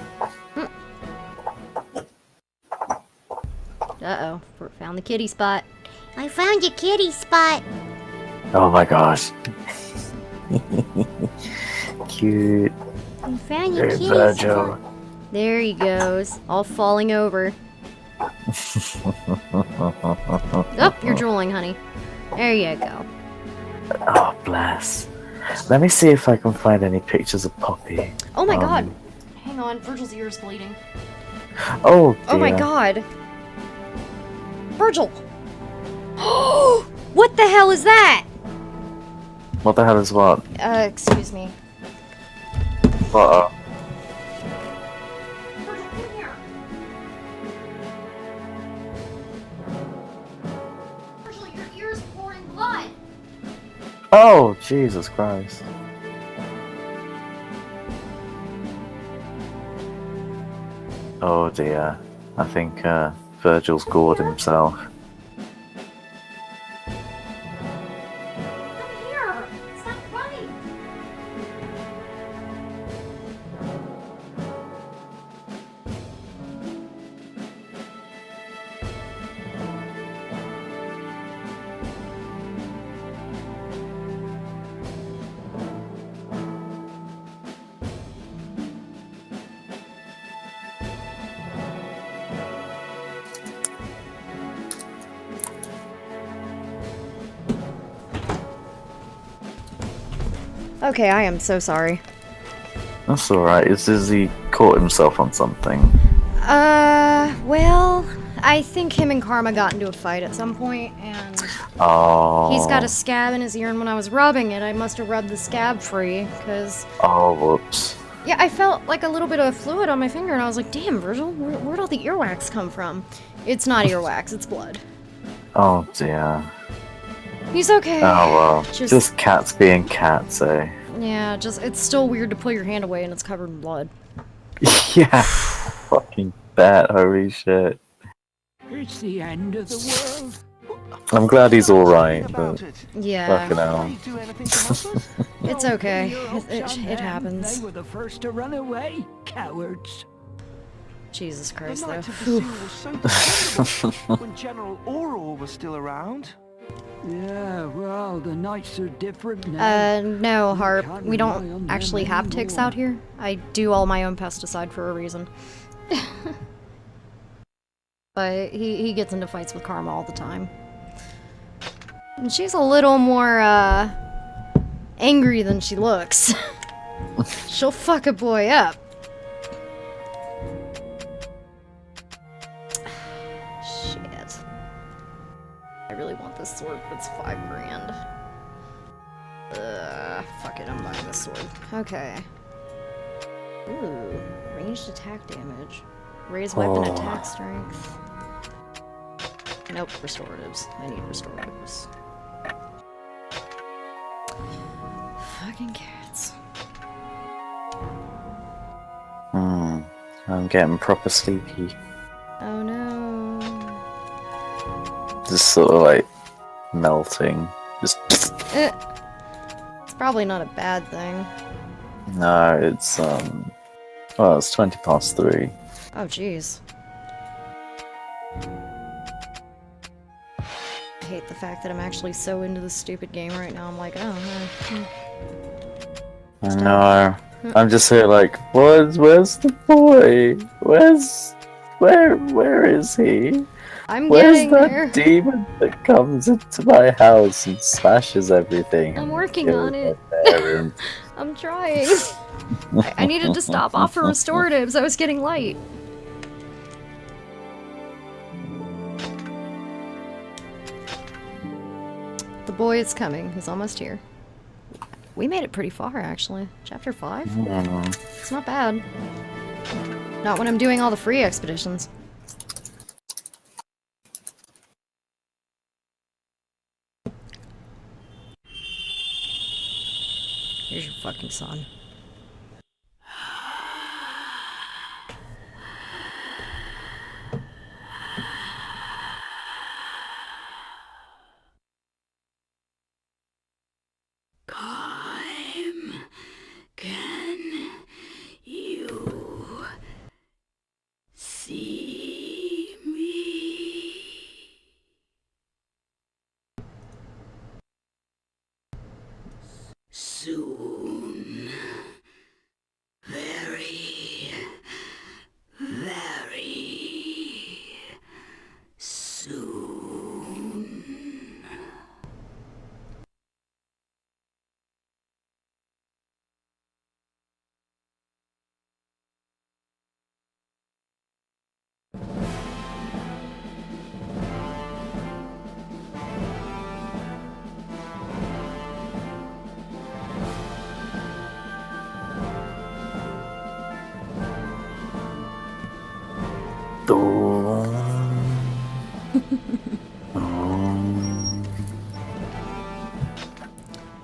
Speaker 10: Uh-oh. Found the kitty spot. I found your kitty spot.
Speaker 6: Oh my gosh. Cute.
Speaker 10: I found your
Speaker 6: Hey,
Speaker 10: kitty
Speaker 6: Virgil.
Speaker 10: spot. There he goes. All falling over. Oh, you're drooling, honey. There you go.
Speaker 6: Oh, bless. Let me see if I can find any pictures of Poppy.
Speaker 10: Oh my god. Hang on, Virgil's ear is bleeding.
Speaker 6: Oh, dear.
Speaker 10: Oh my god. Virgil! What the hell is that?
Speaker 6: What the hell is what?
Speaker 10: Excuse me.
Speaker 6: Uh-oh.
Speaker 10: Virgil, come here. Virgil, your ear's pouring blood.
Speaker 6: Oh, Jesus Christ. Oh dear. I think, Virgil's gored himself.
Speaker 10: Come here. Stop running. Okay, I am so sorry.
Speaker 6: That's alright. Is he caught himself on something?
Speaker 10: Well, I think him and Karma got into a fight at some point, and
Speaker 6: Oh.
Speaker 10: he's got a scab in his ear, and when I was rubbing it, I must have rubbed the scab free, because...
Speaker 6: Oh, whoops.
Speaker 10: Yeah, I felt like a little bit of fluid on my finger, and I was like, damn, Virgil, where'd all the earwax come from? It's not earwax, it's blood.
Speaker 6: Oh dear.
Speaker 10: He's okay.
Speaker 6: Oh well.
Speaker 10: Just-
Speaker 6: Just cats being cats, eh?
Speaker 10: Yeah, it's still weird to pull your hand away and it's covered in blood.
Speaker 6: Yeah. Fucking bat, holy shit.
Speaker 1: It's the end of the world.
Speaker 6: I'm glad he's alright, but
Speaker 10: Yeah.
Speaker 6: fucking hell.
Speaker 10: It's okay.
Speaker 1: Your
Speaker 10: It
Speaker 1: hopes on them.
Speaker 10: happens.
Speaker 1: They were the first to run away. Cowards.
Speaker 10: Jesus Christ,
Speaker 7: The
Speaker 10: though.
Speaker 7: Knights of the Seal was so dependable when General Auror was still around.
Speaker 1: Yeah, well, the knights are different now.
Speaker 10: No, Harp.
Speaker 1: can't
Speaker 10: We
Speaker 1: rely on
Speaker 10: don't
Speaker 1: them
Speaker 10: actually have ticks
Speaker 1: anymore.
Speaker 10: out here. I do all my own pesticide for a reason. But he gets into fights with Karma all the time. And she's a little more, angry than she looks. She'll fuck a boy up. really want this sword, but it's 5 grand. Fuck it, I'm buying this sword. Okay. Ooh, ranged attack damage. Raise weapon attack strength. Nope, restoratives. I need restoratives. Fucking cats.
Speaker 6: I'm getting proper sleepy.
Speaker 10: Oh no.
Speaker 6: Just sort of like melting. Just.
Speaker 10: It's probably not a bad thing.
Speaker 6: No, it's well, it's 3:20.
Speaker 10: Oh jeez. I hate the fact that I'm actually so into this stupid game right now. I'm like, oh no.
Speaker 6: I know. I'm just here like, where's the boy? Where is he? Where's
Speaker 10: getting
Speaker 6: that
Speaker 10: there.
Speaker 6: demon that comes into my house and smashes everything?
Speaker 10: I'm working on it. I'm trying. I needed to stop off for restoratives. I was getting light. The boy is coming. He's almost here. We made it pretty far, actually. Chapter 5? It's not bad. Not when I'm doing all the free expeditions. Here's your fucking son.
Speaker 1: Can you see me? Soon. Very, very soon.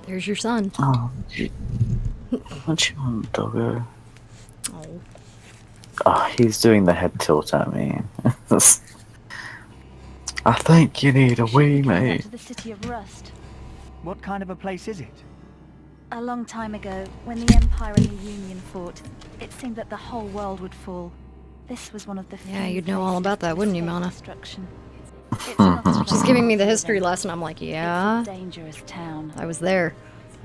Speaker 10: There's your son.
Speaker 6: Oh, what you want, doggo?
Speaker 10: Oh.
Speaker 6: Oh, he's doing the head tilt at me. I think you need a wee, mate.
Speaker 8: To the city of Rust.
Speaker 2: What kind of a place is it?
Speaker 8: A long time ago, when the Empire and the Union fought, it seemed that the whole world would fall. This was one of the few
Speaker 10: Yeah, you'd know all about that, wouldn't you, Mana?
Speaker 8: Destruction. It's not a
Speaker 10: She's giving me the history lesson. I'm like, yeah.
Speaker 8: It's a dangerous town.
Speaker 10: I was there.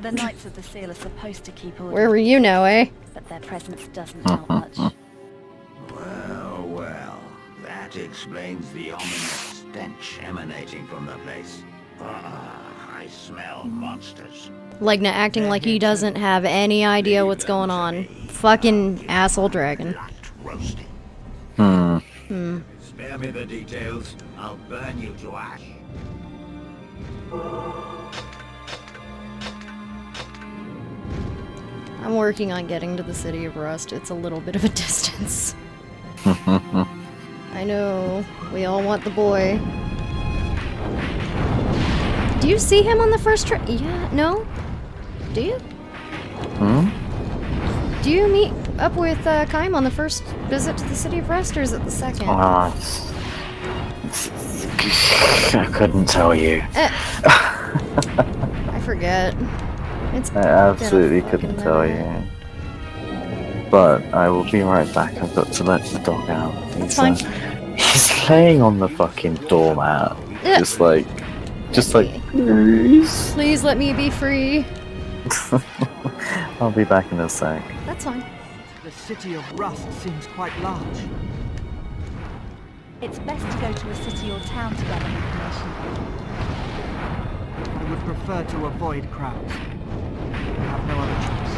Speaker 8: The Knights of the Seal are supposed to keep order.
Speaker 10: Where were you now, eh?
Speaker 8: But their presence doesn't help much.
Speaker 12: Well, that explains the ominous stench emanating from the place. I smell monsters.
Speaker 10: Legna acting like he doesn't have any idea what's going on. Fucking asshole dragon.
Speaker 12: Roasting. Spare me the details. I'll burn you to ash.
Speaker 10: I'm working on getting to the city of Rust. It's a little bit of a distance. I know. We all want the boy. Do you see him on the first trip? Yeah, no? Do you? Do you meet up with Kaim on the first visit to the city of Rust, or is it the second?
Speaker 6: I couldn't tell you.
Speaker 10: I forget. It's
Speaker 6: I absolutely couldn't tell you. But I will be right back. I've got to let the dog out.
Speaker 10: That's fine.
Speaker 6: He's laying on the fucking doormat. Just like, please.
Speaker 10: Please let me be free.
Speaker 6: I'll be back in a sec.
Speaker 10: That's fine.
Speaker 2: The city of Rust seems quite large.
Speaker 8: It's best to go to a city or town to gather information.
Speaker 2: I would prefer to avoid crowds. I have no other choice.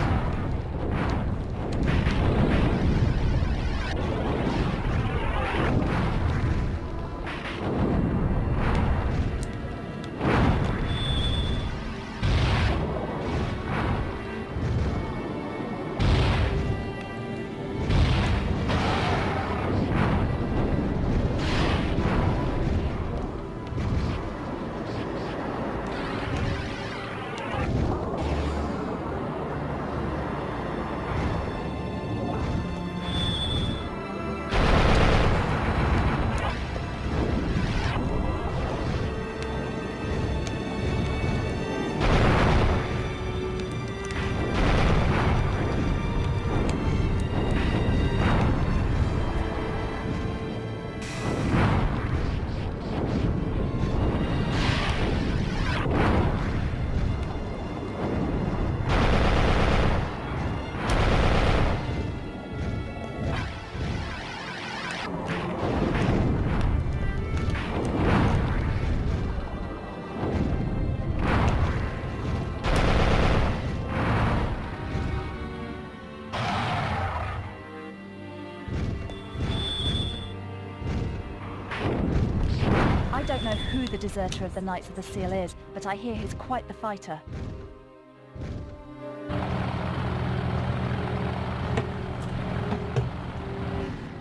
Speaker 8: don't know who the deserter of the Knights of the Seal is, but I hear he's quite the fighter.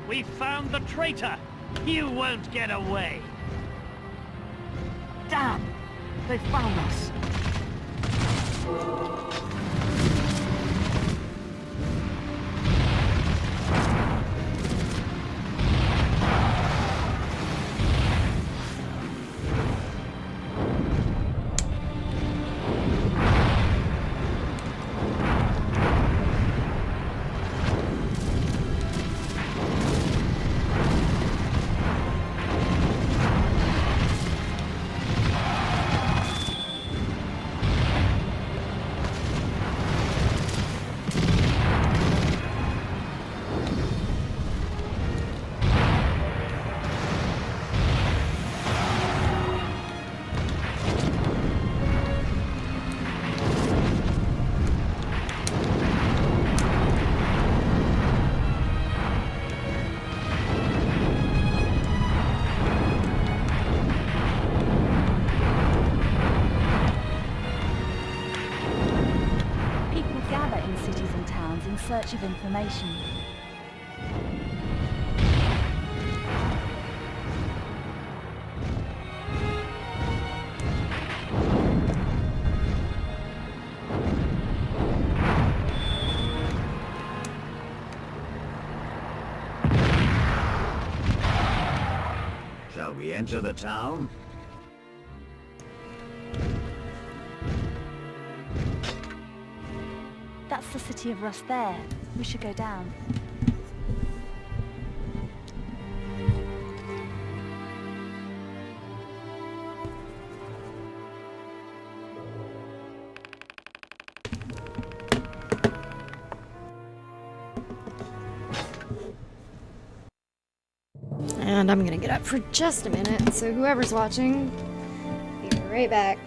Speaker 1: We found the traitor! You won't get away!
Speaker 2: Damn! They found us!
Speaker 8: in search of information.
Speaker 12: Shall we enter the town?
Speaker 8: That's the city of Rust there. We should go down.
Speaker 10: And I'm gonna get up for just a minute, so whoever's watching, be right back.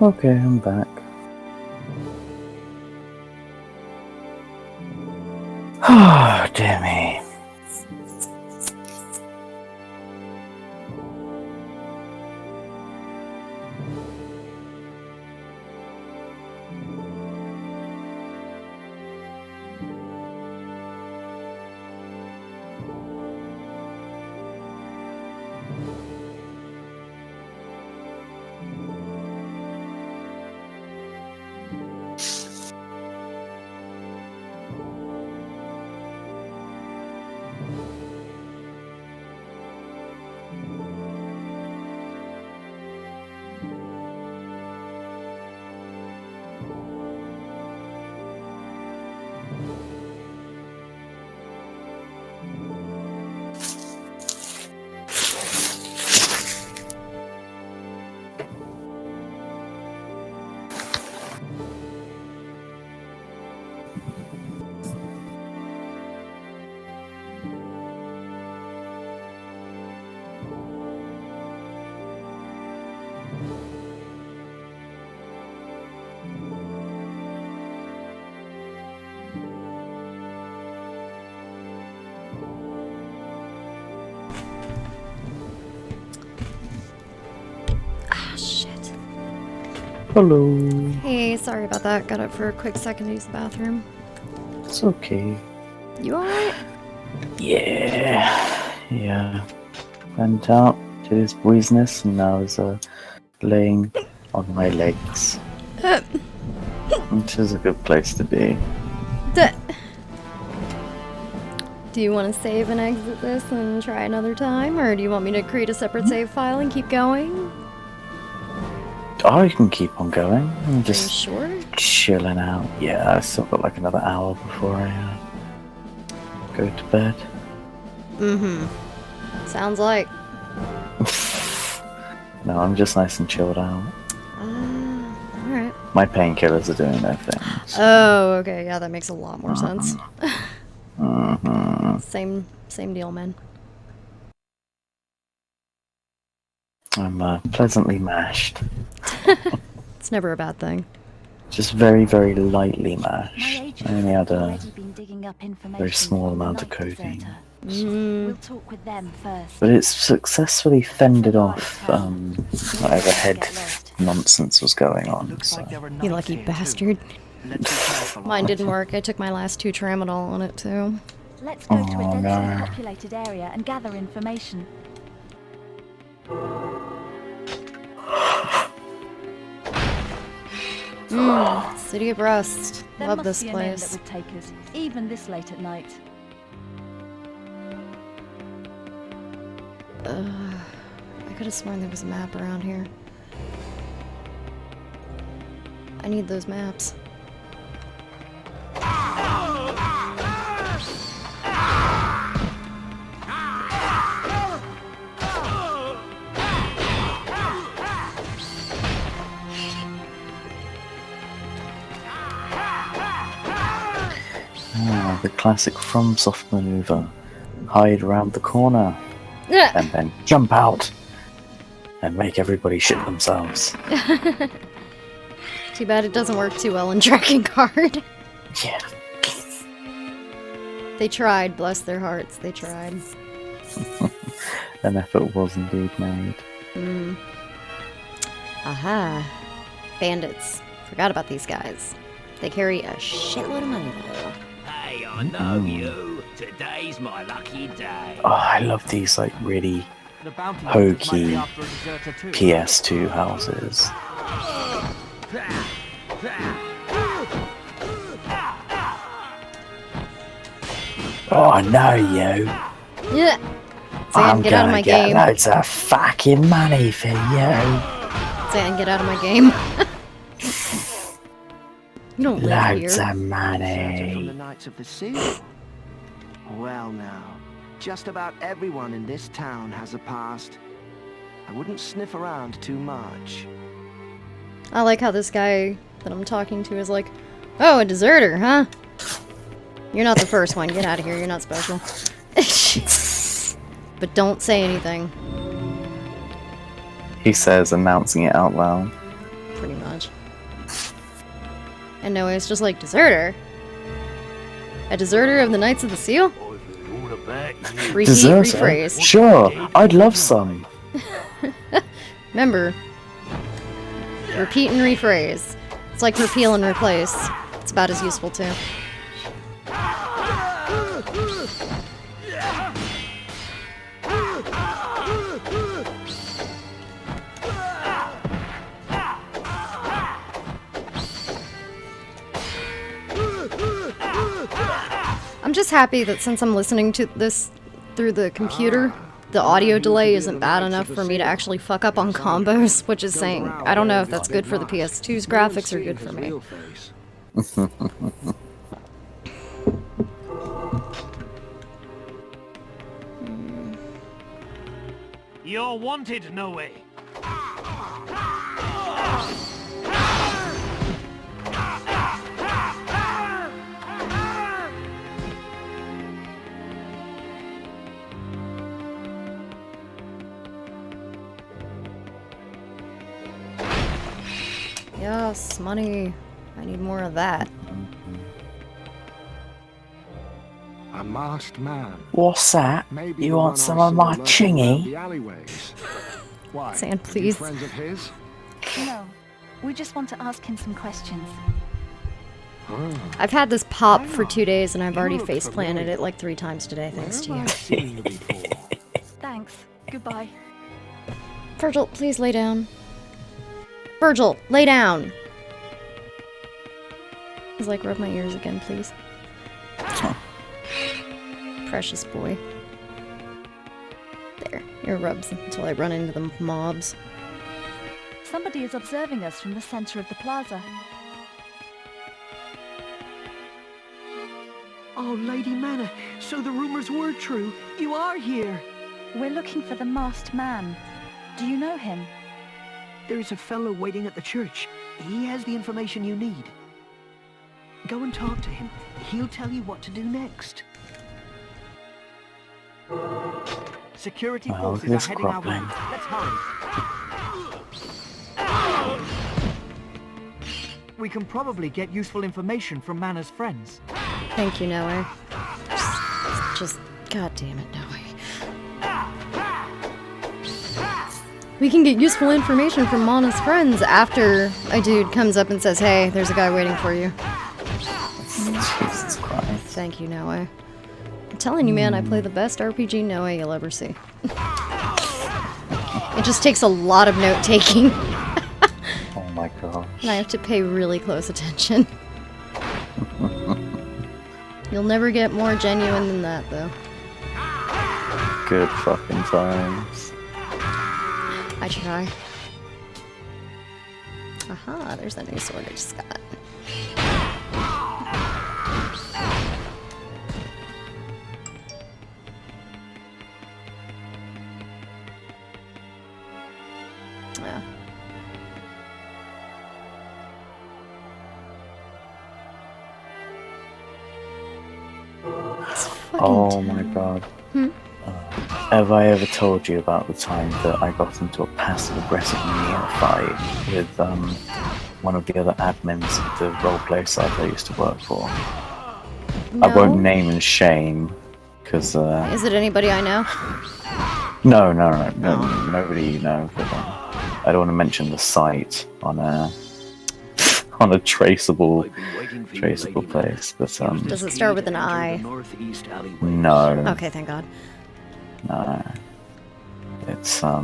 Speaker 6: Okay, I'm back. Oh, dear me. Hello.
Speaker 10: Hey, sorry about that. Got up for a quick second to use the bathroom.
Speaker 6: It's okay.
Speaker 10: You alright?
Speaker 6: Yeah. Went out, did his business, and now is laying on my legs. Which is a good place to be.
Speaker 10: Do you want to save and exit this and try another time, or do you want me to create a separate save file and keep going?
Speaker 6: Oh, you can keep on going. I'm just
Speaker 10: sure?
Speaker 6: chilling out. Yeah, I still got like another hour before I go to bed.
Speaker 10: Sounds like.
Speaker 6: No, I'm just nice and chilled out.
Speaker 10: Alright.
Speaker 6: My painkillers are doing their thing.
Speaker 10: Oh, okay. Yeah, that makes a lot more sense.
Speaker 6: Mm-hmm.
Speaker 10: Same deal, man.
Speaker 6: I'm pleasantly mashed.
Speaker 10: It's never a bad thing.
Speaker 6: Just very, very lightly mashed. I only had a
Speaker 8: Been digging up
Speaker 6: very small amount of
Speaker 8: Night
Speaker 6: codeine.
Speaker 8: Deserter. We'll talk with them first.
Speaker 6: But it's successfully fended off whatever head nonsense was going on. So.
Speaker 10: You lucky bastard. Mine didn't work. I took my last 2 tramadol on it too.
Speaker 8: Let's go to a densely
Speaker 6: no.
Speaker 8: populated area and gather information.
Speaker 10: City of Rust.
Speaker 8: There
Speaker 10: Love
Speaker 8: must
Speaker 10: this
Speaker 8: be a name that
Speaker 10: place.
Speaker 8: would take us, even this late at night.
Speaker 10: I could have sworn there was a map around here. I need those maps.
Speaker 6: The classic FromSoft maneuver. Hide around the corner. And then jump out. And make everybody shit themselves.
Speaker 10: Too bad it doesn't work too well in Drakengard.
Speaker 6: Yeah.
Speaker 10: They tried, bless their hearts, they tried.
Speaker 6: An effort was indeed made.
Speaker 10: Aha. Bandits. Forgot about these guys. They carry a shitload of money though.
Speaker 13: Hey, I know you. Today's my lucky day.
Speaker 6: Oh, I love these like really hokey PS2 houses. Oh no, you!
Speaker 10: Yeah.
Speaker 6: I'm
Speaker 10: get out of
Speaker 6: gonna
Speaker 10: my
Speaker 6: get
Speaker 10: game.
Speaker 6: loads of fucking money for you.
Speaker 10: Zan, get out of my game. You don't live
Speaker 6: Loads
Speaker 10: here.
Speaker 6: of money.
Speaker 15: From the Knights of the Sea? Well now, just about everyone in this town has a past. I wouldn't sniff around too much.
Speaker 10: I like how this guy that I'm talking to is like, oh, a deserter, huh? You're not the first one. Get out of here. You're not special. But don't say anything.
Speaker 6: He says, announcing it out loud.
Speaker 10: Pretty much. And no, it's just like, deserter? A deserter of the Knights of the Seal? Repeat,
Speaker 6: Deserter?
Speaker 10: rephrase.
Speaker 6: Sure, I'd love some.
Speaker 10: Remember, repeat and rephrase. It's like repeal and replace. It's about as useful too. I'm just happy that since I'm listening to this through the computer, the audio delay isn't bad enough for me to actually fuck up on combos, which is saying, I don't know if that's good for the PS2's graphics or good for me.
Speaker 13: You're wanted, Noe.
Speaker 10: Yes, money. I need more of that.
Speaker 12: A masked man.
Speaker 6: What's that?
Speaker 12: Maybe
Speaker 6: You
Speaker 12: the
Speaker 6: want
Speaker 12: one
Speaker 6: some
Speaker 12: I
Speaker 6: of
Speaker 12: saw
Speaker 6: my
Speaker 12: lurking around
Speaker 6: chingy?
Speaker 12: the alleyways. Why?
Speaker 10: Sand,
Speaker 12: are you
Speaker 10: please.
Speaker 12: friends of his?
Speaker 8: No, We just want to ask him some questions.
Speaker 10: I've had this pop for 2 days and I've already face planted it like 3 times today, thanks to you.
Speaker 8: Thanks. Goodbye.
Speaker 10: Virgil, please lay down. Virgil, lay down! He's like, rub my ears again, please. Precious boy. There, ear rubs until I run into the mobs.
Speaker 8: Somebody is observing us from the center of the plaza.
Speaker 15: Oh, Lady Mana, so the rumors were true. You are here.
Speaker 8: We're looking for the masked man. Do you know him?
Speaker 15: There is a fellow waiting at the church. He has the information you need. Go and talk to him. He'll tell you what to do next. Security forces are heading our way. Let's hurry. We can probably get useful information from Mana's friends.
Speaker 10: Thank you, Noe. Just god damn it, Noe. We can get useful information from Mana's friends after a dude comes up and says, hey, there's a guy waiting for you.
Speaker 6: Jesus Christ.
Speaker 10: Thank you, Noe. I'm telling you, man, I play the best RPG Noe you'll ever see. It just takes a lot of note-taking.
Speaker 6: Oh my gosh.
Speaker 10: And I have to pay really close attention. You'll never get more genuine than that, though.
Speaker 6: Good fucking times.
Speaker 10: I try. Aha, there's that new sword I just got. Yeah.
Speaker 6: Oh my god. Have I ever told you about the time that I got into a passive-aggressive fight with one of the other admins of the roleplay site I used to work for?
Speaker 10: No.
Speaker 6: I won't name and shame, because...
Speaker 10: Is it anybody I know?
Speaker 6: No, nobody you know, but I don't want to mention the site on a traceable place, but
Speaker 10: Does it start with an I?
Speaker 6: no.
Speaker 10: Okay, thank God.
Speaker 6: No. It's a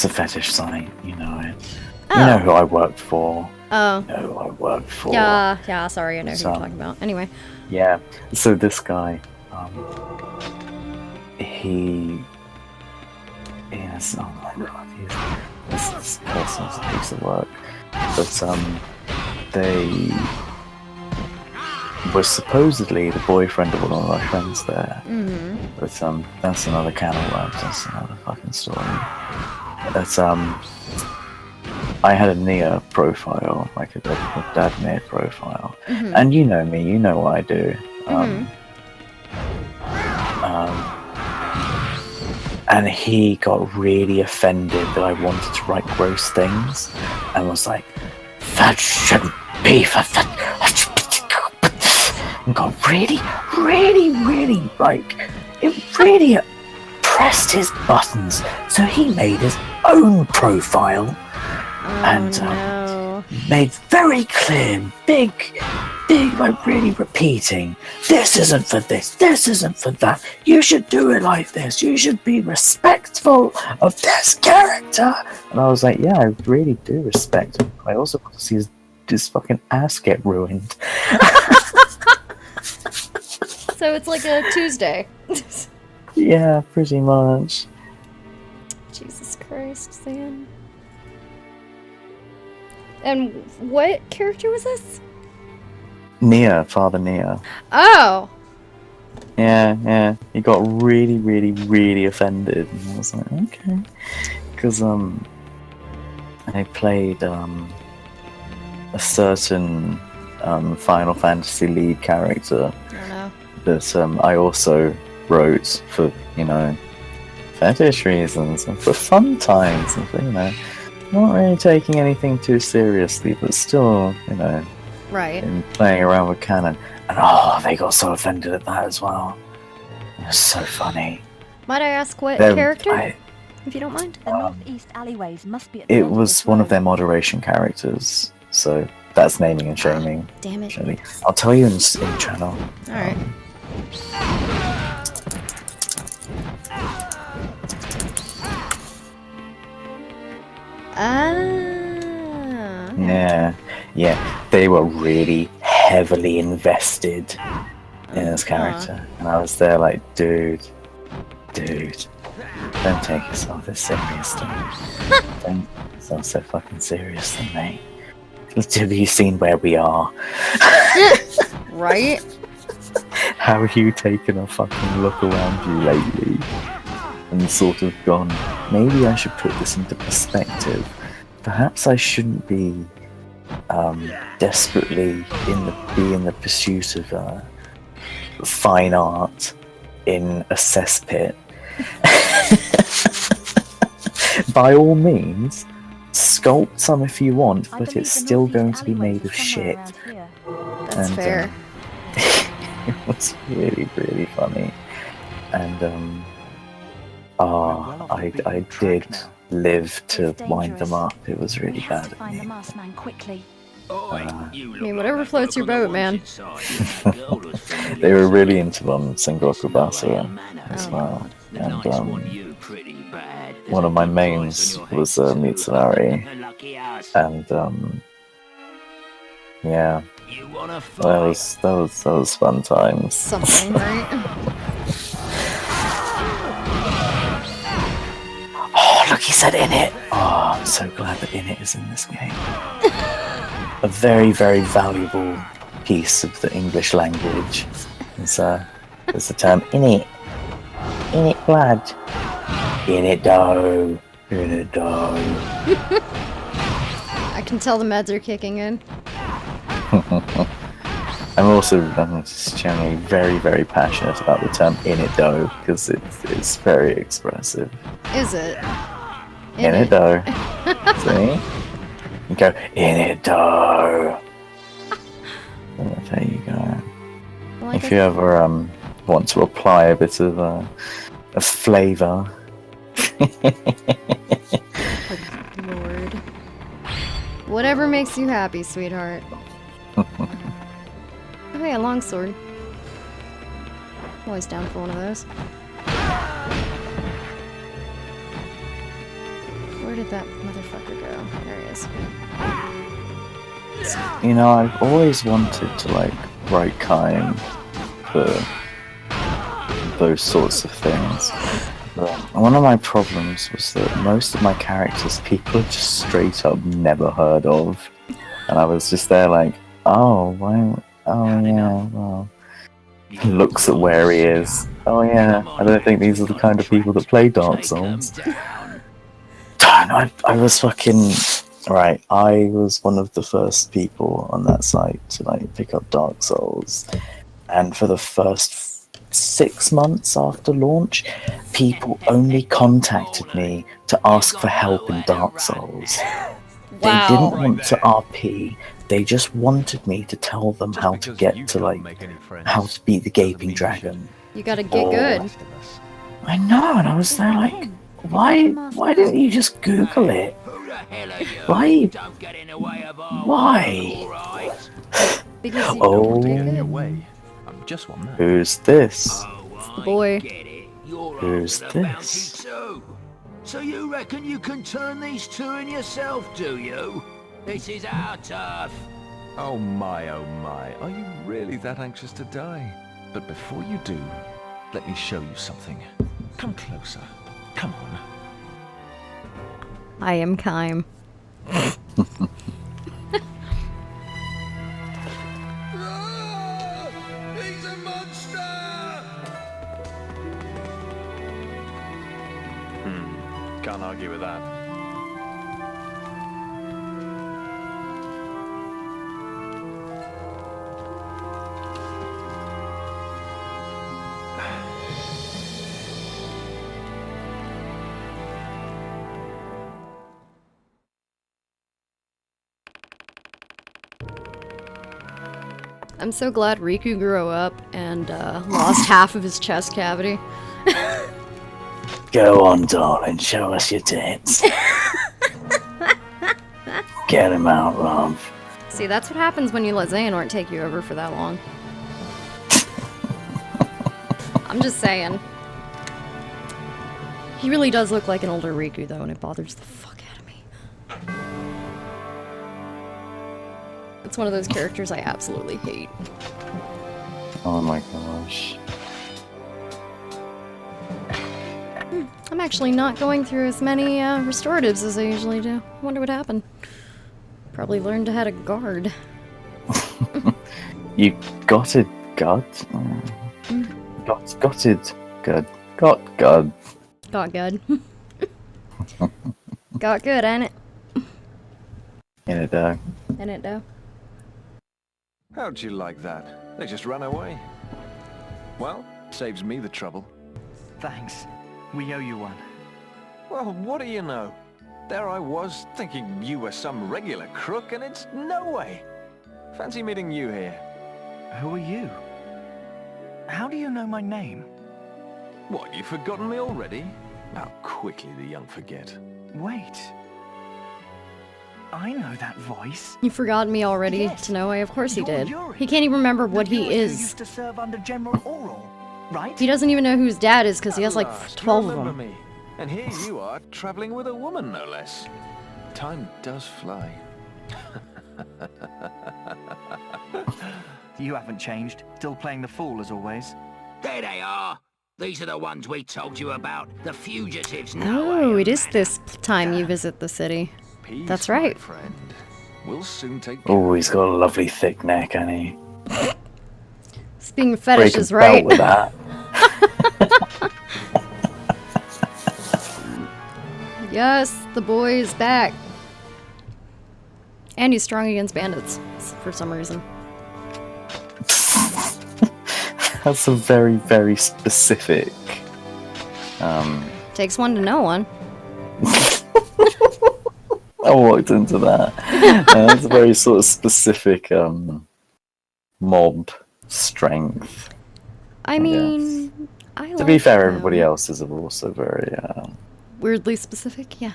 Speaker 6: fetish site, you know it.
Speaker 10: Oh.
Speaker 6: You know who I worked for.
Speaker 10: Oh.
Speaker 6: You know who I worked for.
Speaker 10: Yeah, sorry, I know who you're talking about. Anyway.
Speaker 6: Yeah, so this guy, yes, oh my god, this person's a piece of work. But, they was supposedly the boyfriend of one of my friends there.
Speaker 10: Mm-hmm.
Speaker 6: But, that's another can of worms, that's another fucking story. But, I had a Nia profile, like a Dadmir profile.
Speaker 10: Mm-hmm.
Speaker 6: And you know me, you know what I do. And he got really offended that I wanted to write gross things, and was like, that shouldn't be for that. And got really, like, it really pressed his buttons. So he made his own profile, and made very clear, big, like really repeating, this isn't for this isn't for that, you should do it like this, you should be respectful of this character. And I was like, yeah, I really do respect him. I also want to see his fucking ass get ruined.
Speaker 10: So it's like a Tuesday.
Speaker 6: Yeah, pretty much.
Speaker 10: Jesus Christ, Sam. And what character was this?
Speaker 6: Nia, Father Nia.
Speaker 10: Oh!
Speaker 6: Yeah. He got really offended. And I was like, okay. Because, I played, a certain, Final Fantasy lead character.
Speaker 10: I know.
Speaker 6: That, I also wrote for, fetish reasons and for fun times and for, not really taking anything too seriously, but still,
Speaker 10: Right.
Speaker 6: and playing around with canon. And they got so offended at that as well. It was so funny.
Speaker 10: Might I ask what
Speaker 6: They're-
Speaker 10: character? if you don't mind.
Speaker 8: The northeast alleyways must be at the
Speaker 6: It
Speaker 8: end of
Speaker 6: was
Speaker 8: this
Speaker 6: one of
Speaker 8: road.
Speaker 6: their moderation characters, so that's naming and shaming.
Speaker 10: Damn it.
Speaker 6: Actually. I'll tell you in channel.
Speaker 10: Alright.
Speaker 6: Yeah, they were really heavily invested in his character, and I was there like, dude, don't take yourself this seriously. Don't take yourself so fucking seriously, mate. Have you seen where we are?
Speaker 10: Right?
Speaker 6: How have you taken a fucking look around you lately and sort of gone, maybe I should put this into perspective. Perhaps I shouldn't be desperately in the pursuit of fine art in a cesspit. By all means, sculpt some if you want, but it's still going to be made of shit.
Speaker 10: That's fair.
Speaker 6: It was really, really funny. And I did live to wind them up. It was really bad of me.
Speaker 10: I mean, whatever floats your boat, man.
Speaker 6: They were really into Sengoku Basara as well. And one of my mains was Mitsunari. And yeah. That was fun times.
Speaker 10: Something, right?
Speaker 6: Oh, look, he said in it. Oh, I'm so glad that in it is in this game. A very, very valuable piece of the English language. It's the term in it. In it blood. In it dough. In it dough.
Speaker 10: I can tell the meds are kicking in.
Speaker 6: I'm just generally very, very passionate about the term in it dough because it's very expressive.
Speaker 10: Is it?
Speaker 6: In it dough. See? You go, in it dough. There you go.
Speaker 10: Like
Speaker 6: if you ever want to apply a bit of a flavour.
Speaker 10: Lord. Whatever makes you happy, sweetheart. Oh yeah, longsword. Always down for one of those. Where did that motherfucker go? There he is.
Speaker 6: You know, I've always wanted to like write Kaim for those sorts of things. But one of my problems was that most of my characters people had just straight up never heard of. And I was just there like, oh, why? Oh yeah, well. Looks at where he is. Oh yeah, I don't think these are the kind of people that play Dark Souls. I was fucking... Right, I was one of the first people on that site to like pick up Dark Souls. And for the first 6 months after launch, people only contacted me to ask for help in Dark Souls. They didn't want to RP, they just wanted me to tell them how to get to like, how to beat the Gaping Dragon.
Speaker 10: You gotta get good.
Speaker 6: I know, and I was there like, why didn't you just Google it? Why?
Speaker 10: Because you
Speaker 6: oh,
Speaker 14: I'm just one man.
Speaker 6: Who's this?
Speaker 10: It's the boy.
Speaker 6: Who's this?
Speaker 13: So you reckon you can turn these two in yourself, do you? This is our turf.
Speaker 14: Oh my, are you really that anxious to die? But before you do, let me show you something. Come closer. Come on.
Speaker 10: I am Kaim.
Speaker 13: He's a monster!
Speaker 14: Can't argue with that.
Speaker 10: I'm so glad Riku grew up and lost half of his chest cavity.
Speaker 3: Go on, darling. Show us your tits. Get him out, love.
Speaker 10: See, that's what happens when you let Xehanort take you over for that long. I'm just saying. He really does look like an older Riku, though, and it bothers the fuck out of me. It's one of those characters I absolutely hate.
Speaker 6: Oh my gosh.
Speaker 10: I'm actually not going through as many restoratives as I usually do. I wonder what happened. Probably learned how to guard.
Speaker 6: You got it, God. Got it, good. Got good.
Speaker 10: Got good. Got good, ain't it?
Speaker 6: In it, though.
Speaker 10: Ain't it, though?
Speaker 14: How'd you like that? They just ran away. Well, saves me the trouble.
Speaker 2: Thanks. We owe you one.
Speaker 14: Well, what do you know? There I was, thinking you were some regular crook, and it's no way. Fancy meeting you here.
Speaker 2: Who are you? How do you know my name?
Speaker 14: What, you've forgotten me already? How quickly the young forget.
Speaker 2: Wait. I know that voice.
Speaker 10: You forgot me already,
Speaker 2: Yes.
Speaker 10: to know why? Of course he
Speaker 2: You're
Speaker 10: did.
Speaker 2: Yuri.
Speaker 10: He can't even remember what
Speaker 2: The
Speaker 10: he
Speaker 2: Yuri who
Speaker 10: is.
Speaker 2: used to serve under General Oral, right?
Speaker 10: He doesn't even know who his dad is because he has like
Speaker 14: Last,
Speaker 10: 12 of
Speaker 14: remember
Speaker 10: them.
Speaker 14: me. And here you are, traveling with a woman, no less. Time does fly.
Speaker 2: You haven't changed. Still playing the fool as always.
Speaker 13: There they are. These are the ones we told you about. The fugitives.
Speaker 10: Oh, it is this time you visit the city.
Speaker 14: Peace,
Speaker 10: That's right.
Speaker 14: my friend. We'll soon take
Speaker 6: Oh, he's got a lovely thick neck, hasn't he?
Speaker 10: Speaking of fetishes,
Speaker 6: Break a belt
Speaker 10: right?
Speaker 6: with that.
Speaker 10: Yes, the boy is back. And he's strong against bandits, for some reason.
Speaker 6: That's a very, very specific.
Speaker 10: Takes one to know one.
Speaker 6: I walked into that. That's a very sort of specific mob strength.
Speaker 10: I mean, I
Speaker 6: To
Speaker 10: like
Speaker 6: be fair,
Speaker 10: them.
Speaker 6: everybody else is also very
Speaker 10: Weirdly specific, yeah.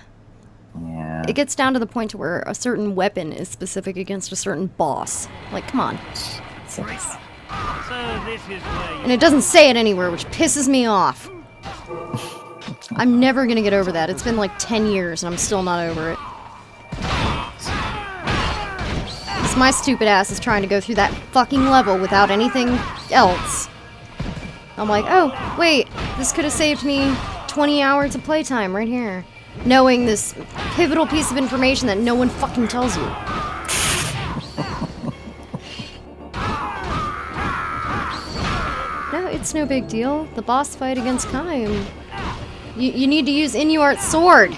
Speaker 6: yeah.
Speaker 10: It gets down to the point to where a certain weapon is specific against a certain boss. Like, come on.
Speaker 1: So this is where you...
Speaker 10: And it doesn't say it anywhere, which pisses me off. I'm never gonna get over that. It's been like 10 years and I'm still not over it. 'Cause my stupid ass is trying to go through that fucking level without anything else. I'm like, oh, wait, this could have saved me 20 hours of playtime right here. Knowing this pivotal piece of information that no one fucking tells you. No, it's no big deal. The boss fight against Kaim. You need to use Inuart's sword.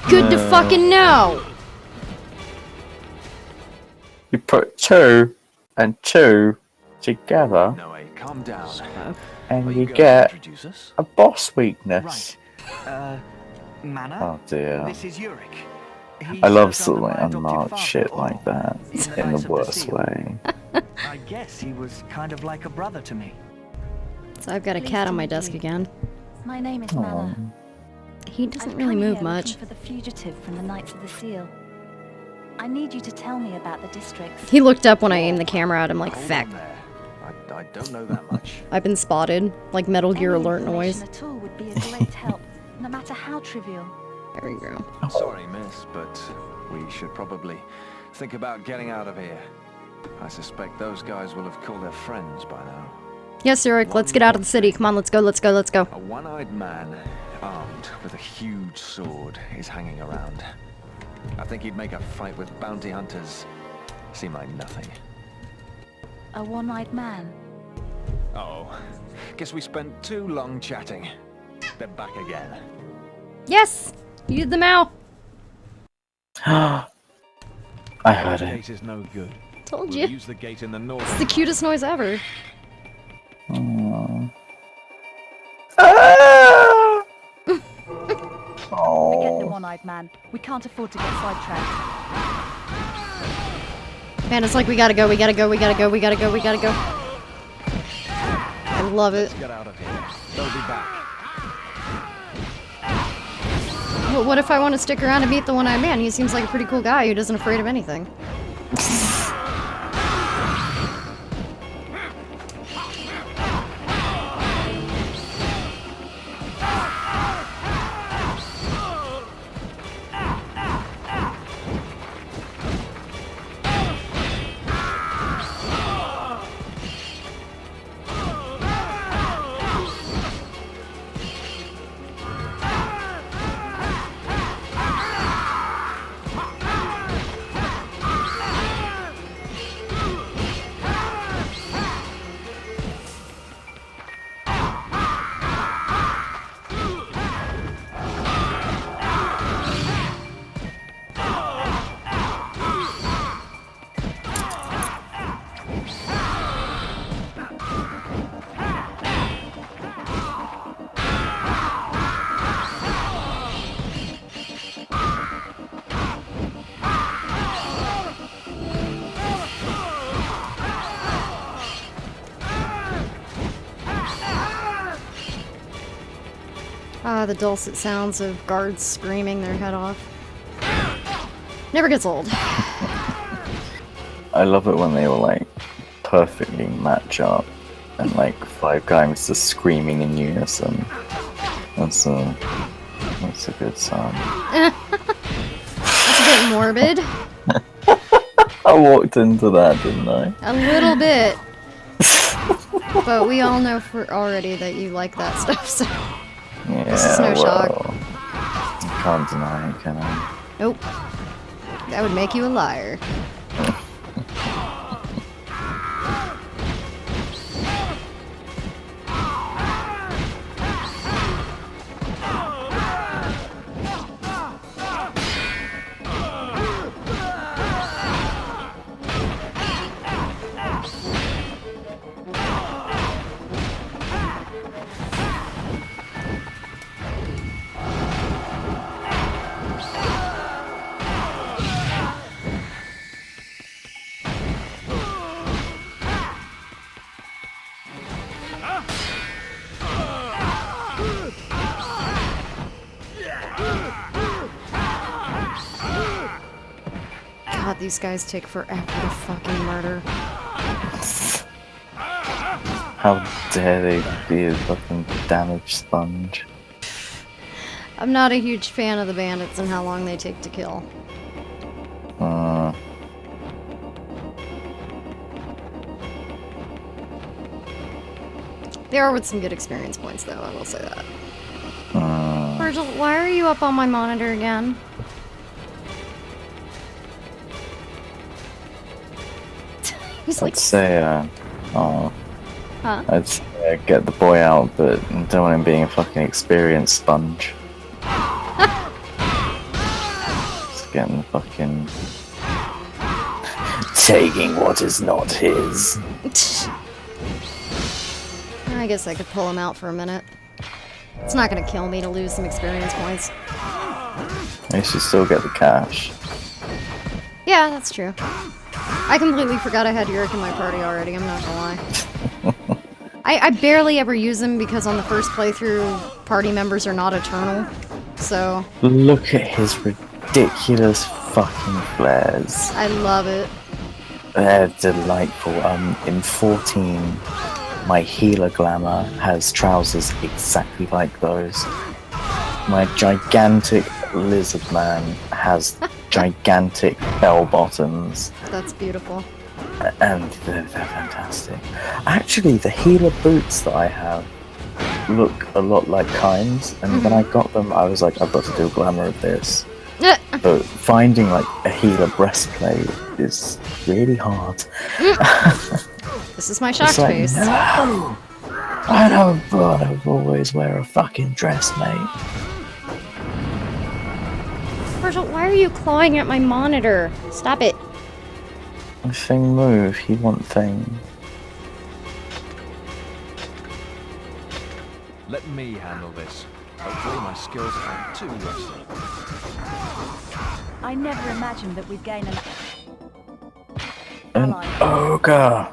Speaker 10: Good to fucking know.
Speaker 6: You put two and two together,
Speaker 14: No, hey, calm down.
Speaker 6: and
Speaker 14: Are
Speaker 6: you
Speaker 14: gonna
Speaker 6: get
Speaker 14: introduce us?
Speaker 6: a boss weakness.
Speaker 2: Mana?
Speaker 6: Oh dear.
Speaker 2: This is Yurik. He
Speaker 6: I love
Speaker 2: served
Speaker 6: sort of
Speaker 2: under
Speaker 6: like
Speaker 2: my adoptive
Speaker 6: unmarked
Speaker 2: father,
Speaker 6: shit
Speaker 2: Oral,
Speaker 6: like that
Speaker 2: in the
Speaker 6: in
Speaker 2: Knights
Speaker 6: the
Speaker 2: of
Speaker 6: worst
Speaker 2: Seal.
Speaker 6: way.
Speaker 2: I guess he was kind of like a brother to me.
Speaker 10: So I've got a
Speaker 8: Pleased
Speaker 10: cat
Speaker 8: to
Speaker 10: on my
Speaker 8: meet
Speaker 10: desk
Speaker 8: you.
Speaker 10: again.
Speaker 8: My name is Mana.
Speaker 10: He doesn't
Speaker 8: I've
Speaker 10: really
Speaker 8: come
Speaker 10: move
Speaker 8: here
Speaker 10: much.
Speaker 8: looking for the fugitive from the Knights of the Seal. I need you to tell me about the districts.
Speaker 10: He looked up when I aimed the camera at him like,
Speaker 14: Hold
Speaker 10: feck.
Speaker 14: on there. I don't know that much.
Speaker 10: I've been spotted. Like Metal Gear
Speaker 8: Any
Speaker 10: alert noise.
Speaker 8: information at all would be a great help, no matter how trivial.
Speaker 10: There we go.
Speaker 14: Sorry, miss, but we should probably think about getting out of here. I suspect those guys will have called their friends by now.
Speaker 10: Yes, Yurik, let's get out of the city. Come on, let's go, let's go, let's go.
Speaker 14: A one-eyed man, armed with a huge sword, is hanging around. I think he'd make a fight with bounty hunters seem like nothing.
Speaker 8: A one-eyed man.
Speaker 14: Oh, guess we spent too long chatting. They're back again.
Speaker 10: Yes! You did the Mao!
Speaker 6: I heard
Speaker 14: The
Speaker 6: it.
Speaker 14: gate is no good.
Speaker 10: Told
Speaker 14: We'll
Speaker 10: you.
Speaker 14: use the gate in the north.
Speaker 10: It's the cutest noise ever.
Speaker 6: Aww.
Speaker 8: Forget the one-eyed man. We can't afford to get sidetracked.
Speaker 10: Man, it's like we gotta go, we gotta go, we gotta go, we gotta go, we gotta go. I love it.
Speaker 14: Let's get out of here. They'll be back.
Speaker 10: But what if I want to stick around and meet the one-eyed man? He seems like a pretty cool guy who isn't afraid of anything. Ah, the dulcet sounds of guards screaming their head off. Never gets old.
Speaker 6: I love it when they all like perfectly match up and like 5 guys just screaming in unison. That's a good sound.
Speaker 10: That's a bit morbid.
Speaker 6: I walked into that, didn't I?
Speaker 10: A little bit. But we all know already that you like that stuff, so...
Speaker 6: Yeah,
Speaker 10: this is no shock.
Speaker 6: I can't deny it, can I?
Speaker 10: Nope. That would make you a liar. God, these guys take forever to fucking murder.
Speaker 6: How dare they be a fucking damage sponge?
Speaker 10: I'm not a huge fan of the bandits and how long they take to kill. They are with some good experience points, though, I will say that. Virgil, why are you up on my monitor again?
Speaker 6: I'd say,
Speaker 10: Huh?
Speaker 6: I'd say get the boy out, but don't want him being a fucking experience sponge. Just getting the fucking... taking what is not his.
Speaker 10: I guess I could pull him out for a minute. It's not gonna kill me to lose some experience points.
Speaker 6: They should still get the cash.
Speaker 10: Yeah, that's true. I completely forgot I had Yurik in my party already, I'm not gonna lie. I barely ever use him because on the first playthrough, party members are not eternal, so...
Speaker 6: Look at his ridiculous fucking flares.
Speaker 10: I love it.
Speaker 6: They're delightful. In 14, my healer glamour has trousers exactly like those. My gigantic lizard man has gigantic bell bottoms.
Speaker 10: That's beautiful.
Speaker 6: And they're fantastic. Actually, the healer boots that I have look a lot like Kyne's, and when I got them, I was like, I've got to do a glamour of this. But finding like a healer breastplate is really hard.
Speaker 10: This is my shocked
Speaker 6: like,
Speaker 10: face.
Speaker 6: No, I don't want to always wear a fucking dress, mate.
Speaker 10: Virgil, why are you clawing at my monitor? Stop it.
Speaker 6: Thing move, he want thing.
Speaker 14: Let me handle this. Hopefully my skills aren't too rusty.
Speaker 8: I never imagined that we'd gain
Speaker 6: An ogre!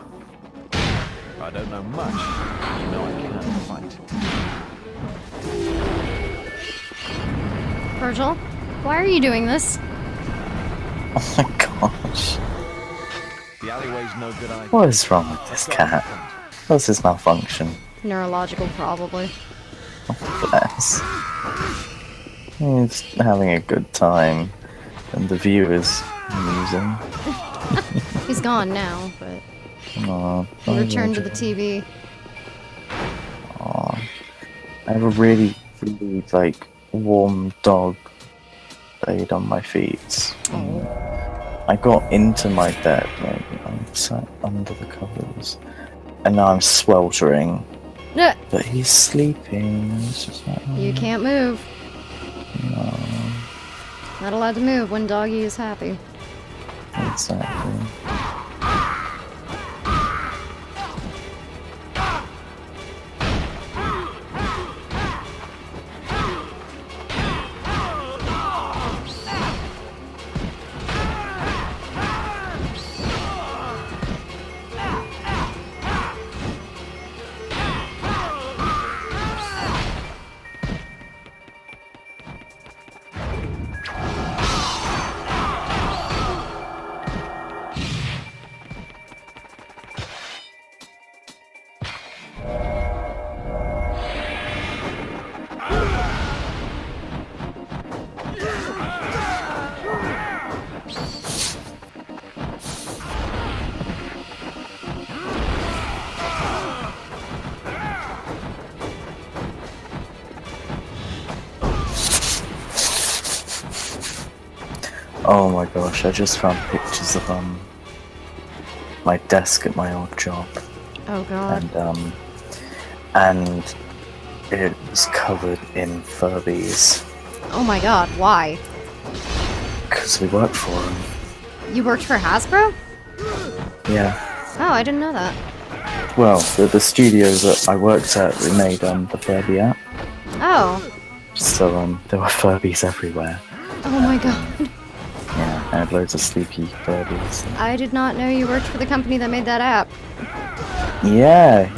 Speaker 14: I don't know much. You know I can fight.
Speaker 10: Virgil, why are you doing this?
Speaker 6: Oh my gosh.
Speaker 14: The alleyway's no good either.
Speaker 6: What is wrong with this cat? What's his malfunction?
Speaker 10: Neurological, probably.
Speaker 6: Oh, bless. He's having a good time, and the view is amusing.
Speaker 10: He's gone now, but
Speaker 6: Aww,
Speaker 10: he returned to the TV.
Speaker 6: Aww. I have a really, really, like, warm dog laid on my feet. I got into my bed, like, I sat under the covers, and now I'm sweltering. But he's sleeping. It's just like,
Speaker 10: You can't move.
Speaker 6: No.
Speaker 10: Not allowed to move when doggy is happy.
Speaker 6: Exactly. Oh my gosh, I just found pictures of my desk at my old job.
Speaker 10: Oh god.
Speaker 6: And it was covered in Furbies.
Speaker 10: Oh my god, why?
Speaker 6: Because we worked for them.
Speaker 10: You worked for Hasbro?
Speaker 6: Yeah.
Speaker 10: Oh, I didn't know that.
Speaker 6: Well, the studio that I worked at, we made the Furby app.
Speaker 10: Oh.
Speaker 6: So there were Furbies everywhere.
Speaker 10: Oh my god.
Speaker 6: Yeah, I had loads of sleepy Furbies.
Speaker 10: I did not know you worked for the company that made that app.
Speaker 6: Yeah.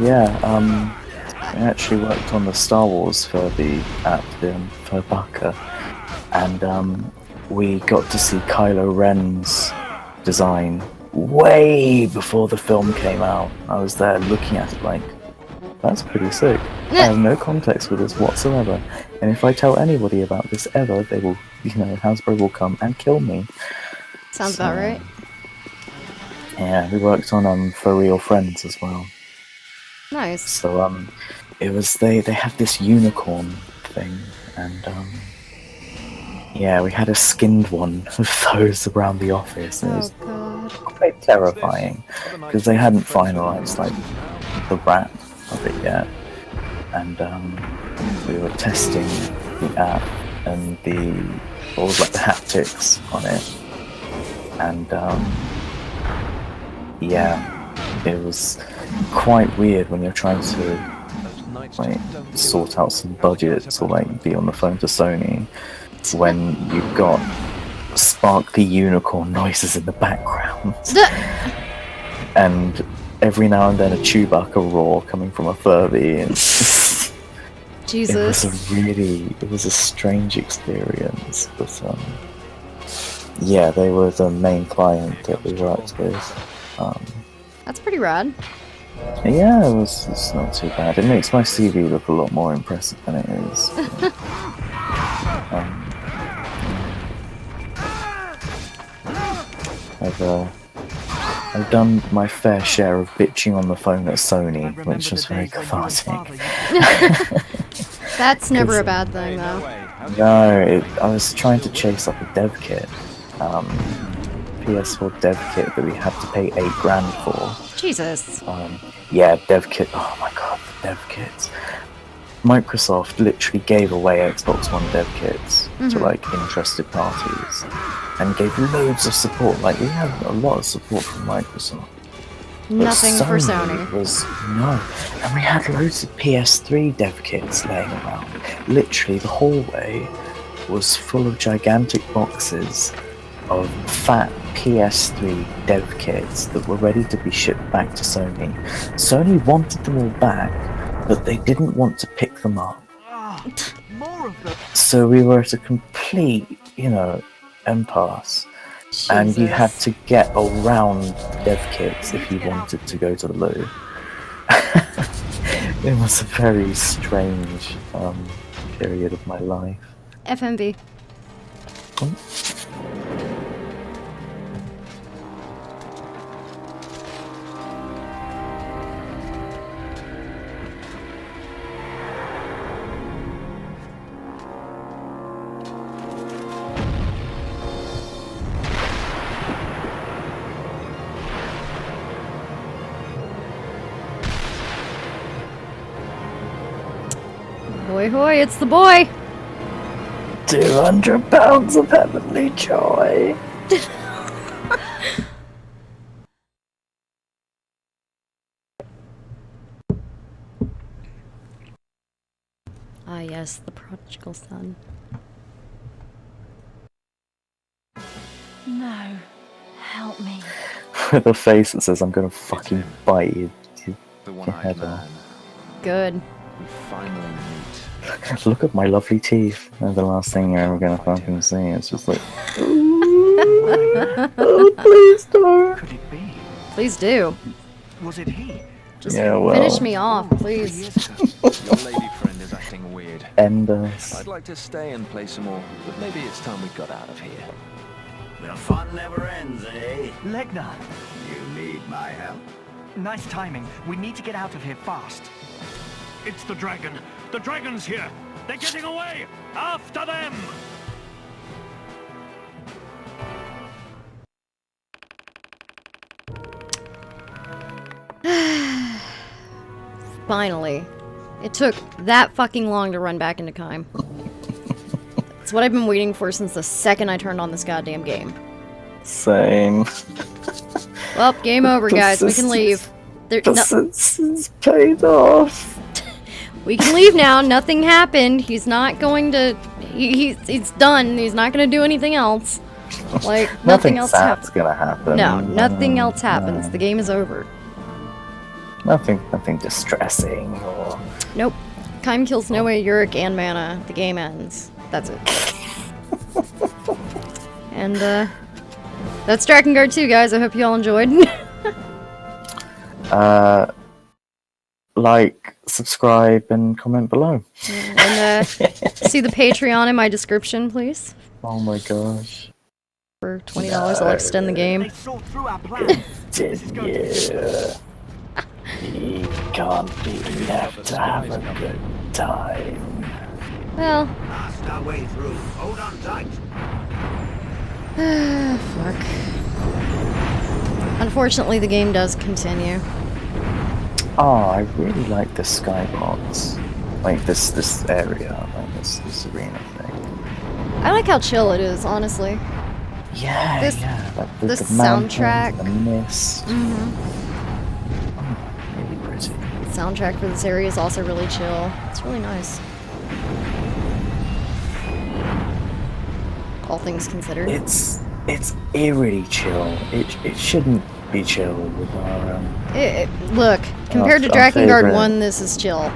Speaker 6: I actually worked on the Star Wars Furby app, the Furbucker, and we got to see Kylo Ren's design way before the film came out. I was there looking at it like, that's pretty sick. I have no context for this whatsoever, and if I tell anybody about this ever, they will, Hasbro will come and kill me.
Speaker 10: Sounds about right.
Speaker 6: Yeah, we worked on For Real Friends as well.
Speaker 10: Nice.
Speaker 6: So it was they had this unicorn thing, and yeah, we had a skinned one of those around the office, and it was quite terrifying because they hadn't finalized like the wrap of it yet, and we were testing the app and all of, like, the haptics on it, and yeah, it was quite weird when you're trying to like sort out some budgets or like be on the phone to Sony when you've got sparkly unicorn noises in the background and every now and then a Chewbacca roar coming from a Furby, and
Speaker 10: Jesus.
Speaker 6: it was a strange experience, but yeah, they were the main client that we worked with.
Speaker 10: That's pretty rad.
Speaker 6: Yeah, it's not too bad. It makes my CV look a lot more impressive than it is. I've done my fair share of bitching on the phone at Sony, which was very cathartic.
Speaker 10: That's never a bad thing, though.
Speaker 6: No, I was trying to chase up a dev kit, PS4 dev kit that we had to pay $8,000 for.
Speaker 10: Jesus.
Speaker 6: Yeah, dev kit. Oh my god, the dev kits. Microsoft literally gave away Xbox One dev kits to like interested parties, and gave loads of support. Like, we had a lot of support from Microsoft.
Speaker 10: Nothing for Sony.
Speaker 6: And we had loads of PS3 dev kits laying around. Literally, the hallway was full of gigantic boxes of fat PS3 dev kits that were ready to be shipped back to Sony. Sony wanted them all back, but they didn't want to pick them up.
Speaker 15: more of them.
Speaker 6: So we were at a complete, impasse. And you had to get around dev kits if you wanted to go to the loo. It was a very strange period of my life.
Speaker 10: FMV. Hoy hoy, it's the boy!
Speaker 6: 200 pounds of heavenly joy.
Speaker 10: Ah yes, the prodigal son.
Speaker 8: No. Help me.
Speaker 6: With a face that says, I'm gonna fucking bite you.
Speaker 14: The
Speaker 6: your
Speaker 14: one-eyed
Speaker 6: head
Speaker 14: man.
Speaker 6: off.
Speaker 10: Good.
Speaker 14: We finally meet.
Speaker 6: Look at my lovely teeth. They're the last thing you're ever gonna fucking see. It's just like, oh, please don't.
Speaker 2: Could it be?
Speaker 10: Please do.
Speaker 2: Was it he?
Speaker 10: Just
Speaker 6: Yeah, well.
Speaker 10: finish me off, please.
Speaker 14: Your lady friend is acting weird.
Speaker 6: End us.
Speaker 14: I'd like to stay and play some more, but maybe it's time we got out of here.
Speaker 12: The fun never ends, eh?
Speaker 2: Legna,
Speaker 12: You need my help.
Speaker 2: nice timing. We need to get out of here fast.
Speaker 13: It's the dragon. The dragon's here. They're getting away. After them.
Speaker 10: Finally. It took that fucking long to run back into Kime. It's what I've been waiting for since the second I turned on this goddamn game.
Speaker 6: Same.
Speaker 10: Well, game over, guys. We can leave.
Speaker 6: Persistence paid off.
Speaker 10: We can leave now. Nothing happened. He's not going to... He's done. He's not going to do anything else. Like, nothing else
Speaker 6: sad's gonna happen.
Speaker 10: No, nothing else happens. The game is over.
Speaker 6: Nothing distressing or...
Speaker 10: Nope. Kime kills Noe, Yurik, and Mana. The game ends. That's it. And, that's Drakengard 2, guys. I hope you all enjoyed.
Speaker 6: Like, subscribe, and comment below.
Speaker 10: And, see the Patreon in my description, please.
Speaker 6: Oh my gosh.
Speaker 10: For $20, I'll extend the game.
Speaker 2: They saw through our plan.
Speaker 6: Yeah. You can't be left to have a good time.
Speaker 10: Well.
Speaker 12: Blast our way through. Hold on tight.
Speaker 10: Fuck. Unfortunately, the game does continue.
Speaker 6: Oh, I really like the skybox. Like this area, like this arena thing.
Speaker 10: I like how chill it is, honestly.
Speaker 6: Yeah,
Speaker 10: This-
Speaker 6: yeah. Like
Speaker 10: this
Speaker 6: the mountains,
Speaker 10: soundtrack.
Speaker 6: the mist.
Speaker 10: Mm-hmm.
Speaker 6: Really pretty.
Speaker 10: The soundtrack for this area is also really chill. It's really nice. All things considered.
Speaker 6: It's eerily chill. It shouldn't be chill with our
Speaker 10: Look, compared to
Speaker 6: our
Speaker 10: Drakengard
Speaker 6: favorite.
Speaker 10: 1, this is chill.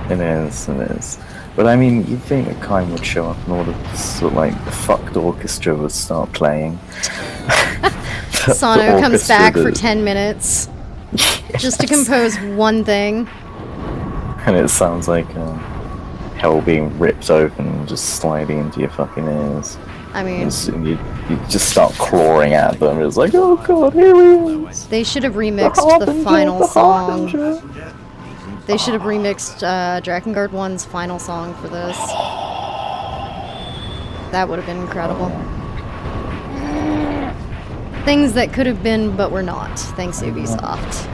Speaker 6: It is. But I mean, you'd think that Kime would show up and all the sort of like the fucked orchestra would start playing.
Speaker 10: Sano comes
Speaker 6: orchestra
Speaker 10: back for
Speaker 6: that-
Speaker 10: 10 minutes just to compose one thing.
Speaker 6: And it sounds like hell being ripped open and just sliding into your fucking ears.
Speaker 10: I mean,
Speaker 6: And you just start clawing at them. It's like, oh god, here he is.
Speaker 10: they should have remixed the
Speaker 6: Harbinger,
Speaker 10: final
Speaker 6: the
Speaker 10: song.
Speaker 6: Harbinger.
Speaker 10: They should have remixed Drakengard 1's final song for this. That would have been incredible. Things that could have been, but were not. Thanks, Ubisoft.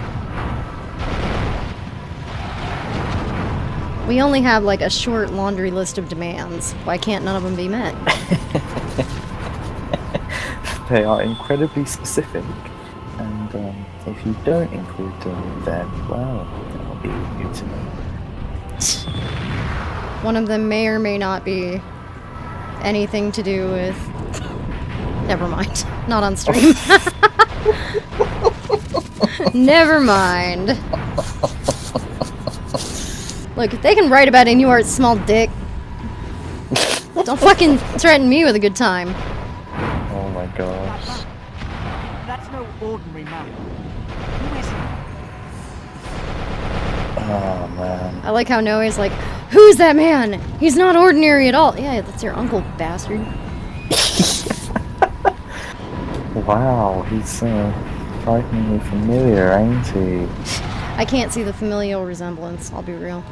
Speaker 10: We only have like a short laundry list of demands. Why can't none of them be met?
Speaker 6: They are incredibly specific, and if you don't include them, then, well, that'll be new to me.
Speaker 10: One of them may or may not be anything to do with... Never mind. Not on stream. Never mind. Look, if they can write about Inuart's small dick, Don't fucking threaten me with a good time.
Speaker 6: Oh my gosh.
Speaker 2: That's no ordinary man. Who is he?
Speaker 6: Oh man.
Speaker 10: I like how Noe's like, who's that man? He's not ordinary at all. Yeah, that's your uncle, bastard.
Speaker 6: Wow, he's frighteningly familiar, ain't he?
Speaker 10: I can't see the familial resemblance, I'll be real.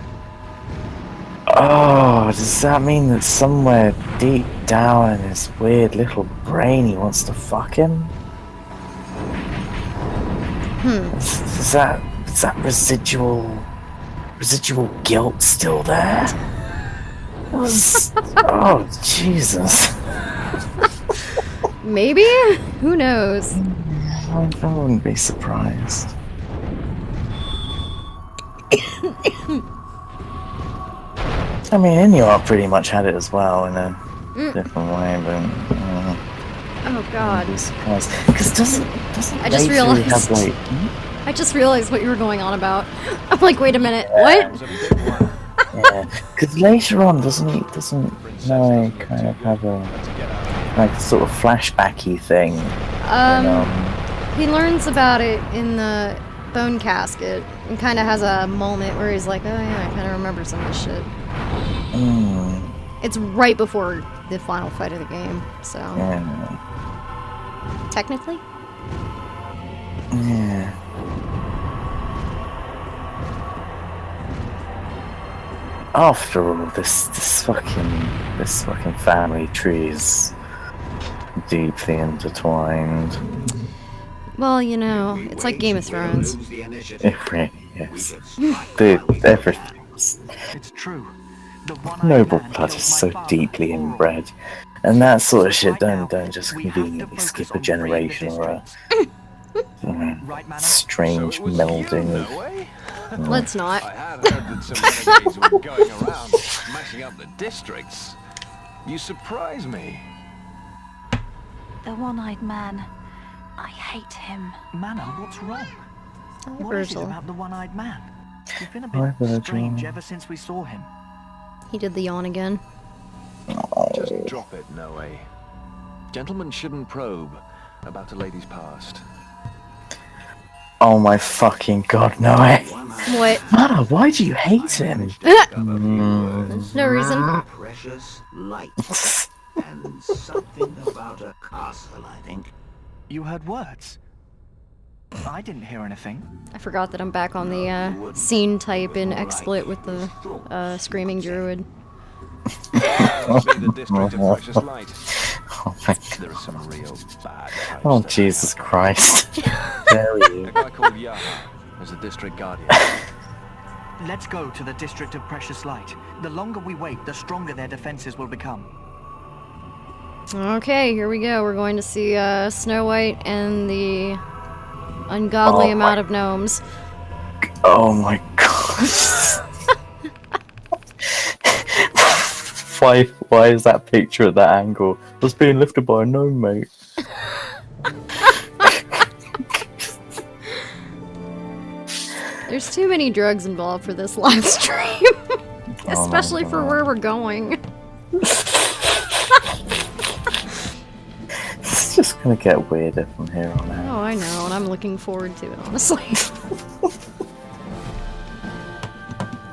Speaker 6: Oh, does that mean that somewhere deep down in his weird little brain he wants to fuck him? Is that residual guilt still there? Oh, Jesus.
Speaker 10: Maybe? Who knows?
Speaker 6: I wouldn't be surprised. I mean, Inuit pretty much had it as well in a different way, but
Speaker 10: oh god.
Speaker 6: I'd be surprised. Because doesn't
Speaker 10: I just
Speaker 6: Rachel
Speaker 10: realized.
Speaker 6: have, like,
Speaker 10: I just realized what you were going on about. I'm like, wait a minute, what?
Speaker 6: yeah, because later on, doesn't Noe kind of have a like sort of flashbacky thing?
Speaker 10: He learns about it in the bone casket and kind of has a moment where he's like, oh yeah, I kind of remember some of this shit. It's right before the final fight of the game, so technically.
Speaker 6: Yeah. After all, this fucking family tree is deeply intertwined.
Speaker 10: Well, you know, it's like Game of Thrones.
Speaker 6: It really is. Everything's
Speaker 2: It's true.
Speaker 6: noble blood is so deeply inbred, and that sort of shit don't just conveniently skip a generation or a strange melding of.
Speaker 10: Let's not.
Speaker 14: I had heard that some renegades were going around smashing up the districts. You surprise me.
Speaker 8: The one-eyed man. I hate him.
Speaker 2: Mana, what's wrong? What is it
Speaker 10: Virgil.
Speaker 2: about the one-eyed man? You've been a
Speaker 6: Hi,
Speaker 2: bit
Speaker 6: Virgil.
Speaker 2: strange ever since we saw him.
Speaker 10: He did the yawn again.
Speaker 14: Just drop it, Noe. Gentlemen shouldn't probe about a lady's past.
Speaker 6: Oh my fucking god, no way.
Speaker 10: What?
Speaker 6: Mana, why do you hate him?
Speaker 10: No reason.
Speaker 12: Precious light. And something about a castle, I think.
Speaker 2: You heard words? I didn't hear anything.
Speaker 10: I forgot that I'm back on the scene type in XSplit with the screaming druid.
Speaker 14: The district of precious light.
Speaker 6: Oh my
Speaker 14: There are some real bad types.
Speaker 6: Oh Jesus Christ. Dare you.
Speaker 14: A guy called Yaha is the district guardian.
Speaker 2: Let's go to the District of Precious Light. The longer we wait, the stronger their defenses will become.
Speaker 10: Okay, here we go. We're going to see Snow White and the ungodly amount of gnomes.
Speaker 6: Oh my god. Why is that picture at that angle? It was being lifted by a gnome, mate.
Speaker 10: There's too many drugs involved for this live stream. Especially for where we're going.
Speaker 6: It's just gonna get weirder from here on out.
Speaker 10: Oh, I know, and I'm looking forward to it, honestly.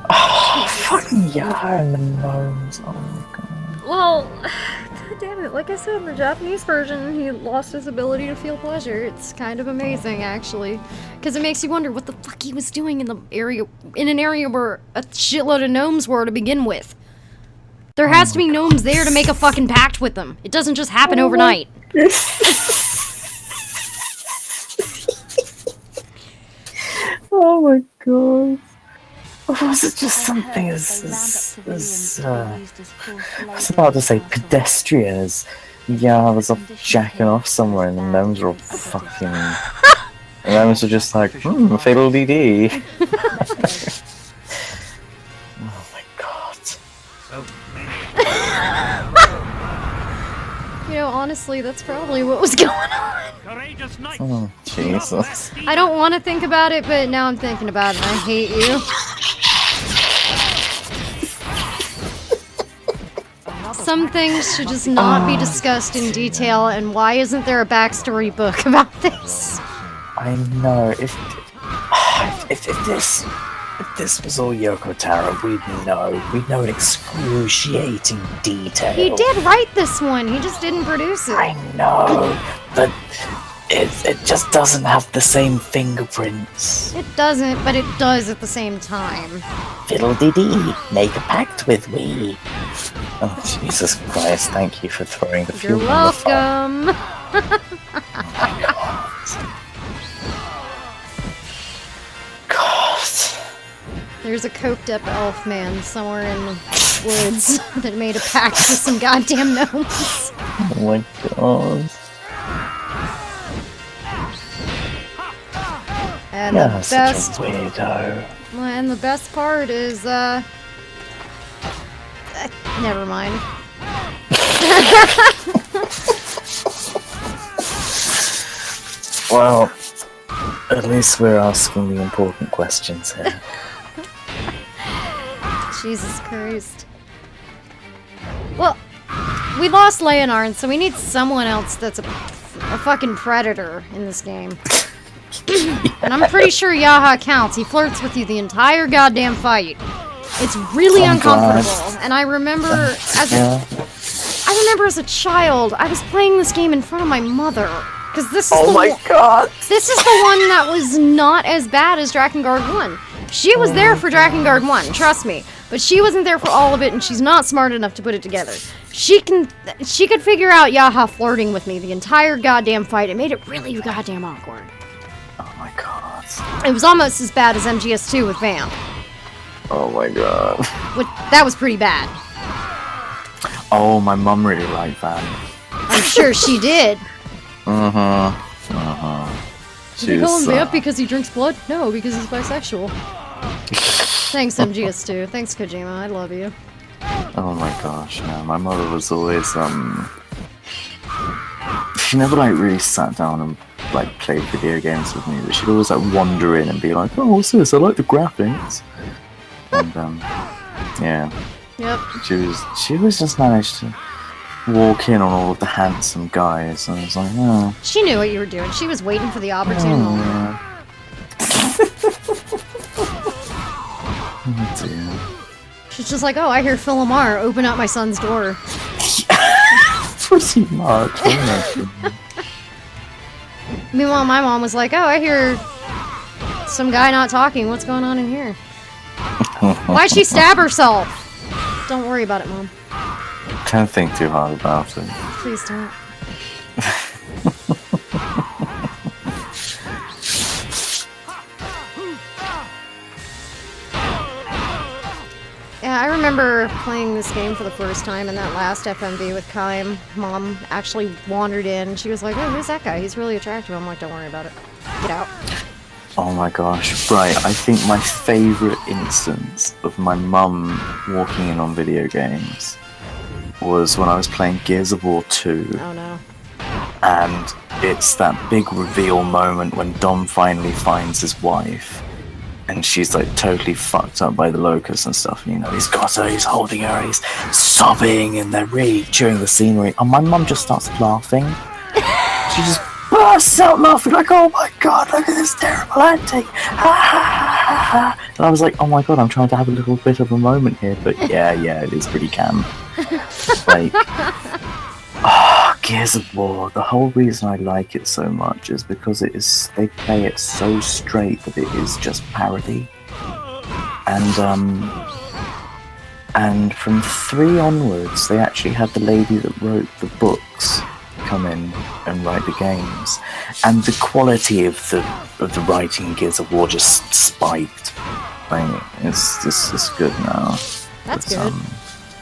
Speaker 6: Oh, fucking Yaha and the gnomes. Oh my god.
Speaker 10: Well, god damn it, like I said, in the Japanese version, he lost his ability to feel pleasure. It's kind of amazing, actually. Because it makes you wonder what the fuck he was doing in an area where a shitload of gnomes were to begin with. There has to be gnomes there to make a fucking pact with them. It doesn't just happen overnight.
Speaker 6: Oh my god. Or was it just something as I was about to say pedestrian as I was off jacking off somewhere and the gnomes were all fucking and the gnomes were just like, fiddle dee dee. Oh my god.
Speaker 10: You know, honestly, that's probably what was going on.
Speaker 6: Oh Jesus.
Speaker 10: I don't want to think about it, but now I'm thinking about it and I hate you. some things should just not be discussed in detail, and why isn't there a backstory book about this?
Speaker 3: I know. If this was all Yoko Taro, we'd know in excruciating detail.
Speaker 10: He did write this one, he just didn't produce it.
Speaker 3: I know, but it just doesn't have the same fingerprints.
Speaker 10: It doesn't, but it does at the same time.
Speaker 3: Fiddle-dee-dee, make a pact with me. Oh, Jesus Christ, thank you for throwing the fuel
Speaker 10: You're
Speaker 3: on the fire.
Speaker 10: welcome. There's a coked up elf man somewhere in the woods that made a pact with some goddamn gnomes.
Speaker 3: Oh my god.
Speaker 10: And
Speaker 3: Yeah,
Speaker 10: the
Speaker 3: such
Speaker 10: best
Speaker 3: a weirdo.
Speaker 10: And the best part is never mind.
Speaker 3: Well, at least we're asking the important questions here.
Speaker 10: Jesus Christ. Well, we lost Leonard, so we need someone else that's a fucking predator in this game. And I'm pretty sure Yaha counts. He flirts with you the entire goddamn fight. It's really uncomfortable. And I remember as a child, I was playing this game in front of my mother. Because this is
Speaker 3: god!
Speaker 10: This is the one that was not as bad as Drakengard 1. She was there for Drakengard 1, trust me. But she wasn't there for all of it, and she's not smart enough to put it together. She could figure out Yaha flirting with me the entire goddamn fight. It made it really goddamn awkward.
Speaker 3: Oh my god.
Speaker 10: It was almost as bad as MGS2 with Vamp.
Speaker 3: Oh my god.
Speaker 10: That was pretty bad.
Speaker 3: Oh, my mum really liked that.
Speaker 10: I'm sure she did. Did they call him Vamp because he drinks blood? No, because he's bisexual. Thanks, MGS2. Thanks, Kojima. I love you.
Speaker 3: Oh my gosh, no. My mother was always, she never, like, really sat down and, like, played video games with me, but she'd always, like, wander in and be like, oh, what's this? I like the graphics. And, yeah.
Speaker 10: Yep.
Speaker 3: She always just managed to walk in on all of the handsome guys, and I was like, oh.
Speaker 10: She knew what you were doing. She was waiting for the opportune moment.
Speaker 3: Yeah. Oh dear.
Speaker 10: She's just like, oh, I hear Phil Lamar open up my son's door.
Speaker 3: Pretty much.
Speaker 10: Meanwhile, my mom was like, oh, I hear some guy not talking. What's going on in here? Why'd she stab herself? Don't worry about it, Mom.
Speaker 3: Don't think too hard about it.
Speaker 10: Please don't. Yeah, I remember playing this game for the first time in that last FMV with Kaim. Mom actually wandered in. She was like, oh, who's that guy? He's really attractive. I'm like, don't worry about it. Get out.
Speaker 3: Oh my gosh, right, I think my favourite instance of my mum walking in on video games was when I was playing Gears of War 2.
Speaker 10: Oh no.
Speaker 3: And it's that big reveal moment when Dom finally finds his wife. And she's like totally fucked up by the locusts and stuff. And, you know, he's got her, he's holding her, he's sobbing, and they're really chewing the scenery. And my mum just starts laughing. She just bursts out laughing like, oh my god, look at this terrible ending. And I was like, oh my god, I'm trying to have a little bit of a moment here. But yeah, it is pretty camp. Like, Gears of War, the whole reason I like it so much is because they play it so straight that it is just parody. And from 3 onwards, they actually had the lady that wrote the books come in and write the games. And the quality of the writing in Gears of War just spiked. Like, it's good now.
Speaker 10: That's good.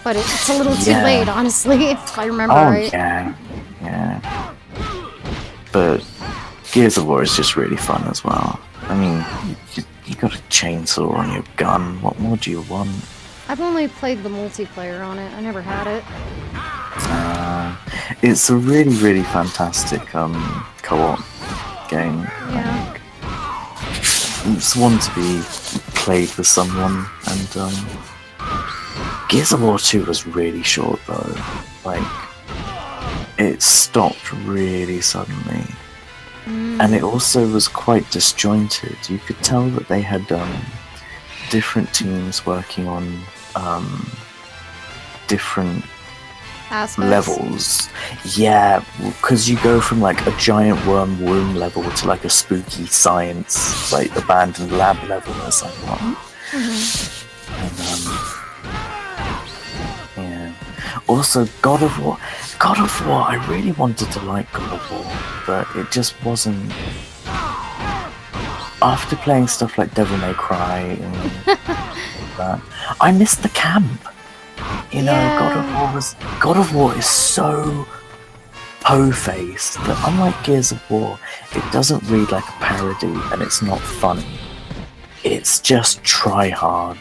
Speaker 10: But it's a little too late, honestly, if I remember right.
Speaker 3: Yeah. But Gears of War is just really fun as well. I mean, you got a chainsaw on your gun. What more do you want?
Speaker 10: I've only played the multiplayer on it. I never had it.
Speaker 3: It's a really, really fantastic co-op game.
Speaker 10: Yeah.
Speaker 3: It's one to be played with someone, and Gears of War 2 was really short though. Like, it stopped really suddenly. And it also was quite disjointed. You could tell that they had different teams working on different
Speaker 10: Aspects.
Speaker 3: levels. Yeah, because you go from like a giant worm womb level to like a spooky science, like abandoned lab level or something like that. And, yeah. Also, God of War. I really wanted to like God of War, but it just wasn't. After playing stuff like Devil May Cry and that, I missed the camp. You know, God of War is so po-faced that unlike Gears of War, it doesn't read like a parody and it's not funny. It's just try hard.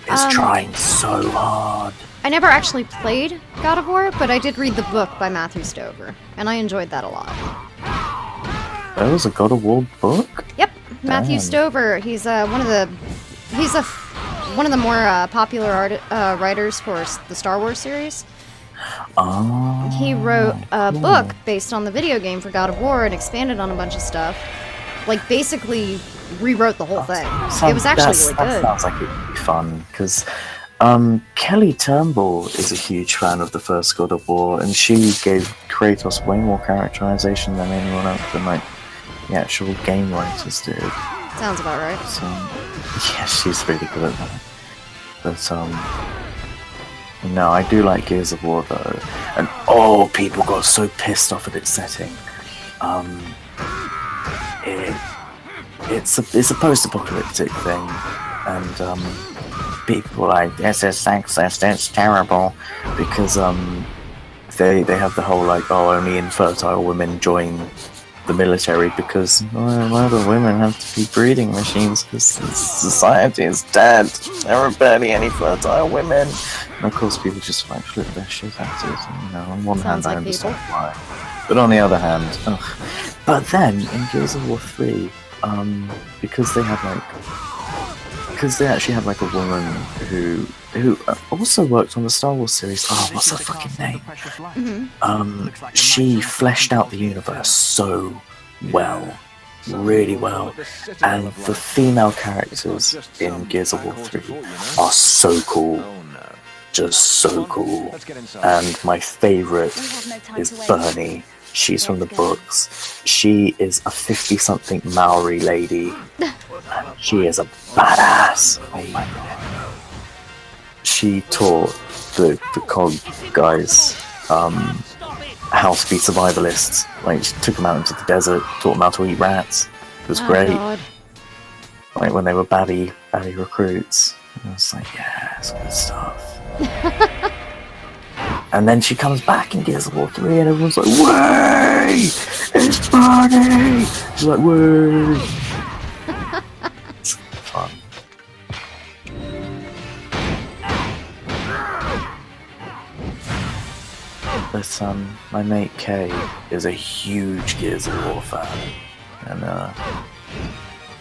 Speaker 3: It's trying so hard.
Speaker 10: I never actually played God of War, but I did read the book by Matthew Stover, and I enjoyed that a lot.
Speaker 3: There was a God of War book?
Speaker 10: Yep, Matthew
Speaker 3: Damn.
Speaker 10: Stover. He's one of the more popular writers for the Star Wars series.
Speaker 3: Oh.
Speaker 10: He wrote a book based on the video game for God of War and expanded on a bunch of stuff. Like, basically rewrote the whole thing. It was actually really good.
Speaker 3: That sounds like it'd be fun, because Kelly Turnbull is a huge fan of the first God of War, and she gave Kratos way more characterization than anyone else, than like the actual game writers did.
Speaker 10: Sounds about right.
Speaker 3: So, yeah, she's really good at that. But no, I do like Gears of War though, and people got so pissed off at its setting. It's a post-apocalyptic thing, and people are like, this is sexist, it's terrible, because they have the whole like, only infertile women join the military because why do women have to be breeding machines, because society is dead, there are barely any fertile women. And of course people just like flip their shit at it, and, you know, on one hand I understand why, but on the other hand, but then in Gears of War 3, because they actually had like a woman who also worked on the Star Wars series. What's her fucking name? She fleshed out the universe so well, really well, and the female characters in Gears of War 3 are so cool, just so cool. And my favourite is Bernie. She's from the books. She is a 50-something Maori lady. She is a badass. Oh my god. She taught the COG guys how to be survivalists. Like, she took them out into the desert, taught them how to eat rats. It was great. God. Like, when they were baddie recruits. I was like, yeah, it's good stuff. And then she comes back in Gears of War 3 and everyone's like, way! It's Barney! She's like, way! It's fun. But my mate Kay is a huge Gears of War fan. And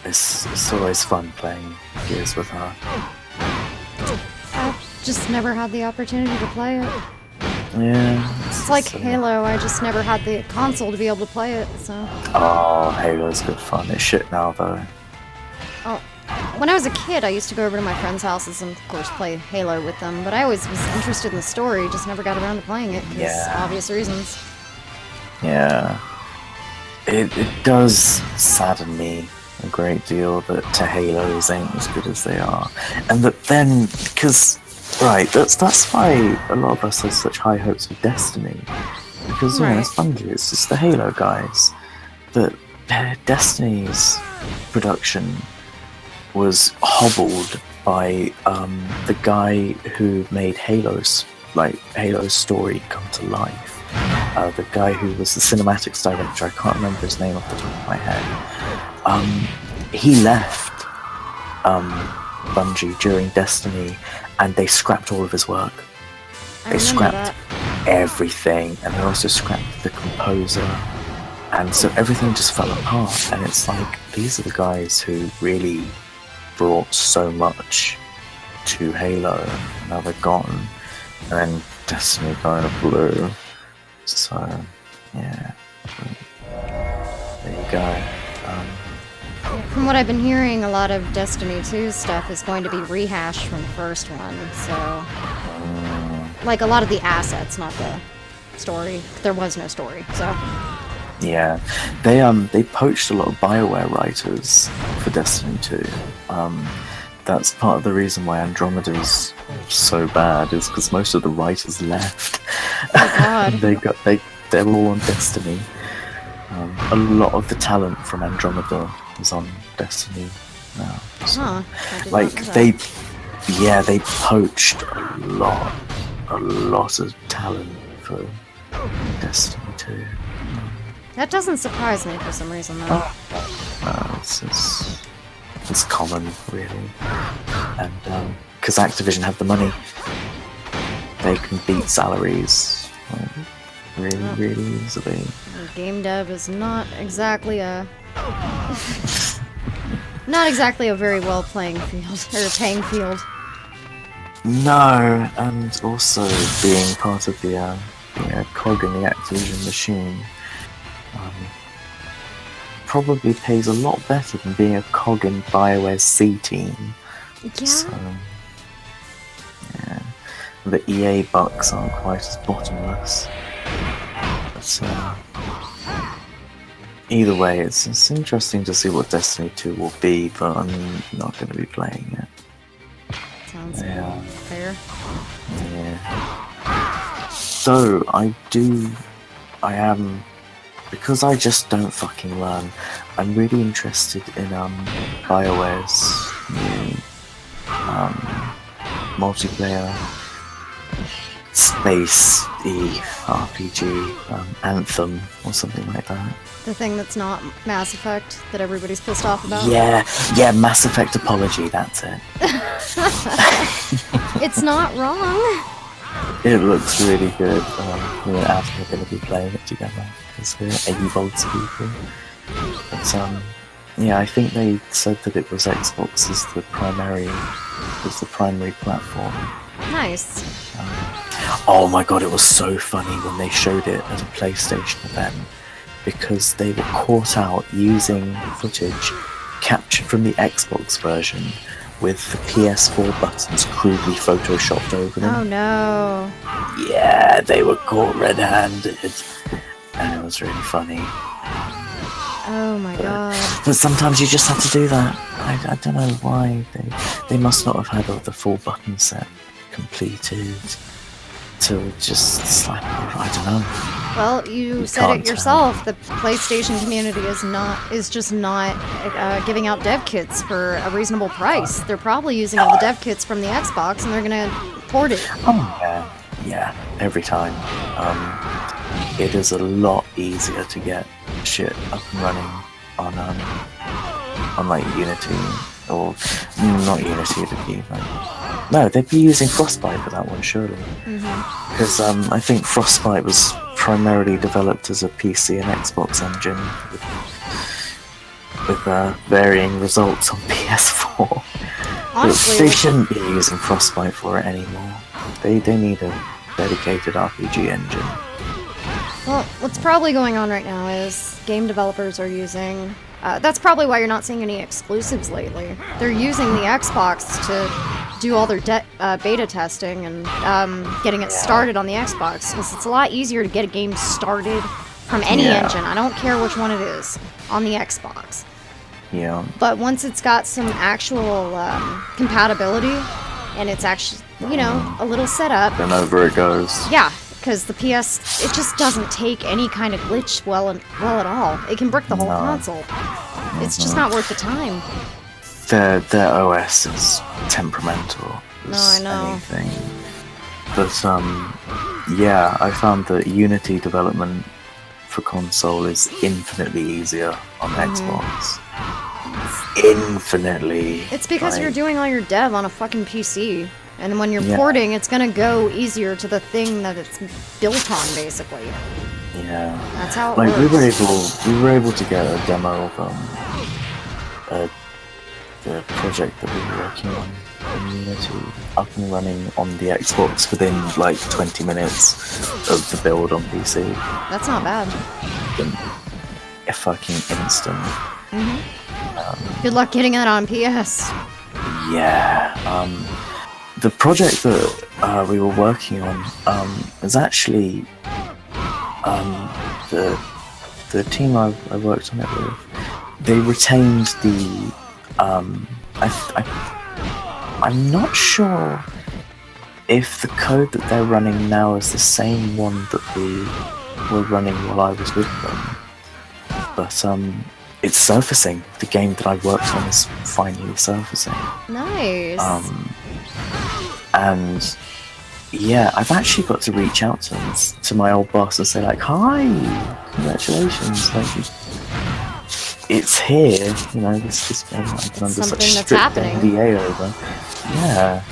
Speaker 3: it's always fun playing Gears with her.
Speaker 10: I've just never had the opportunity to play it.
Speaker 3: Yeah.
Speaker 10: It's like Halo, I just never had the console to be able to play it, so...
Speaker 3: Halo's good fun. It's shit now, though.
Speaker 10: When I was a kid, I used to go over to my friends' houses and, of course, play Halo with them, but I always was interested in the story, just never got around to playing it, because obvious reasons.
Speaker 3: Yeah. It does sadden me a great deal that Halos ain't as good as they are. And that then, because... Right, that's why a lot of us have such high hopes of Destiny. Because, it's Bungie, it's just the Halo guys. But Destiny's production was hobbled by the guy who made Halo's story come to life. The guy who was the cinematics director, I can't remember his name off the top of my head. He left Bungie during Destiny, and they scrapped all of his work. They scrapped everything, and they also scrapped the composer, and so everything just fell apart. And it's like, these are the guys who really brought so much to Halo. Now they're gone, and then Destiny kind of blew. So, yeah. There you go.
Speaker 10: From what I've been hearing, a lot of Destiny 2 stuff is going to be rehashed from the first one, so... Like, a lot of the assets, not the story. There was no story, so...
Speaker 3: Yeah. They poached a lot of BioWare writers for Destiny 2. That's part of the reason why Andromeda is so bad, is because most of the writers left.
Speaker 10: Oh god.
Speaker 3: They're all on Destiny. A lot of the talent from Andromeda is on Destiny now. So,
Speaker 10: Huh.
Speaker 3: like they poached a lot of talent for Destiny 2.
Speaker 10: That doesn't surprise me for some reason, though.
Speaker 3: It's common, really, and because Activision have the money, they can beat salaries really easily.
Speaker 10: Game dev is not exactly a very well playing field or paying field.
Speaker 3: No, and also being part of the cog in the Activision machine probably pays a lot better than being a cog in BioWare's C team.
Speaker 10: Yeah.
Speaker 3: So, yeah, the EA bucks aren't quite as bottomless. But either way, it's interesting to see what Destiny 2 will be, but I'm not going to be playing it.
Speaker 10: Sounds fair.
Speaker 3: Yeah. So I am, because I just don't fucking learn, I'm really interested in BioWare's new multiplayer space-y RPG, Anthem or something like that.
Speaker 10: The thing that's not Mass Effect that everybody's pissed off about?
Speaker 3: Yeah, Mass Effect Apology, that's it.
Speaker 10: It's not wrong.
Speaker 3: It looks really good. Me and Adam are going to be playing it together because we're able to people. But yeah, I think they said that it was Xbox as the primary platform.
Speaker 10: Nice.
Speaker 3: Oh my god, it was so funny when they showed it at a PlayStation event, because they were caught out using footage captured from the Xbox version with the PS4 buttons crudely photoshopped over them.
Speaker 10: Oh no.
Speaker 3: Yeah, they were caught red-handed, and it was really funny.
Speaker 10: Oh my god.
Speaker 3: But sometimes you just have to do that. I don't know why. They must not have had the full button set completed to just slap it. I don't know.
Speaker 10: Well, you said it yourself. The PlayStation community is just not giving out dev kits for a reasonable price. They're probably using all the dev kits from the Xbox, and they're gonna port it.
Speaker 3: Oh yeah, every time. It is a lot easier to get shit up and running on like Unity, or not Unity, it'd be like, no, they'd be using Frostbite for that one, surely. Because I think Frostbite was primarily developed as a PC and Xbox engine with varying results on PS4.
Speaker 10: Honestly,
Speaker 3: They shouldn't be using Frostbite for it anymore. They need a dedicated RPG engine.
Speaker 10: well, what's probably going on right now is game developers are using... that's probably why you're not seeing any exclusives lately. They're using the Xbox to do all their beta testing and getting it started on the Xbox, because it's a lot easier to get a game started from any engine. I don't care which one it is, on the Xbox.
Speaker 3: Yeah.
Speaker 10: But once it's got some actual compatibility, and it's actually, a little setup...
Speaker 3: Then over it goes.
Speaker 10: Yeah, because the PS, it just doesn't take any kind of glitch well at all. It can brick the whole console. It's just not worth the time.
Speaker 3: Their OS is temperamental as anything. But yeah, I found that Unity development for console is infinitely easier on Xbox. Infinitely.
Speaker 10: It's because you're doing all your dev on a fucking PC. And then when you're porting, it's gonna go easier to the thing that it's built on, basically.
Speaker 3: Yeah.
Speaker 10: That's how it
Speaker 3: works. We were able to get a demo of the project that we were working on in Unity up and running on the Xbox within like 20 minutes of the build on PC.
Speaker 10: That's not bad.
Speaker 3: A fucking instant.
Speaker 10: Good luck getting that on PS.
Speaker 3: Yeah. The project that we were working on is actually the team I worked on it with. They retained the I'm not sure if the code that they're running now is the same one that we were running while I was with them. But it's surfacing. The game that I worked on is finally surfacing.
Speaker 10: Nice.
Speaker 3: And yeah, I've actually got to reach out to them, to my old boss, and say like, "Hi, congratulations! Like, it's here. You know, this game I've been under such strict NDA over. Yeah,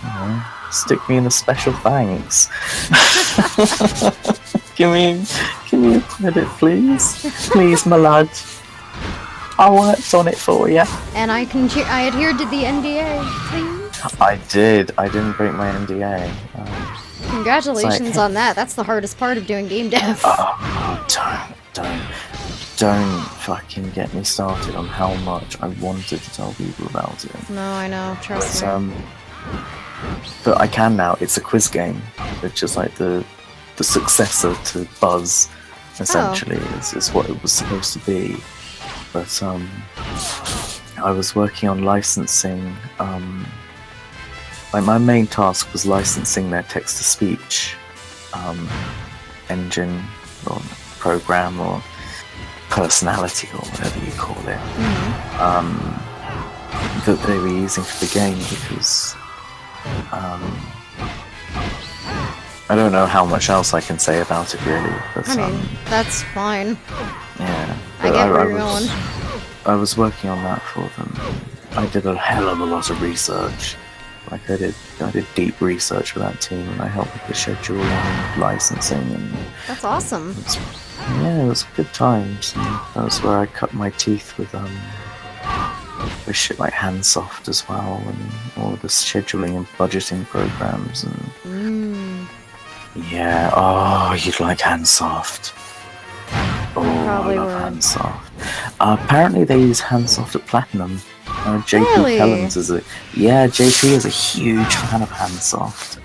Speaker 3: you know, stick me in the special thanks. give me a credit, please, please, my lad. I worked on it for you."
Speaker 10: And I adhered to the NDA, please.
Speaker 3: I did. I didn't break my NDA.
Speaker 10: Congratulations on that. That's the hardest part of doing game dev.
Speaker 3: Don't fucking get me started on how much I wanted to tell people about it.
Speaker 10: No, I know. Trust me.
Speaker 3: But I can now. It's a quiz game, which is like the successor to Buzz, essentially. Is what it was supposed to be. But I was working on licensing. Like my main task was licensing their text-to-speech engine or program or personality or whatever you call it, that they were using for the game, because I don't know how much else I can say about it really. But,
Speaker 10: I mean, that's fine.
Speaker 3: Yeah,
Speaker 10: I get where you're going.
Speaker 3: I was working on that for them. I did a hell of a lot of research. Like I did deep research for that team, and I helped with the scheduling and licensing, and
Speaker 10: that's awesome.
Speaker 3: It was good times. And that was where I cut my teeth with shit like Handsoft as well, and all of the scheduling and budgeting programs, and yeah. Oh, you'd like Handsoft. Oh, I love Handsoft. Apparently they use Handsoft at Platinum. JP
Speaker 10: Really?
Speaker 3: Kellums is JP is a huge fan of Handsoft.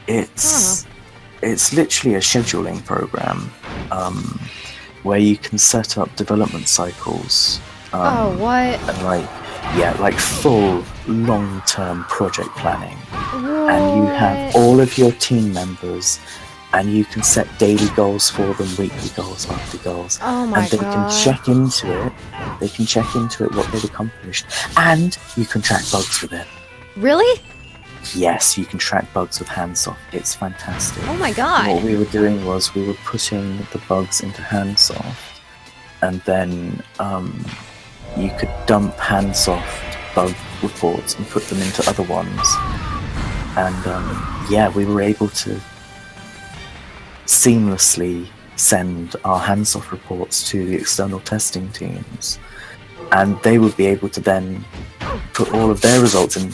Speaker 3: It's literally a scheduling program where you can set up development cycles.
Speaker 10: What?
Speaker 3: And like full long-term project planning. And you have all of your team members, and you can set daily goals for them, weekly goals, monthly goals.
Speaker 10: Oh my
Speaker 3: and they
Speaker 10: God.
Speaker 3: can check into it. They can check into it what they've accomplished, and you can track bugs with it.
Speaker 10: Really?
Speaker 3: Yes, you can track bugs with Handsoft. It's fantastic.
Speaker 10: Oh my God.
Speaker 3: What we were doing was we were putting the bugs into Handsoft, and then you could dump Handsoft bug reports and put them into other ones. And we were able to seamlessly send our Handsoft reports to the external testing teams, and they would be able to then put all of their results in,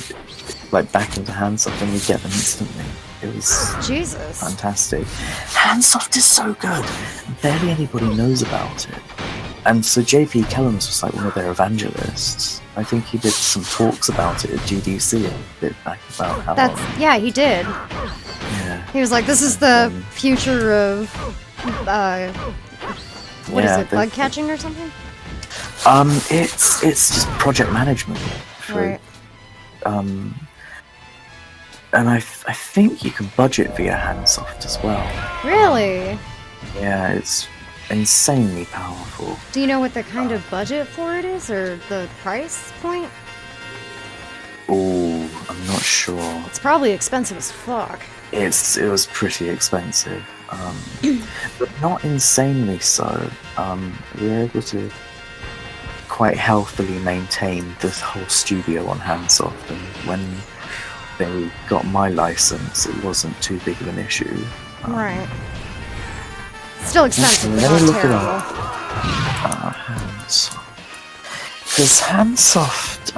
Speaker 3: like, back into Handsoft, and we get them instantly. It was
Speaker 10: Jesus.
Speaker 3: fantastic. Handsoft is so good. Barely anybody knows about it. And so JP Kellums was like one of their evangelists. I think he did some talks about it at GDC a bit back about how.
Speaker 10: Yeah, he did.
Speaker 3: Yeah.
Speaker 10: He was like, "This is the future of what is it? Bug catching or something?"
Speaker 3: It's just project management.
Speaker 10: Right.
Speaker 3: And I think you can budget via Handsoft as well.
Speaker 10: Really?
Speaker 3: Yeah, it's insanely powerful.
Speaker 10: Do you know what the kind of budget for it is, or the price point?
Speaker 3: Oh, I'm not sure.
Speaker 10: It's probably expensive as fuck.
Speaker 3: It was pretty expensive, but not insanely so. We were able to quite healthily maintain this whole studio on Handsoft, and when they got my license, it wasn't too big of an issue.
Speaker 10: Right. Still expensive, but
Speaker 3: Let me
Speaker 10: not
Speaker 3: look it
Speaker 10: terrible.
Speaker 3: up. Handsoft. because Handsoft,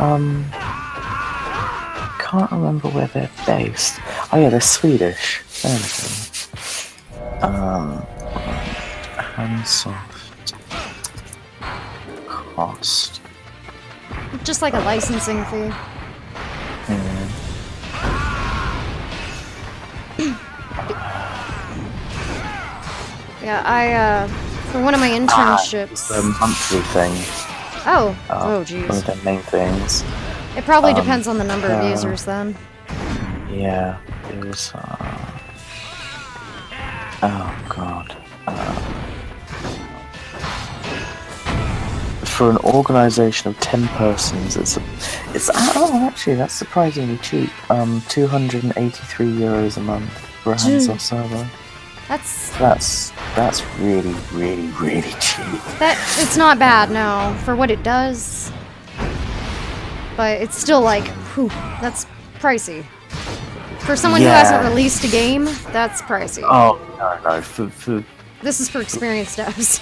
Speaker 3: can't remember where they're based. Oh yeah, they're Swedish. There we go. Handsoft cost.
Speaker 10: Just like a licensing fee. Yeah, for one of my internships.
Speaker 3: The monthly thing.
Speaker 10: Oh,
Speaker 3: One
Speaker 10: jeez.
Speaker 3: of the main things.
Speaker 10: It probably depends on the number of users then.
Speaker 3: Yeah, it was. Oh god. For an organization of 10 persons, it's actually that's surprisingly cheap. 283 euros a month for a hands-off server. That's really, really, really cheap.
Speaker 10: It's not bad, no, for what it does. But it's still like, whew, that's pricey. For someone who hasn't released a game, that's pricey.
Speaker 3: Oh no, for
Speaker 10: this is for experienced devs.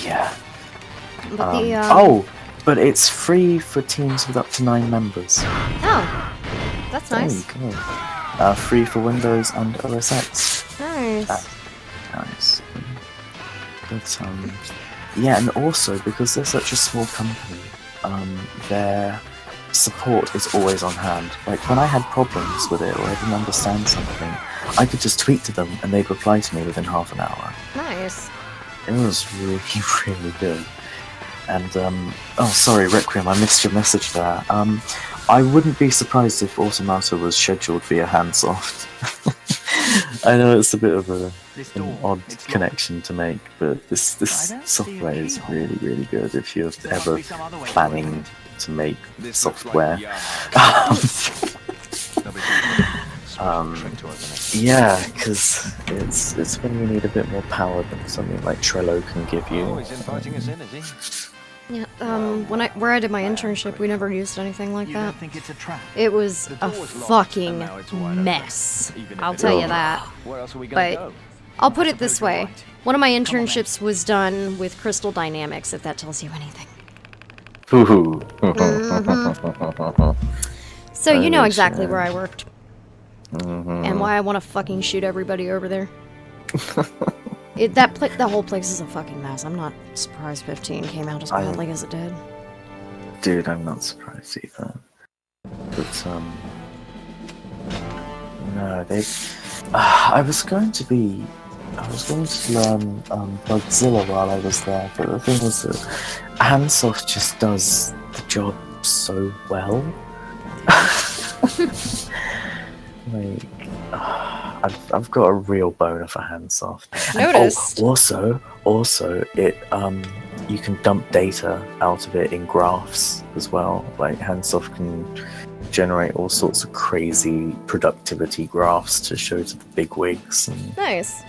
Speaker 3: Yeah.
Speaker 10: But
Speaker 3: but it's free for teams with up to 9 members.
Speaker 10: Oh, that's nice.
Speaker 3: There you go. Free for Windows and OS X.
Speaker 10: Nice.
Speaker 3: Nice. But yeah, and also because they're such a small company, their support is always on hand. Like when I had problems with it or I didn't understand something, I could just tweet to them and they'd reply to me within half an hour.
Speaker 10: Nice.
Speaker 3: It was really, really good. And oh sorry, Requiem, I missed your message there. I wouldn't be surprised if Automata was scheduled via Handsoft. I know it's a bit of an odd connection to make, but this software is really, really good if you're ever planning to make software. Yeah, because it's when you need a bit more power than something like Trello can give you.
Speaker 10: Yeah, where I did my internship, we never used anything like that. It was a fucking mess. I'll tell you that. But I'll put it this way. One of my internships was done with Crystal Dynamics, if that tells you anything. So you know exactly where I worked. And why I want to fucking shoot everybody over there. The whole place is a fucking mess. I'm not surprised 15 came out as badly as it did.
Speaker 3: Dude, I'm not surprised either. But no, I was going to learn Bugzilla while I was there, but the thing was that Handsoft just does the job so well. Like, I've got a real boner for Handsoft.
Speaker 10: Noticed.
Speaker 3: Also, it you can dump data out of it in graphs as well. Like Handsoft can generate all sorts of crazy productivity graphs to show to the bigwigs. And
Speaker 10: nice.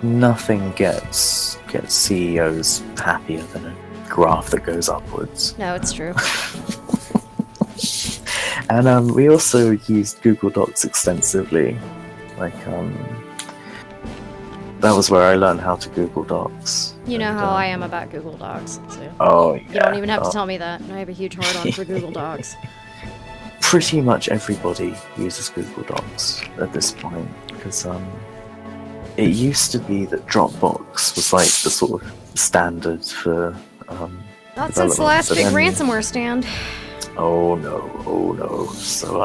Speaker 3: Nothing gets CEOs happier than a graph that goes upwards.
Speaker 10: No, it's true.
Speaker 3: And we also used Google Docs extensively. Like, that was where I learned how to Google Docs.
Speaker 10: You know how I am about Google Docs. So
Speaker 3: oh, yeah.
Speaker 10: You don't even have to tell me that. I have a huge hard-on for Google Docs.
Speaker 3: Pretty much everybody uses Google Docs at this point, because it used to be that Dropbox was like the sort of standard for
Speaker 10: Not since the last big ransomware stand.
Speaker 3: Oh no. So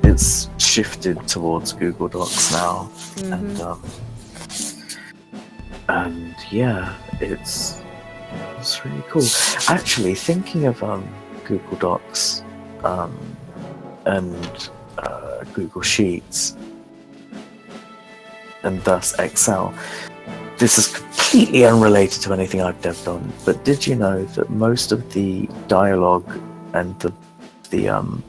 Speaker 3: it's shifted towards Google Docs now. And yeah, it's really cool. Actually, thinking of Google Docs and Google Sheets and thus Excel, this is completely unrelated to anything I've devved on, but did you know that most of the dialogue and the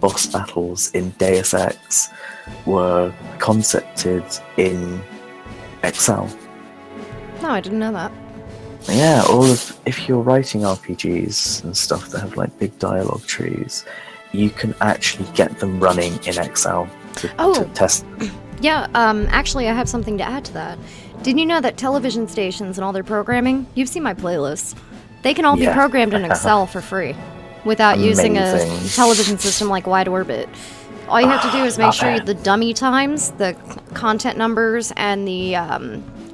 Speaker 3: boss battles in Deus Ex were concepted in Excel?
Speaker 10: No, I didn't know that.
Speaker 3: Yeah, if you're writing RPGs and stuff that have like big dialogue trees, you can actually get them running in Excel to test them.
Speaker 10: Yeah, actually I have something to add to that. Did you know that television stations and all their programming, you've seen my playlist, They can all be
Speaker 6: Yeah.
Speaker 10: programmed in Excel for free without using a
Speaker 6: Amazing.
Speaker 10: television system like Wide Orbit. All you have to do is make
Speaker 6: Not
Speaker 10: sure
Speaker 6: bad.
Speaker 10: the dummy times, the content numbers, and the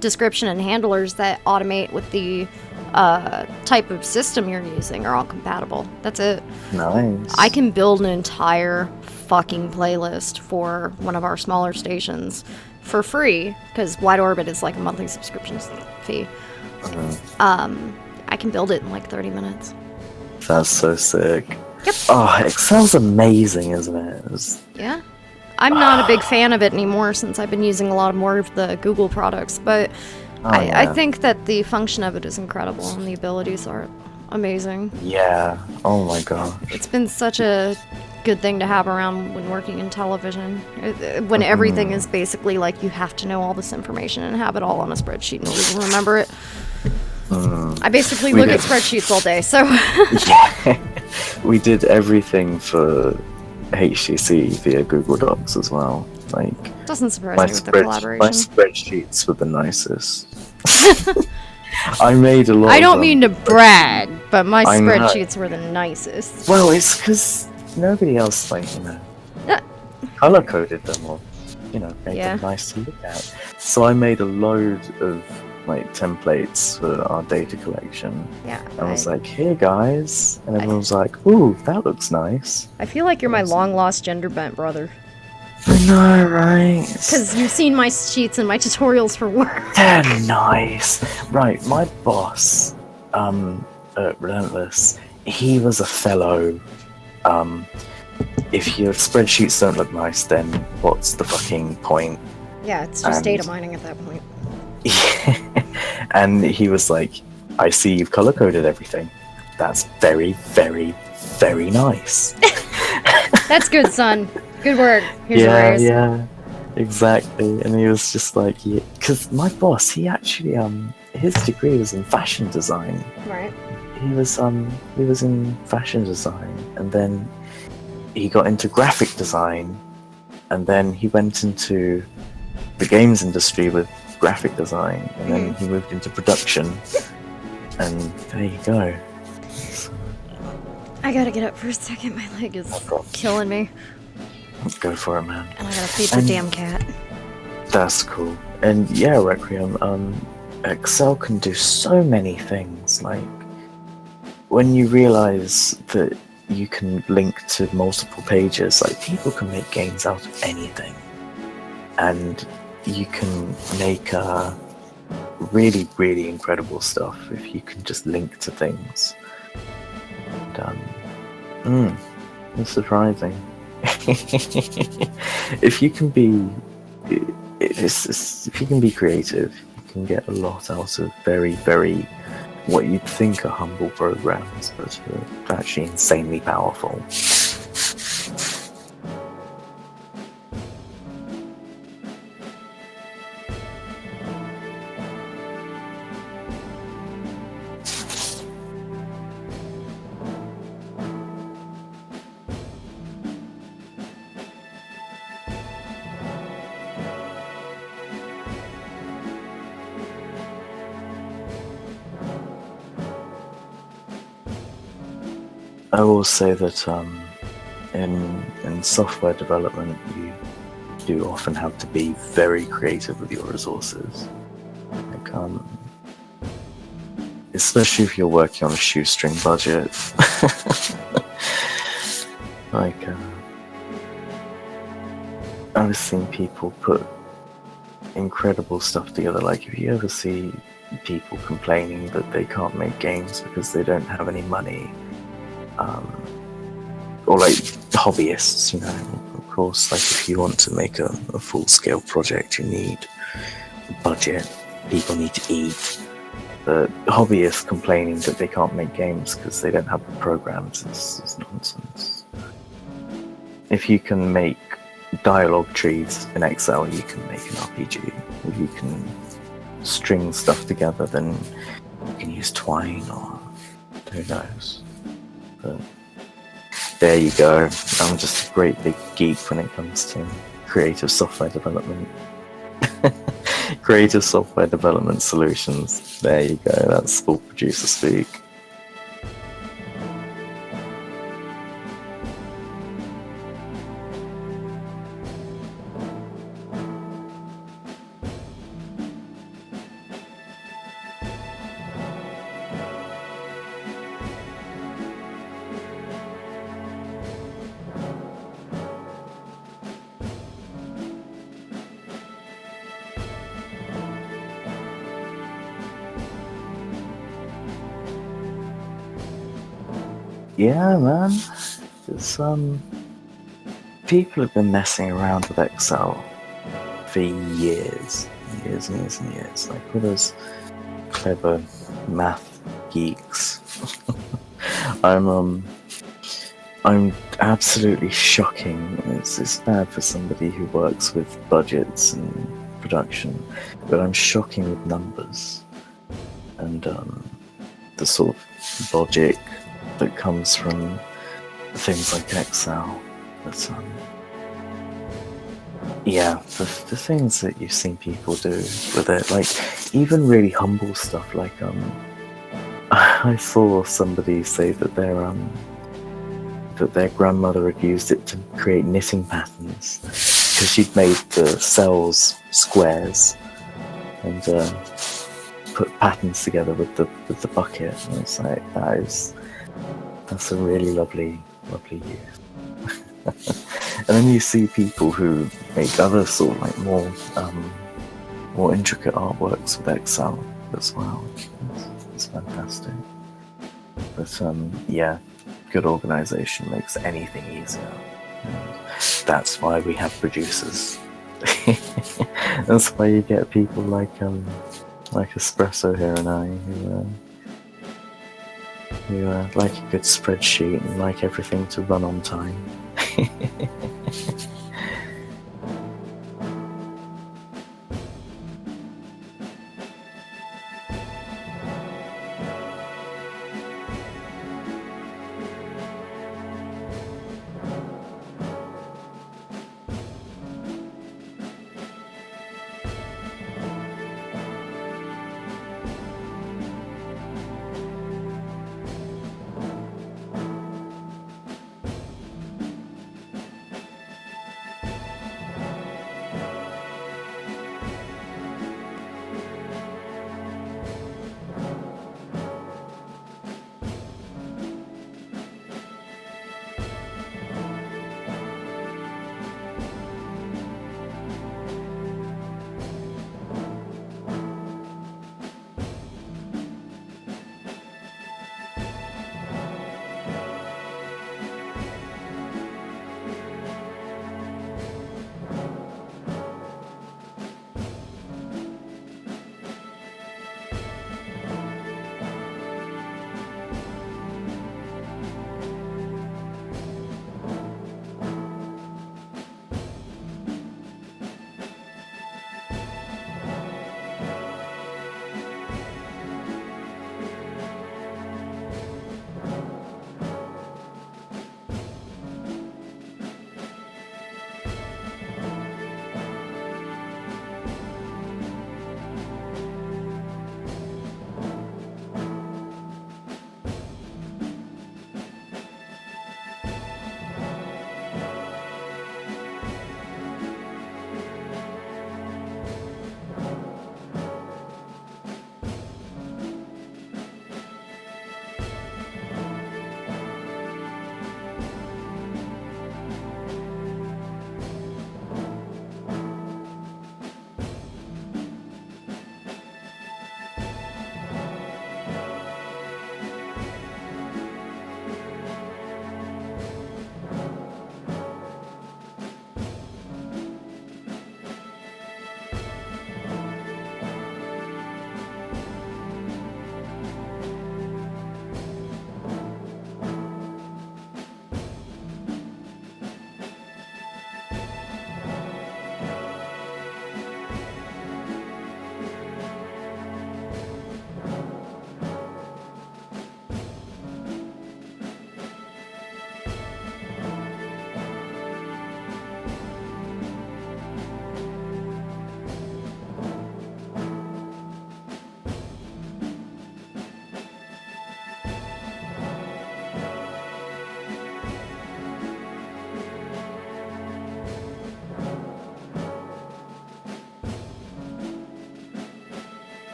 Speaker 10: description and handlers that automate with the type of system you're using are all compatible. That's it.
Speaker 6: Nice.
Speaker 10: I can build an entire fucking playlist for one of our smaller stations for free, because Wide Orbit is like a monthly subscription fee. I can build it in like 30 minutes.
Speaker 6: That's so sick.
Speaker 10: Yep.
Speaker 6: Oh, Excel's amazing, isn't it?
Speaker 10: Yeah. I'm not a big fan of it anymore since I've been using a lot more of the Google products, but I
Speaker 6: yeah.
Speaker 10: think that the function of it is incredible and the abilities are amazing.
Speaker 6: Yeah. Oh my god.
Speaker 10: It's been such a good thing to have around when working in television, when everything is basically like you have to know all this information and have it all on a spreadsheet in order to remember it. I basically look at spreadsheets all day, so...
Speaker 6: Yeah. We did everything for HTC via Google Docs as well. Like,
Speaker 10: Doesn't surprise me with the collaboration.
Speaker 6: my spreadsheets were the nicest. I made a lot
Speaker 10: I
Speaker 6: of
Speaker 10: don't
Speaker 6: them.
Speaker 10: mean to brag, but my
Speaker 6: I know.
Speaker 10: spreadsheets were the nicest.
Speaker 6: Well, it's because nobody else, color coded them or, made them nice to look at. So I made a load of templates for our data collection.
Speaker 10: Yeah.
Speaker 6: I was like, here guys, and everyone was like, ooh, that looks nice.
Speaker 10: I feel like you're my long-lost gender-bent brother.
Speaker 6: I know, right?
Speaker 10: Because you've seen my sheets and my tutorials for work.
Speaker 6: They're nice. Right, my boss, at Relentless, he was a fellow. If your spreadsheets don't look nice, then what's the fucking point?
Speaker 10: Yeah, it's just data mining at that point.
Speaker 6: And he was like, I see you've color coded everything. That's very, very, very nice.
Speaker 10: That's good, son. Good work. Here's a raise.
Speaker 6: Yeah, exactly. And he was just like, because my boss, he actually, his degree was in fashion design.
Speaker 10: Right.
Speaker 6: He was in fashion design, and then he got into graphic design, and then he went into the games industry with graphic design, and then he moved into production, and there you go.
Speaker 10: I gotta get up for a second. My leg is killing me.
Speaker 6: Go for it, man.
Speaker 10: And I gotta feed the damn cat.
Speaker 6: That's cool. And yeah, Requiem, Excel can do so many things. Like, when you realize that you can link to multiple pages, like, people can make games out of anything. And you can make really, really incredible stuff if you can just link to things. And, it's surprising. If you can be, if you can be creative, you can get a lot out of very, very, what you'd think are humble programs, but are actually insanely powerful. I will say that in software development, you do often have to be very creative with your resources. Like, especially if you're working on a shoestring budget. Like, I've seen people put incredible stuff together. Like, if you ever see people complaining that they can't make games because they don't have any money, or like hobbyists, of course, like if you want to make a full-scale project, you need a budget, people need to eat. But hobbyists complaining that they can't make games because they don't have the programs is nonsense. If you can make dialogue trees in Excel, you can make an RPG. If you can string stuff together, then you can use Twine, or who knows. But there you go. I'm just a great big geek when it comes to creative software development. Creative software development solutions. There you go. That's full producer speak.
Speaker 3: Yeah, man. It's people have been messing around with Excel for years, years and years and years. Like all those clever math geeks. I'm absolutely shocking. It's bad for somebody who works with budgets and production, but I'm shocking with numbers and the sort of logic that comes from things like Excel. But yeah, the things that you've seen people do with it, like even really humble stuff, like I saw somebody say that their grandmother had used it to create knitting patterns because she'd made the cells squares and put patterns together with the bucket. And it's like that's a really lovely use. And then you see people who make other sort of like more intricate artworks with Excel as well. It's fantastic. But yeah, good organization makes anything easier. And that's why we have producers. That's why you get people like Espresso here and I who like a good spreadsheet and like everything to run on time.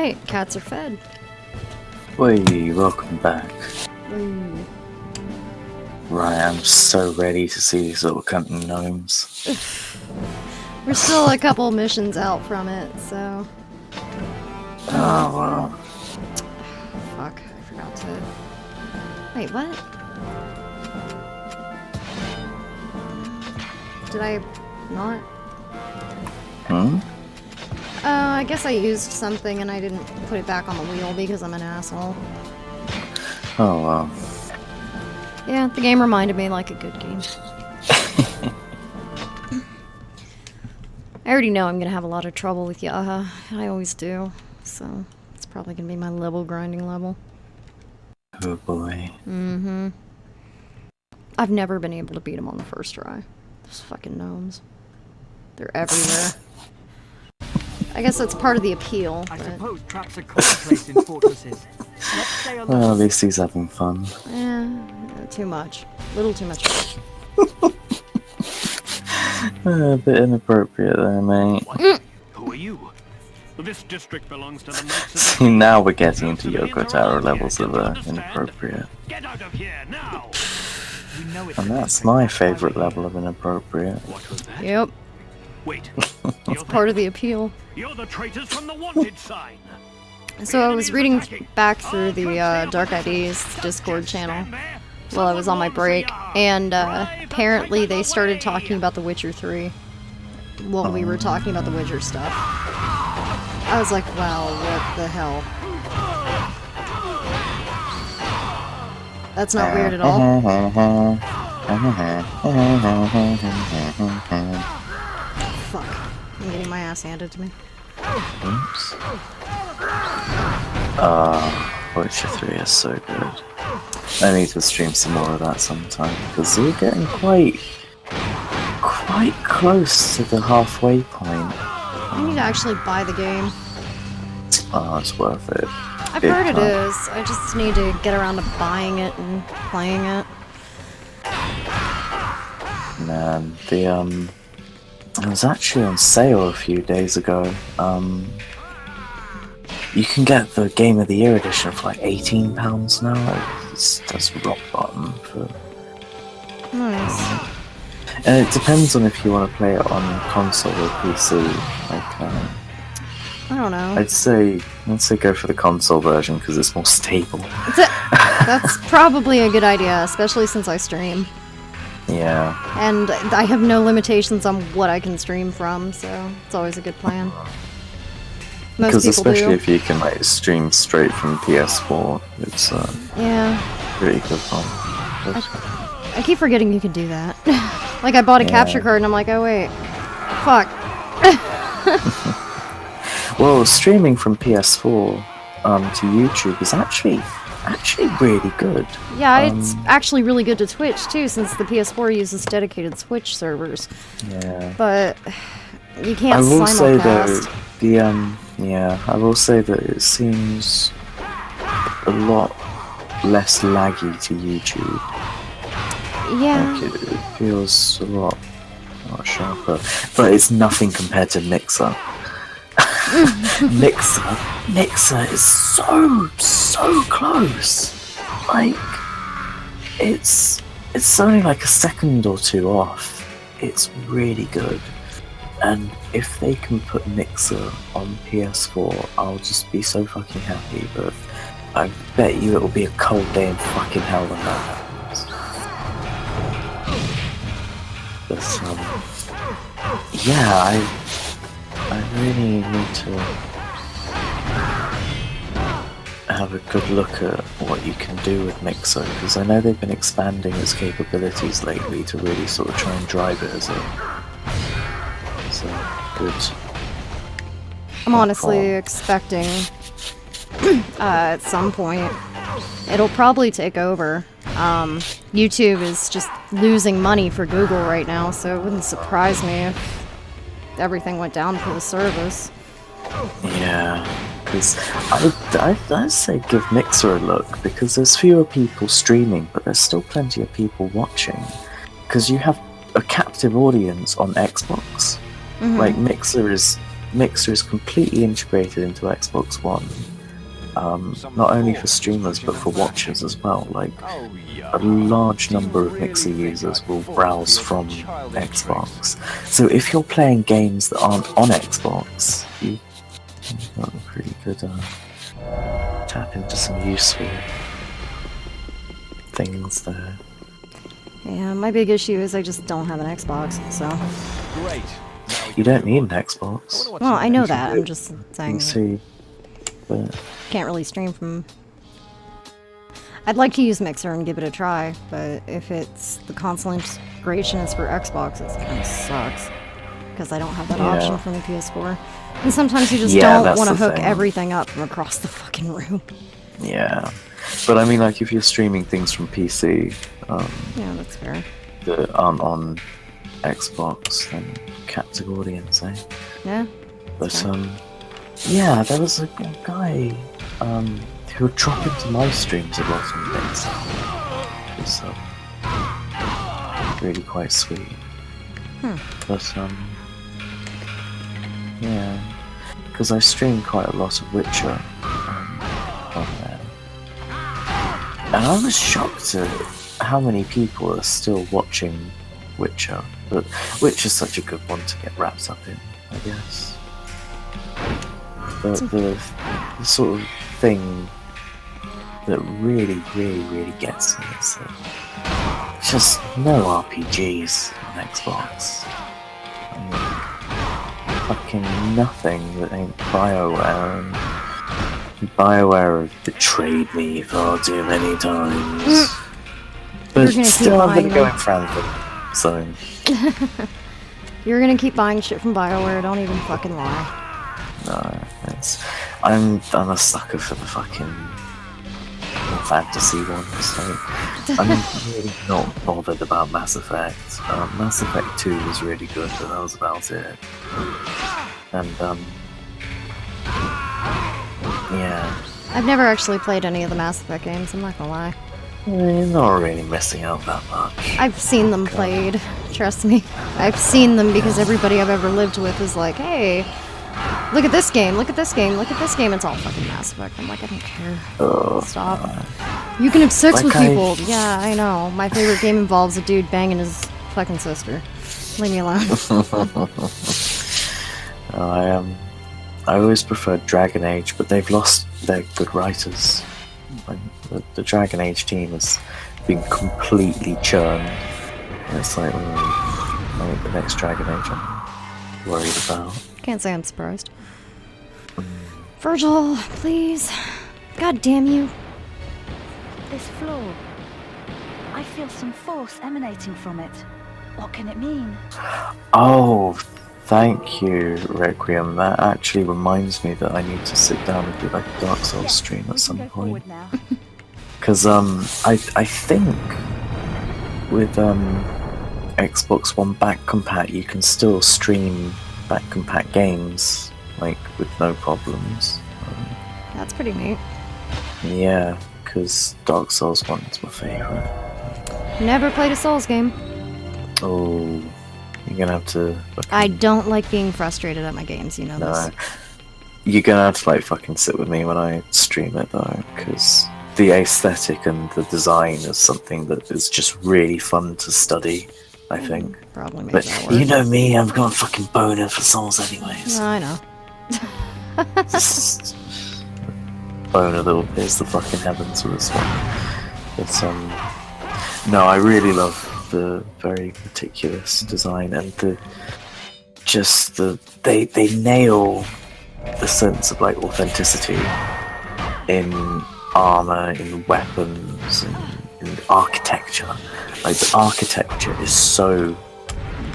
Speaker 10: Alright, cats are fed.
Speaker 3: Hey, welcome back.
Speaker 10: Ooh.
Speaker 3: Right, I'm so ready to see these little cunting gnomes.
Speaker 10: We're still a couple missions out from it, so...
Speaker 3: Oh, well.
Speaker 10: Fuck, I forgot to... Wait, what? Did I not?
Speaker 3: Hmm?
Speaker 10: I guess I used something and I didn't put it back on the wheel because I'm an asshole.
Speaker 3: Oh, well.
Speaker 10: Yeah, the game reminded me like a good game. I already know I'm gonna have a lot of trouble with Yaha. I always do. So, it's probably gonna be my level grinding level.
Speaker 3: Oh boy.
Speaker 10: Mm-hmm. I've never been able to beat him on the first try. Those fucking gnomes. They're everywhere. I guess that's part of the appeal.
Speaker 16: I
Speaker 10: but...
Speaker 16: suppose traps are commonplace in fortresses. Let's stay alert.
Speaker 3: Well, at least he's having fun.
Speaker 10: Too much. A little too much.
Speaker 3: A bit inappropriate there, mate.
Speaker 13: Who are you? This district belongs to the Knights of
Speaker 3: See, now we're getting into Yoko Taro levels of inappropriate.
Speaker 13: Get out of here now! We know it's
Speaker 3: And that's my favourite level of inappropriate.
Speaker 13: What was that?
Speaker 10: Yep.
Speaker 13: Wait.
Speaker 10: It's part of the appeal.
Speaker 13: You're the traitors from the wanted sign.
Speaker 10: So I was reading back through the Dark ID's Discord channel while I was on my break, and apparently they started talking about The Witcher 3 while we were talking about the Witcher stuff. I was like, wow, what the hell? That's not weird at all. Fuck. I'm getting my ass handed to me.
Speaker 3: Oops. Witcher 3 is so good. I need to stream some more of that sometime, because we're getting quite close to the halfway point.
Speaker 10: I need to actually buy the game.
Speaker 3: Oh, it's worth it.
Speaker 10: I've heard it is. I just need to get around to buying it and playing it.
Speaker 3: Man, it was actually on sale a few days ago. You can get the Game of the Year edition for like £18 now. That's rock bottom for.
Speaker 10: Nice.
Speaker 3: And it depends on if you want to play it on console or PC. Like,
Speaker 10: I don't know.
Speaker 3: I'd say go for the console version because it's more stable.
Speaker 10: That's probably a good idea, especially since I stream.
Speaker 3: Yeah.
Speaker 10: And I have no limitations on what I can stream from, so it's always a good plan. Most
Speaker 3: Because
Speaker 10: people
Speaker 3: especially
Speaker 10: do.
Speaker 3: if you can like stream straight from PS4, it's
Speaker 10: Yeah.
Speaker 3: pretty good fun.
Speaker 10: I keep forgetting you can do that. Like I bought a capture card and I'm like, oh wait, fuck.
Speaker 3: Well, streaming from PS4 to YouTube is actually really good.
Speaker 10: Yeah, it's actually really good to Twitch too, since the PS4 uses dedicated Twitch servers.
Speaker 3: Yeah.
Speaker 10: But you can't
Speaker 3: I will say though,
Speaker 10: simulcast.
Speaker 3: I will say that it seems a lot less laggy to YouTube.
Speaker 10: Yeah.
Speaker 3: Like it feels a lot sharper, but it's nothing compared to Mixer. Mixer is so close. Like it's only like a second or two off. It's really good. And if they can put Mixer on PS4, I'll just be so fucking happy. But I bet you it'll be a cold day in fucking hell when that happens. But yeah, I really need to have a good look at what you can do with Mixer, because I know they've been expanding its capabilities lately to really sort of try and drive it as a good.
Speaker 10: I'm honestly expecting at some point it'll probably take over. YouTube is just losing money for Google right now, so it wouldn't surprise me if everything went down for the service.
Speaker 3: Yeah, because I'd say give Mixer a look, because there's fewer people streaming, but there's still plenty of people watching, because you have a captive audience on Xbox. Like Mixer is Mixer is completely integrated into Xbox One. Not only for streamers but for watchers as well. Like, a large number of Mixer users will browse from Xbox. So if you're playing games that aren't on Xbox, you've got a pretty good tap into some useful things there.
Speaker 10: Yeah, my big issue is I just don't have an Xbox, so...
Speaker 14: Great.
Speaker 3: You don't need an Xbox.
Speaker 10: Well, I know that, I'm just saying...
Speaker 3: see, but...
Speaker 10: Can't really stream from... I'd like to use Mixer and give it a try, but if it's the console integration is for Xbox, it kind of sucks. Because I don't have that option from the PS4. And sometimes you just don't want to hook everything up from across the fucking room.
Speaker 3: Yeah. But I mean, like, if you're streaming things from PC,
Speaker 10: yeah, that's fair.
Speaker 3: that aren't on Xbox, then captive audience, eh?
Speaker 10: Yeah.
Speaker 3: But, yeah, there was a guy, who would drop into my streams a lot on Mixer. It was, really quite sweet. But, yeah, because I stream quite a lot of Witcher, on there. And I was shocked at how many people are still watching Witcher, but Witcher's such a good one to get wrapped up in, I guess. But the sort of thing that really gets me is that just no RPGs on Xbox. I mean, fucking nothing that ain't BioWare, and BioWare have betrayed me far too many times. But still, I'm gonna go in for Anthem, so...
Speaker 10: You're gonna keep buying shit from BioWare, don't even fucking lie.
Speaker 3: No, I'm a sucker for the fucking fantasy ones. I'm really not bothered about Mass Effect. Mass Effect 2 was really good, but that was about it. And yeah.
Speaker 10: I've never actually played any of the Mass Effect games, I'm not gonna lie.
Speaker 3: You're not really missing out that much.
Speaker 10: I've seen them played, trust me. I've seen them because everybody I've ever lived with is like, hey, look at this game, look at this game, look at this game. It's all fucking Mass Effect. I'm like, I don't care. Stop. You can have sex with people. Yeah, I know. My favorite game involves a dude banging his fucking sister. Leave me alone.
Speaker 3: I always preferred Dragon Age, but they've lost their good writers. Like, the Dragon Age team has been completely churned. And it's like, the next Dragon Age I'm worried about.
Speaker 10: Can't say I'm surprised. Virgil, please. God damn you.
Speaker 8: This floor. I feel some force emanating from it. What can it mean?
Speaker 3: Oh, thank you, Requiem. That actually reminds me that I need to sit down and do like a Dark Souls stream at some point. Because I think with Xbox One back compat you can still stream back compat games like with no problems.
Speaker 10: That's pretty neat.
Speaker 3: Yeah, because Dark Souls 1 is my favourite.
Speaker 10: Never played a Souls game.
Speaker 3: Oh, you're gonna have to...
Speaker 10: I don't like being frustrated at my games, you know this.
Speaker 3: You're gonna have to like fucking sit with me when I stream it though, because the aesthetic and the design is something that is just really fun to study, I think.
Speaker 10: Probably make
Speaker 3: but
Speaker 10: that work.
Speaker 3: you know me, I've got a fucking boner for Souls anyways.
Speaker 10: I know.
Speaker 3: Boner that will pierce the fucking heavens with this one. But no, I really love the very meticulous design and they nail the sense of like authenticity in armor, in weapons, in architecture. Like the architecture is so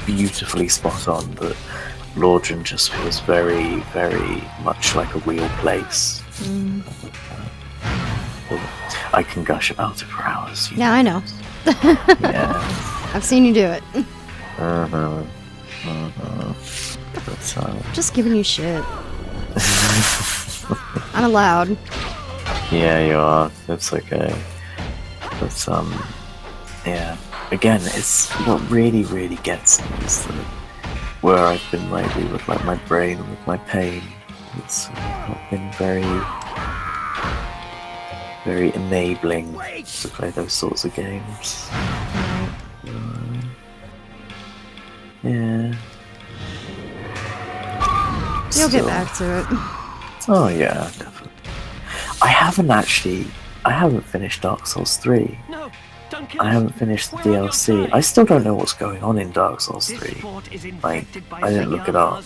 Speaker 3: beautifully spot on that Lordran just feels very, very much like a real place. I can gush about it for hours.
Speaker 10: Yeah, I know.
Speaker 3: Yeah.
Speaker 10: I've seen you do it.
Speaker 3: But,
Speaker 10: Just giving you shit. I'm allowed.
Speaker 3: Yeah, you are. It's okay. But yeah. Again, it's what really, really gets me is that where I've been lately with like my brain and with my pain. It's not been very enabling to play those sorts of games. Yeah.
Speaker 10: You'll get back to it.
Speaker 3: Oh yeah, definitely. I haven't finished Dark Souls 3.
Speaker 13: No, don't kill
Speaker 3: I haven't finished the DLC. I still don't know what's going on in Dark Souls 3. Like, I didn't look it up.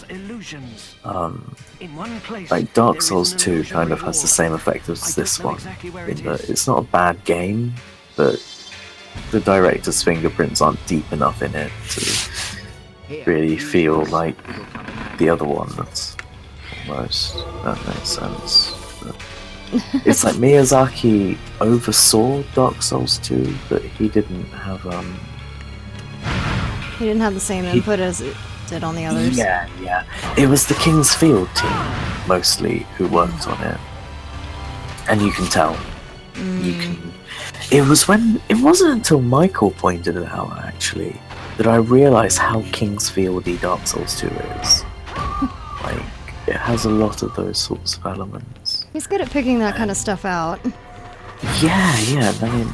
Speaker 3: Like, Dark Souls 2 kind of has the same effect as this one, in that it's not a bad game, but the director's fingerprints aren't deep enough in it to really feel like the other one. That's almost, that makes sense. But it's like Miyazaki oversaw Dark Souls 2, but he didn't have
Speaker 10: He didn't have the same input as it did on the others.
Speaker 3: Yeah. It was the King's Field team mostly who worked on it, and you can tell. You can. It wasn't until Michael pointed it out actually that I realised how King's Field-y Dark Souls 2 is. Like, it has a lot of those sorts of elements.
Speaker 10: He's good at picking that kind of stuff out.
Speaker 3: Yeah. I mean,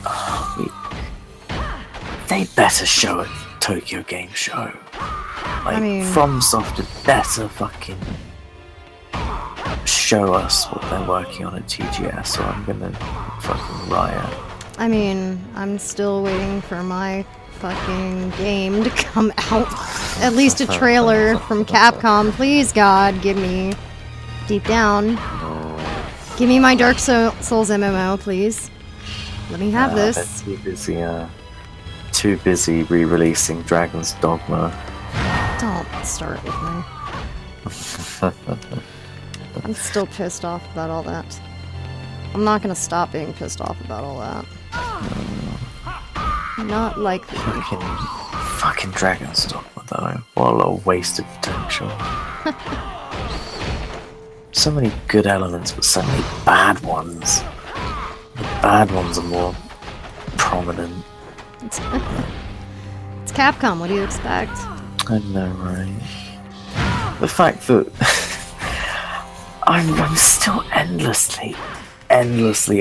Speaker 3: they better show a Tokyo Game Show. Like, FromSoft had better fucking show us what they're working on at TGS, or I'm gonna fucking riot.
Speaker 10: I mean, I'm still waiting for my fucking game to come out. At least a trailer from Capcom. Please, God, give me deep down. Give me my Dark Souls MMO, please. Let me have this.
Speaker 3: They're too busy re-releasing Dragon's Dogma.
Speaker 10: Don't start with me. I'm still pissed off about all that. I'm not gonna stop being pissed off about all that. Not likely.
Speaker 3: Fucking Dragon's Dogma though. What a little wasted potential. So many good elements, but so many bad ones. The bad ones are more prominent.
Speaker 10: It's Capcom, what do you expect?
Speaker 3: I know, right? The fact that I'm still endlessly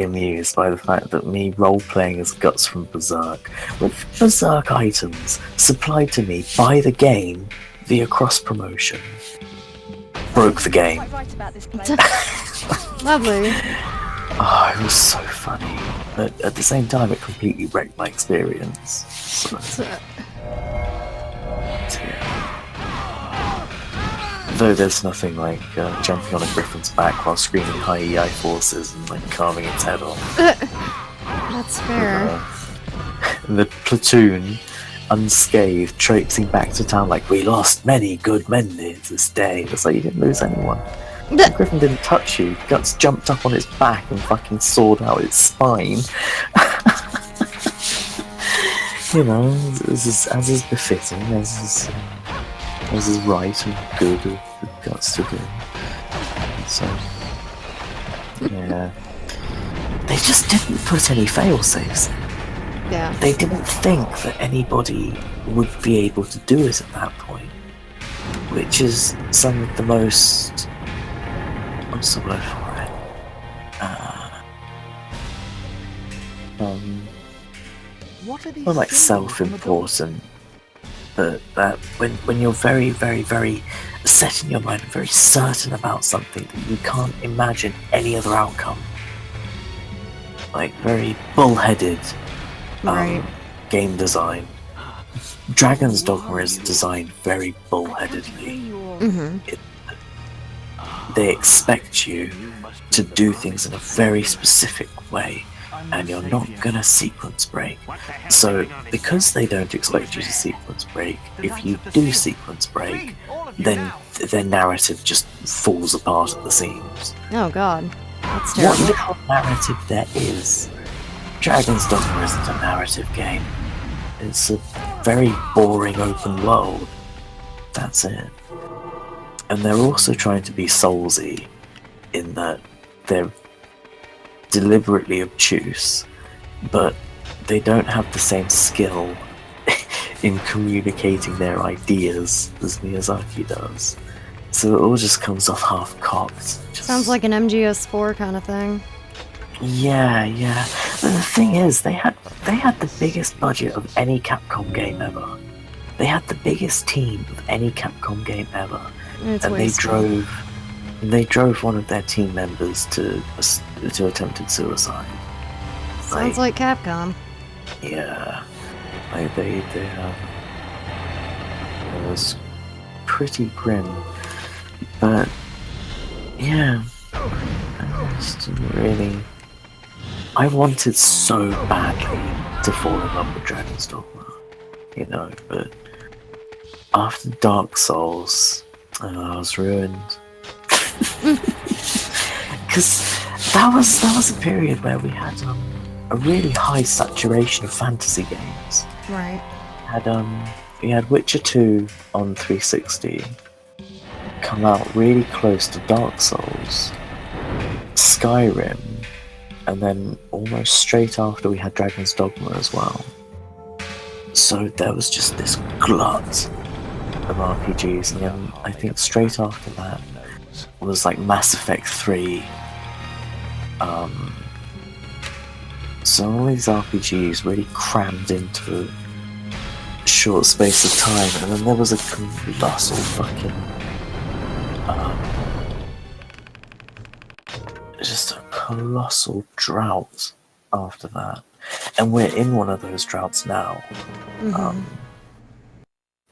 Speaker 3: amused by the fact that me role-playing as Guts from Berserk, with Berserk items supplied to me by the game via cross-promotion, broke the game.
Speaker 10: Lovely.
Speaker 3: Oh, it was so funny, but at the same time it completely wrecked my experience. So, though there's nothing like jumping on a griffin's back while screaming high EI forces and like carving its head off.
Speaker 10: That's fair.
Speaker 3: The platoon, unscathed, traipsing back to town like, we lost many good men this day. It's like, you didn't lose anyone. The griffin didn't touch you. Guts jumped up on its back and fucking sawed out its spine. You know, as is befitting, as is right and good of the Guts to do. So, yeah. They just didn't put any fail-safes in.
Speaker 10: Yeah.
Speaker 3: They didn't think that anybody would be able to do it at that point. Which is some of the most... what's the word for it? Well, like self-important. But that when you're very, very, very set in your mind and very certain about something that you can't imagine any other outcome. Like very bullheaded game design. Dragon's Dogma is designed very bullheadedly. They expect you to do things in a very specific way, and you're not gonna sequence break. So, because they don't expect you to sequence break, if you do sequence break, then their narrative just falls apart at the seams.
Speaker 10: Oh god, that's terrible.
Speaker 3: What little narrative there is. Dragon's Dogma isn't a narrative game. It's a very boring open world. That's it. And they're also trying to be Soulsy in that they're deliberately obtuse, but they don't have the same skill in communicating their ideas as Miyazaki does. So it all just comes off half-cocked.
Speaker 10: Sounds like an MGS4 kind of thing.
Speaker 3: Yeah. But the thing is, they had the biggest budget of any Capcom game ever. They had the biggest team of any Capcom game ever, and they drove one of their team members to attempted suicide.
Speaker 10: Sounds like Capcom.
Speaker 3: Yeah, it was pretty grim, but yeah, I just didn't really. I wanted so badly to fall in love with Dragon's Dogma, you know, but after Dark Souls, I was ruined. Because that was a period where we had a really high saturation of fantasy games.
Speaker 10: Right.
Speaker 3: We had Witcher 2 on 360 come out really close to Dark Souls, Skyrim, and then almost straight after we had Dragon's Dogma as well. So there was just this glut of RPGs, and then I think straight after that was like Mass Effect 3. So all these RPGs really crammed into a short space of time, and then there was a colossal fucking just a colossal drought after that, and we're in one of those droughts now.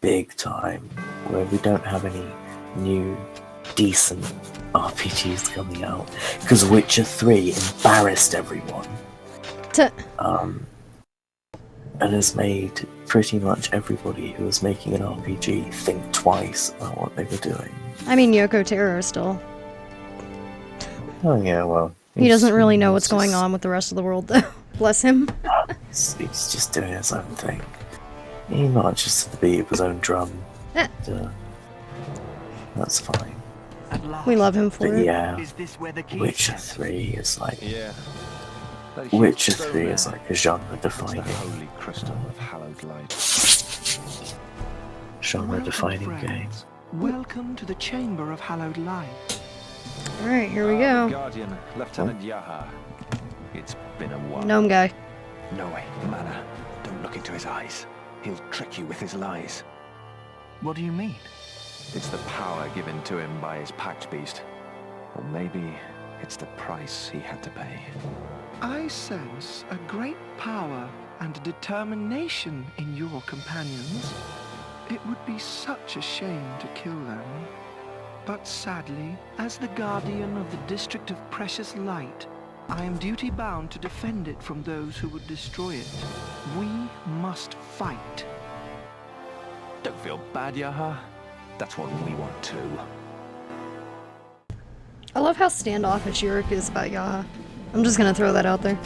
Speaker 3: Big time, where we don't have any new decent RPGs coming out because Witcher 3 embarrassed everyone and has made pretty much everybody who was making an RPG think twice about what they were doing.
Speaker 10: I mean, Yoko Taro still.
Speaker 3: Oh yeah, well,
Speaker 10: He doesn't really know what's going on with the rest of the world, though. Bless him.
Speaker 3: He's just doing his own thing. He marches to the beat of his own drum. That's fine.
Speaker 10: We love him for
Speaker 3: But
Speaker 10: it.
Speaker 3: yeah, Witcher 3 is like... Witcher 3 is like a genre-defining... genre-defining game.
Speaker 15: Welcome to the Chamber of Hallowed Light.
Speaker 10: Alright, here we go.
Speaker 14: Guardian, Lieutenant Yaha. It's been a while.
Speaker 10: Gnome guy.
Speaker 17: No way, Mana. Don't look into his eyes. He'll trick you with his lies.
Speaker 2: What do you mean?
Speaker 14: It's the power given to him by his pact beast. Or maybe it's the price he had to pay.
Speaker 15: I sense a great power and determination in your companions. It would be such a shame to kill them. But sadly, as the guardian of the District of Precious Light, I am duty-bound to defend it from those who would destroy it. We must fight.
Speaker 14: Don't feel bad, Yaha. That's what we want too.
Speaker 10: I love how standoffish Yurik is about Yaha. I'm just gonna throw that out there.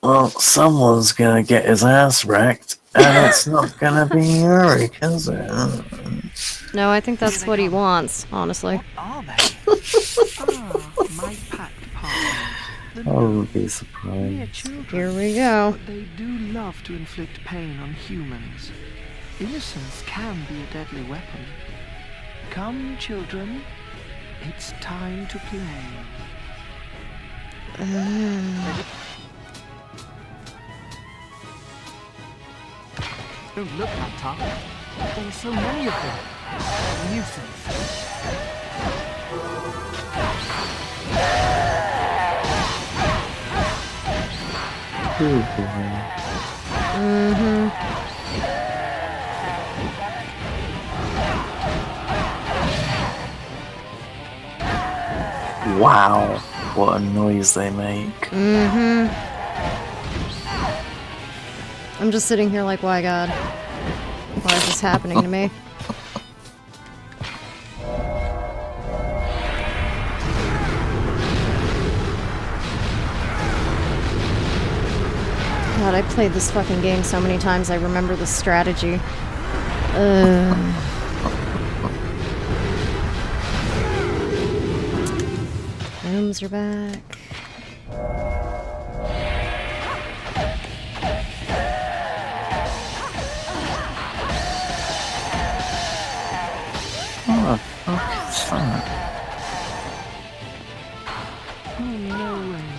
Speaker 3: Well, someone's gonna get his ass wrecked, and it's not gonna be Yurik, is it?
Speaker 10: No, I think that's what he wants, honestly.
Speaker 15: My pact partners.
Speaker 3: I wouldn't be surprised.
Speaker 10: Here we go.
Speaker 15: But they do love to inflict pain on humans. Innocence can be a deadly weapon. Come, children. It's time to play.
Speaker 16: Don't look that tough. There are so many of them. A nuisance.
Speaker 3: Wow, what a noise they make.
Speaker 10: I'm just sitting here like, why God? Why is this happening to me? God, I played this fucking game so many times I remember the strategy. I'm items are back.
Speaker 3: Oh, fuck is that?
Speaker 15: Oh, no way.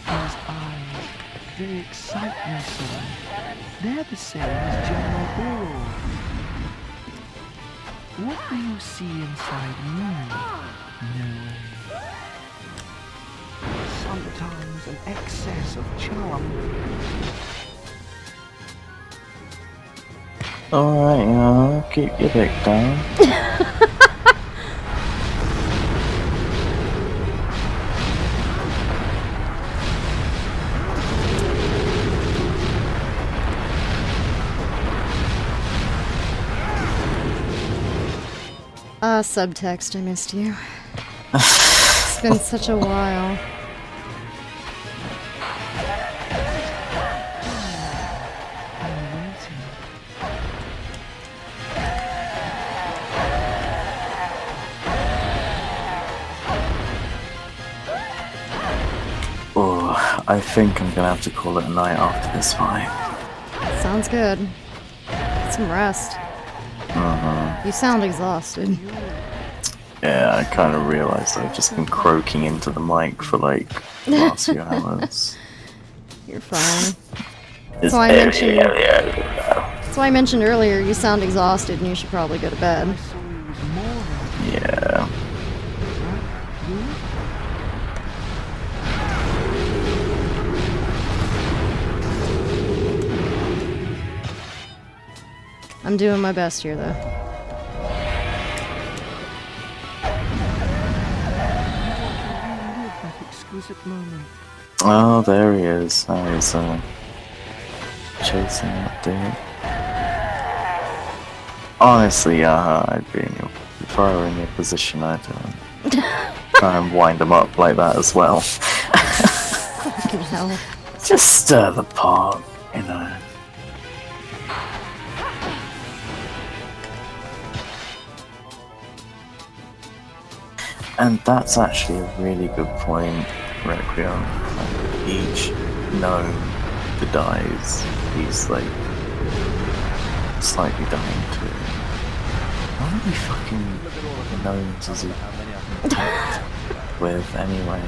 Speaker 15: Those eyes, they excite me so. They're the same as General Oral. What do you see inside me? No way. Sometimes an excess of charm.
Speaker 3: Alright, keep your dick down.
Speaker 10: Subtext, I missed you. It's been such a while.
Speaker 3: Oh, I think I'm gonna have to call it a night after this fight.
Speaker 10: Sounds good. Get some rest. You sound exhausted.
Speaker 3: Yeah, I kind of realised I've just been croaking into the mic for like the last few hours.
Speaker 10: You're fine.
Speaker 3: It's
Speaker 10: That's why I mentioned earlier you sound exhausted and you should probably go to bed.
Speaker 3: Yeah.
Speaker 10: I'm doing my best here though.
Speaker 15: Exquisite moment.
Speaker 3: Oh, there he is. Now he's chasing that dude. Honestly, I'd be in your, if I were in your position, I'd try and wind him up like that as well.
Speaker 10: Fucking hell.
Speaker 3: Just stir the pot, you know. And that's actually a really good point, Requiem. Like, each gnome that dies, he's like slightly dying too. How many fucking gnomes is he with anyway?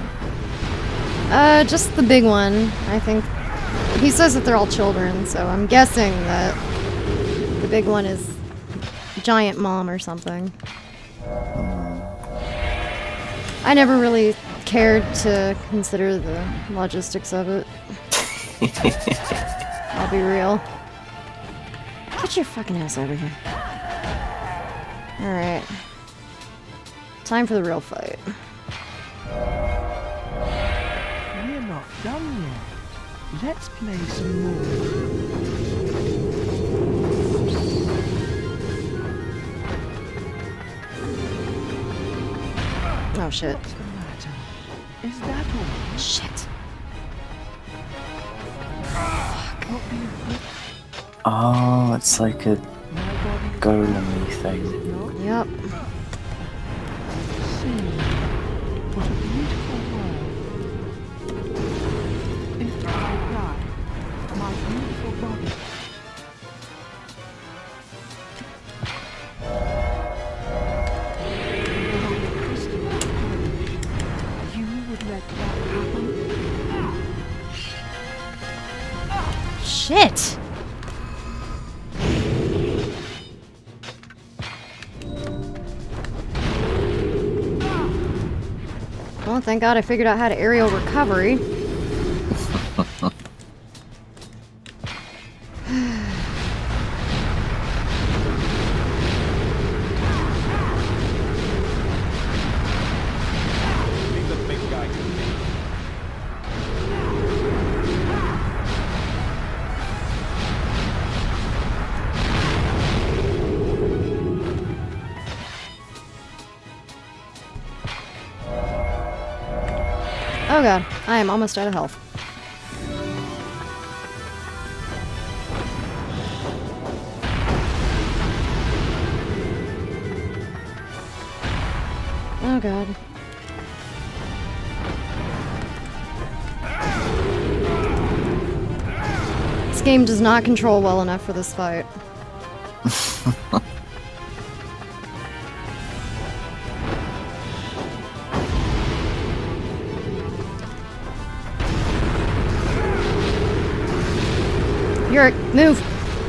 Speaker 10: Just the big one, I think. He says that they're all children, so I'm guessing that the big one is Giant Mom or something. I never really cared to consider the logistics of it. I'll be real. Get your fucking ass over here. Alright. Time for the real fight.
Speaker 15: We're not done yet. Let's play some more.
Speaker 10: Oh shit.
Speaker 15: Is that all?
Speaker 10: Shit.
Speaker 3: Oh, it's like a golem-y thing.
Speaker 10: Yep.
Speaker 15: What a beautiful world. If I die, my beautiful body. You would let that happen?
Speaker 10: Shit! Well, thank God I figured out how to aerial recovery. Oh god, I am almost out of health. Oh god. game does not control well enough for this fight. Yurik, move!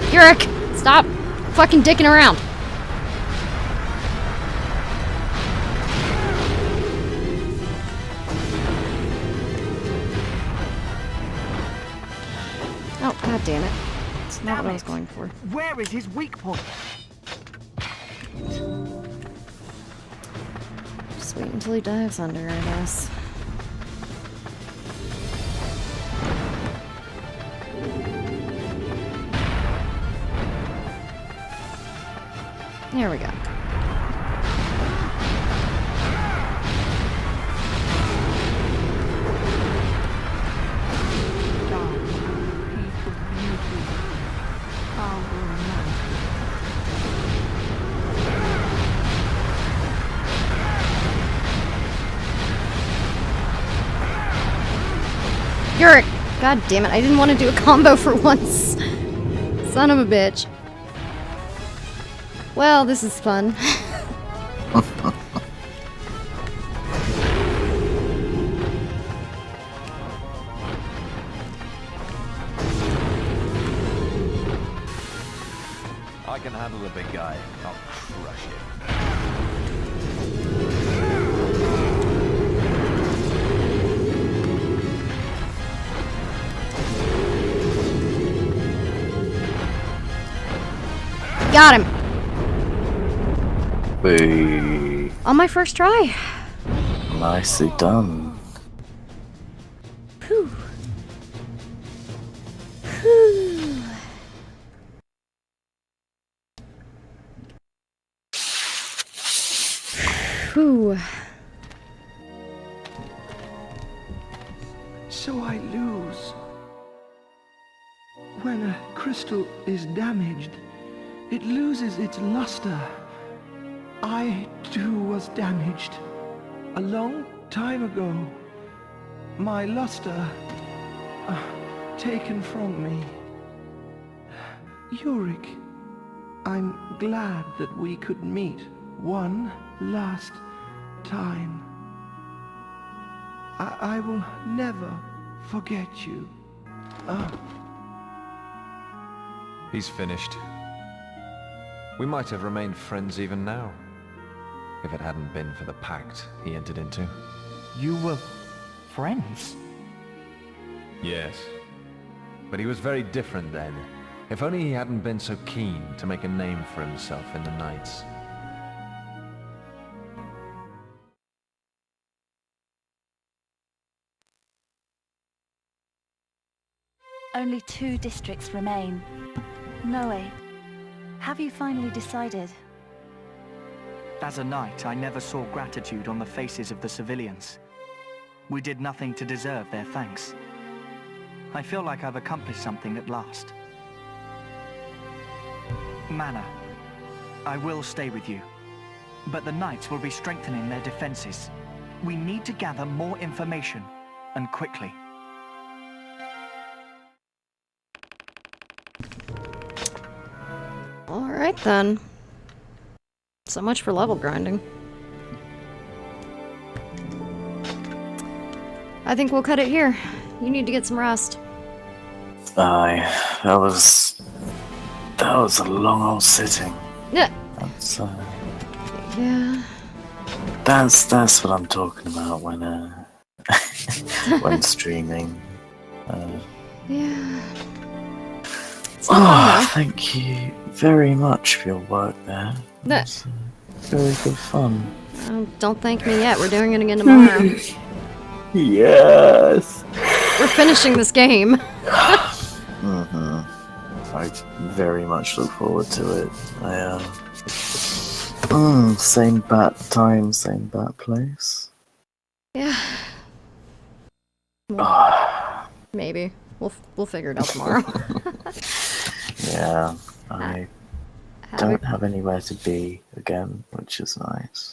Speaker 10: Yurik! Stop fucking dicking around! Oh, god damn it. It's not what I was going for.
Speaker 2: Where is his weak point?
Speaker 10: Just wait until he dives under, I guess. There we go. Yurik! God damn it, I didn't want to do a combo for once. Son of a bitch. Well, this is fun.
Speaker 14: I can handle the big guy. I'll crush it.
Speaker 10: Got him!
Speaker 3: Boo.
Speaker 10: On my first try.
Speaker 3: Nicely done.
Speaker 10: Whew. Whew. Whew.
Speaker 15: So I lose. When a crystal is damaged, it loses its luster. I, too, was damaged. A long time ago. My luster taken from me. Yurik, I'm glad that we could meet one last time. I will never forget you.
Speaker 14: He's finished. We might have remained friends even now, if it hadn't been for the pact he entered into.
Speaker 2: You were friends?
Speaker 14: Yes. But he was very different then. If only he hadn't been so keen to make a name for himself in the Knights.
Speaker 8: Only 2 districts remain. Noe, have you finally decided?
Speaker 2: As a knight, I never saw gratitude on the faces of the civilians. We did nothing to deserve their thanks. I feel like I've accomplished something at last. Mana, I will stay with you. But the knights will be strengthening their defenses. We need to gather more information, and quickly.
Speaker 10: Alright then. So much for level grinding. I think we'll cut it here. You need to get some rest.
Speaker 3: Aye, that was a long old sitting.
Speaker 10: Yeah.
Speaker 3: That's
Speaker 10: Yeah.
Speaker 3: that's what I'm talking about when when streaming.
Speaker 10: Yeah.
Speaker 3: Oh, thank you very much for your work there.
Speaker 10: That's
Speaker 3: very good fun.
Speaker 10: Don't thank me yet. We're doing it again tomorrow.
Speaker 3: Yes.
Speaker 10: We're finishing this game.
Speaker 3: I very much look forward to it. Same bat time, same bat place.
Speaker 10: Yeah. Maybe. We'll figure it out tomorrow.
Speaker 3: Yeah, I don't have anywhere to be again, which is nice.